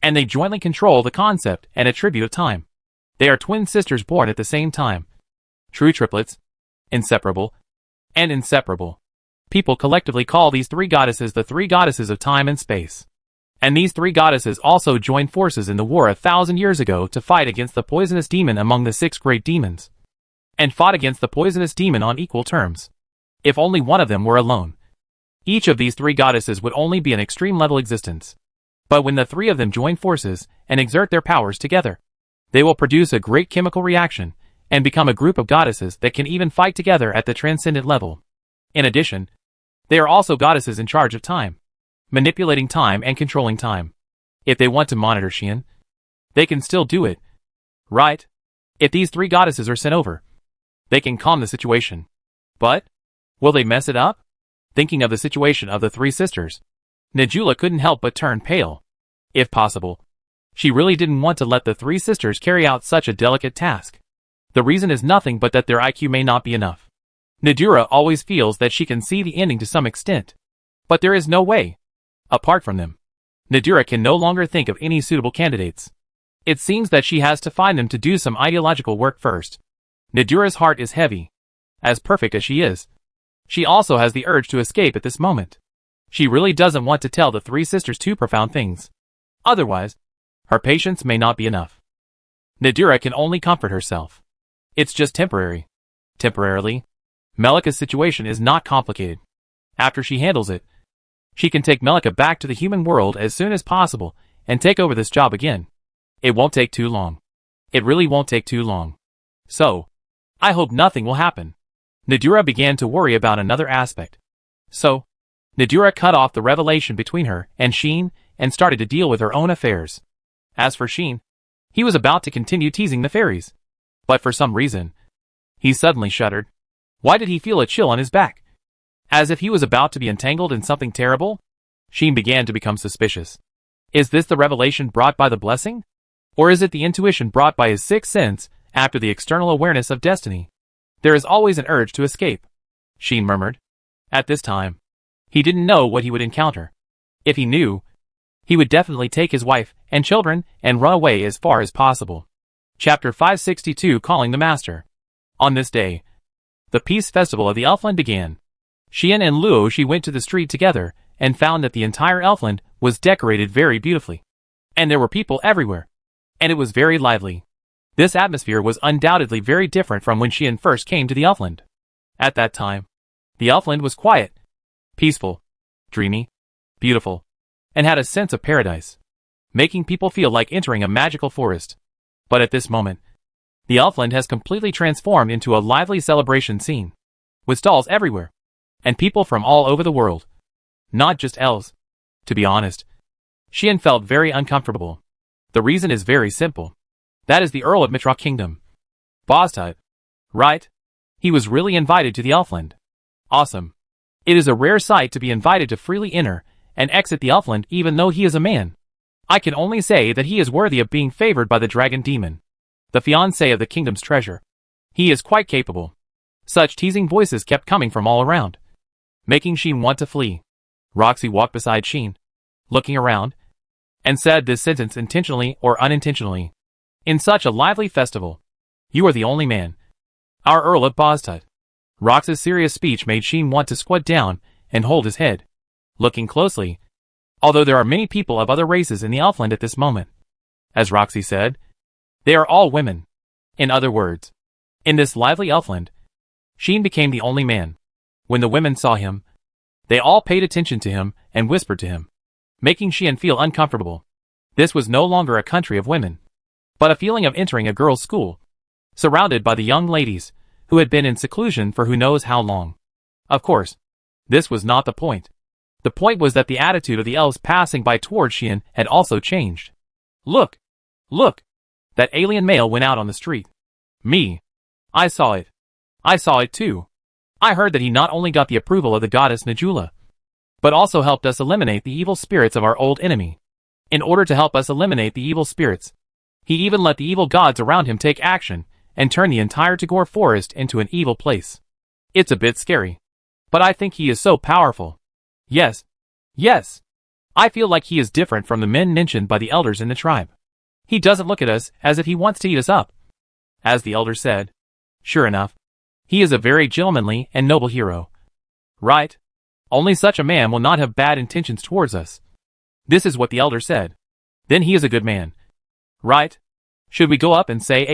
and they jointly control the concept and attribute of time. They are twin sisters born at the same time. True triplets, inseparable, and inseparable. People collectively call these three goddesses the three goddesses of time and space. And these three goddesses also joined forces in the war 1,000 years ago to fight against the poisonous demon among the 6 great demons. And fought against the poisonous demon on equal terms. If only one of them were alone. Each of these 3 goddesses would only be an extreme level existence. But when the 3 of them join forces and exert their powers together, they will produce a great chemical reaction and become a group of goddesses that can even fight together at the transcendent level. In addition, they are also goddesses in charge of time, manipulating time and controlling time. If they want to monitor Xian, they can still do it. Right? If these 3 goddesses are sent over, they can calm the situation. But, will they mess it up? Thinking of the situation of the 3 sisters, Najula couldn't help but turn pale. If possible, she really didn't want to let the 3 sisters carry out such a delicate task. The reason is nothing but that their IQ may not be enough. Nadura always feels that she can see the ending to some extent. But there is no way. Apart from them, Nadura can no longer think of any suitable candidates. It seems that she has to find them to do some ideological work first. Nadura's heart is heavy. As perfect as she is, she also has the urge to escape at this moment. She really doesn't want to tell the 3 sisters too profound things. Otherwise, her patience may not be enough. Nadura can only comfort herself. It's just temporary. Temporarily, Melika's situation is not complicated. After she handles it, she can take Melika back to the human world as soon as possible and take over this job again. It won't take too long. It really won't take too long. So, I hope nothing will happen. Nadura began to worry about another aspect. So, Nadura cut off the revelation between her and Sheen and started to deal with her own affairs. As for Sheen, he was about to continue teasing the fairies. But for some reason, he suddenly shuddered. Why did he feel a chill on his back? As if he was about to be entangled in something terrible? Sheen began to become suspicious. Is this the revelation brought by the blessing? Or is it the intuition brought by his 6th sense after the external awareness of destiny? There is always an urge to escape, Sheen murmured. At this time, he didn't know what he would encounter. If he knew, he would definitely take his wife and children and run away as far as possible. Chapter 562 Calling the Master. On this day, the Peace Festival of the Elfland began. Xian and Luo Shi went to the street together and found that the entire Elfland was decorated very beautifully. And there were people everywhere. And it was very lively. This atmosphere was undoubtedly very different from when Xian first came to the Elfland. At that time, the Elfland was quiet, peaceful, dreamy, beautiful, and had a sense of paradise, making people feel like entering a magical forest. But at this moment, the Elfland has completely transformed into a lively celebration scene, with stalls everywhere, and people from all over the world. Not just elves. To be honest, Xian felt very uncomfortable. The reason is very simple. That is the Earl of Mitra Kingdom. Boss type. Right? He was really invited to the Elfland. Awesome. It is a rare sight to be invited to freely enter and exit the Elfland even though he is a man. I can only say that he is worthy of being favored by the dragon demon, the fiancé of the kingdom's treasure. He is quite capable. Such teasing voices kept coming from all around, making Sheen want to flee. Roxy walked beside Sheen, looking around, and said this sentence intentionally or unintentionally. In such a lively festival, you are the only man. Our Earl of Boztut. Rox's serious speech made Sheen want to squat down and hold his head. Looking closely, although there are many people of other races in the Elfland at this moment, as Roxy said, they are all women. In other words, in this lively Elfland, Sheen became the only man. When the women saw him, they all paid attention to him and whispered to him, making Sheen feel uncomfortable. This was no longer a country of women, but a feeling of entering a girls' school, surrounded by the young ladies who had been in seclusion for who knows how long. Of course, this was not the point. The point was that the attitude of the elves passing by towards Xian had also changed. Look! Look! That alien male went out on the street. Me. I saw it. I saw it too. I heard that he not only got the approval of the goddess Najula, but also helped us eliminate the evil spirits of our old enemy. In order to help us eliminate the evil spirits, he even let the evil gods around him take action and turn the entire Tagore forest into an evil place. It's a bit scary. But I think he is so powerful. Yes. Yes. I feel like he is different from the men mentioned by the elders in the tribe. He doesn't look at us as if he wants to eat us up. As the elders said. Sure enough, he is a very gentlemanly and noble hero. Right? Only such a man will not have bad intentions towards us. This is what the elder said. Then he is a good man. Right? Should we go up and say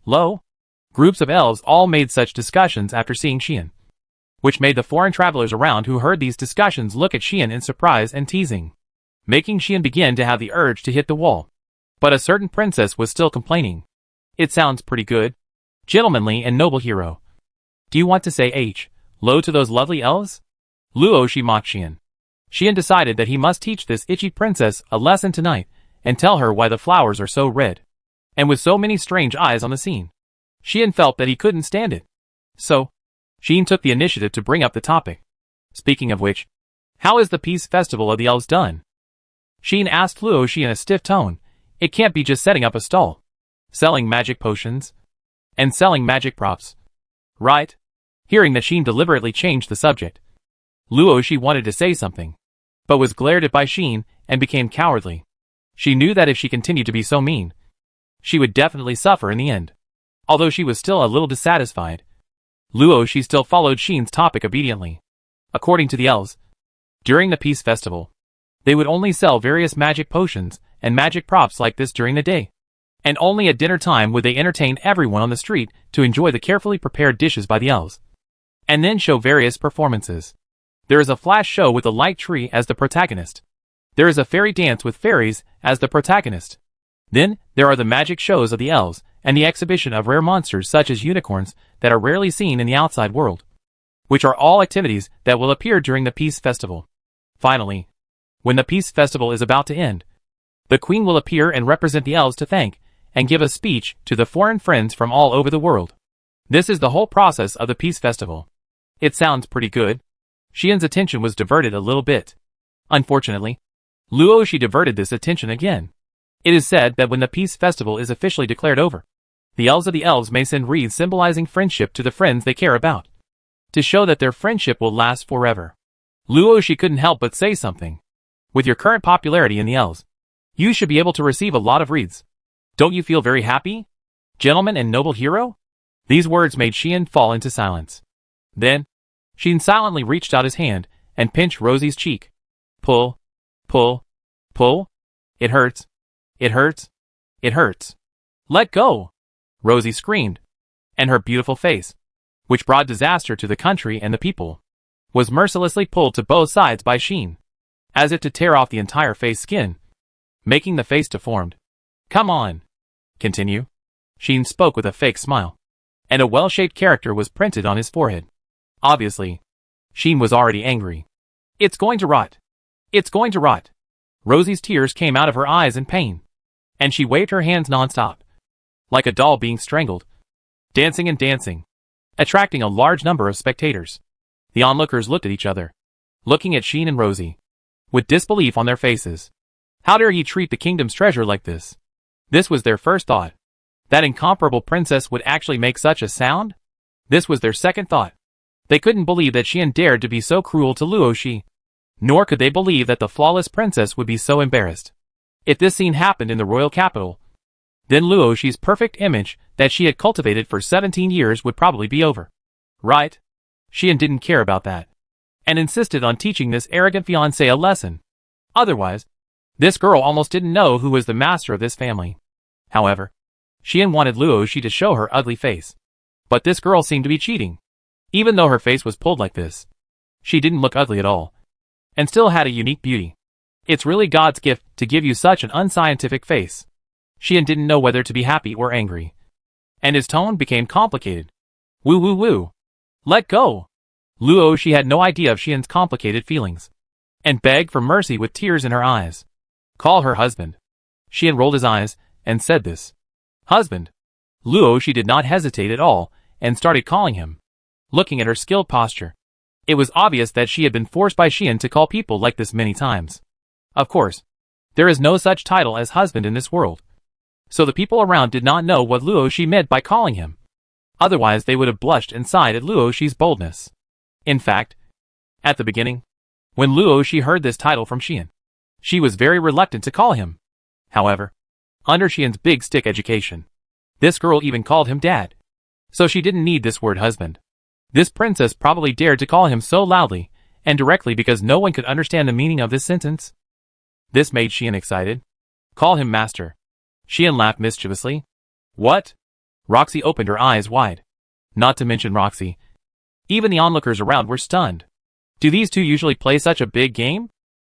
hello? Groups of elves all made such discussions after seeing Xian, which made the foreign travelers around who heard these discussions look at Xian in surprise and teasing, making Xian begin to have the urge to hit the wall. But a certain princess was still complaining. It sounds pretty good. Gentlemanly and noble hero. Do you want to say hello to those lovely elves? Luo Shi mocked Xian. Xian decided that he must teach this itchy princess a lesson tonight and tell her why the flowers are so red, and with so many strange eyes on the scene. Xian felt that he couldn't stand it. So, Xian took the initiative to bring up the topic. Speaking of which, how is the peace festival of the elves done? Xian asked Luo Shi in a stiff tone. It can't be just setting up a stall, selling magic potions, and selling magic props, right? Hearing that Xian deliberately changed the subject, Luo Shi wanted to say something, but was glared at by Xian and became cowardly. She knew that if she continued to be so mean, she would definitely suffer in the end. Although she was still a little dissatisfied, Luo Shi still followed Xian's topic obediently. According to the elves, during the peace festival, they would only sell various magic potions and magic props like this during the day, and only at dinner time would they entertain everyone on the street to enjoy the carefully prepared dishes by the elves, and then show various performances. There is a flash show with a light tree as the protagonist. There is a fairy dance with fairies as the protagonist. Then, there are the magic shows of the elves, and the exhibition of rare monsters such as unicorns that are rarely seen in the outside world, which are all activities that will appear during the peace festival. Finally, when the peace festival is about to end, the queen will appear and represent the elves to thank and give a speech to the foreign friends from all over the world. This is the whole process of the peace festival. It sounds pretty good. Xian's attention was diverted a little bit. Unfortunately, Luo Shi diverted this attention again. It is said that when the peace festival is officially declared over, the elves of the elves may send wreaths symbolizing friendship to the friends they care about, to show that their friendship will last forever. Luo Shi couldn't help but say something. With your current popularity in the elves, you should be able to receive a lot of wreaths. Don't you feel very happy, gentleman and noble hero? These words made Xian fall into silence. Then, Xian silently reached out his hand and pinched Rosie's cheek. Pull, pull, pull. It hurts. It hurts. It hurts. Let go! Rosie screamed, and her beautiful face, which brought disaster to the country and the people, was mercilessly pulled to both sides by Xian, as if to tear off the entire face skin, making the face deformed. Come on. Continue. Xian spoke with a fake smile, and a well-shaped character was printed on his forehead. Obviously, Xian was already angry. It's going to rot. It's going to rot. Rosie's tears came out of her eyes in pain, and she waved her hands non-stop, like a doll being strangled, dancing and dancing, attracting a large number of spectators. The onlookers looked at each other, looking at Xian and Rosie, with disbelief on their faces. How dare he treat the kingdom's treasure like this? This was their first thought. That incomparable princess would actually make such a sound? This was their second thought. They couldn't believe that Xian dared to be so cruel to Luo Shi. Nor could they believe that the flawless princess would be so embarrassed. If this scene happened in the royal capital, then Luo Shi's perfect image that she had cultivated for 17 years would probably be over. Right? Xian didn't care about that, and insisted on teaching this arrogant fiancé a lesson. Otherwise, this girl almost didn't know who was the master of this family. However, Xian wanted Luo Shi to show her ugly face. But this girl seemed to be cheating. Even though her face was pulled like this, she didn't look ugly at all, and still had a unique beauty. It's really God's gift to give you such an unscientific face. Xian didn't know whether to be happy or angry, and his tone became complicated. Woo woo woo. Let go. Luo Shi had no idea of Xian's complicated feelings, and begged for mercy with tears in her eyes. Call her husband. Xian rolled his eyes and said this. Husband. Luo Shi did not hesitate at all and started calling him. Looking at her skilled posture, it was obvious that she had been forced by Xian to call people like this many times. Of course, there is no such title as husband in this world, so the people around did not know what Luo Shi meant by calling him. Otherwise they would have blushed and sighed at Luo Shi's boldness. In fact, at the beginning, when Luo Shi heard this title from Xian, she was very reluctant to call him. However, under Xian's big stick education, this girl even called him dad. So she didn't need this word husband. This princess probably dared to call him so loudly and directly because no one could understand the meaning of this sentence. This made Xian excited. Call him master. Xian laughed mischievously. What? Roxy opened her eyes wide. Not to mention Roxy. Even the onlookers around were stunned. Do these two usually play such a big game?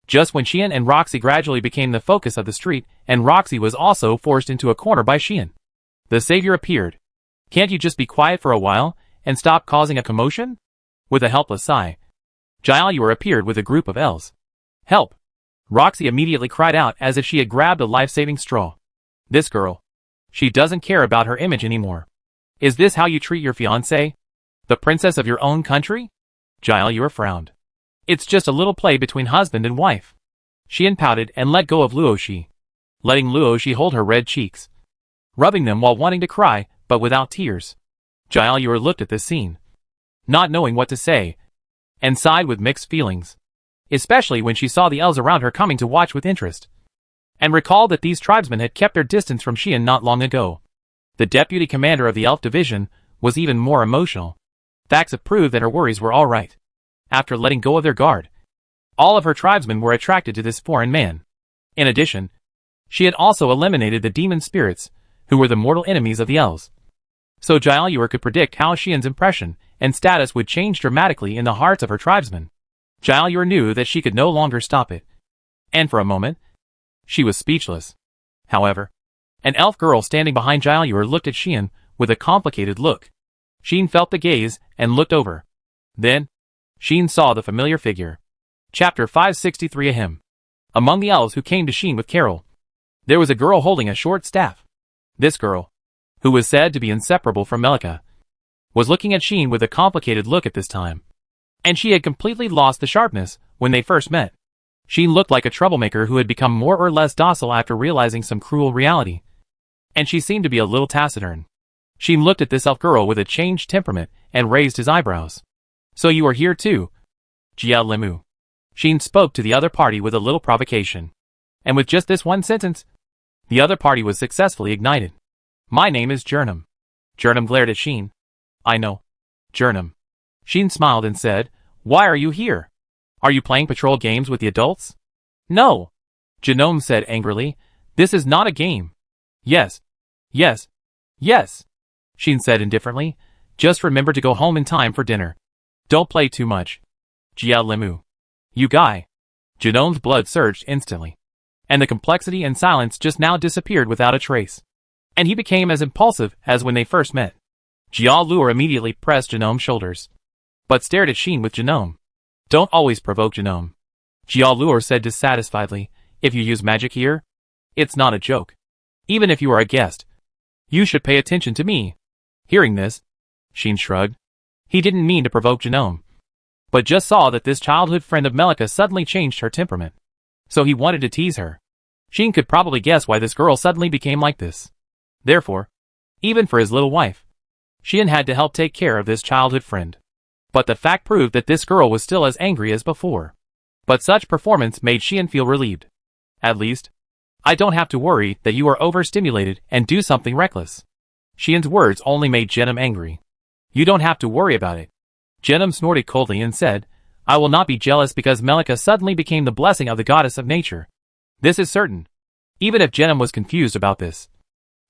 Just when Xian and Roxy gradually became the focus of the street, and Roxy was also forced into a corner by Xian. The savior appeared. Can't you just be quiet for a while, and stop causing a commotion? With a helpless sigh, Jiaoyuer appeared with a group of elves. Help! Roxy immediately cried out as if she had grabbed a life-saving straw. This girl. She doesn't care about her image anymore. Is this how you treat your fiancée? The princess of your own country? Jiaoyuer frowned. It's just a little play between husband and wife. Xian pouted and let go of Luoxi, letting Luoxi hold her red cheeks, rubbing them while wanting to cry, but without tears. Jiaoyuer looked at this scene, not knowing what to say, and sighed with mixed feelings, especially when she saw the elves around her coming to watch with interest, and recalled that these tribesmen had kept their distance from Xian not long ago. The deputy commander of the elf division was even more emotional. Facts have proved that her worries were all right. After letting go of their guard, all of her tribesmen were attracted to this foreign man. In addition, she had also eliminated the demon spirits, who were the mortal enemies of the elves. So Jiaoyuer could predict how Xian's impression and status would change dramatically in the hearts of her tribesmen. Jiaoyuer knew that she could no longer stop it. And for a moment, she was speechless. However, an elf girl standing behind Jiaoyuer looked at Xian with a complicated look. Xian felt the gaze and looked over. Then, Xian saw the familiar figure. Chapter 563 A Hymn. Among the elves who came to Xian with Carol, there was a girl holding a short staff. This girl, who was said to be inseparable from Melika, was looking at Xian with a complicated look at this time. And she had completely lost the sharpness when they first met. Xian looked like a troublemaker who had become more or less docile after realizing some cruel reality. And she seemed to be a little taciturn. Xian looked at this elf girl with a changed temperament and raised his eyebrows. So you are here too, Jia Limu. Xian spoke to the other party with a little provocation. And with just this one sentence, the other party was successfully ignited. My name is Jernum. Jernum glared at Xian. I know. Jernum. Xian smiled and said, Why are you here? Are you playing patrol games with the adults? No. Genome said angrily, This is not a game. Yes. Yes. Yes. Xian said indifferently, Just remember to go home in time for dinner. Don't play too much. Jia Limu. You guy. Genome's blood surged instantly, and the complexity and silence just now disappeared without a trace. And he became as impulsive as when they first met. Jia Luer immediately pressed Genome's shoulders, but stared at Xian with Genome. Don't always provoke Genome. Jia Luer said dissatisfiedly, If you use magic here, it's not a joke. Even if you are a guest, you should pay attention to me. Hearing this, Xian shrugged. He didn't mean to provoke Genome, but just saw that this childhood friend of Melika suddenly changed her temperament. So he wanted to tease her. Xian could probably guess why this girl suddenly became like this. Therefore, even for his little wife, Xian had to help take care of this childhood friend. But the fact proved that this girl was still as angry as before. But such performance made Xian feel relieved. At least, I don't have to worry that you are overstimulated and do something reckless. Xian's words only made Genum angry. You don't have to worry about it. Genum snorted coldly and said, I will not be jealous because Melika suddenly became the blessing of the goddess of nature. This is certain. Even if Genum was confused about this,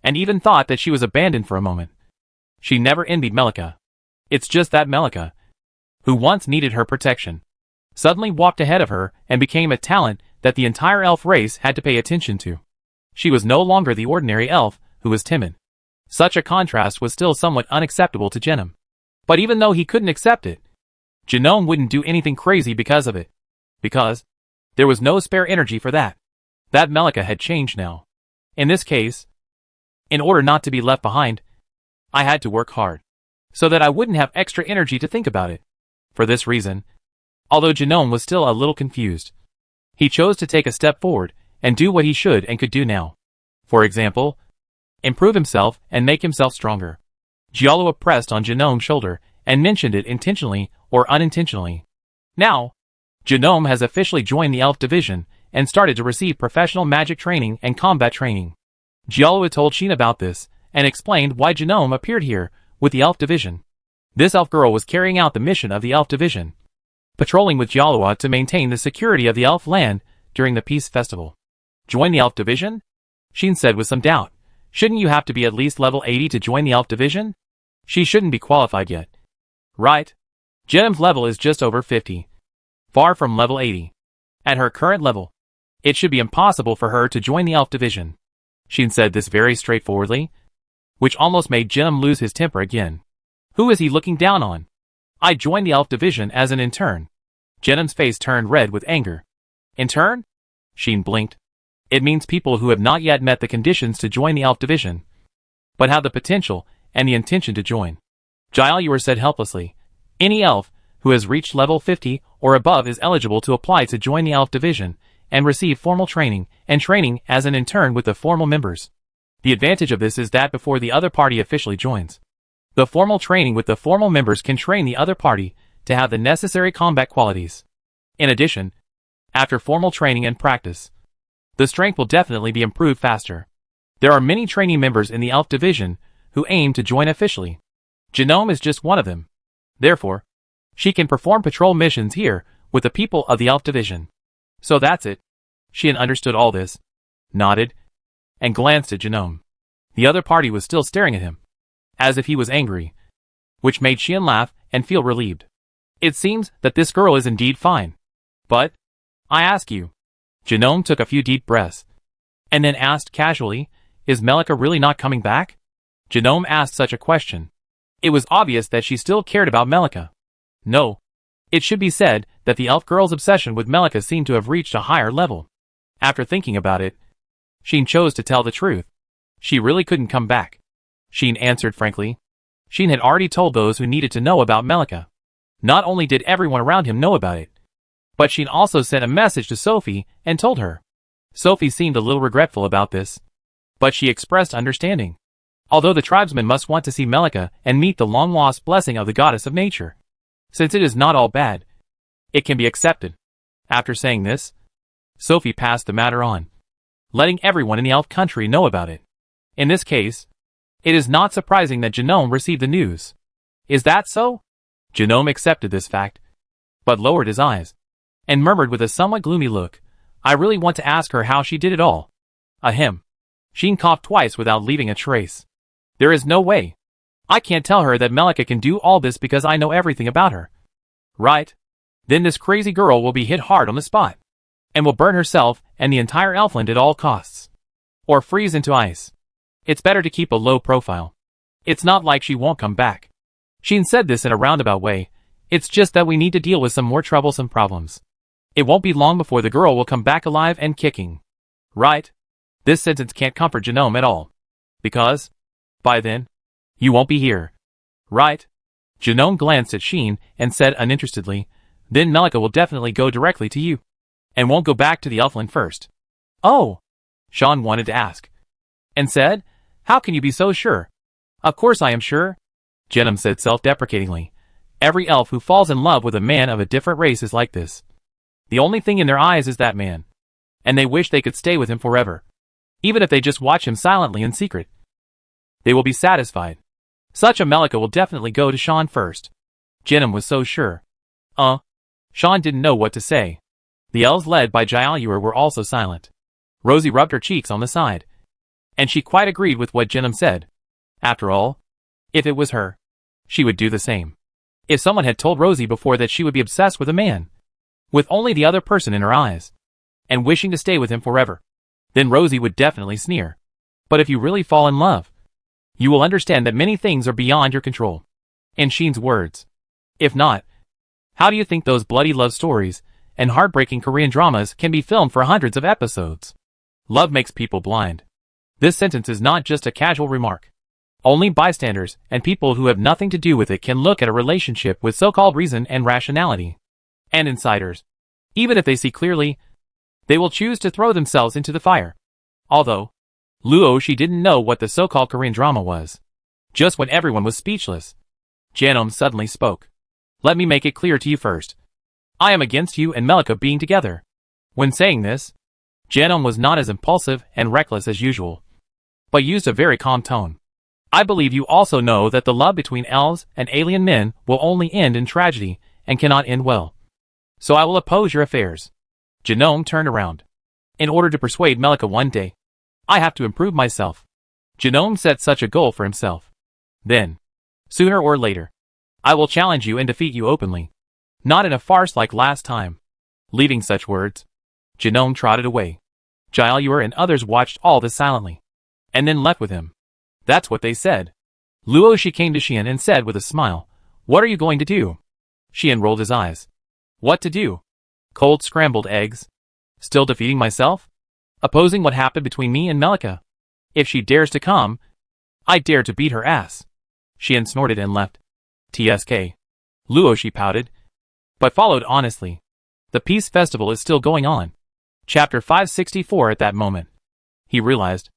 and even thought that she was abandoned for a moment, she never envied Melika. It's just that Melika, who once needed her protection, suddenly walked ahead of her and became a talent that the entire elf race had to pay attention to. She was no longer the ordinary elf who was timid. Such a contrast was still somewhat unacceptable to Genum. But even though he couldn't accept it, Genome wouldn't do anything crazy because of it. Because there was no spare energy for that. That Melika had changed now. In this case, in order not to be left behind, I had to work hard, so that I wouldn't have extra energy to think about it. For this reason, although Genome was still a little confused, he chose to take a step forward and do what he should and could do now. For example, improve himself and make himself stronger. Jialua pressed on Genome's shoulder and mentioned it intentionally or unintentionally. Now, Genome has officially joined the elf division and started to receive professional magic training and combat training. Jialua told Xian about this and explained why Genome appeared here with the elf division. This elf girl was carrying out the mission of the elf division, patrolling with Jialua to maintain the security of the elf land during the Peace Festival. Join the Elf Division? Sheen said with some doubt. Shouldn't you have to be at least level 80 to join the Elf Division? She shouldn't be qualified yet. Right? Jeonam's level is just over 50. Far from level 80. At her current level, it should be impossible for her to join the Elf Division. Sheen said this very straightforwardly, which almost made Jeonam lose his temper again. Who is he looking down on? I joined the Elf Division as an intern. Jeonam's face turned red with anger. Intern? Sheen blinked. It means people who have not yet met the conditions to join the Elf Division, but have the potential and the intention to join. Jaehyur said helplessly. Any elf who has reached level 50 or above is eligible to apply to join the Elf Division and receive formal training and training as an intern with the formal members. The advantage of this is that before the other party officially joins, the formal training with the formal members can train the other party to have the necessary combat qualities. In addition, after formal training and practice, the strength will definitely be improved faster. There are many trainee members in the Elf Division who aim to join officially. Jeonam is just one of them. Therefore, she can perform patrol missions here with the people of the Elf Division. So that's it. Sheen understood all this, nodded, and glanced at Jeonam. The other party was still staring at him, as if he was angry, which made Sheen laugh and feel relieved. It seems that this girl is indeed fine. But, I ask you. Jeonam took a few deep breaths, and then asked casually, is Melika really not coming back? Jeonam asked such a question. It was obvious that she still cared about Melika. No. It should be said that the elf girl's obsession with Melika seemed to have reached a higher level. After thinking about it, Sheen chose to tell the truth. She really couldn't come back. Sheen answered frankly. Sheen had already told those who needed to know about Melika. Not only did everyone around him know about it, but Sheen also sent a message to Sophie and told her. Sophie seemed a little regretful about this, but she expressed understanding. Although the tribesmen must want to see Melika and meet the long-lost blessing of the goddess of nature. Since it is not all bad, it can be accepted. After saying this, Sophie passed the matter on, letting everyone in the elf country know about it. In this case, it is not surprising that Jeonam received the news. Is that so? Jeonam accepted this fact, but lowered his eyes, and murmured with a somewhat gloomy look, I really want to ask her how she did it all. Ahem. Sheen coughed twice without leaving a trace. There is no way. I can't tell her that Melika can do all this because I know everything about her. Right? Then this crazy girl will be hit hard on the spot, and will burn herself and the entire Elfland at all costs. Or freeze into ice. It's better to keep a low profile. It's not like she won't come back. Sheen said this in a roundabout way. It's just that we need to deal with some more troublesome problems. It won't be long before the girl will come back alive and kicking. Right? This sentence can't comfort Jeonam at all. Because, by then, you won't be here. Right? Jeonam glanced at Sheen and said uninterestedly, then Melika will definitely go directly to you, and won't go back to the Elfland first. Oh! Sean wanted to ask, and said, how can you be so sure? Of course I am sure, Jeonam said self-deprecatingly. Every elf who falls in love with a man of a different race is like this. The only thing in their eyes is that man, and they wish they could stay with him forever. Even if they just watch him silently in secret, they will be satisfied. Such a Melika will definitely go to Sean first. Jeonam was so sure. Sean didn't know what to say. The elves led by Jaehyur were also silent. Rosie rubbed her cheeks on the side, and she quite agreed with what Jeonam said. After all, if it was her, she would do the same. If someone had told Rosie before that she would be obsessed with a man, with only the other person in her eyes, and wishing to stay with him forever, then Rosie would definitely sneer. But if you really fall in love, you will understand that many things are beyond your control. In Sheen's words. If not, how do you think those bloody love stories and heartbreaking Korean dramas can be filmed for hundreds of episodes? Love makes people blind. This sentence is not just a casual remark. Only bystanders and people who have nothing to do with it can look at a relationship with so-called reason and rationality. And insiders, even if they see clearly, they will choose to throw themselves into the fire. Although, Luo she didn't know what the so-called Korean drama was. Just when everyone was speechless, Jeonam suddenly spoke. Let me make it clear to you first. I am against you and Melika being together. When saying this, Jeonam was not as impulsive and reckless as usual, but used a very calm tone. I believe you also know that the love between elves and alien men will only end in tragedy and cannot end well. So I will oppose your affairs. Genome turned around. In order to persuade Melika one day, I have to improve myself. Genome set such a goal for himself. Then, sooner or later, I will challenge you and defeat you openly. Not in a farce like last time. Leaving such words, Genome trotted away. Jiaoyuer and others watched all this silently, and then left with him. That's what they said. Luoshi came to Xian and said with a smile, "What are you going to do?" Xian rolled his eyes. What to do? Cold scrambled eggs? Still defeating myself? Opposing what happened between me and Melika? If she dares to come, I dare to beat her ass. Xian snorted and left. TSK. Luoshi pouted, but followed honestly. The peace festival is still going on. Chapter 564. At that moment, he realized.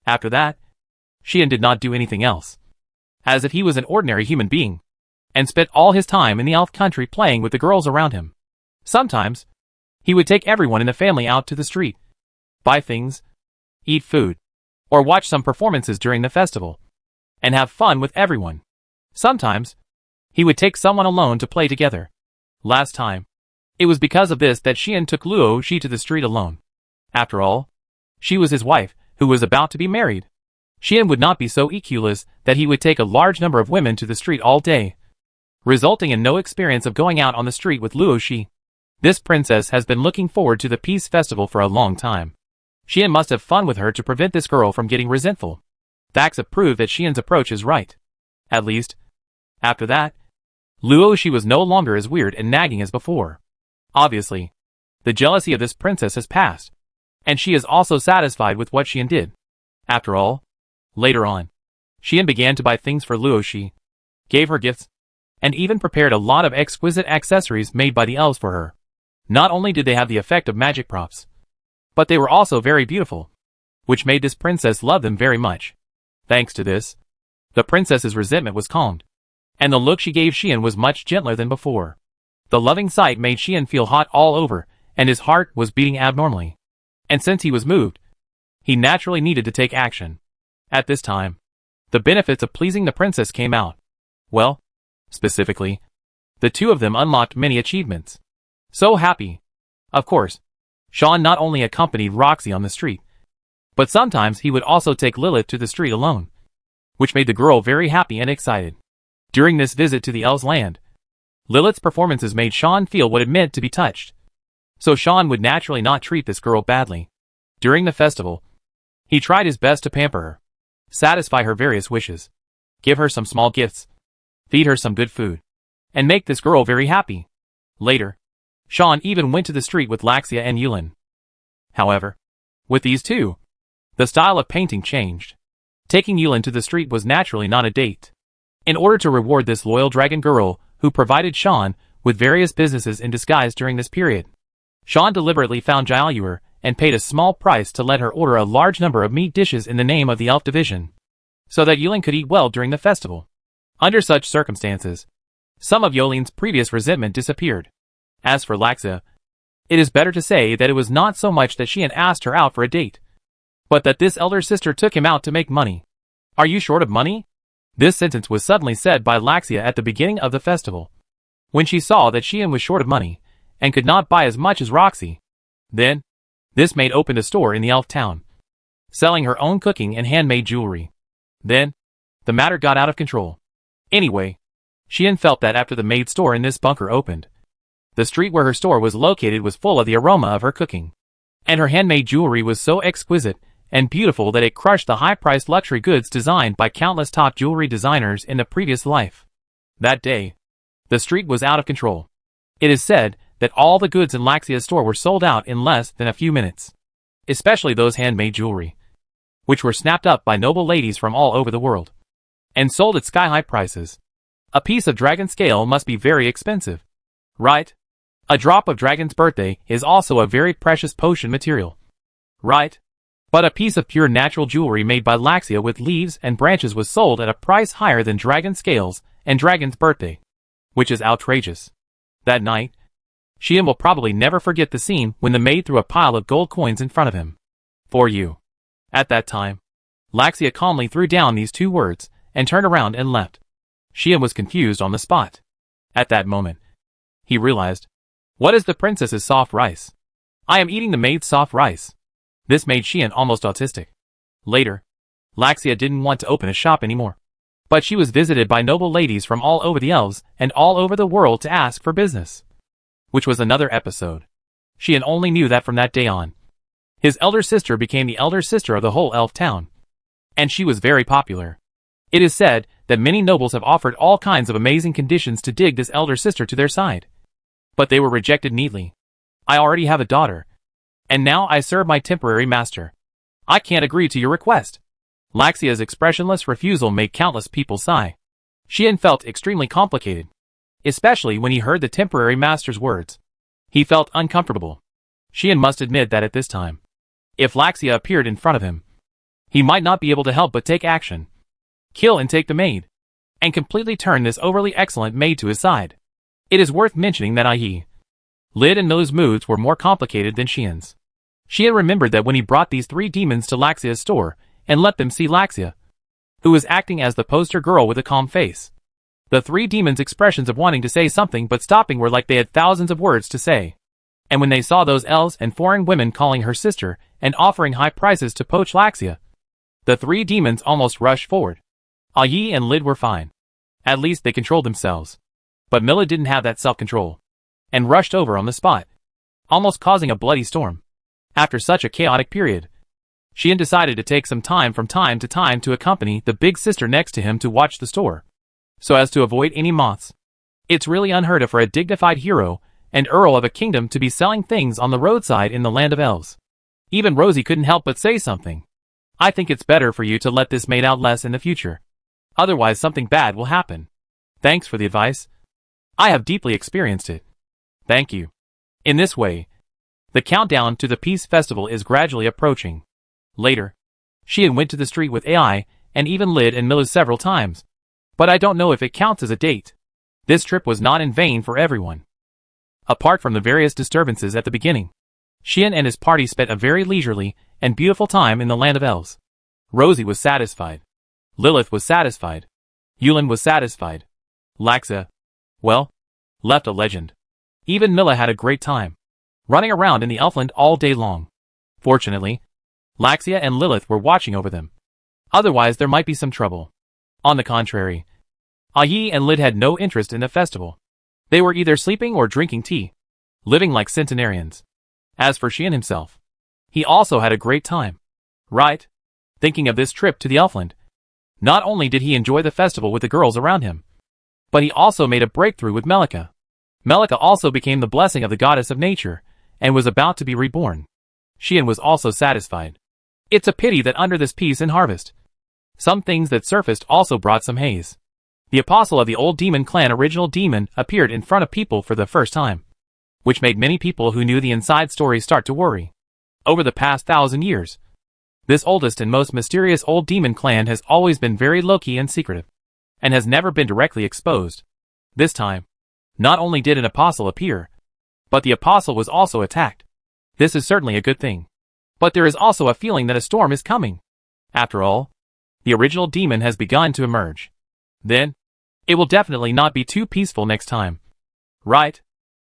After that, Xian did not do anything else. As if he was an ordinary human being, and spent all his time in the elf country playing with the girls around him. Sometimes, he would take everyone in the family out to the street, buy things, eat food, or watch some performances during the festival, and have fun with everyone. Sometimes, he would take someone alone to play together. Last time, it was because of this that Xian took Luo Shi to the street alone. After all, she was his wife, who was about to be married. Xian would not be so ecculous that he would take a large number of women to the street all day, resulting in no experience of going out on the street with Luo Shi. This princess has been looking forward to the peace festival for a long time. Xian must have fun with her to prevent this girl from getting resentful. Facts have proved that Xian's approach is right. At least, after that, Luo Shi was no longer as weird and nagging as before. Obviously, the jealousy of this princess has passed, and she is also satisfied with what Xian did. After all, later on, Xian began to buy things for Luo Shi, gave her gifts, and even prepared a lot of exquisite accessories made by the elves for her. Not only did they have the effect of magic props, but they were also very beautiful, which made this princess love them very much. Thanks to this, the princess's resentment was calmed, and the look she gave Xian was much gentler than before. The loving sight made Xian feel hot all over, and his heart was beating abnormally. And since he was moved, he naturally needed to take action. At this time, the benefits of pleasing the princess came out. Well, specifically, the two of them unlocked many achievements. So happy. Of course, Sean not only accompanied Roxy on the street, but sometimes he would also take Lilith to the street alone, which made the girl very happy and excited. During this visit to the elves' land, Lilith's performances made Sean feel what it meant to be touched. So Sean would naturally not treat this girl badly. During the festival, he tried his best to pamper her, satisfy her various wishes, give her some small gifts, feed her some good food, and make this girl very happy. Later, Sean even went to the street with Laxia and Yulin. However, with these two, the style of painting changed. Taking Yulin to the street was naturally not a date. In order to reward this loyal dragon girl who provided Sean with various businesses in disguise during this period, Sean deliberately found Jiaoyuer and paid a small price to let her order a large number of meat dishes in the name of the elf division, so that Yulin could eat well during the festival. Under such circumstances, some of Yolin's previous resentment disappeared. As for Laxia, it is better to say that it was not so much that Xian asked her out for a date, but that this elder sister took him out to make money. Are you short of money? This sentence was suddenly said by Laxia at the beginning of the festival, when she saw that Xian was short of money and could not buy as much as Roxy. Then, this maid opened a store in the elf town, selling her own cooking and handmade jewelry. Then, the matter got out of control. Anyway, Xian felt that after the maid store in this bunker opened, the street where her store was located was full of the aroma of her cooking, and her handmade jewelry was so exquisite and beautiful that it crushed the high-priced luxury goods designed by countless top jewelry designers in the previous life. That day, the street was out of control. It is said that all the goods in Laxia's store were sold out in less than a few minutes, especially those handmade jewelry, which were snapped up by noble ladies from all over the world, and sold at sky-high prices. A piece of dragon scale must be very expensive, right? A drop of dragon's birthday is also a very precious potion material, right? But a piece of pure natural jewelry made by Laxia with leaves and branches was sold at a price higher than dragon scales and dragon's birthday, which is outrageous. That night, Xian will probably never forget the scene when the maid threw a pile of gold coins in front of him. For you. At that time, Laxia calmly threw down these two words and turned around and left. Xian was confused on the spot. At that moment, he realized, what is the princess's soft rice? I am eating the maid's soft rice. This made Xian almost autistic. Later, Laxia didn't want to open a shop anymore. But she was visited by noble ladies from all over the elves and all over the world to ask for business. Which was another episode. Xian only knew that from that day on. His elder sister became the elder sister of the whole elf town. And she was very popular. It is said that many nobles have offered all kinds of amazing conditions to dig this elder sister to their side. But they were rejected neatly. I already have a daughter. And now I serve my temporary master. I can't agree to your request. Laxia's expressionless refusal made countless people sigh. Xian felt extremely complicated. Especially when he heard the temporary master's words. He felt uncomfortable. Xian must admit that at this time, if Laxia appeared in front of him, he might not be able to help but take action. Kill and take the maid. And completely turn this overly excellent maid to his side. It is worth mentioning that i.e. Lid and Milu's moods were more complicated than Xian's. Xian remembered that when he brought these 3 demons to Laxia's store, and let them see Laxia, who was acting as the poster girl with a calm face. The 3 demons' expressions of wanting to say something but stopping were like they had thousands of words to say. And when they saw those elves and foreign women calling her sister and offering high prices to poach Laxia, the 3 demons almost rushed forward. Yi and Lid were fine. At least they controlled themselves. But Mila didn't have that self-control, and rushed over on the spot, almost causing a bloody storm. After such a chaotic period, Xian decided to take some time from time to time to accompany the big sister next to him to watch the store, so as to avoid any moths. It's really unheard of for a dignified hero and earl of a kingdom to be selling things on the roadside in the land of elves. Even Rosie couldn't help but say something. I think it's better for you to let this maid out less in the future. Otherwise something bad will happen. Thanks for the advice. I have deeply experienced it. Thank you. In this way, the countdown to the Peace Festival is gradually approaching. Later, Xian went to the street with Ai, and even Lid and Milu several times. But I don't know if it counts as a date. This trip was not in vain for everyone. Apart from the various disturbances at the beginning, Xian and his party spent a very leisurely and beautiful time in the land of elves. Rosie was satisfied. Lilith was satisfied. Yulin was satisfied. Laxa, well, left a legend. Even Mila had a great time, running around in the Elfland all day long. Fortunately, Laxia and Lilith were watching over them. Otherwise there might be some trouble. On the contrary, Yi and Lid had no interest in the festival. They were either sleeping or drinking tea, living like centenarians. As for Xian himself, he also had a great time. Right? Thinking of this trip to the Elfland, not only did he enjoy the festival with the girls around him, but he also made a breakthrough with Melika. Melika also became the blessing of the goddess of nature, and was about to be reborn. Xian was also satisfied. It's a pity that under this peace and harvest, some things that surfaced also brought some haze. The apostle of the old demon clan original demon appeared in front of people for the first time, which made many people who knew the inside story start to worry. Over the past 1,000 years, this oldest and most mysterious old demon clan has always been very low-key and secretive, and has never been directly exposed. This time, not only did an apostle appear, but the apostle was also attacked. This is certainly a good thing. But there is also a feeling that a storm is coming. After all, the original demon has begun to emerge. Then, it will definitely not be too peaceful next time. Right?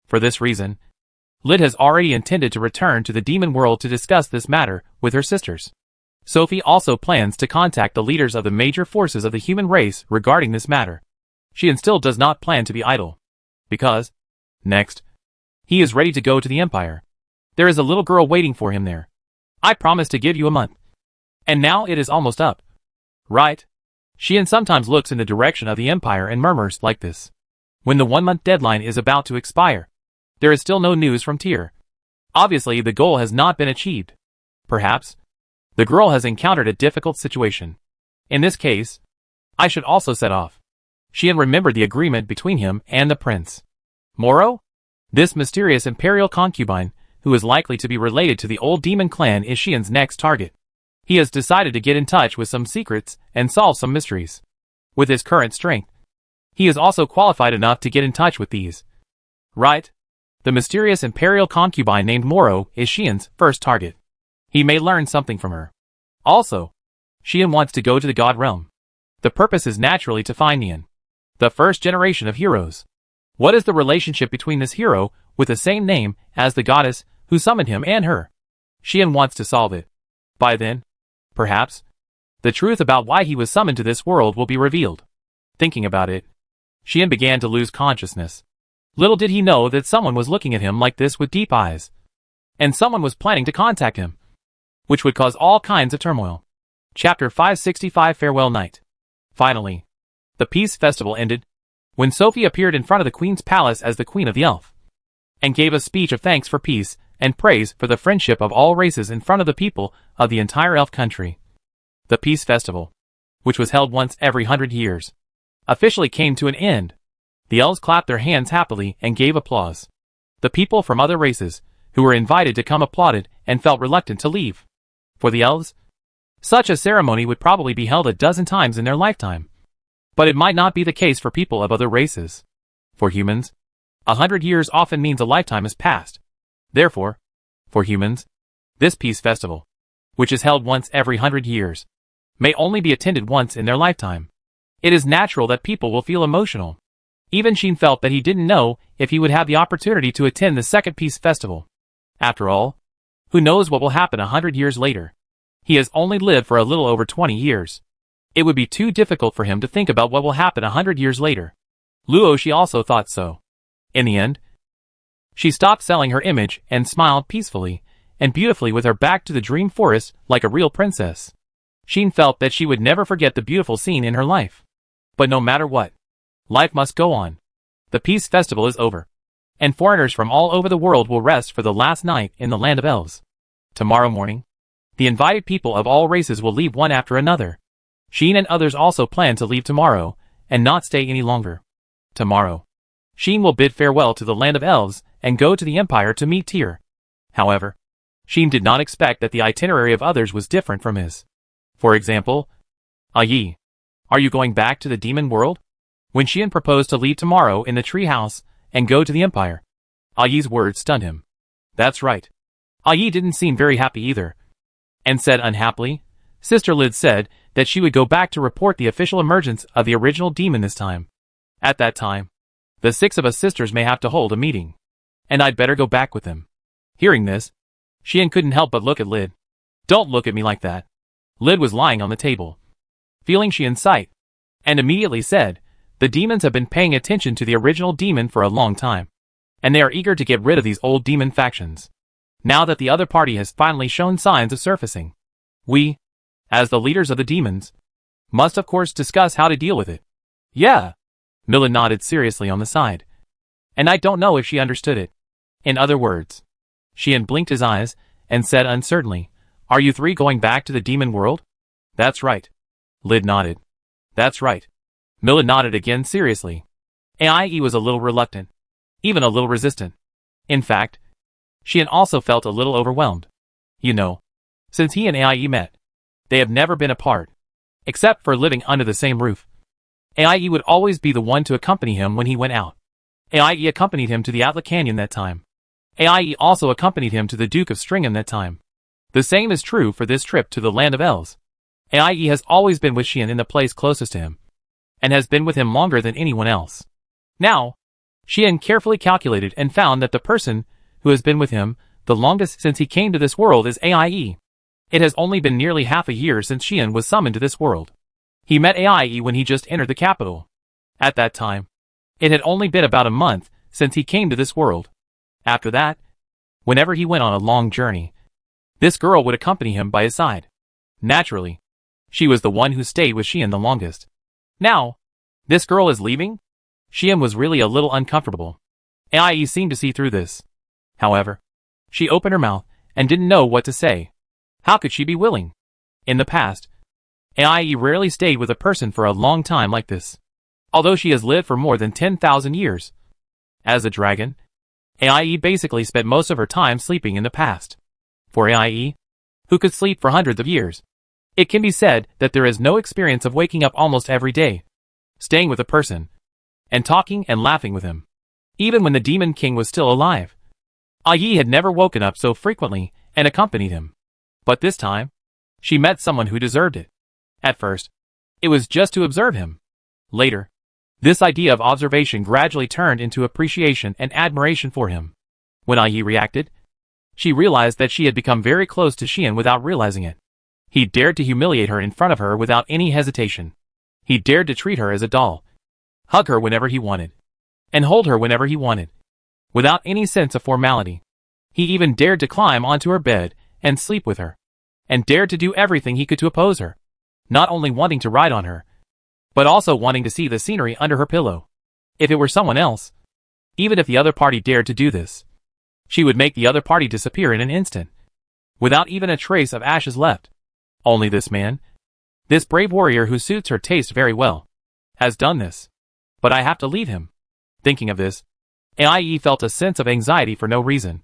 For this reason, Lid has already intended to return to the demon world to discuss this matter with her sisters. Sophie also plans to contact the leaders of the major forces of the human race regarding this matter. Xian still does not plan to be idle. Because, next, he is ready to go to the Empire. There is a little girl waiting for him there. I promised to give you a month. And now it is almost up. Right? Xian sometimes looks in the direction of the Empire and murmurs like this. When the 1-month deadline is about to expire, there is still no news from Tyr. Obviously the goal has not been achieved. Perhaps, the girl has encountered a difficult situation. In this case, I should also set off. Xian remembered the agreement between him and the prince. Moro? This mysterious imperial concubine, who is likely to be related to the old demon clan, is Xian's next target. He has decided to get in touch with some secrets and solve some mysteries. With his current strength, he is also qualified enough to get in touch with these. Right? The mysterious imperial concubine named Moro is Xian's first target. He may learn something from her. Also, Xian wants to go to the God Realm. The purpose is naturally to find Nian, the first generation of heroes. What is the relationship between this hero, with the same name as the goddess, who summoned him and her. Xian wants to solve it. By then, perhaps, the truth about why he was summoned to this world will be revealed. Thinking about it, Xian began to lose consciousness. Little did he know that someone was looking at him like this with deep eyes. And someone was planning to contact him, which would cause all kinds of turmoil. Chapter 565 Farewell Night. Finally, the Peace Festival ended, when Sophie appeared in front of the Queen's palace as the Queen of the Elf, and gave a speech of thanks for peace and praise for the friendship of all races in front of the people of the entire elf country. The Peace Festival, which was held once every 100 years, officially came to an end. The elves clapped their hands happily and gave applause. The people from other races, who were invited to come, applauded and felt reluctant to leave. For the elves, such a ceremony would probably be held a dozen times in their lifetime. But it might not be the case for people of other races. For humans, 100 years often means a lifetime has passed. Therefore, for humans, this Peace Festival, which is held once every 100 years, may only be attended once in their lifetime. It is natural that people will feel emotional. Even Xian felt that he didn't know if he would have the opportunity to attend the second Peace Festival. After all, who knows what will happen 100 years later? He has only lived for a little over 20 years. It would be too difficult for him to think about what will happen 100 years later. Luoshi also thought so. In the end, she stopped selling her image and smiled peacefully and beautifully with her back to the dream forest like a real princess. Xian felt that she would never forget the beautiful scene in her life. But no matter what, life must go on. The Peace Festival is over, and foreigners from all over the world will rest for the last night in the land of elves. Tomorrow morning, the invited people of all races will leave one after another. Xian and others also plan to leave tomorrow and not stay any longer. Tomorrow, Xian will bid farewell to the land of elves and go to the Empire to meet Tyr. However, Xian did not expect that the itinerary of others was different from his. For example, Yi, are you going back to the demon world? When Xian proposed to leave tomorrow in the tree house and go to the Empire, Yi's words stunned him. That's right. Yi didn't seem very happy either, and said unhappily, Sister Lid said that she would go back to report the official emergence of the original demon this time. At that time, the 6 of us sisters may have to hold a meeting, and I'd better go back with them. Hearing this, Xian couldn't help but look at Lid. Don't look at me like that. Lid was lying on the table, feeling Xian's sight, and immediately said, the demons have been paying attention to the original demon for a long time, and they are eager to get rid of these old demon factions. Now that the other party has finally shown signs of surfacing, we, as the leaders of the demons, must of course discuss how to deal with it. Yeah. Millen nodded seriously on the side, and I don't know if she understood it. In other words, Xian blinked his eyes and said uncertainly, are you 3 going back to the demon world? That's right. Lid nodded. That's right. Millen nodded again seriously. Ai was a little reluctant, even a little resistant. In fact, Xian also felt a little overwhelmed. You know, since he and Ai met, they have never been apart, except for living under the same roof. Ai would always be the one to accompany him when he went out. Ai accompanied him to the Atla Canyon that time. Ai also accompanied him to the Duke of Stringham that time. The same is true for this trip to the land of elves. Ai has always been with Xian in the place closest to him, and has been with him longer than anyone else. Now, Xian carefully calculated and found that the person who has been with him the longest since he came to this world is Ai. It has only been nearly half a year since Xian was summoned to this world. He met Ai when he just entered the capital. At that time, it had only been about a month since he came to this world. After that, whenever he went on a long journey, this girl would accompany him by his side. Naturally, she was the one who stayed with Xian the longest. Now, this girl is leaving? Xian was really a little uncomfortable. Ai seemed to see through this. However, she opened her mouth and didn't know what to say. How could she be willing? In the past, Ai rarely stayed with a person for a long time like this, although she has lived for more than 10,000 years. As a dragon, Ai basically spent most of her time sleeping in the past. For Ai, who could sleep for hundreds of years, it can be said that there is no experience of waking up almost every day, staying with a person, and talking and laughing with him. Even when the Demon King was still alive, Ai had never woken up so frequently and accompanied him. But this time, she met someone who deserved it. At first, it was just to observe him. Later, this idea of observation gradually turned into appreciation and admiration for him. When Ai reacted, She realized that she had become very close to Xian without realizing it. He dared to humiliate her in front of her without any hesitation. He dared to treat her as a doll, hug her whenever he wanted, and hold her whenever he wanted, without any sense of formality. He even dared to climb onto her bed and sleep with her, and dared to do everything he could to oppose her, not only wanting to ride on her, but also wanting to see the scenery under her pillow. If it were someone else, even if the other party dared to do this, she would make the other party disappear in an instant, without even a trace of ashes left. Only this man, this brave warrior who suits her taste very well, has done this. But I have to leave him. Thinking of this, Ai felt a sense of anxiety for no reason,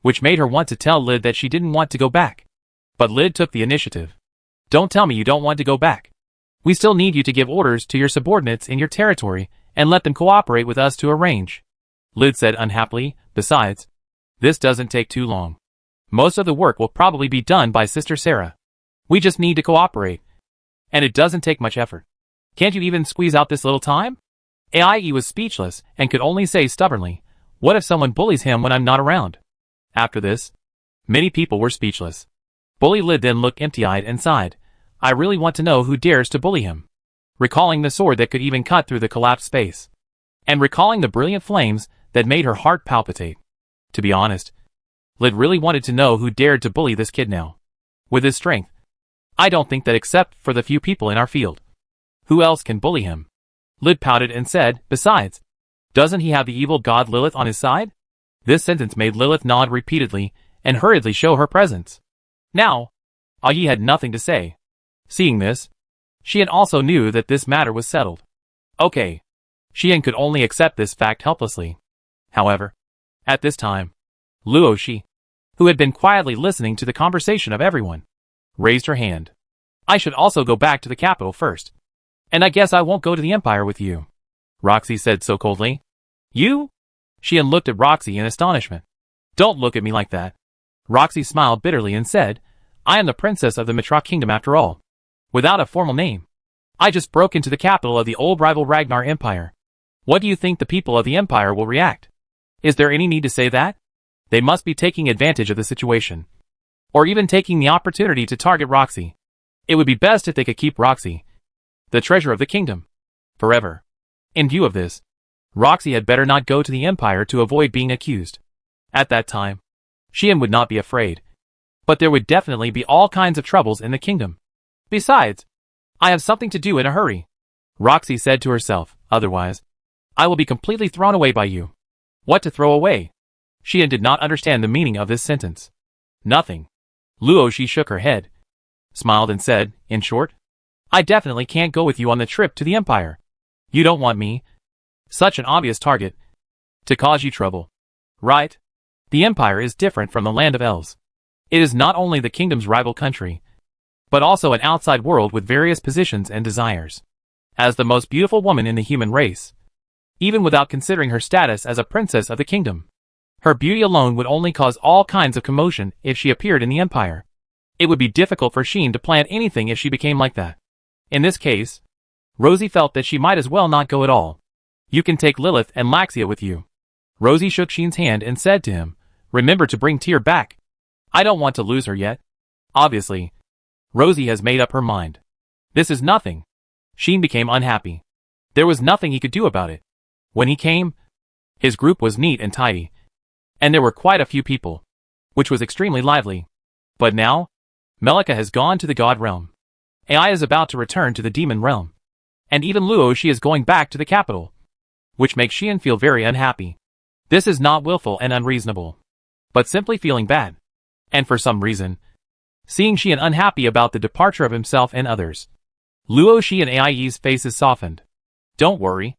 which made her want to tell Lid that she didn't want to go back. But Lid took the initiative. Don't tell me you don't want to go back. We still need you to give orders to your subordinates in your territory and let them cooperate with us to arrange. Lid said unhappily. Besides, this doesn't take too long. Most of the work will probably be done by Sister Sarah. We just need to cooperate. And it doesn't take much effort. Can't you even squeeze out this little time? Ai was speechless and could only say stubbornly, what if someone bullies him when I'm not around? After this, many people were speechless. Bully Lid then looked empty-eyed and sighed. I really want to know who dares to bully him. Recalling the sword that could even cut through the collapsed space, and recalling the brilliant flames that made her heart palpitate. To be honest, Lid really wanted to know who dared to bully this kid now. With his strength, I don't think that except for the few people in our field, who else can bully him? Lid pouted and said, besides, doesn't he have the evil god Lilith on his side? This sentence made Lilith nod repeatedly and hurriedly show her presence. Now, Ai had nothing to say. Seeing this, Xian also knew that this matter was settled. Okay. Xian could only accept this fact helplessly. However, at this time, Luo Shi, who had been quietly listening to the conversation of everyone, raised her hand. I should also go back to the capital first. And I guess I won't go to the Empire with you, Roxy said so coldly. You? Xian looked at Roxy in astonishment. Don't look at me like that. Roxy smiled bitterly and said, I am the princess of the Mitra kingdom after all. Without a formal name. I just broke into the capital of the old rival Ragnar Empire. What do you think the people of the Empire will react? Is there any need to say that? They must be taking advantage of the situation. Or even taking the opportunity to target Roxy. It would be best if they could keep Roxy, the treasure of the kingdom, forever. In view of this, Roxy had better not go to the Empire to avoid being accused. At that time, Xian would not be afraid. But there would definitely be all kinds of troubles in the kingdom. Besides, I have something to do in a hurry, Roxy said to herself, otherwise, I will be completely thrown away by you. What to throw away? Xian did not understand the meaning of this sentence. Nothing. Luo Shi shook her head, smiled and said, in short, I definitely can't go with you on the trip to the Empire. You don't want me, such an obvious target, to cause you trouble. Right? The Empire is different from the land of elves. It is not only the kingdom's rival country, but also an outside world with various positions and desires. As the most beautiful woman in the human race, even without considering her status as a princess of the kingdom, her beauty alone would only cause all kinds of commotion if she appeared in the Empire. It would be difficult for Xian to plan anything if she became like that. In this case, Rosie felt that she might as well not go at all. You can take Lilith and Laxia with you. Rosie shook Xian's hand and said to him, remember to bring Tyr back. I don't want to lose her yet. Obviously, Rosie has made up her mind. This is nothing. Xian became unhappy. There was nothing he could do about it. When he came, his group was neat and tidy, and there were quite a few people, which was extremely lively. But now, Melika has gone to the god realm. Ai is about to return to the demon realm. And even Luo Shi is going back to the capital, which makes Xian feel very unhappy. This is not willful and unreasonable, but simply feeling bad. And for some reason, seeing Xian unhappy about the departure of himself and others, Luo Shi and Ai's faces softened. Don't worry,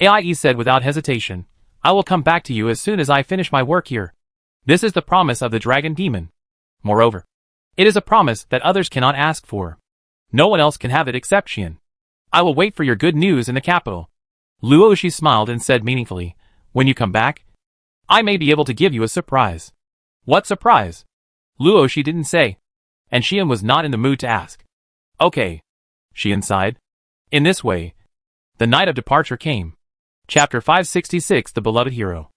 Ai said without hesitation. I will come back to you as soon as I finish my work here. This is the promise of the dragon demon. Moreover, it is a promise that others cannot ask for. No one else can have it except Xian. I will wait for your good news in the capital. Luo Shi smiled and said meaningfully, when you come back, I may be able to give you a surprise. What surprise? Luo Shi didn't say, and Xian was not in the mood to ask. Okay, Xian sighed. In this way, the night of departure came. Chapter 566 The Beloved Hero.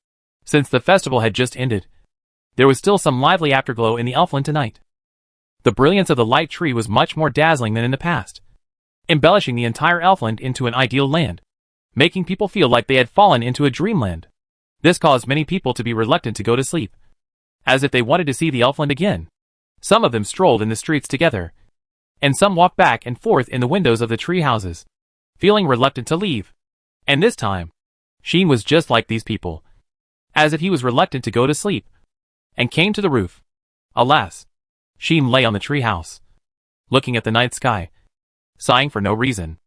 Since the festival had just ended, there was still some lively afterglow in the Elfland tonight. The brilliance of the light tree was much more dazzling than in the past, embellishing the entire Elfland into an ideal land, making people feel like they had fallen into a dreamland. This caused many people to be reluctant to go to sleep, as if they wanted to see the Elfland again. Some of them strolled in the streets together, and some walked back and forth in the windows of the tree houses, feeling reluctant to leave. And this time, Sheen was just like these people, as if he was reluctant to go to sleep, and came to the roof. Alas, Sheen lay on the tree house, looking at the night sky, sighing for no reason.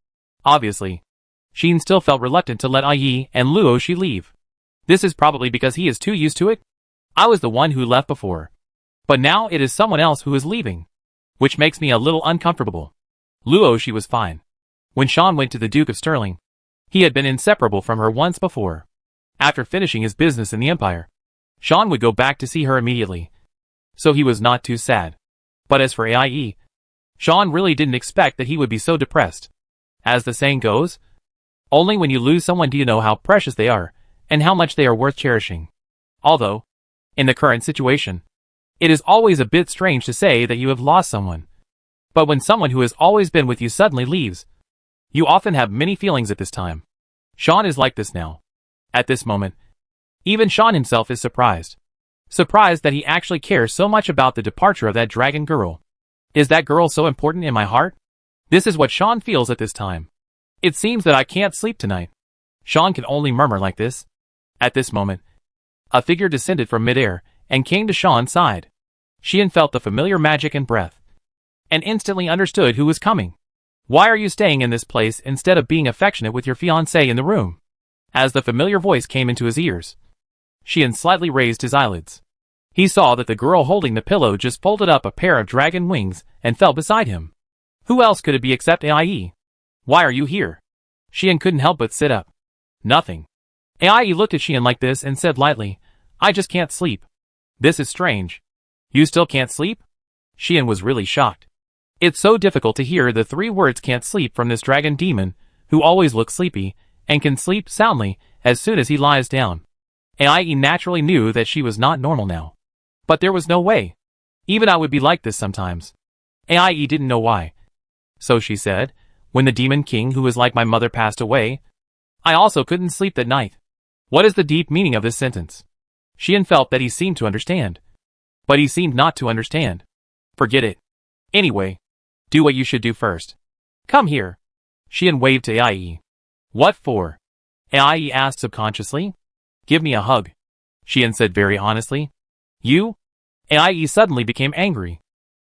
Obviously, Sheen still felt reluctant to let Ai and Luoshi leave. This is probably because he is too used to it. I was the one who left before, but now it is someone else who is leaving, which makes me a little uncomfortable. Luoshi was fine. When Sean went to the Duke of Stirling, he had been inseparable from her once before. After finishing his business in the Empire, Sean would go back to see her immediately, so he was not too sad. But as for Ai, Sean really didn't expect that he would be so depressed. As the saying goes, only when you lose someone do you know how precious they are, and how much they are worth cherishing. Although, in the current situation, it is always a bit strange to say that you have lost someone. But when someone who has always been with you suddenly leaves, you often have many feelings at this time. Sean is like this now. At this moment, even Sean himself is surprised. Surprised that he actually cares so much about the departure of that dragon girl. Is that girl so important in my heart? This is what Sean feels at this time. It seems that I can't sleep tonight. Sean can only murmur like this. At this moment, a figure descended from midair and came to Sean's side. Sheen felt the familiar magic and breath, and instantly understood who was coming. Why are you staying in this place instead of being affectionate with your fiancé in the room? As the familiar voice came into his ears, Sheen slightly raised his eyelids. He saw that the girl holding the pillow just folded up a pair of dragon wings and fell beside him. Who else could it be except Ai? Why are you here? Sheen couldn't help but sit up. Nothing. Ai looked at Sheen like this and said lightly, I just can't sleep. This is strange. You still can't sleep? Sheen was really shocked. It's so difficult to hear the 3 words can't sleep from this dragon demon, who always looks sleepy, and can sleep soundly as soon as he lies down. Ai naturally knew that she was not normal now. But there was no way. Even I would be like this sometimes. Ai didn't know why. So she said, when the demon king who was like my mother passed away, I also couldn't sleep that night. What is the deep meaning of this sentence? Sheen felt that he seemed to understand. But he seemed not to understand. Forget it. Anyway, do what you should do first. Come here. Sheen waved to Ai. What for? Ai asked subconsciously. Give me a hug. Sheen said very honestly. You? Ai suddenly became angry.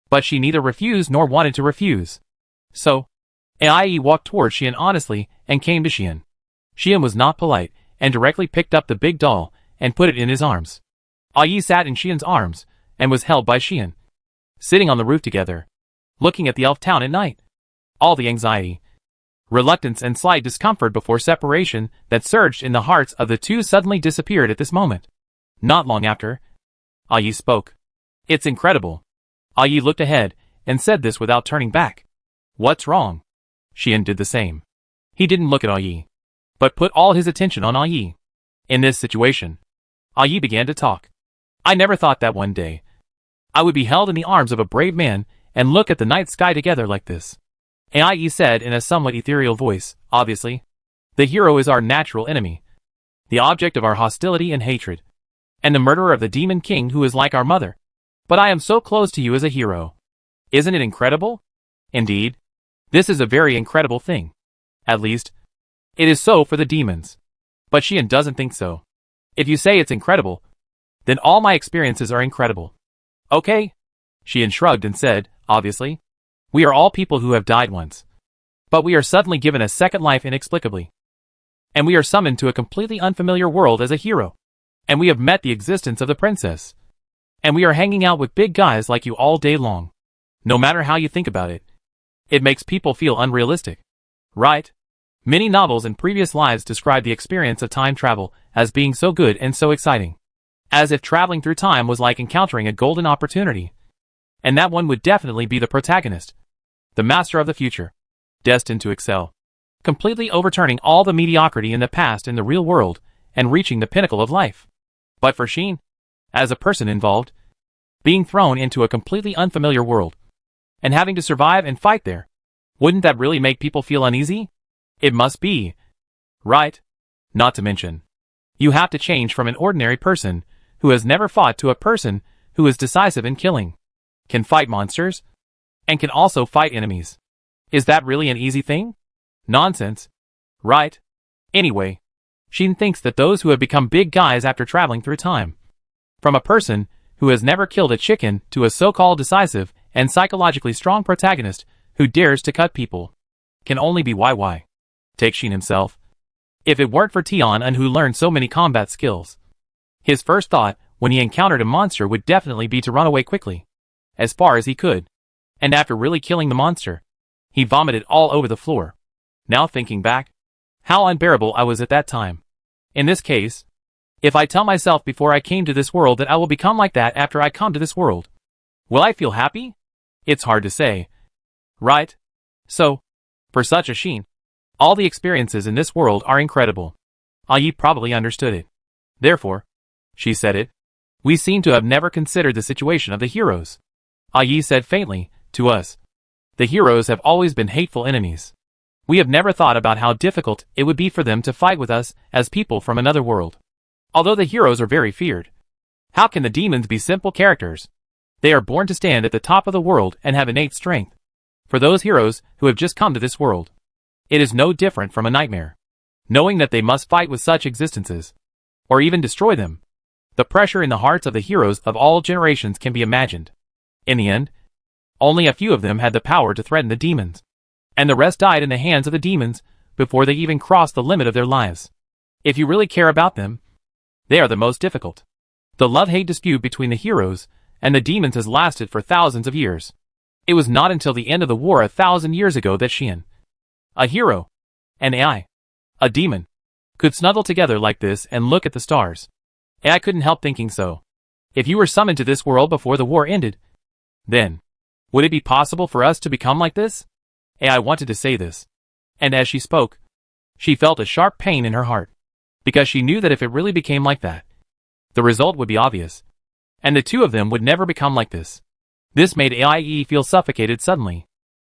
But she neither refused nor wanted to refuse. So, Ai walked toward Sheen honestly and came to Sheen. Sheen was not polite and directly picked up the big doll and put it in his arms. Ai sat in Sheen's arms and was held by Sheen, sitting on the roof together, looking at the elf town at night. All the anxiety, reluctance and slight discomfort before separation that surged in the hearts of the two suddenly disappeared at this moment. Not long after, Ai spoke. It's incredible. Ai looked ahead and said this without turning back. What's wrong? Sheen did the same. He didn't look at Ai, but put all his attention on Ai. In this situation, Ai began to talk. I never thought that one day I would be held in the arms of a brave man and look at the night sky together like this. Ai said in a somewhat ethereal voice, obviously, the hero is our natural enemy, the object of our hostility and hatred, and the murderer of the demon king who is like our mother. But I am so close to you as a hero. Isn't it incredible? Indeed, this is a very incredible thing. At least, it is so for the demons. But Sheen doesn't think so. If you say it's incredible, then all my experiences are incredible. Okay? Sheen shrugged and said, obviously, we are all people who have died once. But we are suddenly given a second life inexplicably. And we are summoned to a completely unfamiliar world as a hero. And we have met the existence of the princess. And we are hanging out with big guys like you all day long. No matter how you think about it, it makes people feel unrealistic. Right? Many novels in previous lives describe the experience of time travel as being so good and so exciting. As if traveling through time was like encountering a golden opportunity. And that one would definitely be the protagonist. The master of the future. Destined to excel. Completely overturning all the mediocrity in the past in the real world and reaching the pinnacle of life. But for Sheen, as a person involved, being thrown into a completely unfamiliar world, and having to survive and fight there. Wouldn't that really make people feel uneasy? It must be. Right? Not to mention, you have to change from an ordinary person who has never fought to a person who is decisive in killing, can fight monsters, and can also fight enemies. Is that really an easy thing? Nonsense. Right? Anyway, Sheen thinks that those who have become big guys after traveling through time, from a person who has never killed a chicken to a so-called decisive and psychologically strong protagonist who dares to cut people, can only be YY. Take Sheen himself. If it weren't for Tion and who learned so many combat skills, his first thought when he encountered a monster would definitely be to run away quickly, as far as he could. And after really killing the monster, he vomited all over the floor. Now thinking back, how unbearable I was at that time. In this case, if I tell myself before I came to this world that I will become like that after I come to this world, will I feel happy? It's hard to say. Right? So, for such a Sheen, all the experiences in this world are incredible. Yi probably understood it. Therefore, she said it, we seem to have never considered the situation of the heroes. Yi said faintly, to us, the heroes have always been hateful enemies. We have never thought about how difficult it would be for them to fight with us as people from another world. Although the heroes are very feared, how can the demons be simple characters? They are born to stand at the top of the world and have innate strength. For those heroes who have just come to this world, it is no different from a nightmare, knowing that they must fight with such existences, or even destroy them. The pressure in the hearts of the heroes of all generations can be imagined. In the end, only a few of them had the power to threaten the demons, and the rest died in the hands of the demons before they even crossed the limit of their lives. If you really care about them, they are the most difficult. The love-hate dispute between the heroes and the demons has lasted for thousands of years. It was not until the end of the war 1,000 years ago that Sheen, a hero, and AI, a demon, could snuggle together like this and look at the stars. AI couldn't help thinking so. If you were summoned to this world before the war ended, then, would it be possible for us to become like this? AI wanted to say this. And as she spoke, she felt a sharp pain in her heart, because she knew that if it really became like that, the result would be obvious, and the two of them would never become like this. This made AIE feel suffocated suddenly.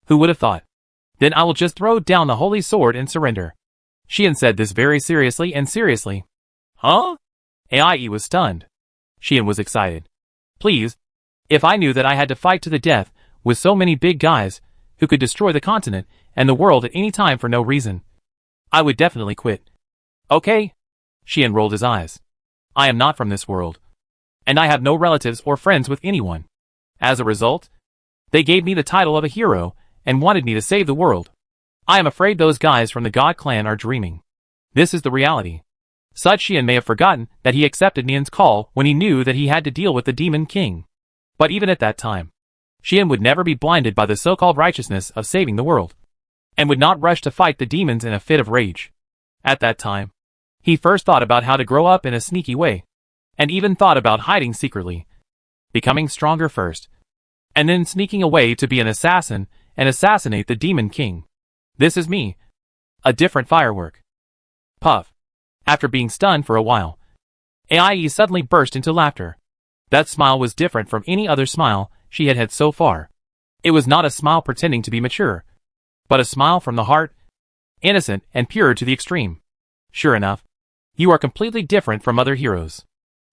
Who would have thought? Then I will just throw down the holy sword and surrender. Xian said this very seriously and seriously. Huh? AIE was stunned. Xian was excited. Please, if I knew that I had to fight to the death with so many big guys who could destroy the continent and the world at any time for no reason, I would definitely quit. Okay? Xian rolled his eyes. I am not from this world, and I have no relatives or friends with anyone. As a result, they gave me the title of a hero and wanted me to save the world. I am afraid those guys from the God clan are dreaming. This is the reality. Such Xian may have forgotten that he accepted Nian's call when he knew that he had to deal with the Demon King. But even at that time, Xian would never be blinded by the so-called righteousness of saving the world, and would not rush to fight the demons in a fit of rage. At that time, he first thought about how to grow up in a sneaky way, and even thought about hiding secretly, becoming stronger first, and then sneaking away to be an assassin and assassinate the Demon King. This is me. A different firework. Puff. After being stunned for a while, AIE suddenly burst into laughter. That smile was different from any other smile she had had so far. It was not a smile pretending to be mature, but a smile from the heart, innocent and pure to the extreme. Sure enough, you are completely different from other heroes.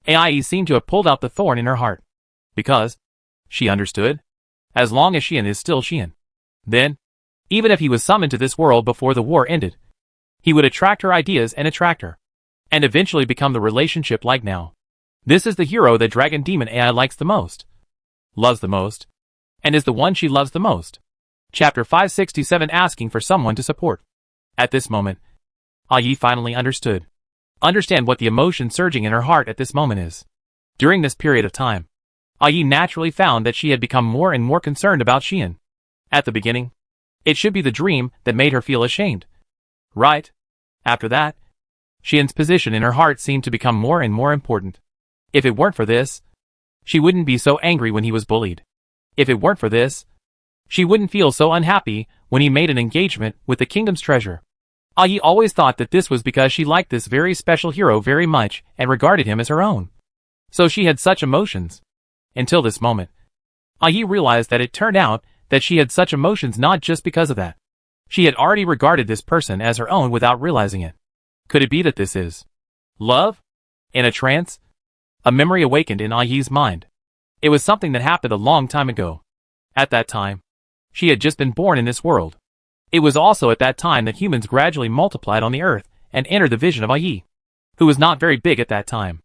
AIE seemed to have pulled out the thorn in her heart, because, she understood, as long as Xian is still Xian, then, even if he was summoned to this world before the war ended, he would attract her ideas and attract her, and eventually become the relationship like now. This is the hero that Dragon Demon AI likes the most, loves the most, and is the one she loves the most. Chapter 567 Asking for someone to support. At this moment, Yi finally understood. Understand what the emotion surging in her heart at this moment is. During this period of time, Yi naturally found that she had become more and more concerned about Xian. At the beginning, it should be the dream that made her feel ashamed. Right? After that, Xian's position in her heart seemed to become more and more important. If it weren't for this, she wouldn't be so angry when he was bullied. If it weren't for this, she wouldn't feel so unhappy when he made an engagement with the kingdom's treasure. Yi always thought that this was because she liked this very special hero very much and regarded him as her own. So she had such emotions. Until this moment, Ayi realized that it turned out that she had such emotions not just because of that. She had already regarded this person as her own without realizing it. Could it be that this is love? In a trance? A memory awakened in Ayi's mind. It was something that happened a long time ago. At that time, she had just been born in this world. It was also at that time that humans gradually multiplied on the earth and entered the vision of Ayi, who was not very big at that time.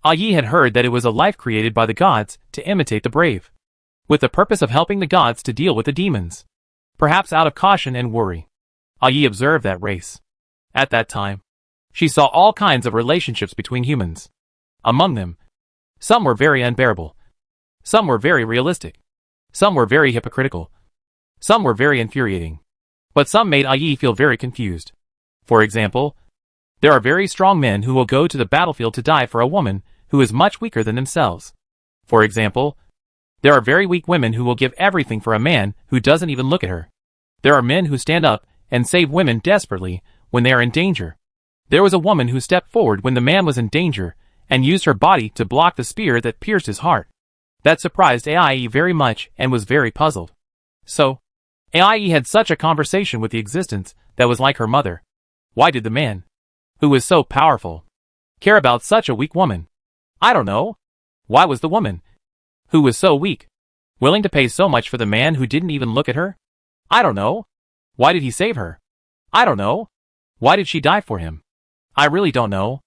Ayi had heard that it was a life created by the gods to imitate the brave, with the purpose of helping the gods to deal with the demons. Perhaps out of caution and worry, Ayi observed that race. At that time, she saw all kinds of relationships between humans. Among them, some were very unbearable. Some were very realistic. Some were very hypocritical. Some were very infuriating. But some made Ayi feel very confused. For example, there are very strong men who will go to the battlefield to die for a woman who is much weaker than themselves. For example, there are very weak women who will give everything for a man who doesn't even look at her. There are men who stand up and save women desperately when they are in danger. There was a woman who stepped forward when the man was in danger and used her body to block the spear that pierced his heart. That surprised Ayi very much and was very puzzled. So, Ayi had such a conversation with the existence that was like her mother. Why did the man, who was so powerful, care about such a weak woman? I don't know. Why was the woman, who was so weak, willing to pay so much for the man who didn't even look at her? I don't know. Why did he save her? I don't know. Why did she die for him? I really don't know.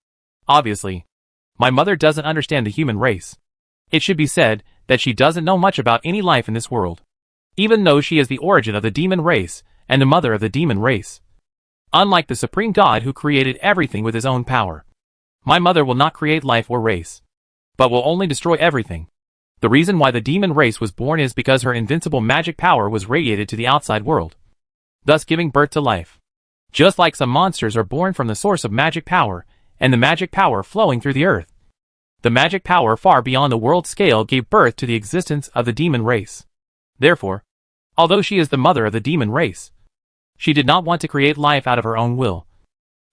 Obviously, my mother doesn't understand the human race. It should be said that she doesn't know much about any life in this world, even though she is the origin of the demon race and the mother of the demon race. Unlike the supreme God who created everything with his own power, my mother will not create life or race, but will only destroy everything. The reason why the demon race was born is because her invincible magic power was radiated to the outside world, thus giving birth to life. Just like some monsters are born from the source of magic power, and the magic power flowing through the earth, the magic power far beyond the world scale gave birth to the existence of the demon race. Therefore, although she is the mother of the demon race, she did not want to create life out of her own will,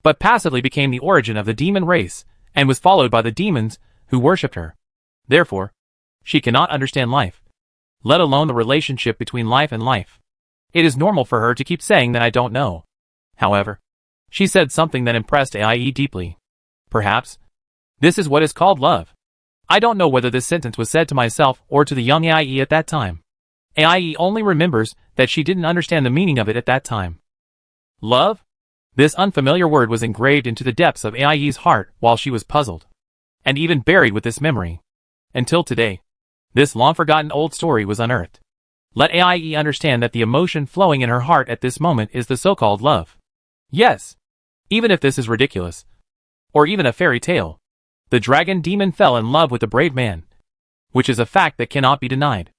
but passively became the origin of the demon race, and was followed by the demons who worshipped her. Therefore, she cannot understand life, let alone the relationship between life and life. It is normal for her to keep saying that I don't know. However, she said something that impressed Ayi deeply. Perhaps, this is what is called love. I don't know whether this sentence was said to myself or to the young Ayi at that time. Ayi only remembers that she didn't understand the meaning of it at that time. Love? This unfamiliar word was engraved into the depths of Ayi's heart while she was puzzled, and even buried with this memory. Until today, this long-forgotten old story was unearthed. Let Ayi understand that the emotion flowing in her heart at this moment is the so-called love. Yes, even if this is ridiculous, or even a fairy tale, the dragon demon fell in love with the brave man, which is a fact that cannot be denied,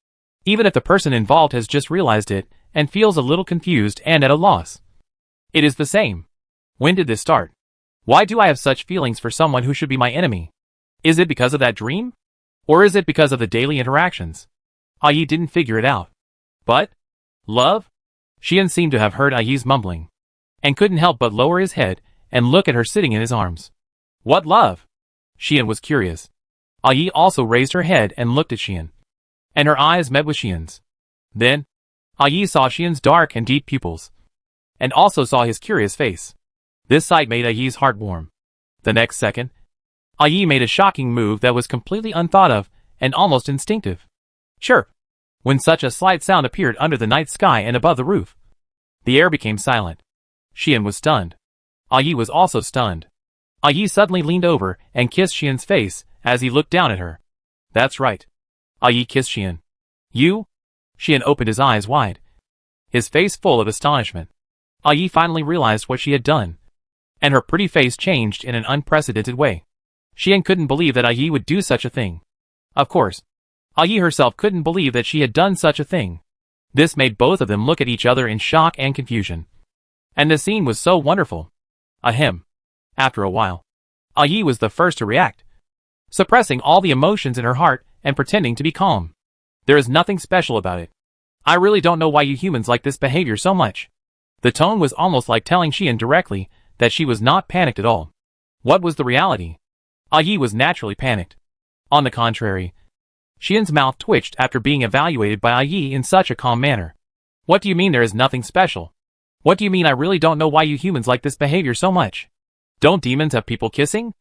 even if the person involved has just realized it and feels a little confused and at a loss. It is the same. When did this start? Why do I have such feelings for someone who should be my enemy? Is it because of that dream? Or is it because of the daily interactions? Ayi didn't figure it out. But, love? Xian seemed to have heard Ayi's mumbling, and couldn't help but lower his head and look at her sitting in his arms. What love? Xian was curious. Ayi also raised her head and looked at Xian, and her eyes met with Xian's. Then, Ayi saw Xian's dark and deep pupils, and also saw his curious face. This sight made Ayi's heart warm. The next second, Ayi made a shocking move that was completely unthought of and almost instinctive. Chirp! When such a slight sound appeared under the night sky and above the roof, the air became silent. Xian was stunned. Ayi was also stunned. Ayi suddenly leaned over and kissed Xian's face as he looked down at her. That's right. Ayi kissed Xian. You? Xian opened his eyes wide, his face full of astonishment. Ayi finally realized what she had done, and her pretty face changed in an unprecedented way. Xian couldn't believe that Ayi would do such a thing. Of course, Ayi herself couldn't believe that she had done such a thing. This made both of them look at each other in shock and confusion. And the scene was so wonderful. Ahem. After a while, Ayi was the first to react, suppressing all the emotions in her heart and pretending to be calm. There is nothing special about it. I really don't know why you humans like this behavior so much. The tone was almost like telling Xian directly that she was not panicked at all. What was the reality? Ayi was naturally panicked. On the contrary, Xian's mouth twitched after being evaluated by Yi in such a calm manner. What do you mean there is nothing special? What do you mean I really don't know why you humans like this behavior so much? Don't demons have people kissing?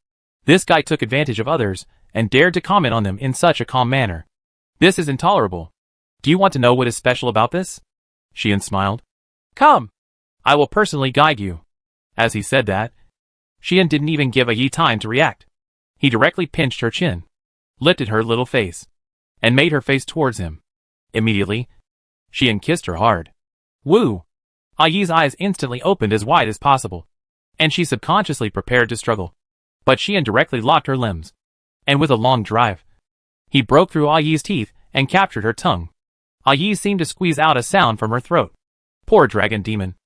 This guy took advantage of others, and dared to comment on them in such a calm manner. This is intolerable. Do you want to know what is special about this? Xian smiled. Come! I will personally guide you. As he said that, Xian didn't even give Yi time to react. He directly pinched her chin, lifted her little face, and made her face towards him. Immediately, Xian kissed her hard. Woo! Yi's eyes instantly opened as wide as possible, and she subconsciously prepared to struggle. But Xian directly locked her limbs, and with a long drive, he broke through Yi's teeth and captured her tongue. Yi seemed to squeeze out a sound from her throat. Poor dragon demon,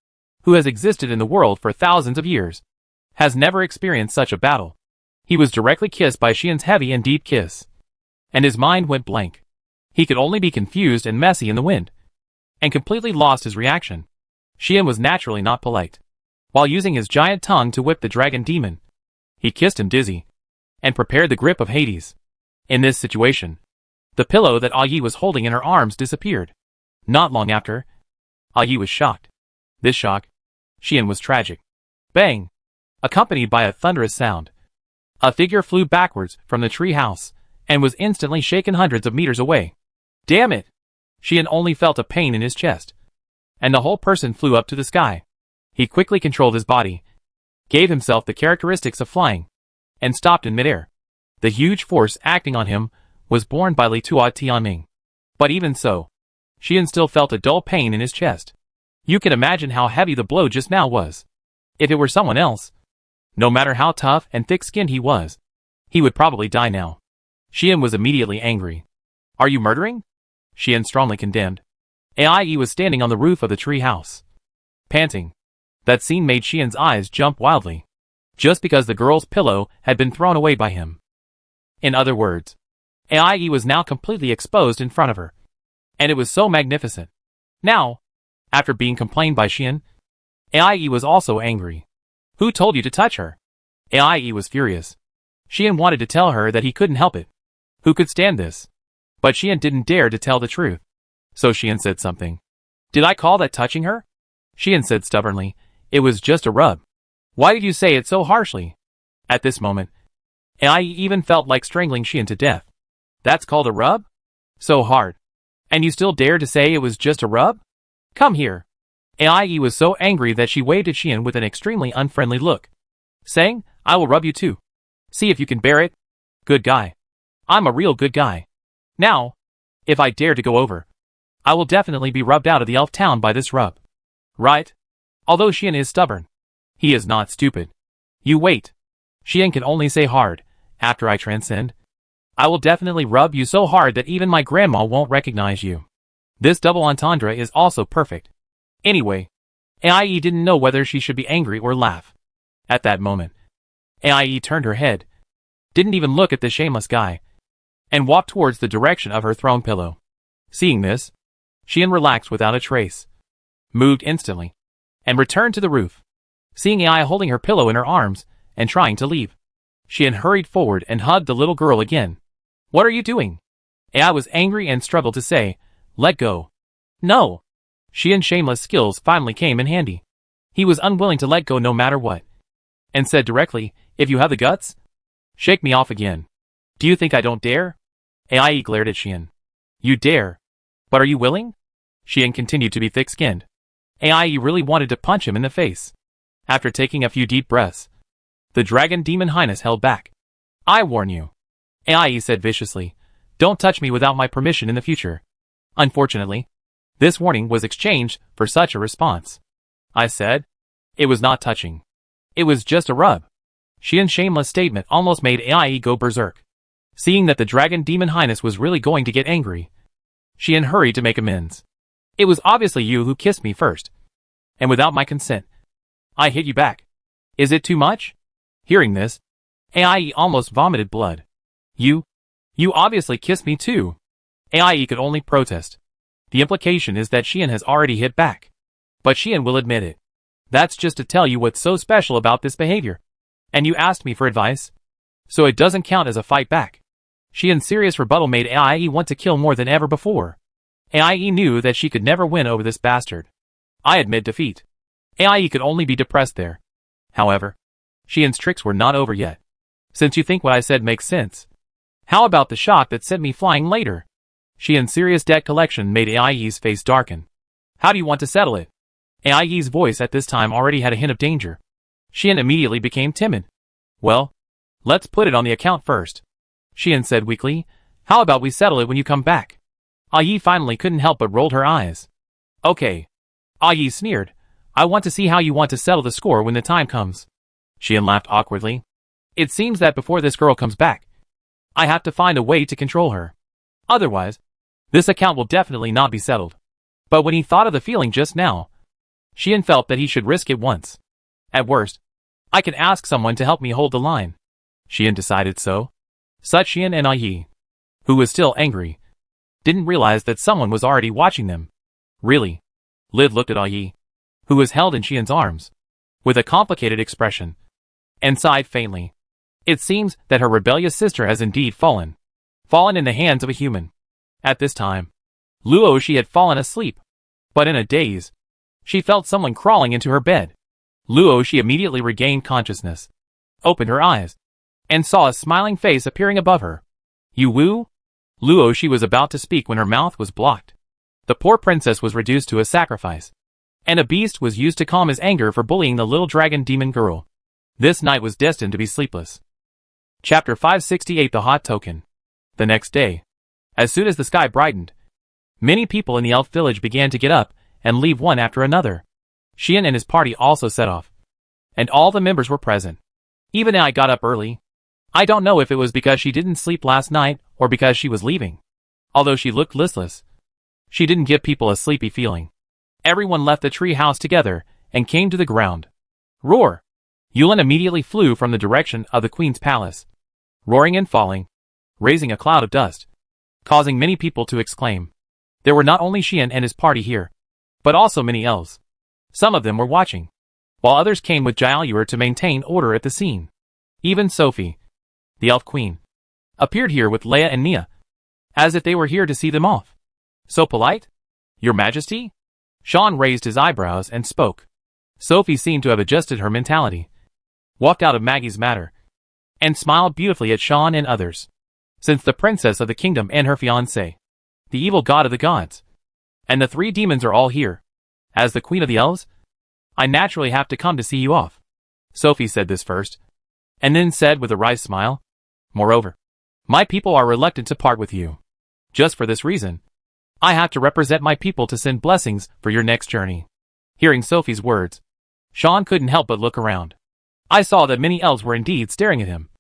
who has existed in the world for thousands of years, has never experienced such a battle. He was directly kissed by Xian's heavy and deep kiss, and his mind went blank. He could only be confused and messy in the wind, and completely lost his reaction. Xian was naturally not polite. While using his giant tongue to whip the dragon demon, he kissed him dizzy, and prepared the grip of Hades. In this situation, the pillow that Yi was holding in her arms disappeared. Not long after, Yi was shocked. This shock, Xian was tragic. Bang! Accompanied by a thunderous sound, a figure flew backwards from the tree house, and was instantly shaken hundreds of meters away. Damn it! Xian only felt a pain in his chest, and the whole person flew up to the sky. He quickly controlled his body, gave himself the characteristics of flying, and stopped in midair. The huge force acting on him was borne by Li Tuo Tianming. But even so, Xian still felt a dull pain in his chest. You can imagine how heavy the blow just now was. If it were someone else, no matter how tough and thick-skinned he was, he would probably die now. Xian was immediately angry. Are you murdering? Xian strongly condemned. Yi was standing on the roof of the tree house, panting. That scene made Xian's eyes jump wildly, just because the girl's pillow had been thrown away by him. In other words, Yi was now completely exposed in front of her, and it was so magnificent. Now, after being complained by Xian, Yi was also angry. Who told you to touch her? Yi was furious. Xian wanted to tell her that he couldn't help it. Who could stand this? But Xian didn't dare to tell the truth. So Xian said something. Did I call that touching her? Xian said stubbornly, it was just a rub. Why did you say it so harshly? At this moment, Yi even felt like strangling Xian to death. That's called a rub? So hard. And you still dare to say it was just a rub? Come here. Yi was so angry that she waved at Xian with an extremely unfriendly look, saying, I will rub you too. See if you can bear it. Good guy. I'm a real good guy. Now, if I dare to go over, I will definitely be rubbed out of the elf town by this rub. Right? Although Xian is stubborn, he is not stupid. You wait. Xian can only say hard, after I transcend, I will definitely rub you so hard that even my grandma won't recognize you. This double entendre is also perfect. Anyway, Ai didn't know whether she should be angry or laugh. At that moment, Ai turned her head, didn't even look at the shameless guy, and walked towards the direction of her throne pillow. Seeing this, Xian relaxed without a trace, moved instantly, and returned to the roof. Seeing Ai holding her pillow in her arms and trying to leave, Xian hurried forward and hugged the little girl again. What are you doing? Ai was angry and struggled to say, let go. No. Xian's shameless skills finally came in handy. He was unwilling to let go no matter what, and said directly, if you have the guts, shake me off again. Do you think I don't dare? Ai glared at Xian. You dare. But are you willing? Xian continued to be thick-skinned. Ai really wanted to punch him in the face. After taking a few deep breaths, the dragon demon highness held back. I warn you. Ai said viciously, don't touch me without my permission in the future. Unfortunately, this warning was exchanged for such a response. I said, it was not touching. It was just a rub. Xian's shameless statement almost made Ai go berserk. Seeing that the dragon demon highness was really going to get angry, Xian hurried to make amends. It was obviously you who kissed me first, and without my consent, I hit you back. Is it too much? Hearing this, Ai almost vomited blood. You obviously kissed me too. Ai could only protest. The implication is that Xian has already hit back. But Xian will admit it. That's just to tell you what's so special about this behavior. And you asked me for advice? So it doesn't count as a fight back. Xian's serious rebuttal made Aie want to kill more than ever before. Aie knew that she could never win over this bastard. I admit defeat. Aie could only be depressed there. However, Xian's tricks were not over yet. Since you think what I said makes sense, how about the shock that sent me flying later? Xian's serious debt collection made Aie's face darken. How do you want to settle it? Aie's voice at this time already had a hint of danger. Xian immediately became timid. Well, let's put it on the account first. Xian said weakly, how about we settle it when you come back? Aie finally couldn't help but rolled her eyes. Okay. Aie sneered. I want to see how you want to settle the score when the time comes. Xian laughed awkwardly. It seems that before this girl comes back, I have to find a way to control her. Otherwise, this account will definitely not be settled. But when he thought of the feeling just now, Xian felt that he should risk it once. At worst, I can ask someone to help me hold the line. Xian decided so. Such Xian and Aie, who was still angry, didn't realize that someone was already watching them. Really? Lid looked at Aie, who was held in Xian's arms, with a complicated expression, and sighed faintly. It seems that her rebellious sister has indeed fallen. Fallen in the hands of a human. At this time, Luoshi had fallen asleep. But in a daze, she felt someone crawling into her bed. Luoshi immediately regained consciousness, opened her eyes, and saw a smiling face appearing above her. You Wu? Luoshi was about to speak when her mouth was blocked. The poor princess was reduced to a sacrifice, and a beast was used to calm his anger for bullying the little dragon demon girl. This night was destined to be sleepless. Chapter 568 The Hot Token. The next day, as soon as the sky brightened, many people in the elf village began to get up and leave one after another. Xian and his party also set off, and all the members were present. Even I got up early. I don't know if it was because she didn't sleep last night or because she was leaving. Although she looked listless, she didn't give people a sleepy feeling. Everyone left the tree house together and came to the ground. Roar! Yulin immediately flew from the direction of the queen's palace, roaring and falling, raising a cloud of dust, causing many people to exclaim. There were not only Xian and his party here, but also many elves. Some of them were watching, while others came with Jiaoyuer to maintain order at the scene. Even Sophie, the elf queen, appeared here with Leia and Nia, as if they were here to see them off. So polite? Your Majesty? Sean raised his eyebrows and spoke. Sophie seemed to have adjusted her mentality, walked out of Maggie's matter, and smiled beautifully at Sean and others. Since the princess of the kingdom and her fiancé, the evil god of the gods, and the three demons are all here, as the queen of the elves, I naturally have to come to see you off. Sophie said this first, and then said with a wry smile, moreover, my people are reluctant to part with you. Just for this reason, I have to represent my people to send blessings for your next journey. Hearing Sophie's words, Sean couldn't help but look around. I saw that many elves were indeed staring at him,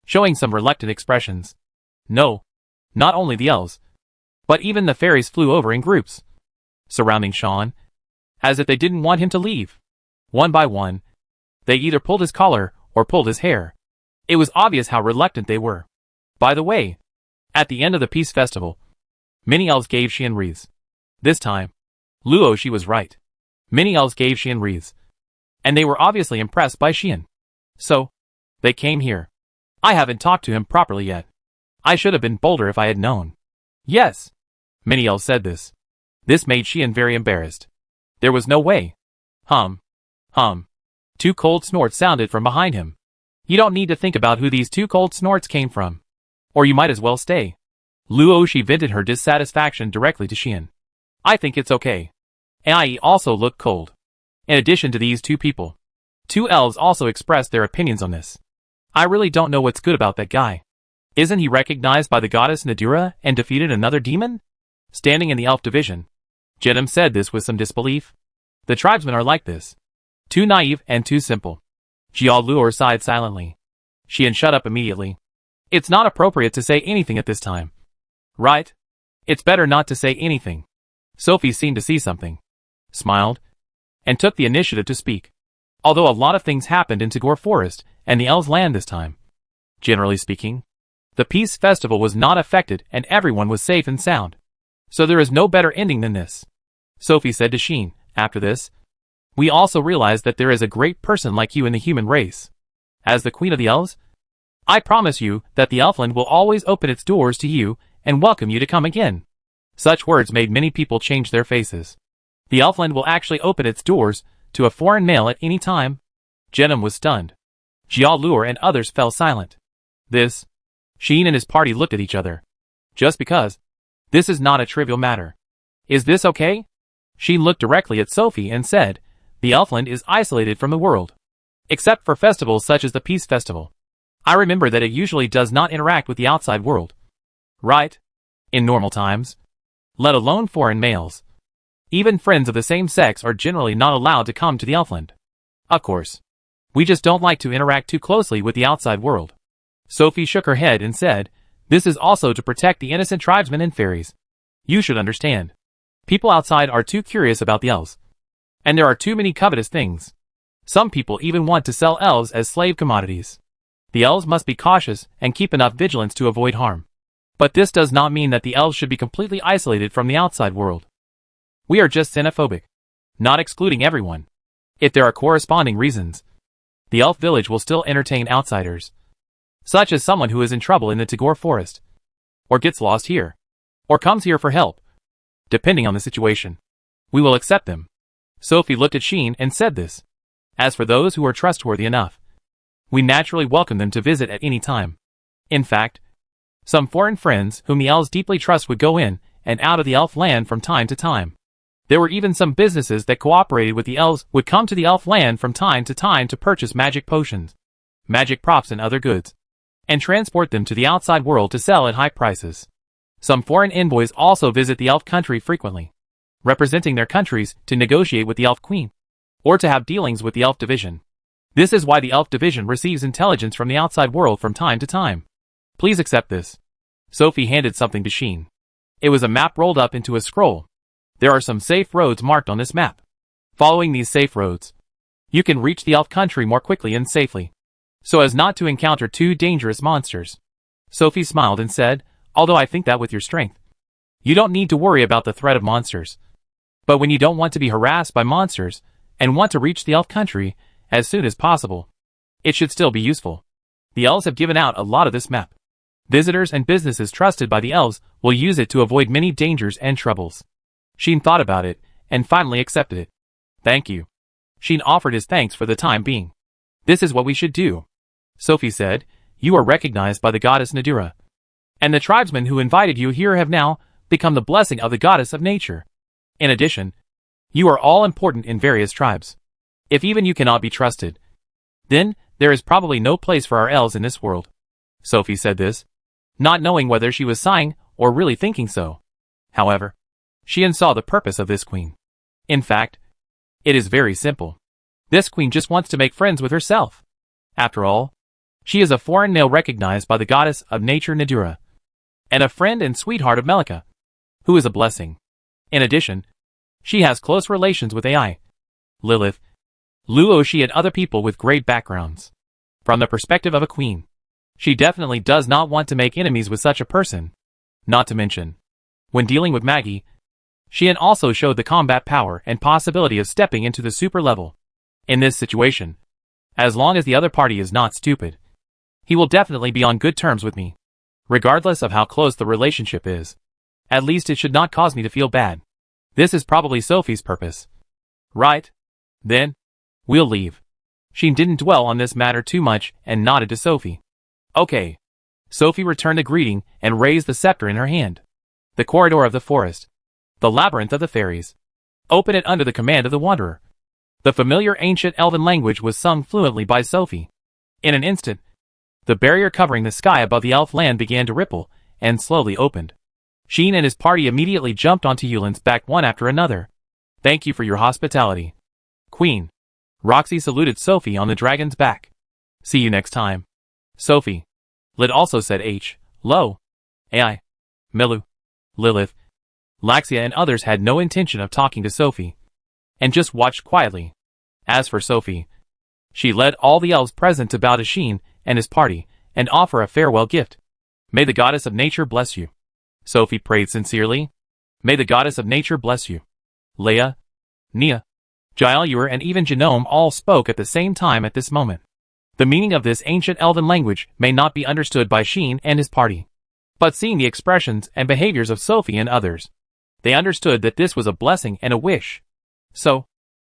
showing some reluctant expressions. No, not only the elves, but even the fairies flew over in groups, surrounding Sean, as if they didn't want him to leave. One by one, they either pulled his collar or pulled his hair. It was obvious how reluctant they were. By the way, at the end of the peace festival, many elves gave Xian wreaths. This time, Luoshi was right. Many elves gave Xian wreaths, and they were obviously impressed by Xian. So, they came here. I haven't talked to him properly yet. I should have been bolder if I had known. Yes. Many elves said this. This made Xian very embarrassed. There was no way. Hum. Two cold snorts sounded from behind him. You don't need to think about who these two cold snorts came from. Or you might as well stay. Luoshi vented her dissatisfaction directly to Xian. I think it's okay. Ai also looked cold. In addition to these two people, two elves also expressed their opinions on this. I really don't know what's good about that guy. Isn't he recognized by the goddess Nadura and defeated another demon? Standing in the elf division, Jedem said this with some disbelief. The tribesmen are like this. Too naive and too simple. Jiao Luor sighed silently. Xian shut up immediately. It's not appropriate to say anything at this time. Right? It's better not to say anything. Sophie seemed to see something, smiled, and took the initiative to speak. Although a lot of things happened in Tagore Forest and the Elves' land this time, generally speaking, the peace festival was not affected and everyone was safe and sound. So there is no better ending than this. Sophie said to Xian, after this, we also realize that there is a great person like you in the human race. As the Queen of the Elves, I promise you that the Elfland will always open its doors to you and welcome you to come again. Such words made many people change their faces. The Elfland will actually open its doors to a foreign male at any time? Jenem was stunned. Jialur and others fell silent. This? Sheen and his party looked at each other. Just because. This is not a trivial matter. Is this okay? Sheen looked directly at Sophie and said, the Elfland is isolated from the world. Except for festivals such as the Peace Festival. I remember that it usually does not interact with the outside world. Right? In normal times. Let alone foreign males. Even friends of the same sex are generally not allowed to come to the Elfland. Of course. We just don't like to interact too closely with the outside world. Sophie shook her head and said, this is also to protect the innocent tribesmen and fairies. You should understand. People outside are too curious about the elves. And there are too many covetous things. Some people even want to sell elves as slave commodities. The elves must be cautious and keep enough vigilance to avoid harm. But this does not mean that the elves should be completely isolated from the outside world. We are just xenophobic. Not excluding everyone. If there are corresponding reasons, the elf village will still entertain outsiders. Such as someone who is in trouble in the Tagore forest. Or gets lost here. Or comes here for help. Depending on the situation. We will accept them. Sophie looked at Sheen and said this. As for those who are trustworthy enough, we naturally welcome them to visit at any time. In fact, some foreign friends whom the elves deeply trust would go in and out of the elf land from time to time. There were even some businesses that cooperated with the elves would come to the elf land from time to purchase magic potions, magic props and other goods, and transport them to the outside world to sell at high prices. Some foreign envoys also visit the elf country frequently, representing their countries to negotiate with the elf queen, or to have dealings with the elf division. This is why the elf division receives intelligence from the outside world from time to time. Please accept this. Sophie handed something to Sheen. It was a map rolled up into a scroll. There are some safe roads marked on this map. Following these safe roads, you can reach the elf country more quickly and safely, so as not to encounter too dangerous monsters. Sophie smiled and said, although I think that with your strength, you don't need to worry about the threat of monsters. But when you don't want to be harassed by monsters, and want to reach the elf country as soon as possible, it should still be useful. The elves have given out a lot of this map. Visitors and businesses trusted by the elves will use it to avoid many dangers and troubles. Sheen thought about it, and finally accepted it. Thank you. Sheen offered his thanks for the time being. This is what we should do. Sophie said, you are recognized by the goddess Nadira. And the tribesmen who invited you here have now become the blessing of the goddess of nature. In addition, you are all important in various tribes. If even you cannot be trusted, then there is probably no place for our elves in this world. Sophie said this, not knowing whether she was sighing or really thinking so. However, Sheen saw the purpose of this queen. In fact, it is very simple. This queen just wants to make friends with herself. After all, she is a foreign male recognized by the goddess of nature Nadira, and a friend and sweetheart of Melika, who is a blessing. In addition, she has close relations with Ai, Lilith, Luoshi and other people with great backgrounds. From the perspective of a queen, she definitely does not want to make enemies with such a person. Not to mention, when dealing with Maggie, Sheen also showed the combat power and possibility of stepping into the super level. In this situation, as long as the other party is not stupid, he will definitely be on good terms with me. Regardless of how close the relationship is. At least it should not cause me to feel bad. This is probably Sophie's purpose. Right? Then, we'll leave. Sheen didn't dwell on this matter too much and nodded to Sophie. Okay. Sophie returned a greeting and raised the scepter in her hand. The corridor of the forest. The labyrinth of the fairies. Open it under the command of the Wanderer. The familiar ancient elven language was sung fluently by Sophie. In an instant, the barrier covering the sky above the elf land began to ripple, and slowly opened. Sheen and his party immediately jumped onto Yulin's back one after another. Thank you for your hospitality, Queen. Roxy saluted Sophie on the dragon's back. See you next time. Sophie. Lid also said Lo. Ai. Milu. Lilith. Laxia and others had no intention of talking to Sophie, and just watched quietly. As for Sophie, she led all the elves present to bow to Sheen and his party, and offer a farewell gift. May the goddess of nature bless you. Sophie prayed sincerely. May the goddess of nature bless you. Leia, Nia, Jaelur and even Genome all spoke at the same time at this moment. The meaning of this ancient elven language may not be understood by Sheen and his party. But seeing the expressions and behaviors of Sophie and others, they understood that this was a blessing and a wish. So,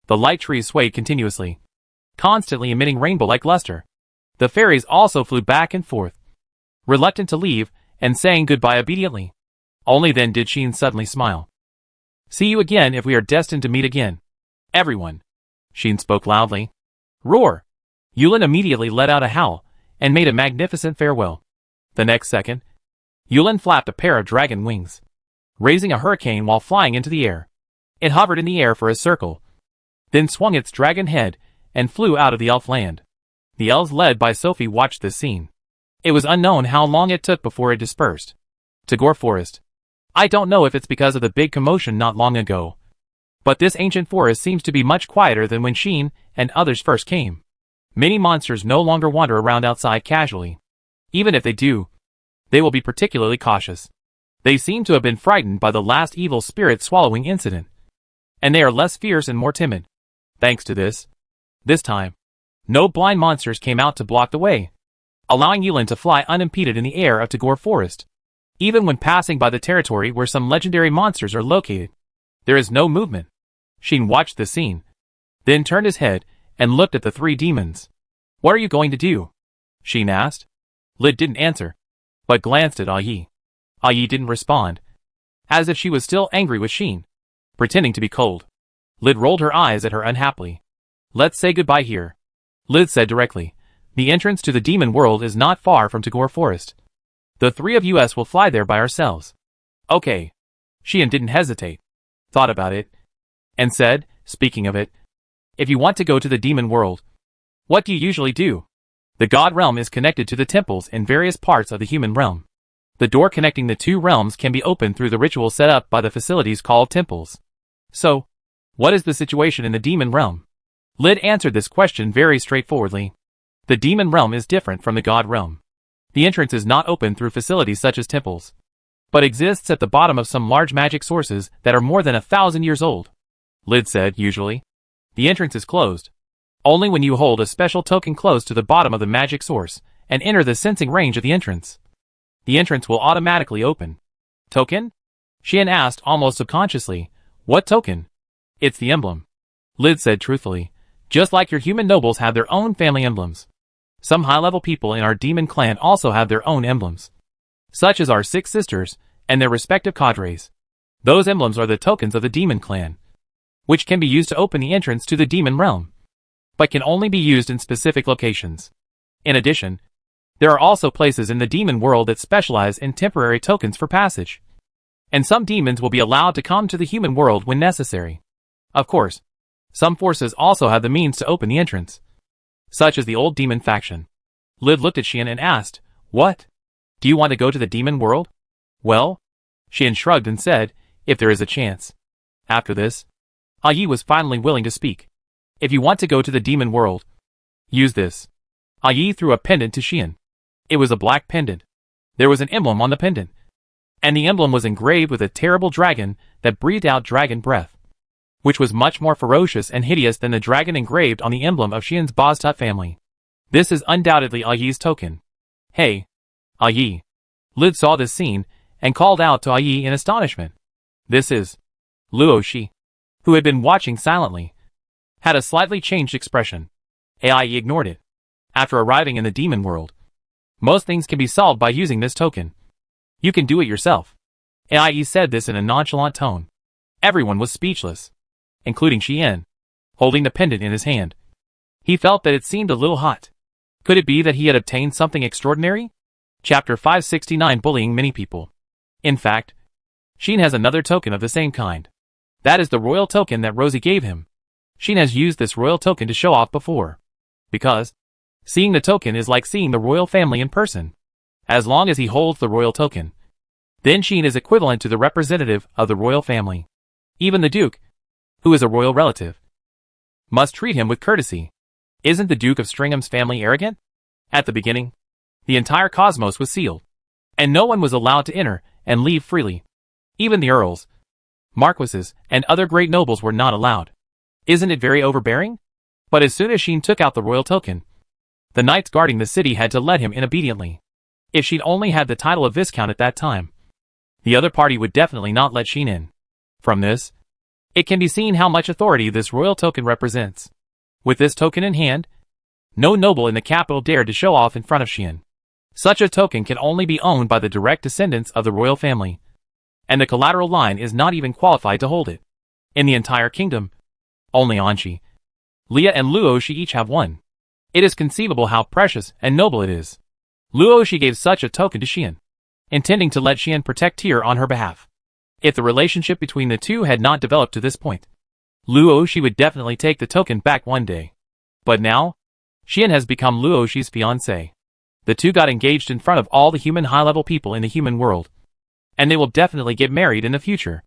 the light trees swayed continuously, constantly emitting rainbow-like luster. The fairies also flew back and forth, reluctant to leave, and saying goodbye obediently. Only then did Sheen suddenly smile. "See you again if we are destined to meet again. Everyone." Sheen spoke loudly. "Roar!" Yulin immediately let out a howl, and made a magnificent farewell. The next second, Yulin flapped a pair of dragon wings, raising a hurricane while flying into the air. It hovered in the air for a circle, then swung its dragon head, and flew out of the elf land. The elves led by Sophie watched this scene. It was unknown how long it took before it dispersed. Tagore Forest. I don't know if it's because of the big commotion not long ago, but this ancient forest seems to be much quieter than when Sheen and others first came. Many monsters no longer wander around outside casually. Even if they do, they will be particularly cautious. They seem to have been frightened by the last evil spirit swallowing incident, and they are less fierce and more timid. Thanks to this time, no blind monsters came out to block the way, allowing Yulin to fly unimpeded in the air of Tagore Forest. Even when passing by the territory where some legendary monsters are located, there is no movement. Sheen watched the scene, then turned his head and looked at the three demons. "What are you going to do?" Sheen asked. Lid didn't answer, but glanced at Yi. Yi didn't respond, as if she was still angry with Sheen, pretending to be cold. Lid rolled her eyes at her unhappily. "Let's say goodbye here," Lid said directly. "The entrance to the demon world is not far from Tagore Forest. The three of us will fly there by ourselves." "Okay." Sheen didn't hesitate, thought about it, and said, "Speaking of it, if you want to go to the demon world, what do you usually do?" The god realm is connected to the temples in various parts of the human realm. The door connecting the two realms can be opened through the ritual set up by the facilities called temples. So, what is the situation in the demon realm? Lid answered this question very straightforwardly. The demon realm is different from the god realm. The entrance is not open through facilities such as temples, but exists at the bottom of some large magic sources that are more than 1,000 years old. Lid said, usually, the entrance is closed. Only when you hold a special token close to the bottom of the magic source and enter the sensing range of the entrance, the entrance will automatically open. Token? Xian asked almost subconsciously. What token? It's the emblem. Lid said truthfully. Just like your human nobles have their own family emblems, some high-level people in our demon clan also have their own emblems, such as our 6 sisters and their respective cadres. Those emblems are the tokens of the demon clan, which can be used to open the entrance to the demon realm, but can only be used in specific locations. In addition, there are also places in the demon world that specialize in temporary tokens for passage, and some demons will be allowed to come to the human world when necessary. Of course, some forces also have the means to open the entrance, such as the old demon faction. Lid looked at Xian and asked, "What? Do you want to go to the demon world?" "Well," Xian shrugged and said, "if there is a chance." After this, Yi was finally willing to speak. "If you want to go to the demon world, use this." Yi threw a pendant to Xian. It was a black pendant. There was an emblem on the pendant, and the emblem was engraved with a terrible dragon that breathed out dragon breath, which was much more ferocious and hideous than the dragon engraved on the emblem of Xian's Boztut family. This is undoubtedly Yi's token. "Hey, Yi." Lid saw this scene and called out to Yi in astonishment. "This is..." Luo Shi, who had been watching silently, had a slightly changed expression. Yi ignored it. After arriving in the demon world, most things can be solved by using this token. You can do it yourself. Yi said this in a nonchalant tone. Everyone was speechless, including Xian, holding the pendant in his hand. He felt that it seemed a little hot. Could it be that he had obtained something extraordinary? Chapter 569 Bullying Many People. In fact, Xian has another token of the same kind. That is the royal token that Rosie gave him. Xian has used this royal token to show off before, because seeing the token is like seeing the royal family in person. As long as he holds the royal token, then Xian is equivalent to the representative of the royal family. Even the Duke, who is a royal relative, must treat him with courtesy. Isn't the Duke of Stringham's family arrogant? At the beginning, the entire cosmos was sealed, and no one was allowed to enter and leave freely. Even the earls, marquises, and other great nobles were not allowed. Isn't it very overbearing? But as soon as Xian took out the royal token, The knights guarding the city had to let him in obediently. If she'd only had the title of Viscount at that time, the other party would definitely not let Sheen in. From this, it can be seen how much authority this royal token represents. With this token in hand, no noble in the capital dared to show off in front of Sheen. Such a token can only be owned by the direct descendants of the royal family, and the collateral line is not even qualified to hold it. In the entire kingdom, only Anshi, Leah and Luoshi each have one. It is conceivable how precious and noble it is. Luoshi gave such a token to Sheen, intending to let Sheen protect Tyr on her behalf. If the relationship between the two had not developed to this point, Luoshi would definitely take the token back one day. But now, Sheen has become Luoshi's fiancé. The two got engaged in front of all the human high-level people in the human world, and they will definitely get married in the future.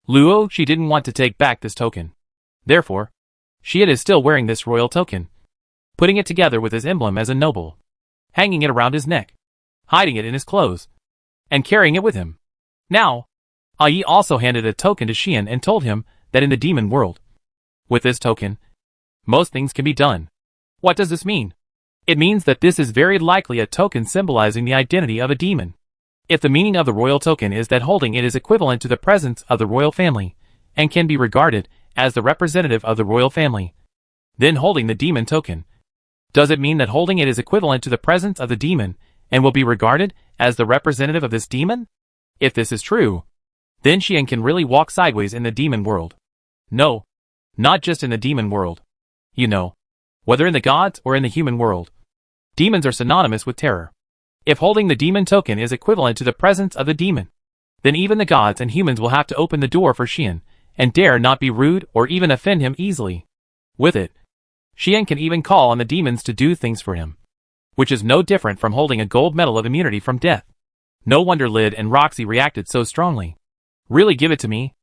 Luoshi didn't want to take back this token. Therefore, Sheen is still wearing this royal token, putting it together with his emblem as a noble, hanging it around his neck, hiding it in his clothes, and carrying it with him. Now, Ai also handed a token to Sheen and told him that in the demon world, with this token, most things can be done. What does this mean? It means that this is very likely a token symbolizing the identity of a demon. If the meaning of the royal token is that holding it is equivalent to the presence of the royal family, and can be regarded as the representative of the royal family, then holding the demon token, does it mean that holding it is equivalent to the presence of the demon, and will be regarded as the representative of this demon? If this is true, then Sheen can really walk sideways in the demon world. No, not just in the demon world. You know, whether in the gods or in the human world, demons are synonymous with terror. If holding the demon token is equivalent to the presence of the demon, then even the gods and humans will have to open the door for Sheen, and dare not be rude or even offend him easily. With it, Sheen can even call on the demons to do things for him, which is no different from holding a gold medal of immunity from death. No wonder Lyd and Roxy reacted so strongly. Really, give it to me?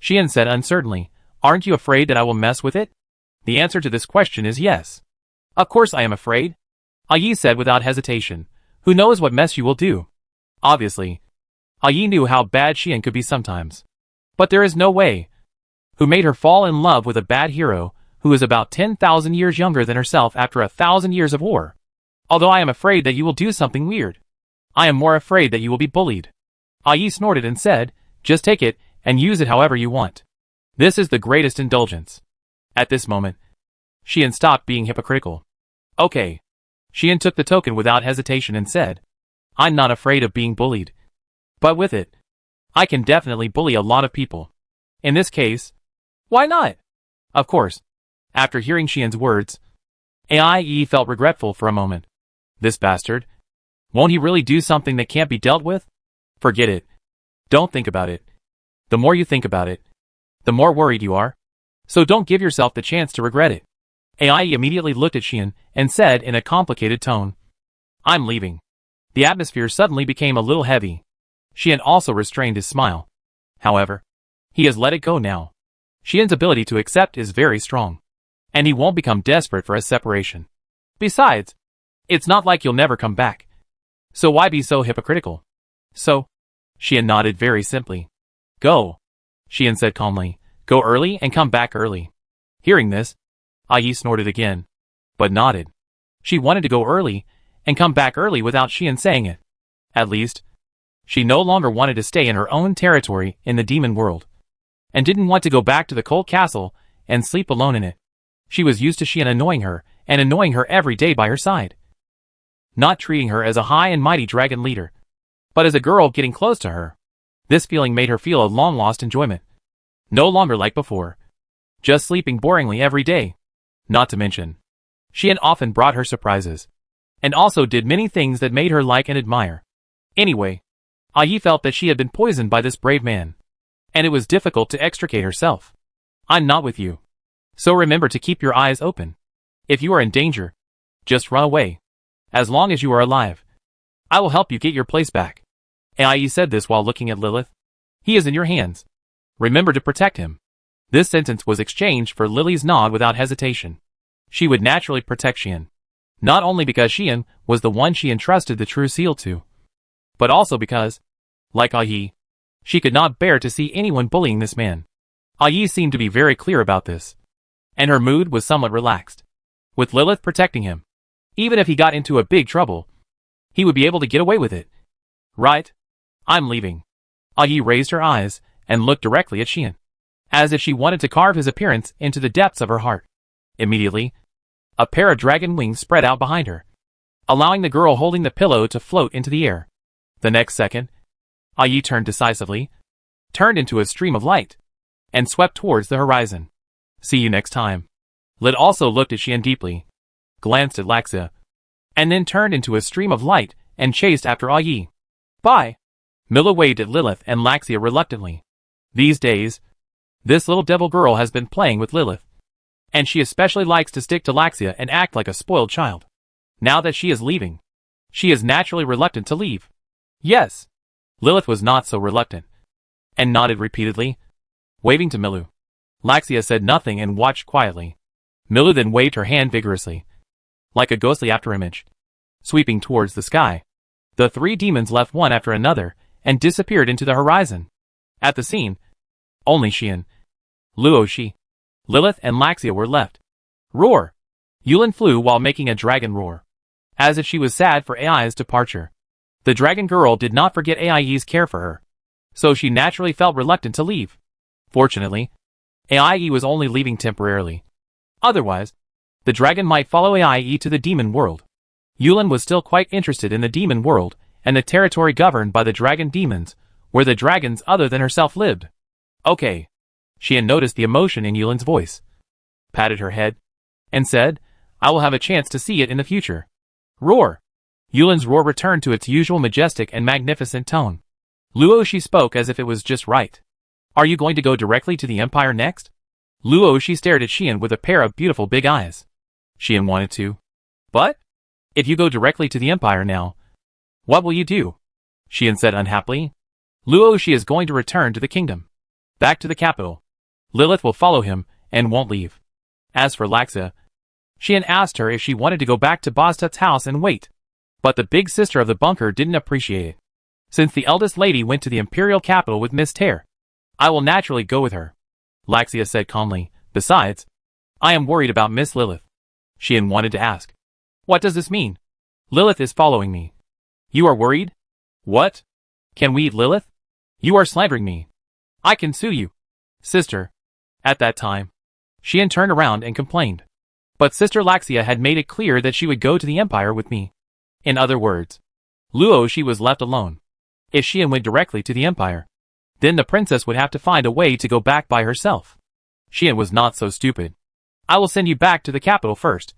Sheen said uncertainly. Aren't you afraid that I will mess with it? The answer to this question is yes. Of course I am afraid, Ai said without hesitation. Who knows what mess you will do? Obviously, Ai knew how bad Sheen could be sometimes. But there is no way. Who made her fall in love with a bad hero who is about 10,000 years younger than herself after 1,000 years of war? Although I am afraid that you will do something weird, I am more afraid that you will be bullied. Ai snorted and said, just take it and use it however you want. This is the greatest indulgence. At this moment, Sheen stopped being hypocritical. Okay. Sheen took the token without hesitation and said, I'm not afraid of being bullied. But with it, I can definitely bully a lot of people. In this case, why not? Of course. After hearing Sheen's words, Ai felt regretful for a moment. This bastard. Won't he really do something that can't be dealt with? Forget it. Don't think about it. The more you think about it, the more worried you are. So don't give yourself the chance to regret it. Ai immediately looked at Sheen and said in a complicated tone, I'm leaving. The atmosphere suddenly became a little heavy. Sheen also restrained his smile. However, he has let it go now. Sheen's ability to accept is very strong, and he won't become desperate for a separation. Besides, it's not like you'll never come back. So why be so hypocritical? So, Sheen nodded very simply. Go, Sheen said calmly. Go early and come back early. Hearing this, Ai snorted again, but nodded. She wanted to go early and come back early without Sheen saying it. At least, she no longer wanted to stay in her own territory in the demon world, and didn't want to go back to the cold castle and sleep alone in it. She was used to Sheen annoying her and annoying her every day by her side. Not treating her as a high and mighty dragon leader, but as a girl getting close to her. This feeling made her feel a long-lost enjoyment. No longer like before. Just sleeping boringly every day. Not to mention, Sheen often brought her surprises, and also did many things that made her like and admire. Anyway, Ai felt that she had been poisoned by this brave man, and it was difficult to extricate herself. I'm not with you. So remember to keep your eyes open. If you are in danger, just run away. As long as you are alive, I will help you get your place back. Ai said this while looking at Lilith. He is in your hands. Remember to protect him. This sentence was exchanged for Lily's nod without hesitation. She would naturally protect Sheen. Not only because Sheen was the one she entrusted the true seal to, but also because, like Ai, she could not bear to see anyone bullying this man. Ai seemed to be very clear about this, and her mood was somewhat relaxed. With Lilith protecting him, Even if he got into a big trouble, he would be able to get away with it. Right? I'm leaving. Yi raised her eyes and looked directly at Xian, as if she wanted to carve his appearance into the depths of her heart. Immediately, a pair of dragon wings spread out behind her, allowing the girl holding the pillow to float into the air. The next second, Yi turned decisively, turned into a stream of light, and swept towards the horizon. See you next time. Lid also looked at Xian deeply, glanced at Laxia, and then turned into a stream of light and chased after Yi. Bye. Milla waved at Lilith and Laxia reluctantly. These days, this little devil girl has been playing with Lilith, and she especially likes to stick to Laxia and act like a spoiled child. Now that she is leaving, she is naturally reluctant to leave. Yes. Lilith was not so reluctant, and nodded repeatedly, waving to Milu. Laxia said nothing and watched quietly. Milu then waved her hand vigorously, like a ghostly afterimage, sweeping towards the sky. The three demons left one after another and disappeared into the horizon. At the scene, only Xian, Luoxi, Lilith and Laxia were left. Roar! Yulin flew while making a dragon roar, as if she was sad for Ai's departure. The dragon girl did not forget Ai's care for her, so she naturally felt reluctant to leave. Fortunately, Ai was only leaving temporarily. Otherwise, the dragon might follow Ai to the demon world. Yulin was still quite interested in the demon world and the territory governed by the dragon demons, where the dragons other than herself lived. Okay. Xian noticed the emotion in Yulin's voice, patted her head, and said, I will have a chance to see it in the future. Roar! Yulin's roar returned to its usual majestic and magnificent tone. Luoxi spoke as if it was just right. Are you going to go directly to the Empire next? Luoxi stared at Xian with a pair of beautiful big eyes. Xian wanted to. But? If you go directly to the Empire now, what will you do? Xian said unhappily. Luoxi is going to return to the kingdom. Back to the capital. Lilith will follow him and won't leave. As for Laxia, Xian asked her if she wanted to go back to Bostut's house and wait. But the big sister of the bunker didn't appreciate it. Since the eldest lady went to the imperial capital with Miss Tear, I will naturally go with her. Laxia said calmly. Besides, I am worried about Miss Lilith. Xian wanted to ask. What does this mean? Lilith is following me. You are worried? What? Can we eat Lilith? You are slandering me. I can sue you. Sister. At that time, Xian turned around and complained. But Sister Laxia had made it clear that she would go to the Empire with me. In other words, Luoxi was left alone. If Xian went directly to the Empire, then the princess would have to find a way to go back by herself. Xian was not so stupid. I will send you back to the capital first,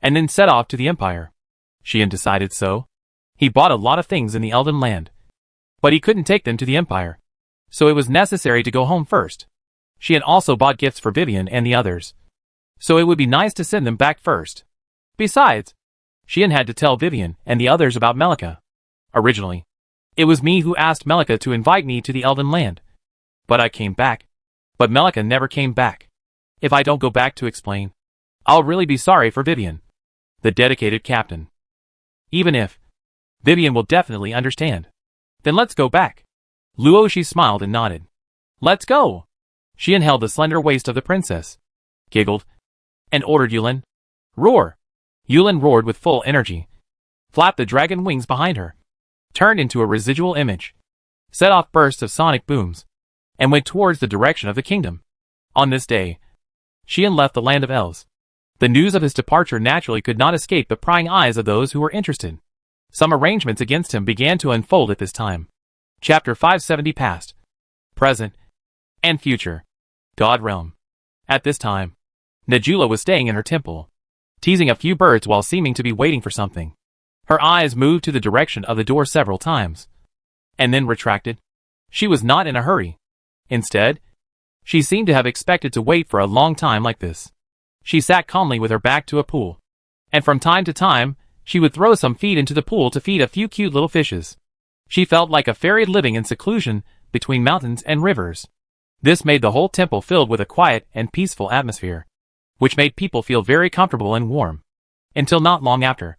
and then set off to the Empire. Xian decided so. He bought a lot of things in the Elden Land, but he couldn't take them to the Empire, so it was necessary to go home first. Xian also bought gifts for Vivian and the others, so it would be nice to send them back first. Besides, Xian had to tell Vivian and the others about Melika. Originally, it was me who asked Melika to invite me to the Elden Land, but I came back. But Melika never came back. If I don't go back to explain, I'll really be sorry for Vivian, the dedicated captain. Even if Vivian will definitely understand. Then let's go back. Luoxi smiled and nodded. Let's go. Xian held the slender waist of the princess, giggled, and ordered Yulin. Roar. Yulin roared with full energy, flapped the dragon wings behind her, turned into a residual image, set off bursts of sonic booms, and went towards the direction of the kingdom. On this day, Xian left the land of elves. The news of his departure naturally could not escape the prying eyes of those who were interested. Some arrangements against him began to unfold at this time. Chapter 570 Past, Present, and Future. God Realm. At this time, Najula was staying in her temple, teasing a few birds while seeming to be waiting for something. Her eyes moved to the direction of the door several times, and then retracted. She was not in a hurry. Instead, she seemed to have expected to wait for a long time like this. She sat calmly with her back to a pool, and from time to time, she would throw some feed into the pool to feed a few cute little fishes. She felt like a fairy living in seclusion between mountains and rivers. This made the whole temple filled with a quiet and peaceful atmosphere, which made people feel very comfortable and warm. Until not long after,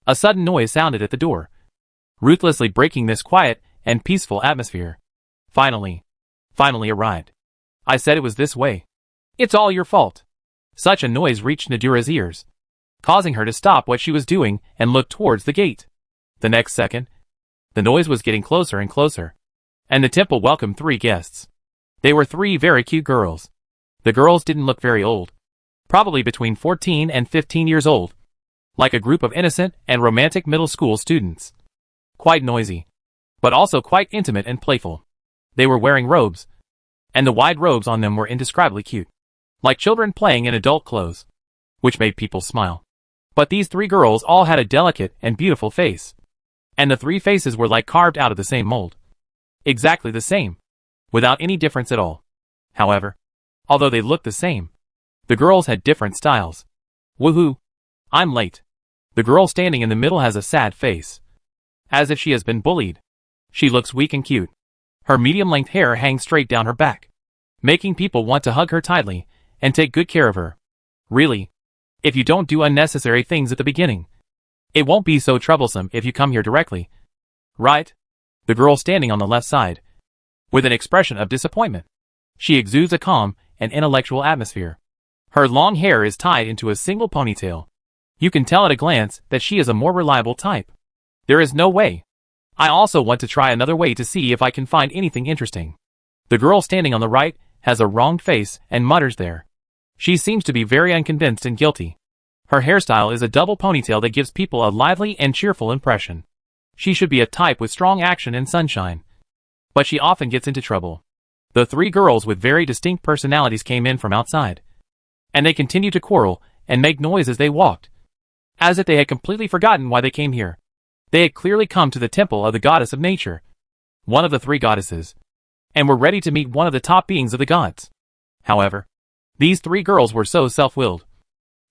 a sudden noise sounded at the door, ruthlessly breaking this quiet and peaceful atmosphere. Finally arrived. I said it was this way. It's all your fault. Such a noise reached Nadura's ears. causing her to stop what she was doing and look towards the gate. The next second, the noise was getting closer and closer, and the temple welcomed 3 guests. They were 3 very cute girls. The girls didn't look very old, probably between 14 and 15 years old, like a group of innocent and romantic middle school students. Quite noisy, but also quite intimate and playful. They were wearing robes, and the wide robes on them were indescribably cute, like children playing in adult clothes, which made people smile. But these 3 girls all had a delicate and beautiful face, and the 3 faces were like carved out of the same mold. Exactly the same, without any difference at all. However, although they looked the same, the girls had different styles. Woohoo! I'm late. The girl standing in the middle has a sad face, as if she has been bullied. She looks weak and cute. Her medium-length hair hangs straight down her back, making people want to hug her tightly and take good care of her. Really, if you don't do unnecessary things at the beginning, it won't be so troublesome if you come here directly. Right? The girl standing on the left side, with an expression of disappointment. She exudes a calm and intellectual atmosphere. Her long hair is tied into a single ponytail. You can tell at a glance that she is a more reliable type. There is no way. I also want to try another way to see if I can find anything interesting. The girl standing on the right has a wronged face and mutters there. She seems to be very unconvinced and guilty. Her hairstyle is a double ponytail that gives people a lively and cheerful impression. She should be a type with strong action and sunshine, but she often gets into trouble. The 3 girls with very distinct personalities came in from outside, and they continued to quarrel and make noise as they walked, as if they had completely forgotten why they came here. They had clearly come to the temple of the goddess of nature, one of the 3 goddesses, and were ready to meet one of the top beings of the gods. However, these 3 girls were so self-willed,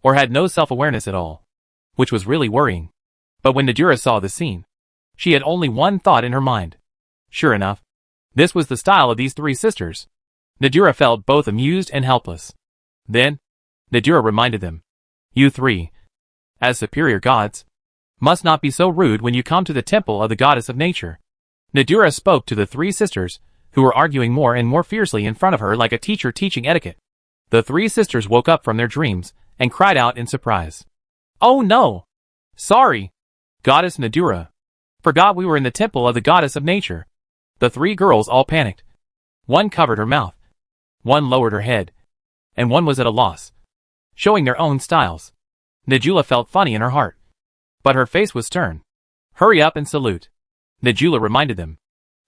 or had no self-awareness at all, which was really worrying. But when Nadira saw the scene, she had only one thought in her mind. Sure enough, this was the style of these 3 sisters. Nadira felt both amused and helpless. Then, Nadira reminded them, "You 3, as superior gods, must not be so rude when you come to the temple of the goddess of nature." Nadira spoke to the 3 sisters, who were arguing more and more fiercely in front of her like a teacher teaching etiquette. The 3 sisters woke up from their dreams and cried out in surprise. "Oh no! Sorry, Goddess Nadira. Forgot we were in the temple of the goddess of nature." The 3 girls all panicked. One covered her mouth, one lowered her head, and one was at a loss, showing their own styles. Najula felt funny in her heart, but her face was stern. "Hurry up and salute," Najula reminded them,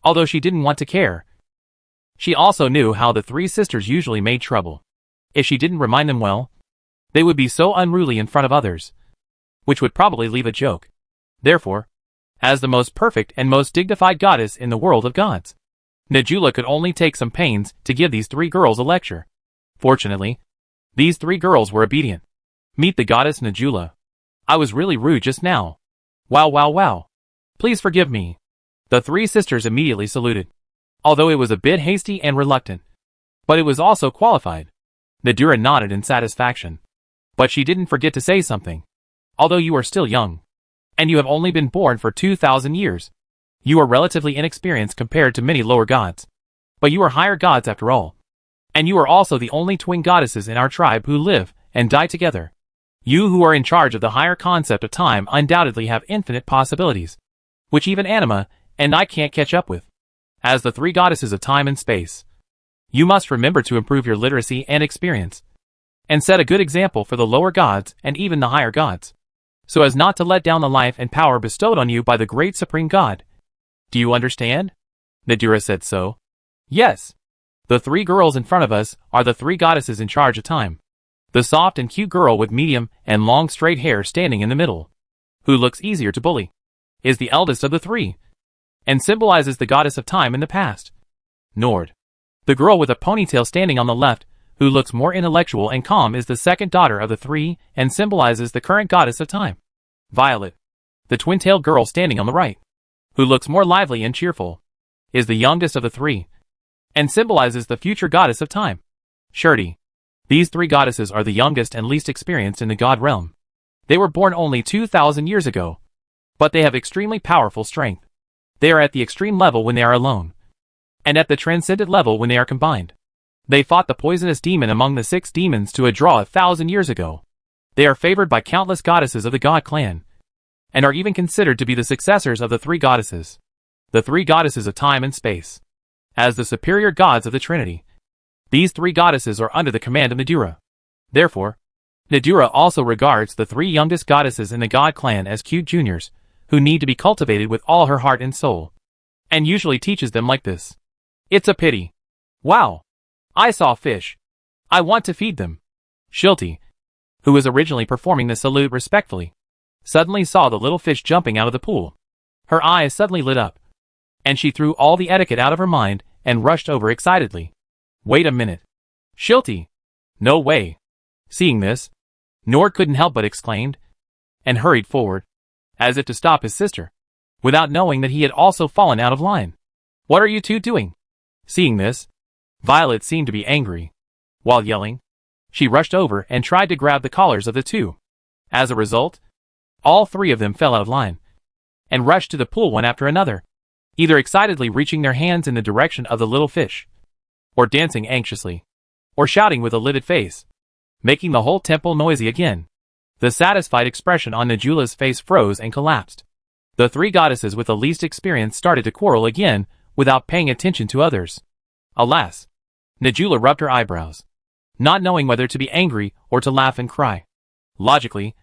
although she didn't want to care. She also knew how the 3 sisters usually made trouble. If she didn't remind them well, they would be so unruly in front of others, which would probably leave a joke. Therefore, as the most perfect and most dignified goddess in the world of gods, Najula could only take some pains to give these 3 girls a lecture. Fortunately, these 3 girls were obedient. "Meet the goddess Najula. I was really rude just now. Wow wow wow. Please forgive me." The 3 sisters immediately saluted, although it was a bit hasty and reluctant, but it was also qualified. Nadira nodded in satisfaction, but she didn't forget to say something. "Although you are still young, and you have only been born for 2,000 years, you are relatively inexperienced compared to many lower gods. But you are higher gods after all. And you are also the only twin goddesses in our tribe who live and die together. You who are in charge of the higher concept of time undoubtedly have infinite possibilities, which even Anima and I can't catch up with. As the 3 goddesses of time and space, you must remember to improve your literacy and experience, and set a good example for the lower gods and even the higher gods, so as not to let down the life and power bestowed on you by the great supreme god. Do you understand?" Nadira said so. "Yes. The 3 girls in front of us are the 3 goddesses in charge of time. The soft and cute girl with medium and long straight hair standing in the middle, who looks easier to bully, is the eldest of the 3, and symbolizes the goddess of time in the past. Nord, the girl with a ponytail standing on the left, who looks more intellectual and calm, is the second daughter of the 3 and symbolizes the current goddess of time. Violet, the twin-tailed girl standing on the right, who looks more lively and cheerful, is the youngest of the 3, and symbolizes the future goddess of time. Shirdi. These 3 goddesses are the youngest and least experienced in the god realm. They were born only 2,000 years ago, but they have extremely powerful strength. They are at the extreme level when they are alone, and at the transcendent level when they are combined. They fought the poisonous demon among the 6 demons to a draw 1,000 years ago. They are favored by countless goddesses of the god clan, and are even considered to be the successors of the three goddesses, the three goddesses of time and space, as the superior gods of the Trinity. These three goddesses are under the command of Nadura. Therefore, Nadura also regards the three youngest goddesses in the god clan as cute juniors, who need to be cultivated with all her heart and soul, and usually teaches them like this. It's a pity. Wow! I saw fish. I want to feed them. Shilty, who was originally performing the salute respectfully, suddenly saw the little fish jumping out of the pool. Her eyes suddenly lit up, and she threw all the etiquette out of her mind and rushed over excitedly. Wait a minute. Shilty! No way! Seeing this, Nord couldn't help but exclaimed, and hurried forward, as if to stop his sister, without knowing that he had also fallen out of line. What are you two doing? Seeing this, Violet seemed to be angry. While yelling, she rushed over and tried to grab the collars of the two. As a result, all three of them fell out of line, and rushed to the pool one after another, either excitedly reaching their hands in the direction of the little fish, or dancing anxiously, or shouting with a lidded face, making the whole temple noisy again. The satisfied expression on Najula's face froze and collapsed. The three goddesses with the least experience started to quarrel again without paying attention to others. Alas! Najula rubbed her eyebrows, not knowing whether to be angry or to laugh and cry. Logically,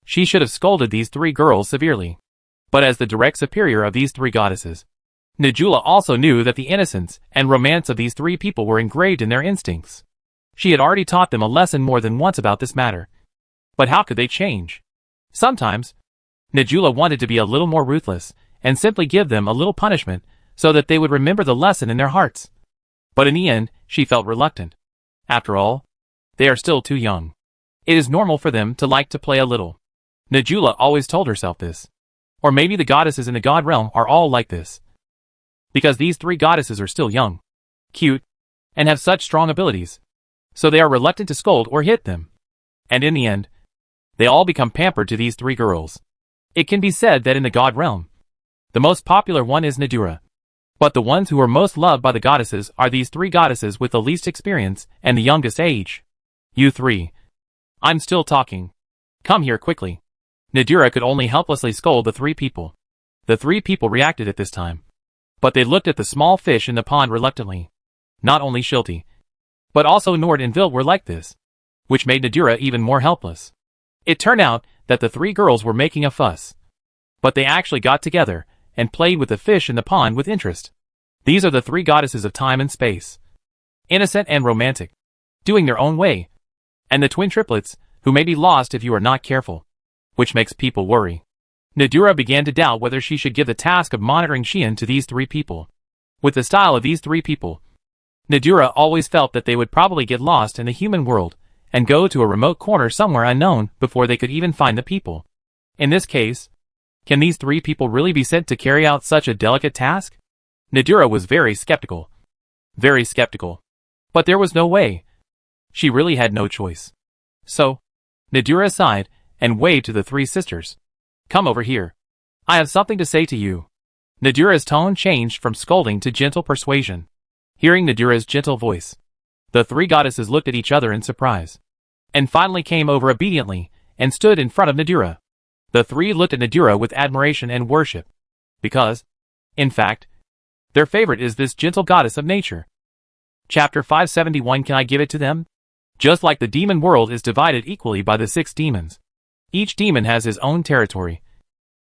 she should have scolded these three girls severely. But as the direct superior of these three goddesses, Najula also knew that the innocence and romance of these three people were engraved in their instincts. She had already taught them a lesson more than once about this matter. But how could they change? Sometimes, Najula wanted to be a little more ruthless and simply give them a little punishment so that they would remember the lesson in their hearts. But in the end, she felt reluctant. After all, they are still too young. It is normal for them to like to play a little. Najula always told herself this. Or maybe the goddesses in the god realm are all like this, because these three goddesses are still young, cute, and have such strong abilities, so they are reluctant to scold or hit them. And in the end, they all become pampered to these three girls. It can be said that in the god realm, the most popular one is Nadura. But the ones who are most loved by the goddesses are these three goddesses with the least experience and the youngest age. You three. I'm still talking. Come here quickly. Nadura could only helplessly scold the three people. The three people reacted at this time, but they looked at the small fish in the pond reluctantly. Not only Shilty, but also Nord and Vilt were like this, which made Nadura even more helpless. It turned out that the three girls were making a fuss, but they actually got together and played with the fish in the pond with interest. These are the three goddesses of time and space, innocent and romantic, doing their own way, and the twin triplets, who may be lost if you are not careful, which makes people worry. Nadura began to doubt whether she should give the task of monitoring Xian to these three people. With the style of these three people, Nadura always felt that they would probably get lost in the human world and go to a remote corner somewhere unknown before they could even find the people. In this case, can these three people really be sent to carry out such a delicate task? Nadura was very skeptical. Very skeptical. But there was no way. She really had no choice. So, Nadura sighed and waved to the three sisters. Come over here. I have something to say to you. Nadura's tone changed from scolding to gentle persuasion. Hearing Nadura's gentle voice, the three goddesses looked at each other in surprise, and finally came over obediently and stood in front of Nadura. The three looked at Nadura with admiration and worship, because, in fact, their favorite is this gentle goddess of nature. Chapter 571. Can I give it to them? Just like the demon world is divided equally by the 6 demons, each demon has his own territory,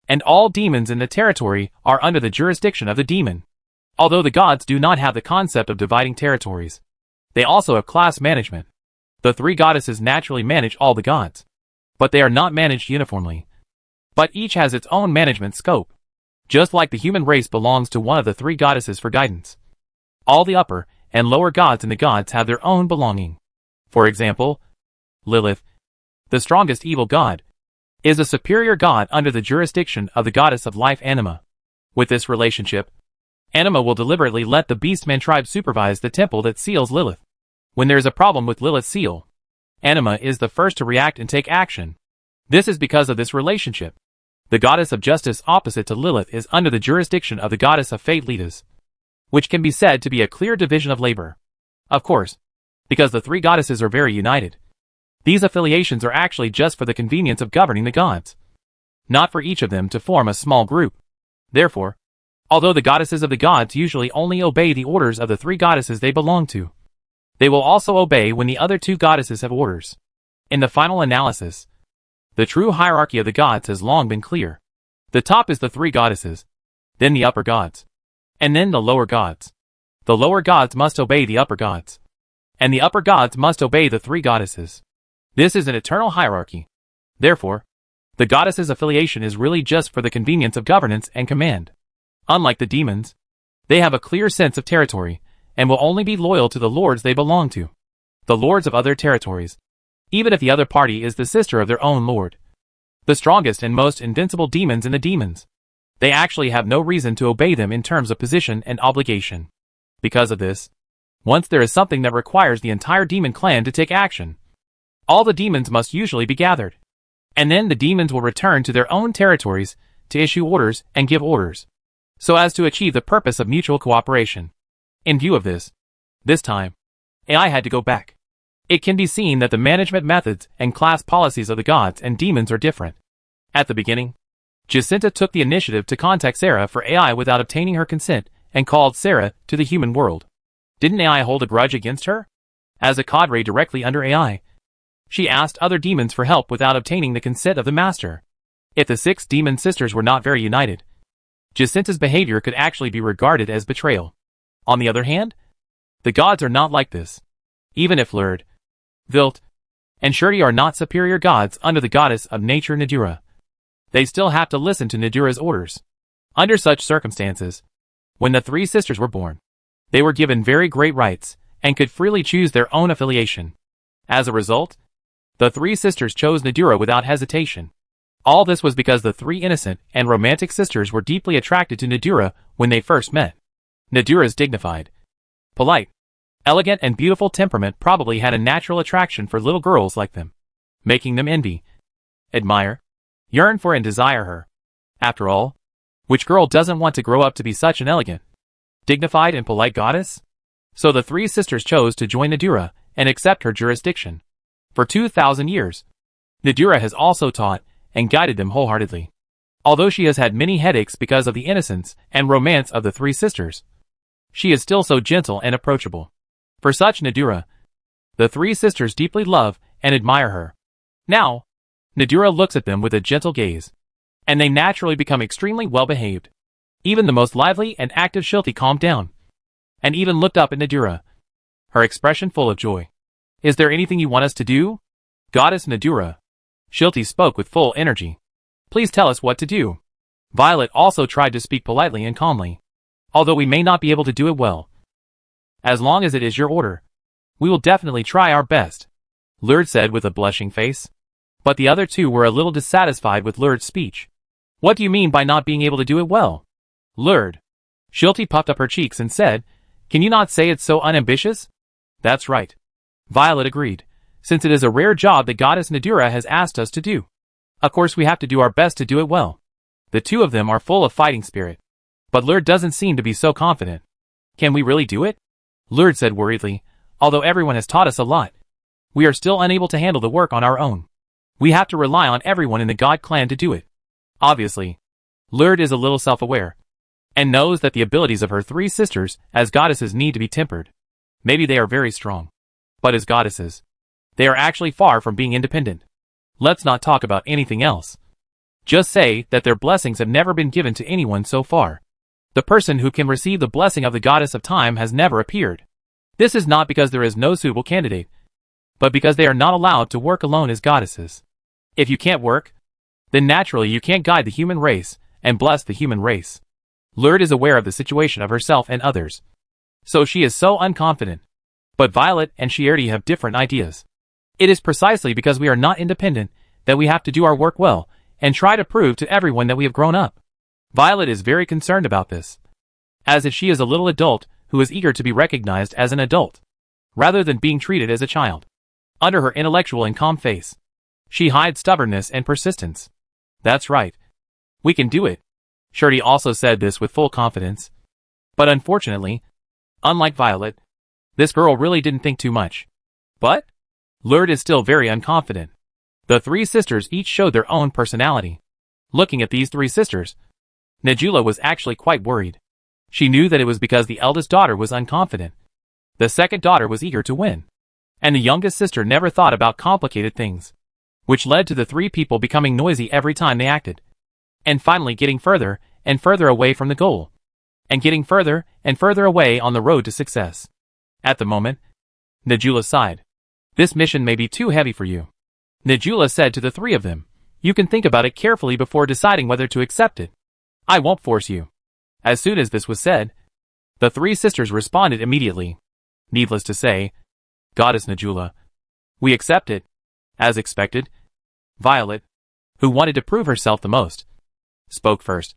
and all demons in the territory are under the jurisdiction of the demon. Although the gods do not have the concept of dividing territories, they also have class management. The three goddesses naturally manage all the gods, but they are not managed uniformly. But each has its own management scope. Just like the human race belongs to one of the three goddesses for guidance, all the upper and lower gods in the gods have their own belonging. For example, Lilith, the strongest evil god, is a superior god under the jurisdiction of the goddess of life Anima. With this relationship, Anima will deliberately let the Beastman tribe supervise the temple that seals Lilith. When there is a problem with Lilith's seal, Anima is the first to react and take action. This is because of this relationship. The goddess of justice opposite to Lilith is under the jurisdiction of the goddess of fate Letas, which can be said to be a clear division of labor. Of course, because the three goddesses are very united, These affiliations are actually just for the convenience of governing the gods, not for each of them to form a small group. Therefore, although the goddesses of the gods usually only obey the orders of the three goddesses they belong to, they will also obey when the other two goddesses have orders. In the final analysis, the true hierarchy of the gods has long been clear. The top is the three goddesses, then the upper gods, and then the lower gods. The lower gods must obey the upper gods, and the upper gods must obey the three goddesses. This is an eternal hierarchy. Therefore, the goddesses' affiliation is really just for the convenience of governance and command. Unlike the demons, they have a clear sense of territory, and will only be loyal to the lords they belong to, the lords of other territories, even if the other party is the sister of their own lord. The strongest and most invincible demons in the demons, they actually have no reason to obey them in terms of position and obligation. Because of this, once there is something that requires the entire demon clan to take action, all the demons must usually be gathered, and then the demons will return to their own territories to issue orders and give orders, so as to achieve the purpose of mutual cooperation. In view of this time, AI had to go back. It can be seen that the management methods and class policies of the gods and demons are different. At the beginning, Jacinta took the initiative to contact Sarah for AI without obtaining her consent and called Sarah to the human world. Didn't AI hold a grudge against her? As a cadre directly under AI, she asked other demons for help without obtaining the consent of the master. If the 6 demon sisters were not very united, Jacinta's behavior could actually be regarded as betrayal. On the other hand, the gods are not like this. Even if Lurd, Vilt, and Shurti are not superior gods under the goddess of nature Nadura, they still have to listen to Nadura's orders. Under such circumstances, when the 3 sisters were born, they were given very great rights, and could freely choose their own affiliation. As a result, the 3 sisters chose Nadura without hesitation. All this was because the 3 innocent and romantic sisters were deeply attracted to Nadura when they first met. Nadura's dignified, polite, elegant and beautiful temperament probably had a natural attraction for little girls like them, making them envy, admire, yearn for and desire her. After all, which girl doesn't want to grow up to be such an elegant, dignified and polite goddess? So the 3 sisters chose to join Nadura and accept her jurisdiction. For 2,000 years, Nadura has also taught and guided them wholeheartedly. Although she has had many headaches because of the innocence and romance of the 3 sisters, she is still so gentle and approachable. For such Nadura, the 3 sisters deeply love and admire her. Now, Nadura looks at them with a gentle gaze, and they naturally become extremely well-behaved. Even the most lively and active Shilti calmed down, and even looked up at Nadura, her expression full of joy. Is there anything you want us to do? Goddess Nadura, Shilti spoke with full energy. Please tell us what to do. Violet also tried to speak politely and calmly, although we may not be able to do it well. As long as it is your order, we will definitely try our best, Lurd said with a blushing face. But the other 2 were a little dissatisfied with Lurd's speech. What do you mean by not being able to do it well? Lurd. Shilti puffed up her cheeks and said, can you not say it's so unambitious? That's right. Violet agreed, since it is a rare job that Goddess Nadura has asked us to do. Of course we have to do our best to do it well. The 2 of them are full of fighting spirit. But Lurd doesn't seem to be so confident. Can we really do it? Lurd said worriedly, although everyone has taught us a lot, we are still unable to handle the work on our own. We have to rely on everyone in the God clan to do it. Obviously, Lurd is a little self-aware, and knows that the abilities of her 3 sisters as goddesses need to be tempered. Maybe they are very strong, but as goddesses, they are actually far from being independent. Let's not talk about anything else. Just say that their blessings have never been given to anyone so far. The person who can receive the blessing of the goddess of time has never appeared. This is not because there is no suitable candidate, but because they are not allowed to work alone as goddesses. If you can't work, then naturally you can't guide the human race and bless the human race. Lurd is aware of the situation of herself and others, so she is so unconfident. But Violet and Shierti have different ideas. It is precisely because we are not independent that we have to do our work well and try to prove to everyone that we have grown up. Violet is very concerned about this, as if she is a little adult who is eager to be recognized as an adult, rather than being treated as a child. Under her intellectual and calm face, she hides stubbornness and persistence. That's right. We can do it. Shurti also said this with full confidence. But unfortunately, unlike Violet, this girl really didn't think too much. But Lurd is still very unconfident. The three sisters each showed their own personality. Looking at these three sisters, Najula was actually quite worried. She knew that it was because the eldest daughter was unconfident. The second daughter was eager to win. And the youngest sister never thought about complicated things, which led to the three people becoming noisy every time they acted. And finally getting further and further away from the goal. And getting further and further away on the road to success. At the moment, Najula sighed. This mission may be too heavy for you. Najula said to the three of them, you can think about it carefully before deciding whether to accept it. I won't force you. As soon as this was said, the three sisters responded immediately. Needless to say, Goddess Najula, we accept it. As expected, Violet, who wanted to prove herself the most, spoke first,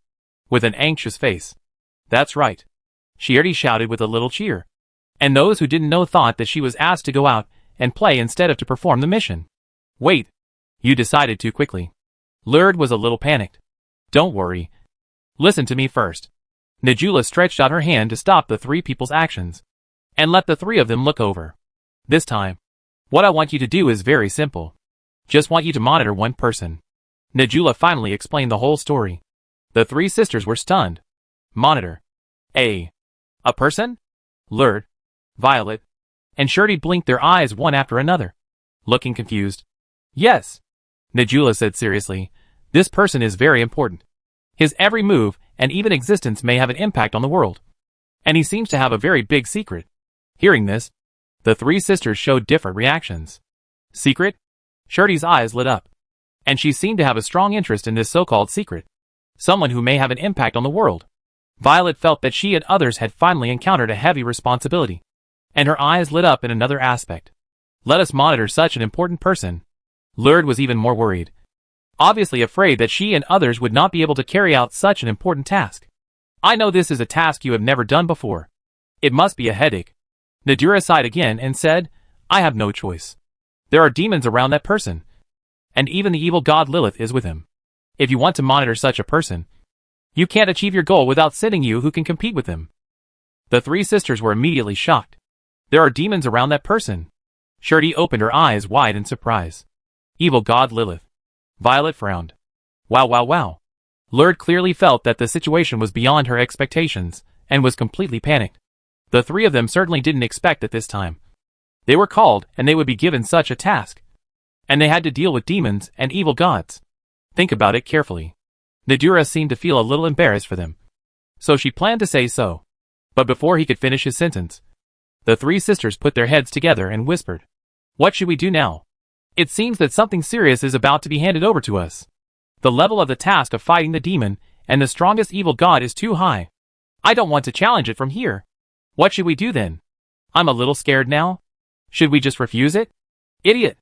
with an anxious face. That's right. She already shouted with a little cheer. And those who didn't know thought that she was asked to go out and play instead of to perform the mission. Wait. You decided too quickly. Lurd was a little panicked. Don't worry. Listen to me first. Najula stretched out her hand to stop the three people's actions, and let the three of them look over. This time, what I want you to do is very simple. Just want you to monitor one person. Najula finally explained the whole story. The three sisters were stunned. Monitor. A person? Lurd, Violet, and Shirley blinked their eyes one after another, looking confused. Yes, Najula said seriously, this person is very important. His every move and even existence may have an impact on the world. And he seems to have a very big secret. Hearing this, the three sisters showed different reactions. Secret? Shirley's eyes lit up. And she seemed to have a strong interest in this so-called secret. Someone who may have an impact on the world. Violet felt that she and others had finally encountered a heavy responsibility. And her eyes lit up in another aspect. Let us monitor such an important person. Lurd was even more worried. Obviously afraid that she and others would not be able to carry out such an important task. I know this is a task you have never done before. It must be a headache. Nadira sighed again and said, I have no choice. There are demons around that person. And even the evil god Lilith is with him. If you want to monitor such a person, you can't achieve your goal without sending you who can compete with him. The three sisters were immediately shocked. There are demons around that person. Shirley opened her eyes wide in surprise. Evil god Lilith. Violet frowned. Wow. Lurd clearly felt that the situation was beyond her expectations, and was completely panicked. The three of them certainly didn't expect it this time. They were called, and they would be given such a task. And they had to deal with demons and evil gods. Think about it carefully. Nadira seemed to feel a little embarrassed for them. So she planned to say so. But before he could finish his sentence, the three sisters put their heads together and whispered. What should we do now? It seems that something serious is about to be handed over to us. The level of the task of fighting the demon and the strongest evil god is too high. I don't want to challenge it from here. What should we do then? I'm a little scared now. Should we just refuse it? Idiot.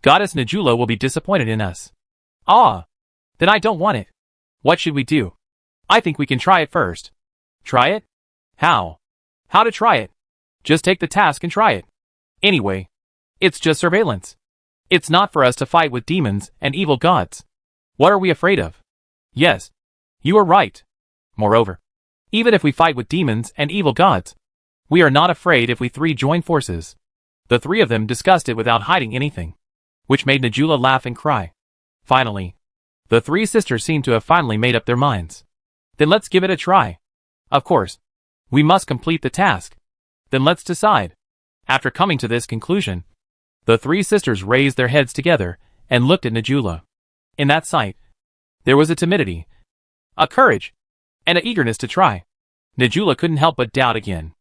Goddess Najula will be disappointed in us. Ah. Then I don't want it. What should we do? I think we can try it first. Try it? How? How to try it? Just take the task and try it. Anyway, it's just surveillance. It's not for us to fight with demons and evil gods. What are we afraid of? Yes, you are right. Moreover, even if we fight with demons and evil gods, we are not afraid if we three join forces. The three of them discussed it without hiding anything, which made Najula laugh and cry. Finally, the three sisters seemed to have finally made up their minds. Then let's give it a try. Of course, we must complete the task. Then let's decide. After coming to this conclusion, the three sisters raised their heads together and looked at Najula. In that sight, there was a timidity, a courage, and an eagerness to try. Najula couldn't help but doubt again.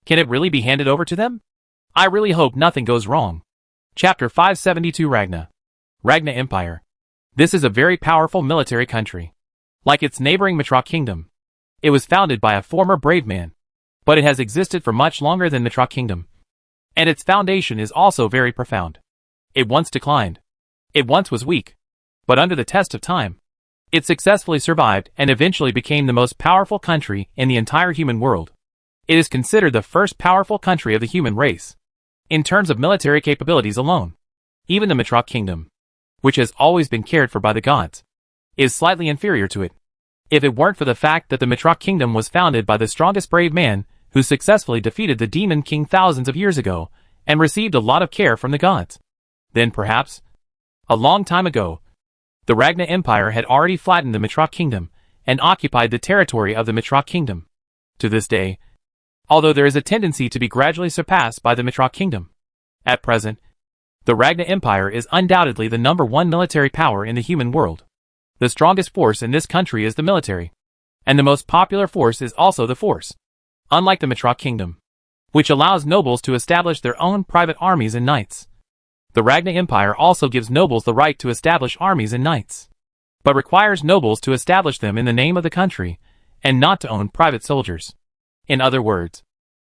Can it really be handed over to them? I really hope nothing goes wrong. Chapter 572 Ragna Empire. This is a very powerful military country. Like its neighboring Mitra Kingdom. It was founded by a former brave man, but it has existed for much longer than Mitra Kingdom. And its foundation is also very profound. It once declined. It once was weak. But under the test of time, it successfully survived and eventually became the most powerful country in the entire human world. It is considered the first powerful country of the human race. In terms of military capabilities alone, even the Mitra Kingdom, which has always been cared for by the gods, is slightly inferior to it. If it weren't for the fact that the Mitra Kingdom was founded by the strongest brave man who successfully defeated the Demon King thousands of years ago, and received a lot of care from the gods. Then perhaps, a long time ago, the Ragna Empire had already flattened the Mitrak Kingdom and occupied the territory of the Mitrak Kingdom. To this day, although there is a tendency to be gradually surpassed by the Mitrak Kingdom, at present, the Ragna Empire is undoubtedly the #1 military power in the human world. The strongest force in this country is the military, and the most popular force is also the force. Unlike the Mitrak Kingdom, which allows nobles to establish their own private armies and knights, the Ragna Empire also gives nobles the right to establish armies and knights, but requires nobles to establish them in the name of the country and not to own private soldiers. In other words,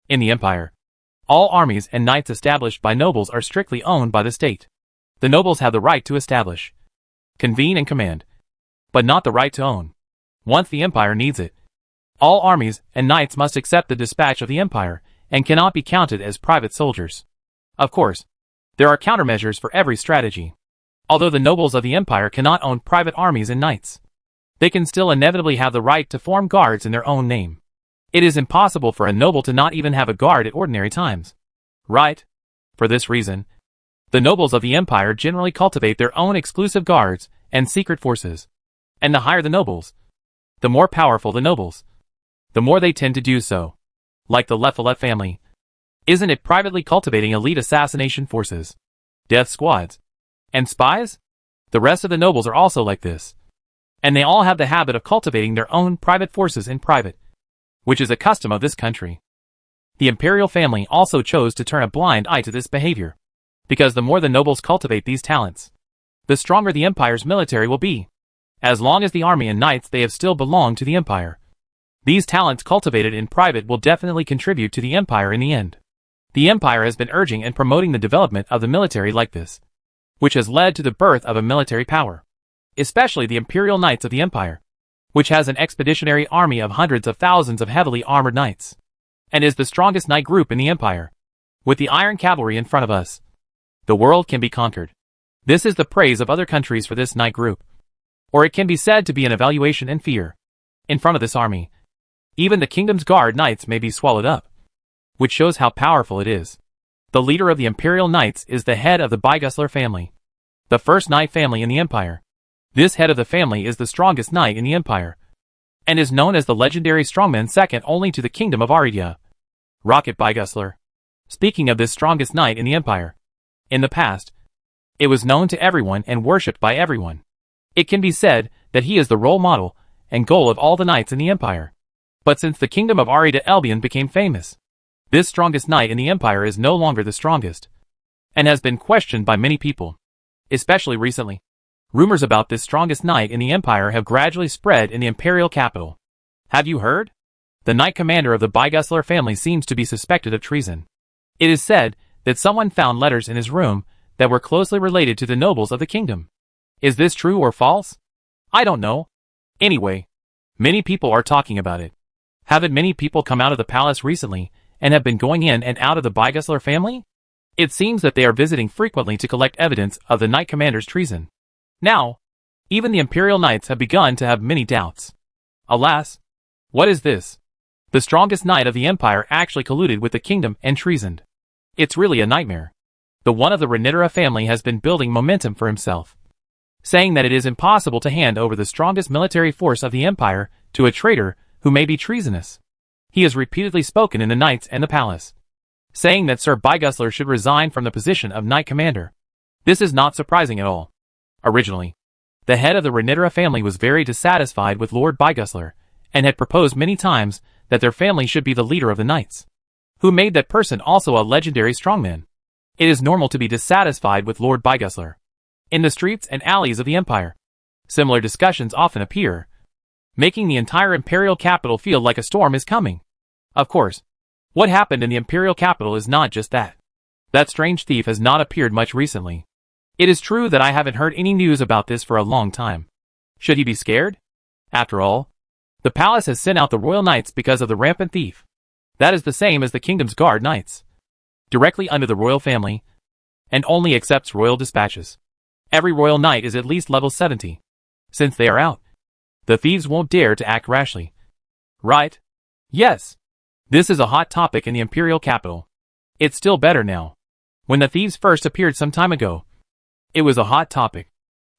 in the empire, all armies and knights established by nobles are strictly owned by the state. The nobles have the right to establish, convene and command, but not the right to own. Once the empire needs it, all armies and knights must accept the dispatch of the empire and cannot be counted as private soldiers. Of course, there are countermeasures for every strategy. Although the nobles of the empire cannot own private armies and knights, they can still inevitably have the right to form guards in their own name. It is impossible for a noble to not even have a guard at ordinary times. Right? For this reason, the nobles of the empire generally cultivate their own exclusive guards and secret forces. And the higher the nobles, the more powerful the nobles, the more they tend to do so. Like the Leffelet family. Isn't it privately cultivating elite assassination forces, death squads, and spies? The rest of the nobles are also like this. And they all have the habit of cultivating their own private forces in private, which is a custom of this country. The imperial family also chose to turn a blind eye to this behavior, because the more the nobles cultivate these talents, the stronger the empire's military will be. As long as the army and knights they have still belong to the empire, these talents cultivated in private will definitely contribute to the empire in the end. The empire has been urging and promoting the development of the military like this, which has led to the birth of a military power, especially the imperial knights of the empire, which has an expeditionary army of hundreds of thousands of heavily armored knights, and is the strongest knight group in the empire. With the iron cavalry in front of us, the world can be conquered. This is the praise of other countries for this knight group. Or it can be said to be an evaluation and fear. In front of this army, even the kingdom's guard knights may be swallowed up, which shows how powerful it is. The leader of the imperial knights is the head of the Bygusler family, the first knight family in the empire. This head of the family is the strongest knight in the empire, and is known as the legendary strongman second only to the kingdom of Aridia, Rocket Bygusler. Speaking of this strongest knight in the empire, in the past, it was known to everyone and worshipped by everyone. It can be said that he is the role model and goal of all the knights in the empire. But since the kingdom of Arida Elbion became famous, this strongest knight in the empire is no longer the strongest, and has been questioned by many people, especially recently. Rumors about this strongest knight in the empire have gradually spread in the imperial capital. Have you heard? The knight commander of the Bygusler family seems to be suspected of treason. It is said that someone found letters in his room that were closely related to the nobles of the kingdom. Is this true or false? I don't know. Anyway, many people are talking about it. Haven't many people come out of the palace recently and have been going in and out of the Bygusler family? It seems that they are visiting frequently to collect evidence of the knight commander's treason. Now, even the imperial knights have begun to have many doubts. Alas, what is this? The strongest knight of the empire actually colluded with the kingdom and treasoned. It's really a nightmare. The one of the Renitera family has been building momentum for himself, saying that it is impossible to hand over the strongest military force of the empire to a traitor who may be treasonous. He has repeatedly spoken in the knights and the palace, saying that Sir Bygusler should resign from the position of knight commander. This is not surprising at all. Originally, the head of the Renitera family was very dissatisfied with Lord Bygusler, and had proposed many times that their family should be the leader of the knights, who made that person also a legendary strongman. It is normal to be dissatisfied with Lord Bygusler. In the streets and alleys of the empire, similar discussions often appear, making the entire imperial capital feel like a storm is coming. Of course, what happened in the imperial capital is not just that. That strange thief has not appeared much recently. It is true that I haven't heard any news about this for a long time. Should he be scared? After all, the palace has sent out the royal knights because of the rampant thief. That is the same as the kingdom's guard knights, directly under the royal family, and only accepts royal dispatches. Every royal knight is at least level 70. Since they are out, the thieves won't dare to act rashly. Right? Yes. This is a hot topic in the imperial capital. It's still better now. When the thieves first appeared some time ago, It was a hot topic.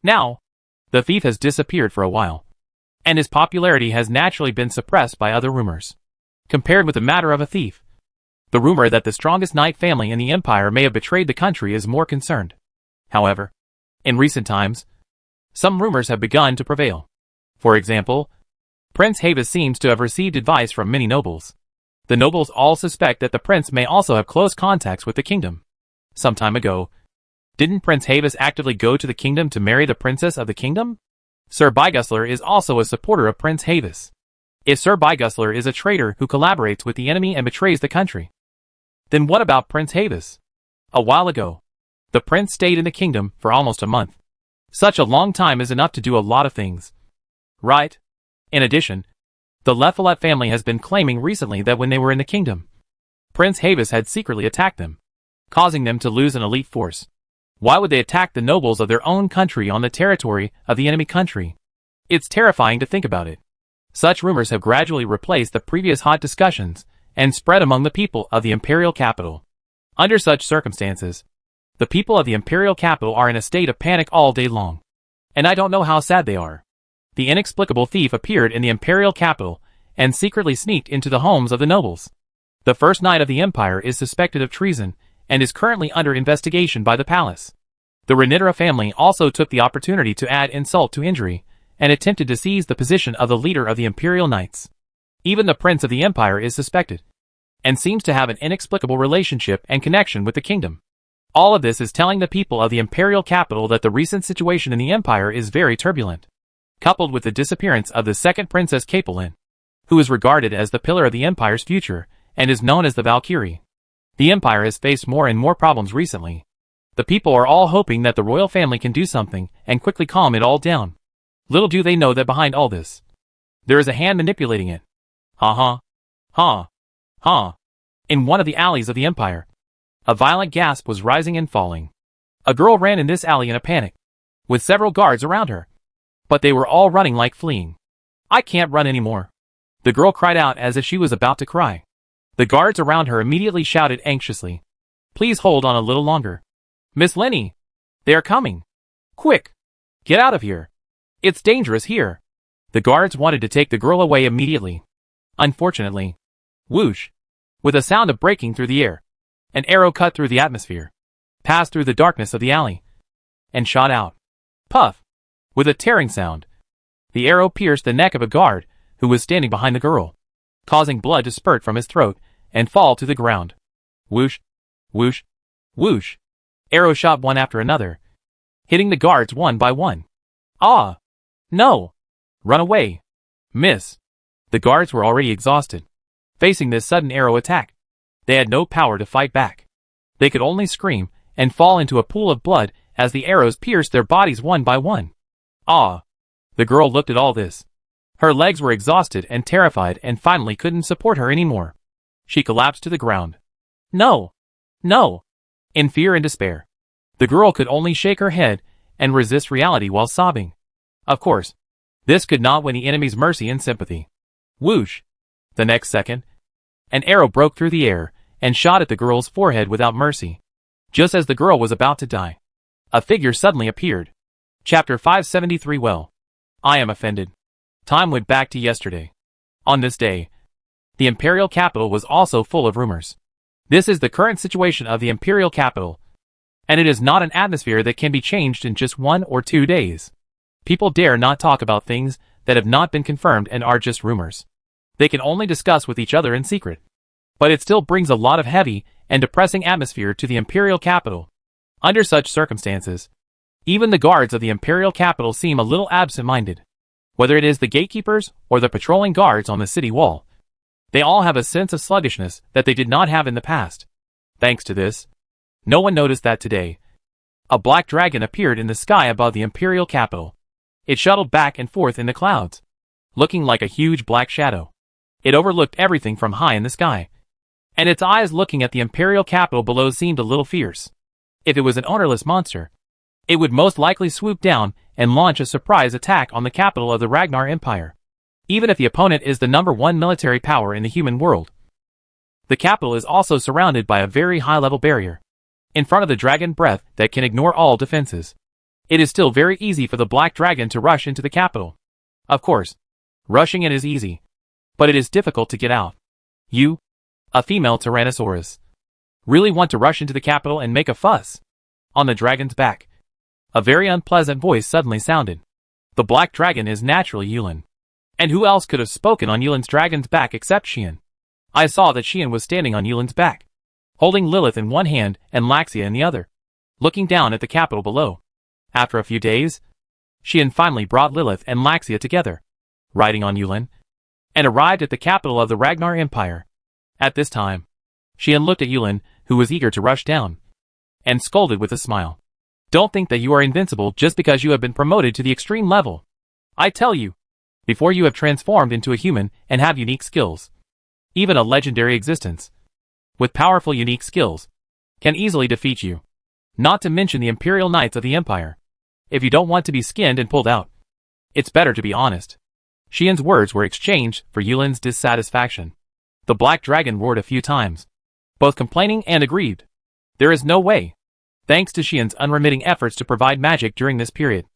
Now, the thief has disappeared for a while, and his popularity has naturally been suppressed by other rumors. Compared with the matter of a thief, the rumor that the strongest knight family in the empire may have betrayed the country is more concerned. However, in recent times, some rumors have begun to prevail. For example, Prince Havis seems to have received advice from many nobles. The nobles all suspect that the prince may also have close contacts with the kingdom. Some time ago, didn't Prince Havis actively go to the kingdom to marry the princess of the kingdom? Sir Bygusler is also a supporter of Prince Havis. If Sir Bygusler is a traitor who collaborates with the enemy and betrays the country, then what about Prince Havis? A while ago, the prince stayed in the kingdom for almost a month. Such a long time is enough to do a lot of things, right? In addition, the Leffelet family has been claiming recently that when they were in the kingdom, Prince Havis had secretly attacked them, causing them to lose an elite force. Why would they attack the nobles of their own country on the territory of the enemy country? It's terrifying to think about it. Such rumors have gradually replaced the previous hot discussions and spread among the people of the imperial capital. Under such circumstances, the people of the imperial capital are in a state of panic all day long. And I don't know how sad they are. The inexplicable thief appeared in the imperial capital and secretly sneaked into the homes of the nobles. The first knight of the empire is suspected of treason and is currently under investigation by the palace. The Renitera family also took the opportunity to add insult to injury and attempted to seize the position of the leader of the imperial knights. Even the prince of the empire is suspected, and seems to have an inexplicable relationship and connection with the kingdom. All of this is telling the people of the imperial capital that the recent situation in the empire is very turbulent. Coupled with the disappearance of the second Princess Capelin, who is regarded as the pillar of the empire's future and is known as the Valkyrie. The empire has faced more and more problems recently. The people are all hoping that the royal family can do something and quickly calm it all down. Little do they know that behind all this, there is a hand manipulating it. Ha ha. Ha. Ha. In one of the alleys of the empire, a violent gasp was rising and falling. A girl ran in this alley in a panic, with several guards around her. But they were all running like fleeing. I can't run anymore. The girl cried out as if she was about to cry. The guards around her immediately shouted anxiously, "Please hold on a little longer. Miss Lenny! They are coming! Quick! Get out of here! It's dangerous here!" The guards wanted to take the girl away immediately. Unfortunately, whoosh! With a sound of breaking through the air, an arrow cut through the atmosphere, passed through the darkness of the alley, and shot out. Puff! With a tearing sound, the arrow pierced the neck of a guard who was standing behind the girl, causing blood to spurt from his throat and fall to the ground. Whoosh! Whoosh! Whoosh! Arrows shot one after another, hitting the guards one by one. Ah! No! Run away! Miss! The guards were already exhausted, facing this sudden arrow attack. They had no power to fight back. They could only scream and fall into a pool of blood as the arrows pierced their bodies one by one. Ah! The girl looked at all this. Her legs were exhausted and terrified and finally couldn't support her anymore. She collapsed to the ground. No! No! In fear and despair, the girl could only shake her head and resist reality while sobbing. Of course, this could not win the enemy's mercy and sympathy. Whoosh! The next second, an arrow broke through the air and shot at the girl's forehead without mercy. Just as the girl was about to die, a figure suddenly appeared. Chapter 573. Well, I am offended. Time went back to yesterday. On this day, the imperial capital was also full of rumors. This is the current situation of the imperial capital, and it is not an atmosphere that can be changed in just 1 or 2 days. People dare not talk about things that have not been confirmed and are just rumors. They can only discuss with each other in secret. But it still brings a lot of heavy and depressing atmosphere to the imperial capital. Under such circumstances, even the guards of the imperial capital seem a little absent-minded. Whether it is the gatekeepers or the patrolling guards on the city wall, they all have a sense of sluggishness that they did not have in the past. Thanks to this, no one noticed that today, a black dragon appeared in the sky above the imperial capital. It shuttled back and forth in the clouds, looking like a huge black shadow. It overlooked everything from high in the sky, and its eyes looking at the imperial capital below seemed a little fierce. If it was an ownerless monster, it would most likely swoop down and launch a surprise attack on the capital of the Ragnar Empire. Even if the opponent is the #1 military power in the human world, the capital is also surrounded by a very high-level barrier in front of the dragon breath that can ignore all defenses. It is still very easy for the Black Dragon to rush into the capital. Of course, rushing in is easy, but it is difficult to get out. You, a female Tyrannosaurus, really want to rush into the capital and make a fuss? On the dragon's back, a very unpleasant voice suddenly sounded. The Black Dragon is naturally Yulin. And who else could have spoken on Yulin's dragon's back except Xian? I saw that Xian was standing on Yulin's back, holding Lilith in one hand and Laxia in the other, looking down at the capital below. After a few days, Xian finally brought Lilith and Laxia together, riding on Yulin, and arrived at the capital of the Ragnar Empire. At this time, Xian looked at Yulin, who was eager to rush down, and scolded with a smile. Don't think that you are invincible just because you have been promoted to the extreme level. I tell you, before you have transformed into a human and have unique skills, even a legendary existence, with powerful unique skills, can easily defeat you. Not to mention the Imperial Knights of the Empire. If you don't want to be skinned and pulled out, it's better to be honest. Xian's words were exchanged for Yulin's dissatisfaction. The Black Dragon roared a few times, both complaining and aggrieved. There is no way. Thanks to Xian's unremitting efforts to provide magic during this period.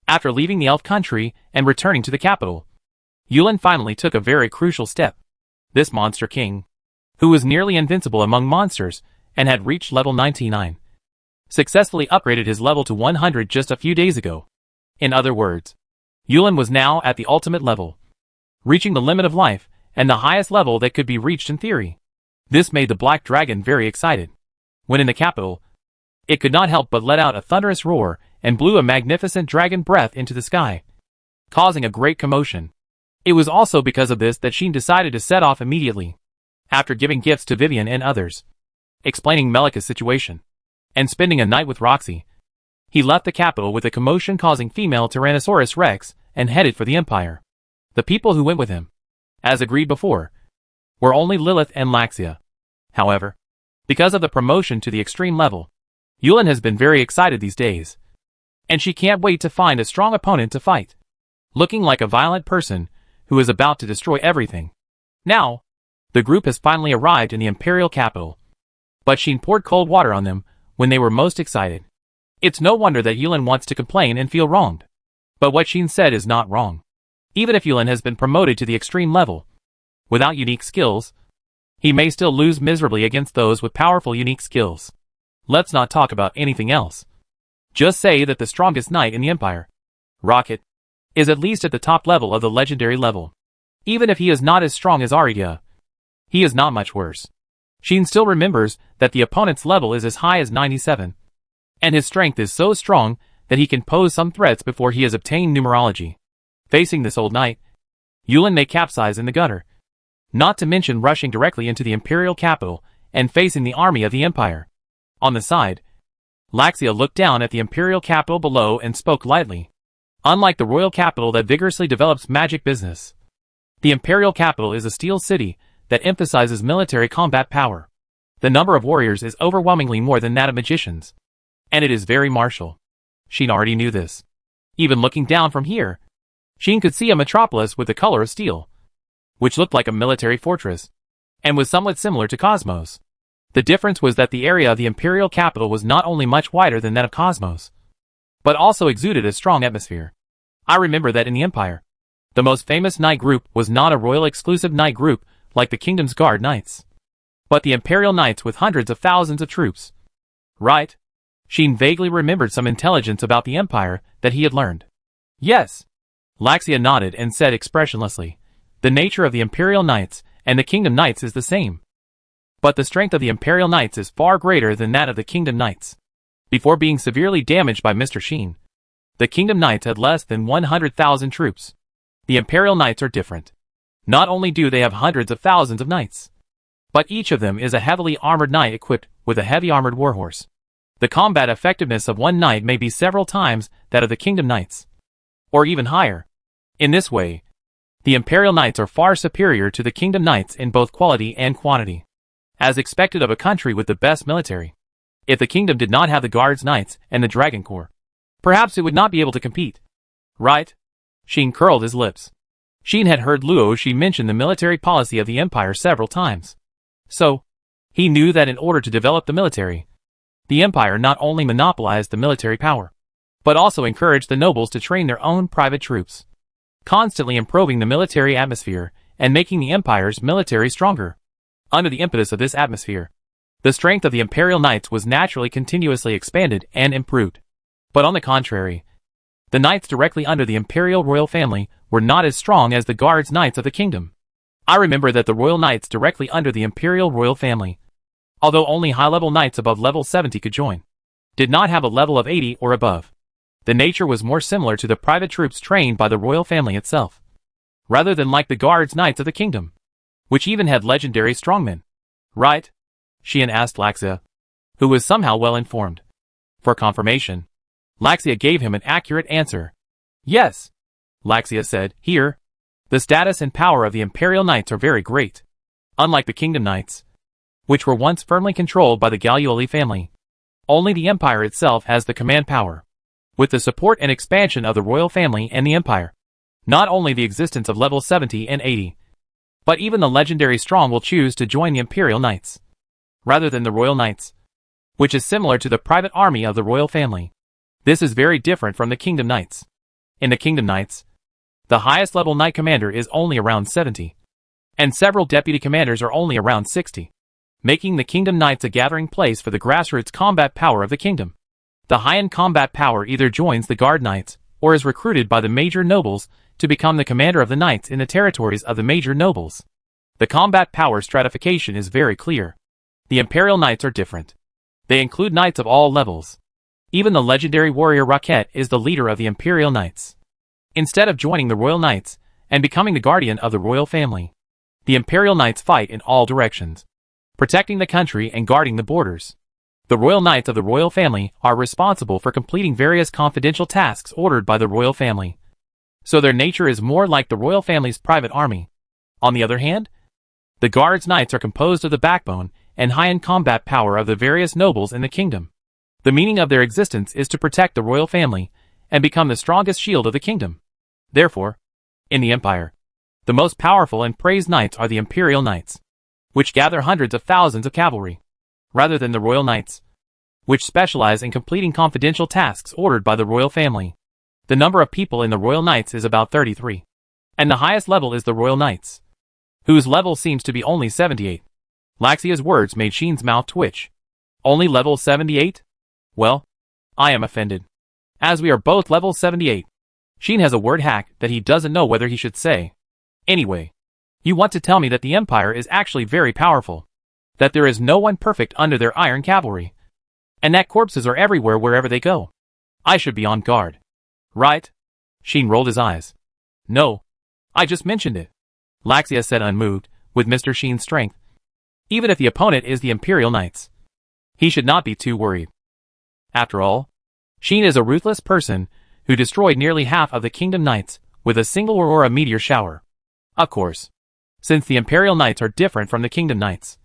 After leaving the elf country and returning to the capital, Yulin finally took a very crucial step. This monster king, who was nearly invincible among monsters and had reached level 99, successfully upgraded his level to 100 just a few days ago. In other words, Yulin was now at the ultimate level, reaching the limit of life and the highest level that could be reached in theory. This made the Black Dragon very excited. When in the capital, it could not help but let out a thunderous roar and blew a magnificent dragon breath into the sky, causing a great commotion. It was also because of this that Xian decided to set off immediately, after giving gifts to Vivian and others, explaining Melika's situation, and spending a night with Roxy. He left the capital with a commotion-causing female Tyrannosaurus Rex and headed for the Empire. The people who went with him, as agreed before, were only Lilith and Laxia. However, because of the promotion to the extreme level, Yulin has been very excited these days, and she can't wait to find a strong opponent to fight, looking like a violent person who is about to destroy everything. Now, the group has finally arrived in the Imperial capital, but Xian poured cold water on them when they were most excited. It's no wonder that Yulin wants to complain and feel wronged. But what Xian said is not wrong. Even if Yulin has been promoted to the extreme level, without unique skills, he may still lose miserably against those with powerful unique skills. Let's not talk about anything else. Just say that the strongest knight in the Empire, Rocket, is at least at the top level of the legendary level. Even if he is not as strong as Aridia, he is not much worse. Xian still remembers that the opponent's level is as high as 97, and his strength is so strong that he can pose some threats before he has obtained numerology. Facing this old knight, Yulin may capsize in the gutter, not to mention rushing directly into the Imperial capital and facing the army of the Empire. On the side, Laxia looked down at the Imperial capital below and spoke lightly. Unlike the royal capital that vigorously develops magic business, the Imperial capital is a steel city that emphasizes military combat power. The number of warriors is overwhelmingly more than that of magicians, and it is very martial. Xian already knew this. Even looking down from here, Xian could see a metropolis with the color of steel, which looked like a military fortress, and was somewhat similar to Cosmos. The difference was that the area of the Imperial capital was not only much wider than that of Cosmos, but also exuded a strong atmosphere. I remember that in the Empire, the most famous knight group was not a royal exclusive knight group like the Kingdom's Guard Knights, but the Imperial Knights with hundreds of thousands of troops. Right? Xian vaguely remembered some intelligence about the Empire that he had learned. Yes. Laxia nodded and said expressionlessly, the nature of the Imperial Knights and the Kingdom Knights is the same, but the strength of the Imperial Knights is far greater than that of the Kingdom Knights. Before being severely damaged by Mr. Xian, the Kingdom Knights had less than 100,000 troops. The Imperial Knights are different. Not only do they have hundreds of thousands of knights, but each of them is a heavily armored knight equipped with a heavy armored warhorse. The combat effectiveness of one knight may be several times that of the Kingdom Knights, or even higher. In this way, the Imperial Knights are far superior to the Kingdom Knights in both quality and quantity, as expected of a country with the best military. If the kingdom did not have the Guards Knights and the Dragon Corps, perhaps it would not be able to compete. Right? Xian curled his lips. Xian had heard Luo Shi mention the military policy of the Empire several times. So, he knew that in order to develop the military, the Empire not only monopolized the military power, but also encouraged the nobles to train their own private troops, constantly improving the military atmosphere and making the empire's military stronger. Under the impetus of this atmosphere, the strength of the imperial knights was naturally continuously expanded and improved. But on the contrary, the knights directly under the imperial royal family were not as strong as the guards knights of the kingdom. I remember that the royal knights directly under the imperial royal family, although only high-level knights above level 70 could join, did not have a level of 80 or above. The nature was more similar to the private troops trained by the royal family itself, rather than like the guards knights of the kingdom, which even had legendary strongmen. Right? Xian asked Laxia, who was somehow well informed. For confirmation, Laxia gave him an accurate answer. Yes, Laxia said, here, the status and power of the imperial knights are very great. Unlike the kingdom knights, which were once firmly controlled by the Gallioli family, only the empire itself has the command power. With the support and expansion of the royal family and the empire, not only the existence of level 70 and 80, but even the legendary strong will choose to join the imperial knights, rather than the royal knights, which is similar to the private army of the royal family. This is very different from the kingdom knights. In the kingdom knights, the highest level knight commander is only around 70, and several deputy commanders are only around 60, making the kingdom knights a gathering place for the grassroots combat power of the kingdom. The high-end combat power either joins the guard knights or is recruited by the major nobles to become the commander of the knights in the territories of the major nobles. The combat power stratification is very clear. The imperial knights are different. They include knights of all levels. Even the legendary warrior Rocket is the leader of the imperial knights. Instead of joining the royal knights and becoming the guardian of the royal family, the imperial knights fight in all directions, protecting the country and guarding the borders. The royal knights of the royal family are responsible for completing various confidential tasks ordered by the royal family, so their nature is more like the royal family's private army. On the other hand, the guards knights are composed of the backbone and high-end combat power of the various nobles in the kingdom. The meaning of their existence is to protect the royal family and become the strongest shield of the kingdom. Therefore, in the empire, the most powerful and praised knights are the imperial knights, which gather hundreds of thousands of cavalry, rather than the royal knights, which specialize in completing confidential tasks ordered by the royal family. The number of people in the royal knights is about 33, and the highest level is the royal knights, whose level seems to be only 78. Laxia's words made Xian's mouth twitch. Only level 78? Well, I am offended. As we are both level 78, Xian has a word hack that he doesn't know whether he should say. Anyway, you want to tell me that the empire is actually very powerful, that there is no one perfect under their iron cavalry, and that corpses are everywhere wherever they go. I should be on guard. Right? Xian rolled his eyes. No, I just mentioned it, Laxia said unmoved, with Mr. Xian's strength. Even if the opponent is the Imperial Knights, he should not be too worried. After all, Xian is a ruthless person who destroyed nearly half of the Kingdom Knights with a single Aurora meteor shower. Of course, since the Imperial Knights are different from the Kingdom Knights,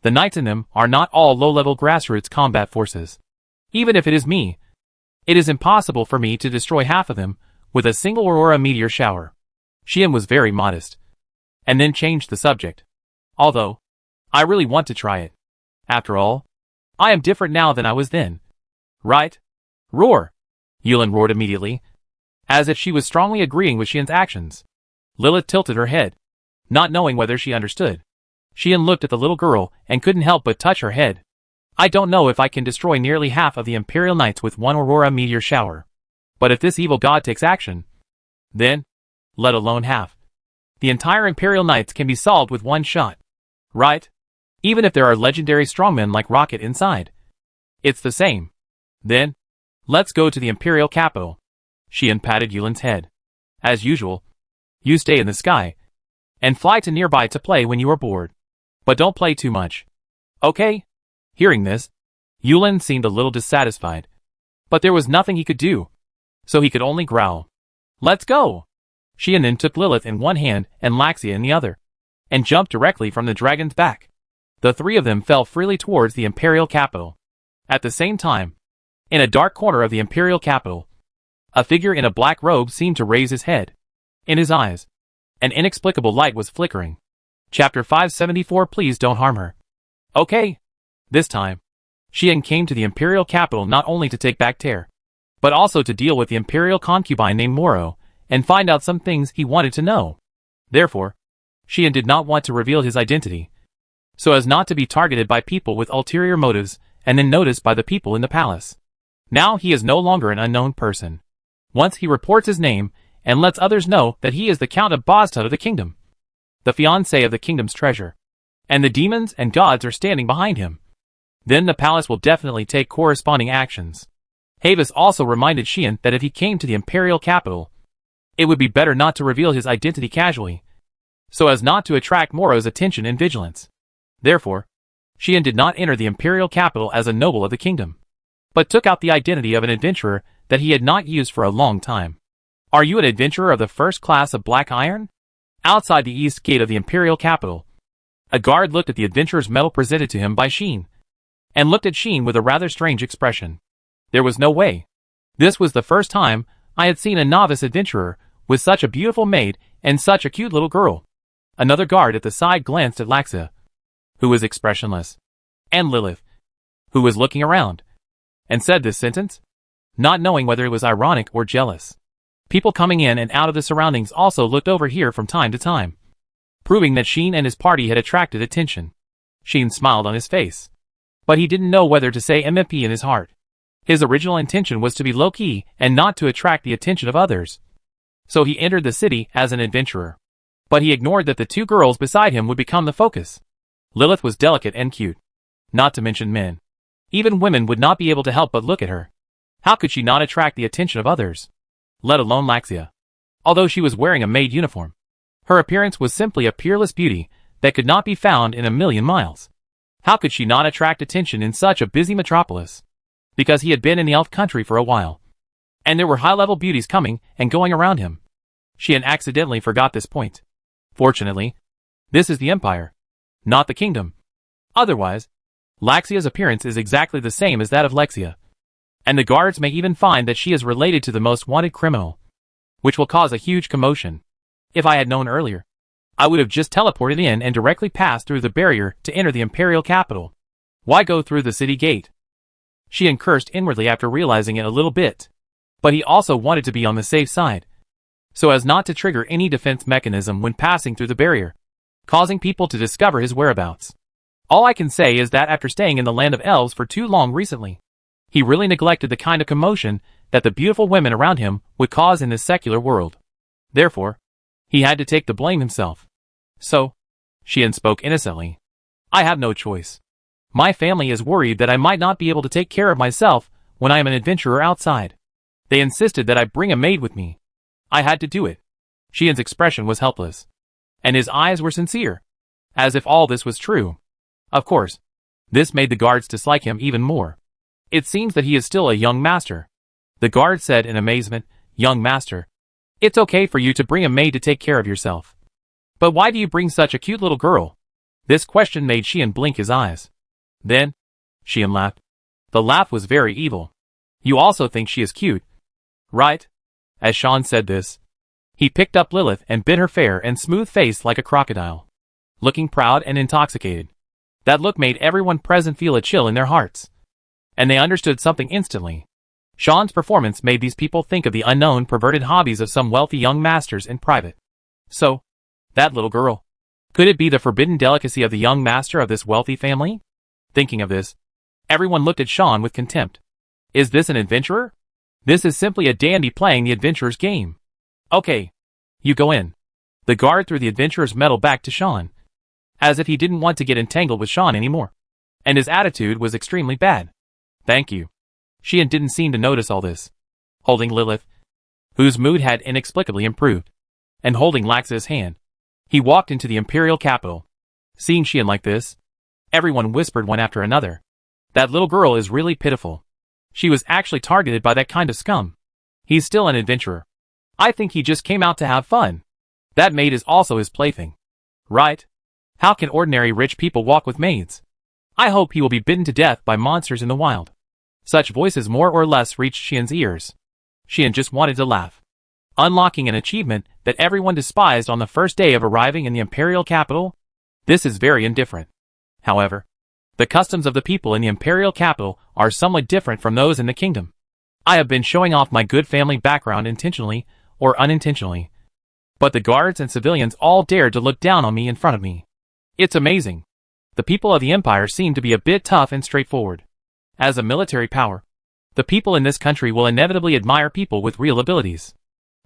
the knights in them are not all low-level grassroots combat forces. Even if it is me, it is impossible for me to destroy half of them with a single Aurora meteor shower. Xian was very modest, and then changed the subject. Although, I really want to try it. After all, I am different now than I was then. Right? Roar! Yulin roared immediately, as if she was strongly agreeing with Xian's actions. Lilith tilted her head, not knowing whether she understood. Xian looked at the little girl and couldn't help but touch her head. I don't know if I can destroy nearly half of the Imperial Knights with one Aurora meteor shower. But if this evil god takes action, then, let alone half, the entire Imperial Knights can be solved with one shot. Right? Even if there are legendary strongmen like Rocket inside. It's the same. Then, let's go to the Imperial capital. Xian patted Yulin's head. As usual, you stay in the sky, and fly to nearby to play when you are bored. But don't play too much. Okay? Hearing this, Yulin seemed a little dissatisfied. But there was nothing he could do, so he could only growl. Let's go! Xian then took Lilith in one hand and Laxia in the other, and jumped directly from the dragon's back. The three of them fell freely towards the Imperial capital. At the same time, in a dark corner of the Imperial capital, a figure in a black robe seemed to raise his head. In his eyes, an inexplicable light was flickering. Chapter 574. Please don't harm her. Okay. This time, Xian came to the Imperial capital not only to take back Terre, but also to deal with the imperial concubine named Moro, and find out some things he wanted to know. Therefore, Xian did not want to reveal his identity, so as not to be targeted by people with ulterior motives and then noticed by the people in the palace. Now he is no longer an unknown person. Once he reports his name and lets others know that he is the Count of Boztut of the kingdom, the fiancé of the kingdom's treasure, and the demons and gods are standing behind him, then the palace will definitely take corresponding actions. Havis also reminded Xian that if he came to the imperial capital, it would be better not to reveal his identity casually, so as not to attract Moro's attention and vigilance. Therefore, Xian did not enter the imperial capital as a noble of the kingdom, but took out the identity of an adventurer that he had not used for a long time. Are you an adventurer of the first class of black iron? Outside the east gate of the imperial capital, a guard looked at the adventurer's medal presented to him by Xian, and looked at Xian with a rather strange expression. There was no way. This was the first time I had seen a novice adventurer with such a beautiful maid and such a cute little girl. Another guard at the side glanced at Laxia, who was expressionless, and Lilith, who was looking around, and said this sentence, not knowing whether it was ironic or jealous. People coming in and out of the surroundings also looked over here from time to time, proving that Xian and his party had attracted attention. Xian smiled on his face, but he didn't know whether to say MFP in his heart. His original intention was to be low-key and not to attract the attention of others. So he entered the city as an adventurer. But he ignored that the two girls beside him would become the focus. Lilith was delicate and cute, not to mention men. Even women would not be able to help but look at her. How could she not attract the attention of others? Let alone Laxia. Although she was wearing a maid uniform, her appearance was simply a peerless beauty that could not be found in a million miles. How could she not attract attention in such a busy metropolis? Because he had been in the elf country for a while, and there were high-level beauties coming and going around him. Xian accidentally forgot this point. Fortunately, this is the Empire, not the kingdom. Otherwise, Laxia's appearance is exactly the same as that of Lexia, and the guards may even find that she is related to the most wanted criminal, which will cause a huge commotion. If I had known earlier, I would have just teleported in and directly passed through the barrier to enter the imperial capital. Why go through the city gate? Xian cursed inwardly after realizing it a little bit, but he also wanted to be on the safe side, so as not to trigger any defense mechanism when passing through the barrier, causing people to discover his whereabouts. All I can say is that after staying in the land of elves for too long recently, he really neglected the kind of commotion that the beautiful women around him would cause in this secular world. Therefore, he had to take the blame himself. So, Xian spoke innocently, I have no choice. My family is worried that I might not be able to take care of myself when I am an adventurer outside. They insisted that I bring a maid with me. I had to do it. Xian's expression was helpless, and his eyes were sincere, as if all this was true. Of course, this made the guards dislike him even more. It seems that he is still a young master. The guard said in amazement, Young master, it's okay for you to bring a maid to take care of yourself. But why do you bring such a cute little girl? This question made Xian blink his eyes. Then, Xian laughed. The laugh was very evil. You also think she is cute, right? As Xian said this, he picked up Lilith and bit her fair and smooth face like a crocodile, looking proud and intoxicated. That look made everyone present feel a chill in their hearts, and they understood something instantly. Xian's performance made these people think of the unknown perverted hobbies of some wealthy young masters in private. So, that little girl. Could it be the forbidden delicacy of the young master of this wealthy family? Thinking of this, everyone looked at Xian with contempt. Is this an adventurer? This is simply a dandy playing the adventurer's game. Okay, you go in. The guard threw the adventurer's medal back to Xian, as if he didn't want to get entangled with Xian anymore, and his attitude was extremely bad. Thank you. Xian didn't seem to notice all this. Holding Lilith, whose mood had inexplicably improved, and holding Laxia's hand, he walked into the imperial capital. Seeing Xian like this, everyone whispered one after another. That little girl is really pitiful. She was actually targeted by that kind of scum. He's still an adventurer. I think he just came out to have fun. That maid is also his plaything. Right? How can ordinary rich people walk with maids? I hope he will be bitten to death by monsters in the wild. Such voices more or less reached Xian's ears. Xian just wanted to laugh. Unlocking an achievement that everyone despised on the first day of arriving in the imperial capital? This is very indifferent. However, the customs of the people in the imperial capital are somewhat different from those in the kingdom. I have been showing off my good family background intentionally or unintentionally. But the guards and civilians all dared to look down on me in front of me. It's amazing. The people of the empire seem to be a bit tough and straightforward. As a military power, the people in this country will inevitably admire people with real abilities.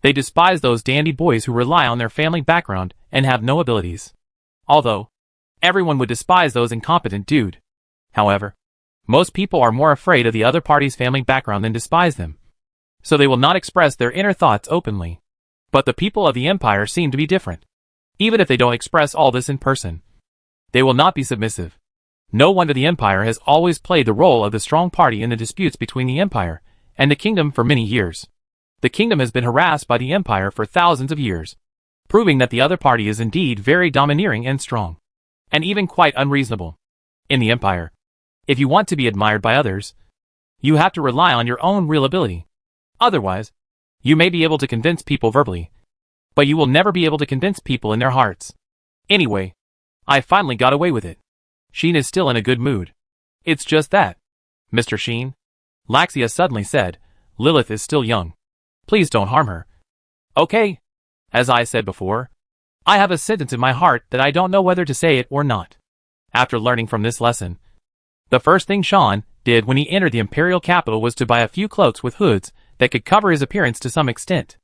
They despise those dandy boys who rely on their family background and have no abilities. Although, everyone would despise those incompetent dude. However, most people are more afraid of the other party's family background than despise them. So they will not express their inner thoughts openly. But the people of the empire seem to be different. Even if they don't express all this in person, they will not be submissive. No wonder the empire has always played the role of the strong party in the disputes between the empire and the kingdom for many years. The kingdom has been harassed by the empire for thousands of years, proving that the other party is indeed very domineering and strong, and even quite unreasonable. In the empire, if you want to be admired by others, you have to rely on your own real ability. Otherwise, you may be able to convince people verbally, but you will never be able to convince people in their hearts. Anyway, I finally got away with it. Sheen is still in a good mood. It's just that, Mr. Sheen, Laxia suddenly said, Lilith is still young. Please don't harm her. Okay. As I said before, I have a sentence in my heart that I don't know whether to say it or not. After learning from this lesson, the first thing Sean did when he entered the imperial capital was to buy a few cloaks with hoods that could cover his appearance to some extent.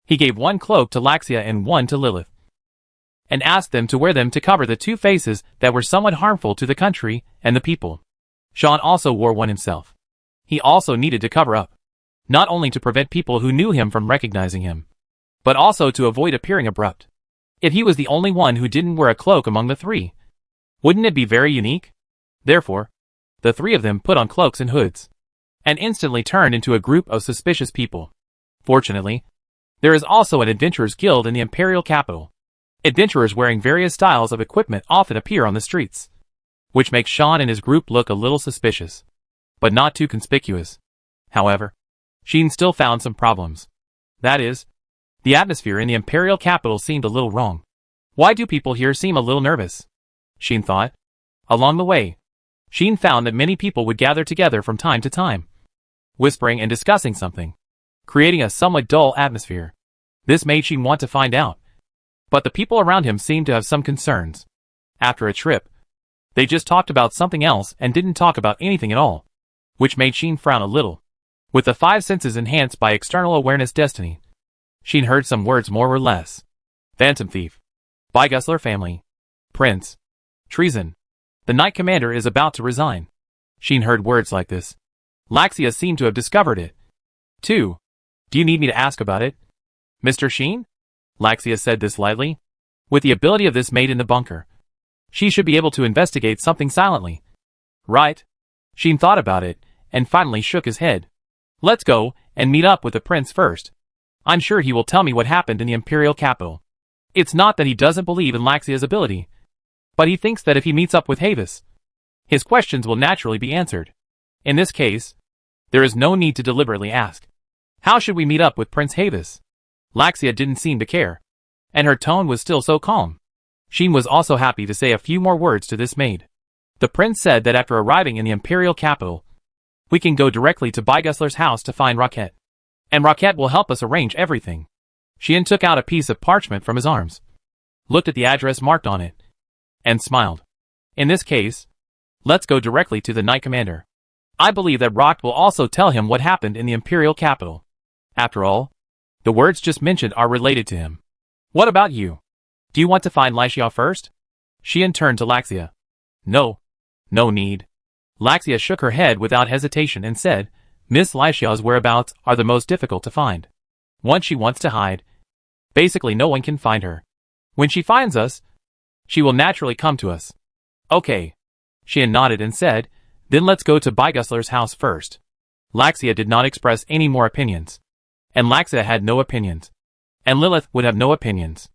He gave one cloak to Laxia and one to Lilith, and asked them to wear them to cover the two faces that were somewhat harmful to the country and the people. Sean also wore one himself. He also needed to cover up, not only to prevent people who knew him from recognizing him, but also to avoid appearing abrupt. If he was the only one who didn't wear a cloak among the three, wouldn't it be very unique? Therefore, the three of them put on cloaks and hoods, and instantly turned into a group of suspicious people. Fortunately, there is also an adventurers guild in the imperial capital. Adventurers wearing various styles of equipment often appear on the streets, which makes Sean and his group look a little suspicious, but not too conspicuous. However, Sheen still found some problems. That is, the atmosphere in the imperial capital seemed a little wrong. Why do people here seem a little nervous? Sheen thought. Along the way, Sheen found that many people would gather together from time to time, whispering and discussing something, creating a somewhat dull atmosphere. This made Sheen want to find out. But the people around him seemed to have some concerns. After a trip, they just talked about something else and didn't talk about anything at all, which made Sheen frown a little. With the five senses enhanced by external awareness destiny, Sheen heard some words more or less. Phantom Thief, Bygusler family, Prince, treason, the Knight Commander is about to resign. Sheen heard words like this. Laxia seemed to have discovered it, too. Do you need me to ask about it, Mr. Sheen? Laxia said this lightly. With the ability of this maid in the bunker, she should be able to investigate something silently. Right? Sheen thought about it, and finally shook his head. Let's go, and meet up with the prince first. I'm sure he will tell me what happened in the imperial capital. It's not that he doesn't believe in Laxia's ability, but he thinks that if he meets up with Havis, his questions will naturally be answered. In this case, there is no need to deliberately ask. How should we meet up with Prince Havis? Laxia didn't seem to care, and her tone was still so calm. Sheen was also happy to say a few more words to this maid. The prince said that after arriving in the imperial capital, we can go directly to Bygusler's house to find Rocket, and Rocket will help us arrange everything. Sheen took out a piece of parchment from his arms, looked at the address marked on it, and smiled. In this case, let's go directly to the Knight Commander. I believe that Rocket will also tell him what happened in the imperial capital. After all, the words just mentioned are related to him. What about you? Do you want to find Laxia first? Sheen turned to Laxia. No need. Laxia shook her head without hesitation and said, Miss Laxia's whereabouts are the most difficult to find. Once she wants to hide, basically no one can find her. When she finds us, she will naturally come to us. Okay. Sheen nodded and said, then let's go to Bygusler's house first. Laxia did not express any more opinions, and Laxia had no opinions, and Lilith would have no opinions.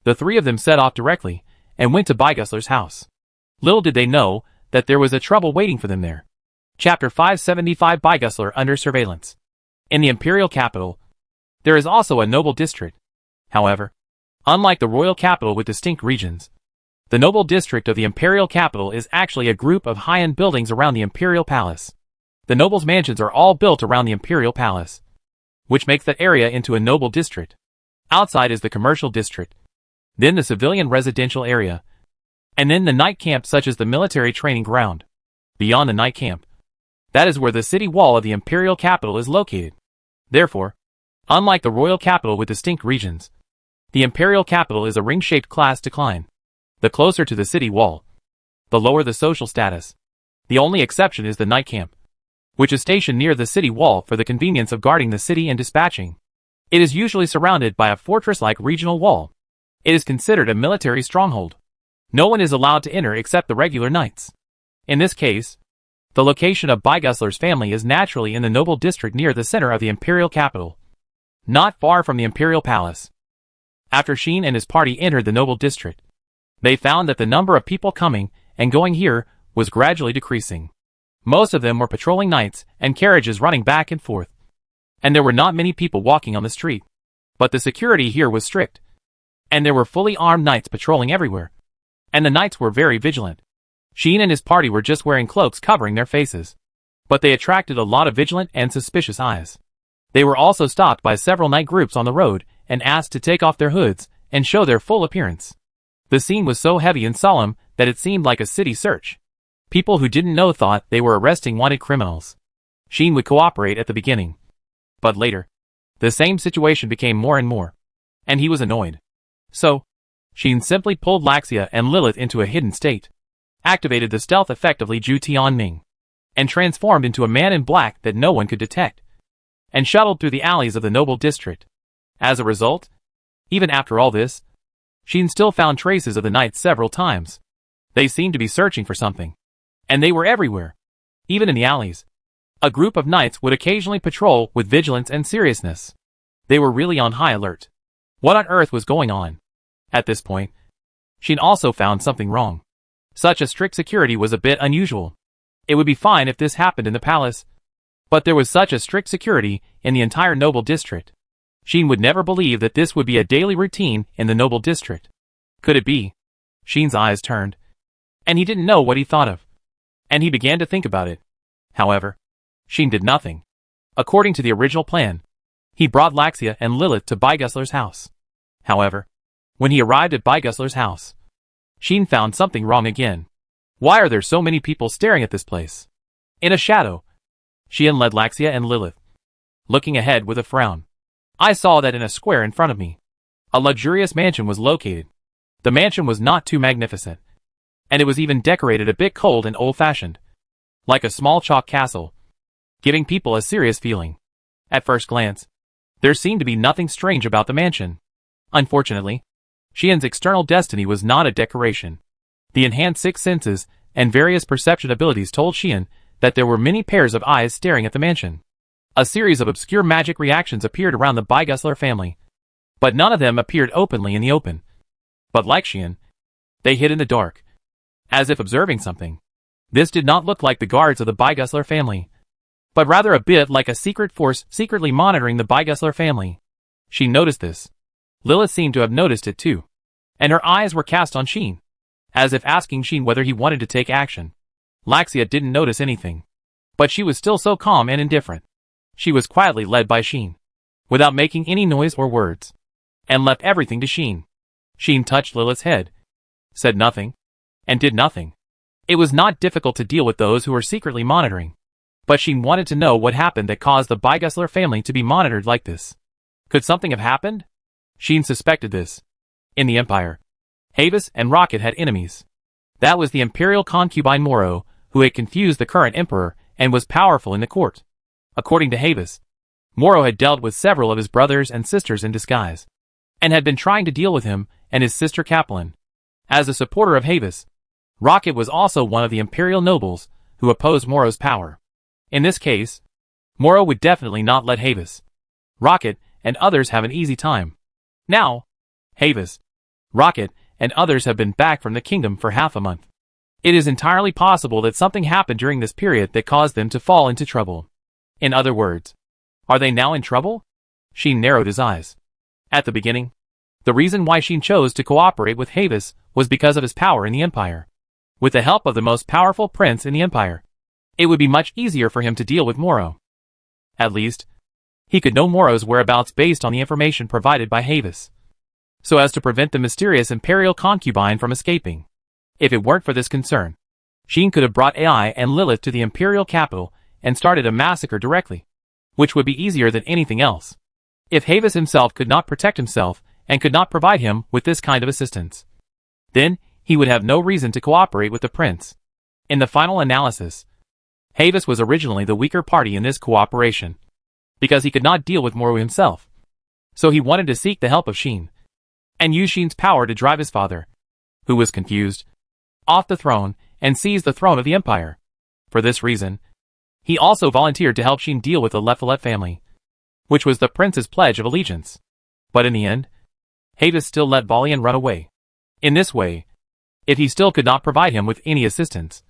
The three of them set off directly, and went to Bygusler's house. Little did they know that there was a trouble waiting for them there. Chapter 575 Bygusler under surveillance. In the imperial capital, there is also a noble district. However, unlike the royal capital with distinct regions, the noble district of the imperial capital is actually a group of high-end buildings around the imperial palace. The nobles' mansions are all built around the imperial palace, which makes that area into a noble district. Outside is the commercial district, then the civilian residential area, and then the night camp such as the military training ground. Beyond the night camp, that is where the city wall of the imperial capital is located. Therefore, unlike the royal capital with distinct regions, the imperial capital is a ring-shaped class decline. The closer to the city wall, the lower the social status. The only exception is the night camp, which is stationed near the city wall for the convenience of guarding the city and dispatching. It is usually surrounded by a fortress-like regional wall. It is considered a military stronghold. No one is allowed to enter except the regular knights. In this case, the location of Bygusler's family is naturally in the noble district near the center of the imperial capital, not far from the imperial palace. After Sheen and his party entered the noble district, they found that the number of people coming and going here was gradually decreasing. Most of them were patrolling knights and carriages running back and forth, and there were not many people walking on the street. But the security here was strict, and there were fully armed knights patrolling everywhere, and the knights were very vigilant. Sheen and his party were just wearing cloaks covering their faces, but they attracted a lot of vigilant and suspicious eyes. They were also stopped by several knight groups on the road and asked to take off their hoods and show their full appearance. The scene was so heavy and solemn that it seemed like a city search. People who didn't know thought they were arresting wanted criminals. Sheen would cooperate at the beginning, but later, the same situation became more and more, and he was annoyed. So, Sheen simply pulled Laxia and Lilith into a hidden state, activated the stealth effect of Li Ju Tianming, and transformed into a man in black that no one could detect, and shuttled through the alleys of the noble district. As a result, even after all this, Sheen still found traces of the knights several times. They seemed to be searching for something, and they were everywhere, even in the alleys. A group of knights would occasionally patrol with vigilance and seriousness. They were really on high alert. What on earth was going on? At this point, Sheen also found something wrong. Such a strict security was a bit unusual. It would be fine if this happened in the palace, but there was such a strict security in the entire noble district. Sheen would never believe that this would be a daily routine in the noble district. Could it be? Sheen's eyes turned, and he didn't know what he thought of, and he began to think about it. However, Sheen did nothing. According to the original plan, he brought Laxia and Lilith to Bygusler's house. However, when he arrived at Bygusler's house, Sheen found something wrong again. Why are there so many people staring at this place? In a shadow, Sheen led Laxia and Lilith, looking ahead with a frown. I saw that in a square in front of me, a luxurious mansion was located. The mansion was not too magnificent, and it was even decorated a bit cold and old-fashioned, like a small chalk castle, giving people a serious feeling. At first glance, there seemed to be nothing strange about the mansion. Unfortunately, Sheen's external destiny was not a decoration. The enhanced sixth senses and various perception abilities told Sheen that there were many pairs of eyes staring at the mansion. A series of obscure magic reactions appeared around the Bygusler family, but none of them appeared openly in the open. But like Sheen, they hid in the dark, as if observing something. This did not look like the guards of the Bygusler family, but rather a bit like a secret force secretly monitoring the Bygusler family. Sheen noticed this. Lilith seemed to have noticed it too, and her eyes were cast on Sheen, as if asking Sheen whether he wanted to take action. Laxia didn't notice anything, but she was still so calm and indifferent. She was quietly led by Sheen, without making any noise or words, and left everything to Sheen. Sheen touched Lilith's head, said nothing, and did nothing. It was not difficult to deal with those who were secretly monitoring, but Sheen wanted to know what happened that caused the Bygusler family to be monitored like this. Could something have happened? Sheen suspected this. In the Empire, Havis and Rocket had enemies. That was the imperial concubine Moro, who had confused the current emperor and was powerful in the court. According to Havis, Moro had dealt with several of his brothers and sisters in disguise, and had been trying to deal with him and his sister Kaplan. As a supporter of Havis, Rocket was also one of the imperial nobles who opposed Moro's power. In this case, Moro would definitely not let Havis, Rocket, and others have an easy time. Now, Havis, Rocket, and others have been back from the kingdom for half a month. It is entirely possible that something happened during this period that caused them to fall into trouble. In other words, are they now in trouble? Sheen narrowed his eyes. At the beginning, the reason why Sheen chose to cooperate with Havis was because of his power in the Empire. With the help of the most powerful prince in the Empire, it would be much easier for him to deal with Moro. At least, he could know Moro's whereabouts based on the information provided by Havis, so as to prevent the mysterious imperial concubine from escaping. If it weren't for this concern, Sheen could have brought AI and Lilith to the imperial capital and started a massacre directly, which would be easier than anything else. If Havis himself could not protect himself and could not provide him with this kind of assistance, then he would have no reason to cooperate with the prince. In the final analysis, Havis was originally the weaker party in this cooperation, because he could not deal with Moro himself. So he wanted to seek the help of Sheen, and use Sheen's power to drive his father, who was confused, off the throne and seize the throne of the Empire. For this reason, he also volunteered to help Sheen deal with the Lephalet family, which was the prince's pledge of allegiance. But in the end, Havis still let Valian run away. In this way, if he still could not provide him with any assistance,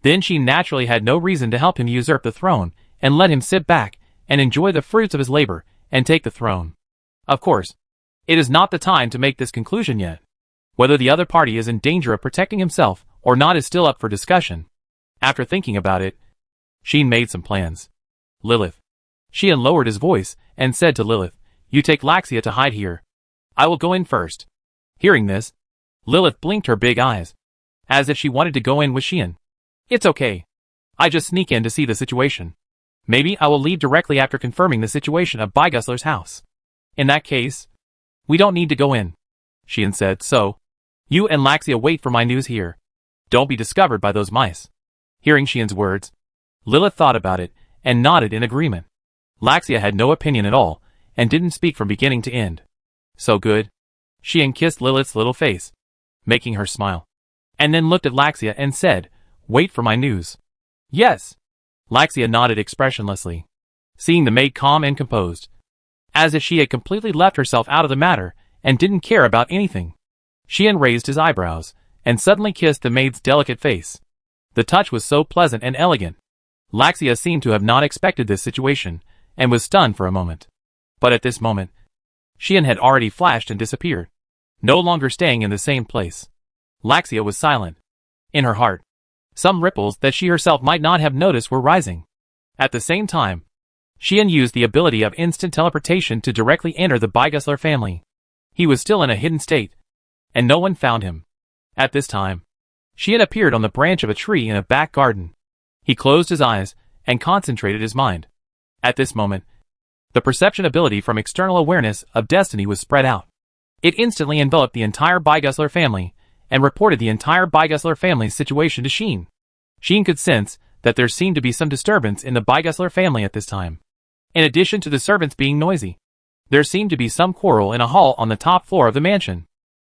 then Sheen naturally had no reason to help him usurp the throne and let him sit back and enjoy the fruits of his labor and take the throne. Of course, it is not the time to make this conclusion yet. Whether the other party is in danger of protecting himself or not is still up for discussion. After thinking about it, Sheen made some plans. Lilith. Sheen lowered his voice and said to Lilith, "You take Laxia to hide here. I will go in first." Hearing this, Lilith blinked her big eyes, as if she wanted to go in with Sheen. "It's okay. I just sneak in to see the situation. Maybe I will leave directly after confirming the situation at Bygusler's house. In that case, we don't need to go in," Sheen said, "so, you and Laxia wait for my news here. Don't be discovered by those mice." Hearing Sheen's words, Lilith thought about it and nodded in agreement. Laxia had no opinion at all and didn't speak from beginning to end. "So good." Sheen kissed Lilith's little face, making her smile, and then looked at Laxia and said, "Wait for my news." "Yes." Laxia nodded expressionlessly, seeing the maid calm and composed, as if she had completely left herself out of the matter and didn't care about anything. Sheen raised his eyebrows and suddenly kissed the maid's delicate face. The touch was so pleasant and elegant. Laxia seemed to have not expected this situation and was stunned for a moment. But at this moment, Sheen had already flashed and disappeared, no longer staying in the same place. Laxia was silent. In her heart, some ripples that she herself might not have noticed were rising. At the same time, Sheen used the ability of instant teleportation to directly enter the Bygusler family. He was still in a hidden state, and no one found him. At this time, Sheen appeared on the branch of a tree in a back garden. He closed his eyes and concentrated his mind. At this moment, the perception ability from external awareness of destiny was spread out. It instantly enveloped the entire Bygusler family and reported the entire Bygusler family's situation to Sheen. Sheen could sense that there seemed to be some disturbance in the Bygusler family at this time. In addition to the servants being noisy, there seemed to be some quarrel in a hall on the top floor of the mansion.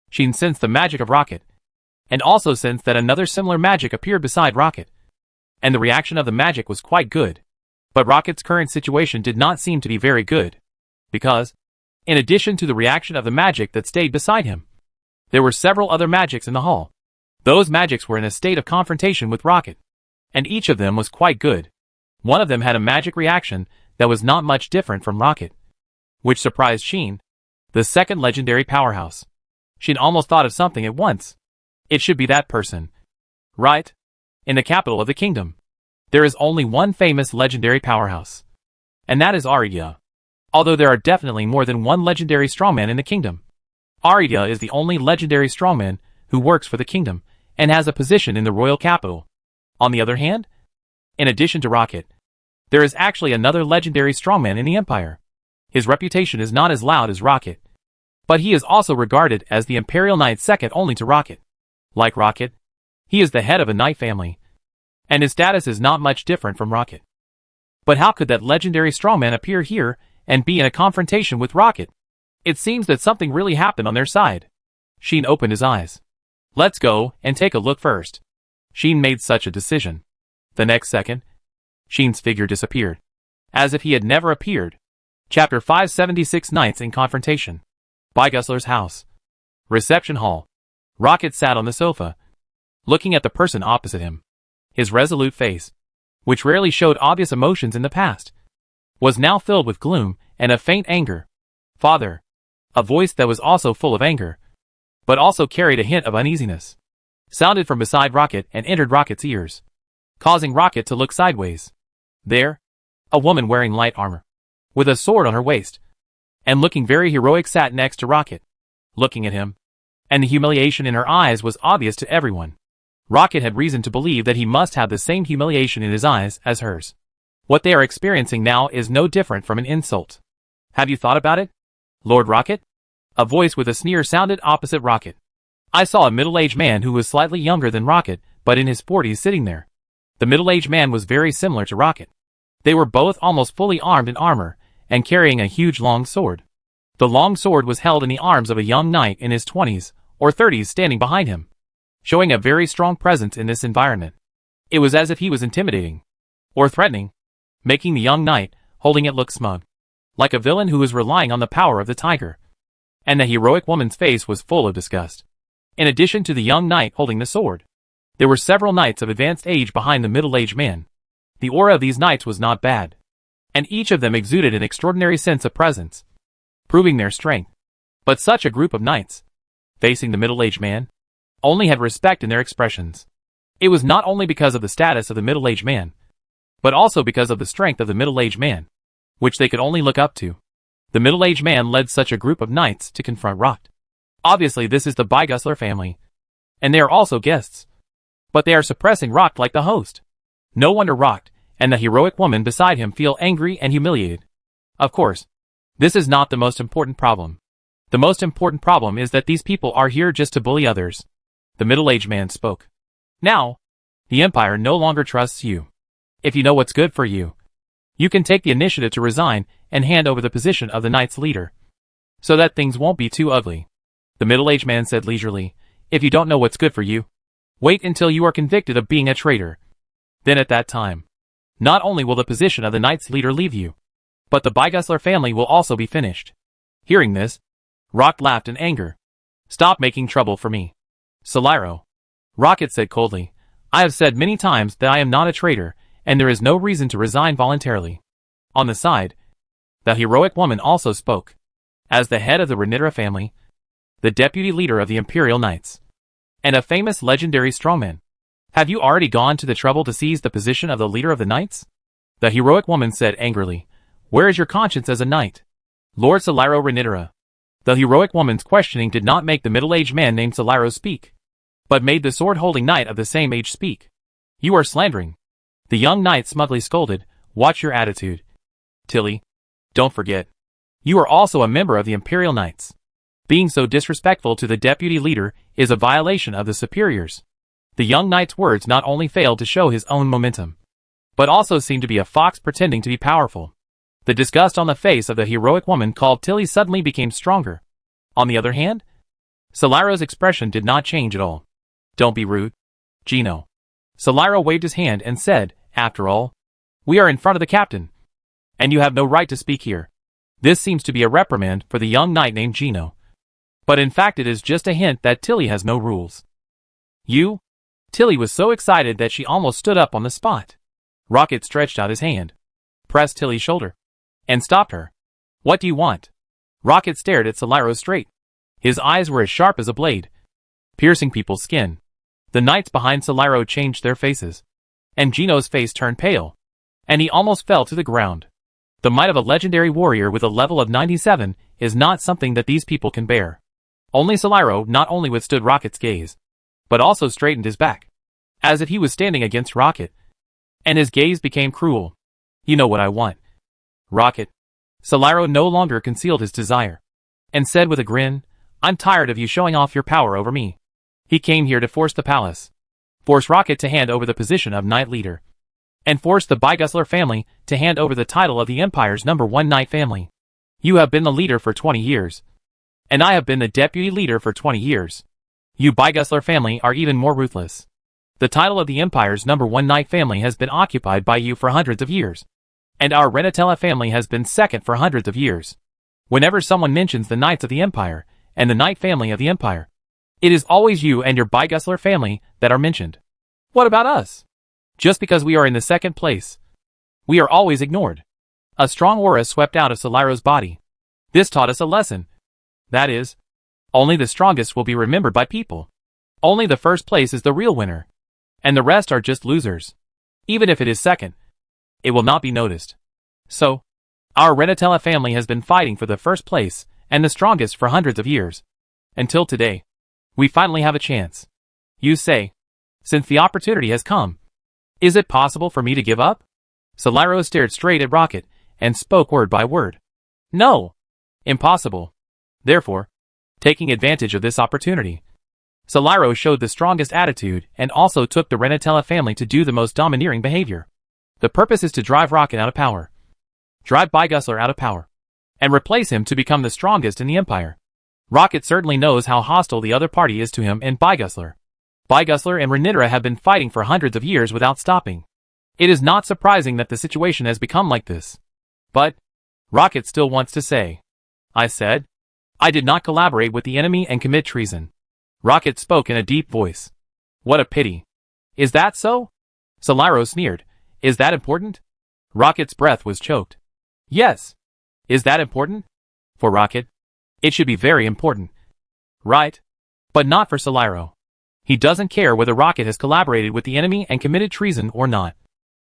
Sheen sensed the magic of Rocket, and also sensed that another similar magic appeared beside Rocket, and the reaction of the magic was quite good. But Rocket's current situation did not seem to be very good, because, in addition to the reaction of the magic that stayed beside him, there were several other magics in the hall. Those magics were in a state of confrontation with Rocket, and each of them was quite good. One of them had a magic reaction that was not much different from Rocket, which surprised Sheen. The second legendary powerhouse. Sheen almost thought of something at once. It should be that person, right? In the capital of the kingdom, there is only one famous legendary powerhouse, and that is Aridia. Although there are definitely more than one legendary strongman in the kingdom, Aridia is the only legendary strongman who works for the kingdom and has a position in the royal capital. On the other hand, in addition to Rocket, there is actually another legendary strongman in the Empire. His reputation is not as loud as Rocket, but he is also regarded as the Imperial Knight second only to Rocket. Like Rocket, he is the head of a knight family, and his status is not much different from Rocket. But how could that legendary strongman appear here and be in a confrontation with Rocket? It seems that something really happened on their side. Sheen opened his eyes. "Let's go and take a look first." Sheen made such a decision. The next second, Sheen's figure disappeared, as if he had never appeared. Chapter 576 Knights in Confrontation. Bygusler's house. Reception hall. Rocket sat on the sofa, looking at the person opposite him. His resolute face, which rarely showed obvious emotions in the past, was now filled with gloom and a faint anger. "Father." A voice that was also full of anger, but also carried a hint of uneasiness, sounded from beside Rocket and entered Rocket's ears. causing Rocket to look sideways. There, a woman wearing light armor, with a sword on her waist, and looking very heroic sat next to Rocket, looking at him, and the humiliation in her eyes was obvious to everyone. Rocket had reason to believe that he must have the same humiliation in his eyes as hers. What they are experiencing now is no different from an insult. Have you thought about it, Lord Rocket? A voice with a sneer sounded opposite Rocket. I saw a middle-aged man who was slightly younger than Rocket, but in his 40s sitting there. The middle-aged man was very similar to Rocket. They were both almost fully armed in armor, and carrying a huge long sword. The long sword was held in the arms of a young knight in his 20s or 30s standing behind him, showing a very strong presence in this environment. It was as if he was intimidating, or threatening, making the young knight, holding it, look smug, like a villain who was relying on the power of the tiger. And the heroic woman's face was full of disgust. In addition to the young knight holding the sword, there were several knights of advanced age behind the middle-aged man. The aura of these knights was not bad, and each of them exuded an extraordinary sense of presence, proving their strength. But such a group of knights, facing the middle-aged man, only had respect in their expressions. It was not only because of the status of the middle-aged man, but also because of the strength of the middle-aged man, which they could only look up to. The middle-aged man led such a group of knights to confront Rocket. Obviously this is the Bygusler family, and they are also guests. But they are suppressing Rocket like the host. No wonder Rocket and the heroic woman beside him feel angry and humiliated. Of course, this is not the most important problem. The most important problem is that these people are here just to bully others. The middle-aged man spoke. Now, the Empire no longer trusts you. If you know what's good for you, you can take the initiative to resign and hand over the position of the Knights leader, so that things won't be too ugly. The middle-aged man said leisurely, if you don't know what's good for you, wait until you are convicted of being a traitor. Then at that time, not only will the position of the Knights leader leave you, but the Bygusler family will also be finished. Hearing this, Rocket laughed in anger. Stop making trouble for me, Solaro. Rocket said coldly, I have said many times that I am not a traitor, and there is no reason to resign voluntarily. On the side, the heroic woman also spoke. As the head of the Renitra family, the deputy leader of the Imperial Knights, and a famous legendary strongman, have you already gone to the trouble to seize the position of the leader of the Knights? The heroic woman said angrily, where is your conscience as a knight, Lord Solaro Renitra? The heroic woman's questioning did not make the middle-aged man named Solaro speak, but made the sword-holding knight of the same age speak. You are slandering. The young knight smugly scolded, watch your attitude. Tilly, don't forget, you are also a member of the Imperial Knights. Being so disrespectful to the deputy leader is a violation of the superiors. The young knight's words not only failed to show his own momentum, but also seemed to be a fox pretending to be powerful. The disgust on the face of the heroic woman called Tilly suddenly became stronger. On the other hand, Solaro's expression did not change at all. Don't be rude, Gino. Solaro waved his hand and said, after all, we are in front of the captain, and you have no right to speak here. This seems to be a reprimand for the young knight named Gino. But in fact it is just a hint that Tilly has no rules. You? Tilly was so excited that she almost stood up on the spot. Rocket stretched out his hand, pressed Tilly's shoulder, and stopped her. What do you want? Rocket stared at Solaro straight. His eyes were as sharp as a blade, piercing people's skin. The knights behind Solaro changed their faces, and Gino's face turned pale, and he almost fell to the ground. The might of a legendary warrior with a level of 97 is not something that these people can bear. Only Solaro not only withstood Rocket's gaze, but also straightened his back, as if he was standing against Rocket, and his gaze became cruel. You know what I want, Rocket. Solaro no longer concealed his desire, and said with a grin, I'm tired of you showing off your power over me. He came here to force the palace, force Rocket to hand over the position of Knight Leader, and force the Bygusler family to hand over the title of the Empire's #1 Knight family. You have been the leader for 20 years, and I have been the deputy leader for 20 years. You Bygusler family are even more ruthless. The title of the Empire's #1 Knight family has been occupied by you for hundreds of years, and our Renatella family has been second for hundreds of years. Whenever someone mentions the Knights of the Empire and the Knight family of the Empire, it is always you and your Bygusler family that are mentioned. What about us? Just because we are in the second place, we are always ignored. A strong aura swept out of Solaro's body. This taught us a lesson. That is, only the strongest will be remembered by people. Only the first place is the real winner, and the rest are just losers. Even if it is second, it will not be noticed. So, our Renatella family has been fighting for the first place, and the strongest for hundreds of years. Until today. We finally have a chance. You say, since the opportunity has come, is it possible for me to give up? Solaro stared straight at Rocket, and spoke word by word. No! Impossible. Therefore, taking advantage of this opportunity, Solaro showed the strongest attitude and also took the Renatella family to do the most domineering behavior. The purpose is to drive Rocket out of power. Drive Bygusler out of power. And replace him to become the strongest in the Empire. Rocket certainly knows how hostile the other party is to him and Bygusler. Bygusler and Renitra have been fighting for hundreds of years without stopping. It is not surprising that the situation has become like this. But, Rocket still wants to say, I said, I did not collaborate with the enemy and commit treason. Rocket spoke in a deep voice. What a pity. Is that so? Solaro sneered. Is that important? Rocket's breath was choked. Yes. Is that important? For Rocket, it should be very important. Right? But not for Solaro. He doesn't care whether Rocket has collaborated with the enemy and committed treason or not.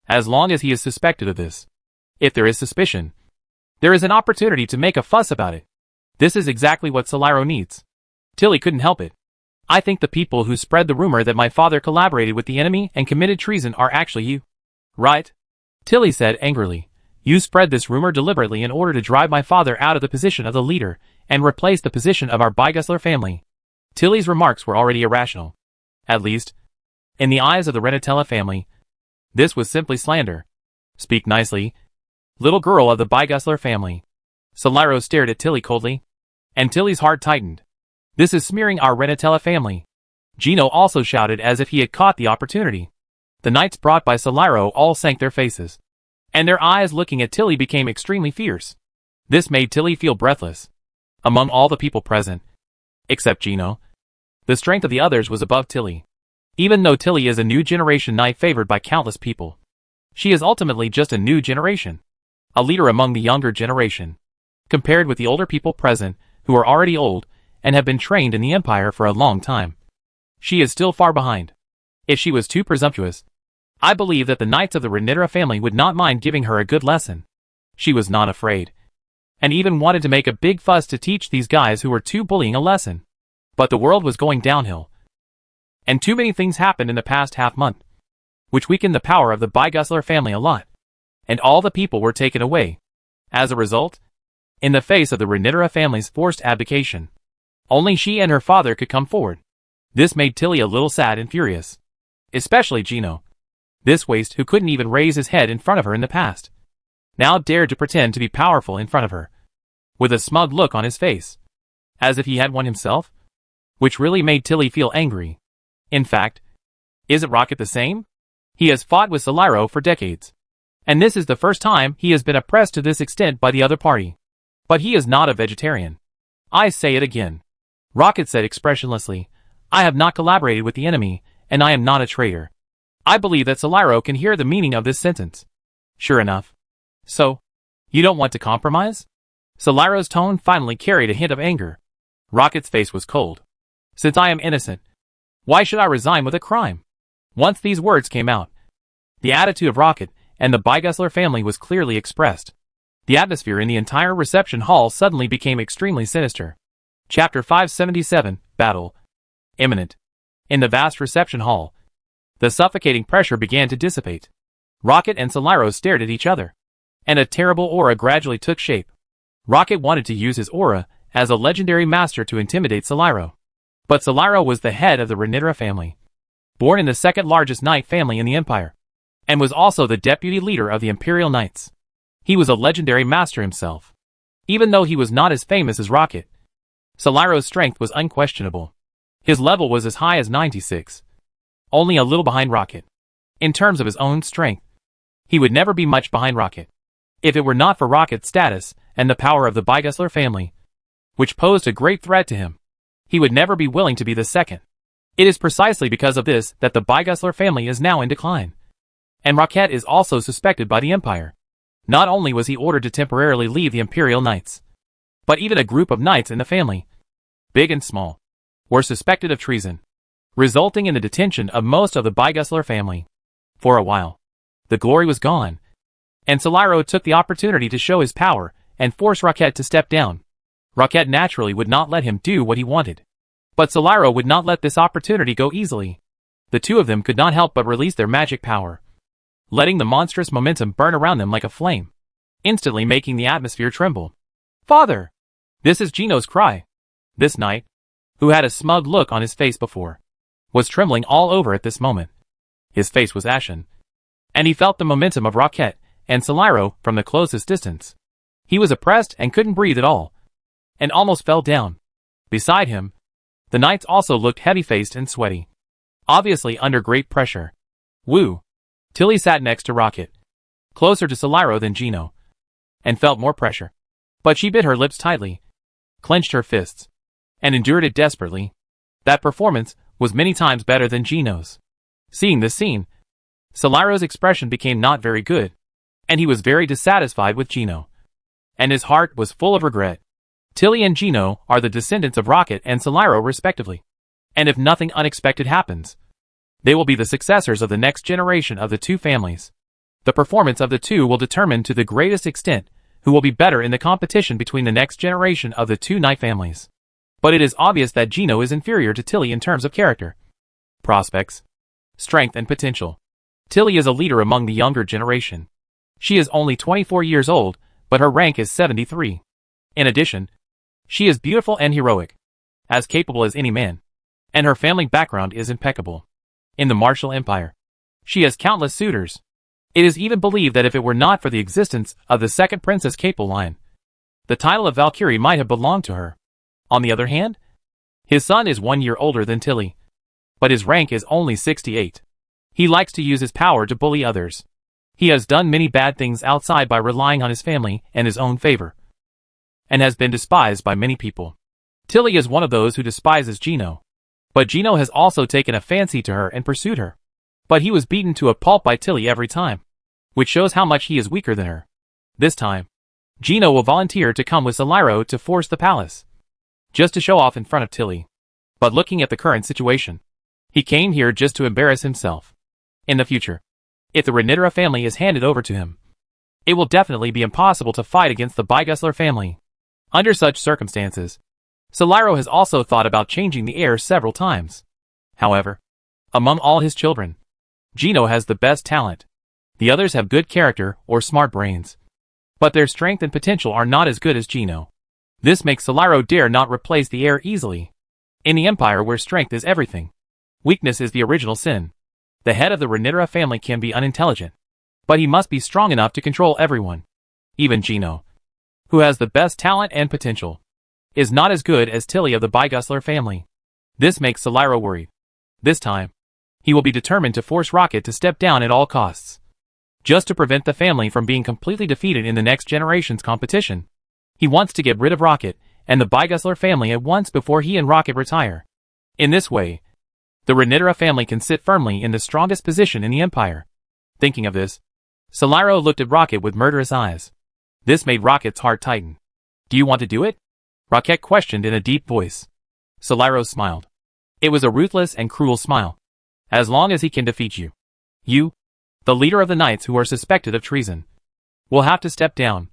As long as he is suspected of this. If there is suspicion, there is an opportunity to make a fuss about it. This is exactly what Solaro needs. Tilly couldn't help it. I think the people who spread the rumor that my father collaborated with the enemy and committed treason are actually you. Right? Tilly said angrily. You spread this rumor deliberately in order to drive my father out of the position of the leader and replace the position of our Bygusler family. Tilly's remarks were already irrational. At least, in the eyes of the Renatella family, this was simply slander. Speak nicely, little girl of the Bygusler family. Solaro stared at Tilly coldly, and Tilly's heart tightened. This is smearing our Renatella family. Gino also shouted as if he had caught the opportunity. The knights brought by Solaro all sank their faces, and their eyes looking at Tilly became extremely fierce. This made Tilly feel breathless. Among all the people present, except Gino, the strength of the others was above Tilly. Even though Tilly is a new generation knight favored by countless people, she is ultimately just a new generation. A leader among the younger generation. Compared with the older people present, who are already old, and have been trained in the Empire for a long time. She is still far behind. If she was too presumptuous, I believe that the knights of the Renitra family would not mind giving her a good lesson. She was not afraid, and even wanted to make a big fuss to teach these guys who were too bullying a lesson. But the world was going downhill. And too many things happened in the past half-month, which weakened the power of the Bygusler family a lot. And all the people were taken away. As a result, in the face of the Renitra family's forced abdication, only she and her father could come forward. This made Tilly a little sad and furious. Especially Gino. This waste who couldn't even raise his head in front of her in the past, now dared to pretend to be powerful in front of her, with a smug look on his face, as if he had won himself, which really made Tilly feel angry. In fact, isn't Rocket the same? He has fought with Solaro for decades, and this is the first time he has been oppressed to this extent by the other party. But he is not a vegetarian. I say it again. Rocket said expressionlessly, I have not collaborated with the enemy, and I am not a traitor. I believe that Solaro can hear the meaning of this sentence. Sure enough. So, you don't want to compromise? Solaro's tone finally carried a hint of anger. Rocket's face was cold. Since I am innocent, why should I resign with a crime? Once these words came out, the attitude of Rocket and the Bygusler family was clearly expressed. The atmosphere in the entire reception hall suddenly became extremely sinister. Chapter 577, Battle. Imminent. In the vast reception hall, the suffocating pressure began to dissipate. Rocket and Solaro stared at each other, and a terrible aura gradually took shape. Rocket wanted to use his aura as a legendary master to intimidate Solaro. But Solaro was the head of the Renitra family, born in the second largest knight family in the Empire, and was also the deputy leader of the Imperial Knights. He was a legendary master himself. Even though he was not as famous as Rocket, Solaro's strength was unquestionable. His level was as high as 96. Only a little behind Rocket. In terms of his own strength, he would never be much behind Rocket. If it were not for Rocket's status and the power of the Bygusler family, which posed a great threat to him, he would never be willing to be the second. It is precisely because of this that the Bygusler family is now in decline. And Rocket is also suspected by the Empire. Not only was he ordered to temporarily leave the Imperial Knights, but even a group of knights in the family, big and small, were suspected of treason, resulting in the detention of most of the Bygusler family. For a while, The glory was gone, and Solaro took the opportunity to show his power and force Rocket to step down. Rocket naturally would not let him do what he wanted. But Solaro would not let this opportunity go easily. The two of them could not help but release their magic power, letting the monstrous momentum burn around them like a flame, instantly making the atmosphere tremble. "Father!" This is Gino's cry. This knight, who had a smug look on his face before, was trembling all over at this moment. His face was ashen, and he felt the momentum of Rocket and Solaro from the closest distance. He was oppressed and couldn't breathe at all, and almost fell down. Beside him, the knights also looked heavy-faced and sweaty, obviously under great pressure. Woo! Tilly sat next to Rocket, closer to Solaro than Gino, and felt more pressure. But she bit her lips tightly, clenched her fists, and endured it desperately. That performance was many times better than Gino's. Seeing this scene, Solaro's expression became not very good, and he was very dissatisfied with Gino, and his heart was full of regret. Tilly and Gino are the descendants of Rocket and Solaro respectively, and if nothing unexpected happens, they will be the successors of the next generation of the two families. The performance of the two will determine to the greatest extent who will be better in the competition between the next generation of the two knight families. But it is obvious that Gino is inferior to Tilly in terms of character, prospects, strength and potential. Tilly is a leader among the younger generation. She is only 24 years old, but her rank is 73. In addition, she is beautiful and heroic, as capable as any man, and her family background is impeccable. In the martial empire, she has countless suitors. It is even believed that if it were not for the existence of the second Princess Capel line, the title of Valkyrie might have belonged to her. On the other hand, his son is 1 year older than Tilly, but his rank is only 68. He likes to use his power to bully others. He has done many bad things outside by relying on his family and his own favor, and has been despised by many people. Tilly is one of those who despises Gino. But Gino has also taken a fancy to her and pursued her. But he was beaten to a pulp by Tilly every time, which shows how much he is weaker than her. This time, Gino will volunteer to come with Solaro to force the palace, just to show off in front of Tilly. But looking at the current situation, he came here just to embarrass himself. In the future, if the Renitera family is handed over to him, it will definitely be impossible to fight against the Bygusler family. Under such circumstances, Solaro has also thought about changing the heir several times. However, among all his children, Gino has the best talent. The others have good character or smart brains, but their strength and potential are not as good as Gino. This makes Solaro dare not replace the heir easily. In the empire where strength is everything, weakness is the original sin. The head of the Renitera family can be unintelligent, but he must be strong enough to control everyone. Even Gino, who has the best talent and potential, is not as good as Tilly of the Bygusler family. This makes Solaro worried. This time, he will be determined to force Rocket to step down at all costs, just to prevent the family from being completely defeated in the next generation's competition. He wants to get rid of Rocket and the Bygusler family at once before he and Rocket retire. In this way, the Renitera family can sit firmly in the strongest position in the empire. Thinking of this, Solaro looked at Rocket with murderous eyes. This made Rocket's heart tighten. "Do you want to do it?" Rocket questioned in a deep voice. Solaro smiled. It was a ruthless and cruel smile. "As long as he can defeat you. You, the leader of the knights who are suspected of treason, will have to step down.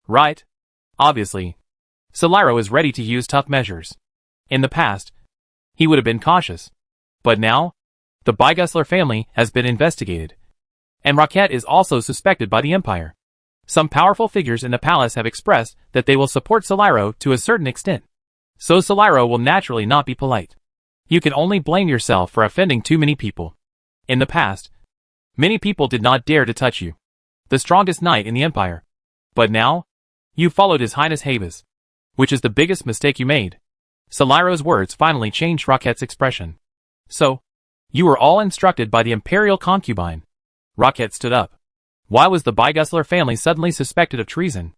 Right?" Obviously, Solaro is ready to use tough measures. In the past, he would have been cautious. But now, the Bygusler family has been investigated, and Rocket is also suspected by the empire. Some powerful figures in the palace have expressed that they will support Solaro to a certain extent. So Solaro will naturally not be polite. You can only blame yourself for offending too many people. In the past, many people did not dare to touch you, the strongest knight in the empire. But now, you followed His Highness Havis, which is the biggest mistake you made. Solaro's words finally changed Rocket's expression. So, you were all instructed by the imperial concubine. Rocket stood up. Why was the Bygusler family suddenly suspected of treason?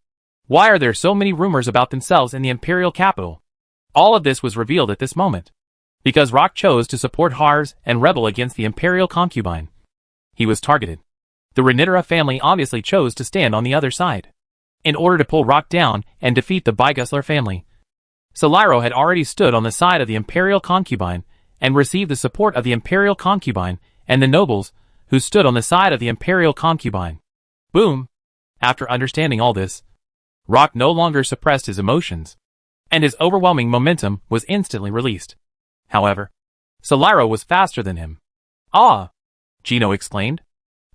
Why are there so many rumors about themselves in the imperial capital? All of this was revealed at this moment, because Rock chose to support Hars and rebel against the imperial concubine. He was targeted. The Renitera family obviously chose to stand on the other side, in order to pull Rock down and defeat the Bygusler family. Solaro had already stood on the side of the imperial concubine and received the support of the imperial concubine and the nobles who stood on the side of the Imperial concubine. Boom! After understanding all this, Rock no longer suppressed his emotions, and his overwhelming momentum was instantly released. However, Solaro was faster than him. Ah! Gino exclaimed.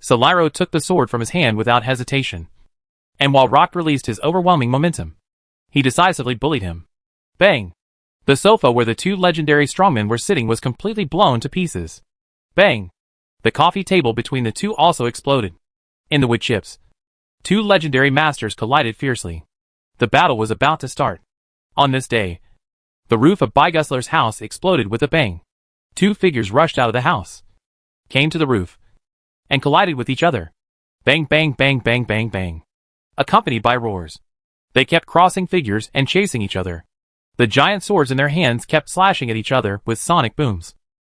Solaro took the sword from his hand without hesitation, and while Rock released his overwhelming momentum, he decisively bullied him. Bang! The sofa where the two legendary strongmen were sitting was completely blown to pieces. Bang! The coffee table between the two also exploded. In the wood chips, two legendary masters collided fiercely. The battle was about to start. On this day, the roof of Bygusler's house exploded with a bang. Two figures rushed out of the house, came to the roof, and collided with each other. Bang bang bang bang bang bang. Accompanied by roars. They kept crossing figures and chasing each other. The giant swords in their hands kept slashing at each other with sonic booms,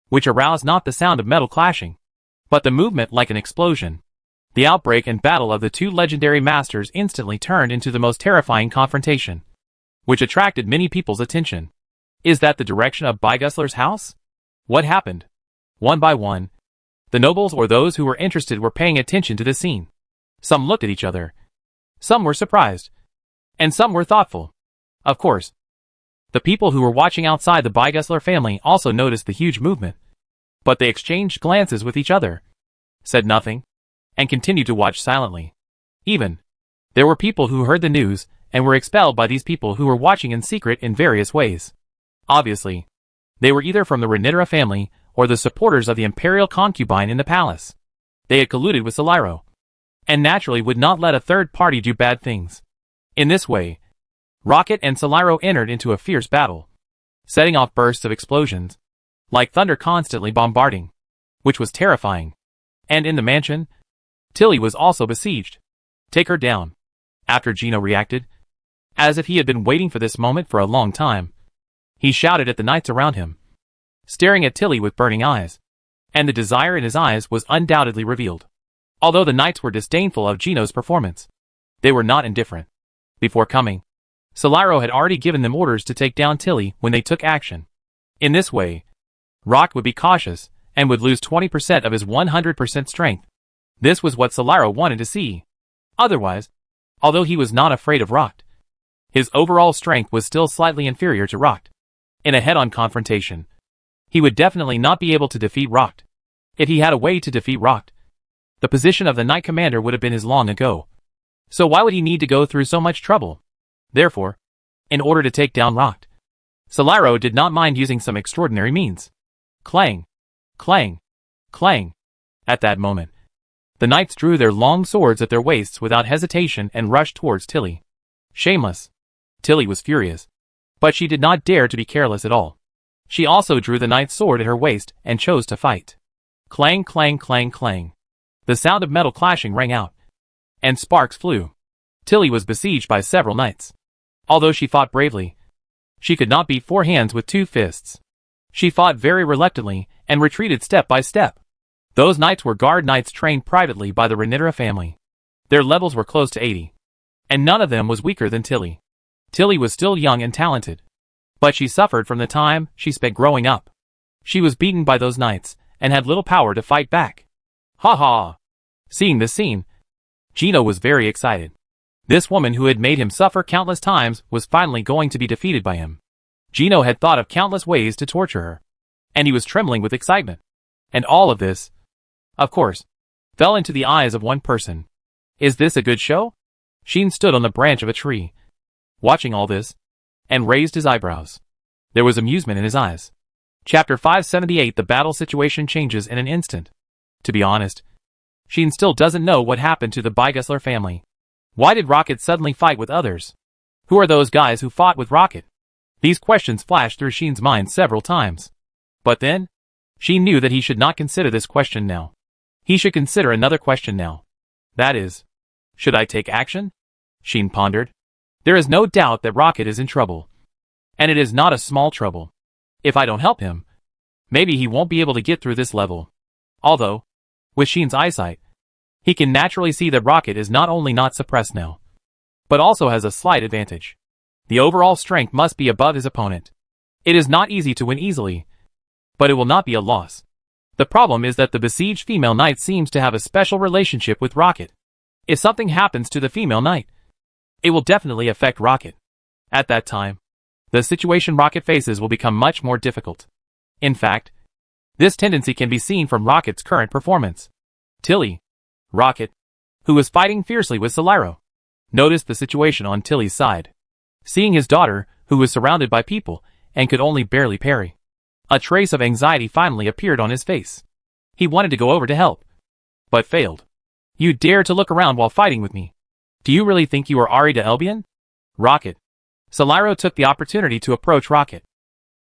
which aroused not the sound of metal clashing, but the movement like an explosion. The outbreak and battle of the two legendary masters instantly turned into the most terrifying confrontation, which attracted many people's attention. Is that the direction of Bygusler's house? What happened? One by one, the nobles or those who were interested were paying attention to the scene. Some looked at each other. Some were surprised. And some were thoughtful. Of course, the people who were watching outside the Bygusler family also noticed the huge movement. But they exchanged glances with each other, said nothing, and continued to watch silently. Even, there were people who heard the news and were expelled by these people who were watching in secret in various ways. Obviously, they were either from the Renitra family or the supporters of the Imperial concubine in the palace. They had colluded with Solaro, and naturally would not let a third party do bad things. In this way, Rocket and Solaro entered into a fierce battle, setting off bursts of explosions, like thunder constantly bombarding, which was terrifying. And in the mansion, Tilly was also besieged. Take her down. After Gino reacted, as if he had been waiting for this moment for a long time, he shouted at the knights around him, staring at Tilly with burning eyes, and the desire in his eyes was undoubtedly revealed. Although the knights were disdainful of Gino's performance, they were not indifferent. Before coming, Solaro had already given them orders to take down Tilly when they took action. In this way, Rock would be cautious and would lose 20% of his 100% strength. This was what Solaro wanted to see. Otherwise, although he was not afraid of Rock, his overall strength was still slightly inferior to Rock. In a head-on confrontation, he would definitely not be able to defeat Rock. If he had a way to defeat Rock, the position of the Knight Commander would have been his long ago. So why would he need to go through so much trouble? Therefore, in order to take down Rock, Solaro did not mind using some extraordinary means. Clang! Clang! Clang! At that moment, the knights drew their long swords at their waists without hesitation and rushed towards Tilly. Shameless! Tilly was furious, but she did not dare to be careless at all. She also drew the knight's sword at her waist and chose to fight. Clang clang clang clang. The sound of metal clashing rang out, and sparks flew. Tilly was besieged by several knights. Although she fought bravely, she could not beat four hands with two fists. She fought very reluctantly and retreated step by step. Those knights were guard knights trained privately by the Renitra family. Their levels were close to 80, and none of them was weaker than Tilly. Tilly was still young and talented, but she suffered from the time she spent growing up. She was beaten by those knights and had little power to fight back. Ha ha! Seeing this scene, Gino was very excited. This woman who had made him suffer countless times was finally going to be defeated by him. Gino had thought of countless ways to torture her, and he was trembling with excitement. And all of this, of course, fell into the eyes of one person. Is this a good show? Sheen stood on the branch of a tree, watching all this, and raised his eyebrows. There was amusement in his eyes. Chapter 578. The battle situation changes in an instant. To be honest, Sheen still doesn't know what happened to the Bygusler family. Why did Rocket suddenly fight with others? Who are those guys who fought with Rocket? These questions flashed through Sheen's mind several times. But then, Sheen knew that he should not consider this question now. He should consider another question now. That is, should I take action? Sheen pondered. There is no doubt that Rocket is in trouble. And it is not a small trouble. If I don't help him, maybe he won't be able to get through this level. Although, with Sheen's eyesight, he can naturally see that Rocket is not only not suppressed now, but also has a slight advantage. The overall strength must be above his opponent. It is not easy to win easily, but it will not be a loss. The problem is that the besieged female knight seems to have a special relationship with Rocket. If something happens to the female knight, it will definitely affect Rocket. At that time, the situation Rocket faces will become much more difficult. In fact, this tendency can be seen from Rocket's current performance. Tilly, Rocket, who was fighting fiercely with Solaro, noticed the situation on Tilly's side. Seeing his daughter, who was surrounded by people, and could only barely parry, a trace of anxiety finally appeared on his face. He wanted to go over to help, but failed. You dare to look around while fighting with me? Do you really think you are Ari de Elbian? Rocket. Solaro took the opportunity to approach Rocket,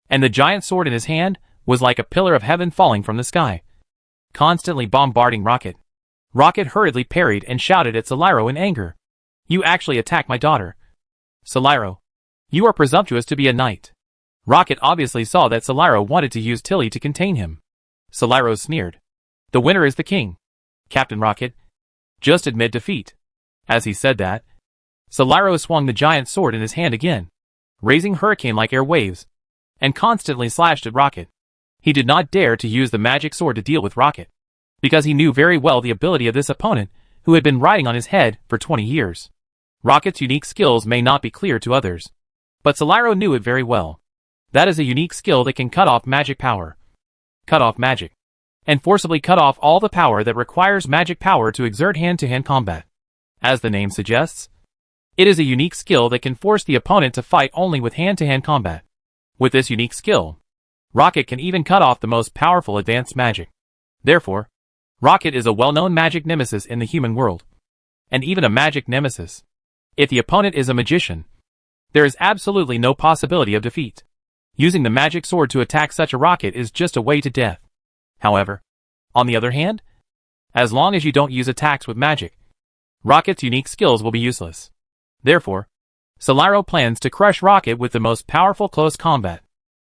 and the giant sword in his hand was like a pillar of heaven falling from the sky, constantly bombarding Rocket. Rocket hurriedly parried and shouted at Solaro in anger. You actually attacked my daughter. Solaro, you are presumptuous to be a knight. Rocket obviously saw that Solaro wanted to use Tilly to contain him. Solaro sneered. The winner is the king. Captain Rocket, just admit defeat. As he said that, Solaro swung the giant sword in his hand again, raising hurricane-like air waves, and constantly slashed at Rocket. He did not dare to use the magic sword to deal with Rocket, because he knew very well the ability of this opponent who had been riding on his head for 20 years. Rocket's unique skills may not be clear to others, but Solaro knew it very well. That is a unique skill that can cut off magic power. Cut off magic. And forcibly cut off all the power that requires magic power to exert hand-to-hand combat. As the name suggests, it is a unique skill that can force the opponent to fight only with hand-to-hand combat. With this unique skill, Rocket can even cut off the most powerful advanced magic. Therefore, Rocket is a well-known magic nemesis in the human world, and even a magic nemesis. If the opponent is a magician, there is absolutely no possibility of defeat. Using the magic sword to attack such a Rocket is just a way to death. However, on the other hand, as long as you don't use attacks with magic, Rocket's unique skills will be useless. Therefore, Solaro plans to crush Rocket with the most powerful close combat.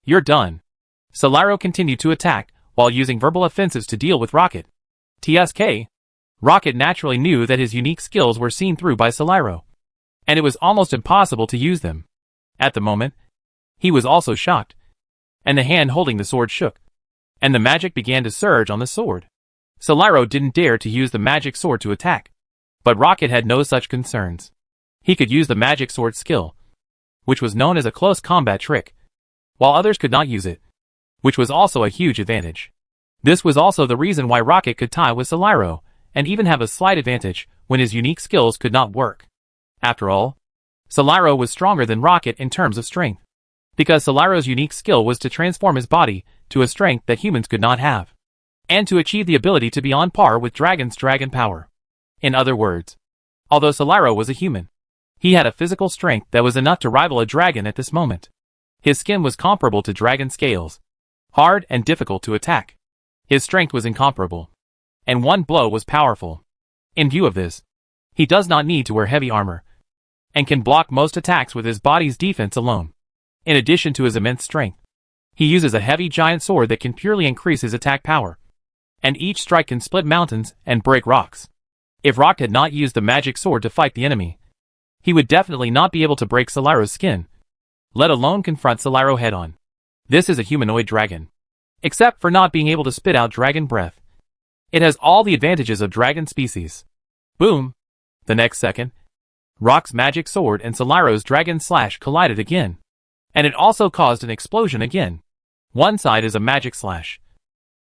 You're done. Solaro continued to attack, while using verbal offensives to deal with Rocket. TSK. Rocket naturally knew that his unique skills were seen through by Solaro, and it was almost impossible to use them. At the moment, he was also shocked, and the hand holding the sword shook, and the magic began to surge on the sword. Solaro didn't dare to use the magic sword to attack, but Rocket had no such concerns. He could use the magic sword skill, which was known as a close combat trick, while others could not use it, which was also a huge advantage. This was also the reason why Rocket could tie with Solaro, and even have a slight advantage when his unique skills could not work. After all, Solaro was stronger than Rocket in terms of strength, because Solaro's unique skill was to transform his body to a strength that humans could not have, and to achieve the ability to be on par with Dragon's dragon power. In other words, although Solaro was a human, he had a physical strength that was enough to rival a dragon at this moment. His skin was comparable to dragon scales, hard and difficult to attack. His strength was incomparable, and one blow was powerful. In view of this, he does not need to wear heavy armor, and can block most attacks with his body's defense alone. In addition to his immense strength, he uses a heavy giant sword that can purely increase his attack power, and each strike can split mountains and break rocks. If Rocket had not used the magic sword to fight the enemy, he would definitely not be able to break Solaro's skin, let alone confront Solaro head-on. This is a humanoid dragon, except for not being able to spit out dragon breath. It has all the advantages of dragon species. Boom! The next second, Rock's magic sword and Solaro's dragon slash collided again, and it also caused an explosion again. One side is a magic slash,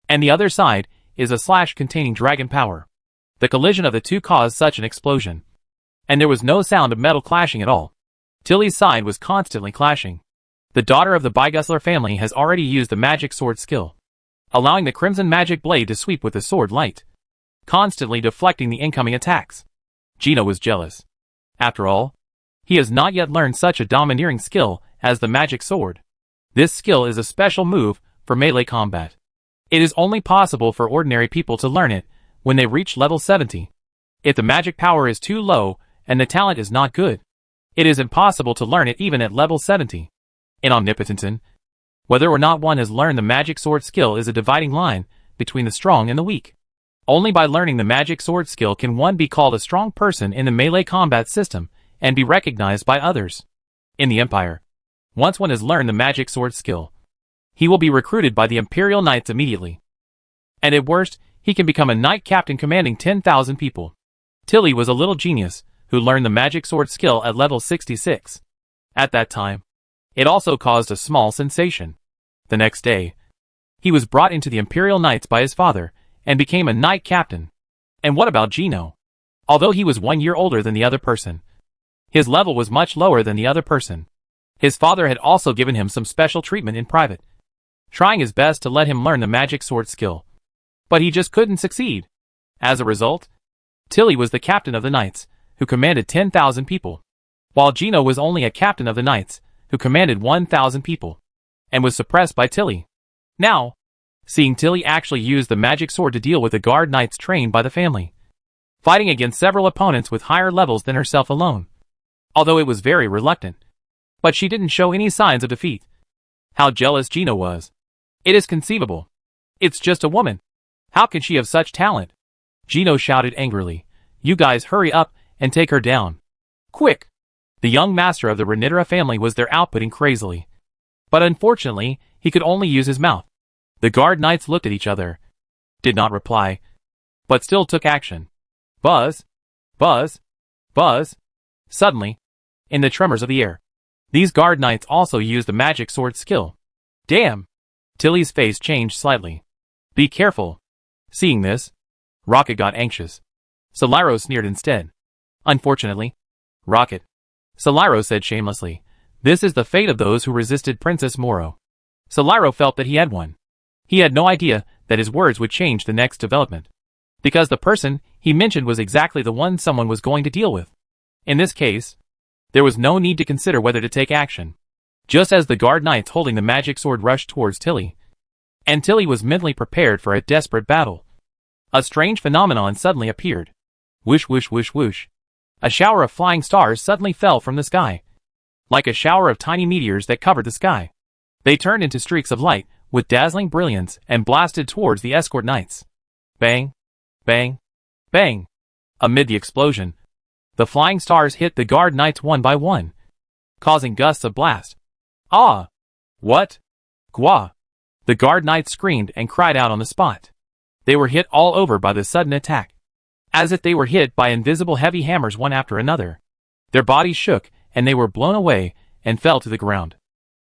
and the other side is a slash containing dragon power. The collision of the two caused such an explosion, and there was no sound of metal clashing at all. Tilly's side was constantly clashing. The daughter of the Bygusler family has already used the magic sword skill, allowing the crimson magic blade to sweep with the sword light, constantly deflecting the incoming attacks. Gino was jealous. After all, he has not yet learned such a domineering skill as the magic sword. This skill is a special move for melee combat. It is only possible for ordinary people to learn it when they reach level 70. If the magic power is too low and the talent is not good, it is impossible to learn it even at level 70. In Omnipotenton, whether or not one has learned the magic sword skill is a dividing line between the strong and the weak. Only by learning the magic sword skill can one be called a strong person in the melee combat system and be recognized by others. In the Empire, once one has learned the magic sword skill, he will be recruited by the Imperial Knights immediately. And at worst, he can become a knight captain commanding 10,000 people. Tilly was a little genius who learned the magic sword skill at level 66. At that time, it also caused a small sensation. The next day, he was brought into the Imperial Knights by his father and became a knight captain. And what about Gino? Although he was 1 year older than the other person, his level was much lower than the other person. His father had also given him some special treatment in private, trying his best to let him learn the magic sword skill. But he just couldn't succeed. As a result, Tilly was the captain of the knights, who commanded 10,000 people, while Gino was only a captain of the knights, who commanded 1,000 people, and was suppressed by Tilly. Now, seeing Tilly actually use the magic sword to deal with the guard knights trained by the family, fighting against several opponents with higher levels than herself alone. Although it was very reluctant, but she didn't show any signs of defeat. How jealous Gino was. It is conceivable. It's just a woman. How can she have such talent? Gino shouted angrily. You guys hurry up and take her down. Quick! The young master of the Renitera family was there outputting crazily. But unfortunately, he could only use his mouth. The guard knights looked at each other, did not reply, but still took action. Buzz! Buzz! Buzz! Suddenly, in the tremors of the air, these guard knights also used the magic sword skill. Damn! Tilly's face changed slightly. Be careful. Seeing this, Rocket got anxious. Solaro sneered instead. Unfortunately, Rocket, Solaro said shamelessly, this is the fate of those who resisted Princess Moro. Solaro felt that he had won. He had no idea that his words would change the next development, because the person he mentioned was exactly the one someone was going to deal with. In this case, there was no need to consider whether to take action. Just as the guard knights holding the magic sword rushed towards Tilly, and Tilly was mentally prepared for a desperate battle, a strange phenomenon suddenly appeared. Whoosh whoosh whoosh whoosh. A shower of flying stars suddenly fell from the sky, like a shower of tiny meteors that covered the sky. They turned into streaks of light with dazzling brilliance and blasted towards the escort knights. Bang! Bang! Bang! Amid the explosion, the flying stars hit the guard knights one by one, causing gusts of blast. Ah! What? Gwa! The guard knights screamed and cried out on the spot. They were hit all over by the sudden attack, as if they were hit by invisible heavy hammers one after another. Their bodies shook, and they were blown away and fell to the ground.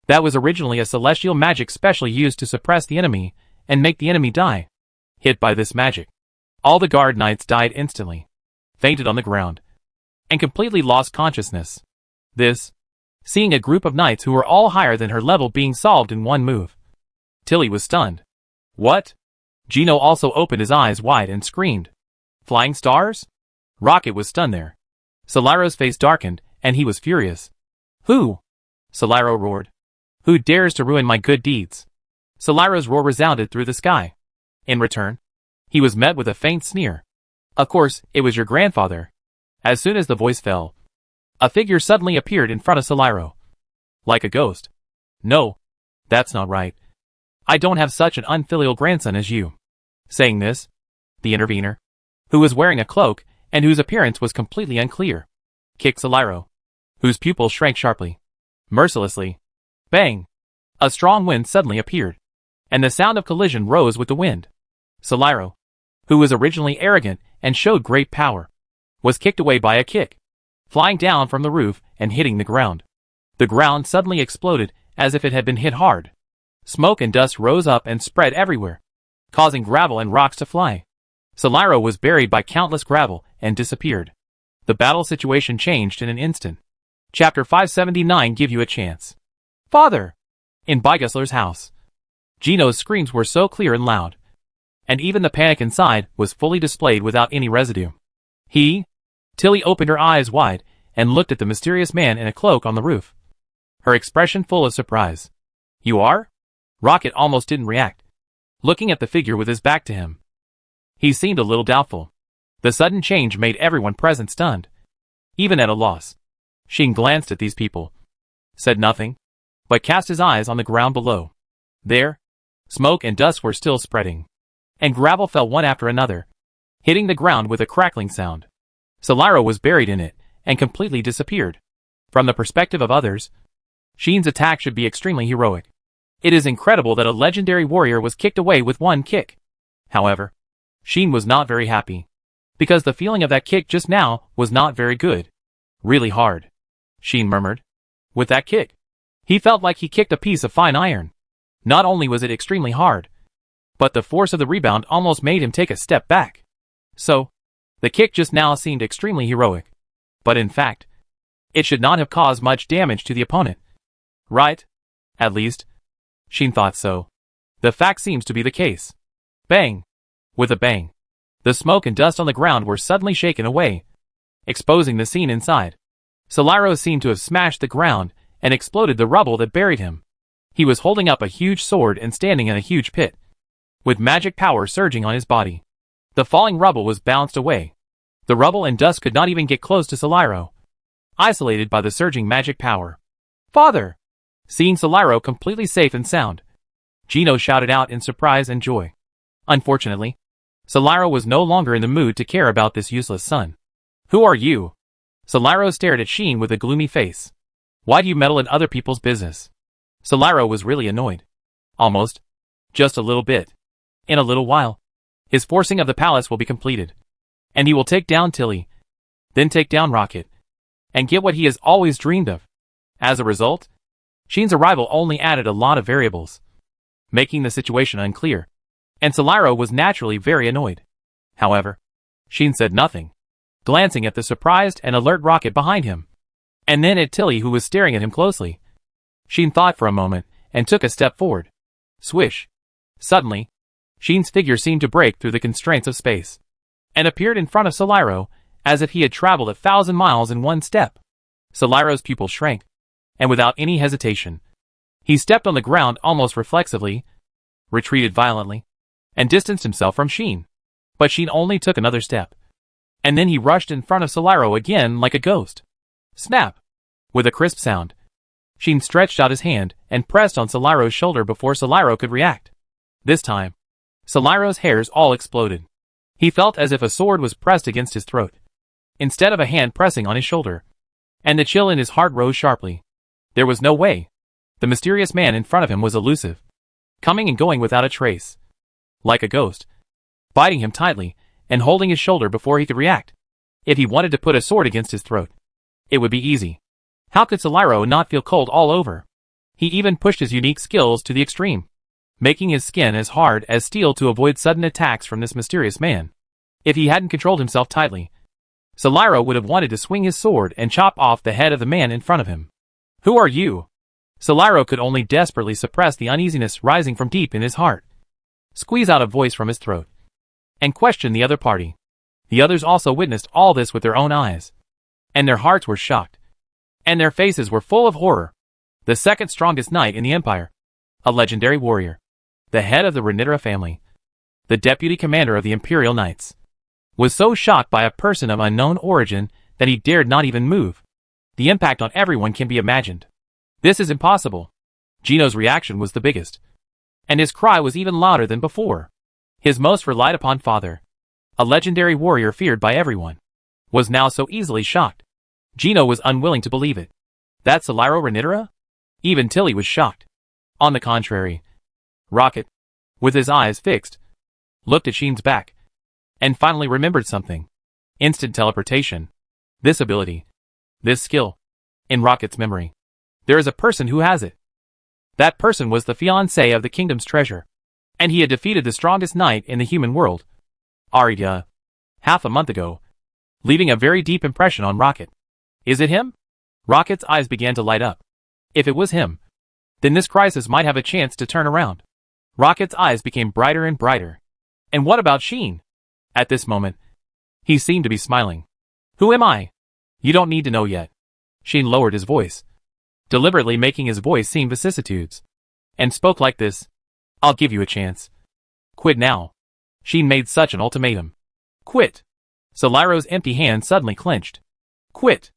That was originally a celestial magic specially used to suppress the enemy and make the enemy die. Hit by this magic, all the guard knights died instantly, fainted on the ground, and completely lost consciousness. This, seeing a group of knights who were all higher than her level being solved in one move. Tilly was stunned. What? Gino also opened his eyes wide and screamed. Flying stars? Rocket was stunned there. Solaro's face darkened, and he was furious. Who? Solaro roared. Who dares to ruin my good deeds? Solaro's roar resounded through the sky. In return, he was met with a faint sneer. Of course, it was your grandfather. As soon as the voice fell, a figure suddenly appeared in front of Solaro. Like a ghost. No, that's not right. I don't have such an unfilial grandson as you. Saying this, the intervener, who was wearing a cloak and whose appearance was completely unclear, kicked Solaro, whose pupils shrank sharply. Mercilessly. Bang! A strong wind suddenly appeared, and the sound of collision rose with the wind. Solaro, who was originally arrogant and showed great power, was kicked away by a kick, flying down from the roof and hitting the ground. The ground suddenly exploded as if it had been hit hard. Smoke and dust rose up and spread everywhere, causing gravel and rocks to fly. Solaro was buried by countless gravel and disappeared. The battle situation changed in an instant. Chapter 579 give you a chance. Father! In Bygusler's house. Gino's screams were so clear and loud, and even the panic inside was fully displayed without any residue. Tilly opened her eyes wide and looked at the mysterious man in a cloak on the roof, her expression full of surprise. You are? Rocket almost didn't react, looking at the figure with his back to him. He seemed a little doubtful. The sudden change made everyone present stunned, even at a loss. Sheen glanced at these people, said nothing, but cast his eyes on the ground below. There, smoke and dust were still spreading, and gravel fell one after another, hitting the ground with a crackling sound. Solaro was buried in it, and completely disappeared. From the perspective of others, Sheen's attack should be extremely heroic. It is incredible that a legendary warrior was kicked away with one kick. However, Sheen was not very happy. Because the feeling of that kick just now was not very good. Really hard. Sheen murmured. With that kick, he felt like he kicked a piece of fine iron. Not only was it extremely hard, but the force of the rebound almost made him take a step back. So, the kick just now seemed extremely heroic. But in fact, it should not have caused much damage to the opponent. Right? At least, Sheen thought so. The fact seems to be the case. Bang! With a bang, the smoke and dust on the ground were suddenly shaken away, exposing the scene inside. Solaro seemed to have smashed the ground and exploded the rubble that buried him. He was holding up a huge sword and standing in a huge pit, with magic power surging on his body. The falling rubble was bounced away. The rubble and dust could not even get close to Solaro, isolated by the surging magic power. Father! Seeing Solaro completely safe and sound, Gino shouted out in surprise and joy. Unfortunately, Solaro was no longer in the mood to care about this useless son. Who are you? Solaro stared at Sheen with a gloomy face. Why do you meddle in other people's business? Solaro was really annoyed. Almost. Just a little bit. In a little while, his forcing of the palace will be completed. And he will take down Tilly, then take down Rocket, and get what he has always dreamed of. As a result, Sheen's arrival only added a lot of variables, making the situation unclear, and Solaro was naturally very annoyed. However, Sheen said nothing, glancing at the surprised and alert Rocket behind him, and then at Tilly, who was staring at him closely. Sheen thought for a moment and took a step forward. Swish! Suddenly, Sheen's figure seemed to break through the constraints of space, and appeared in front of Solaro as if he had traveled 1,000 miles in one step. Solaro's pupil shrank, and without any hesitation, he stepped on the ground almost reflexively, retreated violently, and distanced himself from Sheen. But Sheen only took another step, and then he rushed in front of Solaro again like a ghost. Snap! With a crisp sound, Sheen stretched out his hand and pressed on Solaro's shoulder before Solaro could react. This time, Solaro's hairs all exploded. He felt as if a sword was pressed against his throat, instead of a hand pressing on his shoulder, and the chill in his heart rose sharply. There was no way. The mysterious man in front of him was elusive, coming and going without a trace, like a ghost, biting him tightly and holding his shoulder before he could react. If he wanted to put a sword against his throat, it would be easy. How could Solaro not feel cold all over? He even pushed his unique skills to the extreme, making his skin as hard as steel to avoid sudden attacks from this mysterious man. If he hadn't controlled himself tightly, Solaro would have wanted to swing his sword and chop off the head of the man in front of him. Who are you? Solaro could only desperately suppress the uneasiness rising from deep in his heart, squeeze out a voice from his throat, and question the other party. The others also witnessed all this with their own eyes, and their hearts were shocked, and their faces were full of horror. The second strongest knight in the Empire, a legendary warrior, the head of the Renitra family, the deputy commander of the Imperial Knights, was so shocked by a person of unknown origin that he dared not even move. The impact on everyone can be imagined. This is impossible. Gino's reaction was the biggest, and his cry was even louder than before. His most relied upon father, a legendary warrior feared by everyone, was now so easily shocked. Gino was unwilling to believe it. That Solaro Renitra? Even Tilly was shocked. On the contrary, Rocket, with his eyes fixed, looked at Sheen's back, and finally remembered something. Instant teleportation. This ability, this skill, in Rocket's memory. There is a person who has it. That person was the fiancé of the kingdom's treasure, and he had defeated the strongest knight in the human world, Arida, half a month ago, leaving a very deep impression on Rocket. Is it him? Rocket's eyes began to light up. If it was him, then this crisis might have a chance to turn around. Rocket's eyes became brighter and brighter. And what about Sheen? At this moment, he seemed to be smiling. Who am I? You don't need to know yet. Sheen lowered his voice, deliberately making his voice seem vicissitudes, and spoke like this. I'll give you a chance. Quit now. Sheen made such an ultimatum. Quit. Solaro's empty hand suddenly clenched. Quit.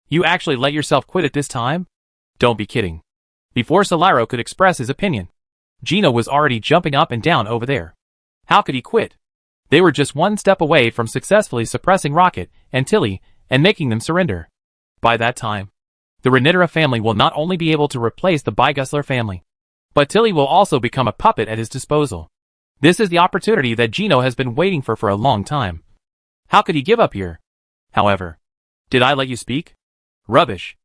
You actually let yourself quit at this time? Don't be kidding. Before Solaro could express his opinion, Gino was already jumping up and down over there. How could he quit? They were just one step away from successfully suppressing Rocket and Tilly and making them surrender. By that time, the Renitra family will not only be able to replace the Bygusler family, but Tilly will also become a puppet at his disposal. This is the opportunity that Gino has been waiting for a long time. How could he give up here? However, did I let you speak? Rubbish.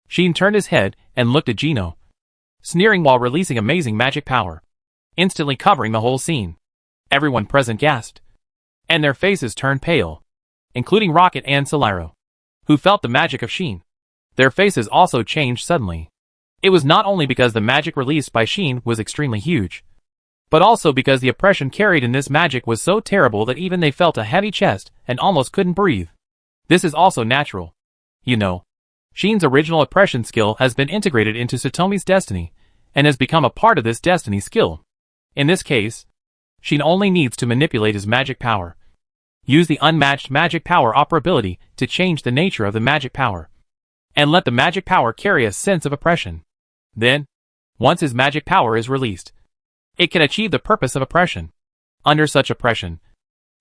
Sheen turned his head and looked at Gino, sneering while releasing amazing magic power, instantly covering the whole scene. Everyone present gasped, and their faces turned pale, including Rocket and Solaro, who felt the magic of Sheen. Their faces also changed suddenly. It was not only because the magic released by Sheen was extremely huge, but also because the oppression carried in this magic was so terrible that even they felt a heavy chest and almost couldn't breathe. This is also natural. You know, Sheen's original oppression skill has been integrated into Satomi's destiny, and has become a part of this destiny skill. In this case, Sheen only needs to manipulate his magic power. Use the unmatched magic power operability to change the nature of the magic power, and let the magic power carry a sense of oppression. Then, once his magic power is released, it can achieve the purpose of oppression. Under such oppression,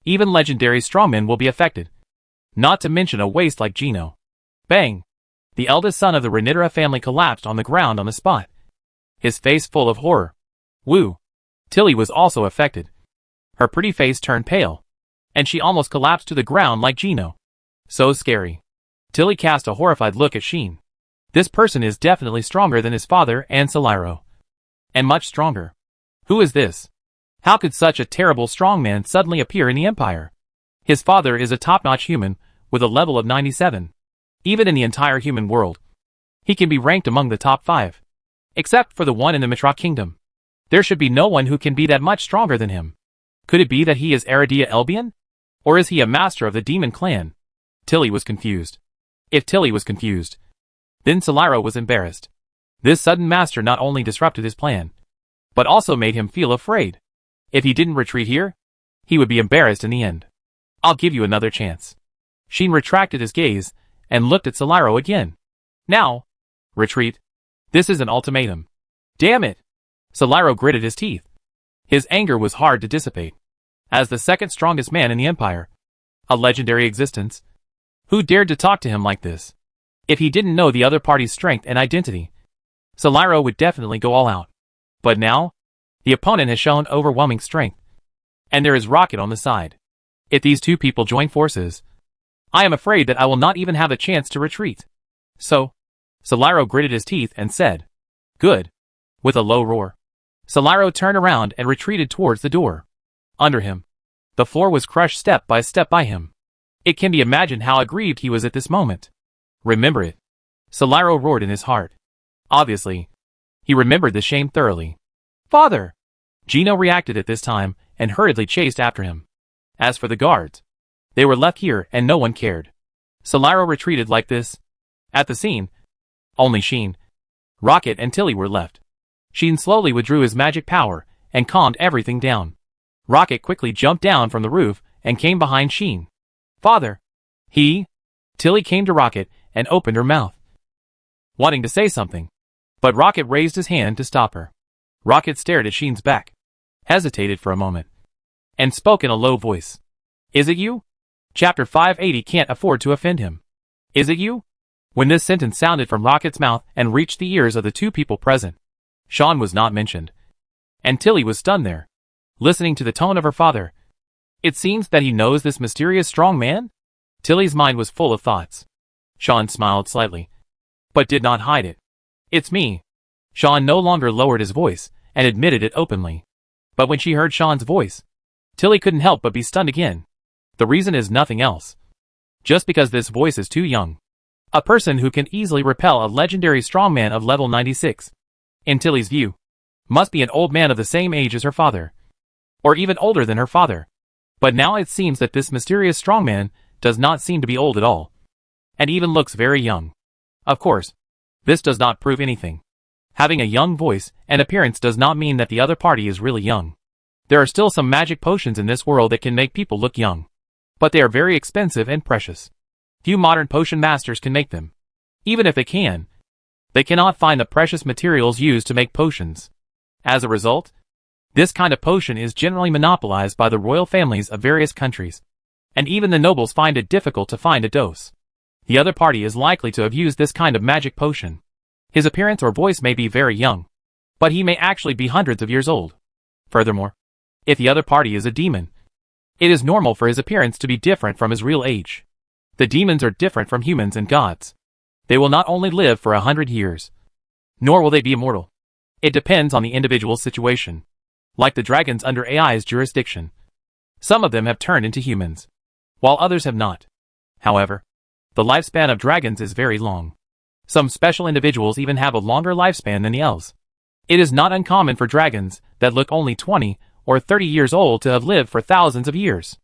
even legendary strongmen will be affected. Not to mention a waste like Gino. Bang! The eldest son of the Renitera family collapsed on the ground on the spot, his face full of horror. Woo! Tilly was also affected. Her pretty face turned pale, and she almost collapsed to the ground like Gino. So scary. Tilly cast a horrified look at Sheen. This person is definitely stronger than his father and Solaro. And much stronger. Who is this? How could such a terrible strongman suddenly appear in the Empire? His father is a top-notch human, with a level of 97. Even in the entire human world, he can be ranked among the top 5. Except for the one in the Mitra Kingdom. There should be no one who can be that much stronger than him. Could it be that he is Aradia Elbian? Or is he a master of the demon clan? Tilly was confused. If Tilly was confused, then Solaro was embarrassed. This sudden master not only disrupted his plan, but also made him feel afraid. If he didn't retreat here, he would be embarrassed in the end. I'll give you another chance. Sheen retracted his gaze and looked at Solaro again. Now, retreat. This is an ultimatum. Damn it! Solaro gritted his teeth. His anger was hard to dissipate. As the second strongest man in the Empire, a legendary existence, who dared to talk to him like this? If he didn't know the other party's strength and identity, Solaro would definitely go all out. But now, the opponent has shown overwhelming strength, and there is Rocket on the side. If these two people join forces, I am afraid that I will not even have a chance to retreat. So, Solaro gritted his teeth and said, "Good." With a low roar, Solaro turned around and retreated towards the door. Under him, the floor was crushed step by him. It can be imagined how aggrieved he was at this moment. Remember it. Solaro roared in his heart. Obviously, he remembered the shame thoroughly. Father! Gino reacted at this time and hurriedly chased after him. As for the guards, they were left here and no one cared. Solaro retreated like this. At the scene, only Sheen, Rocket and Tilly were left. Sheen slowly withdrew his magic power and calmed everything down. Rocket quickly jumped down from the roof and came behind Sheen. Father! Tilly came to Rocket and opened her mouth, wanting to say something, but Rocket raised his hand to stop her. Rocket stared at Sheen's back, hesitated for a moment, and spoke in a low voice. Is it you? Chapter 580 can't afford to offend him. Is it you? When this sentence sounded from Rocket's mouth and reached the ears of the two people present, Sean was not mentioned, and Tilly was stunned there, listening to the tone of her father. It seems that he knows this mysterious strong man? Tilly's mind was full of thoughts. Sean smiled slightly, but did not hide it. It's me. Sean no longer lowered his voice and admitted it openly. But when she heard Sean's voice, Tilly couldn't help but be stunned again. The reason is nothing else. Just because this voice is too young. A person who can easily repel a legendary strongman of level 96, in Tilly's view, must be an old man of the same age as her father, or even older than her father. But now it seems that this mysterious strongman does not seem to be old at all, and even looks very young. Of course, this does not prove anything. Having a young voice and appearance does not mean that the other party is really young. There are still some magic potions in this world that can make people look young, but they are very expensive and precious. Few modern potion masters can make them. Even if they can, they cannot find the precious materials used to make potions. As a result, this kind of potion is generally monopolized by the royal families of various countries, and even the nobles find it difficult to find a dose. The other party is likely to have used this kind of magic potion. His appearance or voice may be very young, but he may actually be hundreds of years old. Furthermore, If the other party is a demon, it is normal for his appearance to be different from his real age. The demons are different from humans and gods. They will not only live for 100 years, nor will they be immortal. It depends on the individual situation. Like the dragons under AI's jurisdiction, some of them have turned into humans, while others have not. However, the lifespan of dragons is very long. Some special individuals even have a longer lifespan than the elves. It is not uncommon for dragons that look only 20 or 30 years old to have lived for thousands of years.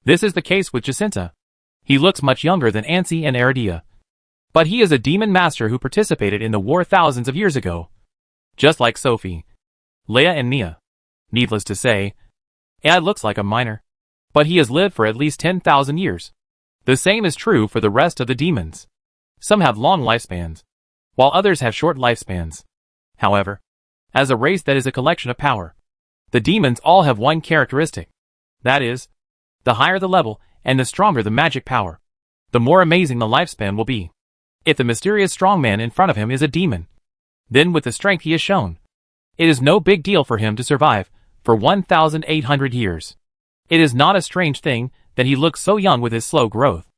This is the case with Jacinta. He looks much younger than Ansi and Aradia. But he is a demon master who participated in the war thousands of years ago. Just like Sophie, Leia and Nia. Needless to say, AI looks like a minor. But he has lived for at least 10,000 years. The same is true for the rest of the demons. Some have long lifespans, while others have short lifespans. However, as a race that is a collection of power, the demons all have one characteristic. That is, the higher the level and the stronger the magic power, the more amazing the lifespan will be. If the mysterious strongman in front of him is a demon, then with the strength he has shown, it is no big deal for him to survive for 1,800 years. It is not a strange thing that he looks so young with his slow growth.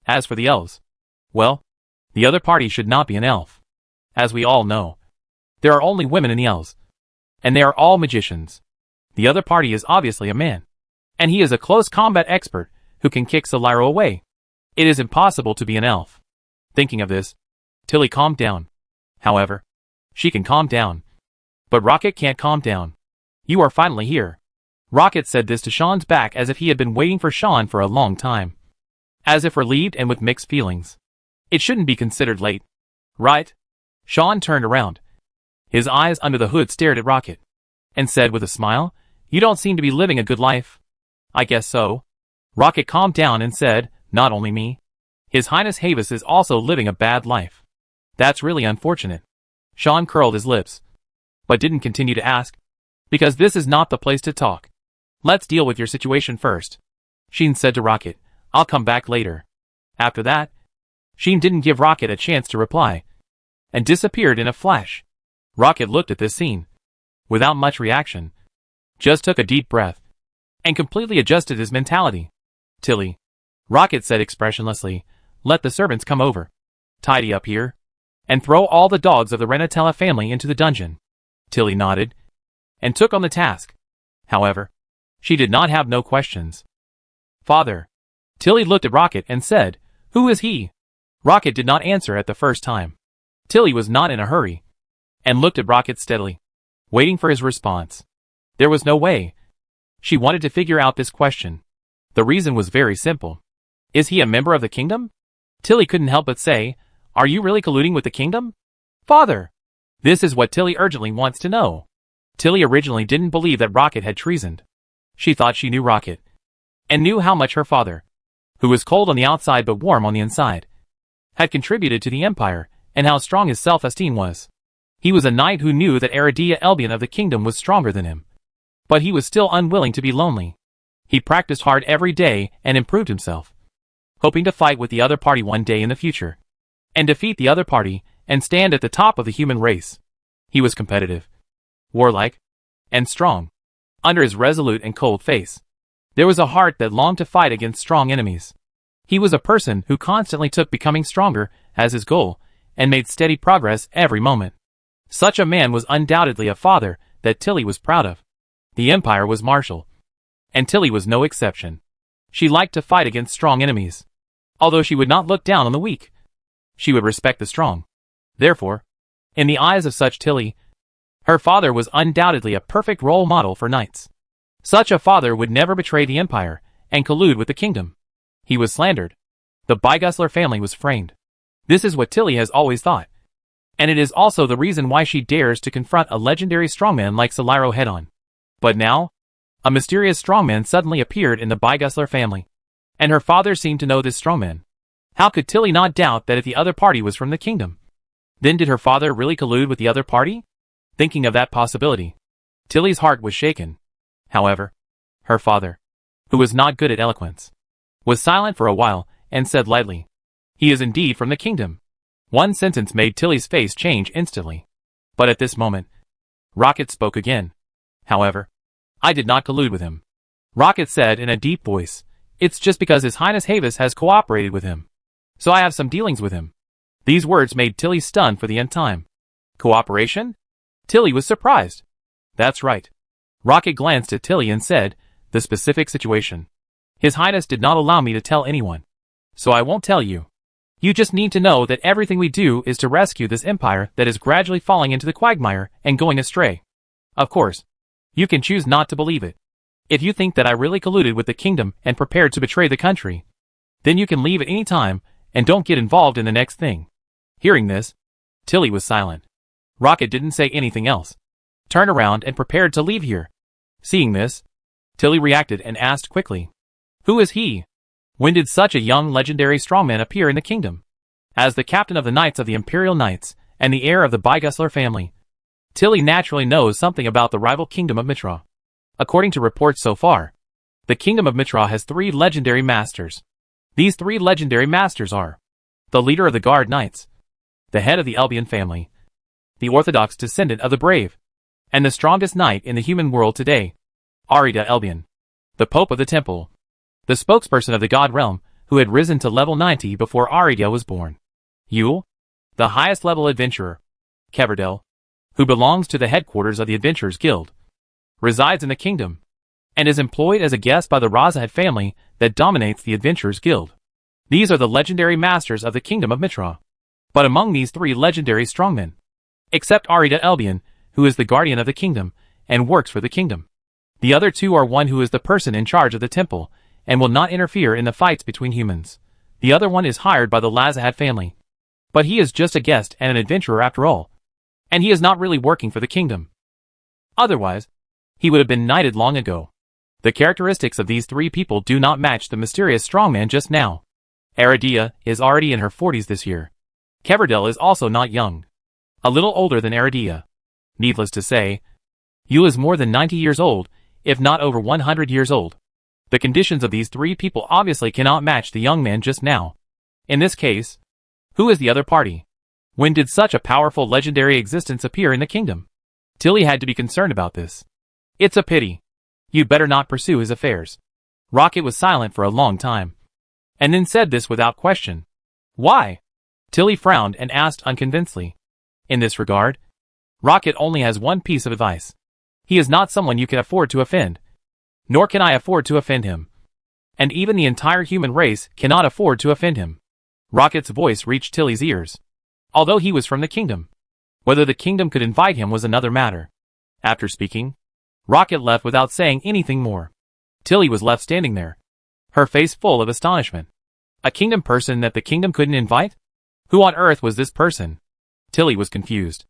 As for the elves, well, the other party should not be an elf. As we all know, there are only women in the elves, and they are all magicians. The other party is obviously a man, and he is a close combat expert who can kick Solaro away. It is impossible to be an elf. Thinking of this, Tilly calmed down. However, she can calm down, but Rocket can't calm down. You are finally here. Rocket said this to Sean's back as if he had been waiting for Sean for a long time. As if relieved and with mixed feelings. It shouldn't be considered late, right? Sean turned around. His eyes under the hood stared at Rocket, and said with a smile, "You don't seem to be living a good life." "I guess so." Rocket calmed down and said, "Not only me. His Highness Havis is also living a bad life." "That's really unfortunate." Sean curled his lips, but didn't continue to ask, "Because this is not the place to talk. Let's deal with your situation first." Sheen said to Rocket, "I'll come back later." After that, Sheen didn't give Rocket a chance to reply, and disappeared in a flash. Rocket looked at this scene, without much reaction, just took a deep breath, and completely adjusted his mentality. "Tilly," Rocket said expressionlessly, "let the servants come over. Tidy up here, and throw all the dogs of the Renatella family into the dungeon." Tilly nodded, and took on the task. However, she did not have no questions. "Father." Tilly looked at Rocket and said, "Who is he?" Rocket did not answer at the first time. Tilly was not in a hurry, and looked at Rocket steadily, waiting for his response. There was no way. She wanted to figure out this question. The reason was very simple. Is he a member of the kingdom? Tilly couldn't help but say, "Are you really colluding with the kingdom?" "Father!" This is what Tilly urgently wants to know. Tilly originally didn't believe that Rocket had treasoned. She thought she knew Rocket, and knew how much her father, who was cold on the outside but warm on the inside, had contributed to the Empire, and how strong his self-esteem was. He was a knight who knew that Aradia Elbian of the kingdom was stronger than him. But he was still unwilling to be lonely. He practiced hard every day and improved himself, hoping to fight with the other party one day in the future, and defeat the other party and stand at the top of the human race. He was competitive, warlike, and strong. Under his resolute and cold face, there was a heart that longed to fight against strong enemies. He was a person who constantly took becoming stronger as his goal, and made steady progress every moment. Such a man was undoubtedly a father that Tilly was proud of. The Empire was martial, and Tilly was no exception. She liked to fight against strong enemies. Although she would not look down on the weak, she would respect the strong. Therefore, in the eyes of such Tilly, her father was undoubtedly a perfect role model for knights. Such a father would never betray the Empire and collude with the kingdom. He was slandered. The Bygusler family was framed. This is what Tilly has always thought. And it is also the reason why she dares to confront a legendary strongman like Solaro head-on. But now, a mysterious strongman suddenly appeared in the Bygusler family. And her father seemed to know this strongman. How could Tilly not doubt that if the other party was from the kingdom? Then did her father really collude with the other party? Thinking of that possibility, Tilly's heart was shaken. However, her father, who was not good at eloquence, was silent for a while and said lightly, "He is indeed from the kingdom." One sentence made Tilly's face change instantly. But at this moment, Rocket spoke again. However, I did not collude with him. Rocket said in a deep voice. It's just because His Highness Havis has cooperated with him. So I have some dealings with him. These words made Tilly stunned for the nth time. Cooperation? Tilly was surprised. That's right. Rocket glanced at Tilly and said, the specific situation. His Highness did not allow me to tell anyone. So I won't tell you. You just need to know that everything we do is to rescue this empire that is gradually falling into the quagmire and going astray. Of course, you can choose not to believe it. If you think that I really colluded with the kingdom and prepared to betray the country, then you can leave at any time and don't get involved in the next thing. Hearing this, Tilly was silent. Rocket didn't say anything else. Turned around and prepared to leave here. Seeing this, Tilly reacted and asked quickly, who is he? When did such a young legendary strongman appear in the kingdom? As the captain of the Knights of the Imperial Knights and the heir of the Bygusler family, Tilly naturally knows something about the rival kingdom of Mitra. According to reports so far, the kingdom of Mitra has 3 legendary masters. These 3 legendary masters are the leader of the Guard Knights, the head of the Elbian family, the orthodox descendant of the brave, and the strongest knight in the human world today, Arida Elbian, the Pope of the Temple, the spokesperson of the God Realm, who had risen to level 90 before Aridia was born. Yule, the highest level adventurer, Keverdell, who belongs to the headquarters of the Adventurers Guild, resides in the kingdom, and is employed as a guest by the Razahad family that dominates the Adventurers Guild. These are the legendary masters of the kingdom of Mitra. But among these 3 legendary strongmen, except Arida Elbian, who is the guardian of the kingdom and works for the kingdom, the other 2 are one who is the person in charge of the temple and will not interfere in the fights between humans. The other one is hired by the Lazahad family. But he is just a guest and an adventurer after all, and he is not really working for the kingdom. Otherwise, he would have been knighted long ago. The characteristics of these 3 people do not match the mysterious strongman just now. Aridia is already in her 40s this year. Keverdell is also not young. A little older than Aridia. Needless to say, Yule is more than 90 years old, if not over 100 years old. The conditions of these 3 people obviously cannot match the young man just now. In this case, who is the other party? When did such a powerful legendary existence appear in the kingdom? Tilly had to be concerned about this. It's a pity. You better not pursue his affairs. Rocket was silent for a long time, and then said this without question. Why? Tilly frowned and asked unconvincedly. In this regard, Rocket only has one piece of advice. He is not someone you can afford to offend. Nor can I afford to offend him. And even the entire human race cannot afford to offend him. Rocket's voice reached Tilly's ears. Although he was from the kingdom, whether the kingdom could invite him was another matter. After speaking, Rocket left without saying anything more. Tilly was left standing there, her face full of astonishment. A kingdom person that the kingdom couldn't invite? Who on earth was this person? Tilly was confused.